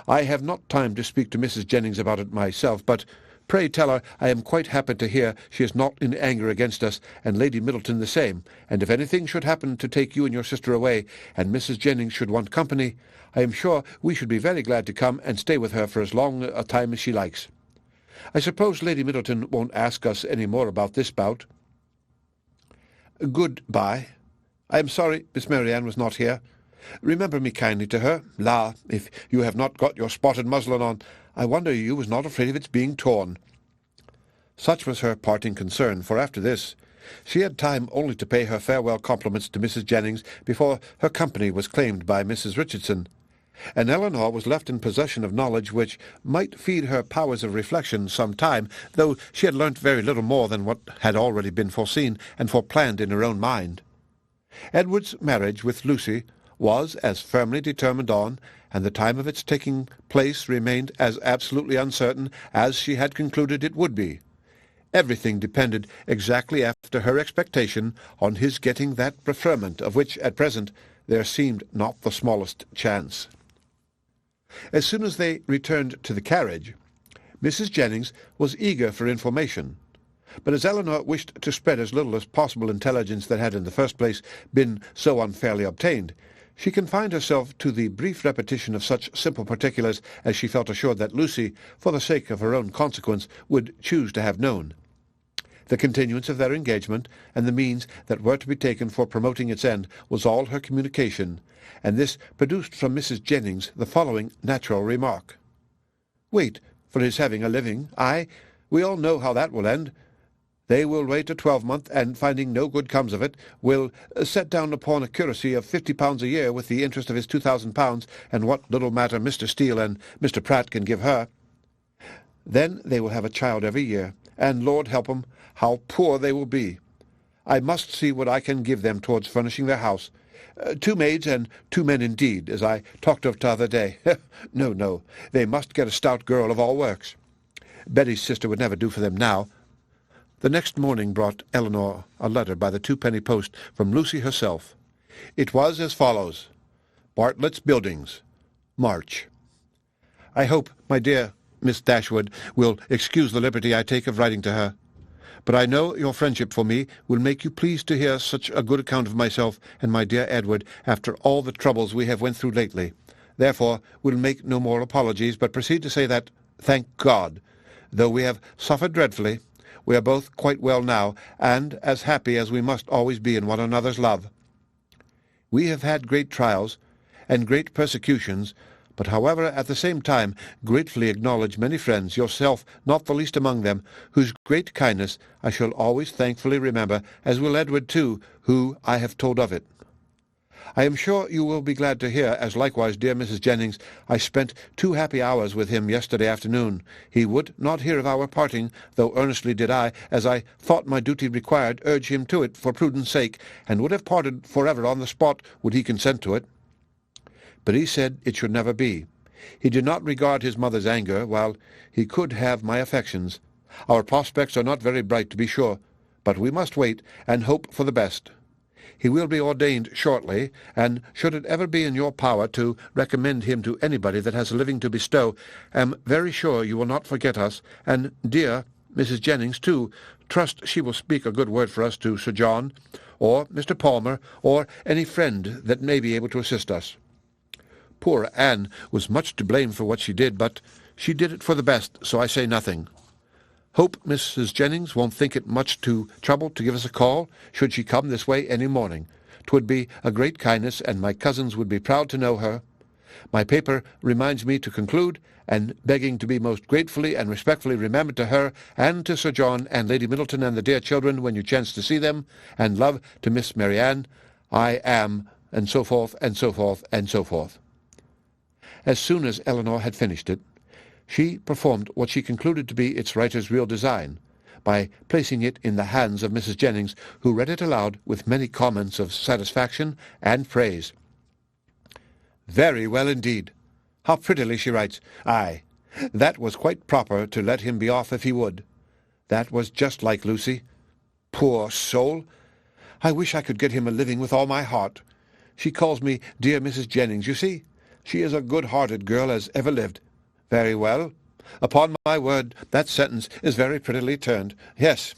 I have not time to speak to Mrs. Jennings about it myself, but pray tell her I am quite happy to hear she is not in anger against us, and Lady Middleton the same, and if anything should happen to take you and your sister away, and Mrs. Jennings should want company, I am sure we should be very glad to come and stay with her for as long a time as she likes. I suppose Lady Middleton won't ask us any more about this bout. Good-bye. I am sorry Miss Marianne was not here. Remember me kindly to her. La, if you have not got your spotted muslin on, I wonder you was not afraid of its being torn. Such was her parting concern, for after this she had time only to pay her farewell compliments to Mrs. Jennings before her company was claimed by Mrs. Richardson, and Elinor was left in possession of knowledge which might feed her powers of reflection some time, though she had learnt very little more than what had already been foreseen and foreplanned in her own mind. Edward's marriage with Lucy was as firmly determined on, and the time of its taking place remained as absolutely uncertain as she had concluded it would be. Everything depended exactly after her expectation on his getting that preferment of which at present there seemed not the smallest chance. As soon as they returned to the carriage, Mrs. Jennings was eager for information, but as Elinor wished to spread as little as possible intelligence that had in the first place been so unfairly obtained, she confined herself to the brief repetition of such simple particulars as she felt assured that Lucy, for the sake of her own consequence, would choose to have known. The continuance of their engagement, and the means that were to be taken for promoting its end, was all her communication, and this produced from Mrs. Jennings the following natural remark. Wait for his having a living. Aye, we all know how that will end. They will wait a 12-month, and, finding no good comes of it, will set down upon a curacy of £50 a year with the interest of his £2,000, and what little matter Mr. Steele and Mr. Pratt can give her. Then they will have a child every year, and, Lord help 'em, how poor they will be. I must see what I can give them towards furnishing their house. 2 maids and 2 men indeed, as I talked of t'other day. No, they must get a stout girl of all works. Betty's sister would never do for them now. The next morning brought Elinor a letter by the 2-penny post from Lucy herself. It was as follows. Bartlett's Buildings, March. I hope, my dear Miss Dashwood, will excuse the liberty I take of writing to her, but I know your friendship for me will make you pleased to hear such a good account of myself and my dear Edward after all the troubles we have went through lately. Therefore will make no more apologies, but proceed to say that, thank God, though we have suffered dreadfully, we are both quite well now, and as happy as we must always be in one another's love. We have had great trials and great persecutions, but however at the same time gratefully acknowledge many friends, yourself not the least among them, whose great kindness I shall always thankfully remember, as will Edward too, who I have told of it. I am sure you will be glad to hear, as likewise, dear Mrs. Jennings, I spent 2 happy hours with him yesterday afternoon. He would not hear of our parting, though earnestly did I, as I thought my duty required, urge him to it for prudence sake, and would have parted for ever on the spot, would he consent to it. But he said it should never be. He did not regard his mother's anger, while he could have my affections. Our prospects are not very bright, to be sure, but we must wait, and hope for the best. He will be ordained shortly, and should it ever be in your power to recommend him to anybody that has a living to bestow, am very sure you will not forget us, and dear Mrs. Jennings, too, trust she will speak a good word for us to Sir John, or Mr. Palmer, or any friend that may be able to assist us. Poor Anne was much to blame for what she did, but she did it for the best, so I say nothing. Hope Mrs. Jennings won't think it much too trouble to give us a call, should she come this way any morning. 'Twould be a great kindness, and my cousins would be proud to know her. My paper reminds me to conclude, and begging to be most gratefully and respectfully remembered to her, and to Sir John and Lady Middleton and the dear children when you chance to see them, and love to Miss Marianne, I am, and so forth, and so forth, and so forth. As soon as Elinor had finished it, she performed what she concluded to be its writer's real design, by placing it in the hands of Mrs. Jennings, who read it aloud with many comments of satisfaction and praise. Very well indeed. How prettily she writes. Aye, that was quite proper to let him be off if he would. That was just like Lucy. Poor soul! I wish I could get him a living with all my heart. She calls me dear Mrs. Jennings, you see. She is a good-hearted girl as ever lived. Very well. Upon my word, that sentence is very prettily turned. Yes,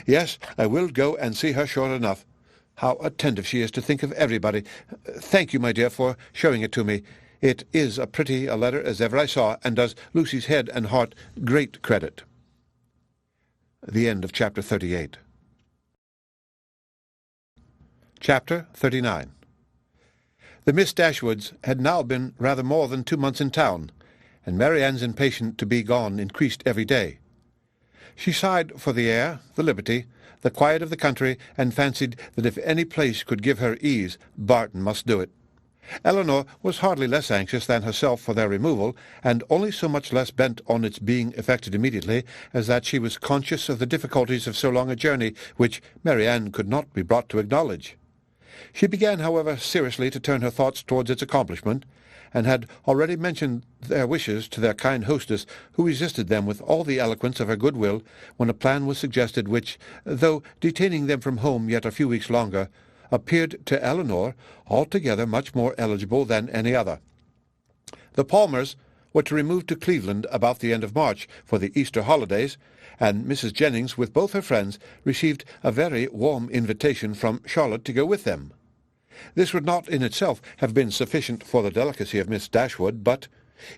yes, I will go and see her sure enough. How attentive she is to think of everybody. Thank you, my dear, for showing it to me. It is a pretty a letter as ever I saw, and does Lucy's head and heart great credit. The end of Chapter 38. Chapter 39. The Miss Dashwoods had now been rather more than 2 months in town, and Marianne's impatience to be gone increased every day. She sighed for the air, the liberty, the quiet of the country, and fancied that if any place could give her ease, Barton must do it. Elinor was hardly less anxious than herself for their removal, and only so much less bent on its being effected immediately, as that she was conscious of the difficulties of so long a journey, which Marianne could not be brought to acknowledge. She began, however, seriously to turn her thoughts towards its accomplishment, and had already mentioned their wishes to their kind hostess, who resisted them with all the eloquence of her good will, when a plan was suggested which, though detaining them from home yet a few weeks longer, appeared to Elinor altogether much more eligible than any other. The Palmers were to remove to Cleveland about the end of March for the Easter holidays, and Mrs. Jennings, with both her friends, received a very warm invitation from Charlotte to go with them. This would not in itself have been sufficient for the delicacy of Miss Dashwood, but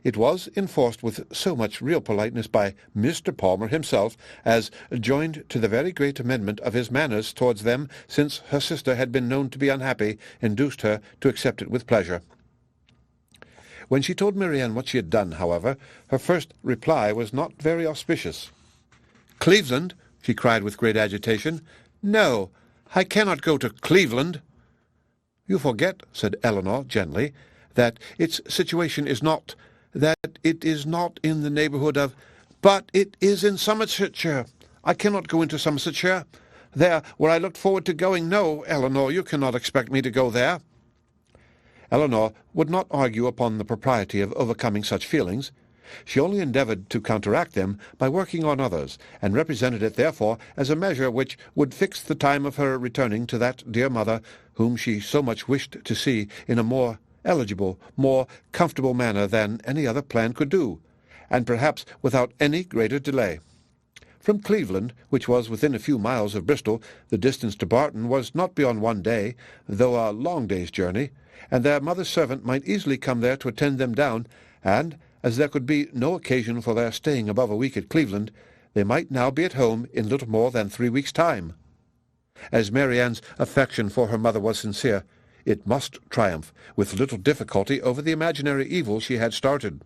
it was enforced with so much real politeness by Mr. Palmer himself, as joined to the very great amendment of his manners towards them since her sister had been known to be unhappy, induced her to accept it with pleasure. When she told Marianne what she had done, however, her first reply was not very auspicious. "Cleveland?" she cried with great agitation. "No, I cannot go to Cleveland." "You forget," said Elinor gently, "that its situation is not in the neighbourhood of—" "But it is in Somersetshire. I cannot go into Somersetshire. There, where I looked forward to going. No, Elinor, you cannot expect me to go there." Elinor would not argue upon the propriety of overcoming such feelings. She only endeavoured to counteract them by working on others, and represented it, therefore, as a measure which would fix the time of her returning to that dear mother, whom she so much wished to see, in a more eligible, more comfortable manner than any other plan could do, and perhaps without any greater delay. From Cleveland, which was within a few miles of Bristol, the distance to Barton was not beyond 1 day, though a long day's journey, and their mother's servant might easily come there to attend them down, and, as there could be no occasion for their staying above a week at Cleveland, they might now be at home in little more than 3 weeks' time. As Marianne's affection for her mother was sincere, it must triumph with little difficulty over the imaginary evil she had started.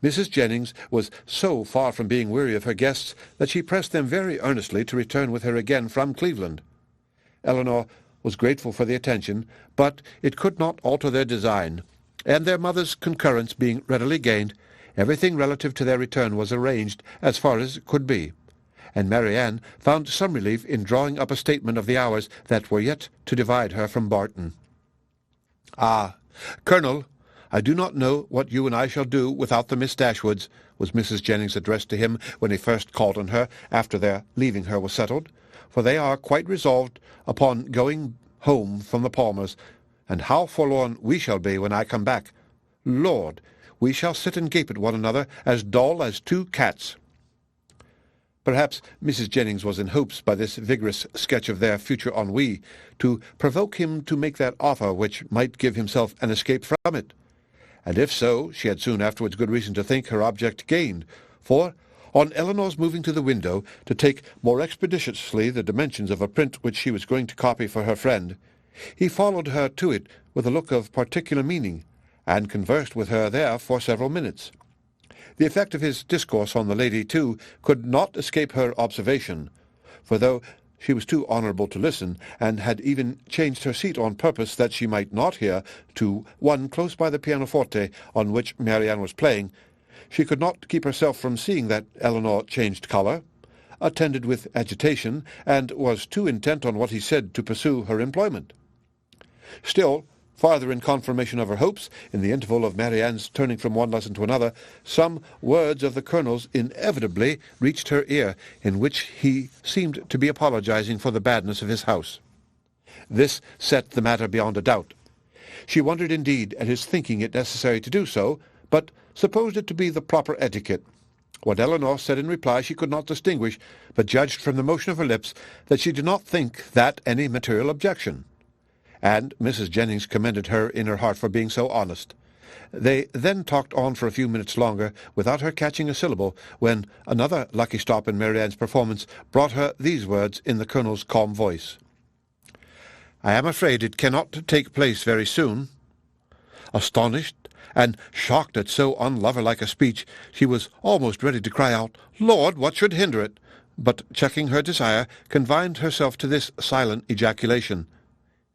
Mrs. Jennings was so far from being weary of her guests that she pressed them very earnestly to return with her again from Cleveland. Elinor was grateful for the attention, but it could not alter their design, and their mother's concurrence being readily gained, everything relative to their return was arranged as far as it could be, and Marianne found some relief in drawing up a statement of the hours that were yet to divide her from Barton. "Ah, Colonel, I do not know what you and I shall do without the Miss Dashwoods," was Mrs. Jennings' address to him when he first called on her after their leaving her was settled, "for they are quite resolved upon going home from the Palmers, and how forlorn we shall be when I come back. Lord, we shall sit and gape at one another as dull as two cats." Perhaps Mrs. Jennings was in hopes, by this vigorous sketch of their future ennui, to provoke him to make that offer which might give himself an escape from it. And if so, she had soon afterwards good reason to think her object gained, for, on Elinor's moving to the window to take more expeditiously the dimensions of a print which she was going to copy for her friend, he followed her to it with a look of particular meaning, and conversed with her there for several minutes. The effect of his discourse on the lady, too, could not escape her observation, for though she was too honourable to listen, and had even changed her seat on purpose that she might not hear, to one close by the pianoforte on which Marianne was playing, she could not keep herself from seeing that Elinor changed colour, attended with agitation, and was too intent on what he said to pursue her employment. Still, farther in confirmation of her hopes, in the interval of Marianne's turning from one lesson to another, some words of the Colonel's inevitably reached her ear, in which he seemed to be apologizing for the badness of his house. This set the matter beyond a doubt. She wondered indeed at his thinking it necessary to do so, but supposed it to be the proper etiquette. What Elinor said in reply she could not distinguish, but judged from the motion of her lips that she did not think that any material objection. And Mrs. Jennings commended her in her heart for being so honest. They then talked on for a few minutes longer, without her catching a syllable, when another lucky stop in Marianne's performance brought her these words in the Colonel's calm voice. "I am afraid it cannot take place very soon." Astonished and shocked at so unlover-like a speech, she was almost ready to cry out, "Lord, what should hinder it?" but, checking her desire, confined herself to this silent ejaculation.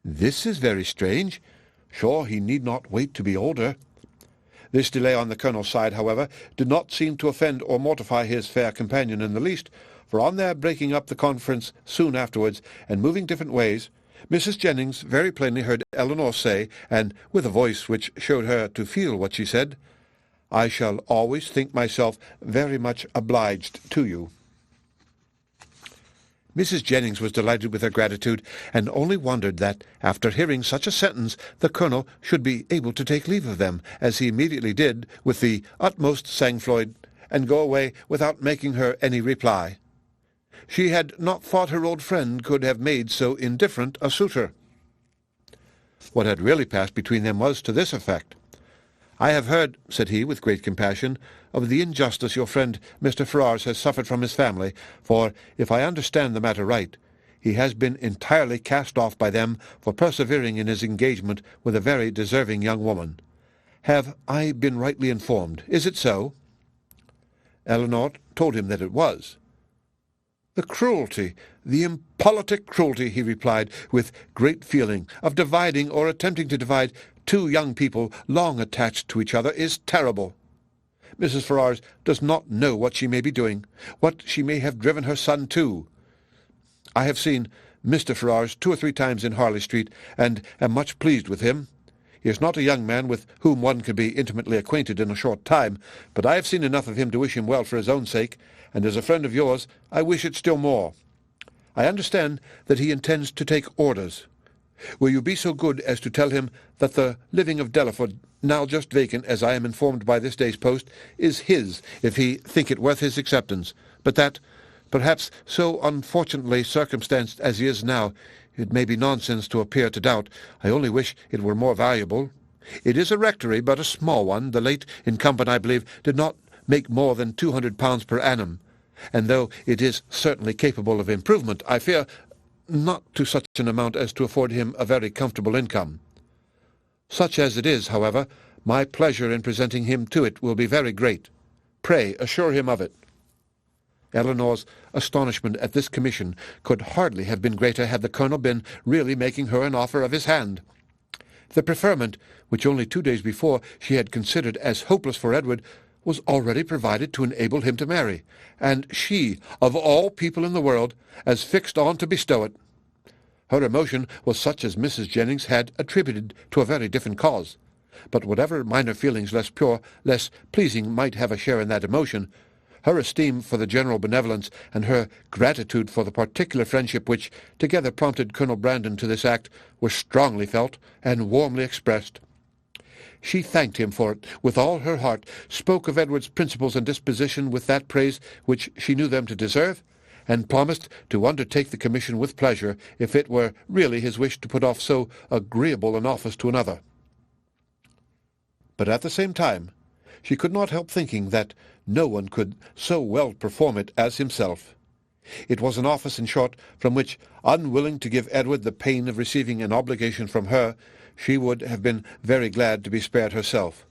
"This is very strange. Sure, he need not wait to be older." This delay on the Colonel's side, however, did not seem to offend or mortify his fair companion in the least, for on their breaking up the conference soon afterwards, and moving different ways, Mrs. Jennings very plainly heard Elinor say, and with a voice which showed her to feel what she said, "I shall always think myself very much obliged to you." Mrs. Jennings was delighted with her gratitude, and only wondered that, after hearing such a sentence, the Colonel should be able to take leave of them, as he immediately did, with the utmost sang-froid, and go away without making her any reply. She had not thought her old friend could have made so indifferent a suitor. What had really passed between them was to this effect. "I have heard," said he, with great compassion, "of the injustice your friend Mr. Ferrars has suffered from his family, for, if I understand the matter right, he has been entirely cast off by them for persevering in his engagement with a very deserving young woman. Have I been rightly informed? Is it so?" Elinor told him that it was. "The cruelty, the impolitic cruelty," he replied, with great feeling, "of dividing or attempting to divide two young people long attached to each other is terrible. Mrs. Ferrars does not know what she may be doing, what she may have driven her son to. I have seen Mr. Ferrars 2 or 3 times in Harley Street, and am much pleased with him. He is not a young man with whom one can be intimately acquainted in a short time, but I have seen enough of him to wish him well for his own sake, and as a friend of yours I wish it still more. I understand that he intends to take orders. Will you be so good as to tell him that the living of Delaford, now just vacant, as I am informed by this day's post, is his, if he think it worth his acceptance, but that, perhaps so unfortunately circumstanced as he is now, it may be nonsense to appear to doubt. I only wish it were more valuable. It is a rectory, but a small one. The late incumbent, I believe, did not make more than £200 per annum, and though it is certainly capable of improvement, I fear not to such an amount as to afford him a very comfortable income. Such as it is, however, my pleasure in presenting him to it will be very great. Pray assure him of it." Elinor's astonishment at this commission could hardly have been greater had the colonel been really making her an offer of his hand. The preferment, which only 2 days before she had considered as hopeless for Edward, was already provided to enable him to marry, and she, of all people in the world, as fixed on to bestow it. Her emotion was such as Mrs. Jennings had attributed to a very different cause. But whatever minor feelings less pure, less pleasing might have a share in that emotion, her esteem for the general benevolence and her gratitude for the particular friendship which together prompted Colonel Brandon to this act were strongly felt and warmly expressed. She thanked him for it with all her heart, spoke of Edward's principles and disposition with that praise which she knew them to deserve, and promised to undertake the commission with pleasure if it were really his wish to put off so agreeable an office to another. But at the same time she could not help thinking that no one could so well perform it as himself. It was an office, in short, from which, unwilling to give Edward the pain of receiving an obligation from her, she would have been very glad to be spared herself.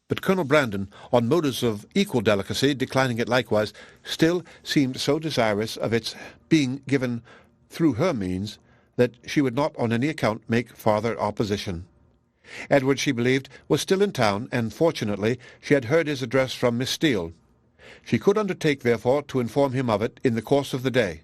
But Colonel Brandon, on motives of equal delicacy, declining it likewise, still seemed so desirous of its being given through her means that she would not on any account make farther opposition. Edward, she believed, was still in town, and fortunately she had heard his address from Miss Steele. She could undertake, therefore, to inform him of it in the course of the day.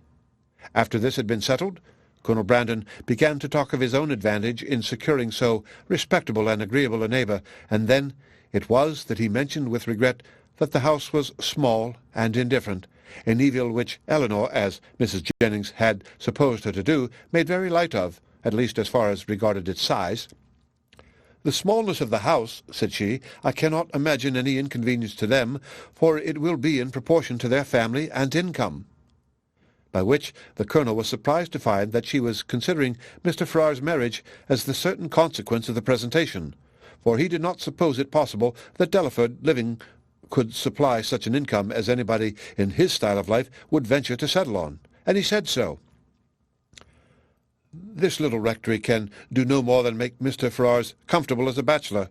After this had been settled, Colonel Brandon began to talk of his own advantage in securing so respectable and agreeable a neighbour, and then it was that he mentioned with regret that the house was small and indifferent, an evil which Elinor, as Mrs. Jennings had supposed her to do, made very light of, at least as far as regarded its size. "The smallness of the house," said she, "I cannot imagine any inconvenience to them, for it will be in proportion to their family and income." By which the colonel was surprised to find that she was considering Mr. Ferrars' marriage as the certain consequence of the presentation, for he did not suppose it possible that Delaford living could supply such an income as anybody in his style of life would venture to settle on, and he said so. "This little rectory can do no more than make Mr. Ferrars comfortable as a bachelor.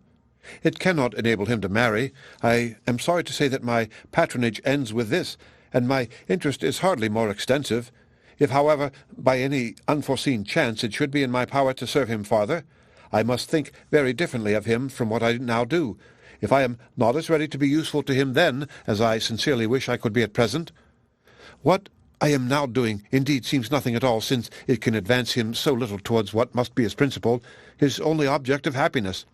It cannot enable him to marry. I am sorry to say that my patronage ends with this, and my interest is hardly more extensive. If, however, by any unforeseen chance it should be in my power to serve him farther, I must think very differently of him from what I now do, if I am not as ready to be useful to him then as I sincerely wish I could be at present. What I am now doing indeed seems nothing at all, since it can advance him so little towards what must be his principal, his only object of happiness.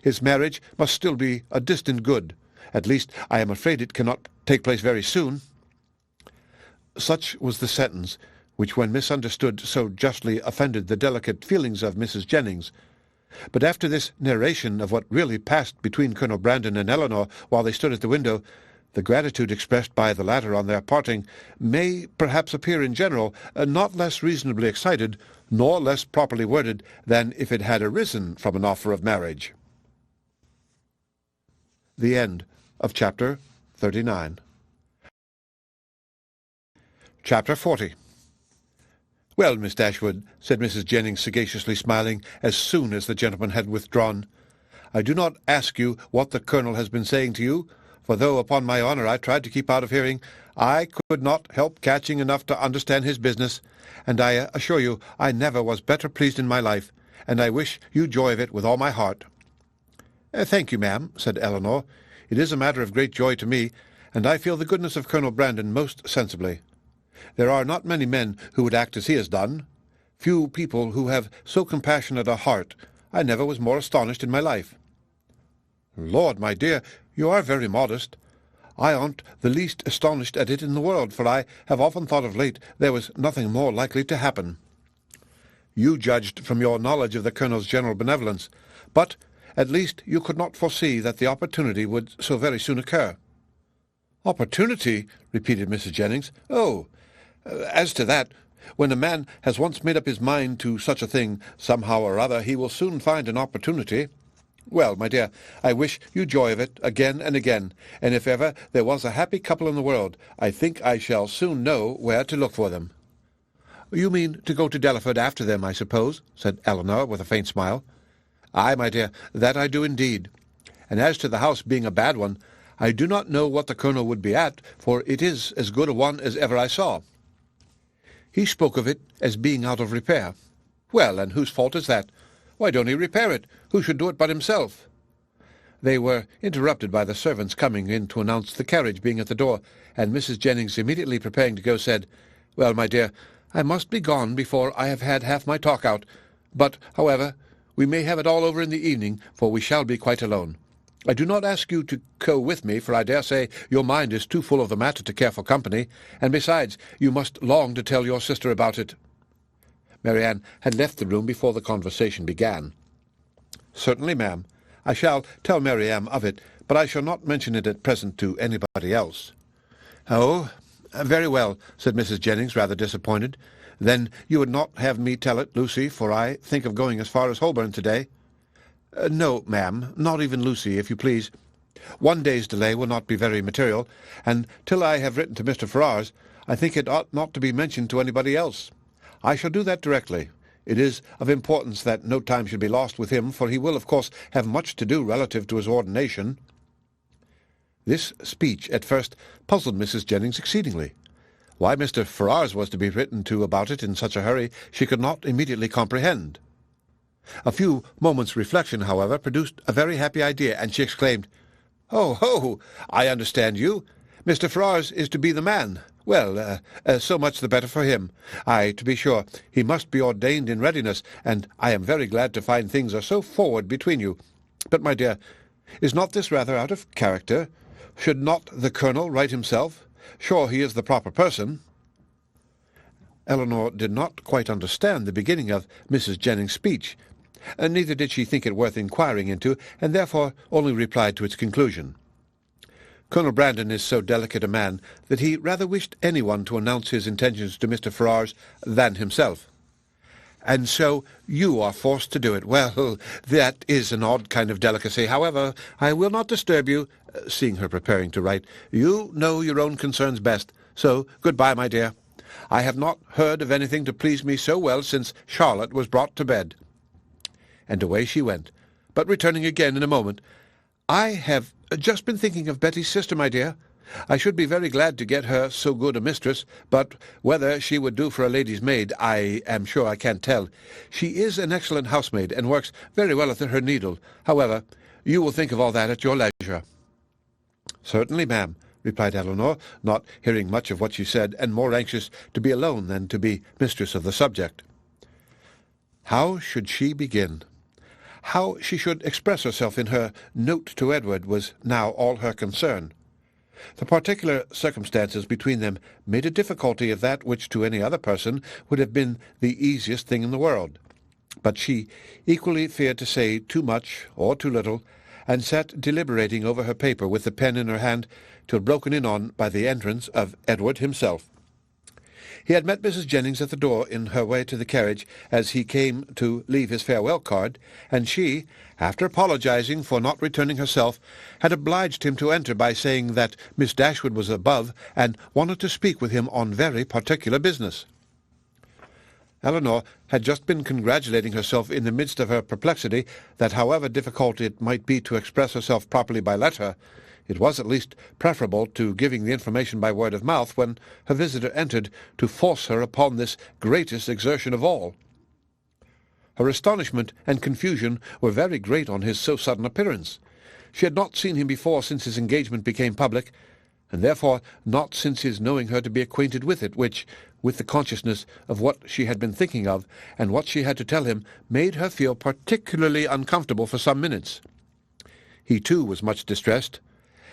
His marriage must still be a distant good. At least I am afraid it cannot take place very soon." Such was the sentence which, when misunderstood, so justly offended the delicate feelings of Mrs. Jennings. But after this narration of what really passed between Colonel Brandon and Elinor while they stood at the window, the gratitude expressed by the latter on their parting may perhaps appear in general not less reasonably excited, nor less properly worded, than if it had arisen from an offer of marriage. The end of Chapter 39. Chapter 40. "Well, Miss Dashwood," said Mrs. Jennings, sagaciously smiling, as soon as the gentleman had withdrawn, "I do not ask you what the colonel has been saying to you, for though, upon my honour, I tried to keep out of hearing, I could not help catching enough to understand his business, and I assure you I never was better pleased in my life, and I wish you joy of it with all my heart." "Thank you, ma'am," said Elinor. "It is a matter of great joy to me, and I feel the goodness of Colonel Brandon most sensibly. There are not many men who would act as he has done. Few people who have so compassionate a heart. I never was more astonished in my life." "Lord, my dear, you are very modest. I aren't the least astonished at it in the world, for I have often thought of late there was nothing more likely to happen." "You judged from your knowledge of the colonel's general benevolence, but at least you could not foresee that the opportunity would so very soon occur." "Opportunity?" repeated Mrs. Jennings. "Oh, as to that, when a man has once made up his mind to such a thing, somehow or other he will soon find an opportunity. Well, my dear, I wish you joy of it again and again, and if ever there was a happy couple in the world, I think I shall soon know where to look for them." "You mean to go to Delaford after them, I suppose?" said Elinor, with a faint smile. "Ay, my dear, that I do indeed. And as to the house being a bad one, I do not know what the Colonel would be at, for it is as good a one as ever I saw. He spoke of it as being out of repair. Well, and whose fault is that? Why don't he repair it? Who should do it but himself? They were interrupted by the servants coming in to announce the carriage being at the door, and Mrs. Jennings, immediately preparing to go, said, "Well, my dear, I must be gone before I have had half my talk out. But, however, we may have it all over in the evening, for we shall be quite alone. I do not ask you to go with me, for I dare say your mind is too full of the matter to care for company, and besides, you must long to tell your sister about it." Marianne had left the room before the conversation began. "Certainly, ma'am. I shall tell Marianne of it, but I shall not mention it at present to anybody else." "Oh, very well," said Mrs. Jennings, rather disappointed. "Then you would not have me tell it, Lucy, for I think of going as far as Holborn to-day." "No, ma'am, not even Lucy, if you please. One day's delay will not be very material, and till I have written to Mr. Ferrars, I think it ought not to be mentioned to anybody else. I shall do that directly. It is of importance that no time should be lost with him, for he will, of course, have much to do relative to his ordination." This speech at first puzzled Mrs. Jennings exceedingly. Why Mr. Ferrars was to be written to about it in such a hurry she could not immediately comprehend. A few moments' reflection, however, produced a very happy idea, and she exclaimed, "Oh, ho! I understand you. Mr. Ferrars is to be the man. Well, so much the better for him. Aye, to be sure, he must be ordained in readiness, and I am very glad to find things are so forward between you. But, my dear, is not this rather out of character? Should not the Colonel write himself? Sure he is the proper person." Elinor did not quite understand the beginning of Mrs. Jennings' speech, and neither did she think it worth inquiring into, and therefore only replied to its conclusion. "Colonel Brandon is so delicate a man that he rather wished anyone to announce his intentions to Mr. Ferrars than himself." "And so you are forced to do it. Well, that is an odd kind of delicacy. However, I will not disturb you," seeing her preparing to write. "You know your own concerns best. So good-bye, my dear. I have not heard of anything to please me so well since Charlotte was brought to bed." And away she went, but returning again in a moment, "I have just been thinking of Betty's sister, my dear. I should be very glad to get her so good a mistress, but whether she would do for a lady's maid, I am sure I can't tell. She is an excellent housemaid, and works very well at her needle. However, you will think of all that at your leisure." "Certainly, ma'am," replied Elinor, not hearing much of what she said, and more anxious to be alone than to be mistress of the subject. How should she begin? How she should express herself in her note to Edward was now all her concern. The particular circumstances between them made a difficulty of that which to any other person would have been the easiest thing in the world. But she equally feared to say too much or too little, and sat deliberating over her paper with the pen in her hand till broken in on by the entrance of Edward himself. He had met Mrs. Jennings at the door in her way to the carriage as he came to leave his farewell card, and she, after apologizing for not returning herself, had obliged him to enter by saying that Miss Dashwood was above and wanted to speak with him on very particular business. Elinor had just been congratulating herself in the midst of her perplexity that however difficult it might be to express herself properly by letter, it was at least preferable to giving the information by word of mouth when her visitor entered to force her upon this greatest exertion of all. Her astonishment and confusion were very great on his so sudden appearance. She had not seen him before since his engagement became public, and therefore not since his knowing her to be acquainted with it, which, with the consciousness of what she had been thinking of and what she had to tell him, made her feel particularly uncomfortable for some minutes. He, too, was much distressed,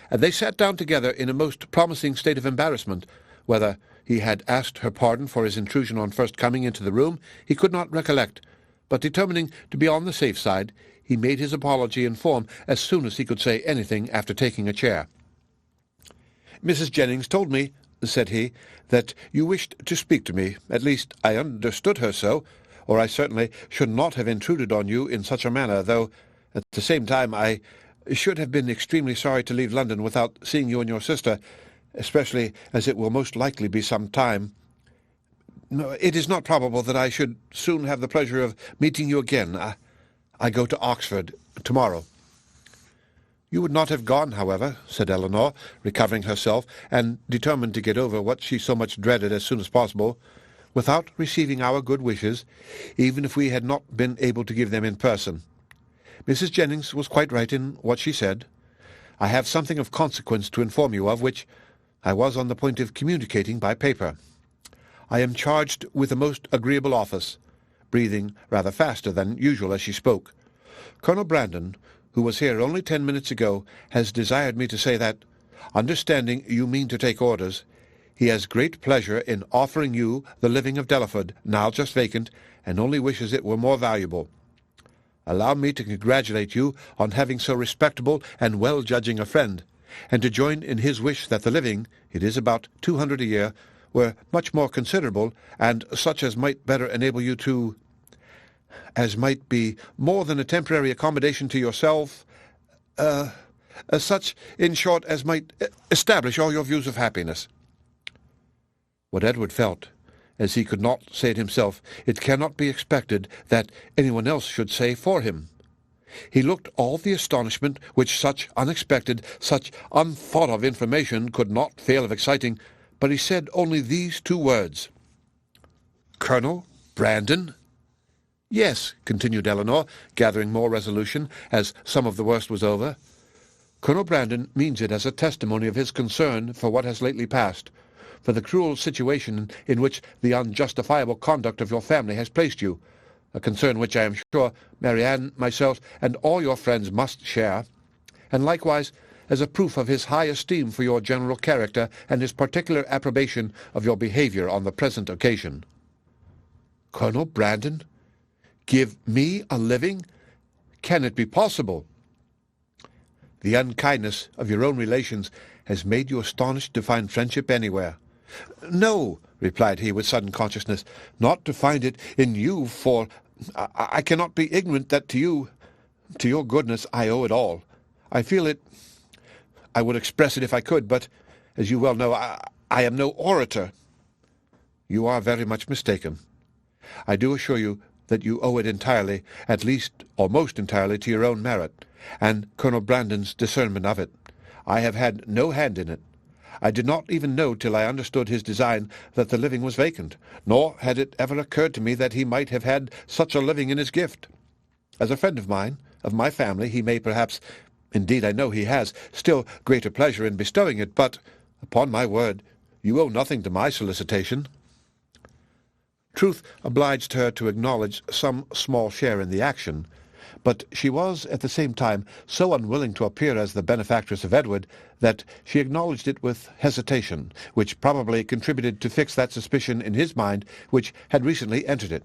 and they sat down together in a most promising state of embarrassment. Whether he had asked her pardon for his intrusion on first coming into the room, he could not recollect, but determining to be on the safe side, he made his apology in form as soon as he could say anything after taking a chair. "Mrs. Jennings told me," said he, "that you wished to speak to me. At least I understood her so, or I certainly should not have intruded on you in such a manner, though at the same time I should have been extremely sorry to leave London without seeing you and your sister, especially as it will most likely be some time. It is not probable that I should soon have the pleasure of meeting you again. I go to Oxford tomorrow." "You would not have gone, however," said Elinor, recovering herself, and determined to get over what she so much dreaded as soon as possible, "without receiving our good wishes, even if we had not been able to give them in person. Mrs. Jennings was quite right in what she said. I have something of consequence to inform you of, which I was on the point of communicating by paper. I am charged with a most agreeable office," breathing rather faster than usual as she spoke. "Colonel Brandon, who was here only 10 minutes ago, has desired me to say that, understanding you mean to take orders, he has great pleasure in offering you the living of Delaford, now just vacant, and only wishes it were more valuable. Allow me to congratulate you on having so respectable and well-judging a friend, and to join in his wish that the living, it is about 200 a year, were much more considerable, and such as might better enable you to, as might be more than a temporary accommodation to yourself, such, in short, as might establish all your views of happiness." What Edward felt, as he could not say it himself, it cannot be expected that anyone else should say for him. He looked all the astonishment which such unexpected, such unthought-of information could not fail of exciting, but he said only these 2 words, "Colonel Brandon?" "Yes," continued Elinor, gathering more resolution, as some of the worst was over. "Colonel Brandon means it as a testimony of his concern for what has lately passed, for the cruel situation in which the unjustifiable conduct of your family has placed you, a concern which I am sure Marianne, myself, and all your friends must share, and likewise as a proof of his high esteem for your general character and his particular approbation of your behaviour on the present occasion." "Colonel Brandon? Give me a living? Can it be possible?" "The unkindness of your own relations has made you astonished to find friendship anywhere." "No," replied he with sudden consciousness, "not to find it in you, for I cannot be ignorant that to you, to your goodness, I owe it all. I feel it. I would express it if I could, but, as you well know, I am no orator." "You are very much mistaken. I do assure you that you owe it entirely, at least almost entirely, to your own merit, and Colonel Brandon's discernment of it. I have had no hand in it. I did not even know till I understood his design that the living was vacant, nor had it ever occurred to me that he might have had such a living in his gift. As a friend of mine, of my family, he may perhaps, indeed I know he has, still greater pleasure in bestowing it, but, upon my word, you owe nothing to my solicitation." Truth obliged her to acknowledge some small share in the action, but she was at the same time so unwilling to appear as the benefactress of Edward that she acknowledged it with hesitation, which probably contributed to fix that suspicion in his mind which had recently entered it.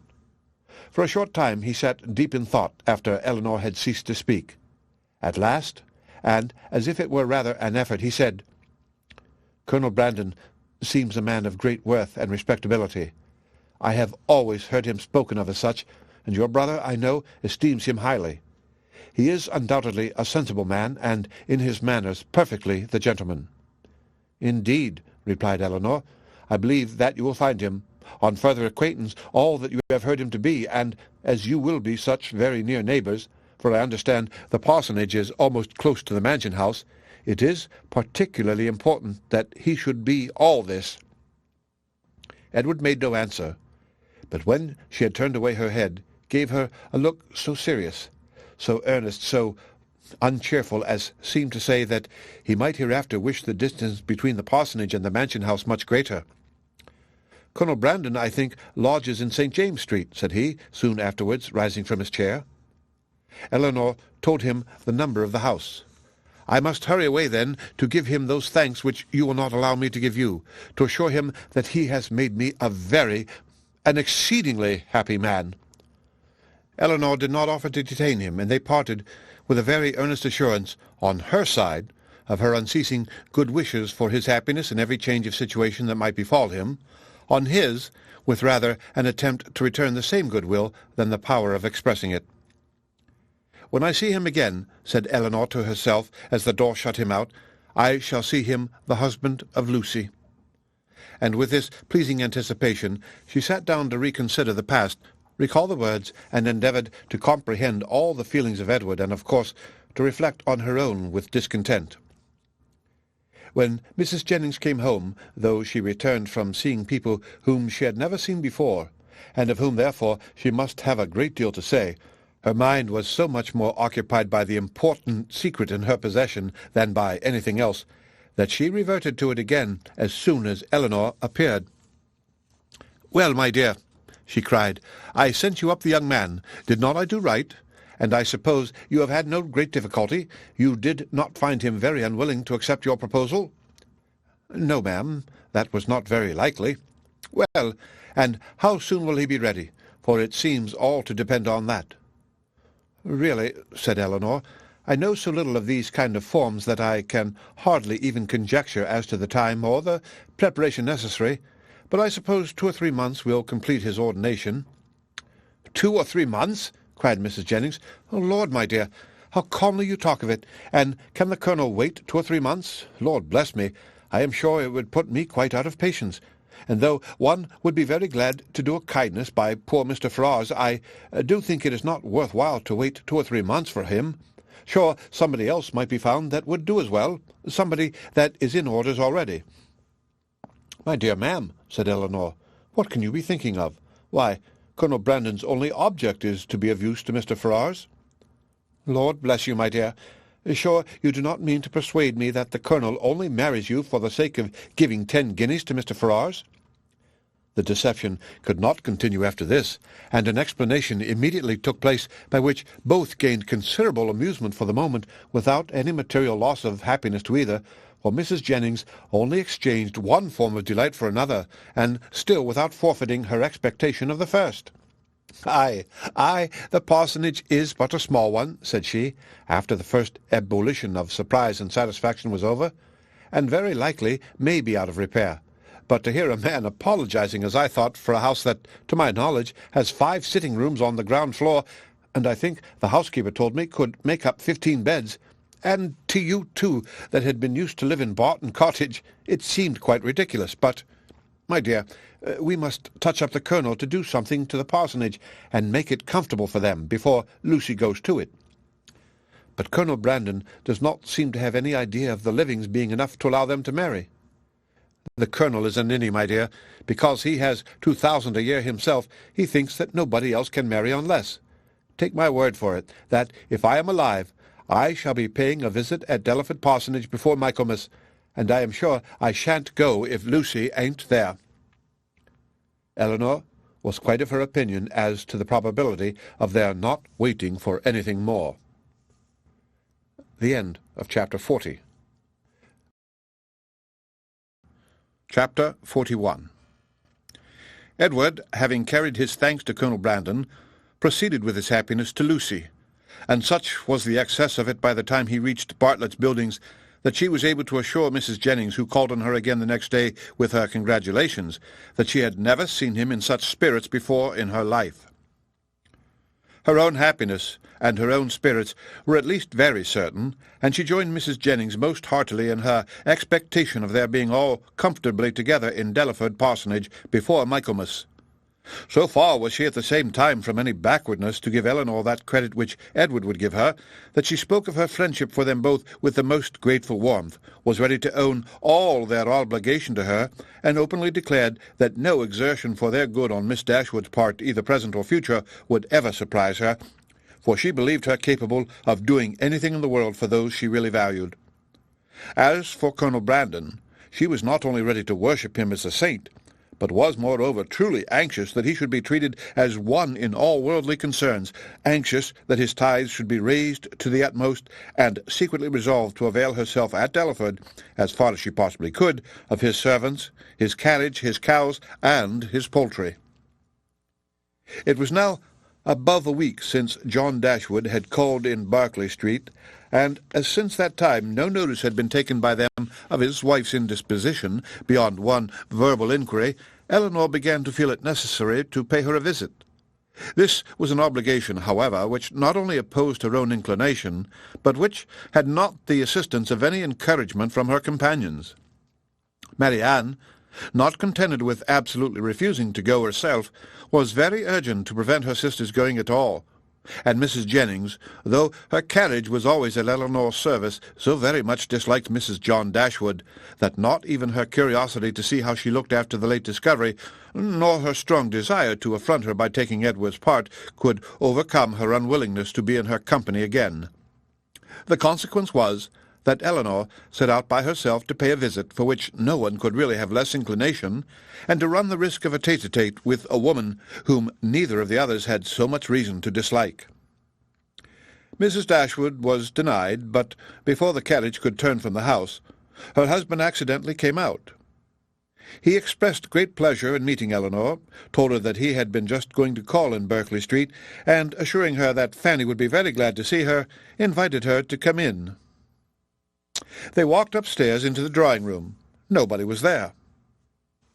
For a short time he sat deep in thought after Elinor had ceased to speak. At last, and as if it were rather an effort, he said, "Colonel Brandon seems a man of great worth and respectability. I have always heard him spoken of as such, and your brother, I know, esteems him highly. He is undoubtedly a sensible man, and in his manners perfectly the gentleman." "Indeed," replied Elinor, "I believe that you will find him, on further acquaintance, all that you have heard him to be, and as you will be such very near neighbours, for I understand the parsonage is almost close to the mansion-house, it is particularly important that he should be all this." Edward made no answer, but when she had turned away her head, gave her a look so serious, so earnest, so uncheerful, as seemed to say that he might hereafter wish the distance between the parsonage and the mansion-house much greater. "Colonel Brandon, I think, lodges in St. James Street," said he, soon afterwards, rising from his chair. Elinor told him the number of the house. "I must hurry away, then, to give him those thanks which you will not allow me to give you, to assure him that he has made me an exceedingly happy man." Elinor did not offer to detain him, and they parted with a very earnest assurance, on her side, of her unceasing good wishes for his happiness in every change of situation that might befall him, on his, with rather an attempt to return the same goodwill than the power of expressing it. "When I see him again," said Elinor to herself as the door shut him out, "I shall see him the husband of Lucy." And with this pleasing anticipation she sat down to reconsider the past, recall the words, and endeavoured to comprehend all the feelings of Edward, and of course to reflect on her own with discontent. When Mrs. Jennings came home, though she returned from seeing people whom she had never seen before, and of whom, therefore, she must have a great deal to say, her mind was so much more occupied by the important secret in her possession than by anything else, that she reverted to it again as soon as Elinor appeared. "Well, my dear," she cried, "I sent you up the young man. Did not I do right? And I suppose you have had no great difficulty. You did not find him very unwilling to accept your proposal?" "No, ma'am, that was not very likely." "Well, and how soon will he be ready? For it seems all to depend on that." "Really," said Elinor, "I know so little of these kind of forms that I can hardly even conjecture as to the time or the preparation necessary, but I suppose 2 or 3 months will complete his ordination." "2 or 3 months?" cried Mrs. Jennings. "Oh, Lord, my dear, how calmly you talk of it! And can the Colonel wait 2 or 3 months? Lord bless me, I am sure it would put me quite out of patience. And though one would be very glad to do a kindness by poor Mr. Ferrars, I do think it is not worth while to wait 2 or 3 months for him. Sure, somebody else might be found that would do as well, somebody that is in orders already." "My dear ma'am," said Elinor, "what can you be thinking of? Why, Colonel Brandon's only object is to be of use to Mr. Ferrars." "Lord bless you, my dear, sure you do not mean to persuade me that the Colonel only marries you for the sake of giving 10 guineas to Mr. Ferrars?" The deception could not continue after this, and an explanation immediately took place by which both gained considerable amusement for the moment without any material loss of happiness to either, for Mrs. Jennings only exchanged one form of delight for another, and still without forfeiting her expectation of the first. "Aye, the parsonage is but a small one," said she, after the first ebullition of surprise and satisfaction was over, "and very likely may be out of repair. But to hear a man apologizing, as I thought, for a house that, to my knowledge, has 5 sitting-rooms on the ground floor, and I think the housekeeper told me could make up 15 beds, and to you, too, that had been used to live in Barton Cottage, it seemed quite ridiculous. But, my dear, we must touch up the Colonel to do something to the parsonage, and make it comfortable for them, before Lucy goes to it." "But Colonel Brandon does not seem to have any idea of the livings being enough to allow them to marry." "The Colonel is a ninny, my dear. Because he has 2,000 a year himself, he thinks that nobody else can marry on less. Take my word for it, that, if I am alive, I shall be paying a visit at Delaford Parsonage before Michaelmas, and I am sure I shan't go if Lucy ain't there." Elinor was quite of her opinion as to the probability of their not waiting for anything more. The end of Chapter 40. Chapter 41. Edward, having carried his thanks to Colonel Brandon, proceeded with his happiness to Lucy, and such was the excess of it by the time he reached Bartlett's Buildings that she was able to assure Mrs. Jennings, who called on her again the next day with her congratulations, that she had never seen him in such spirits before in her life. Her own happiness and her own spirits were at least very certain, and she joined Mrs. Jennings most heartily in her expectation of their being all comfortably together in Delaford Parsonage before Michaelmas. So far was she at the same time from any backwardness to give Elinor that credit which Edward would give her, that she spoke of her friendship for them both with the most grateful warmth, was ready to own all their obligation to her, and openly declared that no exertion for their good on Miss Dashwood's part, either present or future, would ever surprise her, for she believed her capable of doing anything in the world for those she really valued. As for Colonel Brandon, she was not only ready to worship him as a saint, but was, moreover, truly anxious that he should be treated as one in all worldly concerns, anxious that his tithes should be raised to the utmost, and secretly resolved to avail herself at Delaford, as far as she possibly could, of his servants, his carriage, his cows, and his poultry. It was now above a week since John Dashwood had called in Berkeley Street, and as since that time no notice had been taken by them of his wife's indisposition, beyond one verbal inquiry, Elinor began to feel it necessary to pay her a visit. This was an obligation, however, which not only opposed her own inclination, but which had not the assistance of any encouragement from her companions. Marianne, not contented with absolutely refusing to go herself, was very urgent to prevent her sister's going at all. and Mrs. Jennings, though her carriage was always at Elinor's service, so very much disliked Mrs. John Dashwood that not even her curiosity to see how she looked after the late discovery, nor her strong desire to affront her by taking Edward's part, could overcome her unwillingness to be in her company again. The consequence was that Elinor set out by herself to pay a visit for which no one could really have less inclination, and to run the risk of a tete-a-tete with a woman whom neither of the others had so much reason to dislike. Mrs. Dashwood was denied, but before the carriage could turn from the house, her husband accidentally came out. He expressed great pleasure in meeting Elinor, told her that he had been just going to call in Berkeley Street, and, assuring her that Fanny would be very glad to see her, invited her to come in. They walked upstairs into the drawing-room. Nobody was there.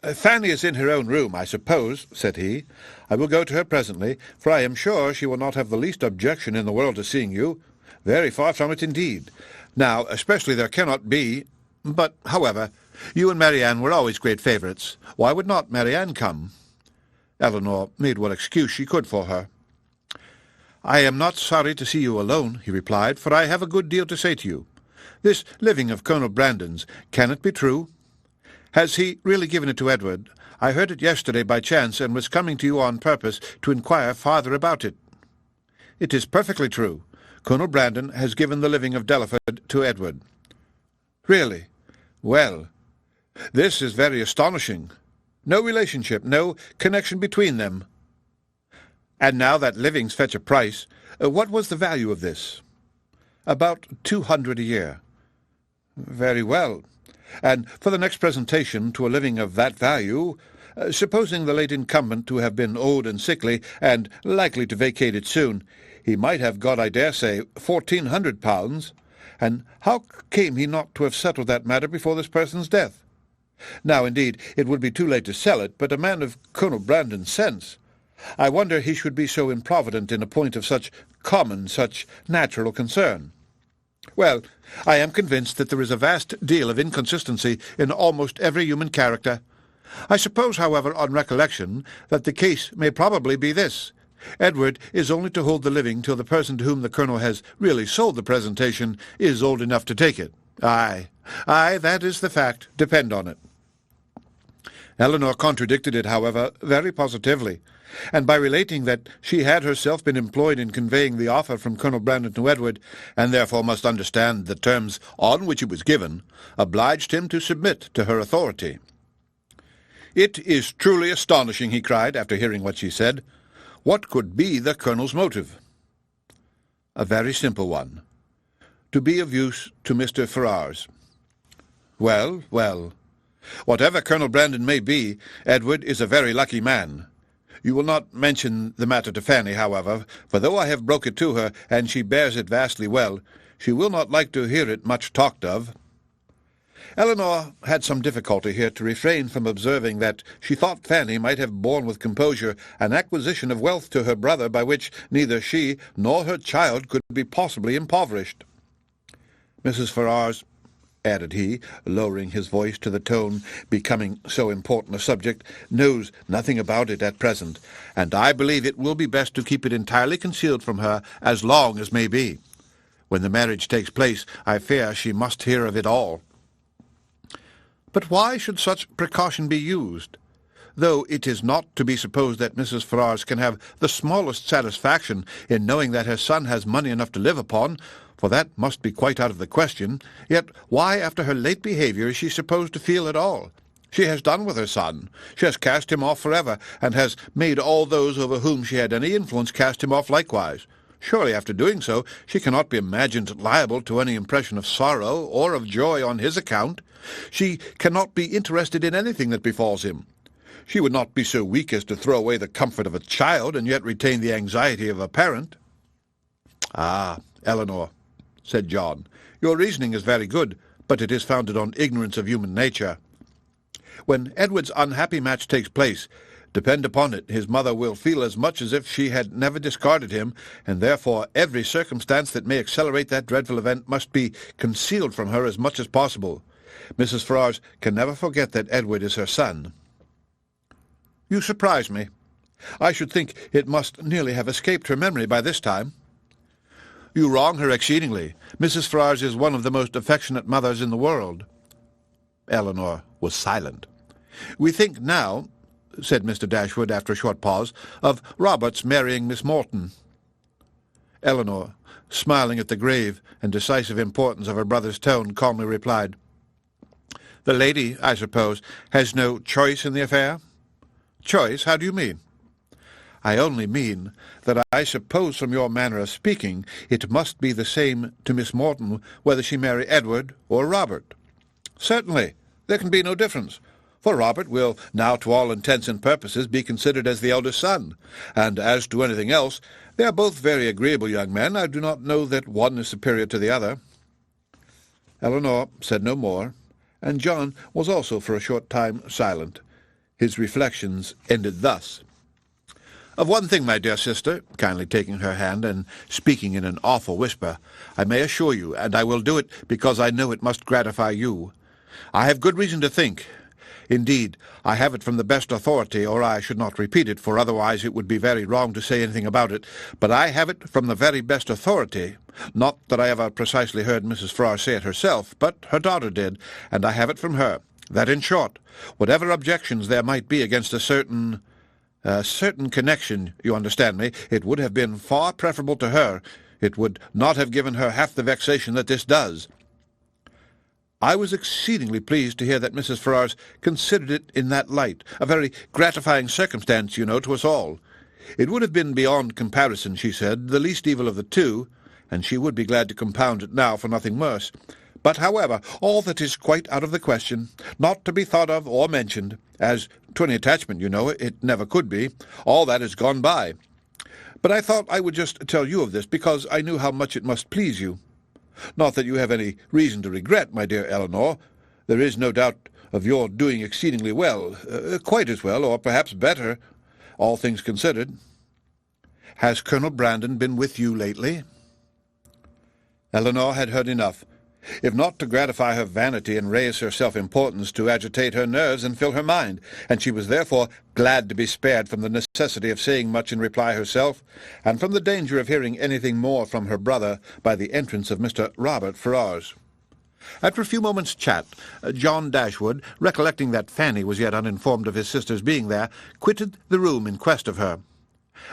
"Fanny is in her own room, I suppose," said he. "I will go to her presently, for I am sure she will not have the least objection in the world to seeing you. Very far from it, indeed. Now, especially there cannot be. But, however, you and Marianne were always great favourites. Why would not Marianne come?" Elinor made what excuse she could for her. "I am not sorry to see you alone," he replied, "for I have a good deal to say to you. This living of Colonel Brandon's, can it be true? Has he really given it to Edward? I heard it yesterday by chance, and was coming to you on purpose to inquire farther about it." "It is perfectly true. Colonel Brandon has given the living of Delaford to Edward." "Really? Well, this is very astonishing. No relationship, no connection between them. And now that livings fetch a price, what was the value of this?" "About 200 a year." "Very well. And for the next presentation to a living of that value, supposing the late incumbent to have been old and sickly, and likely to vacate it soon, he might have got, I dare say, £1,400. And how came he not to have settled that matter before this person's death? Now, indeed, it would be too late to sell it, but a man of Colonel Brandon's sense, I wonder he should be so improvident in a point of such common, such natural concern. Well, I am convinced that there is a vast deal of inconsistency in almost every human character. I suppose, however, on recollection, that the case may probably be this. Edward is only to hold the living till the person to whom the Colonel has really sold the presentation is old enough to take it. Aye, that is the fact, depend on it." Elinor contradicted it, however, very positively, and by relating that she had herself been employed in conveying the offer from Colonel Brandon to Edward, and therefore must understand the terms on which it was given, obliged him to submit to her authority. "It is truly astonishing," he cried, after hearing what she said. "What could be the Colonel's motive?" "A very simple one. To be of use to Mr. Ferrars." "Well, well. Whatever Colonel Brandon may be, Edward is a very lucky man. You will not mention the matter to Fanny, however, for though I have broke it to her, and she bears it vastly well, she will not like to hear it much talked of." Elinor had some difficulty here to refrain from observing that she thought Fanny might have borne with composure an acquisition of wealth to her brother by which neither she nor her child could be possibly impoverished. "Mrs. Ferrars," added he, lowering his voice to the tone becoming so important a subject, "knows nothing about it at present, and I believe it will be best to keep it entirely concealed from her as long as may be. When the marriage takes place, I fear she must hear of it all." "But why should such precaution be used? Though it is not to be supposed that Mrs. Ferrars can have the smallest satisfaction in knowing that her son has money enough to live upon, for that must be quite out of the question, yet why, after her late behaviour, is she supposed to feel at all? She has done with her son. She has cast him off forever, and has made all those over whom she had any influence cast him off likewise. Surely, after doing so, she cannot be imagined liable to any impression of sorrow or of joy on his account. She cannot be interested in anything that befalls him. She would not be so weak as to throw away the comfort of a child, and yet retain the anxiety of a parent." "Ah, Elinor," said John, "your reasoning is very good, but it is founded on ignorance of human nature. When Edward's unhappy match takes place, depend upon it, his mother will feel as much as if she had never discarded him, and therefore every circumstance that may accelerate that dreadful event must be concealed from her as much as possible. Mrs. Ferrars can never forget that Edward is her son." "You surprise me." I should think it must nearly have escaped her memory by this time." "You wrong her exceedingly. Mrs. Ferrars is one of the most affectionate mothers in the world." Elinor was silent. "We think now," said Mr. Dashwood after a short pause, "of Robert's marrying Miss Morton." Elinor, smiling at the grave and decisive importance of her brother's tone, calmly replied, "The lady, I suppose, has no choice in the affair?" "Choice? How do you mean?" "I only mean that I suppose from your manner of speaking it must be the same to Miss Morton whether she marry Edward or Robert." "Certainly. There can be no difference, for Robert will now to all intents and purposes be considered as the eldest son, and as to anything else, they are both very agreeable young men. I do not know that one is superior to the other." Elinor said no more, and John was also for a short time silent. His reflections ended thus. "Of one thing, my dear sister," kindly taking her hand and speaking in an awful whisper, "I may assure you, and I will do it because I know it must gratify you. I have good reason to think, indeed, I have it from the best authority, or I should not repeat it, for otherwise it would be very wrong to say anything about it, but I have it from the very best authority, not that I ever precisely heard Mrs. Ferrars say it herself, but her daughter did, and I have it from her, that, in short, whatever objections there might be against a certain connection, you understand me, it would have been far preferable to her. It would not have given her half the vexation that this does." I was exceedingly pleased to hear that Mrs. Ferrars considered it in that light, a very gratifying circumstance, you know, to us all. It would have been beyond comparison, she said, the least evil of the two, and she would be glad to compound it now for nothing worse. But, however, all that is quite out of the question, not to be thought of or mentioned, as to any attachment, you know, it never could be. All that is gone by. But I thought I would just tell you of this, because I knew how much it must please you. Not that you have any reason to regret, my dear Elinor. There is no doubt of your doing exceedingly well, quite as well, or perhaps better, all things considered. Has Colonel Brandon been with you lately?" Elinor had heard enough, if not to gratify her vanity and raise her self-importance, to agitate her nerves and fill her mind, and she was therefore glad to be spared from the necessity of saying much in reply herself, and from the danger of hearing anything more from her brother by the entrance of Mr. Robert Ferrars. After a few moments' chat, John Dashwood, recollecting that Fanny was yet uninformed of his sister's being there, quitted the room in quest of her,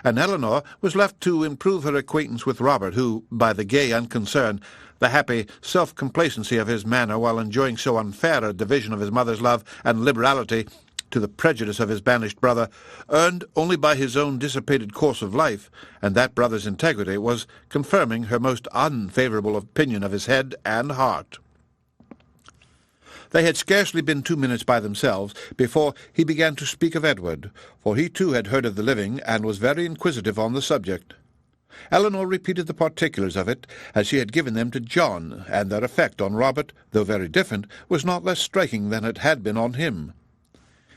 and Elinor was left to improve her acquaintance with Robert, who, by the gay unconcern, the happy self-complacency of his manner while enjoying so unfair a division of his mother's love and liberality to the prejudice of his banished brother, earned only by his own dissipated course of life, and that brother's integrity, was confirming her most unfavourable opinion of his head and heart. They had scarcely been 2 minutes by themselves before he began to speak of Edward, for he too had heard of the living, and was very inquisitive on the subject. Elinor repeated the particulars of it, as she had given them to John, and their effect on Robert, though very different, was not less striking than it had been on him.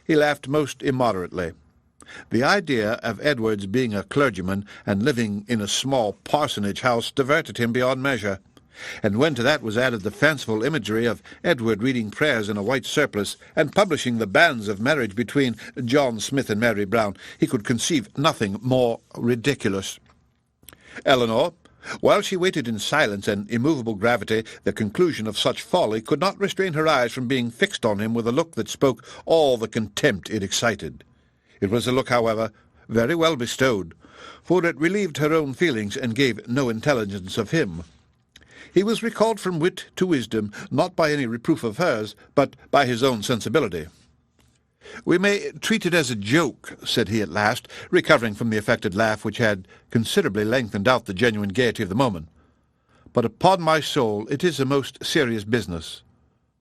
He laughed most immoderately. The idea of Edward's being a clergyman and living in a small parsonage house diverted him beyond measure, and when to that was added the fanciful imagery of Edward reading prayers in a white surplice and publishing the banns of marriage between John Smith and Mary Brown, he could conceive nothing more ridiculous. Elinor, while she waited in silence and immovable gravity the conclusion of such folly, could not restrain her eyes from being fixed on him with a look that spoke all the contempt it excited. It was a look, however, very well bestowed, for it relieved her own feelings and gave no intelligence of him. He was recalled from wit to wisdom, not by any reproof of hers, but by his own sensibility. "We may treat it as a joke," said he at last, recovering from the affected laugh which had considerably lengthened out the genuine gaiety of the moment. "But upon my soul it is a most serious business.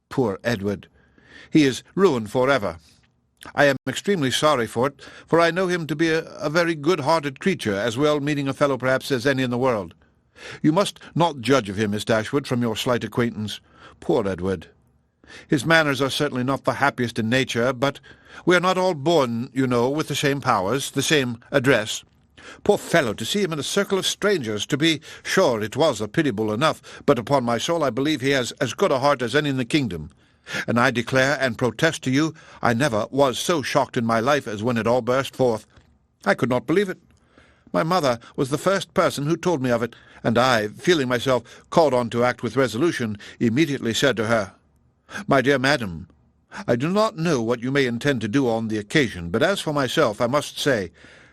Poor Edward! He is ruined for ever. I am extremely sorry for it, for I know him to be a very good-hearted creature, as well-meaning a fellow perhaps as any in the world. You must not judge of him, Miss Dashwood, from your slight acquaintance. Poor Edward! His manners are certainly not the happiest in nature, but we are not all born, you know, with the same powers, the same address. Poor fellow, to see him in a circle of strangers, to be sure it was a pitiable enough, but upon my soul I believe he has as good a heart as any in the kingdom, and I declare and protest to you I never was so shocked in my life as when it all burst forth. I could not believe it. My mother was the first person who told me of it, and I, feeling myself called on to act with resolution, immediately said to her, "My dear madam, I do not know what you may intend to do on the occasion, but as for myself, I must say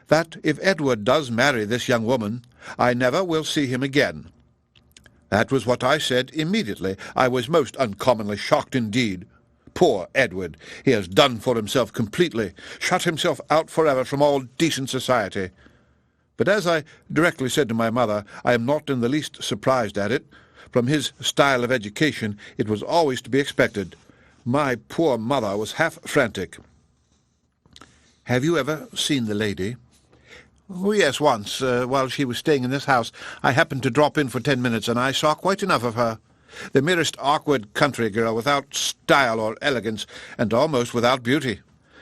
that if Edward does marry this young woman, I never will see him again." That was what I said immediately. I was most uncommonly shocked indeed. Poor Edward! He has done for himself completely, shut himself out forever from all decent society. But as I directly said to my mother, I am not in the least surprised at it. From his style of education it was always to be expected. My poor mother was half frantic. "Have you ever seen the lady?" "Oh, yes, once, while she was staying in this house. I happened to drop in for 10 minutes, and I saw quite enough of her. The merest awkward country girl, without style or elegance, and almost without beauty.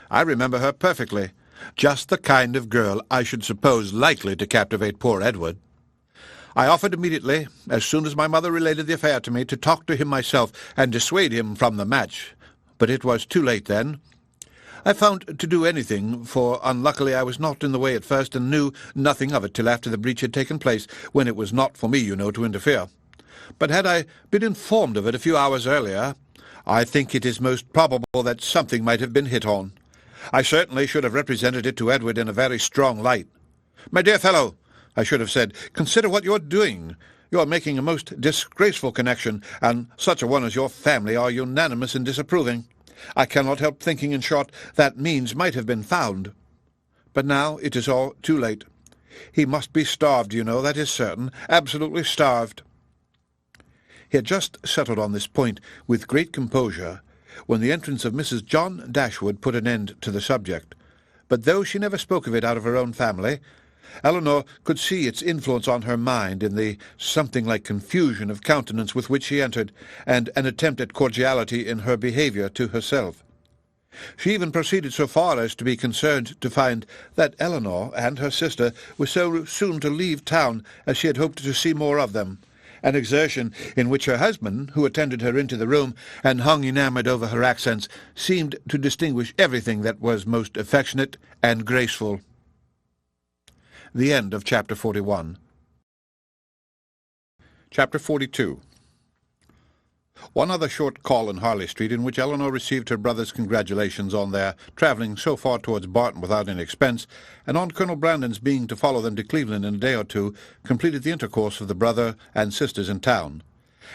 I remember her perfectly. Just the kind of girl I should suppose likely to captivate poor Edward. I offered immediately, as soon as my mother related the affair to me, to talk to him myself and dissuade him from the match. But it was too late then. I found to do anything, for unluckily I was not in the way at first, and knew nothing of it till after the breach had taken place, when it was not for me, you know, to interfere. But had I been informed of it a few hours earlier, I think it is most probable that something might have been hit on. I certainly should have represented it to Edward in a very strong light. 'My dear fellow,' I should have said, 'consider what you are doing. You are making a most disgraceful connection, and such a one as your family are unanimous in disapproving. I cannot help thinking, in short, that means might have been found. But now it is all too late. He must be starved, you know, that is certain, absolutely starved.' He had just settled on this point with great composure, when the entrance of Mrs. John Dashwood put an end to the subject. But though she never spoke of it out of her own family, Elinor could see its influence on her mind in the something like confusion of countenance with which she entered, and an attempt at cordiality in her behaviour to herself. She even proceeded so far as to be concerned to find that Elinor and her sister were so soon to leave town as she had hoped to see more of them, an exertion in which her husband, who attended her into the room and hung enamoured over her accents, seemed to distinguish everything that was most affectionate and graceful. The end of Chapter 41. Chapter 42. One other short call in Harley Street, in which Elinor received her brother's congratulations on their travelling so far towards Barton without any expense, and on Colonel Brandon's being to follow them to Cleveland in a day or two, completed the intercourse of the brother and sisters in town,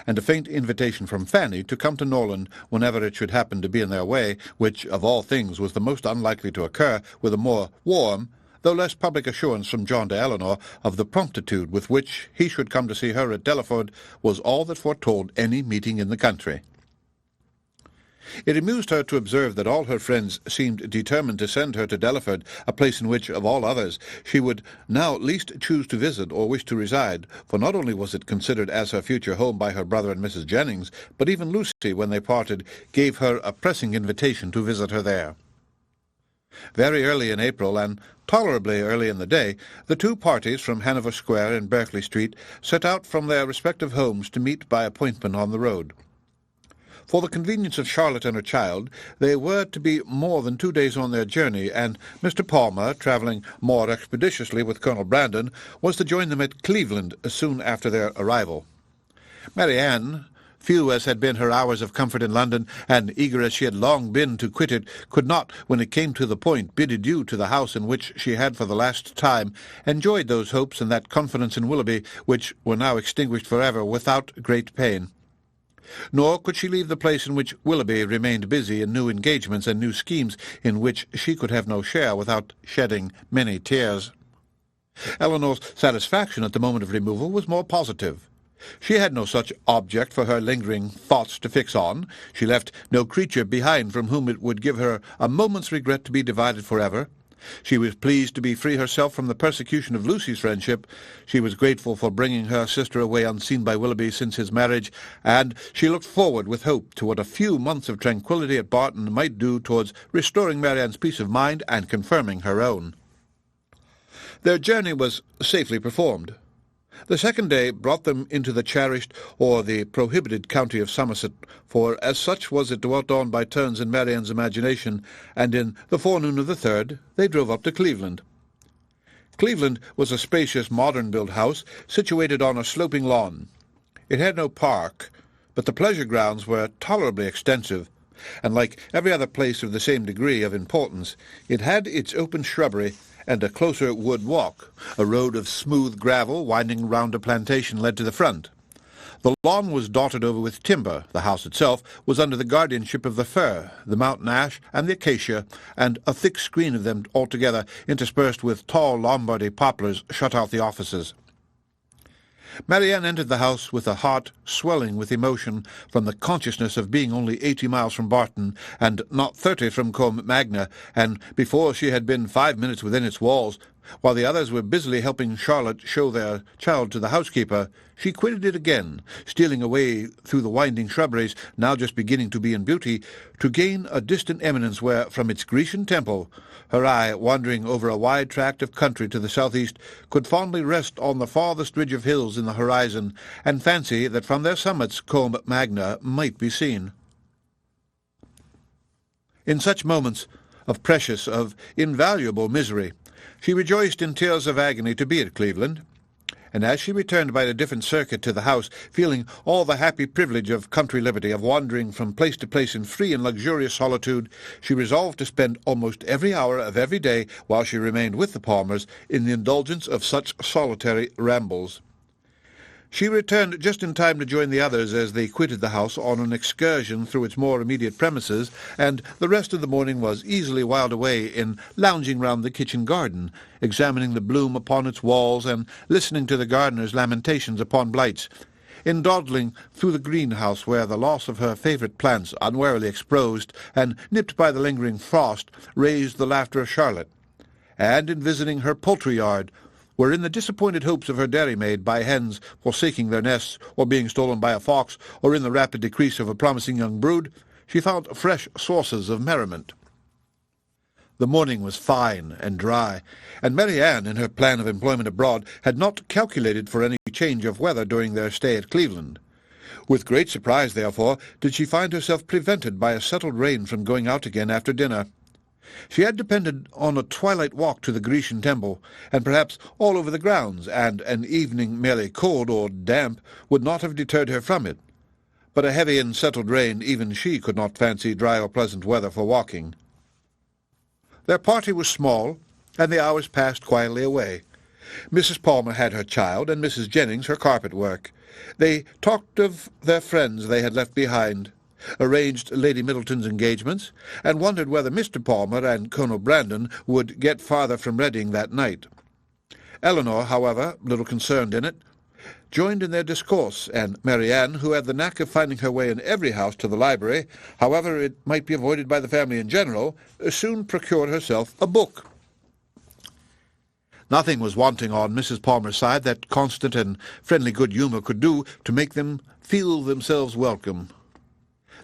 and a faint invitation from Fanny to come to Norland whenever it should happen to be in their way, which, of all things, was the most unlikely to occur, with a more warm, though less public assurance from John to Elinor of the promptitude with which he should come to see her at Delaford, was all that foretold any meeting in the country. It amused her to observe that all her friends seemed determined to send her to Delaford, a place in which, of all others, she would now least choose to visit or wish to reside, for not only was it considered as her future home by her brother and Mrs. Jennings, but even Lucy, when they parted, gave her a pressing invitation to visit her there. Very early in April, and tolerably early in the day, the two parties from Hanover Square and Berkeley Street set out from their respective homes to meet by appointment on the road. For the convenience of Charlotte and her child, they were to be more than 2 days on their journey, and Mr. Palmer, travelling more expeditiously with Colonel Brandon, was to join them at Cleveland soon after their arrival. Marianne, few as had been her hours of comfort in London, and eager as she had long been to quit it, could not, when it came to the point, bid adieu to the house in which she had for the last time enjoyed those hopes and that confidence in Willoughby which were now extinguished for ever without great pain. Nor could she leave the place in which Willoughby remained busy in new engagements and new schemes in which she could have no share without shedding many tears. Elinor's satisfaction at the moment of removal was more positive. She had no such object for her lingering thoughts to fix on. She left no creature behind from whom it would give her a moment's regret to be divided for ever. She was pleased to be free herself from the persecution of Lucy's friendship. She was grateful for bringing her sister away unseen by Willoughby since his marriage, and she looked forward with hope to what a few months of tranquillity at Barton might do towards restoring Marianne's peace of mind and confirming her own. Their journey was safely performed. The second day brought them into the cherished or the prohibited county of Somerset, for as such was it dwelt on by turns in Marianne's imagination, and in the forenoon of the third they drove up to Cleveland. Cleveland was a spacious, modern-built house situated on a sloping lawn. It had no park, but the pleasure grounds were tolerably extensive, and like every other place of the same degree of importance, it had its open shrubbery and a closer wood walk. A road of smooth gravel winding round a plantation led to the front. The lawn was dotted over with timber. The house itself was under the guardianship of the fir, the mountain ash, and the acacia, and a thick screen of them altogether, interspersed with tall Lombardy poplars, shut out the offices. Marianne entered the house with a heart swelling with emotion from the consciousness of being only 80 miles from Barton, and not 30 from Combe Magna, and before she had been 5 minutes within its walls, while the others were busily helping Charlotte show their child to the housekeeper, she quitted it again, stealing away through the winding shrubberies, now just beginning to be in beauty, to gain a distant eminence where, from its Grecian temple, her eye, wandering over a wide tract of country to the southeast, could fondly rest on the farthest ridge of hills in the horizon, and fancy that from their summits Combe Magna might be seen. In such moments of precious, of invaluable misery, she rejoiced in tears of agony to be at Cleveland, and as she returned by a different circuit to the house, feeling all the happy privilege of country liberty, of wandering from place to place in free and luxurious solitude, she resolved to spend almost every hour of every day, while she remained with the Palmers, in the indulgence of such solitary rambles. She returned just in time to join the others as they quitted the house on an excursion through its more immediate premises, and the rest of the morning was easily whiled away in lounging round the kitchen garden, examining the bloom upon its walls, and listening to the gardener's lamentations upon blights, in dawdling through the greenhouse where the loss of her favourite plants, unwarily exposed and nipped by the lingering frost, raised the laughter of Charlotte, and in visiting her poultry-yard, wherein the disappointed hopes of her dairymaid by hens forsaking their nests, or being stolen by a fox, or in the rapid decrease of a promising young brood, she found fresh sources of merriment. The morning was fine and dry, and Marianne, in her plan of employment abroad, had not calculated for any change of weather during their stay at Cleveland. With great surprise, therefore, did she find herself prevented by a settled rain from going out again after dinner. She had depended on a twilight walk to the Grecian temple, and perhaps all over the grounds, and an evening merely cold or damp would not have deterred her from it. But a heavy and settled rain even she could not fancy dry or pleasant weather for walking. Their party was small, and the hours passed quietly away. Mrs. Palmer had her child, and Mrs. Jennings her carpet work. They talked of their friends they had left behind, arranged Lady Middleton's engagements, and wondered whether Mr. Palmer and Colonel Brandon would get farther from Reading that night. Elinor, however, little concerned in it, joined in their discourse, and Marianne, who had the knack of finding her way in every house to the library, however it might be avoided by the family in general, soon procured herself a book. Nothing was wanting on Mrs. Palmer's side that constant and friendly good humour could do to make them feel themselves welcome.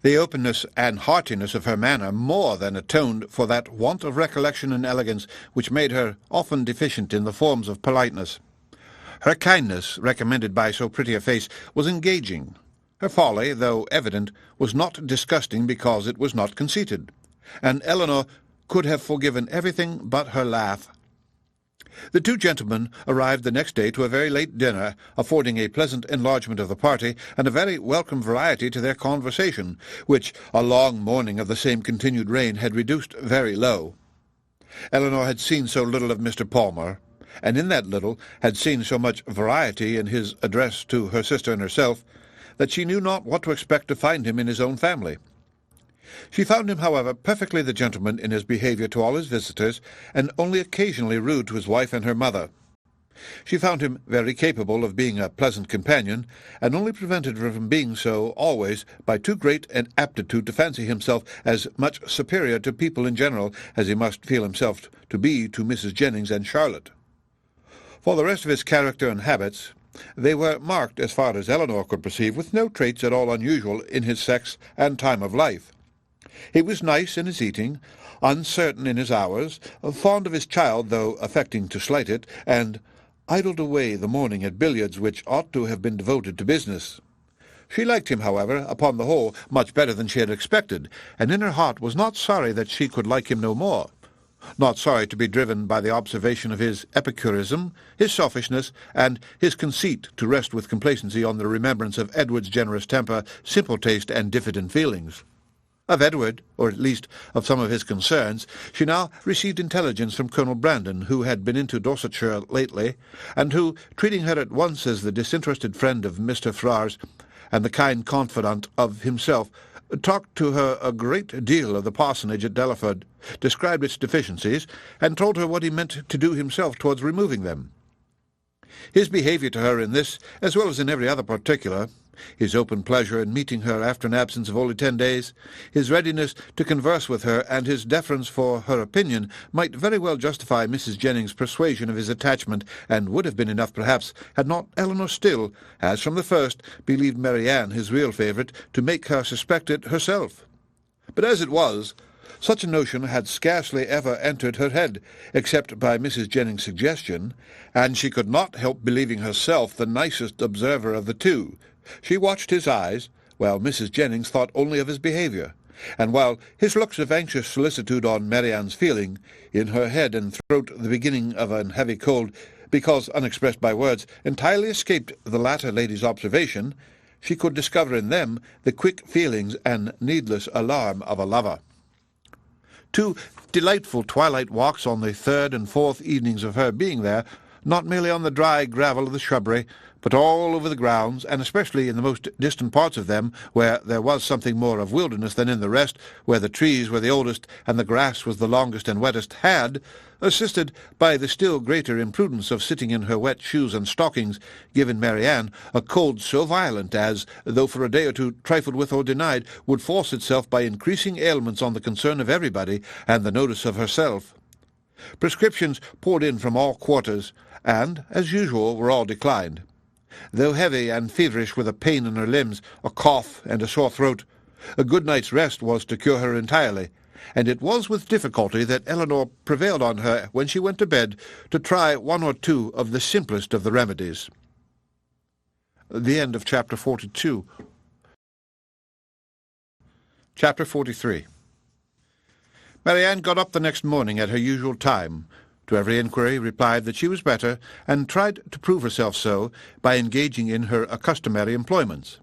The openness and heartiness of her manner more than atoned for that want of recollection and elegance which made her often deficient in the forms of politeness. Her kindness, recommended by so pretty a face, was engaging. Her folly, though evident, was not disgusting because it was not conceited, and Elinor could have forgiven everything but her laugh. The two gentlemen arrived the next day to a very late dinner, affording a pleasant enlargement of the party, and a very welcome variety to their conversation, which a long morning of the same continued rain had reduced very low. Elinor had seen so little of Mr. Palmer, and in that little had seen so much variety in his address to her sister and herself, that she knew not what to expect to find him in his own family. She found him, however, perfectly the gentleman in his behaviour to all his visitors, and only occasionally rude to his wife and her mother. She found him very capable of being a pleasant companion, and only prevented from being so always by too great an aptitude to fancy himself as much superior to people in general as he must feel himself to be to Mrs. Jennings and Charlotte. For the rest of his character and habits, they were marked, as far as Elinor could perceive, with no traits at all unusual in his sex and time of life. He was nice in his eating, uncertain in his hours, fond of his child, though affecting to slight it, and idled away the morning at billiards, which ought to have been devoted to business. She liked him, however, upon the whole, much better than she had expected, and in her heart was not sorry that she could like him no more. not sorry to be driven by the observation of his epicurism, his selfishness, and his conceit to rest with complacency on the remembrance of Edward's generous temper, simple taste, and diffident feelings. Of Edward, or at least of some of his concerns, she now received intelligence from Colonel Brandon, who had been into Dorsetshire lately, and who, treating her at once as the disinterested friend of Mr. Ferrars and the kind confidant of himself, talked to her a great deal of the parsonage at Delaford, described its deficiencies, and told her what he meant to do himself towards removing them. His behaviour to her in this, as well as in every other particular, his open pleasure in meeting her after an absence of only 10 days, his readiness to converse with her, and his deference for her opinion, might very well justify Mrs. Jennings' persuasion of his attachment, and would have been enough, perhaps, had not Elinor still, as from the first, believed Marianne his real favourite, to make her suspect it herself. But as it was, such a notion had scarcely ever entered her head, except by Mrs. Jennings' suggestion, and she could not help believing herself the nicest observer of the two. She watched his eyes, while Mrs. Jennings thought only of his behaviour, and while his looks of anxious solicitude on Marianne's feeling, in her head and throat the beginning of an heavy cold, because unexpressed by words, entirely escaped the latter lady's observation, she could discover in them the quick feelings and needless alarm of a lover. 2 delightful twilight walks on the 3rd and 4th evenings of her being there, not merely on the dry gravel of the shrubbery, but all over the grounds, and especially in the most distant parts of them, where there was something more of wilderness than in the rest, where the trees were the oldest, and the grass was the longest and wettest, had, assisted by the still greater imprudence of sitting in her wet shoes and stockings, given Marianne a cold so violent as, though for a day or two trifled with or denied, would force itself by increasing ailments on the concern of everybody, and the notice of herself. Prescriptions poured in from all quarters, and, as usual, were all declined. Though heavy and feverish with a pain in her limbs, a cough, and a sore throat, a good night's rest was to cure her entirely, and it was with difficulty that Elinor prevailed on her, when she went to bed, to try 1 or 2 of the simplest of the remedies. The end of Chapter 42. Chapter 43. Marianne got up the next morning at her usual time, to every inquiry replied that she was better, and tried to prove herself so by engaging in her customary employments.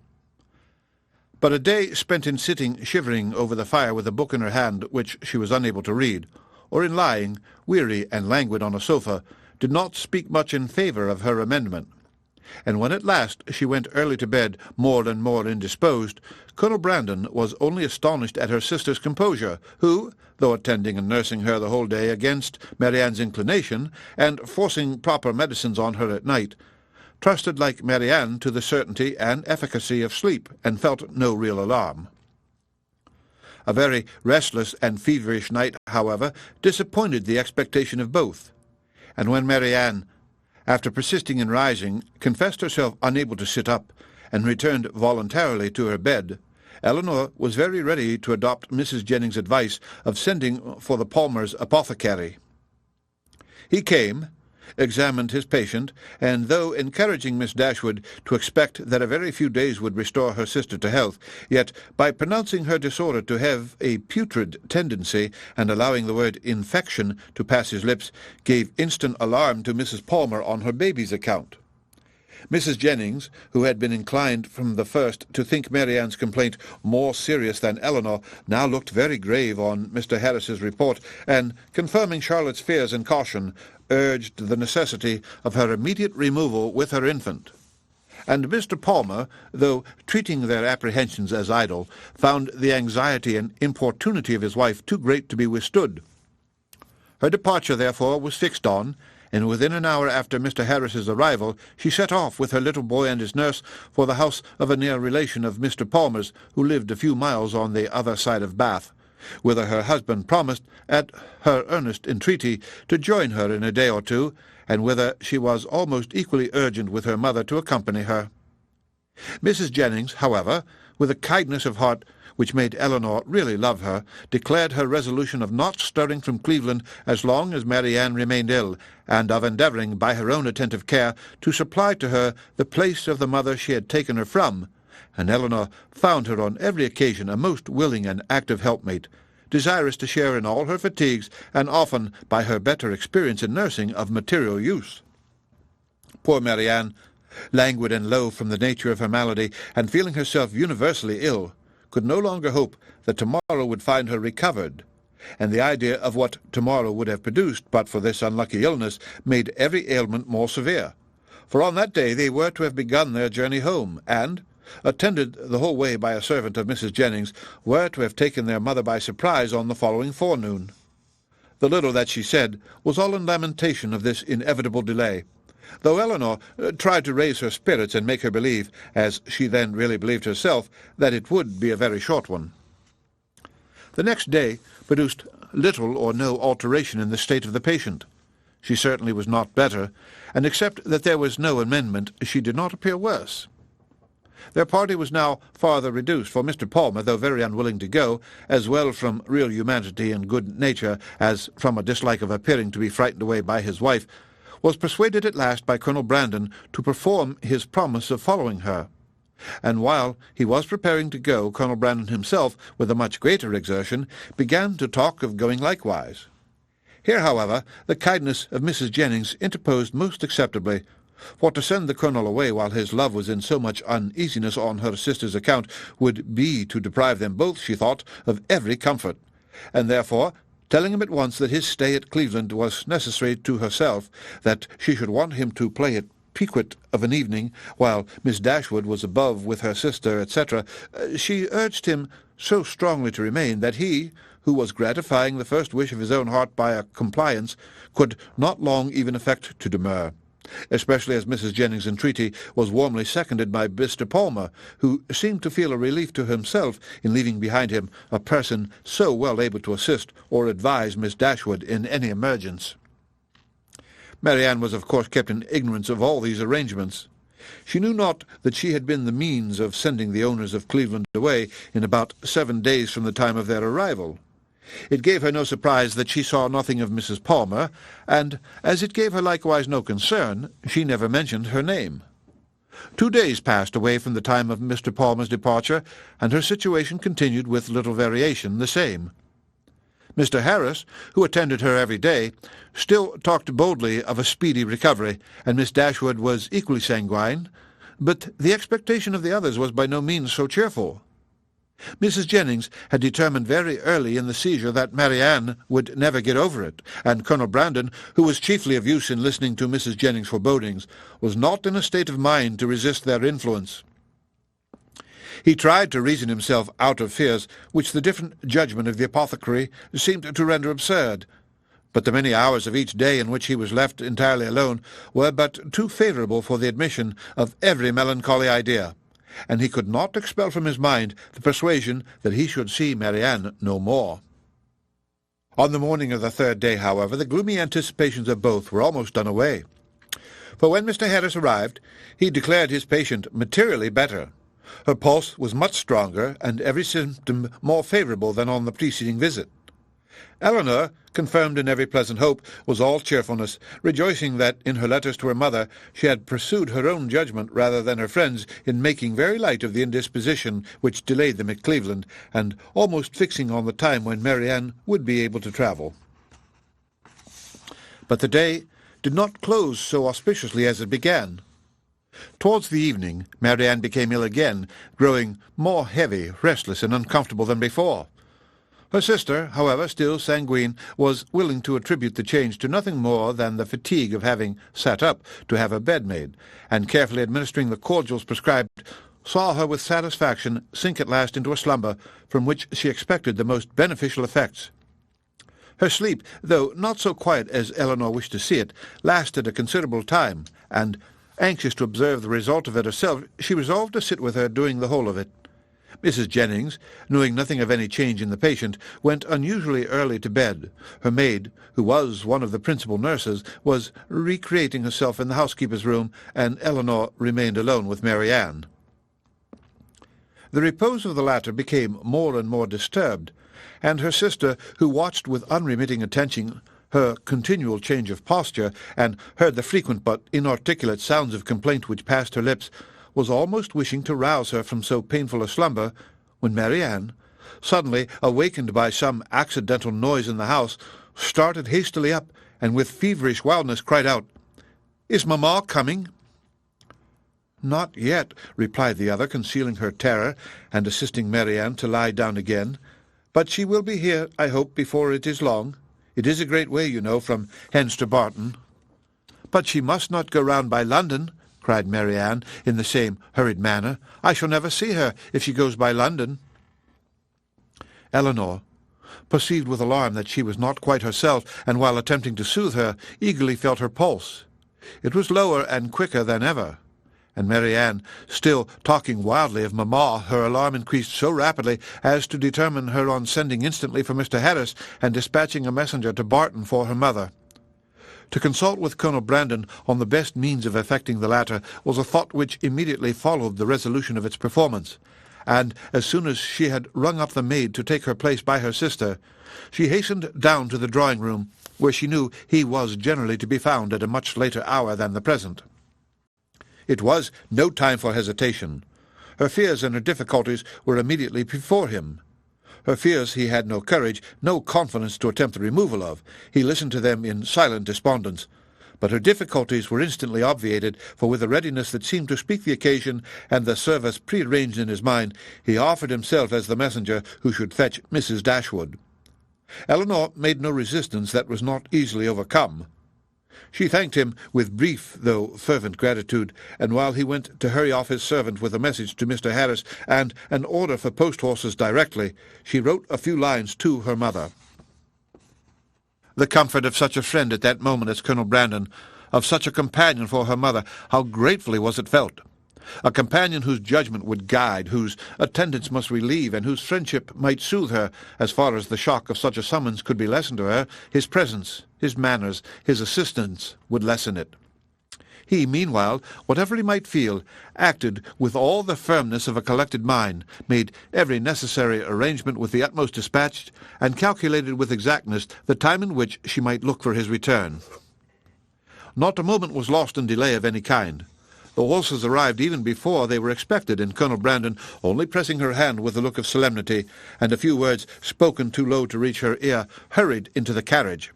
But a day spent in sitting shivering over the fire with a book in her hand which she was unable to read, or in lying, weary and languid on a sofa, did not speak much in favour of her amendment. And when at last she went early to bed, more and more indisposed, Colonel Brandon was only astonished at her sister's composure, who, though attending and nursing her the whole day against Marianne's inclination, and forcing proper medicines on her at night, trusted like Marianne to the certainty and efficacy of sleep, and felt no real alarm. A very restless and feverish night, however, disappointed the expectation of both, and when Marianne, after persisting in rising, confessed herself unable to sit up, and returned voluntarily to her bed, Elinor was very ready to adopt Mrs. Jennings' advice of sending for the Palmers' apothecary. He came, examined his patient, and though encouraging Miss Dashwood to expect that a very few days would restore her sister to health, yet, by pronouncing her disorder to have a putrid tendency, and allowing the word infection to pass his lips, gave instant alarm to Mrs. Palmer on her baby's account. Mrs. Jennings, who had been inclined from the first to think Marianne's complaint more serious than Elinor, now looked very grave on Mr. Harris's report, and, confirming Charlotte's fears and caution, urged the necessity of her immediate removal with her infant. And Mr. Palmer, though treating their apprehensions as idle, found the anxiety and importunity of his wife too great to be withstood. Her departure, therefore, was fixed on, and within an hour after Mr. Harris's arrival she set off with her little boy and his nurse for the house of a near relation of Mr. Palmer's, who lived a few miles on the other side of Bath, whither her husband promised, at her earnest entreaty, to join her in a day or two, and whither she was almost equally urgent with her mother to accompany her. Mrs. Jennings, however, with a kindness of heart which made Elinor really love her, declared her resolution of not stirring from Cleveland as long as Marianne remained ill, and of endeavouring, by her own attentive care, to supply to her the place of the mother she had taken her from, and Elinor found her on every occasion a most willing and active helpmate, desirous to share in all her fatigues, and often, by her better experience in nursing, of material use. Poor Marianne, languid and low from the nature of her malady, and feeling herself universally ill, could no longer hope that tomorrow would find her recovered, and the idea of what tomorrow would have produced but for this unlucky illness made every ailment more severe. For on that day they were to have begun their journey home, and, attended the whole way by a servant of Mrs. Jennings, were to have taken their mother by surprise on the following forenoon. The little that she said was all in lamentation of this inevitable delay, though Elinor tried to raise her spirits and make her believe, as she then really believed herself, that it would be a very short one. The next day produced little or no alteration in the state of the patient. She certainly was not better, and except that there was no amendment, she did not appear worse. Their party was now farther reduced, for Mr. Palmer, though very unwilling to go, as well from real humanity and good nature as from a dislike of appearing to be frightened away by his wife, was persuaded at last by Colonel Brandon to perform his promise of following her. And while he was preparing to go, Colonel Brandon himself, with a much greater exertion, began to talk of going likewise. Here, however, the kindness of Mrs. Jennings interposed most acceptably, for to send the colonel away while his love was in so much uneasiness on her sister's account would be to deprive them both, she thought, of every comfort, and therefore, telling him at once that his stay at Cleveland was necessary to herself, that she should want him to play at piquet of an evening, while Miss Dashwood was above with her sister, etc., she urged him so strongly to remain that he, who was gratifying the first wish of his own heart by a compliance, could not long even affect to demur, especially as Mrs. Jennings' entreaty was warmly seconded by Mr. Palmer, who seemed to feel a relief to himself in leaving behind him a person so well able to assist or advise Miss Dashwood in any emergence. Marianne was of course kept in ignorance of all these arrangements. She knew not that she had been the means of sending the owners of Cleveland away in about 7 days from the time of their arrival. It gave her no surprise that she saw nothing of Mrs. Palmer, and, as it gave her likewise no concern, she never mentioned her name. 2 days passed away from the time of Mr. Palmer's departure, and her situation continued with little variation the same. Mr. Harris, who attended her every day, still talked boldly of a speedy recovery, and Miss Dashwood was equally sanguine, but the expectation of the others was by no means so cheerful. Mrs. Jennings had determined very early in the seizure that Marianne would never get over it, and Colonel Brandon, who was chiefly of use in listening to Mrs. Jennings' forebodings, was not in a state of mind to resist their influence. He tried to reason himself out of fears which the different judgment of the apothecary seemed to render absurd, but the many hours of each day in which he was left entirely alone were but too favourable for the admission of every melancholy idea, and he could not expel from his mind the persuasion that he should see Marianne no more. On the morning of the 3rd day, however, the gloomy anticipations of both were almost done away, for when Mr. Harris arrived, he declared his patient materially better. Her pulse was much stronger, and every symptom more favourable than on the preceding visit. Elinor, confirmed in every pleasant hope, was all cheerfulness, rejoicing that, in her letters to her mother, she had pursued her own judgment rather than her friend's in making very light of the indisposition which delayed them at Cleveland, and almost fixing on the time when Marianne would be able to travel. But the day did not close so auspiciously as it began. Towards the evening, Marianne became ill again, growing more heavy, restless, and uncomfortable than before. Her sister, however, still sanguine, was willing to attribute the change to nothing more than the fatigue of having sat up to have her bed made, and carefully administering the cordials prescribed, saw her with satisfaction sink at last into a slumber from which she expected the most beneficial effects. Her sleep, though not so quiet as Elinor wished to see it, lasted a considerable time, and, anxious to observe the result of it herself, she resolved to sit with her during the whole of it. Mrs. Jennings, knowing nothing of any change in the patient, went unusually early to bed. Her maid, who was one of the principal nurses, was recreating herself in the housekeeper's room, and Elinor remained alone with Marianne. The repose of the latter became more and more disturbed, and her sister, who watched with unremitting attention her continual change of posture, and heard the frequent but inarticulate sounds of complaint which passed her lips, was almost wishing to rouse her from so painful a slumber, when Marianne, suddenly awakened by some accidental noise in the house, started hastily up, and with feverish wildness cried out, "Is mamma coming?" "Not yet," replied the other, concealing her terror, and assisting Marianne to lie down again. "But she will be here, I hope, before it is long. It is a great way, you know, from hence to Barton." "But she must not go round by London," cried Marianne, in the same hurried manner. "I shall never see her if she goes by London." Elinor perceived with alarm that she was not quite herself, and while attempting to soothe her, eagerly felt her pulse. It was lower and quicker than ever. And Marianne, still talking wildly of mamma, her alarm increased so rapidly as to determine her on sending instantly for Mr. Harris and dispatching a messenger to Barton for her mother. To consult with Colonel Brandon on the best means of effecting the latter was a thought which immediately followed the resolution of its performance, and as soon as she had rung up the maid to take her place by her sister, she hastened down to the drawing-room, where she knew he was generally to be found at a much later hour than the present. It was no time for hesitation. Her fears and her difficulties were immediately before him. Her fears he had no courage, no confidence to attempt the removal of. He listened to them in silent despondence. But her difficulties were instantly obviated, for with a readiness that seemed to speak the occasion, and the service prearranged in his mind, he offered himself as the messenger who should fetch Mrs. Dashwood. Elinor made no resistance that was not easily overcome. She thanked him with brief though fervent gratitude, and while he went to hurry off his servant with a message to Mr. Harris and an order for post-horses directly, she wrote a few lines to her mother. The comfort of such a friend at that moment as Colonel Brandon, of such a companion for her mother, how gratefully was it felt! A companion whose judgment would guide, whose attendance must relieve, and whose friendship might soothe her, as far as the shock of such a summons could be lessened to her. His presence, his manners, his assistance would lessen it. He, meanwhile, whatever he might feel, acted with all the firmness of a collected mind, made every necessary arrangement with the utmost dispatch, and calculated with exactness the time in which she might look for his return. Not a moment was lost in delay of any kind. The horses arrived even before they were expected, and Colonel Brandon, only pressing her hand with a look of solemnity, and a few words spoken too low to reach her ear, hurried into the carriage.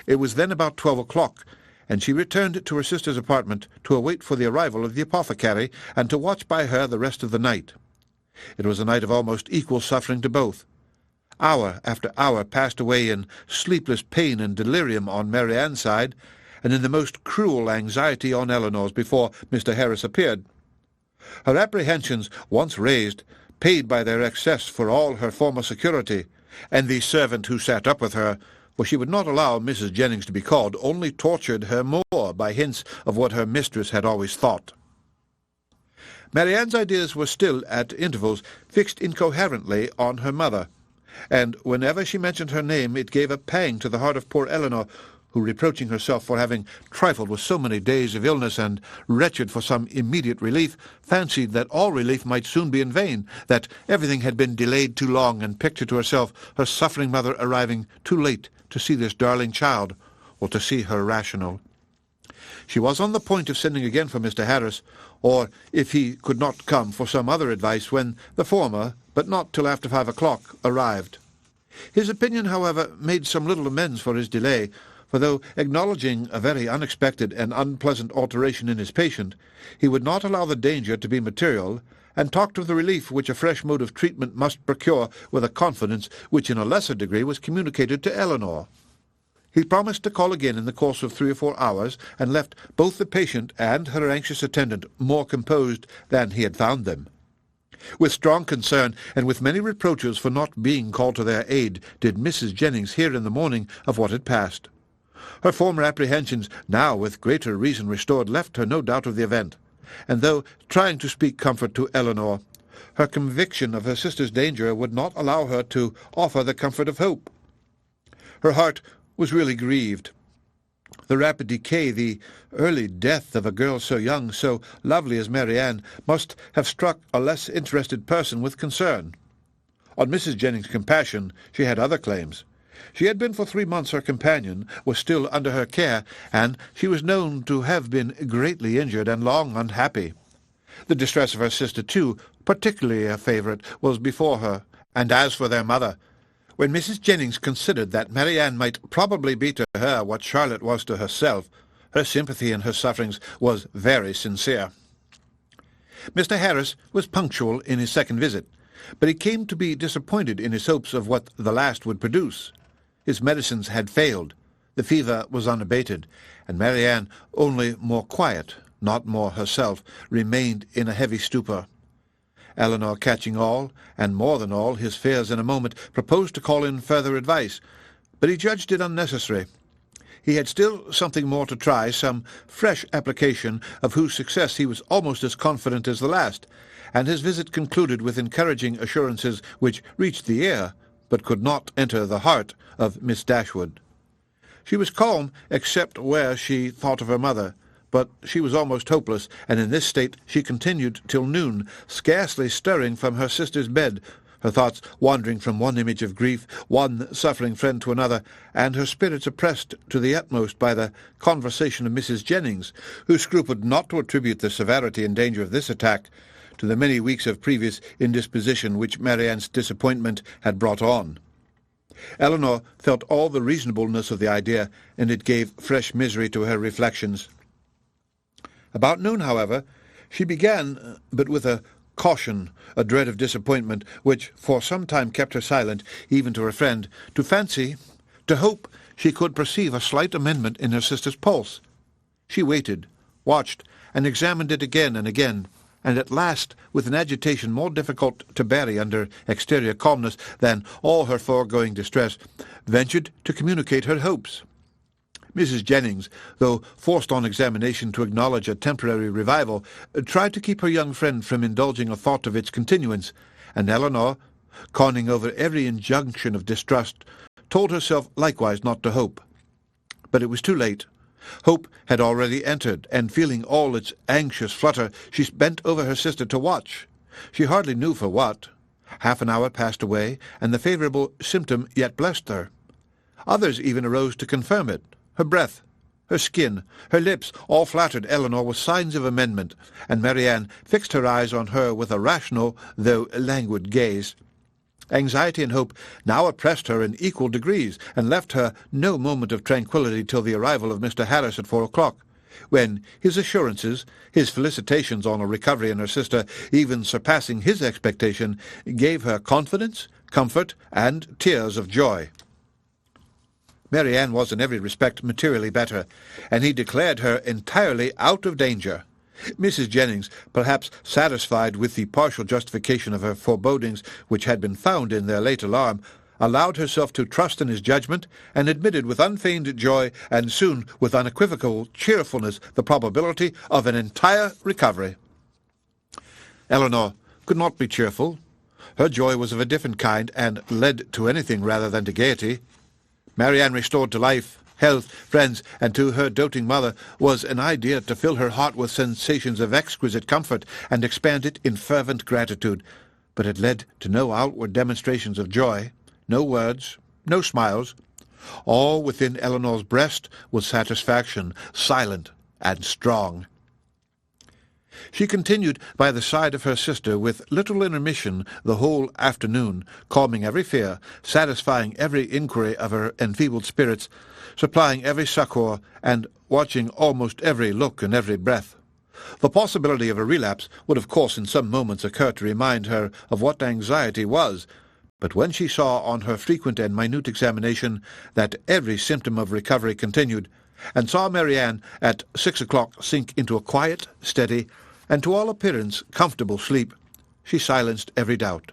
It was then about 12 o'clock, and she returned to her sister's apartment to await for the arrival of the apothecary, and to watch by her the rest of the night. It was a night of almost equal suffering to both. Hour after hour passed away in sleepless pain and delirium on Marianne's side, and in the most cruel anxiety on Elinor's before Mr. Harris appeared. Her apprehensions, once raised, paid by their excess for all her former security, and the servant who sat up with her, for she would not allow Mrs. Jennings to be called, only tortured her more by hints of what her mistress had always thought. Marianne's ideas were still, at intervals, fixed incoherently on her mother, and whenever she mentioned her name it gave a pang to the heart of poor Elinor, who, reproaching herself for having trifled with so many days of illness, and wretched for some immediate relief, fancied that all relief might soon be in vain, that everything had been delayed too long, and pictured to herself her suffering mother arriving too late to see this darling child, or to see her rational. She was on the point of sending again for Mr. Harris, or, if he could not come, for some other advice, when the former, but not till after 5 o'clock, arrived. His opinion, however, made some little amends for his delay, for though acknowledging a very unexpected and unpleasant alteration in his patient, he would not allow the danger to be material, and talked of the relief which a fresh mode of treatment must procure with a confidence which in a lesser degree was communicated to Elinor. He promised to call again in the course of 3 or 4 hours, and left both the patient and her anxious attendant more composed than he had found them. With strong concern, and with many reproaches for not being called to their aid, did Mrs. Jennings hear in the morning of what had passed. Her former apprehensions, now with greater reason restored, left her no doubt of the event, and though trying to speak comfort to Elinor, her conviction of her sister's danger would not allow her to offer the comfort of hope. Her heart was really grieved. The rapid decay, the early death of a girl so young, so lovely as Marianne, must have struck a less interested person with concern. On Mrs. Jennings' compassion she had other claims. She had been for 3 months her companion, was still under her care, and she was known to have been greatly injured and long unhappy. The distress of her sister, too, particularly a favourite, was before her, And as for their mother, when Mrs. Jennings considered that Marianne might probably be to her what Charlotte was to herself, her sympathy in her sufferings was very sincere. Mr. Harris was punctual in his second visit, but he came to be disappointed in his hopes of what the last would produce. His medicines had failed, the fever was unabated, and Marianne, only more quiet, not more herself, remained in a heavy stupor. Elinor, catching all, and more than all, his fears in a moment, proposed to call in further advice, but he judged it unnecessary. He had still something more to try, some fresh application of whose success he was almost as confident as the last, and his visit concluded with encouraging assurances which reached the ear, but could not enter the heart of Miss Dashwood. She was calm, except where she thought of her mother, but she was almost hopeless, and in this state she continued till noon, scarcely stirring from her sister's bed, her thoughts wandering from one image of grief, one suffering friend to another, and her spirits oppressed to the utmost by the conversation of Mrs. Jennings, who scrupled not to attribute the severity and danger of this attack to the many weeks of previous indisposition which Marianne's disappointment had brought on. Elinor felt all the reasonableness of the idea, and it gave fresh misery to her reflections. About noon, however, she began, but with a caution, a dread of disappointment, which for some time kept her silent, even to her friend, to fancy, to hope she could perceive a slight amendment in her sister's pulse. She waited, watched, and examined it again and again, and at last, with an agitation more difficult to bury under exterior calmness than all her foregoing distress, ventured to communicate her hopes. Mrs. Jennings, though forced on examination to acknowledge a temporary revival, tried to keep her young friend from indulging a thought of its continuance, and Elinor, conning over every injunction of distrust, told herself likewise not to hope. But it was too late. Hope had already entered, and feeling all its anxious flutter, she bent over her sister to watch. She hardly knew for what. Half an hour passed away, and the favourable symptom yet blessed her. Others even arose to confirm it. Her breath, her skin, her lips, all flattered Elinor with signs of amendment, and Marianne fixed her eyes on her with a rational, though languid gaze. Anxiety and hope now oppressed her in equal degrees, and left her no moment of tranquillity till the arrival of Mr. Harris at 4 o'clock, when his assurances, his felicitations on a recovery in her sister, even surpassing his expectation, gave her confidence, comfort, and tears of joy. Marianne was in every respect materially better, and he declared her entirely out of danger. Mrs. Jennings, perhaps satisfied with the partial justification of her forebodings which had been found in their late alarm, allowed herself to trust in his judgment, and admitted with unfeigned joy, and soon with unequivocal cheerfulness, the probability of an entire recovery. Elinor could not be cheerful. Her joy was of a different kind, and led to anything rather than to gaiety. Marianne restored to life, health, friends, and to her doting mother, was an idea to fill her heart with sensations of exquisite comfort, and expand it in fervent gratitude, but it led to no outward demonstrations of joy, no words, no smiles. All within Elinor's breast was satisfaction, silent and strong. She continued by the side of her sister with little intermission the whole afternoon, calming every fear, satisfying every inquiry of her enfeebled spirits, supplying every succour, and watching almost every look and every breath. The possibility of a relapse would of course in some moments occur to remind her of what anxiety was, but when she saw on her frequent and minute examination that every symptom of recovery continued, and saw Marianne at 6 o'clock sink into a quiet, steady, and to all appearance comfortable sleep, she silenced every doubt.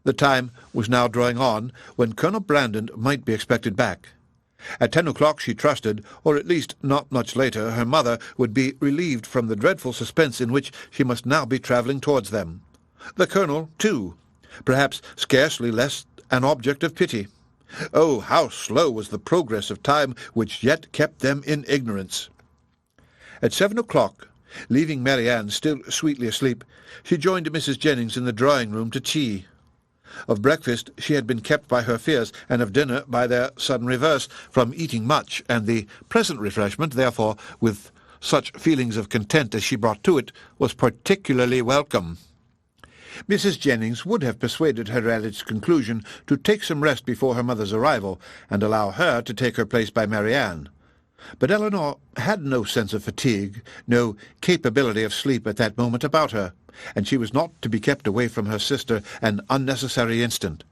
The time was now drawing on when Colonel Brandon might be expected back. At 10 o'clock she trusted, or at least not much later, her mother would be relieved from the dreadful suspense in which she must now be travelling towards them. The Colonel, too, perhaps scarcely less an object of pity. Oh, how slow was the progress of time which yet kept them in ignorance! At 7 o'clock, leaving Marianne still sweetly asleep, she joined Mrs. Jennings in the drawing-room to tea. Of breakfast she had been kept by her fears, and of dinner by their sudden reverse, from eating much, and the present refreshment, therefore, with such feelings of content as she brought to it, was particularly welcome. Mrs. Jennings would have persuaded her at its conclusion to take some rest before her mother's arrival, and allow her to take her place by Marianne. But Elinor had no sense of fatigue, no capability of sleep at that moment about her, and she was not to be kept away from her sister an unnecessary instant.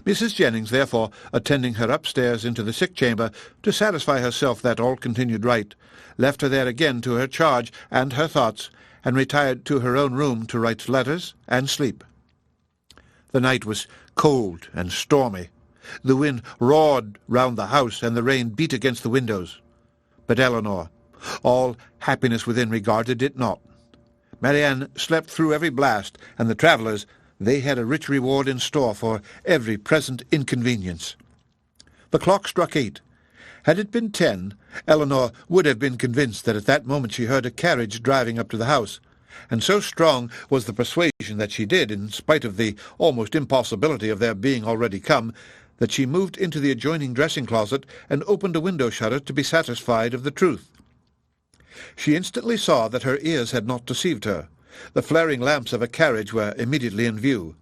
Mrs. Jennings, therefore, attending her upstairs into the sick-chamber to satisfy herself that all continued right, left her there again to her charge and her thoughts, and retired to her own room to write letters and sleep. The night was cold and stormy. The wind roared round the house, and the rain beat against the windows. But Elinor, all happiness within, regarded it not. Marianne slept through every blast, and the travellers, they had a rich reward in store for every present inconvenience. The clock struck 8. Had it been 10, Elinor would have been convinced that at that moment she heard a carriage driving up to the house, and so strong was the persuasion that she did, in spite of the almost impossibility of their being already come, that she moved into the adjoining dressing-closet and opened a window-shutter to be satisfied of the truth. She instantly saw that her ears had not deceived her. The flaring lamps of a carriage were immediately in view.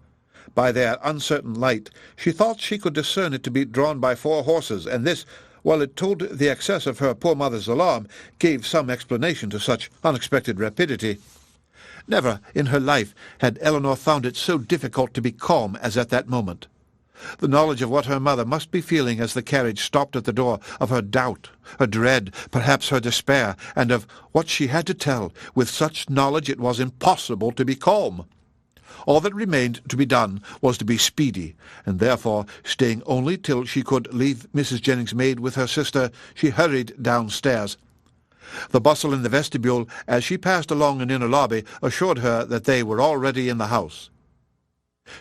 By their uncertain light she thought she could discern it to be drawn by 4 horses, and this, while it told the excess of her poor mother's alarm, gave some explanation to such unexpected rapidity. Never in her life had Elinor found it so difficult to be calm as at that moment. The knowledge of what her mother must be feeling as the carriage stopped at the door, of her doubt, her dread, perhaps her despair, and of what she had to tell, with such knowledge it was impossible to be calm. All that remained to be done was to be speedy, and therefore, staying only till she could leave Mrs. Jennings' maid with her sister, she hurried downstairs. The bustle in the vestibule, as she passed along an inner lobby, assured her that they were already in the house.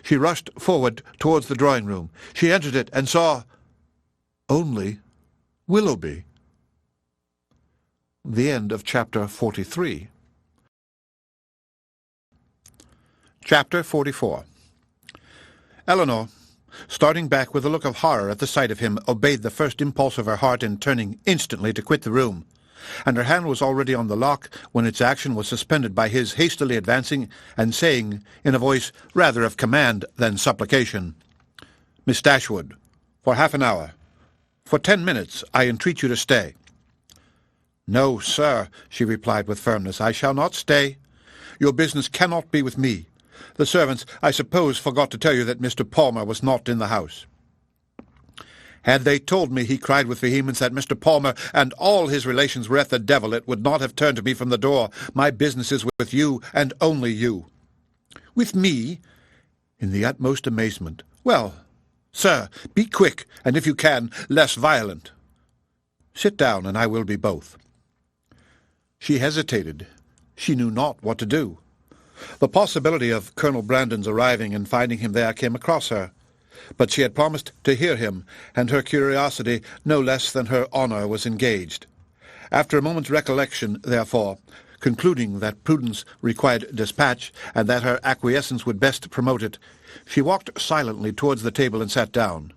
She rushed forward towards the drawing-room. She entered it and saw only Willoughby. The end of chapter 43. Chapter 44. Elinor, starting back with a look of horror at the sight of him, obeyed the first impulse of her heart in turning instantly to quit the room, and her hand was already on the lock when its action was suspended by his hastily advancing and saying, in a voice rather of command than supplication, "Miss Dashwood, for half an hour, for 10 minutes, I entreat you to stay." "No, sir," she replied with firmness, "I shall not stay. Your business cannot be with me. The servants, I suppose, forgot to tell you that Mr. Palmer was not in the house." "Had they told me," he cried with vehemence, "that Mr. Palmer and all his relations were at the devil, it would not have turned me from the door. My business is with you, and only you." "With me?" in the utmost amazement. "Well, sir, be quick, and if you can, less violent." "Sit down, and I will be both." She hesitated. She knew not what to do. The possibility of Colonel Brandon's arriving and finding him there came across her. But she had promised to hear him, and her curiosity no less than her honour was engaged. After a moment's recollection, therefore, concluding that prudence required dispatch, and that her acquiescence would best promote it, she walked silently towards the table and sat down.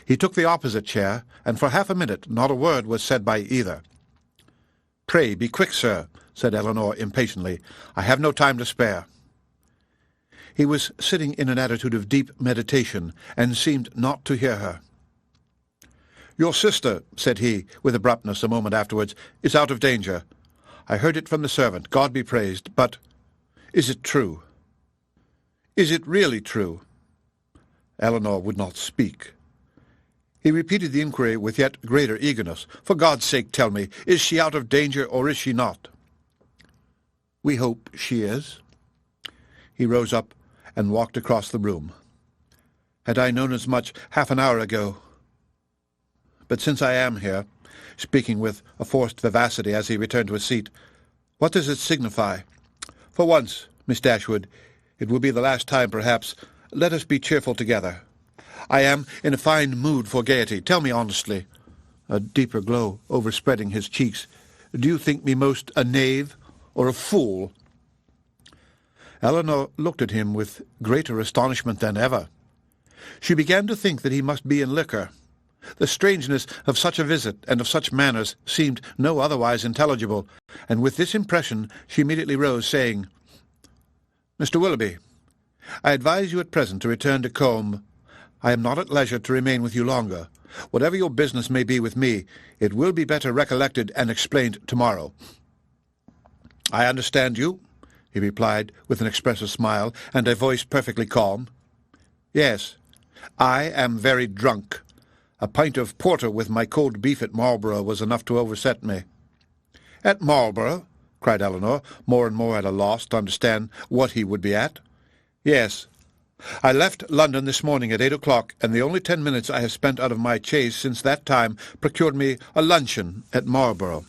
He took the opposite chair, and for half a minute not a word was said by either. "Pray be quick, sir," said Elinor impatiently. "I have no time to spare." He was sitting in an attitude of deep meditation, and seemed not to hear her. "Your sister," said he, with abruptness a moment afterwards, "is out of danger. I heard it from the servant, God be praised, but is it true? Is it really true?" Elinor would not speak. He repeated the inquiry with yet greater eagerness. "For God's sake, tell me, is she out of danger, or is she not?" "We hope she is." He rose up and walked across the room. "Had I known as much half an hour ago. But since I am here," speaking with a forced vivacity as he returned to his seat, "what does it signify? For once, Miss Dashwood, it will be the last time, perhaps. Let us be cheerful together. I am in a fine mood for gaiety. Tell me honestly," a deeper glow overspreading his cheeks, "do you think me most a knave or a fool?" Elinor looked at him with greater astonishment than ever. She began to think that he must be in liquor. The strangeness of such a visit and of such manners seemed no otherwise intelligible, and with this impression she immediately rose, saying, "Mr. Willoughby, I advise you at present to return to Combe. I am not at leisure to remain with you longer. Whatever your business may be with me, it will be better recollected and explained tomorrow." "I understand you," he replied with an expressive smile and a voice perfectly calm. "Yes, I am very drunk. A pint of porter with my cold beef at Marlborough was enough to overset me." "At Marlborough?" cried Elinor, more and more at a loss to understand what he would be at. "Yes. I left London this morning at 8 o'clock, and the only 10 minutes I have spent out of my chaise since that time procured me a luncheon at Marlborough."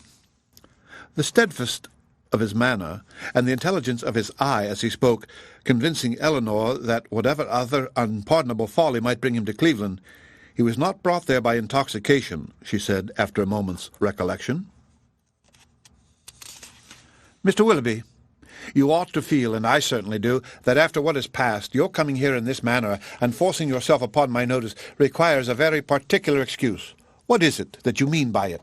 The steadfast of his manner, and the intelligence of his eye as he spoke, convincing Elinor that whatever other unpardonable folly might bring him to Cleveland, he was not brought there by intoxication, she said after a moment's recollection. "Mr. Willoughby, you ought to feel, and I certainly do, that after what has passed, your coming here in this manner and forcing yourself upon my notice requires a very particular excuse. What is it that you mean by it?"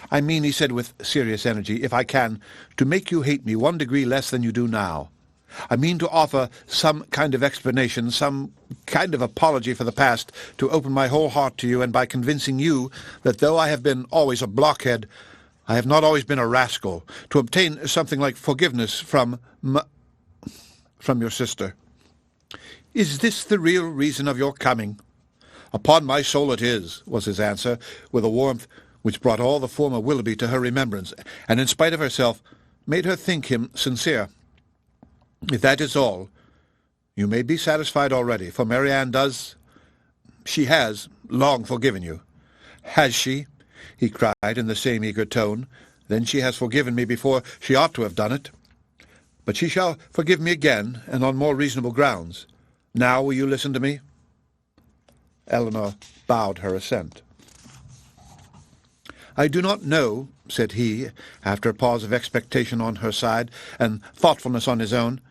"I mean," he said with serious energy, "if I can, to make you hate me 1 degree less than you do now. I mean to offer some kind of explanation, some kind of apology for the past, to open my whole heart to you, and by convincing you that though I have been always a blockhead, I have not always been a rascal, to obtain something like forgiveness from your sister." "Is this the real reason of your coming?" "Upon my soul it is," was his answer, with a warmth which brought all the former Willoughby to her remembrance, and in spite of herself made her think him sincere. "If that is all, you may be satisfied already, for Marianne she has long forgiven you." "Has she?" he cried in the same eager tone. "Then she has forgiven me before she ought to have done it. But she shall forgive me again, and on more reasonable grounds. Now will you listen to me?" Elinor bowed her assent. "I do not know," said he, after a pause of expectation on her side, and thoughtfulness on his own,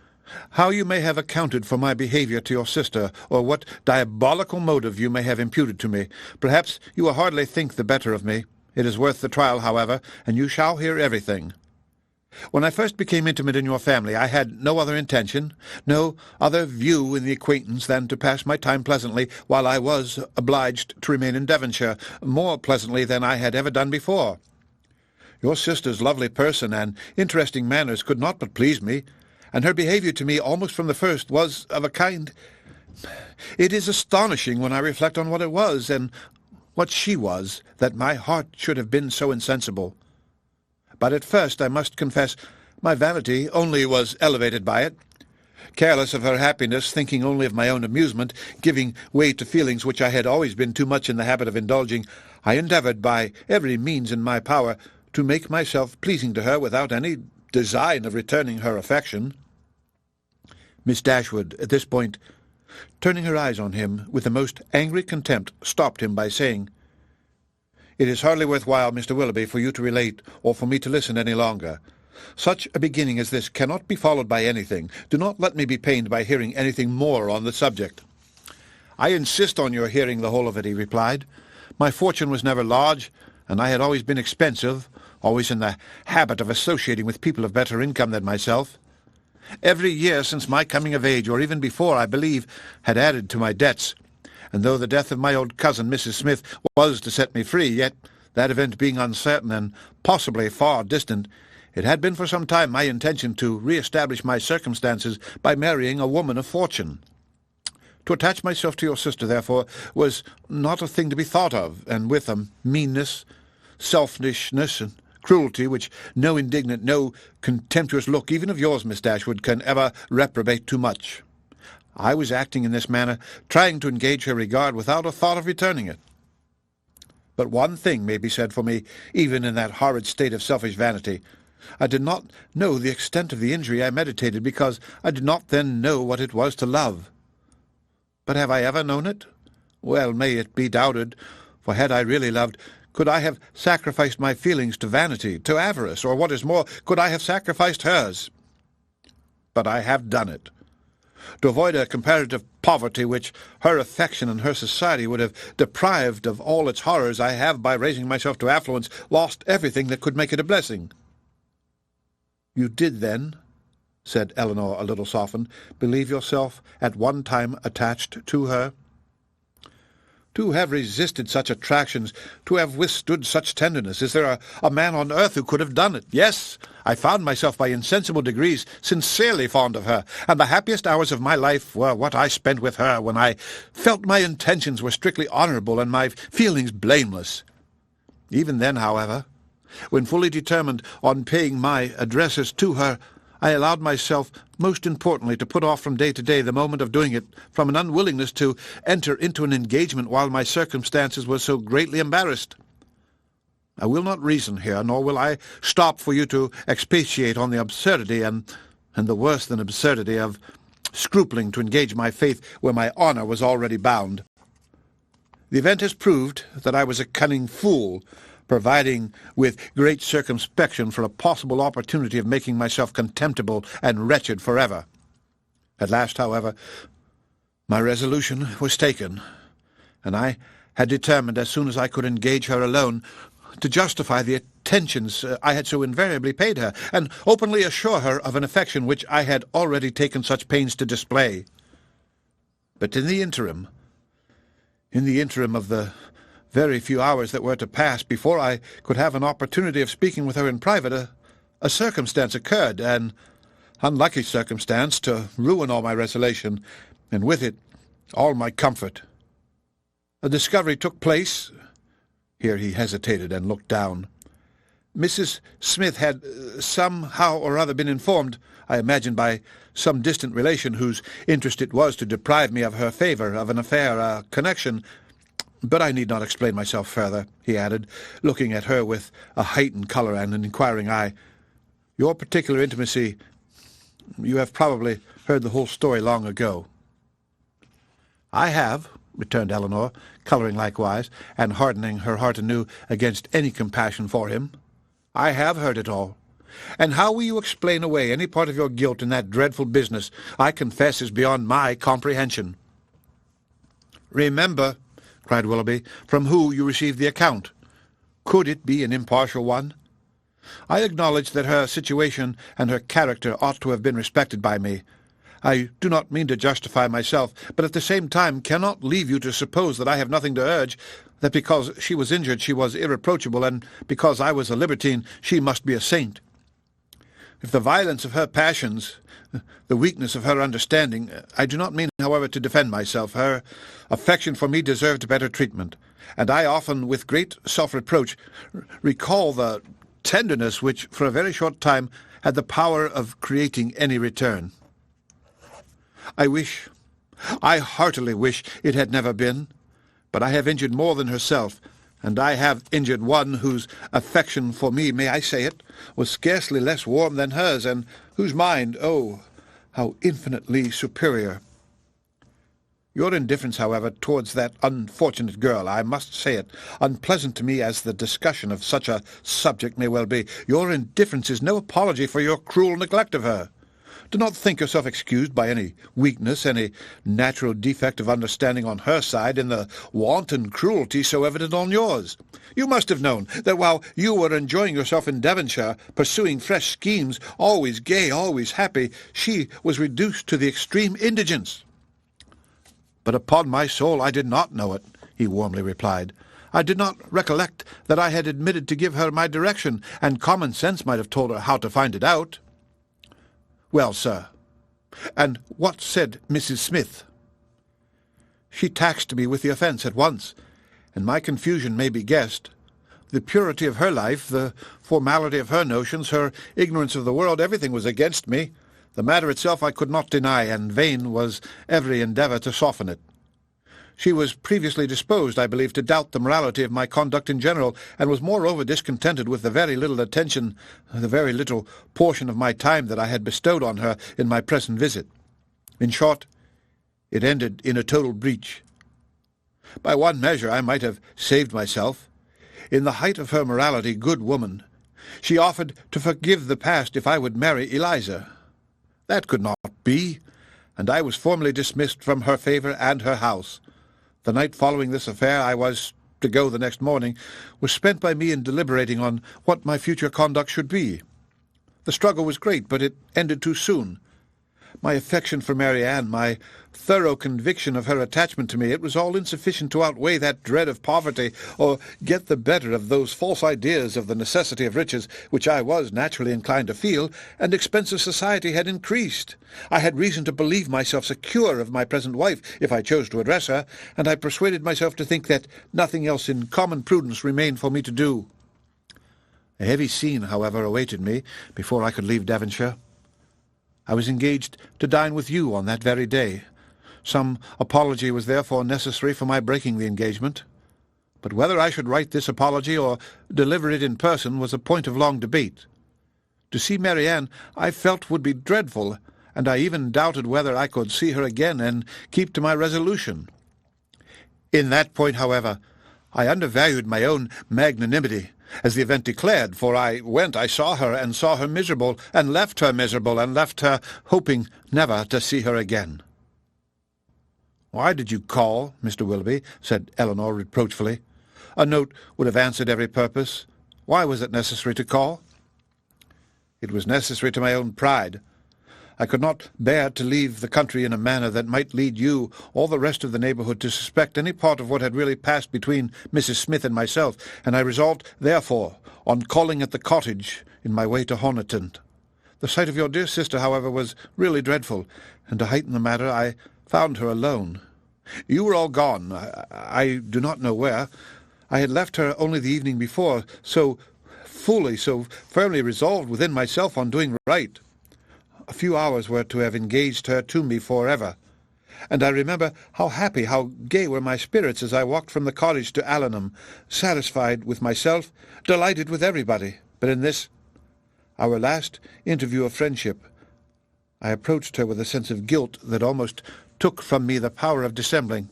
"how you may have accounted for my behaviour to your sister, or what diabolical motive you may have imputed to me. Perhaps you will hardly think the better of me. It is worth the trial, however, and you shall hear everything. When I first became intimate in your family, I had no other intention, no other view in the acquaintance than to pass my time pleasantly while I was obliged to remain in Devonshire, more pleasantly than I had ever done before. Your sister's lovely person and interesting manners could not but please me, and her behaviour to me almost from the first was of a kind— It is astonishing when I reflect on what it was, and what she was, that my heart should have been so insensible. But at first, I must confess, my vanity only was elevated by it. Careless of her happiness, thinking only of my own amusement, giving way to feelings which I had always been too much in the habit of indulging, I endeavoured by every means in my power to make myself pleasing to her without any design of returning her affection." Miss Dashwood, at this point, turning her eyes on him with the most angry contempt, stopped him by saying, "It is hardly worth while, Mr. Willoughby, for you to relate, or for me to listen any longer. Such a beginning as this cannot be followed by anything. Do not let me be pained by hearing anything more on the subject." "I insist on your hearing the whole of it," he replied. "My fortune was never large, and I had always been expensive, always in the habit of associating with people of better income than myself. Every year since my coming of age, or even before, I believe, had added to my debts, and though the death of my old cousin, Mrs. Smith, was to set me free, yet, that event being uncertain and possibly far distant, it had been for some time my intention to re-establish my circumstances by marrying a woman of fortune. To attach myself to your sister, therefore, was not a thing to be thought of, and with a meanness, selfishness, and cruelty which no indignant, no contemptuous look, even of yours, Miss Dashwood, can ever reprobate too much. I was acting in this manner, trying to engage her regard without a thought of returning it. But one thing may be said for me, even in that horrid state of selfish vanity. I did not know the extent of the injury I meditated, because I did not then know what it was to love. But have I ever known it? Well may it be doubted, for had I really loved, could I have sacrificed my feelings to vanity, to avarice, or what is more, could I have sacrificed hers? But I have done it. To avoid a comparative poverty which her affection and her society would have deprived of all its horrors, I have, by raising myself to affluence, lost everything that could make it a blessing." "You did, then?" said Elinor, a little softened, "believe yourself at one time attached to her?" "To have resisted such attractions, to have withstood such tenderness, is there a man on earth who could have done it? Yes, I found myself by insensible degrees sincerely fond of her, and the happiest hours of my life were what I spent with her when I felt my intentions were strictly honourable and my feelings blameless. Even then, however, when fully determined on paying my addresses to her, I allowed myself, most importantly, to put off from day to day the moment of doing it, from an unwillingness to enter into an engagement while my circumstances were so greatly embarrassed. I will not reason here, nor will I stop for you to expatiate on the absurdity and the worse than absurdity of scrupling to engage my faith where my honour was already bound. The event has proved that I was a cunning fool, providing with great circumspection for a possible opportunity of making myself contemptible and wretched forever. At last, however, my resolution was taken, and I had determined, as soon as I could engage her alone, to justify the attentions I had so invariably paid her, and openly assure her of an affection which I had already taken such pains to display. But in the interim of the very few hours that were to pass before I could have an opportunity of speaking with her in private, a circumstance occurred, an unlucky circumstance, to ruin all my resolution, and with it all my comfort. A discovery took place." Here he hesitated and looked down. "Mrs. Smith had somehow or other been informed, I imagine by some distant relation whose interest it was to deprive me of her favour, of an affair, a connection. But I need not explain myself further," he added, looking at her with a heightened colour and an inquiring eye. "Your particular intimacy, you have probably heard the whole story long ago." "I have," returned Elinor, colouring likewise, and hardening her heart anew against any compassion for him. "I have heard it all. And how will you explain away any part of your guilt in that dreadful business, I confess is beyond my comprehension." "Remember," cried Willoughby, "from who you received the account. Could it be an impartial one? I acknowledge that her situation and her character ought to have been respected by me. I do not mean to justify myself, but at the same time cannot leave you to suppose that I have nothing to urge, that because she was injured she was irreproachable, and because I was a libertine she must be a saint. If the violence of her passions, the weakness of her understanding, I do not mean, however, to defend myself, her affection for me deserved better treatment, and I often, with great self-reproach, recall the tenderness which, for a very short time, had the power of creating any return. I heartily wish it had never been, but I have injured more than herself, and I have injured one whose affection for me, may I say it, was scarcely less warm than hers, and whose mind, oh, how infinitely superior. Your indifference, however, towards that unfortunate girl, I must say it, unpleasant to me as the discussion of such a subject may well be, your indifference is no apology for your cruel neglect of her. Do not think yourself excused by any weakness, any natural defect of understanding on her side in the wanton cruelty so evident on yours. You must have known that while you were enjoying yourself in Devonshire, pursuing fresh schemes, always gay, always happy, she was reduced to the extreme indigence." "But upon my soul I did not know it," he warmly replied. "I did not recollect that I had admitted to give her my direction, and common sense might have told her how to find it out." "Well, sir, and what said Mrs. Smith?" "She taxed me with the offence at once, and my confusion may be guessed. The purity of her life, the formality of her notions, her ignorance of the world, everything was against me. The matter itself I could not deny, and vain was every endeavour to soften it. She was previously disposed, I believe, to doubt the morality of my conduct in general, and was moreover discontented with the very little attention, the very little portion of my time that I had bestowed on her in my present visit. In short, it ended in a total breach. By one measure I might have saved myself. In the height of her morality, good woman, she offered to forgive the past if I would marry Eliza. That could not be, and I was formally dismissed from her favour and her house. The night following this affair, I was to go the next morning, was spent by me in deliberating on what my future conduct should be. The struggle was great, but it ended too soon. My affection for Marianne, my thorough conviction of her attachment to me, it was all insufficient to outweigh that dread of poverty, or get the better of those false ideas of the necessity of riches which I was naturally inclined to feel, and expensive society had increased. I had reason to believe myself secure of my present wife, if I chose to address her, and I persuaded myself to think that nothing else in common prudence remained for me to do. A heavy scene, however, awaited me before I could leave Devonshire. I was engaged to dine with you on that very day. Some apology was therefore necessary for my breaking the engagement. But whether I should write this apology or deliver it in person was a point of long debate. To see Marianne I felt would be dreadful, and I even doubted whether I could see her again and keep to my resolution. In that point, however, I undervalued my own magnanimity, as the event declared, for I saw her miserable, and left her hoping never to see her again. "Why did you call, Mr. Willoughby?" said Elinor reproachfully. "A note would have answered every purpose. Why was it necessary to call?" "It was necessary to my own pride. I could not bear to leave the country in a manner that might lead you or the rest of the neighbourhood to suspect any part of what had really passed between Mrs. Smith and myself, and I resolved, therefore, on calling at the cottage in my way to Honiton. The sight of your dear sister, however, was really dreadful, and to heighten the matter, I found her alone. You were all gone, I do not know where. I had left her only the evening before, so firmly resolved within myself on doing right. A few hours were to have engaged her to me for ever, and I remember how happy, how gay were my spirits as I walked from the cottage to Allenham, satisfied with myself, delighted with everybody. But in this, our last interview of friendship, I approached her with a sense of guilt that almost took from me the power of dissembling.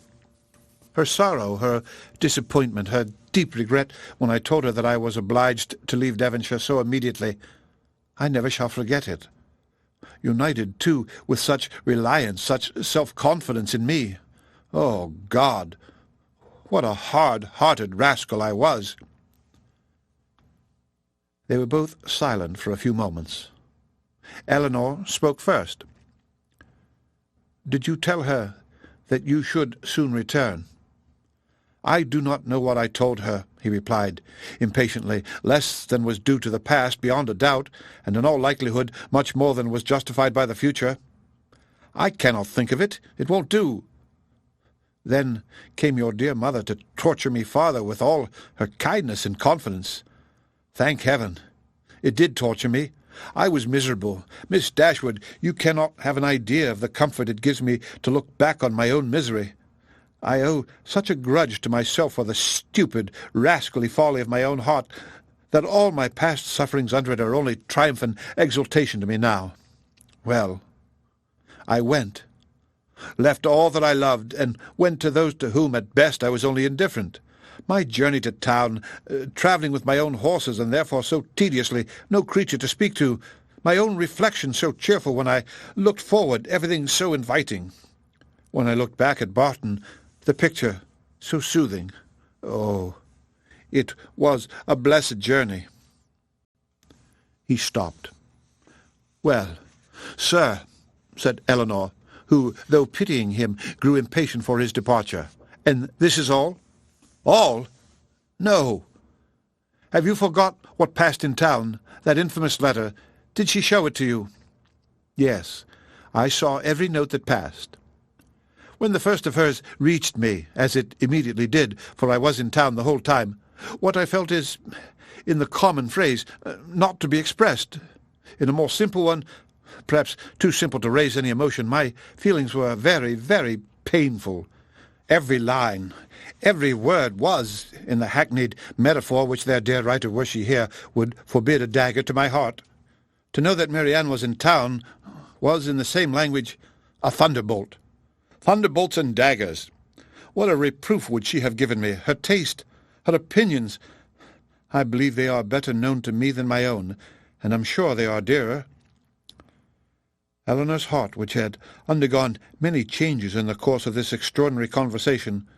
Her sorrow, her disappointment, her deep regret when I told her that I was obliged to leave Devonshire so immediately, I never shall forget it. United, too, with such reliance, such self-confidence in me. Oh, God! What a hard-hearted rascal I was! They were both silent for a few moments. Elinor spoke first. "Did you tell her that you should soon return?" "I do not know what I told her," he replied, impatiently. "Less than was due to the past, beyond a doubt, and in all likelihood much more than was justified by the future." "I cannot think of it. It won't do." "Then came your dear mother to torture me farther with all her kindness and confidence. Thank heaven! It did torture me. I was miserable. Miss Dashwood, you cannot have an idea of the comfort it gives me to look back on my own misery. I owe such a grudge to myself for the stupid, rascally folly of my own heart, that all my past sufferings under it are only triumph and exultation to me now. Well, I went, left all that I loved, and went to those to whom, at best, I was only indifferent. My journey to town, travelling with my own horses, and therefore so tediously, no creature to speak to, my own reflections so cheerful when I looked forward, everything so inviting. When I looked back at Barton, the picture so soothing. Oh, it was a blessed journey." He stopped. "Well, sir," said Elinor, who, though pitying him, grew impatient for his departure, "and this is all?" "All? No. Have you forgot what passed in town, that infamous letter? Did she show it to you?" "Yes, I saw every note that passed. When the first of hers reached me, as it immediately did, for I was in town the whole time, what I felt is, in the common phrase, not to be expressed. In a more simple one, perhaps too simple to raise any emotion, my feelings were very, very painful. Every line, every word was, in the hackneyed metaphor which their dear writer, were she here, would forbid a dagger to my heart. To know that Marianne was in town was, in the same language, a thunderbolt. Thunderbolts and daggers. What a reproof would she have given me! Her taste, her opinions, I believe they are better known to me than my own, and I'm sure they are dearer." Elinor's heart, which had undergone many changes in the course of this extraordinary conversation,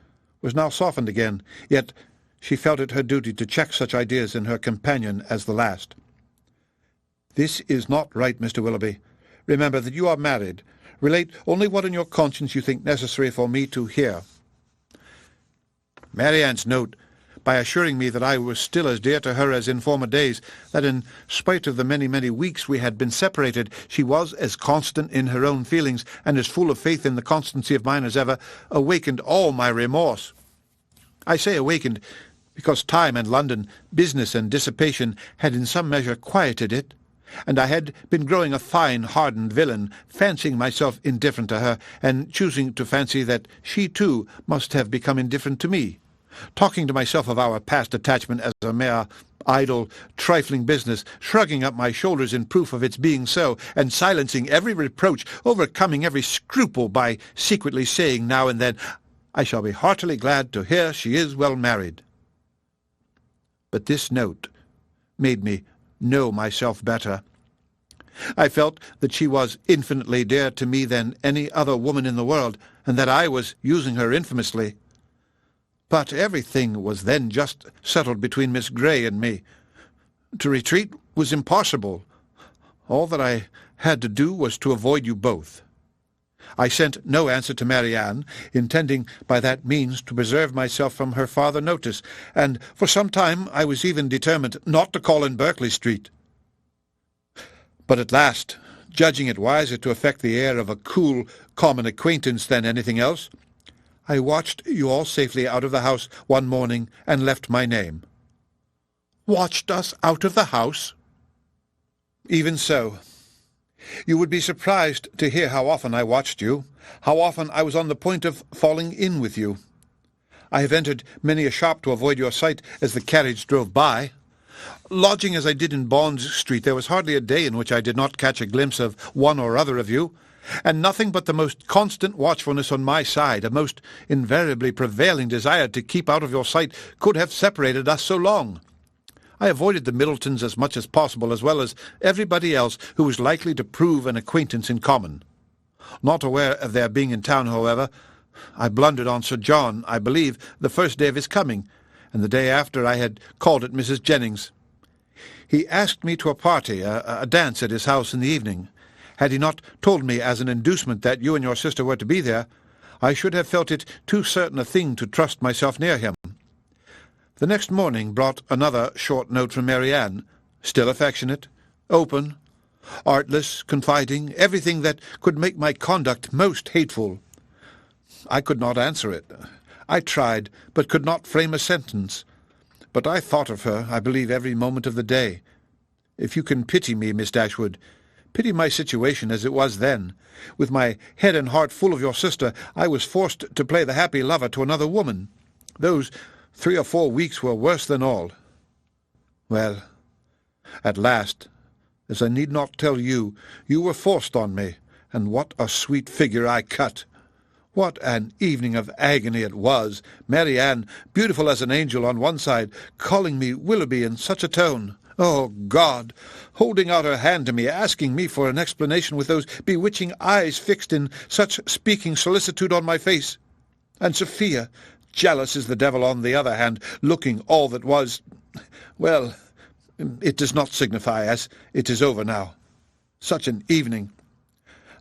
was now softened again, yet she felt it her duty to check such ideas in her companion as the last. "This is not right, Mr. Willoughby. Remember that you are married. Relate only what in your conscience you think necessary for me to hear." Marianne's note, by assuring me that I was still as dear to her as in former days, that in spite of the many, many weeks we had been separated, she was as constant in her own feelings and as full of faith in the constancy of mine as ever, awakened all my remorse. I say awakened, because time and London, business and dissipation, had in some measure quieted it, and I had been growing a fine, hardened villain, fancying myself indifferent to her, and choosing to fancy that she, too, must have become indifferent to me, talking to myself of our past attachment as a mere idle, trifling business, shrugging up my shoulders in proof of its being so, and silencing every reproach, overcoming every scruple by secretly saying now and then, "I shall be heartily glad to hear she is well married." But this note made me know myself better. I felt that she was infinitely dearer to me than any other woman in the world, and that I was using her infamously. But everything was then just settled between Miss Grey and me. To retreat was impossible. All that I had to do was to avoid you both. I sent no answer to Marianne, intending by that means to preserve myself from her farther notice, and for some time I was even determined not to call in Berkeley Street. But at last, judging it wiser to affect the air of a cool, common acquaintance than anything else, I watched you all safely out of the house one morning and left my name. "Watched us out of the house?" "Even so. You would be surprised to hear how often I watched you, how often I was on the point of falling in with you. I have entered many a shop to avoid your sight as the carriage drove by. Lodging as I did in Bond Street, there was hardly a day in which I did not catch a glimpse of one or other of you, and nothing but the most constant watchfulness on my side, a most invariably prevailing desire to keep out of your sight, could have separated us so long. I avoided the Middletons as much as possible, as well as everybody else who was likely to prove an acquaintance in common. Not aware of their being in town, however, I blundered on Sir John, I believe, the first day of his coming, and the day after I had called at Mrs. Jennings. He asked me to a party, a dance at his house in the evening. Had he not told me as an inducement that you and your sister were to be there, I should have felt it too certain a thing to trust myself near him. The next morning brought another short note from Marianne, still affectionate, open, artless, confiding, everything that could make my conduct most hateful. I could not answer it. I tried, but could not frame a sentence. But I thought of her, I believe, every moment of the day. If you can pity me, Miss Dashwood, pity my situation as it was then. With my head and heart full of your sister, I was forced to play the happy lover to another woman. Those 3 or 4 weeks were worse than all. Well, at last, as I need not tell you, you were forced on me, and what a sweet figure I cut! What an evening of agony it was! Marianne, beautiful as an angel on one side, calling me Willoughby in such a tone. Oh, God! Holding out her hand to me, asking me for an explanation with those bewitching eyes fixed in such speaking solicitude on my face. And Sophia, jealous as the devil on the other hand, looking all that was— well, it does not signify, as it is over now. Such an evening!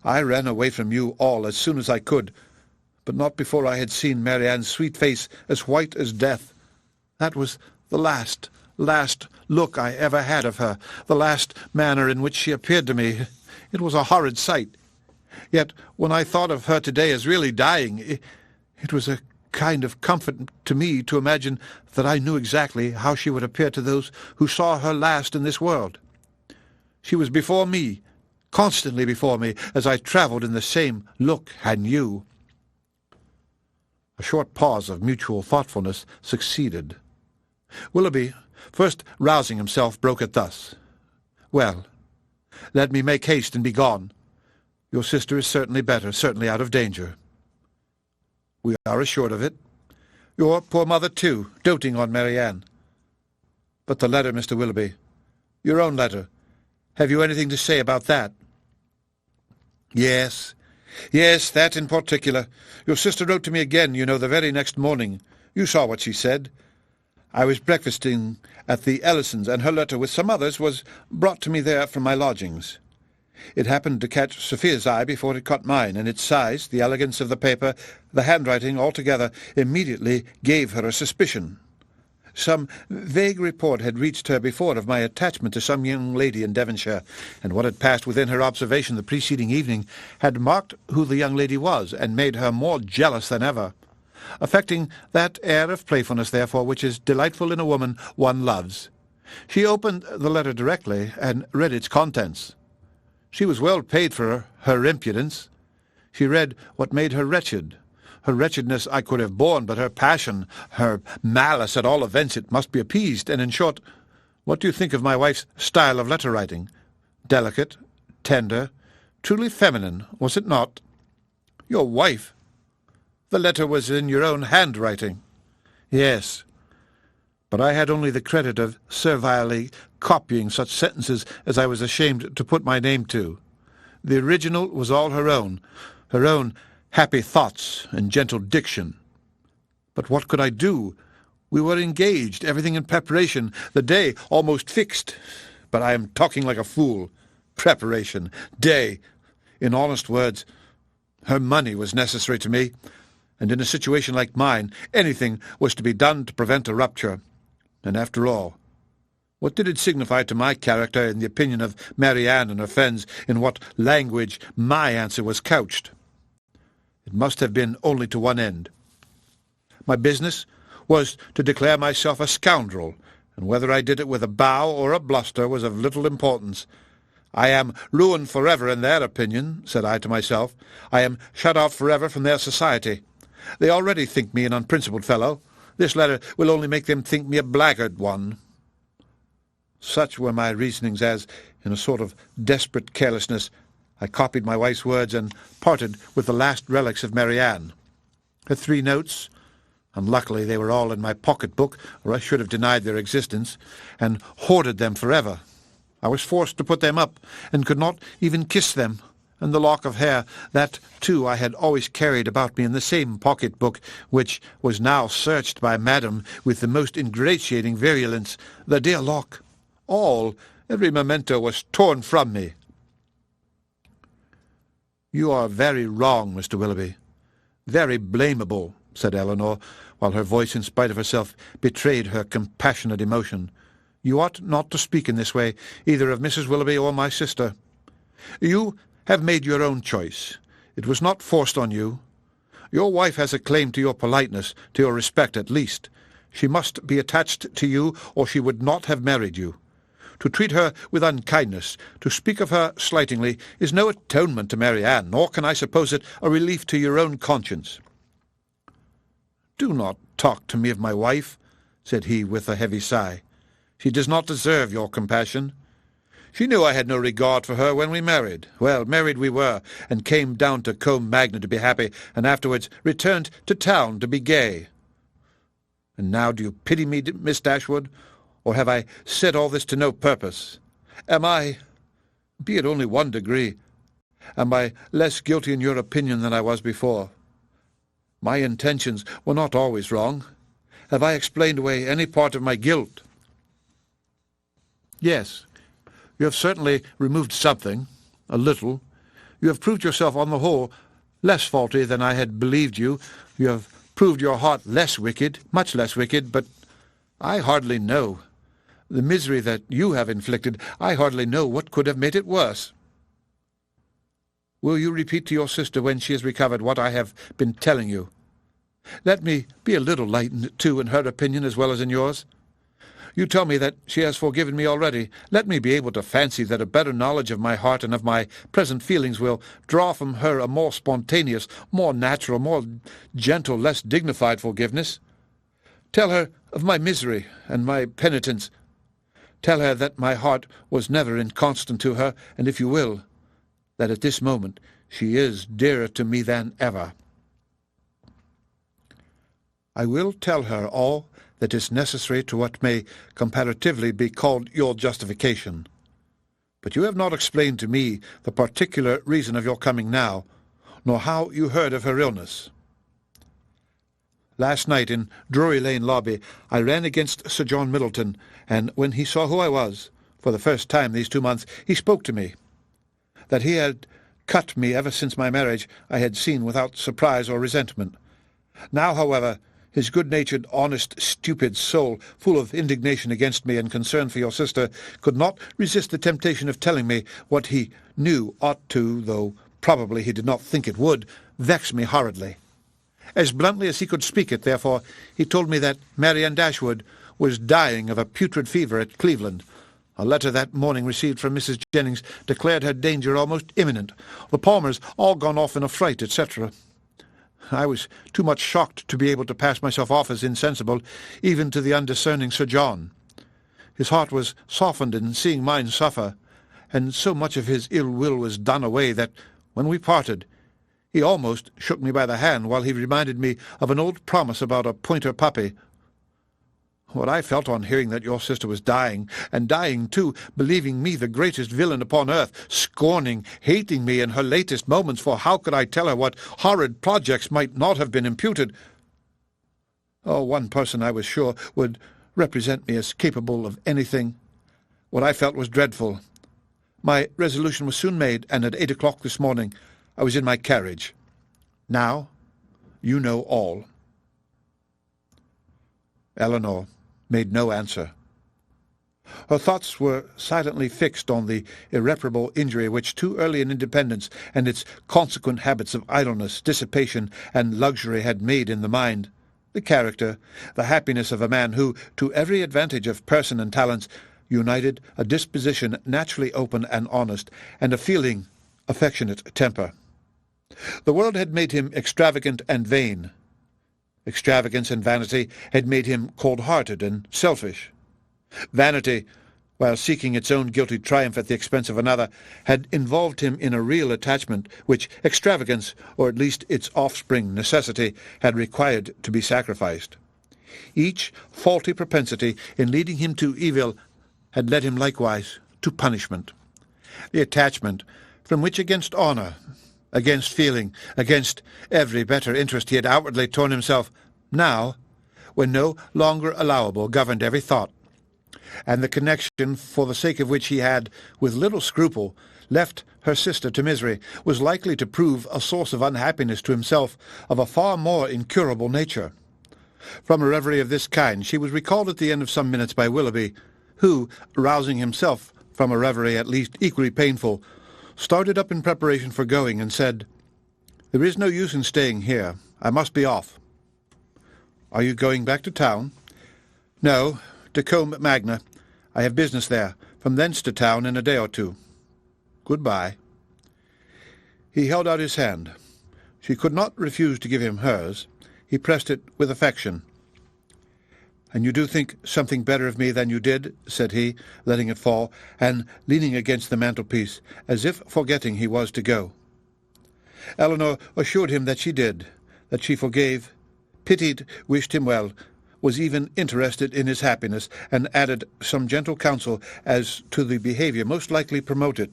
I ran away from you all as soon as I could, but not before I had seen Marianne's sweet face as white as death. That was the last look I ever had of her, the last manner in which she appeared to me. It was a horrid sight. Yet when I thought of her today as really dying, it was a kind of comfort to me to imagine that I knew exactly how she would appear to those who saw her last in this world. She was before me, constantly before me, as I travelled in the same look and you. A short pause of mutual thoughtfulness succeeded. Willoughby, first rousing himself, broke it thus. "Well, let me make haste and be gone. Your sister is certainly better, certainly out of danger. We are assured of it. Your poor mother, too, doting on Marianne. But the letter, Mr. Willoughby, your own letter, have you anything to say about that?" Yes, that in particular. Your sister wrote to me again, you know, the very next morning. You saw what she said. I was breakfasting at the Ellisons, and her letter, with some others, was brought to me there from my lodgings. It happened to catch Sophia's eye before it caught mine, and its size, the elegance of the paper, the handwriting, altogether immediately gave her a suspicion. Some vague report had reached her before of my attachment to some young lady in Devonshire, and what had passed within her observation the preceding evening had marked who the young lady was, and made her more jealous than ever, affecting that air of playfulness, therefore, which is delightful in a woman one loves. She opened the letter directly, and read its contents. She was well paid for her impudence. She read what made her wretched. Her wretchedness I could have borne, but her passion, her malice, at all events, it must be appeased. And in short, what do you think of my wife's style of letter-writing? Delicate, tender, truly feminine, was it not? Your wife? The letter was in your own handwriting. Yes, but I had only the credit of servilely copying such sentences as I was ashamed to put my name to. The original was all her own happy thoughts and gentle diction. But what could I do? We were engaged, everything in preparation, the day almost fixed. But I am talking like a fool. Preparation, day. In honest words, her money was necessary to me, and in a situation like mine, anything was to be done to prevent a rupture. And after all, what did it signify to my character, in the opinion of Marianne and her friends, in what language my answer was couched? It must have been only to one end. My business was to declare myself a scoundrel, and whether I did it with a bow or a bluster was of little importance. I am ruined forever in their opinion, said I to myself. I am shut out forever from their society. They already think me an unprincipled fellow. This letter will only make them think me a blackguard one. Such were my reasonings as, in a sort of desperate carelessness, I copied my wife's words and parted with the last relics of Marianne. Her 3 notes, unluckily they were all in my pocket-book, or I should have denied their existence, and hoarded them forever. I was forced to put them up, and could not even kiss them, and the lock of hair, that, too, I had always carried about me in the same pocket-book, which was now searched by Madam with the most ingratiating virulence, the dear lock, every memento was torn from me. You are very wrong, Mr. Willoughby, very blamable, said Elinor, while her voice, in spite of herself, betrayed her compassionate emotion. You ought not to speak in this way, either of Mrs. Willoughby or my sister. You have made your own choice. It was not forced on you. Your wife has a claim to your politeness, to your respect at least. She must be attached to you, or she would not have married you. To treat her with unkindness, to speak of her slightingly, is no atonement to Marianne, nor can I suppose it a relief to your own conscience. Do not talk to me of my wife, said he with a heavy sigh. She does not deserve your compassion. She knew I had no regard for her when we married. Well, married we were, and came down to Combe Magna to be happy, and afterwards returned to town to be gay. And now do you pity me, Miss Dashwood, or have I said all this to no purpose? Am I, be it only 1 degree, am I less guilty in your opinion than I was before? My intentions were not always wrong. Have I explained away any part of my guilt? Yes, you have certainly removed something, a little. You have proved yourself, on the whole, less faulty than I had believed you. You have proved your heart less wicked, much less wicked, but I hardly know. The misery that you have inflicted, I hardly know what could have made it worse. Will you repeat to your sister, when she has recovered, what I have been telling you? Let me be a little lightened, too, in her opinion as well as in yours. You tell me that she has forgiven me already. Let me be able to fancy that a better knowledge of my heart and of my present feelings will draw from her a more spontaneous, more natural, more gentle, less dignified forgiveness. Tell her of my misery and my penitence. Tell her that my heart was never inconstant to her, and if you will, that at this moment she is dearer to me than ever. I will tell her all that is necessary to what may comparatively be called your justification. But you have not explained to me the particular reason of your coming now, nor how you heard of her illness. Last night in Drury Lane lobby I ran against Sir John Middleton, and when he saw who I was, for the first time these 2 months, he spoke to me. That he had cut me ever since my marriage I had seen without surprise or resentment. Now, however, his good-natured, honest, stupid soul, full of indignation against me and concern for your sister, could not resist the temptation of telling me what he knew ought to, though probably he did not think it would, vex me horridly. As bluntly as he could speak it, therefore, he told me that Marianne Dashwood was dying of a putrid fever at Cleveland. A letter that morning received from Mrs. Jennings declared her danger almost imminent. The Palmers all gone off in a fright, etc. I was too much shocked to be able to pass myself off as insensible, even to the undiscerning Sir John. His heart was softened in seeing mine suffer, and so much of his ill will was done away that, when we parted, he almost shook me by the hand while he reminded me of an old promise about a pointer puppy. What I felt on hearing that your sister was dying, and dying too, believing me the greatest villain upon earth, scorning, hating me in her latest moments, for how could I tell her what horrid projects might not have been imputed? Oh, one person, I was sure, would represent me as capable of anything. What I felt was dreadful. My resolution was soon made, and at 8 o'clock this morning I was in my carriage. Now you know all. Elinor made no answer. Her thoughts were silently fixed on the irreparable injury which too early an independence and its consequent habits of idleness, dissipation, and luxury had made in the mind, the character, the happiness of a man who, to every advantage of person and talents, united a disposition naturally open and honest, and a feeling, affectionate temper. The world had made him extravagant and vain. Extravagance and vanity had made him cold-hearted and selfish. Vanity, while seeking its own guilty triumph at the expense of another, had involved him in a real attachment which extravagance, or at least its offspring, necessity, had required to be sacrificed. Each faulty propensity in leading him to evil had led him likewise to punishment. The attachment, from which against honour, against feeling, against every better interest he had outwardly torn himself, now, when no longer allowable, governed every thought, and the connection, for the sake of which he had, with little scruple, left her sister to misery, was likely to prove a source of unhappiness to himself of a far more incurable nature. From a reverie of this kind she was recalled at the end of some minutes by Willoughby, who, rousing himself from a reverie at least equally painful, started up in preparation for going, and said, "There is no use in staying here. I must be off." "Are you going back to town?" "No, decamp Magna. I have business there. From thence to town in a day or two." "Good-bye." He held out his hand. She could not refuse to give him hers. He pressed it with affection. "And you do think something better of me than you did?" said he, letting it fall, and leaning against the mantelpiece, as if forgetting he was to go. Elinor assured him that she did, that she forgave, pitied, wished him well, was even interested in his happiness, and added some gentle counsel as to the behaviour most likely promote it.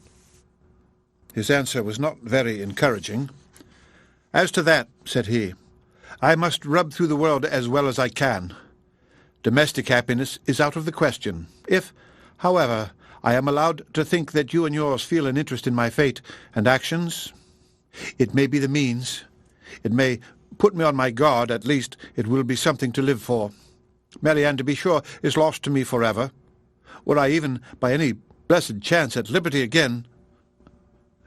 His answer was not very encouraging. "As to that," said he, "I must rub through the world as well as I can. Domestic happiness is out of the question. If, however, I am allowed to think that you and yours feel an interest in my fate and actions, it may be the means. It may put me on my guard. At least it will be something to live for. Marianne, to be sure, is lost to me forever. Were I even by any blessed chance at liberty again—"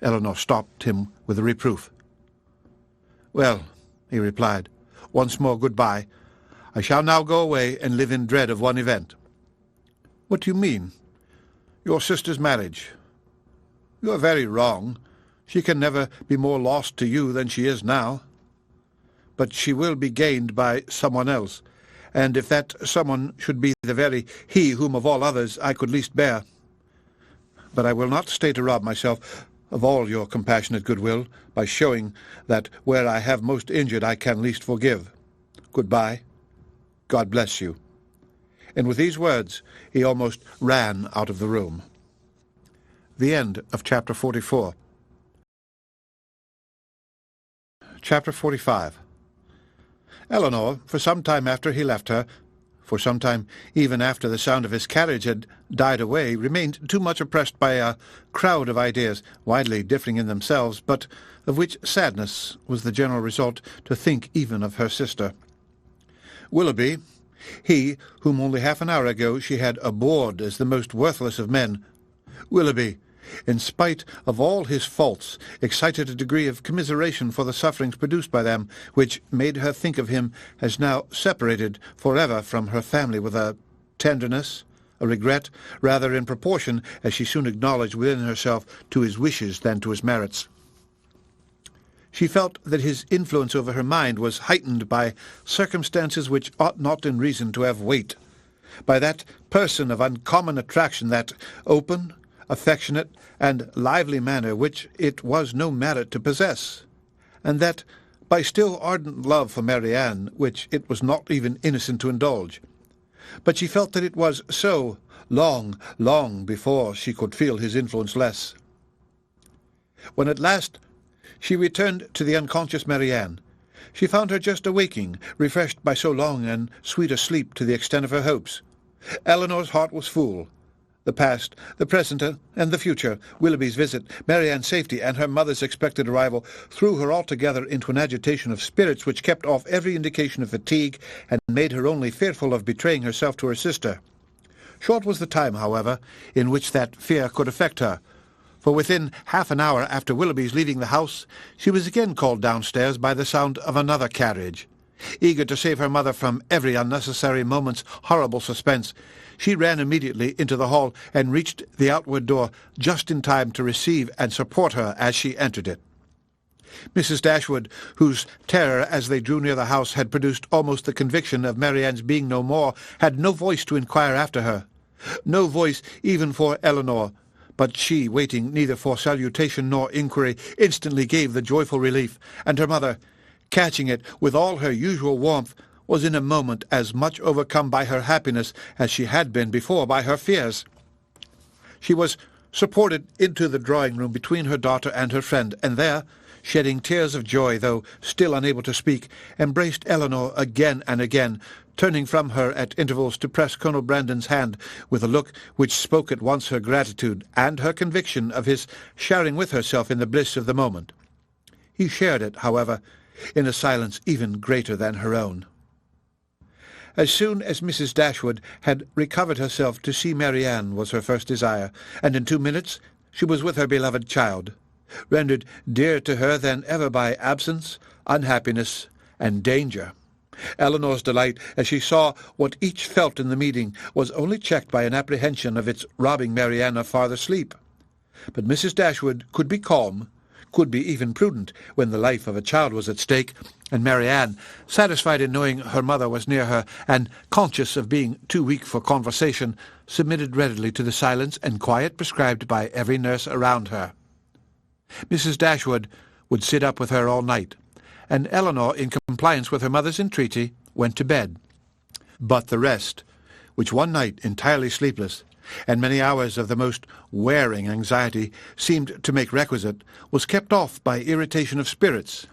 Elinor stopped him with a reproof. "Well," he replied, "once more good-bye. I shall now go away and live in dread of one event." "What do you mean?" "Your sister's marriage." "You are very wrong. She can never be more lost to you than she is now. But she will be gained by someone else, and if that someone should be the very he whom of all others I could least bear. But I will not stay to rob myself of all your compassionate goodwill by showing that where I have most injured I can least forgive. Good-bye. God bless you." And with these words he almost ran out of the room. The end of chapter 44. Chapter 45. Elinor, for some time after he left her, for some time even after the sound of his carriage had died away, remained too much oppressed by a crowd of ideas, widely differing in themselves, but of which sadness was the general result, to think even of her sister. Willoughby, he whom only half an hour ago she had abhorred as the most worthless of men, Willoughby, in spite of all his faults, excited a degree of commiseration for the sufferings produced by them, which made her think of him as now separated for ever from her family, with a tenderness, a regret, rather in proportion, as she soon acknowledged within herself, to his wishes than to his merits. She felt that his influence over her mind was heightened by circumstances which ought not in reason to have weight, by that person of uncommon attraction, that open, affectionate, and lively manner which it was no merit to possess, and that by still ardent love for Marianne, which it was not even innocent to indulge. But she felt that it was so long, long before she could feel his influence less. When at last she returned to the unconscious Marianne, she found her just awaking, refreshed by so long and sweet a sleep to the extent of her hopes. Elinor's heart was full. The past, the present, and the future, Willoughby's visit, Marianne's safety, and her mother's expected arrival, threw her altogether into an agitation of spirits which kept off every indication of fatigue, and made her only fearful of betraying herself to her sister. Short was the time, however, in which that fear could affect her, for within half an hour after Willoughby's leaving the house, she was again called downstairs by the sound of another carriage. Eager to save her mother from every unnecessary moment's horrible suspense, she ran immediately into the hall and reached the outward door just in time to receive and support her as she entered it. Mrs. Dashwood, whose terror as they drew near the house had produced almost the conviction of Marianne's being no more, had no voice to inquire after her, no voice even for Elinor, but she, waiting neither for salutation nor inquiry, instantly gave the joyful relief, and her mother, catching it with all her usual warmth, was in a moment as much overcome by her happiness as she had been before by her fears. She was supported into the drawing-room between her daughter and her friend, and there, shedding tears of joy, though still unable to speak, embraced Elinor again and again, turning from her at intervals to press Colonel Brandon's hand with a look which spoke at once her gratitude and her conviction of his sharing with herself in the bliss of the moment. He shared it, however, in a silence even greater than her own. As soon as Mrs. Dashwood had recovered herself, to see Marianne was her first desire, and in 2 minutes she was with her beloved child, rendered dearer to her than ever by absence, unhappiness, and danger. Elinor's delight, as she saw what each felt in the meeting, was only checked by an apprehension of its robbing Marianne of farther sleep. But Mrs. Dashwood could be calm, could be even prudent, when the life of a child was at stake, and Marianne, satisfied in knowing her mother was near her, and conscious of being too weak for conversation, submitted readily to the silence and quiet prescribed by every nurse around her. Mrs. Dashwood would sit up with her all night, and Elinor, in compliance with her mother's entreaty, went to bed. But the rest, which one night, entirely sleepless, and many hours of the most wearing anxiety seemed to make requisite, was kept off by irritation of spirits.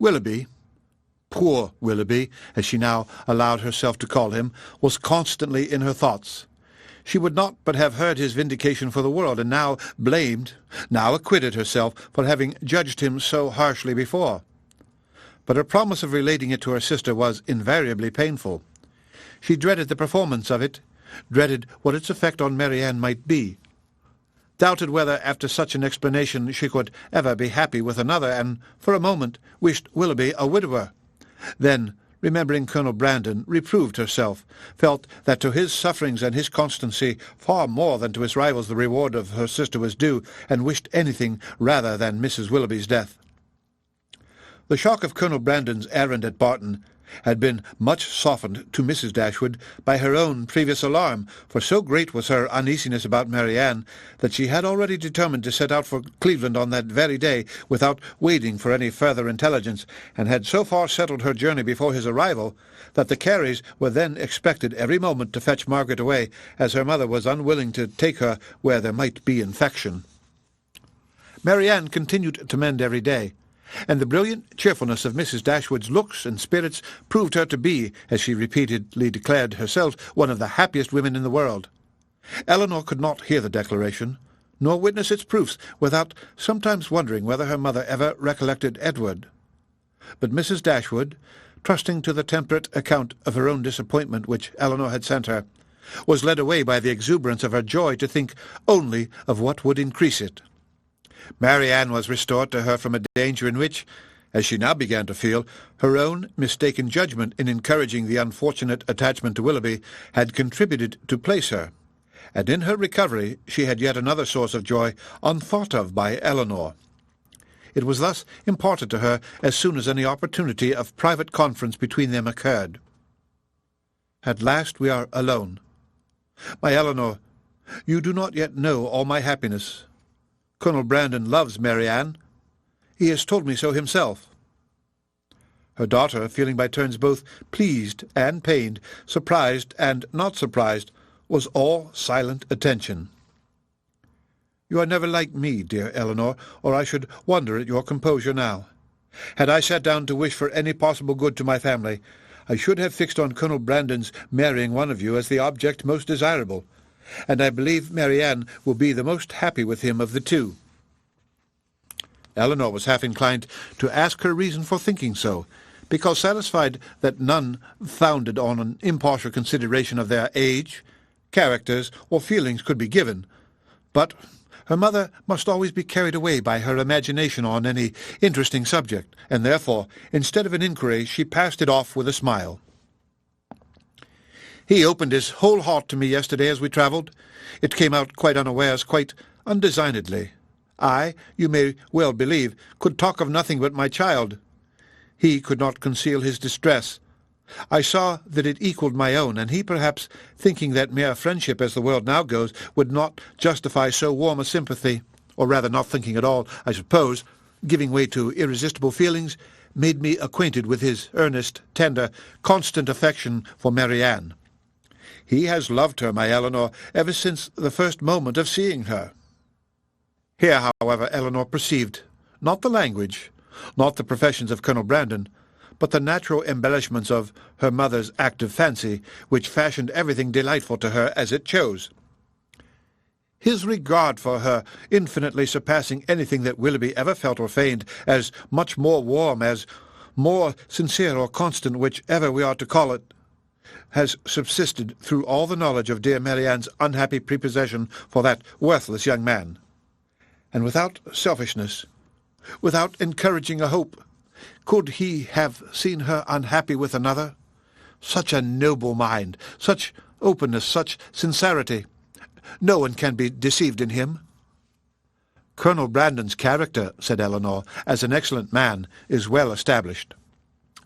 Willoughby, poor Willoughby, as she now allowed herself to call him, was constantly in her thoughts. She would not but have heard his vindication for the world, and now blamed, now acquitted herself for having judged him so harshly before. But her promise of relating it to her sister was invariably painful. She dreaded the performance of it, dreaded what its effect on Marianne might be, doubted whether after such an explanation she could ever be happy with another, and for a moment wished Willoughby a widower. Then, remembering Colonel Brandon, reproved herself, felt that to his sufferings and his constancy far more than to his rivals the reward of her sister was due, and wished anything rather than Mrs. Willoughby's death. The shock of Colonel Brandon's errand at Barton had been much softened to Mrs. Dashwood by her own previous alarm, for so great was her uneasiness about Marianne that she had already determined to set out for Cleveland on that very day without waiting for any further intelligence, and had so far settled her journey before his arrival that the Careys were then expected every moment to fetch Margaret away, as her mother was unwilling to take her where there might be infection. Marianne continued to mend every day, and the brilliant cheerfulness of Mrs. Dashwood's looks and spirits proved her to be, as she repeatedly declared herself, one of the happiest women in the world. Elinor could not hear the declaration, nor witness its proofs, without sometimes wondering whether her mother ever recollected Edward. But Mrs. Dashwood, trusting to the temperate account of her own disappointment which Elinor had sent her, was led away by the exuberance of her joy to think only of what would increase it. Marianne was restored to her from a danger in which, as she now began to feel, her own mistaken judgment in encouraging the unfortunate attachment to Willoughby had contributed to place her, and in her recovery she had yet another source of joy unthought of by Elinor. It was thus imparted to her as soon as any opportunity of private conference between them occurred. "At last we are alone. My Elinor, you do not yet know all my happiness. Colonel Brandon loves Marianne. He has told me so himself." Her daughter, feeling by turns both pleased and pained, surprised and not surprised, was all silent attention. "You are never like me, dear Elinor, or I should wonder at your composure now. Had I sat down to wish for any possible good to my family, I should have fixed on Colonel Brandon's marrying one of you as the object most desirable, and I believe Marianne will be the most happy with him of the two." Elinor was half inclined to ask her reason for thinking so, because satisfied that none founded on an impartial consideration of their age, characters, or feelings could be given, but her mother must always be carried away by her imagination on any interesting subject, and therefore, instead of an inquiry, she passed it off with a smile. "He opened his whole heart to me yesterday as we travelled. It came out quite unawares, quite undesignedly. I, you may well believe, could talk of nothing but my child. He could not conceal his distress. I saw that it equalled my own, and he, perhaps, thinking that mere friendship, as the world now goes, would not justify so warm a sympathy, or rather not thinking at all, I suppose, giving way to irresistible feelings, made me acquainted with his earnest, tender, constant affection for Marianne. He has loved her, my Elinor, ever since the first moment of seeing her." Here, however, Elinor perceived, not the language, not the professions of Colonel Brandon, but the natural embellishments of her mother's active fancy, which fashioned everything delightful to her as it chose. His regard for her, infinitely surpassing anything that Willoughby ever felt or feigned, as much more warm, as more sincere or constant, whichever we are to call it, has subsisted through all the knowledge of dear Marianne's unhappy prepossession for that worthless young man. And without selfishness, without encouraging a hope, could he have seen her unhappy with another? Such a noble mind, such openness, such sincerity! No one can be deceived in him. "Colonel Brandon's character," said Elinor, "as an excellent man, is well established."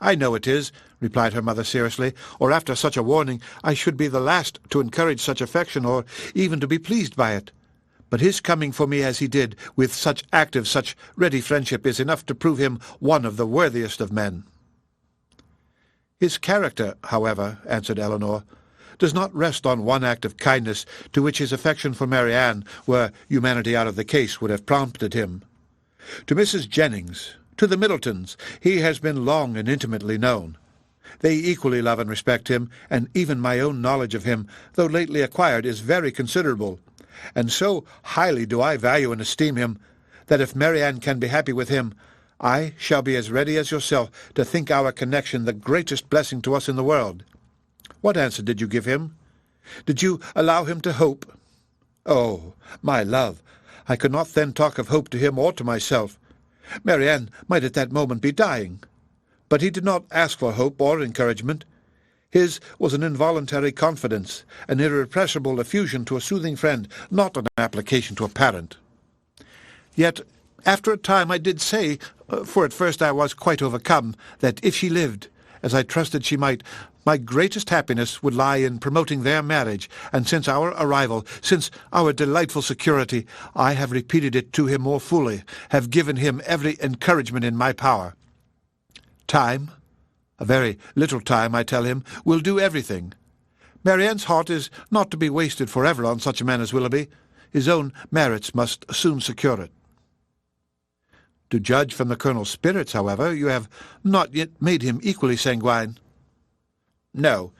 "I know it is," replied her mother seriously, "or after such a warning I should be the last to encourage such affection, or even to be pleased by it. But his coming for me as he did, with such active, such ready friendship, is enough to prove him one of the worthiest of men." "His character, however," answered Elinor, "does not rest on one act of kindness to which his affection for Marianne, were humanity out of the case, would have prompted him. To Mrs. Jennings, to the Middletons, he has been long and intimately known. They equally love and respect him, and even my own knowledge of him, though lately acquired, is very considerable, and so highly do I value and esteem him, that if Marianne can be happy with him, I shall be as ready as yourself to think our connection the greatest blessing to us in the world. What answer did you give him? Did you allow him to hope?" "Oh, my love, I could not then talk of hope to him or to myself. Marianne might at that moment be dying. But he did not ask for hope or encouragement. His was an involuntary confidence, an irrepressible effusion to a soothing friend, not an application to a parent. Yet, after a time I did say, for at first I was quite overcome, that if she lived, as I trusted she might, my greatest happiness would lie in promoting their marriage, and since our arrival, since our delightful security, I have repeated it to him more fully, have given him every encouragement in my power. Time, a very little time, I tell him, will do everything. Marianne's heart is not to be wasted forever on such a man as Willoughby. His own merits must soon secure it." To judge from the Colonel's spirits, however, you have not yet made him equally sanguine. No,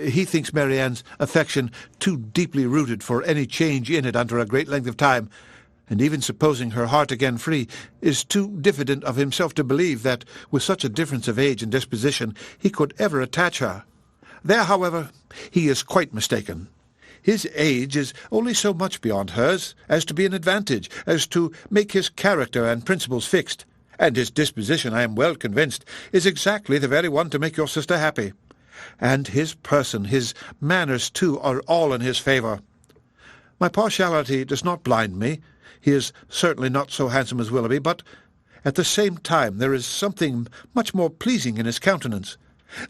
he thinks Marianne's affection too deeply rooted for any change in it under a great length of time, and even supposing her heart again free, is too diffident of himself to believe that, with such a difference of age and disposition, he could ever attach her. There, however, he is quite mistaken. His age is only so much beyond hers as to be an advantage, as to make his character and principles fixed, and his disposition, I am well convinced, is exactly the very one to make your sister happy. And his person, his manners, too, are all in his favour. My partiality does not blind me. He is certainly not so handsome as Willoughby, but at the same time there is something much more pleasing in his countenance.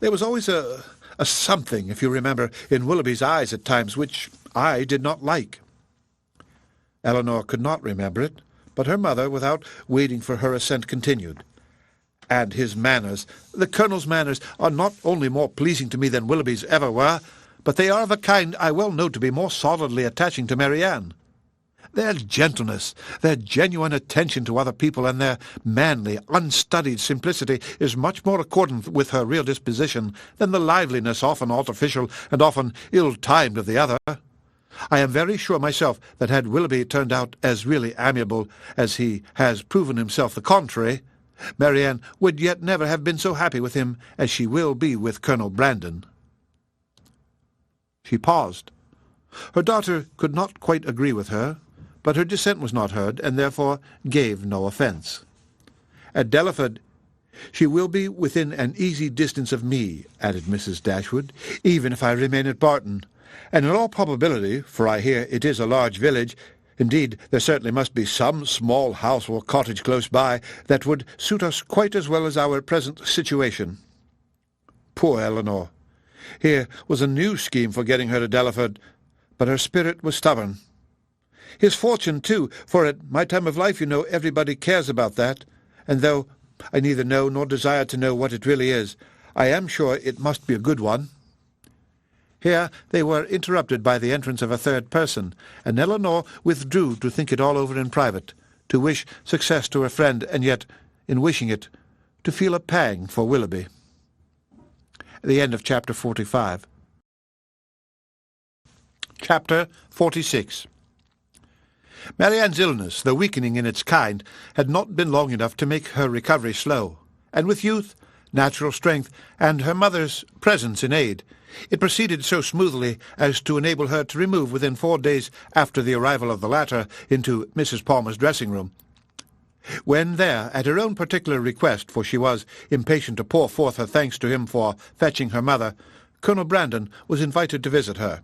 There was always a something, if you remember, in Willoughby's eyes at times, which I did not like. Elinor could not remember it, but her mother, without waiting for her assent, continued. And his manners, the Colonel's manners, are not only more pleasing to me than Willoughby's ever were, but they are of a kind I well know to be more solidly attaching to Marianne. Their gentleness, their genuine attention to other people, and their manly, unstudied simplicity is much more accordant with her real disposition than the liveliness, often artificial and often ill-timed, of the other. I am very sure myself that had Willoughby turned out as really amiable as he has proven himself the contrary, Marianne would yet never have been so happy with him as she will be with Colonel Brandon. She paused. Her daughter could not quite agree with her, but her dissent was not heard, and therefore gave no offence. At Delaford, she will be within an easy distance of me, added Mrs. Dashwood, even if I remain at Barton, and in all probability, for I hear it is a large village, indeed there certainly must be some small house or cottage close by that would suit us quite as well as our present situation. Poor Elinor! Here was a new scheme for getting her to Delaford, but her spirit was stubborn. His fortune, too, for at my time of life, you know, everybody cares about that, and though I neither know nor desire to know what it really is, I am sure it must be a good one. Here they were interrupted by the entrance of a third person, and Elinor withdrew to think it all over in private, to wish success to her friend, and yet, in wishing it, to feel a pang for Willoughby. The end of Chapter 45. Chapter 46. Marianne's illness, though weakening in its kind, had not been long enough to make her recovery slow, and with youth, natural strength, and her mother's presence in aid, it proceeded so smoothly as to enable her to remove within 4 days after the arrival of the latter into Mrs. Palmer's dressing-room. When there, at her own particular request, for she was impatient to pour forth her thanks to him for fetching her mother, Colonel Brandon was invited to visit her.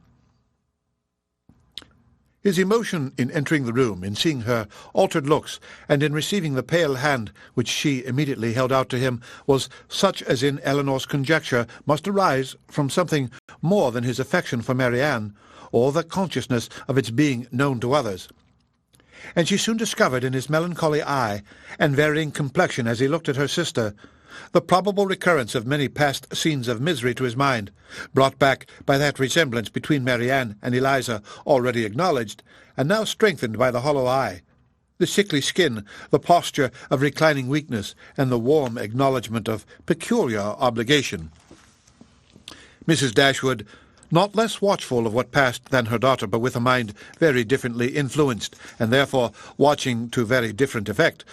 His emotion in entering the room, in seeing her altered looks, and in receiving the pale hand which she immediately held out to him, was such as in Elinor's conjecture must arise from something more than his affection for Marianne, or the consciousness of its being known to others. And she soon discovered in his melancholy eye, and varying complexion as he looked at her sister, the probable recurrence of many past scenes of misery to his mind, brought back by that resemblance between Marianne and Eliza already acknowledged, and now strengthened by the hollow eye, the sickly skin, the posture of reclining weakness, and the warm acknowledgment of peculiar obligation. Mrs. Dashwood, not less watchful of what passed than her daughter, but with a mind very differently influenced, and therefore watching to very different effect,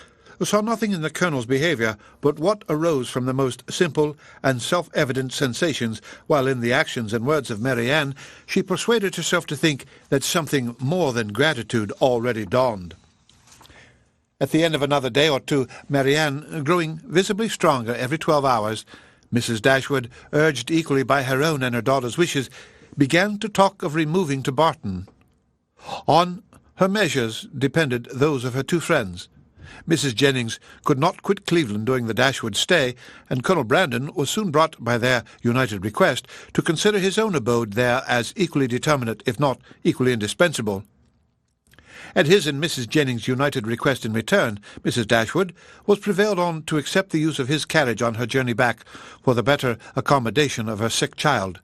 saw nothing in the Colonel's behaviour but what arose from the most simple and self-evident sensations, while in the actions and words of Marianne she persuaded herself to think that something more than gratitude already dawned. At the end of another day or two, Marianne, growing visibly stronger every 12 hours, Mrs. Dashwood, urged equally by her own and her daughter's wishes, began to talk of removing to Barton. On her measures depended those of her two friends. Mrs. Jennings could not quit Cleveland during the Dashwood stay, and Colonel Brandon was soon brought by their united request to consider his own abode there as equally determinate, if not equally indispensable. At his and Mrs. Jennings' united request in return, Mrs. Dashwood was prevailed on to accept the use of his carriage on her journey back for the better accommodation of her sick child,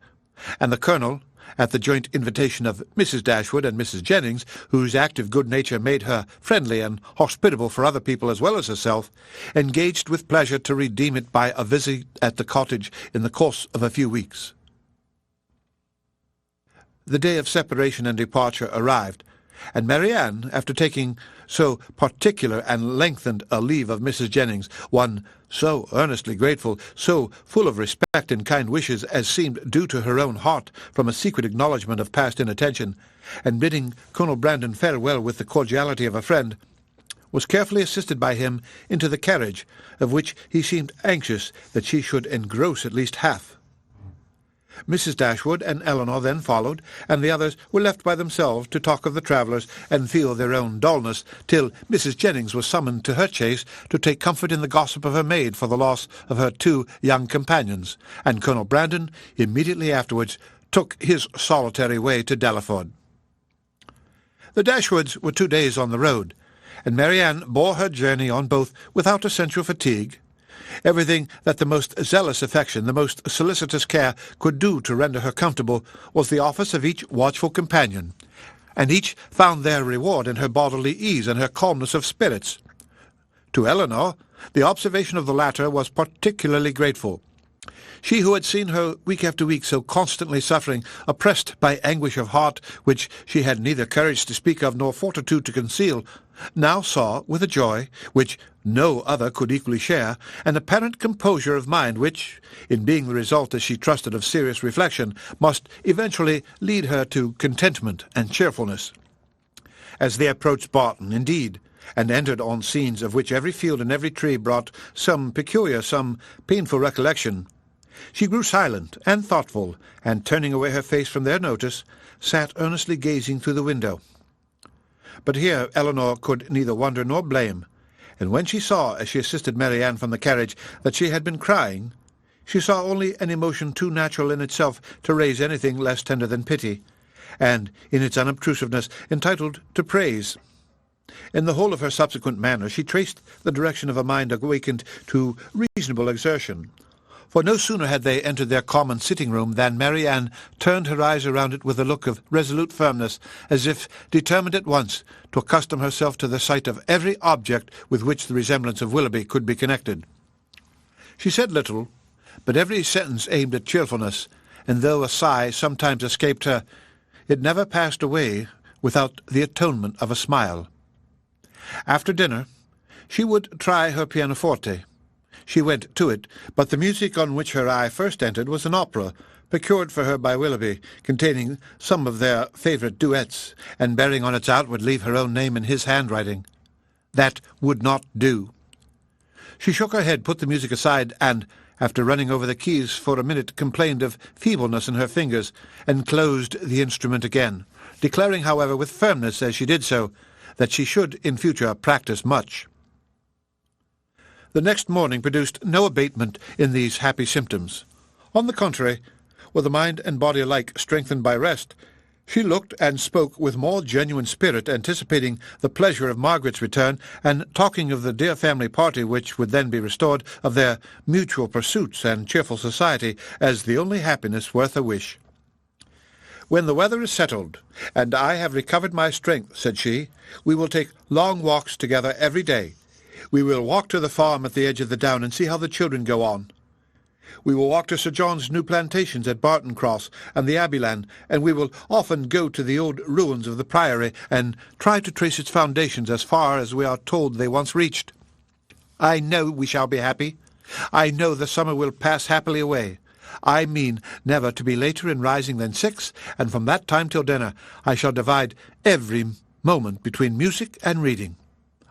and the Colonel, at the joint invitation of Mrs. Dashwood and Mrs. Jennings, whose active good nature made her friendly and hospitable for other people as well as herself, engaged with pleasure to redeem it by a visit at the cottage in the course of a few weeks. The day of separation and departure arrived, and Marianne, after taking so particular and lengthened a leave of Mrs. Jennings, one so earnestly grateful, so full of respect and kind wishes as seemed due to her own heart from a secret acknowledgment of past inattention, and bidding Colonel Brandon farewell with the cordiality of a friend, was carefully assisted by him into the carriage, of which he seemed anxious that she should engross at least half. Mrs. Dashwood and Elinor then followed, and the others were left by themselves to talk of the travellers and feel their own dullness, till Mrs. Jennings was summoned to her chaise to take comfort in the gossip of her maid for the loss of her 2 young companions, and Colonel Brandon immediately afterwards took his solitary way to Delaford. The Dashwoods were 2 days on the road, and Marianne bore her journey on both without essential fatigue. Everything that the most zealous affection, the most solicitous care could do to render her comfortable was the office of each watchful companion, and each found their reward in her bodily ease and her calmness of spirits. To Elinor, the observation of the latter was particularly grateful. She who had seen her week after week so constantly suffering, oppressed by anguish of heart which she had neither courage to speak of nor fortitude to conceal, now saw, with a joy which no other could equally share, an apparent composure of mind which, in being the result, as she trusted, of serious reflection, must eventually lead her to contentment and cheerfulness. As they approached Barton, indeed, and entered on scenes of which every field and every tree brought some peculiar, some painful recollection, she grew silent and thoughtful, and, turning away her face from their notice, sat earnestly gazing through the window. But here Elinor could neither wonder nor blame, and when she saw, as she assisted Marianne from the carriage, that she had been crying, she saw only an emotion too natural in itself to raise anything less tender than pity, and, in its unobtrusiveness, entitled to praise. In the whole of her subsequent manner she traced the direction of a mind awakened to reasonable exertion, for no sooner had they entered their common sitting-room than Marianne turned her eyes around it with a look of resolute firmness, as if determined at once to accustom herself to the sight of every object with which the resemblance of Willoughby could be connected. She said little, but every sentence aimed at cheerfulness, and though a sigh sometimes escaped her, it never passed away without the atonement of a smile. After dinner, she would try her pianoforte. She went to it, but the music on which her eye first entered was an opera, procured for her by Willoughby, containing some of their favourite duets, and bearing on its outward leaf her own name in his handwriting. That would not do. She shook her head, put the music aside, and, after running over the keys for a minute, complained of feebleness in her fingers, and closed the instrument again, declaring, however, with firmness as she did so, that she should in future practise much. The next morning produced no abatement in these happy symptoms. On the contrary, with the mind and body alike strengthened by rest, she looked and spoke with more genuine spirit, anticipating the pleasure of Margaret's return, and talking of the dear family party which would then be restored, of their mutual pursuits and cheerful society, as the only happiness worth a wish. "When the weather is settled, and I have recovered my strength," said she, "we will take long walks together every day. We will walk to the farm at the edge of the down and see how the children go on. We will walk to Sir John's new plantations at Barton Cross and the Abbeyland, and we will often go to the old ruins of the Priory and try to trace its foundations as far as we are told they once reached. I know we shall be happy. I know the summer will pass happily away. I mean never to be later in rising than 6, and from that time till dinner I shall divide every moment between music and reading.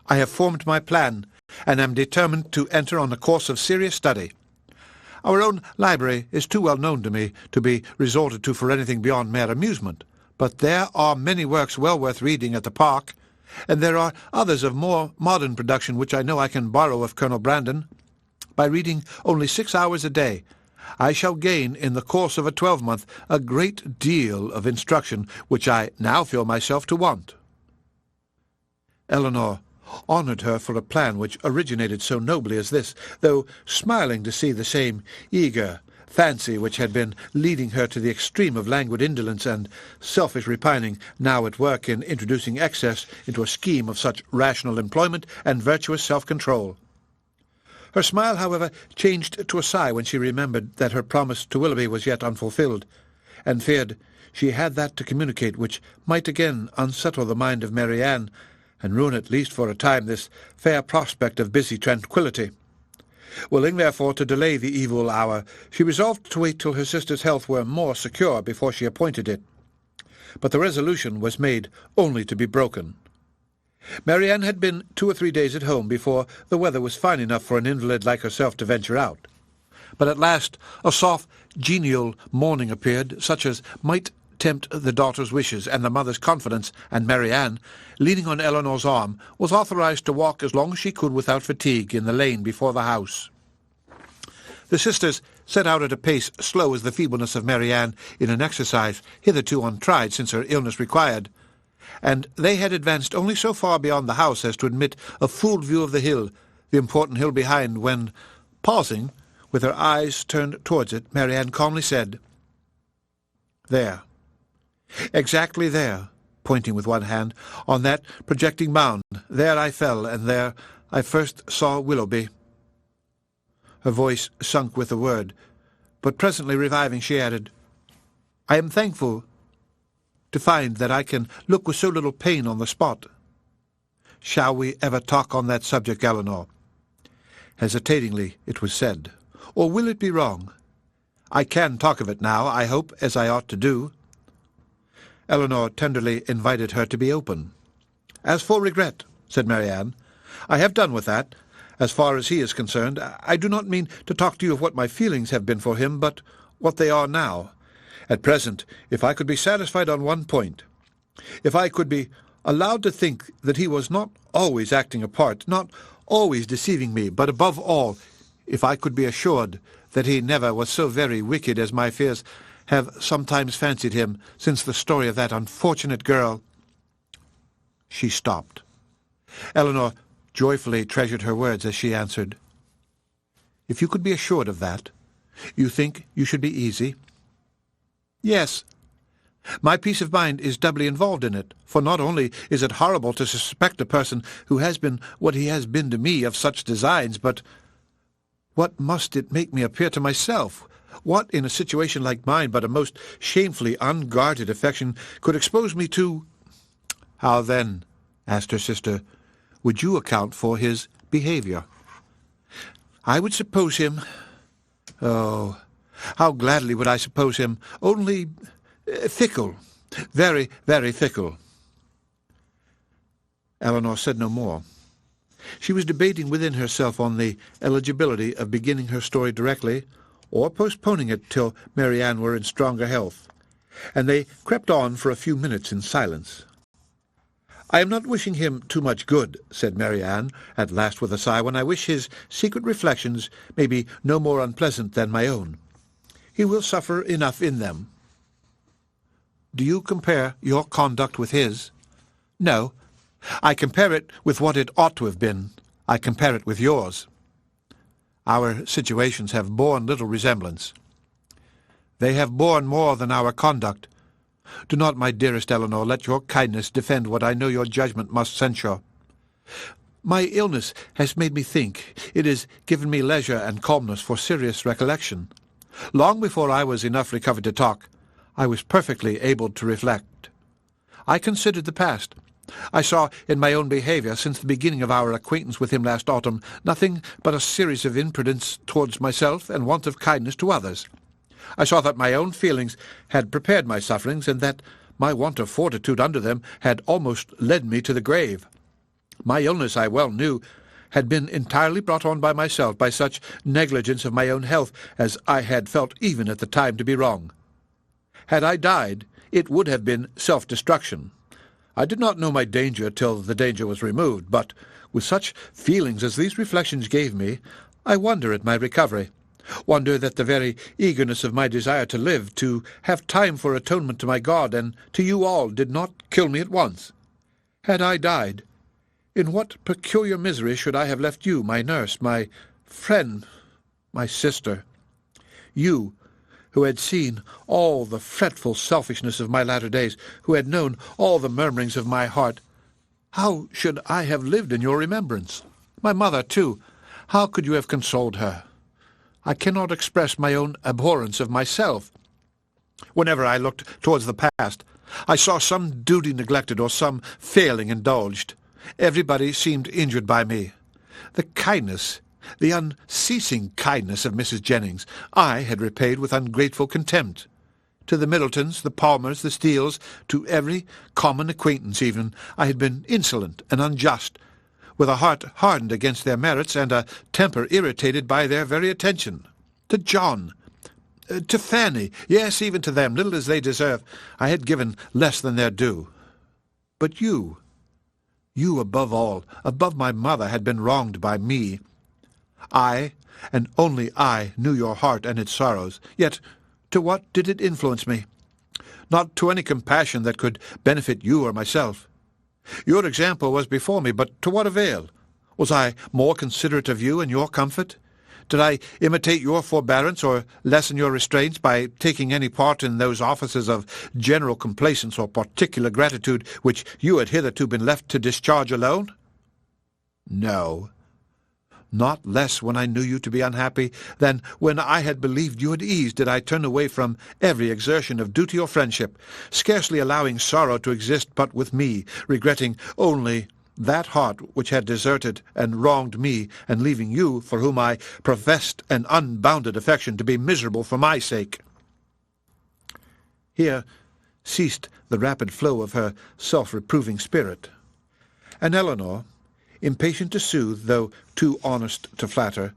I have formed my plan, and am determined to enter on a course of serious study. Our own library is too well known to me to be resorted to for anything beyond mere amusement, but there are many works well worth reading at the park, and there are others of more modern production which I know I can borrow of Colonel Brandon. By reading only 6 hours a day, I shall gain in the course of a 12-month a great deal of instruction which I now feel myself to want." Elinor honoured her for a plan which originated so nobly as this, though smiling to see the same eager, fancy which had been leading her to the extreme of languid indolence and selfish repining, now at work in introducing excess into a scheme of such rational employment and virtuous self-control. Her smile, however, changed to a sigh when she remembered that her promise to Willoughby was yet unfulfilled, and feared she had that to communicate which might again unsettle the mind of Marianne, and ruin at least for a time this fair prospect of busy tranquillity. Willing, therefore, to delay the evil hour, she resolved to wait till her sister's health were more secure before she appointed it. But the resolution was made only to be broken. Marianne had been 2 or 3 days at home before the weather was fine enough for an invalid like herself to venture out. But at last a soft, genial morning appeared, such as might tempt the daughter's wishes and the mother's confidence, and Marianne, leaning on Elinor's arm, was authorized to walk as long as she could without fatigue in the lane before the house. The sisters set out at a pace slow as the feebleness of Marianne in an exercise hitherto untried since her illness required, and they had advanced only so far beyond the house as to admit a full view of the hill, the important hill behind, when, pausing, with her eyes turned towards it, Marianne calmly said, "There. Exactly there," pointing with one hand, "on that projecting mound. There I fell, and there I first saw Willoughby." Her voice sunk with the word, but presently reviving, she added, "I am thankful to find that I can look with so little pain on the spot. Shall we ever talk on that subject, Elinor?" Hesitatingly it was said, "Or will it be wrong? I can talk of it now, I hope, as I ought to do." Elinor tenderly invited her to be open. "As for regret," said Marianne, "I have done with that. As far as he is concerned, I do not mean to talk to you of what my feelings have been for him, but what they are now. At present, if I could be satisfied on one point, if I could be allowed to think that he was not always acting a part, not always deceiving me, but above all, if I could be assured that he never was so very wicked as my fears have sometimes fancied him since the story of that unfortunate girl—" She stopped. Elinor joyfully treasured her words as she answered, "If you could be assured of that, you think you should be easy?" "Yes. My peace of mind is doubly involved in it, for not only is it horrible to suspect a person who has been what he has been to me of such designs, but what must it make me appear to myself? What, in a situation like mine, but a most shamefully unguarded affection, could expose me to—" "How then," asked her sister, "would you account for his behaviour?" "I would suppose him— oh, how gladly would I suppose him only fickle, very, very fickle." Elinor said no more. She was debating within herself on the eligibility of beginning her story directly, or postponing it till Marianne were in stronger health, and they crept on for a few minutes in silence. "I am not wishing him too much good," said Marianne, at last with a sigh, "when I wish his secret reflections may be no more unpleasant than my own. He will suffer enough in them." "Do you compare your conduct with his?" "No. I compare it with what it ought to have been. I compare it with yours. Our situations have borne little resemblance." "They have borne more than our conduct. Do not, my dearest Elinor, let your kindness defend what I know your judgment must censure. My illness has made me think. It has given me leisure and calmness for serious recollection. Long before I was enough recovered to talk, I was perfectly able to reflect. I considered the past. I saw in my own behaviour since the beginning of our acquaintance with him last autumn nothing but a series of imprudence towards myself and want of kindness to others. I saw that my own feelings had prepared my sufferings, and that my want of fortitude under them had almost led me to the grave. My illness, I well knew, had been entirely brought on by myself, by such negligence of my own health as I had felt even at the time to be wrong. Had I died, it would have been self-destruction. I did not know my danger till the danger was removed, but with such feelings as these reflections gave me, I wonder at my recovery, wonder that the very eagerness of my desire to live, to have time for atonement to my God and to you all, did not kill me at once. Had I died, in what peculiar misery should I have left you, my nurse, my friend, my sister? You, who had seen all the fretful selfishness of my latter days, who had known all the murmurings of my heart, how should I have lived in your remembrance? My mother, too, how could you have consoled her? I cannot express my own abhorrence of myself. Whenever I looked towards the past, I saw some duty neglected or some failing indulged. Everybody seemed injured by me. The kindness, the unceasing kindness of Mrs. Jennings, I had repaid with ungrateful contempt. To the Middletons, the Palmers, the Steeles, to every common acquaintance even, I had been insolent and unjust, with a heart hardened against their merits and a temper irritated by their very attention. To John, to Fanny, yes, even to them, little as they deserve, I had given less than their due. But you above all, above my mother, had been wronged by me. I, and only I, knew your heart and its sorrows, yet to what did it influence me? Not to any compassion that could benefit you or myself. Your example was before me, but to what avail? Was I more considerate of you and your comfort? Did I imitate your forbearance or lessen your restraints by taking any part in those offices of general complaisance or particular gratitude which you had hitherto been left to discharge alone? No. Not less when I knew you to be unhappy than when I had believed you at ease did I turn away from every exertion of duty or friendship, scarcely allowing sorrow to exist but with me, regretting only that heart which had deserted and wronged me, and leaving you, for whom I professed an unbounded affection, to be miserable for my sake. Here ceased the rapid flow of her self-reproving spirit, and Elinor, impatient to soothe, though too honest to flatter,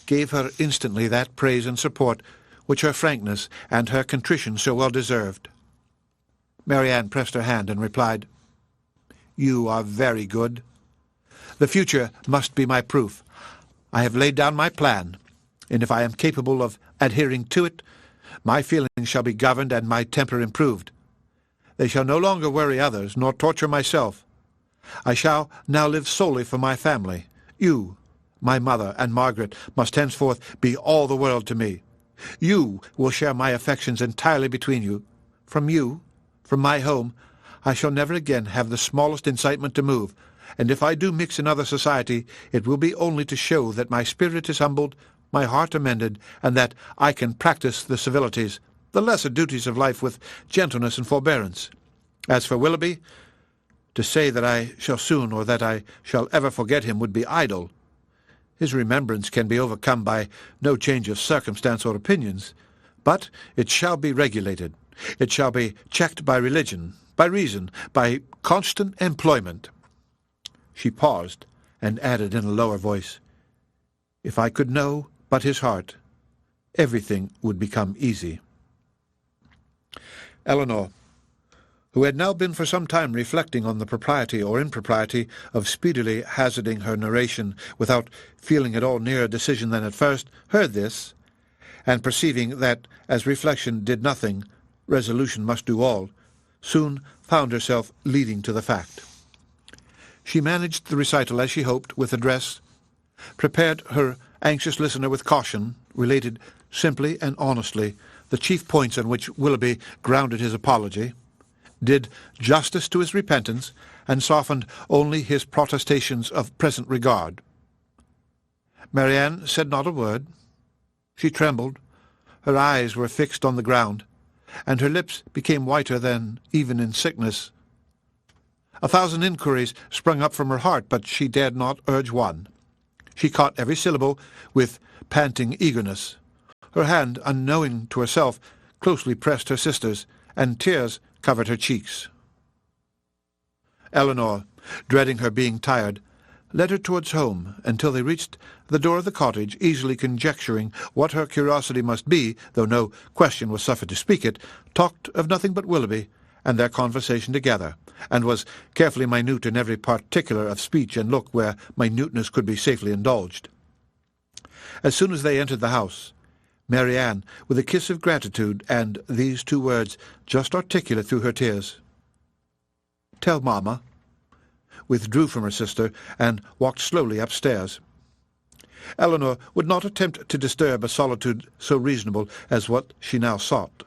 gave her instantly that praise and support which her frankness and her contrition so well deserved. Marianne pressed her hand and replied, "You are very good. The future must be my proof. I have laid down my plan, and if I am capable of adhering to it, my feelings shall be governed and my temper improved. They shall no longer worry others, nor torture myself. I shall now live solely for my family. You, my mother, and Margaret must henceforth be all the world to me. You will share my affections entirely between you. From you, from my home, I shall never again have the smallest incitement to move, and if I do mix in other society, it will be only to show that my spirit is humbled, my heart amended, and that I can practice the civilities, the lesser duties of life with gentleness and forbearance. As for Willoughby, to say that I shall soon or that I shall ever forget him would be idle. His remembrance can be overcome by no change of circumstance or opinions, but it shall be regulated. It shall be checked by religion, by reason, by constant employment." She paused, and added in a lower voice, "If I could know but his heart, everything would become easy." Elinor, who had now been for some time reflecting on the propriety or impropriety of speedily hazarding her narration without feeling at all nearer decision than at first, heard this, and perceiving that, as reflection did nothing, resolution must do all, soon found herself leading to the fact. She managed the recital as she hoped, with address, prepared her anxious listener with caution, related simply and honestly the chief points on which Willoughby grounded his apology, did justice to his repentance, and softened only his protestations of present regard. Marianne said not a word. She trembled, her eyes were fixed on the ground, and her lips became whiter than even in sickness. A thousand inquiries sprung up from her heart, but she dared not urge one. She caught every syllable with panting eagerness. Her hand, unknowing to herself, closely pressed her sister's, and tears covered her cheeks. Elinor, dreading her being tired, led her towards home until they reached the door of the cottage, easily conjecturing what her curiosity must be, though no question was suffered to speak it, talked of nothing but Willoughby and their conversation together, and was carefully minute in every particular of speech and look where minuteness could be safely indulged. As soon as they entered the house, Marianne, with a kiss of gratitude and these two words just articulate through her tears, "Tell mamma," withdrew from her sister and walked slowly upstairs. Elinor would not attempt to disturb a solitude so reasonable as what she now sought,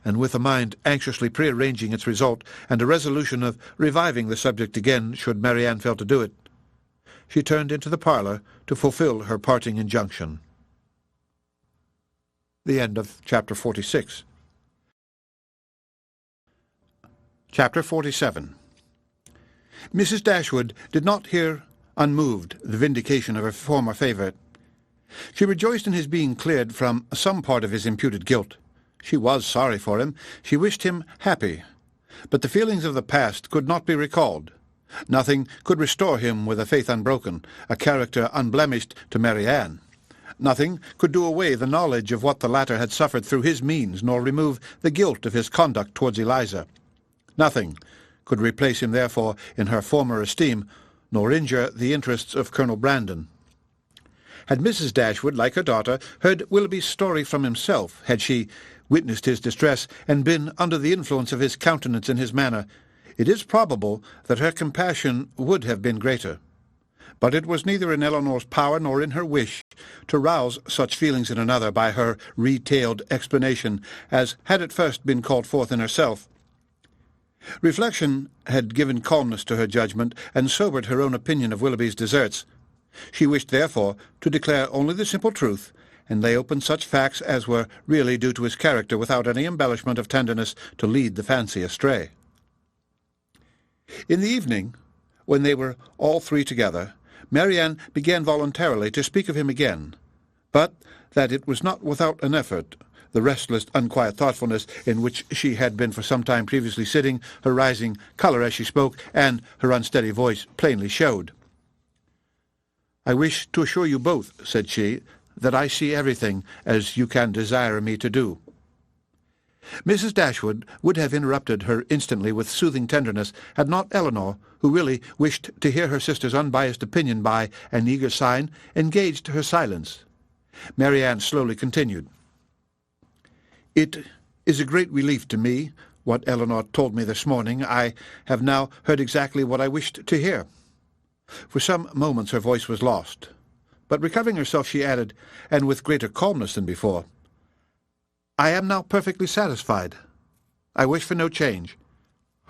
and with a mind anxiously prearranging its result, and a resolution of reviving the subject again should Marianne fail to do it, she turned into the parlour to fulfil her parting injunction. The end of Chapter 46. Chapter 47. Mrs. Dashwood did not hear unmoved the vindication of her former favourite. She rejoiced in his being cleared from some part of his imputed guilt. She was sorry for him. She wished him happy. But the feelings of the past could not be recalled. Nothing could restore him with a faith unbroken, a character unblemished to Marianne. Nothing could do away the knowledge of what the latter had suffered through his means, nor remove the guilt of his conduct towards Eliza. Nothing could replace him, therefore, in her former esteem, nor injure the interests of Colonel Brandon. Had Mrs. Dashwood, like her daughter, heard Willoughby's story from himself, had she witnessed his distress, and been under the influence of his countenance and his manner, it is probable that her compassion would have been greater. But it was neither in Elinor's power nor in her wish to rouse such feelings in another by her retailed explanation as had at first been called forth in herself. Reflection had given calmness to her judgment, and sobered her own opinion of Willoughby's deserts. She wished, therefore, to declare only the simple truth, and lay open such facts as were really due to his character, without any embellishment of tenderness to lead the fancy astray. In the evening, when they were all three together, Marianne began voluntarily to speak of him again, but that it was not without an effort. The restless, unquiet thoughtfulness in which she had been for some time previously sitting, her rising colour as she spoke, and her unsteady voice plainly showed. "I wish to assure you both," said she, "that I see everything as you can desire me to do." Mrs. Dashwood would have interrupted her instantly with soothing tenderness, had not Elinor, who really wished to hear her sister's unbiased opinion by an eager sign, engaged her silence. Marianne slowly continued. "It is a great relief to me, what Elinor told me this morning. I have now heard exactly what I wished to hear." For some moments her voice was lost, but recovering herself she added, and with greater calmness than before, "I am now perfectly satisfied. I wish for no change.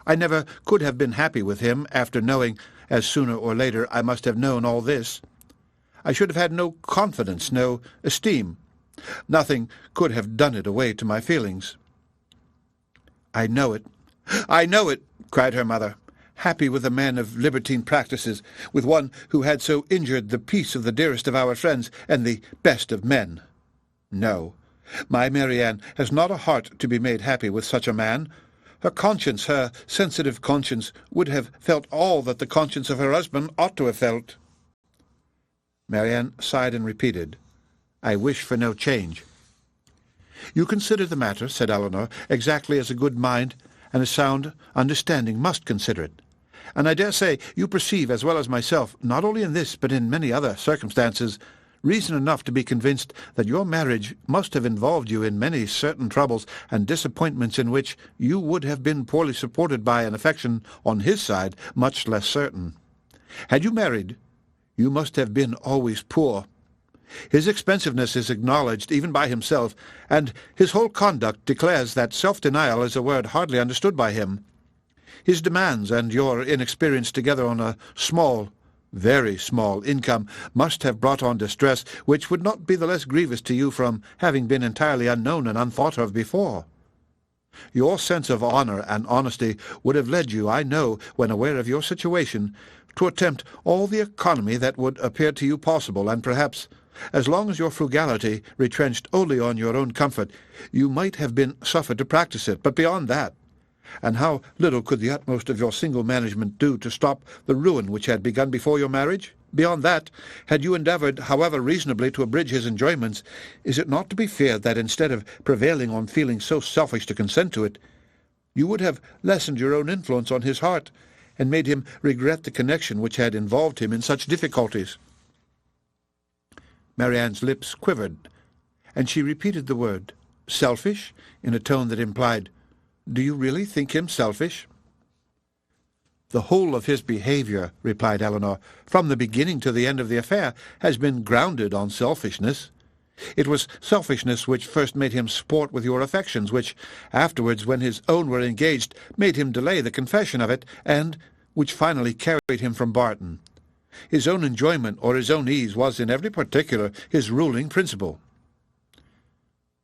I never could have been happy with him after knowing, as sooner or later I must have known, all this. I should have had no confidence, no esteem. Nothing could have done it away to my feelings." "I know it, I know it," cried her mother. "Happy with a man of libertine practices, with one who had so injured the peace of the dearest of our friends and the best of men. No, my Marianne has not a heart to be made happy with such a man. Her conscience, her sensitive conscience, would have felt all that the conscience of her husband ought to have felt." Marianne sighed and repeated, "I wish for no change." "You consider the matter," said Elinor, "exactly as a good mind and a sound understanding must consider it. And I dare say you perceive, as well as myself, not only in this, but in many other circumstances, reason enough to be convinced that your marriage must have involved you in many certain troubles and disappointments in which you would have been poorly supported by an affection on his side much less certain. Had you married, you must have been always poor. His expensiveness is acknowledged even by himself, and his whole conduct declares that self-denial is a word hardly understood by him. His demands and your inexperience together on a small, very small income must have brought on distress, which would not be the less grievous to you from having been entirely unknown and unthought of before. Your sense of honour and honesty would have led you, I know, when aware of your situation, to attempt all the economy that would appear to you possible, and perhaps, as long as your frugality retrenched only on your own comfort, you might have been suffered to practice it. But beyond that, and how little could the utmost of your single management do to stop the ruin which had begun before your marriage? Beyond that, had you endeavoured, however reasonably, to abridge his enjoyments, is it not to be feared that instead of prevailing on feelings so selfish to consent to it, you would have lessened your own influence on his heart, and made him regret the connection which had involved him in such difficulties?" Marianne's lips quivered, and she repeated the word "selfish" in a tone that implied, "Do you really think him selfish?" "The whole of his behaviour," replied Elinor, "from the beginning to the end of the affair, has been grounded on selfishness. It was selfishness which first made him sport with your affections, which afterwards, when his own were engaged, made him delay the confession of it, and which finally carried him from Barton. His own enjoyment or his own ease was in every particular his ruling principle."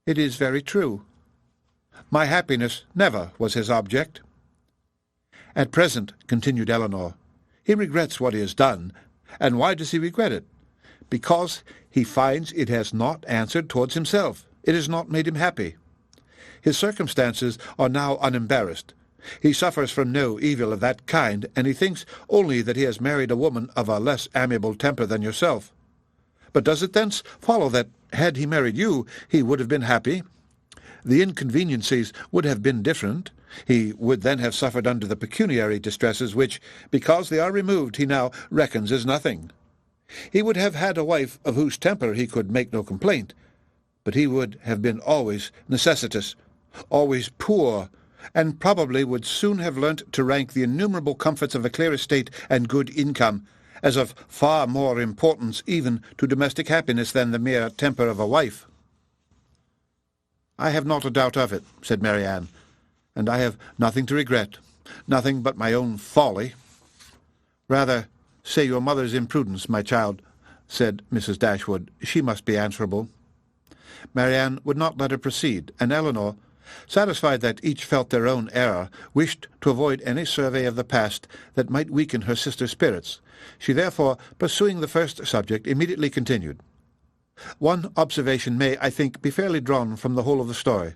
"It is very true." "My happiness never was his object." "At present," continued Elinor, "he regrets what he has done. And why does he regret it? Because he finds it has not answered towards himself. It has not made him happy. His circumstances are now unembarrassed. He suffers from no evil of that kind, and he thinks only that he has married a woman of a less amiable temper than yourself. But does it thence follow that, had he married you, he would have been happy? The inconveniencies would have been different. He would then have suffered under the pecuniary distresses which, because they are removed, he now reckons as nothing. He would have had a wife of whose temper he could make no complaint, but he would have been always necessitous, always poor, and probably would soon have learnt to rank the innumerable comforts of a clear estate and good income as of far more importance even to domestic happiness than the mere temper of a wife." "I have not a doubt of it," said Marianne, "and I have nothing to regret, nothing but my own folly." "Rather say your mother's imprudence, my child," said Mrs. Dashwood. "She must be answerable." Marianne would not let her proceed, and Elinor, satisfied that each felt their own error, wished to avoid any survey of the past that might weaken her sister's spirits. She therefore, pursuing the first subject, immediately continued. "One observation may, I think, be fairly drawn from the whole of the story,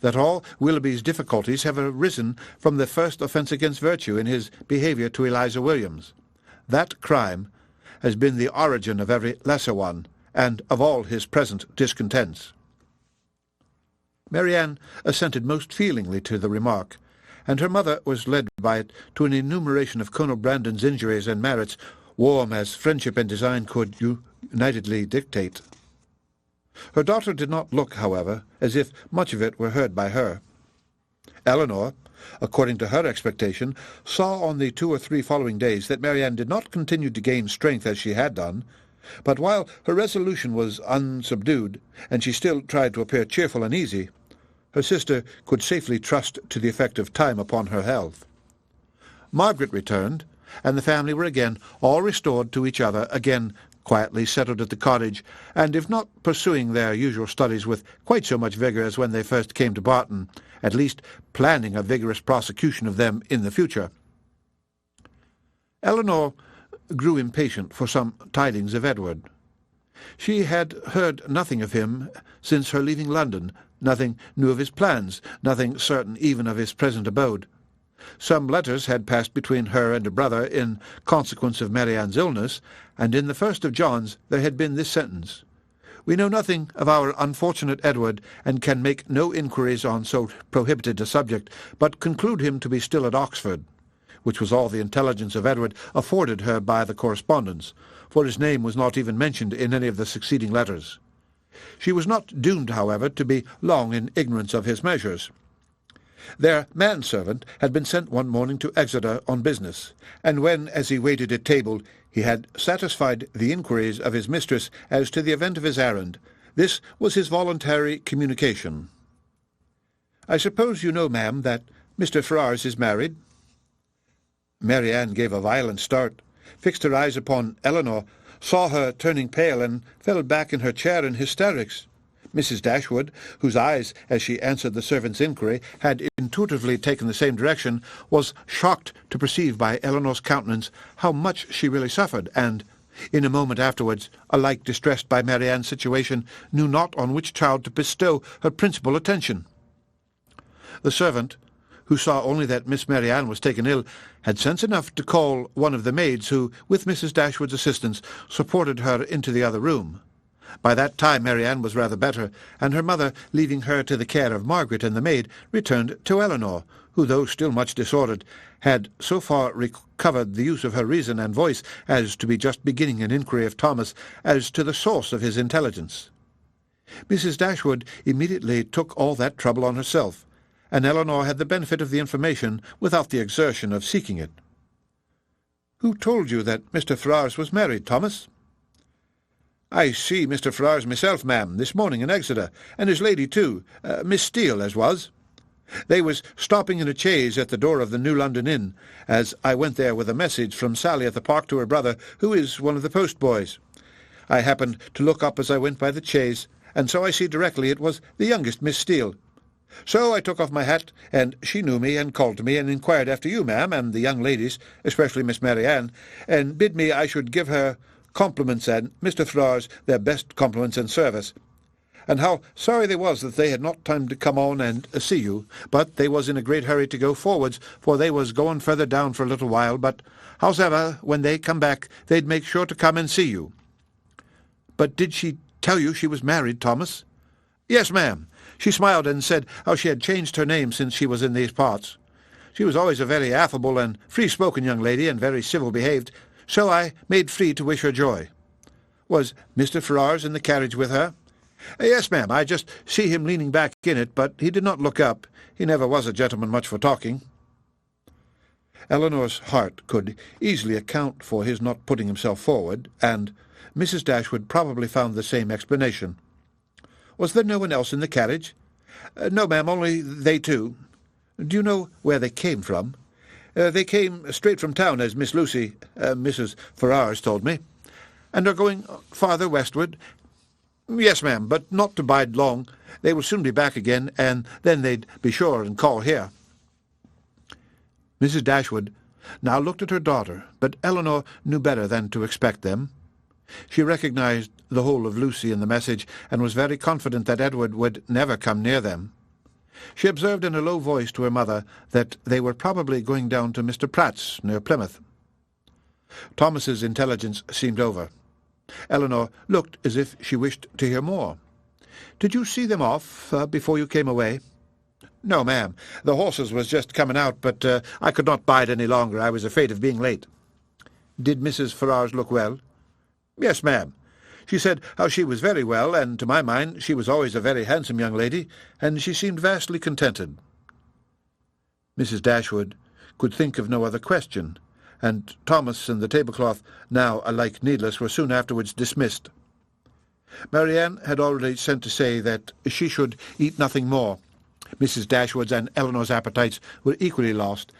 that all Willoughby's difficulties have arisen from the first offence against virtue in his behaviour to Eliza Williams. That crime has been the origin of every lesser one, and of all his present discontents." Marianne assented most feelingly to the remark, and her mother was led by it to an enumeration of Colonel Brandon's injuries and merits, warm as friendship and design could unitedly dictate. Her daughter did not look, however, as if much of it were heard by her. Elinor, according to her expectation, saw on the 2 or 3 following days that Marianne did not continue to gain strength as she had done, but while her resolution was unsubdued, and she still tried to appear cheerful and easy, her sister could safely trust to the effect of time upon her health. Margaret returned, and the family were again all restored to each other, again quietly settled at the cottage, and if not pursuing their usual studies with quite so much vigour as when they first came to Barton, at least planning a vigorous prosecution of them in the future. Elinor grew impatient for some tidings of Edward. She had heard nothing of him since her leaving London, nothing new of his plans, nothing certain even of his present abode. Some letters had passed between her and her brother in consequence of Marianne's illness, and in the first of John's there had been this sentence: "We know nothing of our unfortunate Edward, and can make no inquiries on so prohibited a subject, but conclude him to be still at Oxford," which was all the intelligence of Edward afforded her by the correspondence, for his name was not even mentioned in any of the succeeding letters. She was not doomed, however, to be long in ignorance of his measures. Their manservant had been sent one morning to Exeter on business, and when, as he waited at table, he had satisfied the inquiries of his mistress as to the event of his errand, this was his voluntary communication: "I suppose you know, ma'am, that Mr. Ferrars is married?" Marianne gave a violent start, fixed her eyes upon Elinor, saw her turning pale, and fell back in her chair in hysterics. Mrs. Dashwood, whose eyes, as she answered the servant's inquiry, had intuitively taken the same direction, was shocked to perceive by Elinor's countenance how much she really suffered, and, in a moment afterwards, alike distressed by Marianne's situation, knew not on which child to bestow her principal attention. The servant, who saw only that Miss Marianne was taken ill, had sense enough to call one of the maids who, with Mrs. Dashwood's assistance, supported her into the other room. By that time Marianne was rather better, and her mother, leaving her to the care of Margaret and the maid, returned to Elinor, who, though still much disordered, had so far recovered the use of her reason and voice as to be just beginning an inquiry of Thomas as to the source of his intelligence. Mrs. Dashwood immediately took all that trouble on herself, and Elinor had the benefit of the information without the exertion of seeking it. "Who told you that Mr. Ferrars was married, Thomas?" "I see Mr. Ferrars myself, ma'am, this morning in Exeter, and his lady too, Miss Steele as was. They was stopping in a chaise at the door of the New London Inn, as I went there with a message from Sally at the park to her brother, who is one of the post-boys. I happened to look up as I went by the chaise, and so I see directly it was the youngest Miss Steele. So I took off my hat, and she knew me and called to me and inquired after you, ma'am, and the young ladies, especially Miss Marianne, and bid me I should give her compliments and Mr. Ferrars their best compliments and service, and how sorry they was that they had not time to come on and see you, but they was in a great hurry to go forwards, for they was going further down for a little while, but howsever, when they come back, they'd make sure to come and see you." "But did she tell you she was married, Thomas?" "Yes, ma'am. She smiled and said how she had changed her name since she was in these parts. She was always a very affable and free-spoken young lady, and very civil-behaved, so I made free to wish her joy." "Was Mr. Ferrars in the carriage with her?" "Yes, ma'am. I just see him leaning back in it, but he did not look up. He never was a gentleman much for talking." Elinor's heart could easily account for his not putting himself forward, and Mrs. Dashwood probably found the same explanation. "Was there no one else in the carriage?" "No, ma'am, only they two." "Do you know where they came from?" "They came straight from town, as Miss Lucy, Mrs. Ferrars, told me." "And are going farther westward?" "Yes, ma'am, but not to bide long. They will soon be back again, and then they'd be sure and call here." Mrs. Dashwood now looked at her daughter, but Elinor knew better than to expect them. She recognized the whole of Lucy in the message, and was very confident that Edward would never come near them. She observed in a low voice to her mother that they were probably going down to Mr. Pratt's, near Plymouth. Thomas's intelligence seemed over. Elinor looked as if she wished to hear more. "Did you see them off before you came away?" "No, ma'am. The horses was just coming out, but I could not bide any longer. I was afraid of being late." "Did Mrs. Ferrars look well?" "Yes, ma'am. She said how she was very well, and to my mind she was always a very handsome young lady, and she seemed vastly contented." Mrs. Dashwood could think of no other question, and Thomas and the tablecloth, now alike needless, were soon afterwards dismissed. Marianne had already sent to say that she should eat nothing more. Mrs. Dashwood's and Elinor's appetites were equally lost,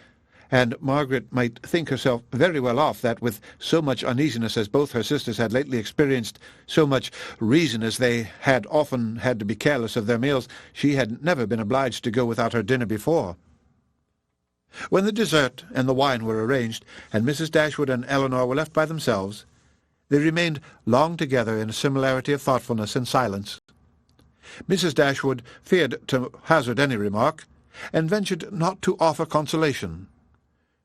and Margaret might think herself very well off that, with so much uneasiness as both her sisters had lately experienced, so much reason as they had often had to be careless of their meals, she had never been obliged to go without her dinner before. When the dessert and the wine were arranged, and Mrs. Dashwood and Elinor were left by themselves, they remained long together in a similarity of thoughtfulness and silence. Mrs. Dashwood feared to hazard any remark, and ventured not to offer consolation.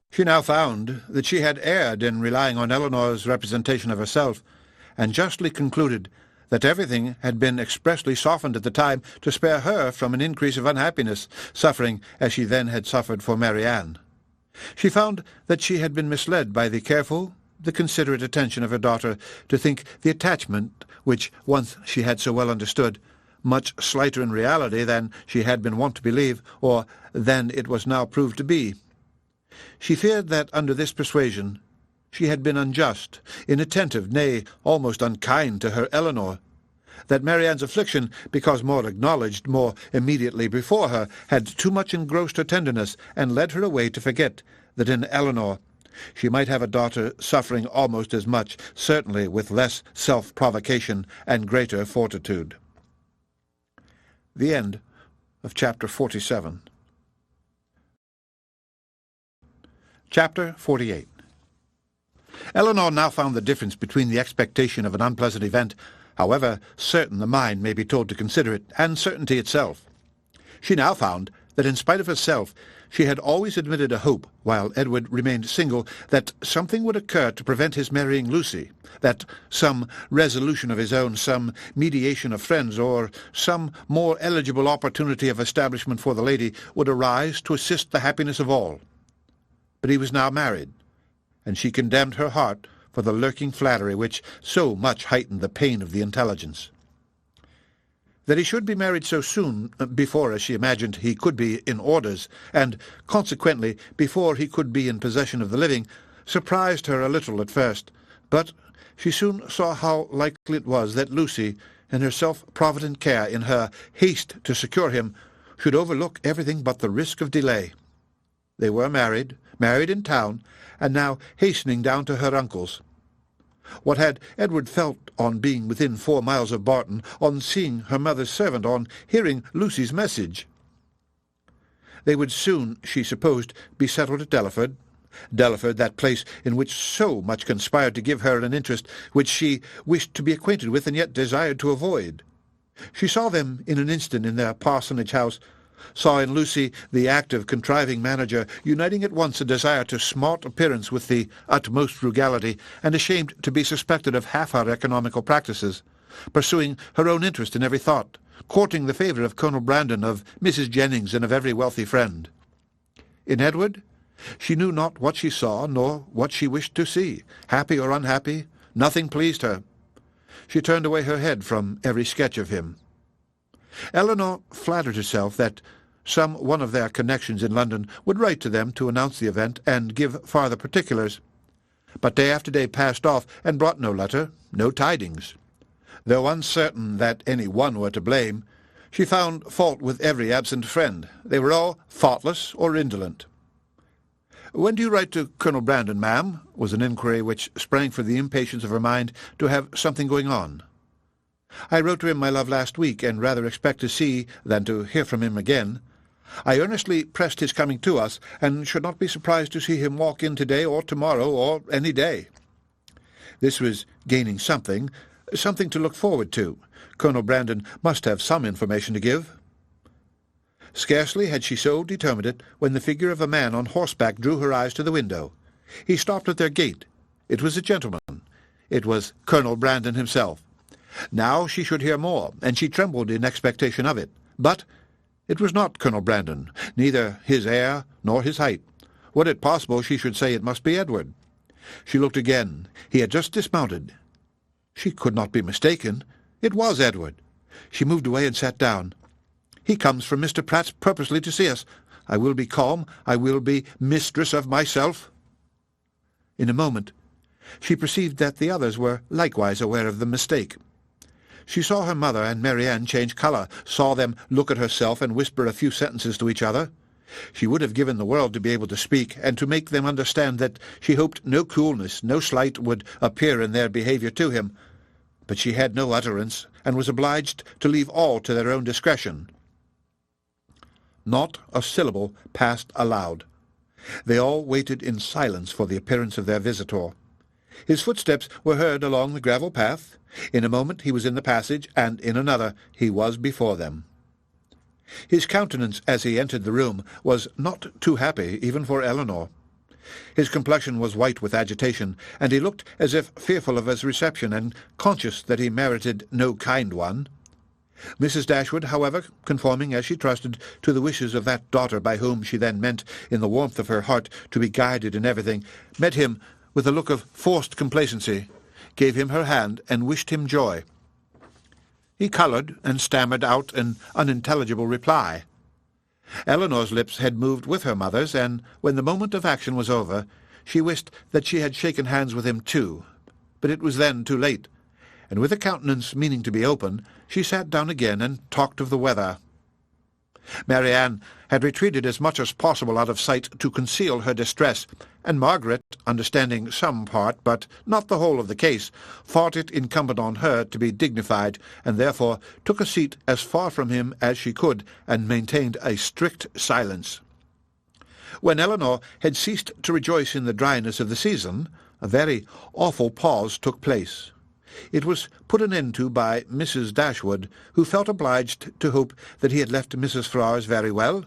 She now found that she had erred in relying on Elinor's representation of herself, and justly concluded that everything had been expressly softened at the time to spare her from an increase of unhappiness, suffering as she then had suffered for Marianne. She found that she had been misled by the careful, the considerate attention of her daughter to think the attachment, which once she had so well understood, much slighter in reality than she had been wont to believe, or than it was now proved to be. She feared that under this persuasion she had been unjust, inattentive, nay, almost unkind to her Elinor, that Marianne's affliction, because more acknowledged more immediately before her, had too much engrossed her tenderness, and led her away to forget that in Elinor she might have a daughter suffering almost as much, certainly with less self-provocation and greater fortitude. The end of Chapter 47. Chapter 48. Elinor now found the difference between the expectation of an unpleasant event, however certain the mind may be told to consider it, and certainty itself. She now found that in spite of herself she had always admitted a hope, while Edward remained single, that something would occur to prevent his marrying Lucy, that some resolution of his own, some mediation of friends, or some more eligible opportunity of establishment for the lady would arise to assist the happiness of all. But he was now married, and she condemned her heart for the lurking flattery which so much heightened the pain of the intelligence. That he should be married so soon, before, as she imagined, he could be in orders, and consequently before he could be in possession of the living, surprised her a little at first, but she soon saw how likely it was that Lucy, in her self-provident care, in her haste to secure him, should overlook everything but the risk of delay. They were married in town, and now hastening down to her uncle's. What had Edward felt on being within 4 miles of Barton, on seeing her mother's servant, on hearing Lucy's message? They would soon, she supposed, be settled at Delaford, that place in which so much conspired to give her an interest which she wished to be acquainted with and yet desired to avoid. She saw them in an instant in their parsonage house, saw in Lucy the active, contriving manager, uniting at once a desire to smart appearance with the utmost frugality, and ashamed to be suspected of half her economical practices, pursuing her own interest in every thought, courting the favour of Colonel Brandon, of Mrs. Jennings, and of every wealthy friend. In Edward, she knew not what she saw, nor what she wished to see. Happy or unhappy, nothing pleased her. She turned away her head from every sketch of him. Elinor flattered herself that some one of their connections in London would write to them to announce the event and give farther particulars. But day after day passed off, and brought no letter, no tidings. Though uncertain that any one were to blame, she found fault with every absent friend. They were all thoughtless or indolent. "When do you write to Colonel Brandon, ma'am?" was an inquiry which sprang from the impatience of her mind to have something going on. "I wrote to him, my love, last week, and rather expect to see than to hear from him again. I earnestly pressed his coming to us, and should not be surprised to see him walk in to-day or to-morrow or any day." This was gaining something to look forward to. Colonel Brandon must have some information to give. Scarcely had she so determined it when the figure of a man on horseback drew her eyes to the window. He stopped at their gate. It was a gentleman. It was Colonel Brandon himself. Now she should hear more, and she trembled in expectation of it. But it was not Colonel Brandon, neither his air nor his height. Were it possible, she should say it must be Edward. She looked again. He had just dismounted. She could not be mistaken. It was Edward. She moved away and sat down. "He comes from Mr. Pratt's purposely to see us. I will be calm. I will be mistress of myself." In a moment she perceived that the others were likewise aware of the mistake. She saw her mother and Marianne change colour, saw them look at herself and whisper a few sentences to each other. She would have given the world to be able to speak, and to make them understand that she hoped no coolness, no slight would appear in their behaviour to him. But she had no utterance, and was obliged to leave all to their own discretion. Not a syllable passed aloud. They all waited in silence for the appearance of their visitor. His footsteps were heard along the gravel path. In a moment he was in the passage, and in another he was before them. His countenance, as he entered the room, was not too happy even for Elinor. His complexion was white with agitation, and he looked as if fearful of his reception, and conscious that he merited no kind one. Mrs. Dashwood, however, conforming, as she trusted, to the wishes of that daughter by whom she then meant, in the warmth of her heart, to be guided in everything, met him with a look of forced complacency, gave him her hand, and wished him joy. He coloured, and stammered out an unintelligible reply. Elinor's lips had moved with her mother's, and when the moment of action was over, she wished that she had shaken hands with him too. But it was then too late, and with a countenance meaning to be open, she sat down again and talked of the weather. Marianne had retreated as much as possible out of sight to conceal her distress, and Margaret, understanding some part, but not the whole of the case, thought it incumbent on her to be dignified, and therefore took a seat as far from him as she could, and maintained a strict silence. When Elinor had ceased to rejoice in the dryness of the season, a very awful pause took place. It was put an end to by Mrs. Dashwood, who felt obliged to hope that he had left Mrs. Ferrars very well.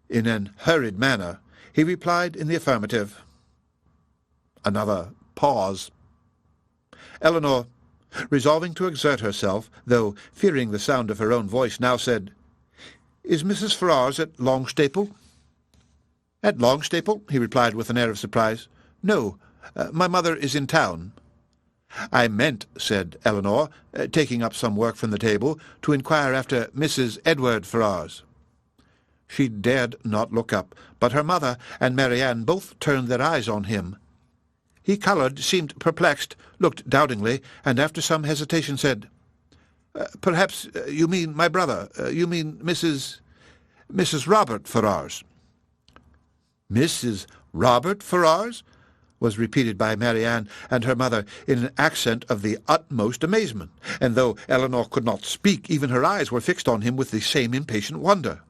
In an hurried manner he replied in the affirmative. Another pause. Elinor, resolving to exert herself, though fearing the sound of her own voice, now said, "Is Mrs. Ferrars at Longstaple?" "At Longstaple?" he replied with an air of surprise. "No, my mother is in town." "I meant," said Elinor, taking up some work from the table, "to inquire after Mrs. Edward Ferrars." She dared not look up, but her mother and Marianne both turned their eyes on him. He coloured, seemed perplexed, looked doubtingly, and after some hesitation said, "Perhaps you mean my brother. You mean Mrs. Robert Ferrars." "Mrs. Robert Ferrars?" was repeated by Marianne and her mother in an accent of the utmost amazement, and though Elinor could not speak, even her eyes were fixed on him with the same impatient wonder.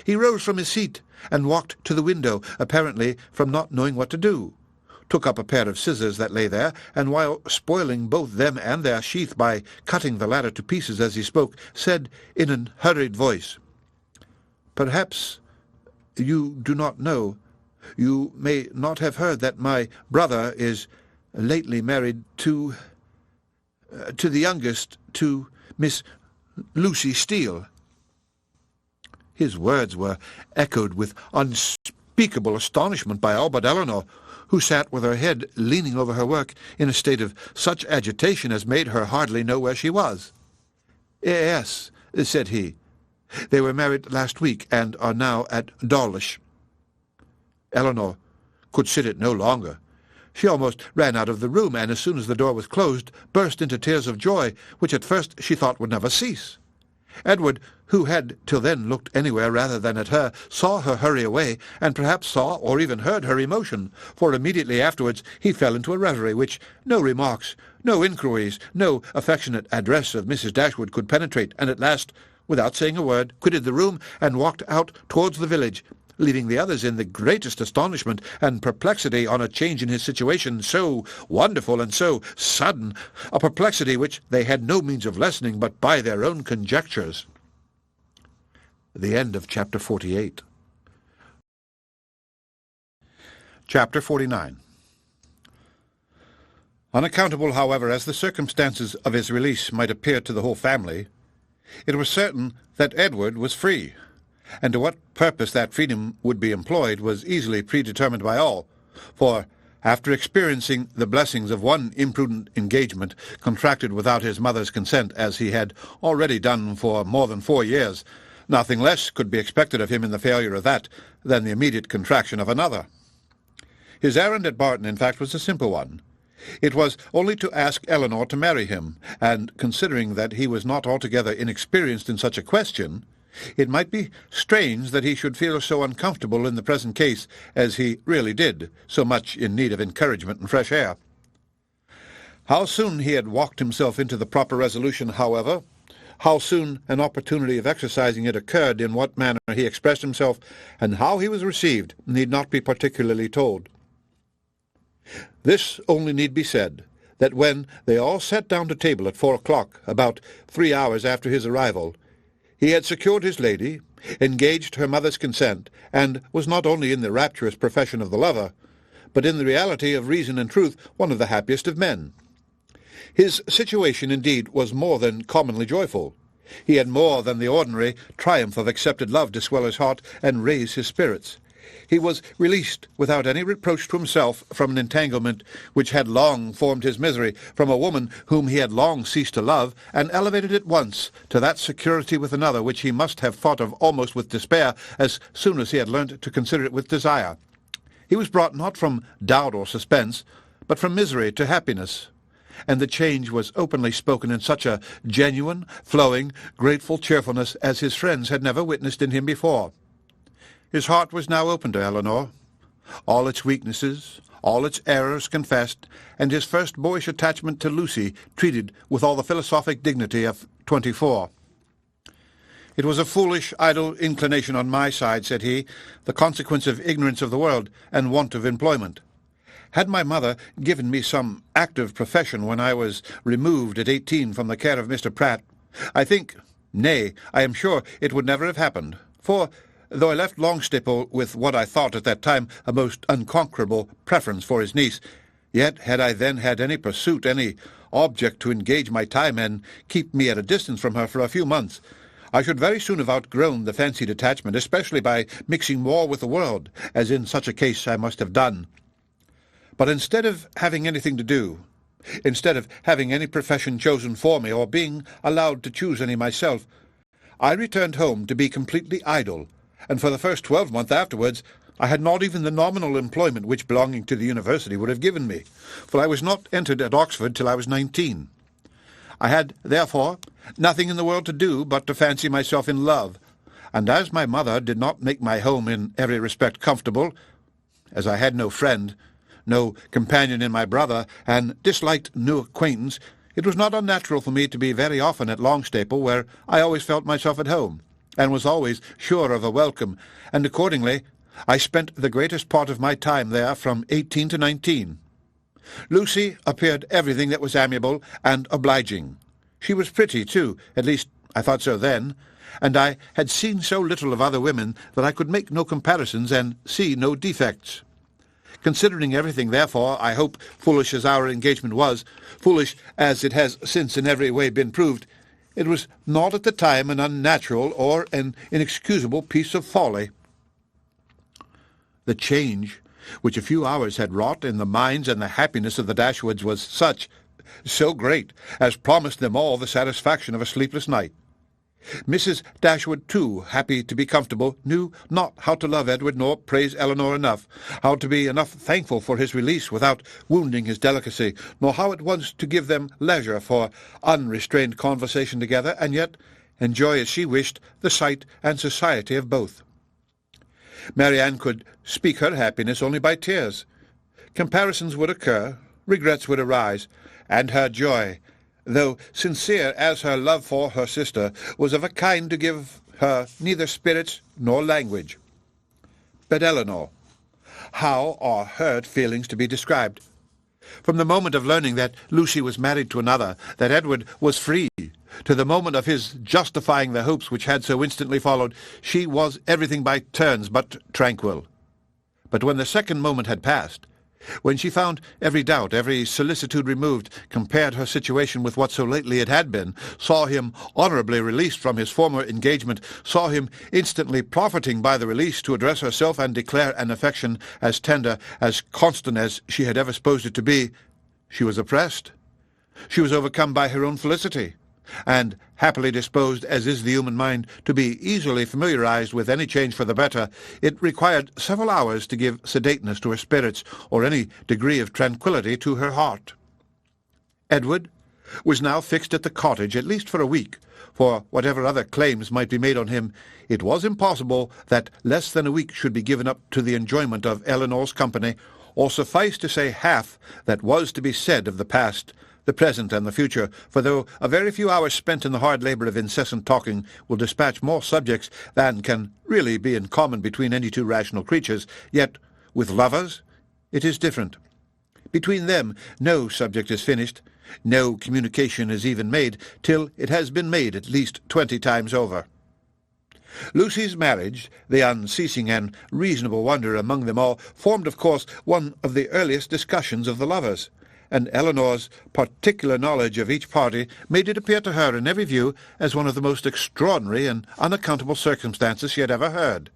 He rose from his seat and walked to the window, apparently from not knowing what to do, took up a pair of scissors that lay there, and while spoiling both them and their sheath by cutting the latter to pieces as he spoke, said in an hurried voice, "Perhaps you do not know, you may not have heard that my brother is lately married to the youngest, to Miss Lucy Steele." His words were echoed with unspeakable astonishment by all but Elinor, who sat with her head leaning over her work in a state of such agitation as made her hardly know where she was. "Yes," said he. "They were married last week, and are now at Dawlish." Elinor could sit it no longer. She almost ran out of the room, and as soon as the door was closed, burst into tears of joy, which at first she thought would never cease. Edward, who had till then looked anywhere rather than at her, saw her hurry away, and perhaps saw or even heard her emotion, for immediately afterwards he fell into a reverie which no remarks, no inquiries, no affectionate address of Mrs. Dashwood could penetrate, and at last, without saying a word, quitted the room and walked out towards the village, leaving the others in the greatest astonishment and perplexity on a change in his situation so wonderful and so sudden, a perplexity which they had no means of lessening but by their own conjectures. The end of Chapter 48. Chapter 49. Unaccountable, however, as the circumstances of his release might appear to the whole family, it was certain that Edward was free, and to what purpose that freedom would be employed was easily predetermined by all, for, after experiencing the blessings of one imprudent engagement contracted without his mother's consent, as he had already done for more than 4 years, nothing less could be expected of him in the failure of that than the immediate contraction of another. His errand at Barton, in fact, was a simple one. It was only to ask Elinor to marry him, and considering that he was not altogether inexperienced in such a question, it might be strange that he should feel so uncomfortable in the present case as he really did, so much in need of encouragement and fresh air. How soon he had walked himself into the proper resolution, however, how soon an opportunity of exercising it occurred, in what manner he expressed himself, and how he was received, need not be particularly told. This only need be said, that when they all sat down to table at 4 o'clock, about 3 hours after his arrival, he had secured his lady, engaged her mother's consent, and was not only in the rapturous profession of the lover, but in the reality of reason and truth one of the happiest of men. His situation, indeed, was more than commonly joyful. He had more than the ordinary triumph of accepted love to swell his heart and raise his spirits. He was released without any reproach to himself from an entanglement which had long formed his misery, from a woman whom he had long ceased to love, and elevated at once to that security with another which he must have thought of almost with despair as soon as he had learnt to consider it with desire. He was brought not from doubt or suspense, but from misery to happiness, and the change was openly spoken in such a genuine, flowing, grateful cheerfulness as his friends had never witnessed in him before. His heart was now open to Elinor, all its weaknesses, all its errors confessed, and his first boyish attachment to Lucy treated with all the philosophic dignity of 24. "It was a foolish, idle inclination on my side," said he, "the consequence of ignorance of the world and want of employment. Had my mother given me some active profession when I was removed at 18 from the care of Mr. Pratt, I think, nay, I am sure it would never have happened, for, though I left Longstaple with what I thought at that time a most unconquerable preference for his niece, yet had I then had any pursuit, any object to engage my time and keep me at a distance from her for a few months, I should very soon have outgrown the fancied attachment, especially by mixing more with the world, as in such a case I must have done. But instead of having anything to do, instead of having any profession chosen for me, or being allowed to choose any myself, I returned home to be completely idle, and for the first 12 months afterwards I had not even the nominal employment which belonging to the university would have given me, for I was not entered at Oxford till I was 19. I had, therefore, nothing in the world to do but to fancy myself in love, and as my mother did not make my home in every respect comfortable, as I had no friend, no companion in my brother, and disliked new acquaintance, it was not unnatural for me to be very often at Longstaple, where I always felt myself at home, and was always sure of a welcome, and accordingly I spent the greatest part of my time there from 18 to 19. Lucy appeared everything that was amiable and obliging. She was pretty, too, at least I thought so then, and I had seen so little of other women that I could make no comparisons and see no defects. Considering everything, therefore, I hope, foolish as our engagement was, foolish as it has since in every way been proved, it was not at the time an unnatural or an inexcusable piece of folly. The change which a few hours had wrought in the minds and the happiness of the Dashwoods was so great, as promised them all the satisfaction of a sleepless night. Mrs. Dashwood, too, happy to be comfortable, knew not how to love Edward nor praise Elinor enough, how to be enough thankful for his release without wounding his delicacy, nor how at once to give them leisure for unrestrained conversation together, and yet enjoy as she wished the sight and society of both. Marianne could speak her happiness only by tears. Comparisons would occur, regrets would arise, and her joy, though sincere as her love for her sister, was of a kind to give her neither spirits nor language. But Elinor, how are her feelings to be described? From the moment of learning that Lucy was married to another, that Edward was free, to the moment of his justifying the hopes which had so instantly followed, she was everything by turns but tranquil. But when the second moment had passed, when she found every doubt, every solicitude removed, compared her situation with what so lately it had been, saw him honourably released from his former engagement, saw him instantly profiting by the release to address herself and declare an affection as tender, as constant as she had ever supposed it to be, she was oppressed. She was overcome by her own felicity, and, happily disposed as is the human mind to be easily familiarized with any change for the better, it required several hours to give sedateness to her spirits, or any degree of tranquillity to her heart. Edward was now fixed at the cottage, at least for a week, for whatever other claims might be made on him, it was impossible that less than a week should be given up to the enjoyment of Elinor's company, or suffice to say half that was to be said of the past, the present, and the future, for though a very few hours spent in the hard labour of incessant talking will dispatch more subjects than can really be in common between any two rational creatures, yet with lovers it is different. Between them no subject is finished, no communication is even made, till it has been made at least 20 times over. Lucy's marriage, the unceasing and reasonable wonder among them all, formed, of course, one of the earliest discussions of the lovers, and Elinor's particular knowledge of each party made it appear to her in every view as one of the most extraordinary and unaccountable circumstances she had ever heard.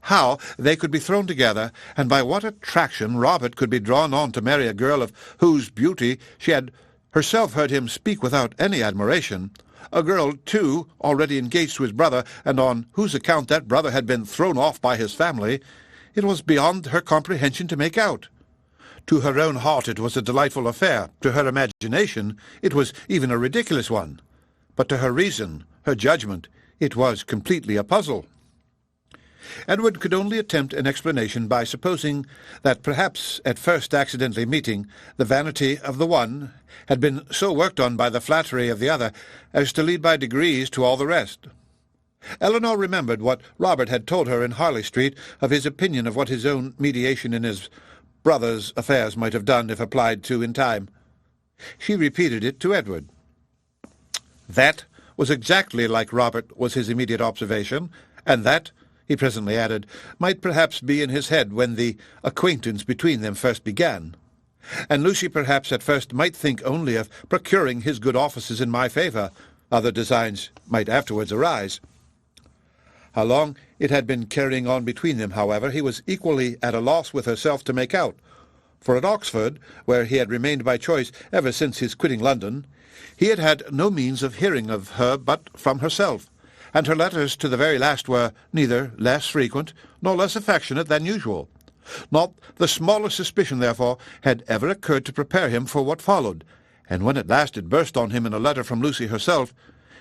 How they could be thrown together, and by what attraction Robert could be drawn on to marry a girl of whose beauty she had herself heard him speak without any admiration, a girl, too, already engaged to his brother, and on whose account that brother had been thrown off by his family, it was beyond her comprehension to make out. To her own heart it was a delightful affair, to her imagination it was even a ridiculous one, but to her reason, her judgment, it was completely a puzzle. Edward could only attempt an explanation by supposing that perhaps, at first accidentally meeting, the vanity of the one had been so worked on by the flattery of the other as to lead by degrees to all the rest. Elinor remembered what Robert had told her in Harley Street of his opinion of what his own mediation in his brother's affairs might have done if applied to in time. She repeated it to Edward. That was exactly like Robert, was his immediate observation, and that, he presently added, might perhaps be in his head when the acquaintance between them first began. And Lucy perhaps at first might think only of procuring his good offices in my favour. Other designs might afterwards arise. How long it had been carrying on between them, however, he was equally at a loss with herself to make out, for at Oxford, where he had remained by choice ever since his quitting London, he had had no means of hearing of her but from herself, and her letters to the very last were neither less frequent nor less affectionate than usual. Not the smallest suspicion, therefore, had ever occurred to prepare him for what followed, and when at last it burst on him in a letter from Lucy herself,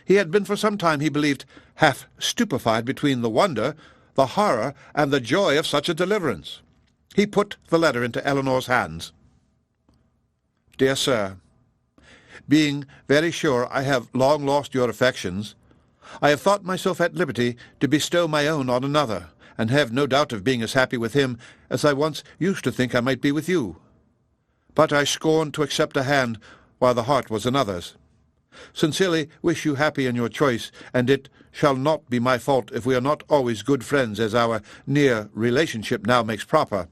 he had been for some time, he believed, half stupefied between the wonder, the horror, and the joy of such a deliverance. He put the letter into Elinor's hands. "Dear Sir, being very sure I have long lost your affections, I have thought myself at liberty to bestow my own on another, and have no doubt of being as happy with him as I once used to think I might be with you. But I scorn to accept a hand while the heart was another's. Sincerely wish you happy in your choice, and it shall not be my fault if we are not always good friends as our near relationship now makes proper.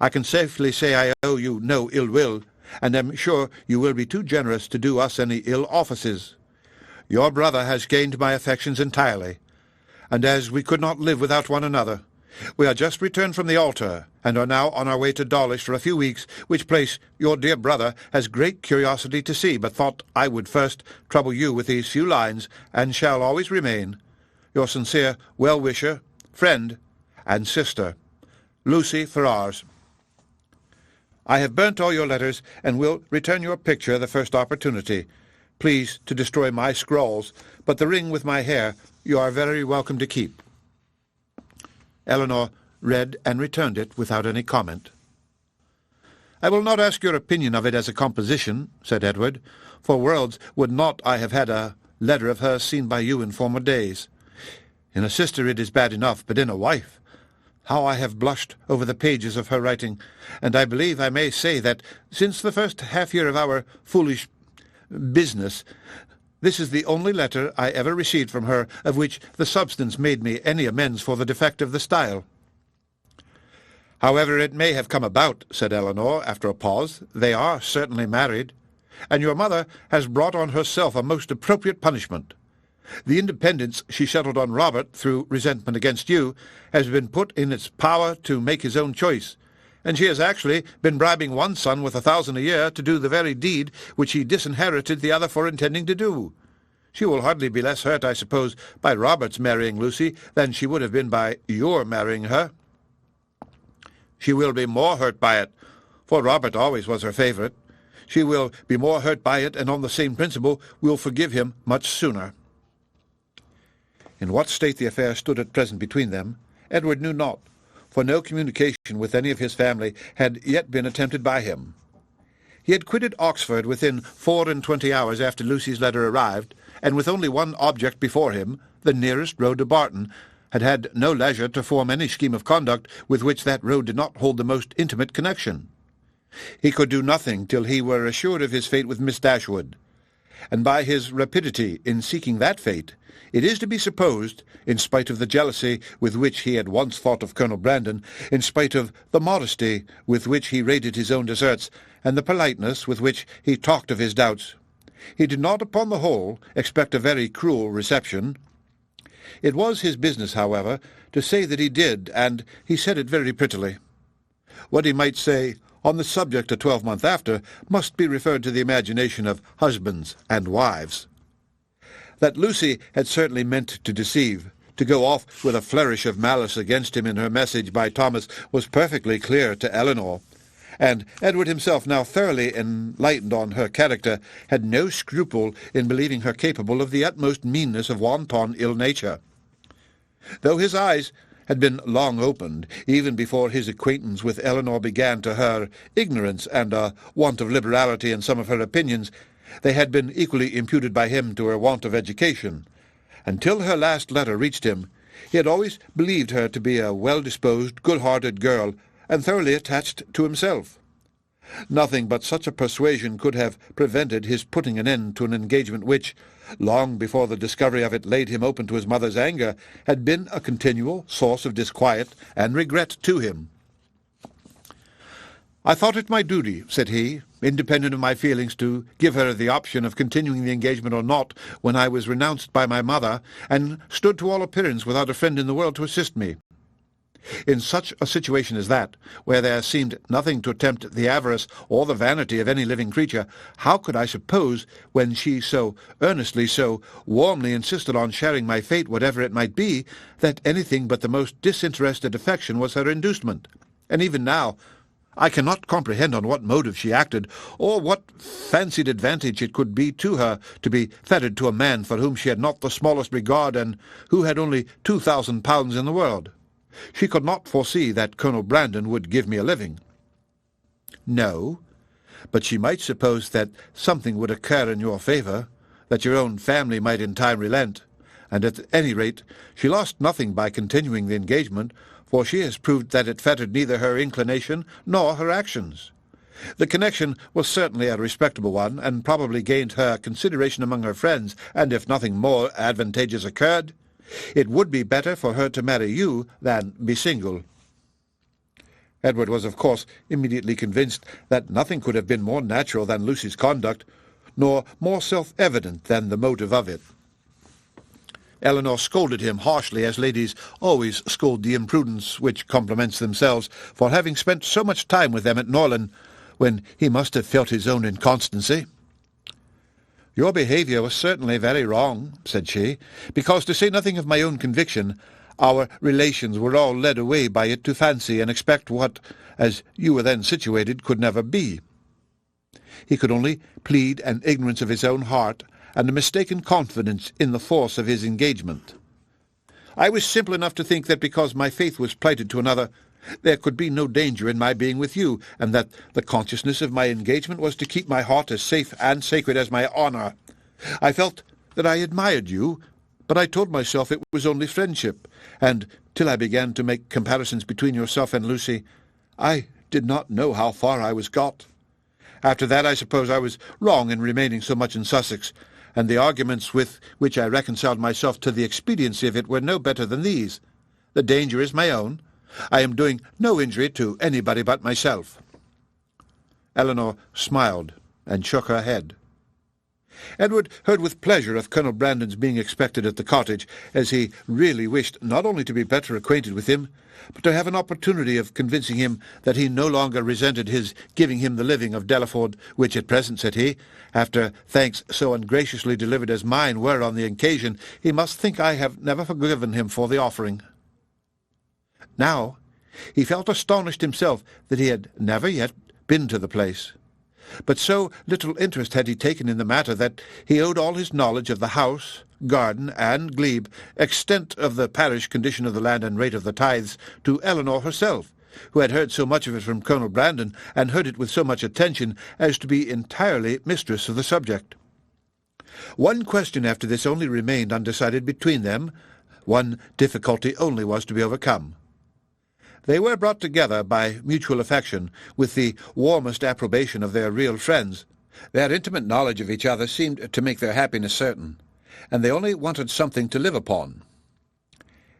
I can safely say I owe you no ill will, and am sure you will be too generous to do us any ill offices. Your brother has gained my affections entirely, and as we could not live without one another, we are just returned from the altar, and are now on our way to Dawlish for a few weeks, which place your dear brother has great curiosity to see, but thought I would first trouble you with these few lines, and shall always remain your sincere well-wisher, friend, and sister, Lucy Ferrars. I have burnt all your letters, and will return your picture the first opportunity. Please to destroy my scrawls, but the ring with my hair you are very welcome to keep." Elinor read and returned it without any comment. "I will not ask your opinion of it as a composition," said Edward. "For worlds would not I have had a letter of hers seen by you in former days. In a sister it is bad enough, but in a wife, how I have blushed over the pages of her writing, and I believe I may say that since the first half-year of our foolish business, this is the only letter I ever received from her of which the substance made me any amends for the defect of the style." "However it may have come about," said Elinor, after a pause, "they are certainly married, and your mother has brought on herself a most appropriate punishment. The independence she settled on Robert through resentment against you has been put in its power to make his own choice, and she has actually been bribing one son with 1,000 a year to do the very deed which he disinherited the other for intending to do. She will hardly be less hurt, I suppose, by Robert's marrying Lucy than she would have been by your marrying her." "She will be more hurt by it, for Robert always was her favourite. She will be more hurt by it, and on the same principle will forgive him much sooner." In what state the affair stood at present between them, Edward knew not, for no communication with any of his family had yet been attempted by him. He had quitted Oxford within 24 hours after Lucy's letter arrived, and with only one object before him, the nearest road to Barton, had had no leisure to form any scheme of conduct with which that road did not hold the most intimate connection. He could do nothing till he were assured of his fate with Miss Dashwood, and by his rapidity in seeking that fate, it is to be supposed, in spite of the jealousy with which he had once thought of Colonel Brandon, in spite of the modesty with which he rated his own deserts, and the politeness with which he talked of his doubts, he did not, upon the whole, expect a very cruel reception. It was his business, however, to say that he did, and he said it very prettily. What he might say on the subject a 12-month after must be referred to the imagination of husbands and wives. That Lucy had certainly meant to deceive, to go off with a flourish of malice against him in her message by Thomas, was perfectly clear to Elinor, and Edward himself, now thoroughly enlightened on her character, had no scruple in believing her capable of the utmost meanness of wanton ill nature. Though his eyes had been long opened, even before his acquaintance with Elinor began, to her ignorance and a want of liberality in some of her opinions, they had been equally imputed by him to her want of education. Until her last letter reached him, he had always believed her to be a well-disposed, good-hearted girl, and thoroughly attached to himself. Nothing but such a persuasion could have prevented his putting an end to an engagement which, long before the discovery of it laid him open to his mother's anger, had been a continual source of disquiet and regret to him. "I thought it my duty," said he, "independent of my feelings, to give her the option of continuing the engagement or not when I was renounced by my mother, and stood to all appearance without a friend in the world to assist me. In such a situation as that, where there seemed nothing to tempt the avarice or the vanity of any living creature, how could I suppose, when she so earnestly, so warmly insisted on sharing my fate, whatever it might be, that anything but the most disinterested affection was her inducement? And even now, I cannot comprehend on what motive she acted, or what fancied advantage it could be to her to be fettered to a man for whom she had not the smallest regard, and who had only £2,000 in the world. She could not foresee that Colonel Brandon would give me a living. No, but she might suppose that something would occur in your favour, that your own family might in time relent, and at any rate she lost nothing by continuing the engagement, for she has proved that it fettered neither her inclination nor her actions. The connection was certainly a respectable one, and probably gained her consideration among her friends, and if nothing more advantageous occurred, it would be better for her to marry you than be single. Edward was, of course, immediately convinced that nothing could have been more natural than Lucy's conduct, nor more self-evident than the motive of it. Elinor scolded him harshly, as ladies always scold the imprudence which compliments themselves, for having spent so much time with them at Norland, when he must have felt his own inconstancy. "Your behaviour was certainly very wrong," said she, "because, to say nothing of my own conviction, our relations were all led away by it to fancy and expect what, as you were then situated, could never be." He could only plead an ignorance of his own heart, and a mistaken confidence in the force of his engagement. "I was simple enough to think that because my faith was plighted to another, there could be no danger in my being with you, and that the consciousness of my engagement was to keep my heart as safe and sacred as my honour. I felt that I admired you, but I told myself it was only friendship, and till I began to make comparisons between yourself and Lucy, I did not know how far I was got. After that, I suppose I was wrong in remaining so much in Sussex, and the arguments with which I reconciled myself to the expediency of it were no better than these. The danger is my own. I am doing no injury to anybody but myself." Elinor smiled and shook her head. Edward heard with pleasure of Colonel Brandon's being expected at the cottage, as he really wished not only to be better acquainted with him, but to have an opportunity of convincing him that he no longer resented his giving him the living of Delaford, which at present, said he, after thanks so ungraciously delivered as mine were on the occasion, he must think I have never forgiven him for the offering. Now he felt astonished himself that he had never yet been to the place, but so little interest had he taken in the matter that he owed all his knowledge of the house, garden, and glebe, extent of the parish, condition of the land, and rate of the tithes, to Elinor herself, who had heard so much of it from Colonel Brandon, and heard it with so much attention as to be entirely mistress of the subject. One question after this only remained undecided between them. One difficulty only was to be overcome. They were brought together by mutual affection, with the warmest approbation of their real friends. Their intimate knowledge of each other seemed to make their happiness certain, and they only wanted something to live upon.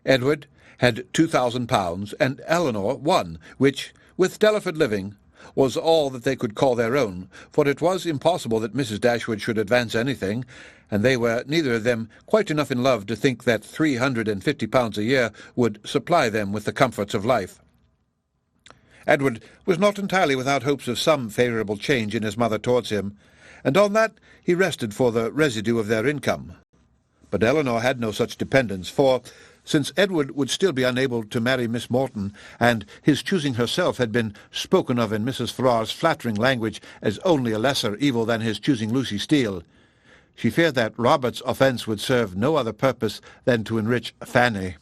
Edward had £2,000, and Elinor one, which, with Delaford living, was all that they could call their own, for it was impossible that Mrs. Dashwood should advance anything, and they were neither of them quite enough in love to think that £350 a year would supply them with the comforts of life. Edward was not entirely without hopes of some favourable change in his mother towards him, and on that he rested for the residue of their income. But Elinor had no such dependence, for, since Edward would still be unable to marry Miss Morton, and his choosing herself had been spoken of in Mrs. Ferrars' flattering language as only a lesser evil than his choosing Lucy Steele, she feared that Robert's offence would serve no other purpose than to enrich Fanny.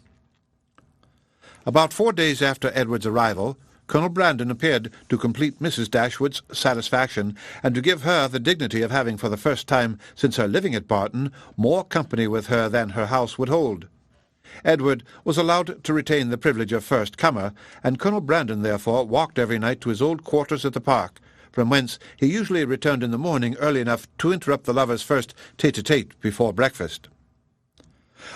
About 4 days after Edward's arrival, Colonel Brandon appeared to complete Mrs. Dashwood's satisfaction, and to give her the dignity of having for the first time since her living at Barton more company with her than her house would hold. Edward was allowed to retain the privilege of first comer, and Colonel Brandon therefore walked every night to his old quarters at the park, from whence he usually returned in the morning early enough to interrupt the lovers' first tete-a-tete before breakfast.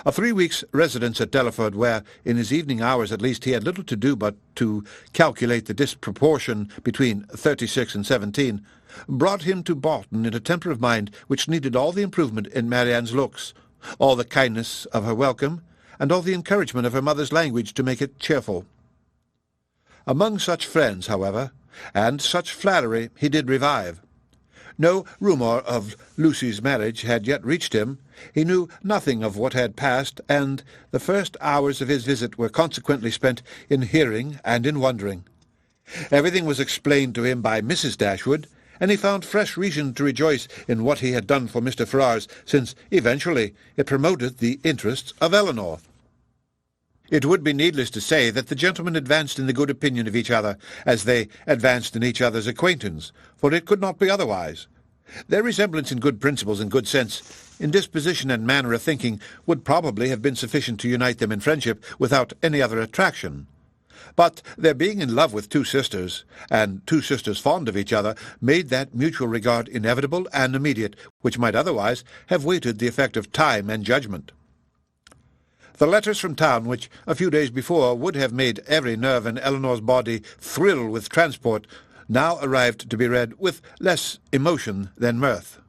A 3 weeks' residence at Delaford, where, in his evening hours at least, he had little to do but to calculate the disproportion between 36 and 17, brought him to Barton in a temper of mind which needed all the improvement in Marianne's looks, all the kindness of her welcome, and all the encouragement of her mother's language to make it cheerful. Among such friends, however, and such flattery he did revive. No rumour of Lucy's marriage had yet reached him. He knew nothing of what had passed, and the first hours of his visit were consequently spent in hearing and in wondering. Everything was explained to him by Mrs. Dashwood, and he found fresh reason to rejoice in what he had done for Mr. Ferrars, since eventually it promoted the interests of Elinor. It would be needless to say that the gentlemen advanced in the good opinion of each other, as they advanced in each other's acquaintance, for it could not be otherwise. Their resemblance in good principles and good sense, in disposition and manner of thinking, would probably have been sufficient to unite them in friendship without any other attraction. But their being in love with two sisters, and two sisters fond of each other, made that mutual regard inevitable and immediate, which might otherwise have waited the effect of time and judgment. The letters from town, which a few days before would have made every nerve in Elinor's body thrill with transport, now arrived to be read with less emotion than mirth.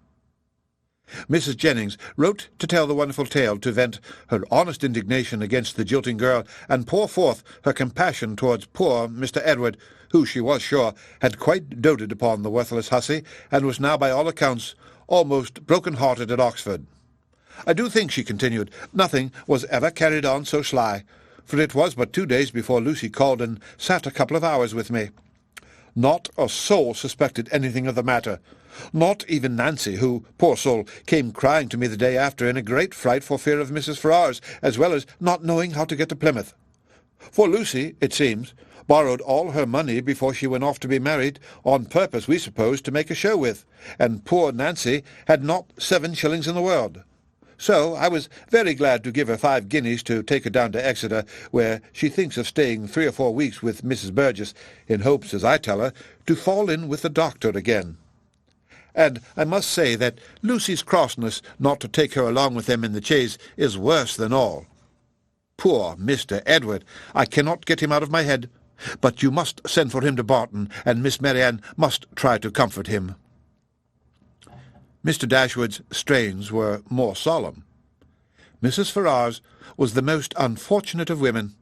Mrs. Jennings wrote to tell the wonderful tale, to vent her honest indignation against the jilting girl, and pour forth her compassion towards poor Mr. Edward, who, she was sure, had quite doted upon the worthless hussy, and was now, by all accounts, almost broken-hearted at Oxford. I do think, she continued, nothing was ever carried on so sly, for it was but 2 days before Lucy called and sat a couple of hours with me. Not a soul suspected anything of the matter, not even Nancy, who, poor soul, came crying to me the day after in a great fright for fear of Mrs. Ferrars, as well as not knowing how to get to Plymouth. For Lucy, it seems, borrowed all her money before she went off to be married, on purpose, we suppose, to make a show with, and poor Nancy had not 7 shillings in the world. So I was very glad to give her 5 guineas to take her down to Exeter, where she thinks of staying 3 or 4 weeks with Mrs. Burgess, in hopes, as I tell her, to fall in with the doctor again. And I must say that Lucy's crossness not to take her along with them in the chaise is worse than all. Poor Mr. Edward! I cannot get him out of my head, but you must send for him to Barton, and Miss Marianne must try to comfort him. Mr. Dashwood's strains were more solemn. Mrs. Ferrars was the most unfortunate of women.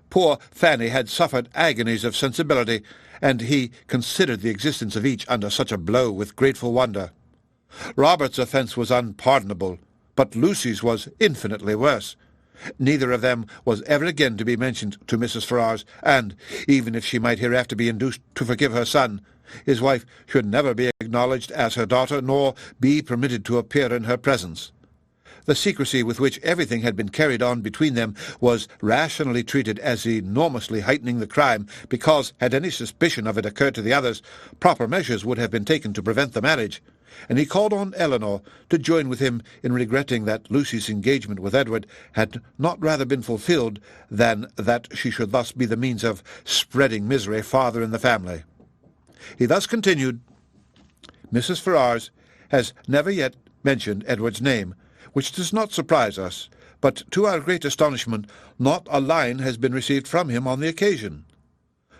Poor Fanny had suffered agonies of sensibility, and he considered the existence of each under such a blow with grateful wonder. Robert's offence was unpardonable, but Lucy's was infinitely worse. Neither of them was ever again to be mentioned to Mrs. Ferrars, and, even if she might hereafter be induced to forgive her son, his wife should never be acknowledged as her daughter, nor be permitted to appear in her presence. The secrecy with which everything had been carried on between them was rationally treated as enormously heightening the crime, because, had any suspicion of it occurred to the others, proper measures would have been taken to prevent the marriage, and he called on Elinor to join with him in regretting that Lucy's engagement with Edward had not rather been fulfilled than that she should thus be the means of spreading misery farther in the family. He thus continued, Mrs. Ferrars has never yet mentioned Edward's name, which does not surprise us, but to our great astonishment not a line has been received from him on the occasion.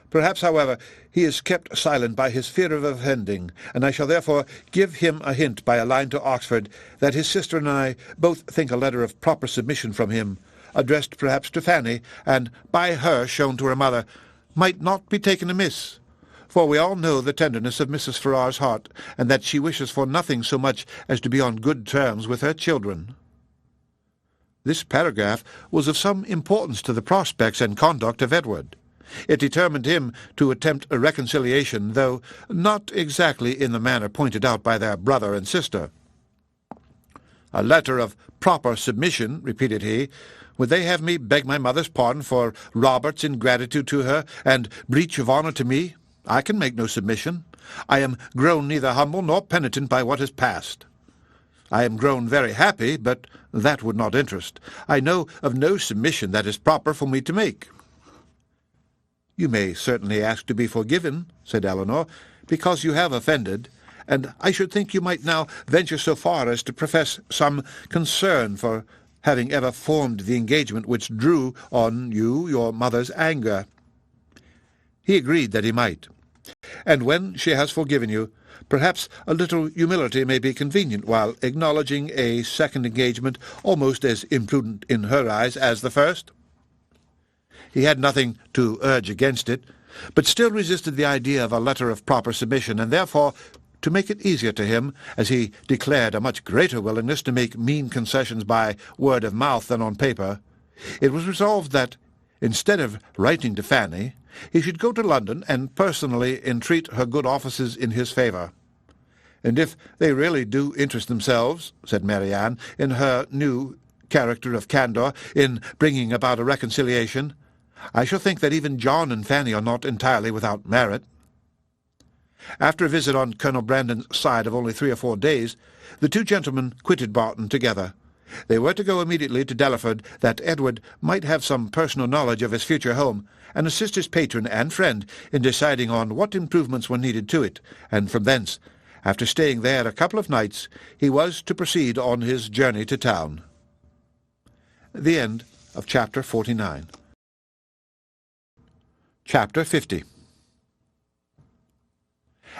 Perhaps, however, he is kept silent by his fear of offending, and I shall therefore give him a hint by a line to Oxford that his sister and I both think a letter of proper submission from him, addressed perhaps to Fanny, and by her shown to her mother, might not be taken amiss, for we all know the tenderness of Mrs. Ferrars' heart, and that she wishes for nothing so much as to be on good terms with her children. This paragraph was of some importance to the prospects and conduct of Edward. It determined him to attempt a reconciliation, though not exactly in the manner pointed out by their brother and sister. "A letter of proper submission," repeated he. "Would they have me beg my mother's pardon for Robert's ingratitude to her, and breach of honour to me? I can make no submission. I am grown neither humble nor penitent by what has passed. I am grown very happy, but that would not interest. I know of no submission that is proper for me to make." "You may certainly ask to be forgiven," said Elinor, "because you have offended, and I should think you might now venture so far as to profess some concern for having ever formed the engagement which drew on you your mother's anger." He agreed that he might. "And when she has forgiven you, perhaps a little humility may be convenient, while acknowledging a second engagement almost as imprudent in her eyes as the first." He had nothing to urge against it, but still resisted the idea of a letter of proper submission, and therefore, to make it easier to him, as he declared a much greater willingness to make mean concessions by word of mouth than on paper, it was resolved that, instead of writing to Fanny, he should go to London and personally entreat her good offices in his favour. "And if they really do interest themselves," said Marianne, in her new character of candour, "in bringing about a reconciliation, I shall think that even John and Fanny are not entirely without merit." After a visit on Colonel Brandon's side of only 3 or 4 days, the two gentlemen quitted Barton together. They were to go immediately to Delaford, that Edward might have some personal knowledge of his future home, and assist his patron and friend in deciding on what improvements were needed to it, and from thence, after staying there a couple of nights, he was to proceed on his journey to town. The end of Chapter 49. Chapter 50.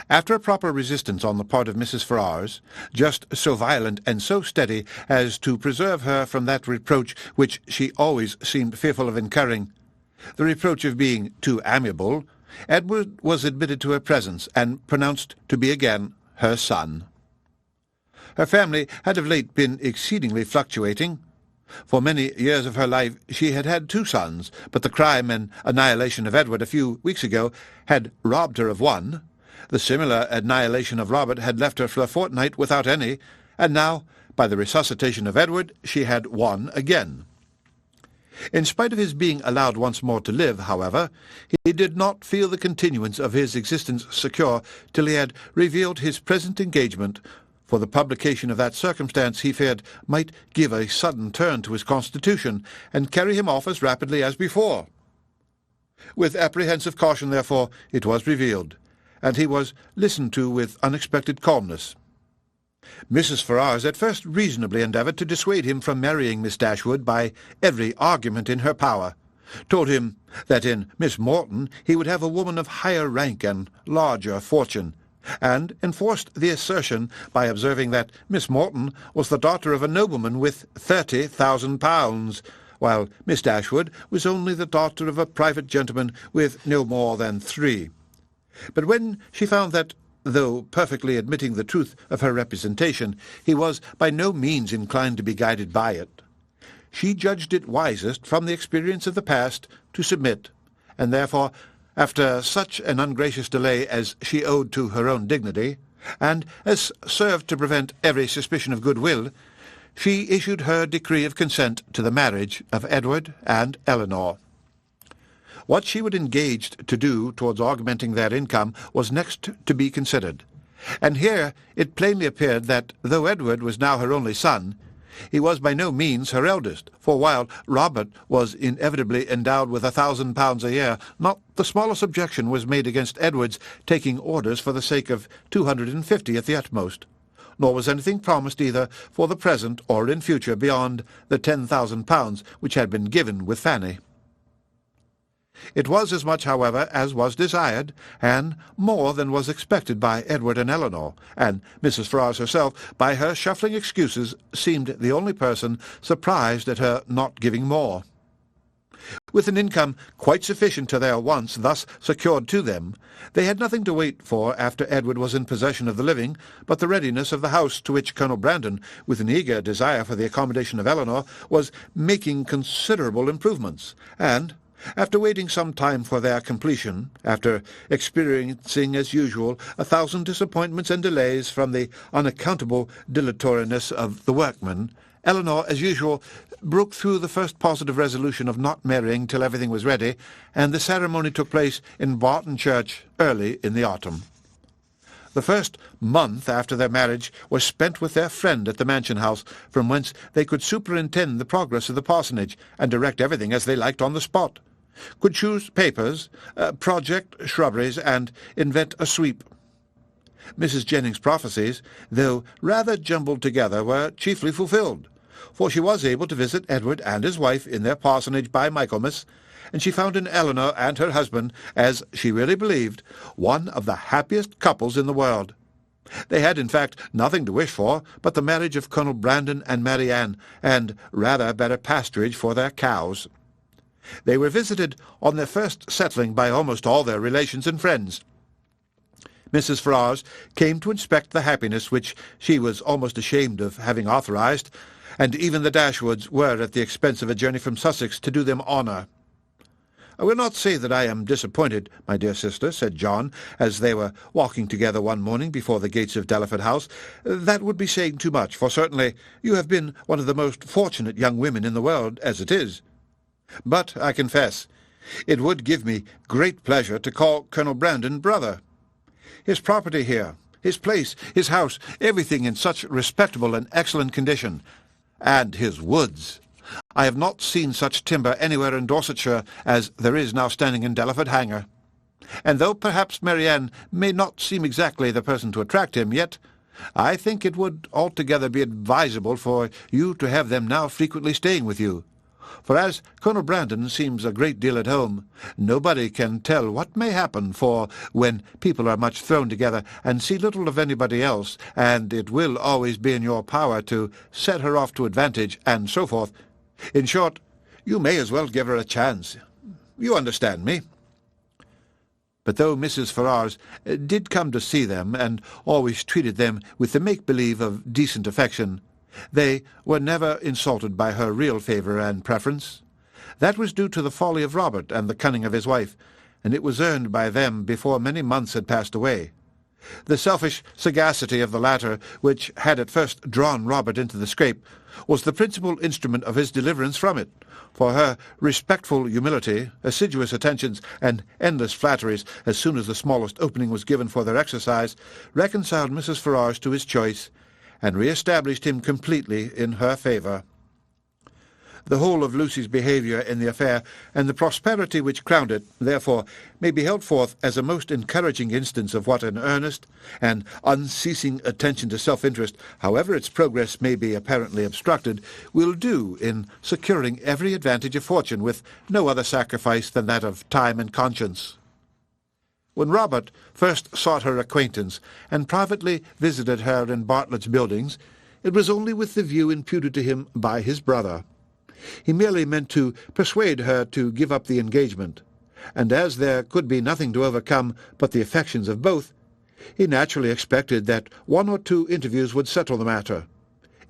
After a proper resistance on the part of Mrs. Ferrars, just so violent and so steady as to preserve her from that reproach which she always seemed fearful of incurring, the reproach of being too amiable, Edward was admitted to her presence, and pronounced to be again her son. Her family had of late been exceedingly fluctuating. For many years of her life she had had 2 sons, but the crime and annihilation of Edward a few weeks ago had robbed her of one. The similar annihilation of Robert had left her for a fortnight without any, and now, by the resuscitation of Edward, she had 1 again. In spite of his being allowed once more to live, however, he did not feel the continuance of his existence secure till he had revealed his present engagement, for the publication of that circumstance, he feared, might give a sudden turn to his constitution, and carry him off as rapidly as before. With apprehensive caution, therefore, it was revealed, and he was listened to with unexpected calmness. Mrs. Ferrars at first reasonably endeavoured to dissuade him from marrying Miss Dashwood by every argument in her power, told him that in Miss Morton he would have a woman of higher rank and larger fortune, and enforced the assertion by observing that Miss Morton was the daughter of a nobleman with 30,000 pounds, while Miss Dashwood was only the daughter of a private gentleman with no more than 3. But when she found that, though perfectly admitting the truth of her representation, he was by no means inclined to be guided by it, she judged it wisest, from the experience of the past, to submit, and therefore, after such an ungracious delay as she owed to her own dignity, and as served to prevent every suspicion of goodwill, she issued her decree of consent to the marriage of Edward and Elinor. What she would engage to do towards augmenting their income was next to be considered, and here it plainly appeared that, though Edward was now her only son, he was by no means her eldest, for while Robert was inevitably endowed with 1,000 pounds a year, not the smallest objection was made against Edward's taking orders for the sake of 250 at the utmost, nor was anything promised either for the present or in future beyond the 10,000 pounds which had been given with Fanny. It was as much, however, as was desired, and more than was expected by Edward and Elinor, and Mrs. Ferrars herself, by her shuffling excuses, seemed the only person surprised at her not giving more. With an income quite sufficient to their wants thus secured to them, they had nothing to wait for after Edward was in possession of the living, but the readiness of the house to which Colonel Brandon, with an eager desire for the accommodation of Elinor, was making considerable improvements, and, after waiting some time for their completion, after experiencing, as usual, 1,000 disappointments and delays from the unaccountable dilatoriness of the workmen, Elinor, as usual, broke through the first positive resolution of not marrying till everything was ready, and the ceremony took place in Barton Church early in the autumn. The first month after their marriage was spent with their friend at the mansion-house, from whence they could superintend the progress of the parsonage, and direct everything as they liked on the spot, could choose papers, project shrubberies, and invent a sweep. Mrs. Jennings's prophecies, though rather jumbled together, were chiefly fulfilled, for she was able to visit Edward and his wife in their parsonage by Michaelmas, and she found in Elinor and her husband, as she really believed, one of the happiest couples in the world. They had, in fact, nothing to wish for but the marriage of Colonel Brandon and Marianne, and rather better pasturage for their cows. They were visited on their first settling by almost all their relations and friends. Mrs. Ferrars came to inspect the happiness which she was almost ashamed of having authorized, and even the Dashwoods were at the expense of a journey from Sussex to do them honour. "I will not say that I am disappointed, my dear sister," said John, as they were walking together one morning before the gates of Delaford House. "That would be saying too much, for certainly you have been one of the most fortunate young women in the world, as it is. But, I confess, it would give me great pleasure to call Colonel Brandon brother. His property here, his place, his house, everything in such respectable and excellent condition. And his woods! I have not seen such timber anywhere in Dorsetshire as there is now standing in Delaford Hanger. And though perhaps Marianne may not seem exactly the person to attract him, yet I think it would altogether be advisable for you to have them now frequently staying with you. For as Colonel Brandon seems a great deal at home, nobody can tell what may happen, for when people are much thrown together and see little of anybody else, and it will always be in your power to set her off to advantage, and so forth. In short, you may as well give her a chance. You understand me." But though Mrs. Ferrars did come to see them, and always treated them with the make-believe of decent affection, they were never insulted by her real favour and preference. That was due to the folly of Robert and the cunning of his wife, and it was earned by them before many months had passed away. The selfish sagacity of the latter, which had at first drawn Robert into the scrape, was the principal instrument of his deliverance from it, for her respectful humility, assiduous attentions, and endless flatteries, as soon as the smallest opening was given for their exercise, reconciled Mrs. Ferrars to his choice, and re-established him completely in her favour. The whole of Lucy's behaviour in the affair, and the prosperity which crowned it, therefore, may be held forth as a most encouraging instance of what an earnest and unceasing attention to self-interest, however its progress may be apparently obstructed, will do in securing every advantage of fortune with no other sacrifice than that of time and conscience. When Robert first sought her acquaintance, and privately visited her in Bartlett's buildings, it was only with the view imputed to him by his brother. He merely meant to persuade her to give up the engagement, and as there could be nothing to overcome but the affections of both, he naturally expected that one or two interviews would settle the matter.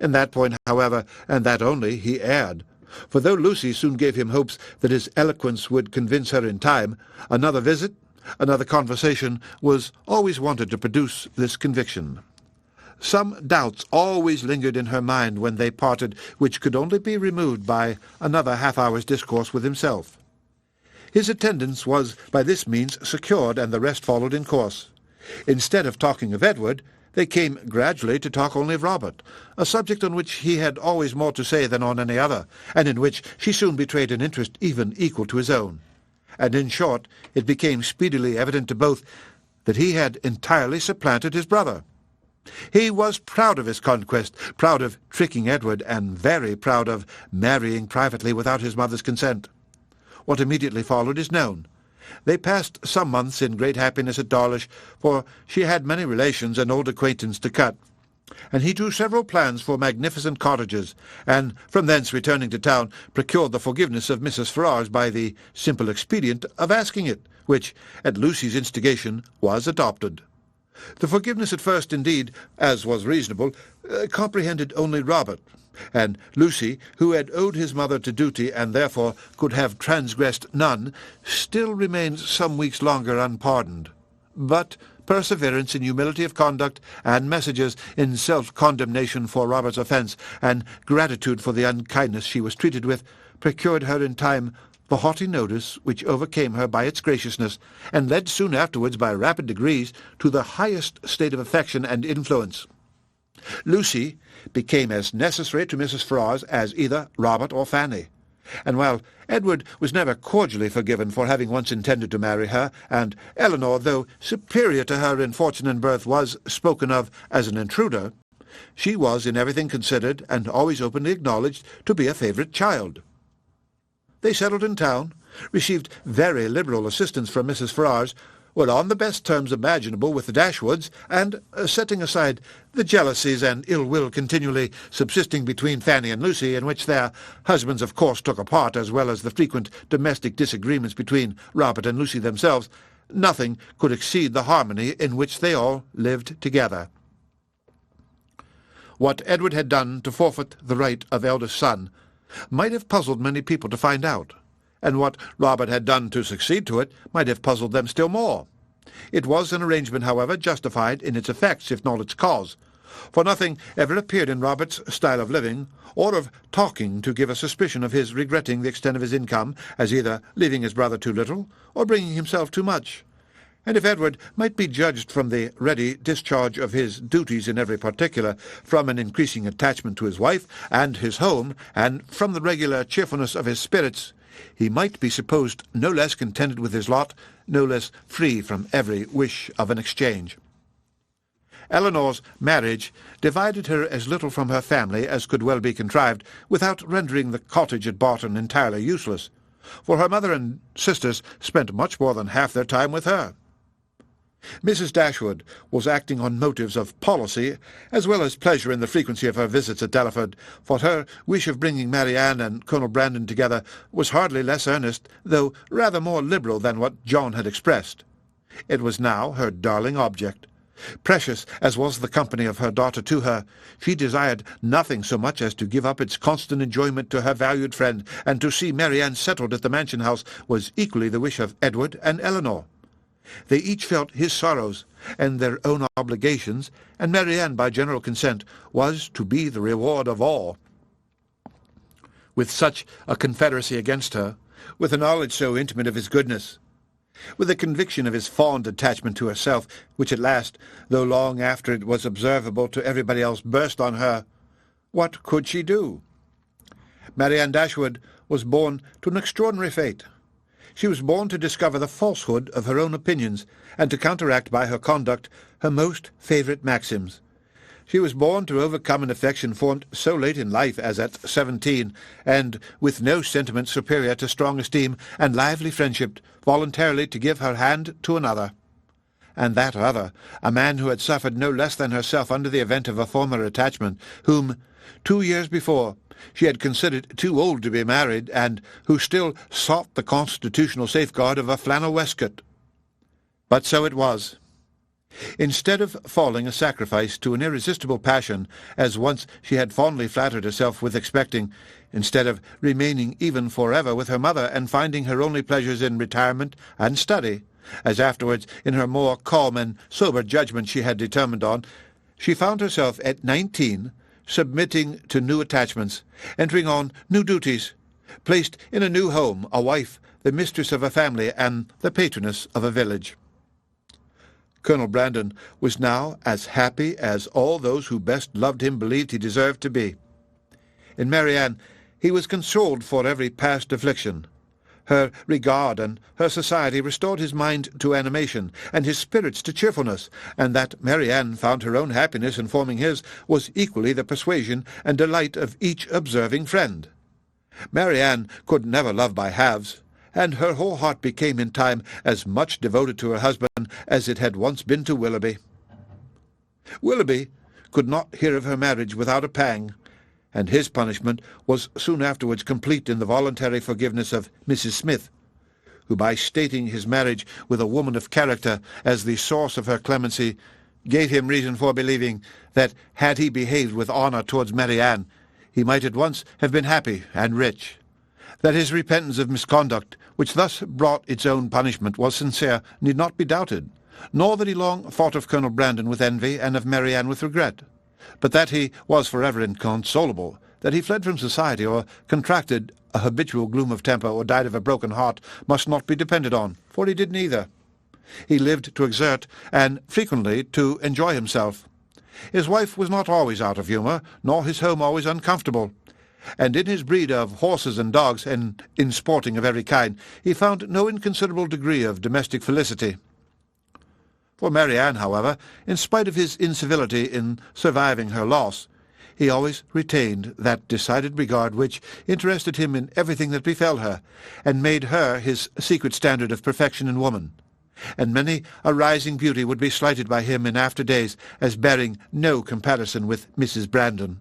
In that point, however, and that only, he erred, for though Lucy soon gave him hopes that his eloquence would convince her in time, another visit, another conversation, was always wanted to produce this conviction. Some doubts always lingered in her mind when they parted, which could only be removed by another half-hour's discourse with himself. His attendance was by this means secured, and the rest followed in course. Instead of talking of Edward, they came gradually to talk only of Robert, a subject on which he had always more to say than on any other, and in which she soon betrayed an interest even equal to his own. And in short, it became speedily evident to both that he had entirely supplanted his brother. He was proud of his conquest, proud of tricking Edward, and very proud of marrying privately without his mother's consent. What immediately followed is known. They passed some months in great happiness at Dawlish, for she had many relations and old acquaintance to cut, and he drew several plans for magnificent cottages, and from thence returning to town procured the forgiveness of Mrs. Ferrars by the simple expedient of asking it, which, at Lucy's instigation, was adopted. The forgiveness at first, indeed, as was reasonable, comprehended only Robert, and Lucy, who had owed his mother to duty, and therefore could have transgressed none, still remained some weeks longer unpardoned. But perseverance in humility of conduct, and messages in self-condemnation for Robert's offence, and gratitude for the unkindness she was treated with, procured her in time the haughty notice which overcame her by its graciousness, and led soon afterwards by rapid degrees to the highest state of affection and influence. Lucy became as necessary to Mrs. Ferrars as either Robert or Fanny, and while Edward was never cordially forgiven for having once intended to marry her, and Elinor, though superior to her in fortune and birth, was spoken of as an intruder, she was in everything considered, and always openly acknowledged, to be a favourite child. They settled in town, received very liberal assistance from Mrs. Ferrars, were on the best terms imaginable with the Dashwoods, and, setting aside the jealousies and ill will continually subsisting between Fanny and Lucy, in which their husbands of course took a part, as well as the frequent domestic disagreements between Robert and Lucy themselves, nothing could exceed the harmony in which they all lived together. What Edward had done to forfeit the right of eldest son might have puzzled many people to find out, and what Robert had done to succeed to it might have puzzled them still more. It was an arrangement, however, justified in its effects, if not its cause, for nothing ever appeared in Robert's style of living or of talking to give a suspicion of his regretting the extent of his income, as either leaving his brother too little or bringing himself too much. And if Edward might be judged from the ready discharge of his duties in every particular, from an increasing attachment to his wife and his home, and from the regular cheerfulness of his spirits, he might be supposed no less contented with his lot, no less free from every wish of an exchange. Elinor's marriage divided her as little from her family as could well be contrived, without rendering the cottage at Barton entirely useless, for her mother and sisters spent much more than half their time with her. Mrs. Dashwood was acting on motives of policy, as well as pleasure in the frequency of her visits at Delaford, for her wish of bringing Marianne and Colonel Brandon together was hardly less earnest, though rather more liberal than what John had expressed. It was now her darling object. Precious as was the company of her daughter to her, she desired nothing so much as to give up its constant enjoyment to her valued friend, and to see Marianne settled at the mansion house was equally the wish of Edward and Elinor. They each felt his sorrows and their own obligations, and Marianne, by general consent, was to be the reward of all. With such a confederacy against her, with a knowledge so intimate of his goodness, with a conviction of his fond attachment to herself, which at last, though long after it was observable to everybody else, burst on her, what could she do? Marianne Dashwood was born to an extraordinary fate. She was born to discover the falsehood of her own opinions, and to counteract by her conduct her most favourite maxims. She was born to overcome an affection formed so late in life as at 17, and with no sentiment superior to strong esteem and lively friendship, voluntarily to give her hand to another. And that other, a man who had suffered no less than herself under the event of a former attachment, whom, 2 years before, she had considered too old to be married, and who still sought the constitutional safeguard of a flannel waistcoat. But so it was. Instead of falling a sacrifice to an irresistible passion, as once she had fondly flattered herself with expecting, instead of remaining even forever with her mother and finding her only pleasures in retirement and study, as afterwards in her more calm and sober judgment she had determined on, she found herself at 19 submitting to new attachments, entering on new duties, placed in a new home, a wife, the mistress of a family, and the patroness of a village. Colonel Brandon was now as happy as all those who best loved him believed he deserved to be. In Marianne he was consoled for every past affliction. Her regard and her society restored his mind to animation, and his spirits to cheerfulness, and that Marianne found her own happiness in forming his was equally the persuasion and delight of each observing friend. Marianne could never love by halves, and her whole heart became in time as much devoted to her husband as it had once been to Willoughby. Willoughby could not hear of her marriage without a pang, and his punishment was soon afterwards complete in the voluntary forgiveness of Mrs. Smith, who, by stating his marriage with a woman of character as the source of her clemency, gave him reason for believing that, had he behaved with honour towards Marianne, he might at once have been happy and rich. That his repentance of misconduct, which thus brought its own punishment, was sincere, need not be doubted, nor that he long thought of Colonel Brandon with envy and of Marianne with regret. But that he was forever inconsolable, that he fled from society, or contracted a habitual gloom of temper, or died of a broken heart, must not be depended on, for he did neither. He lived to exert, and frequently to enjoy himself. His wife was not always out of humour, nor his home always uncomfortable, and in his breed of horses and dogs, and in sporting of every kind, he found no inconsiderable degree of domestic felicity. For Marianne, however, in spite of his incivility in surviving her loss, he always retained that decided regard which interested him in everything that befell her, and made her his secret standard of perfection in woman. and many a rising beauty would be slighted by him in after days as bearing no comparison with Mrs. Brandon.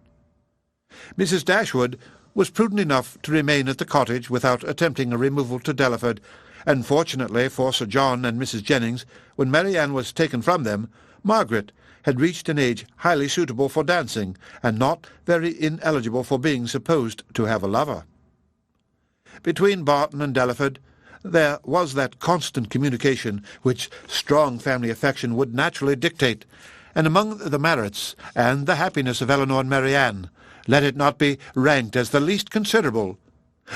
Mrs. Dashwood was prudent enough to remain at the cottage without attempting a removal to Delaford, and fortunately for Sir John and Mrs. Jennings, when Marianne was taken from them, Margaret had reached an age highly suitable for dancing, and not very ineligible for being supposed to have a lover. Between Barton and Delaford there was that constant communication which strong family affection would naturally dictate, and among the merits and the happiness of Elinor and Marianne, let it not be ranked as the least considerable,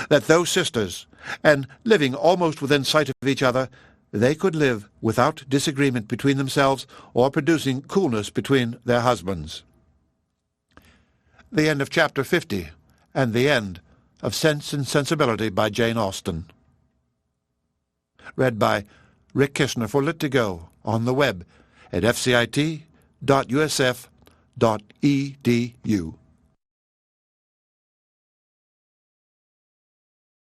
that though sisters, and living almost within sight of each other, they could live without disagreement between themselves or producing coolness between their husbands. The end of Chapter 50, and the end of Sense and Sensibility by Jane Austen. Read by Rick Kishner for Lit2Go on the web at fcit.usf.edu.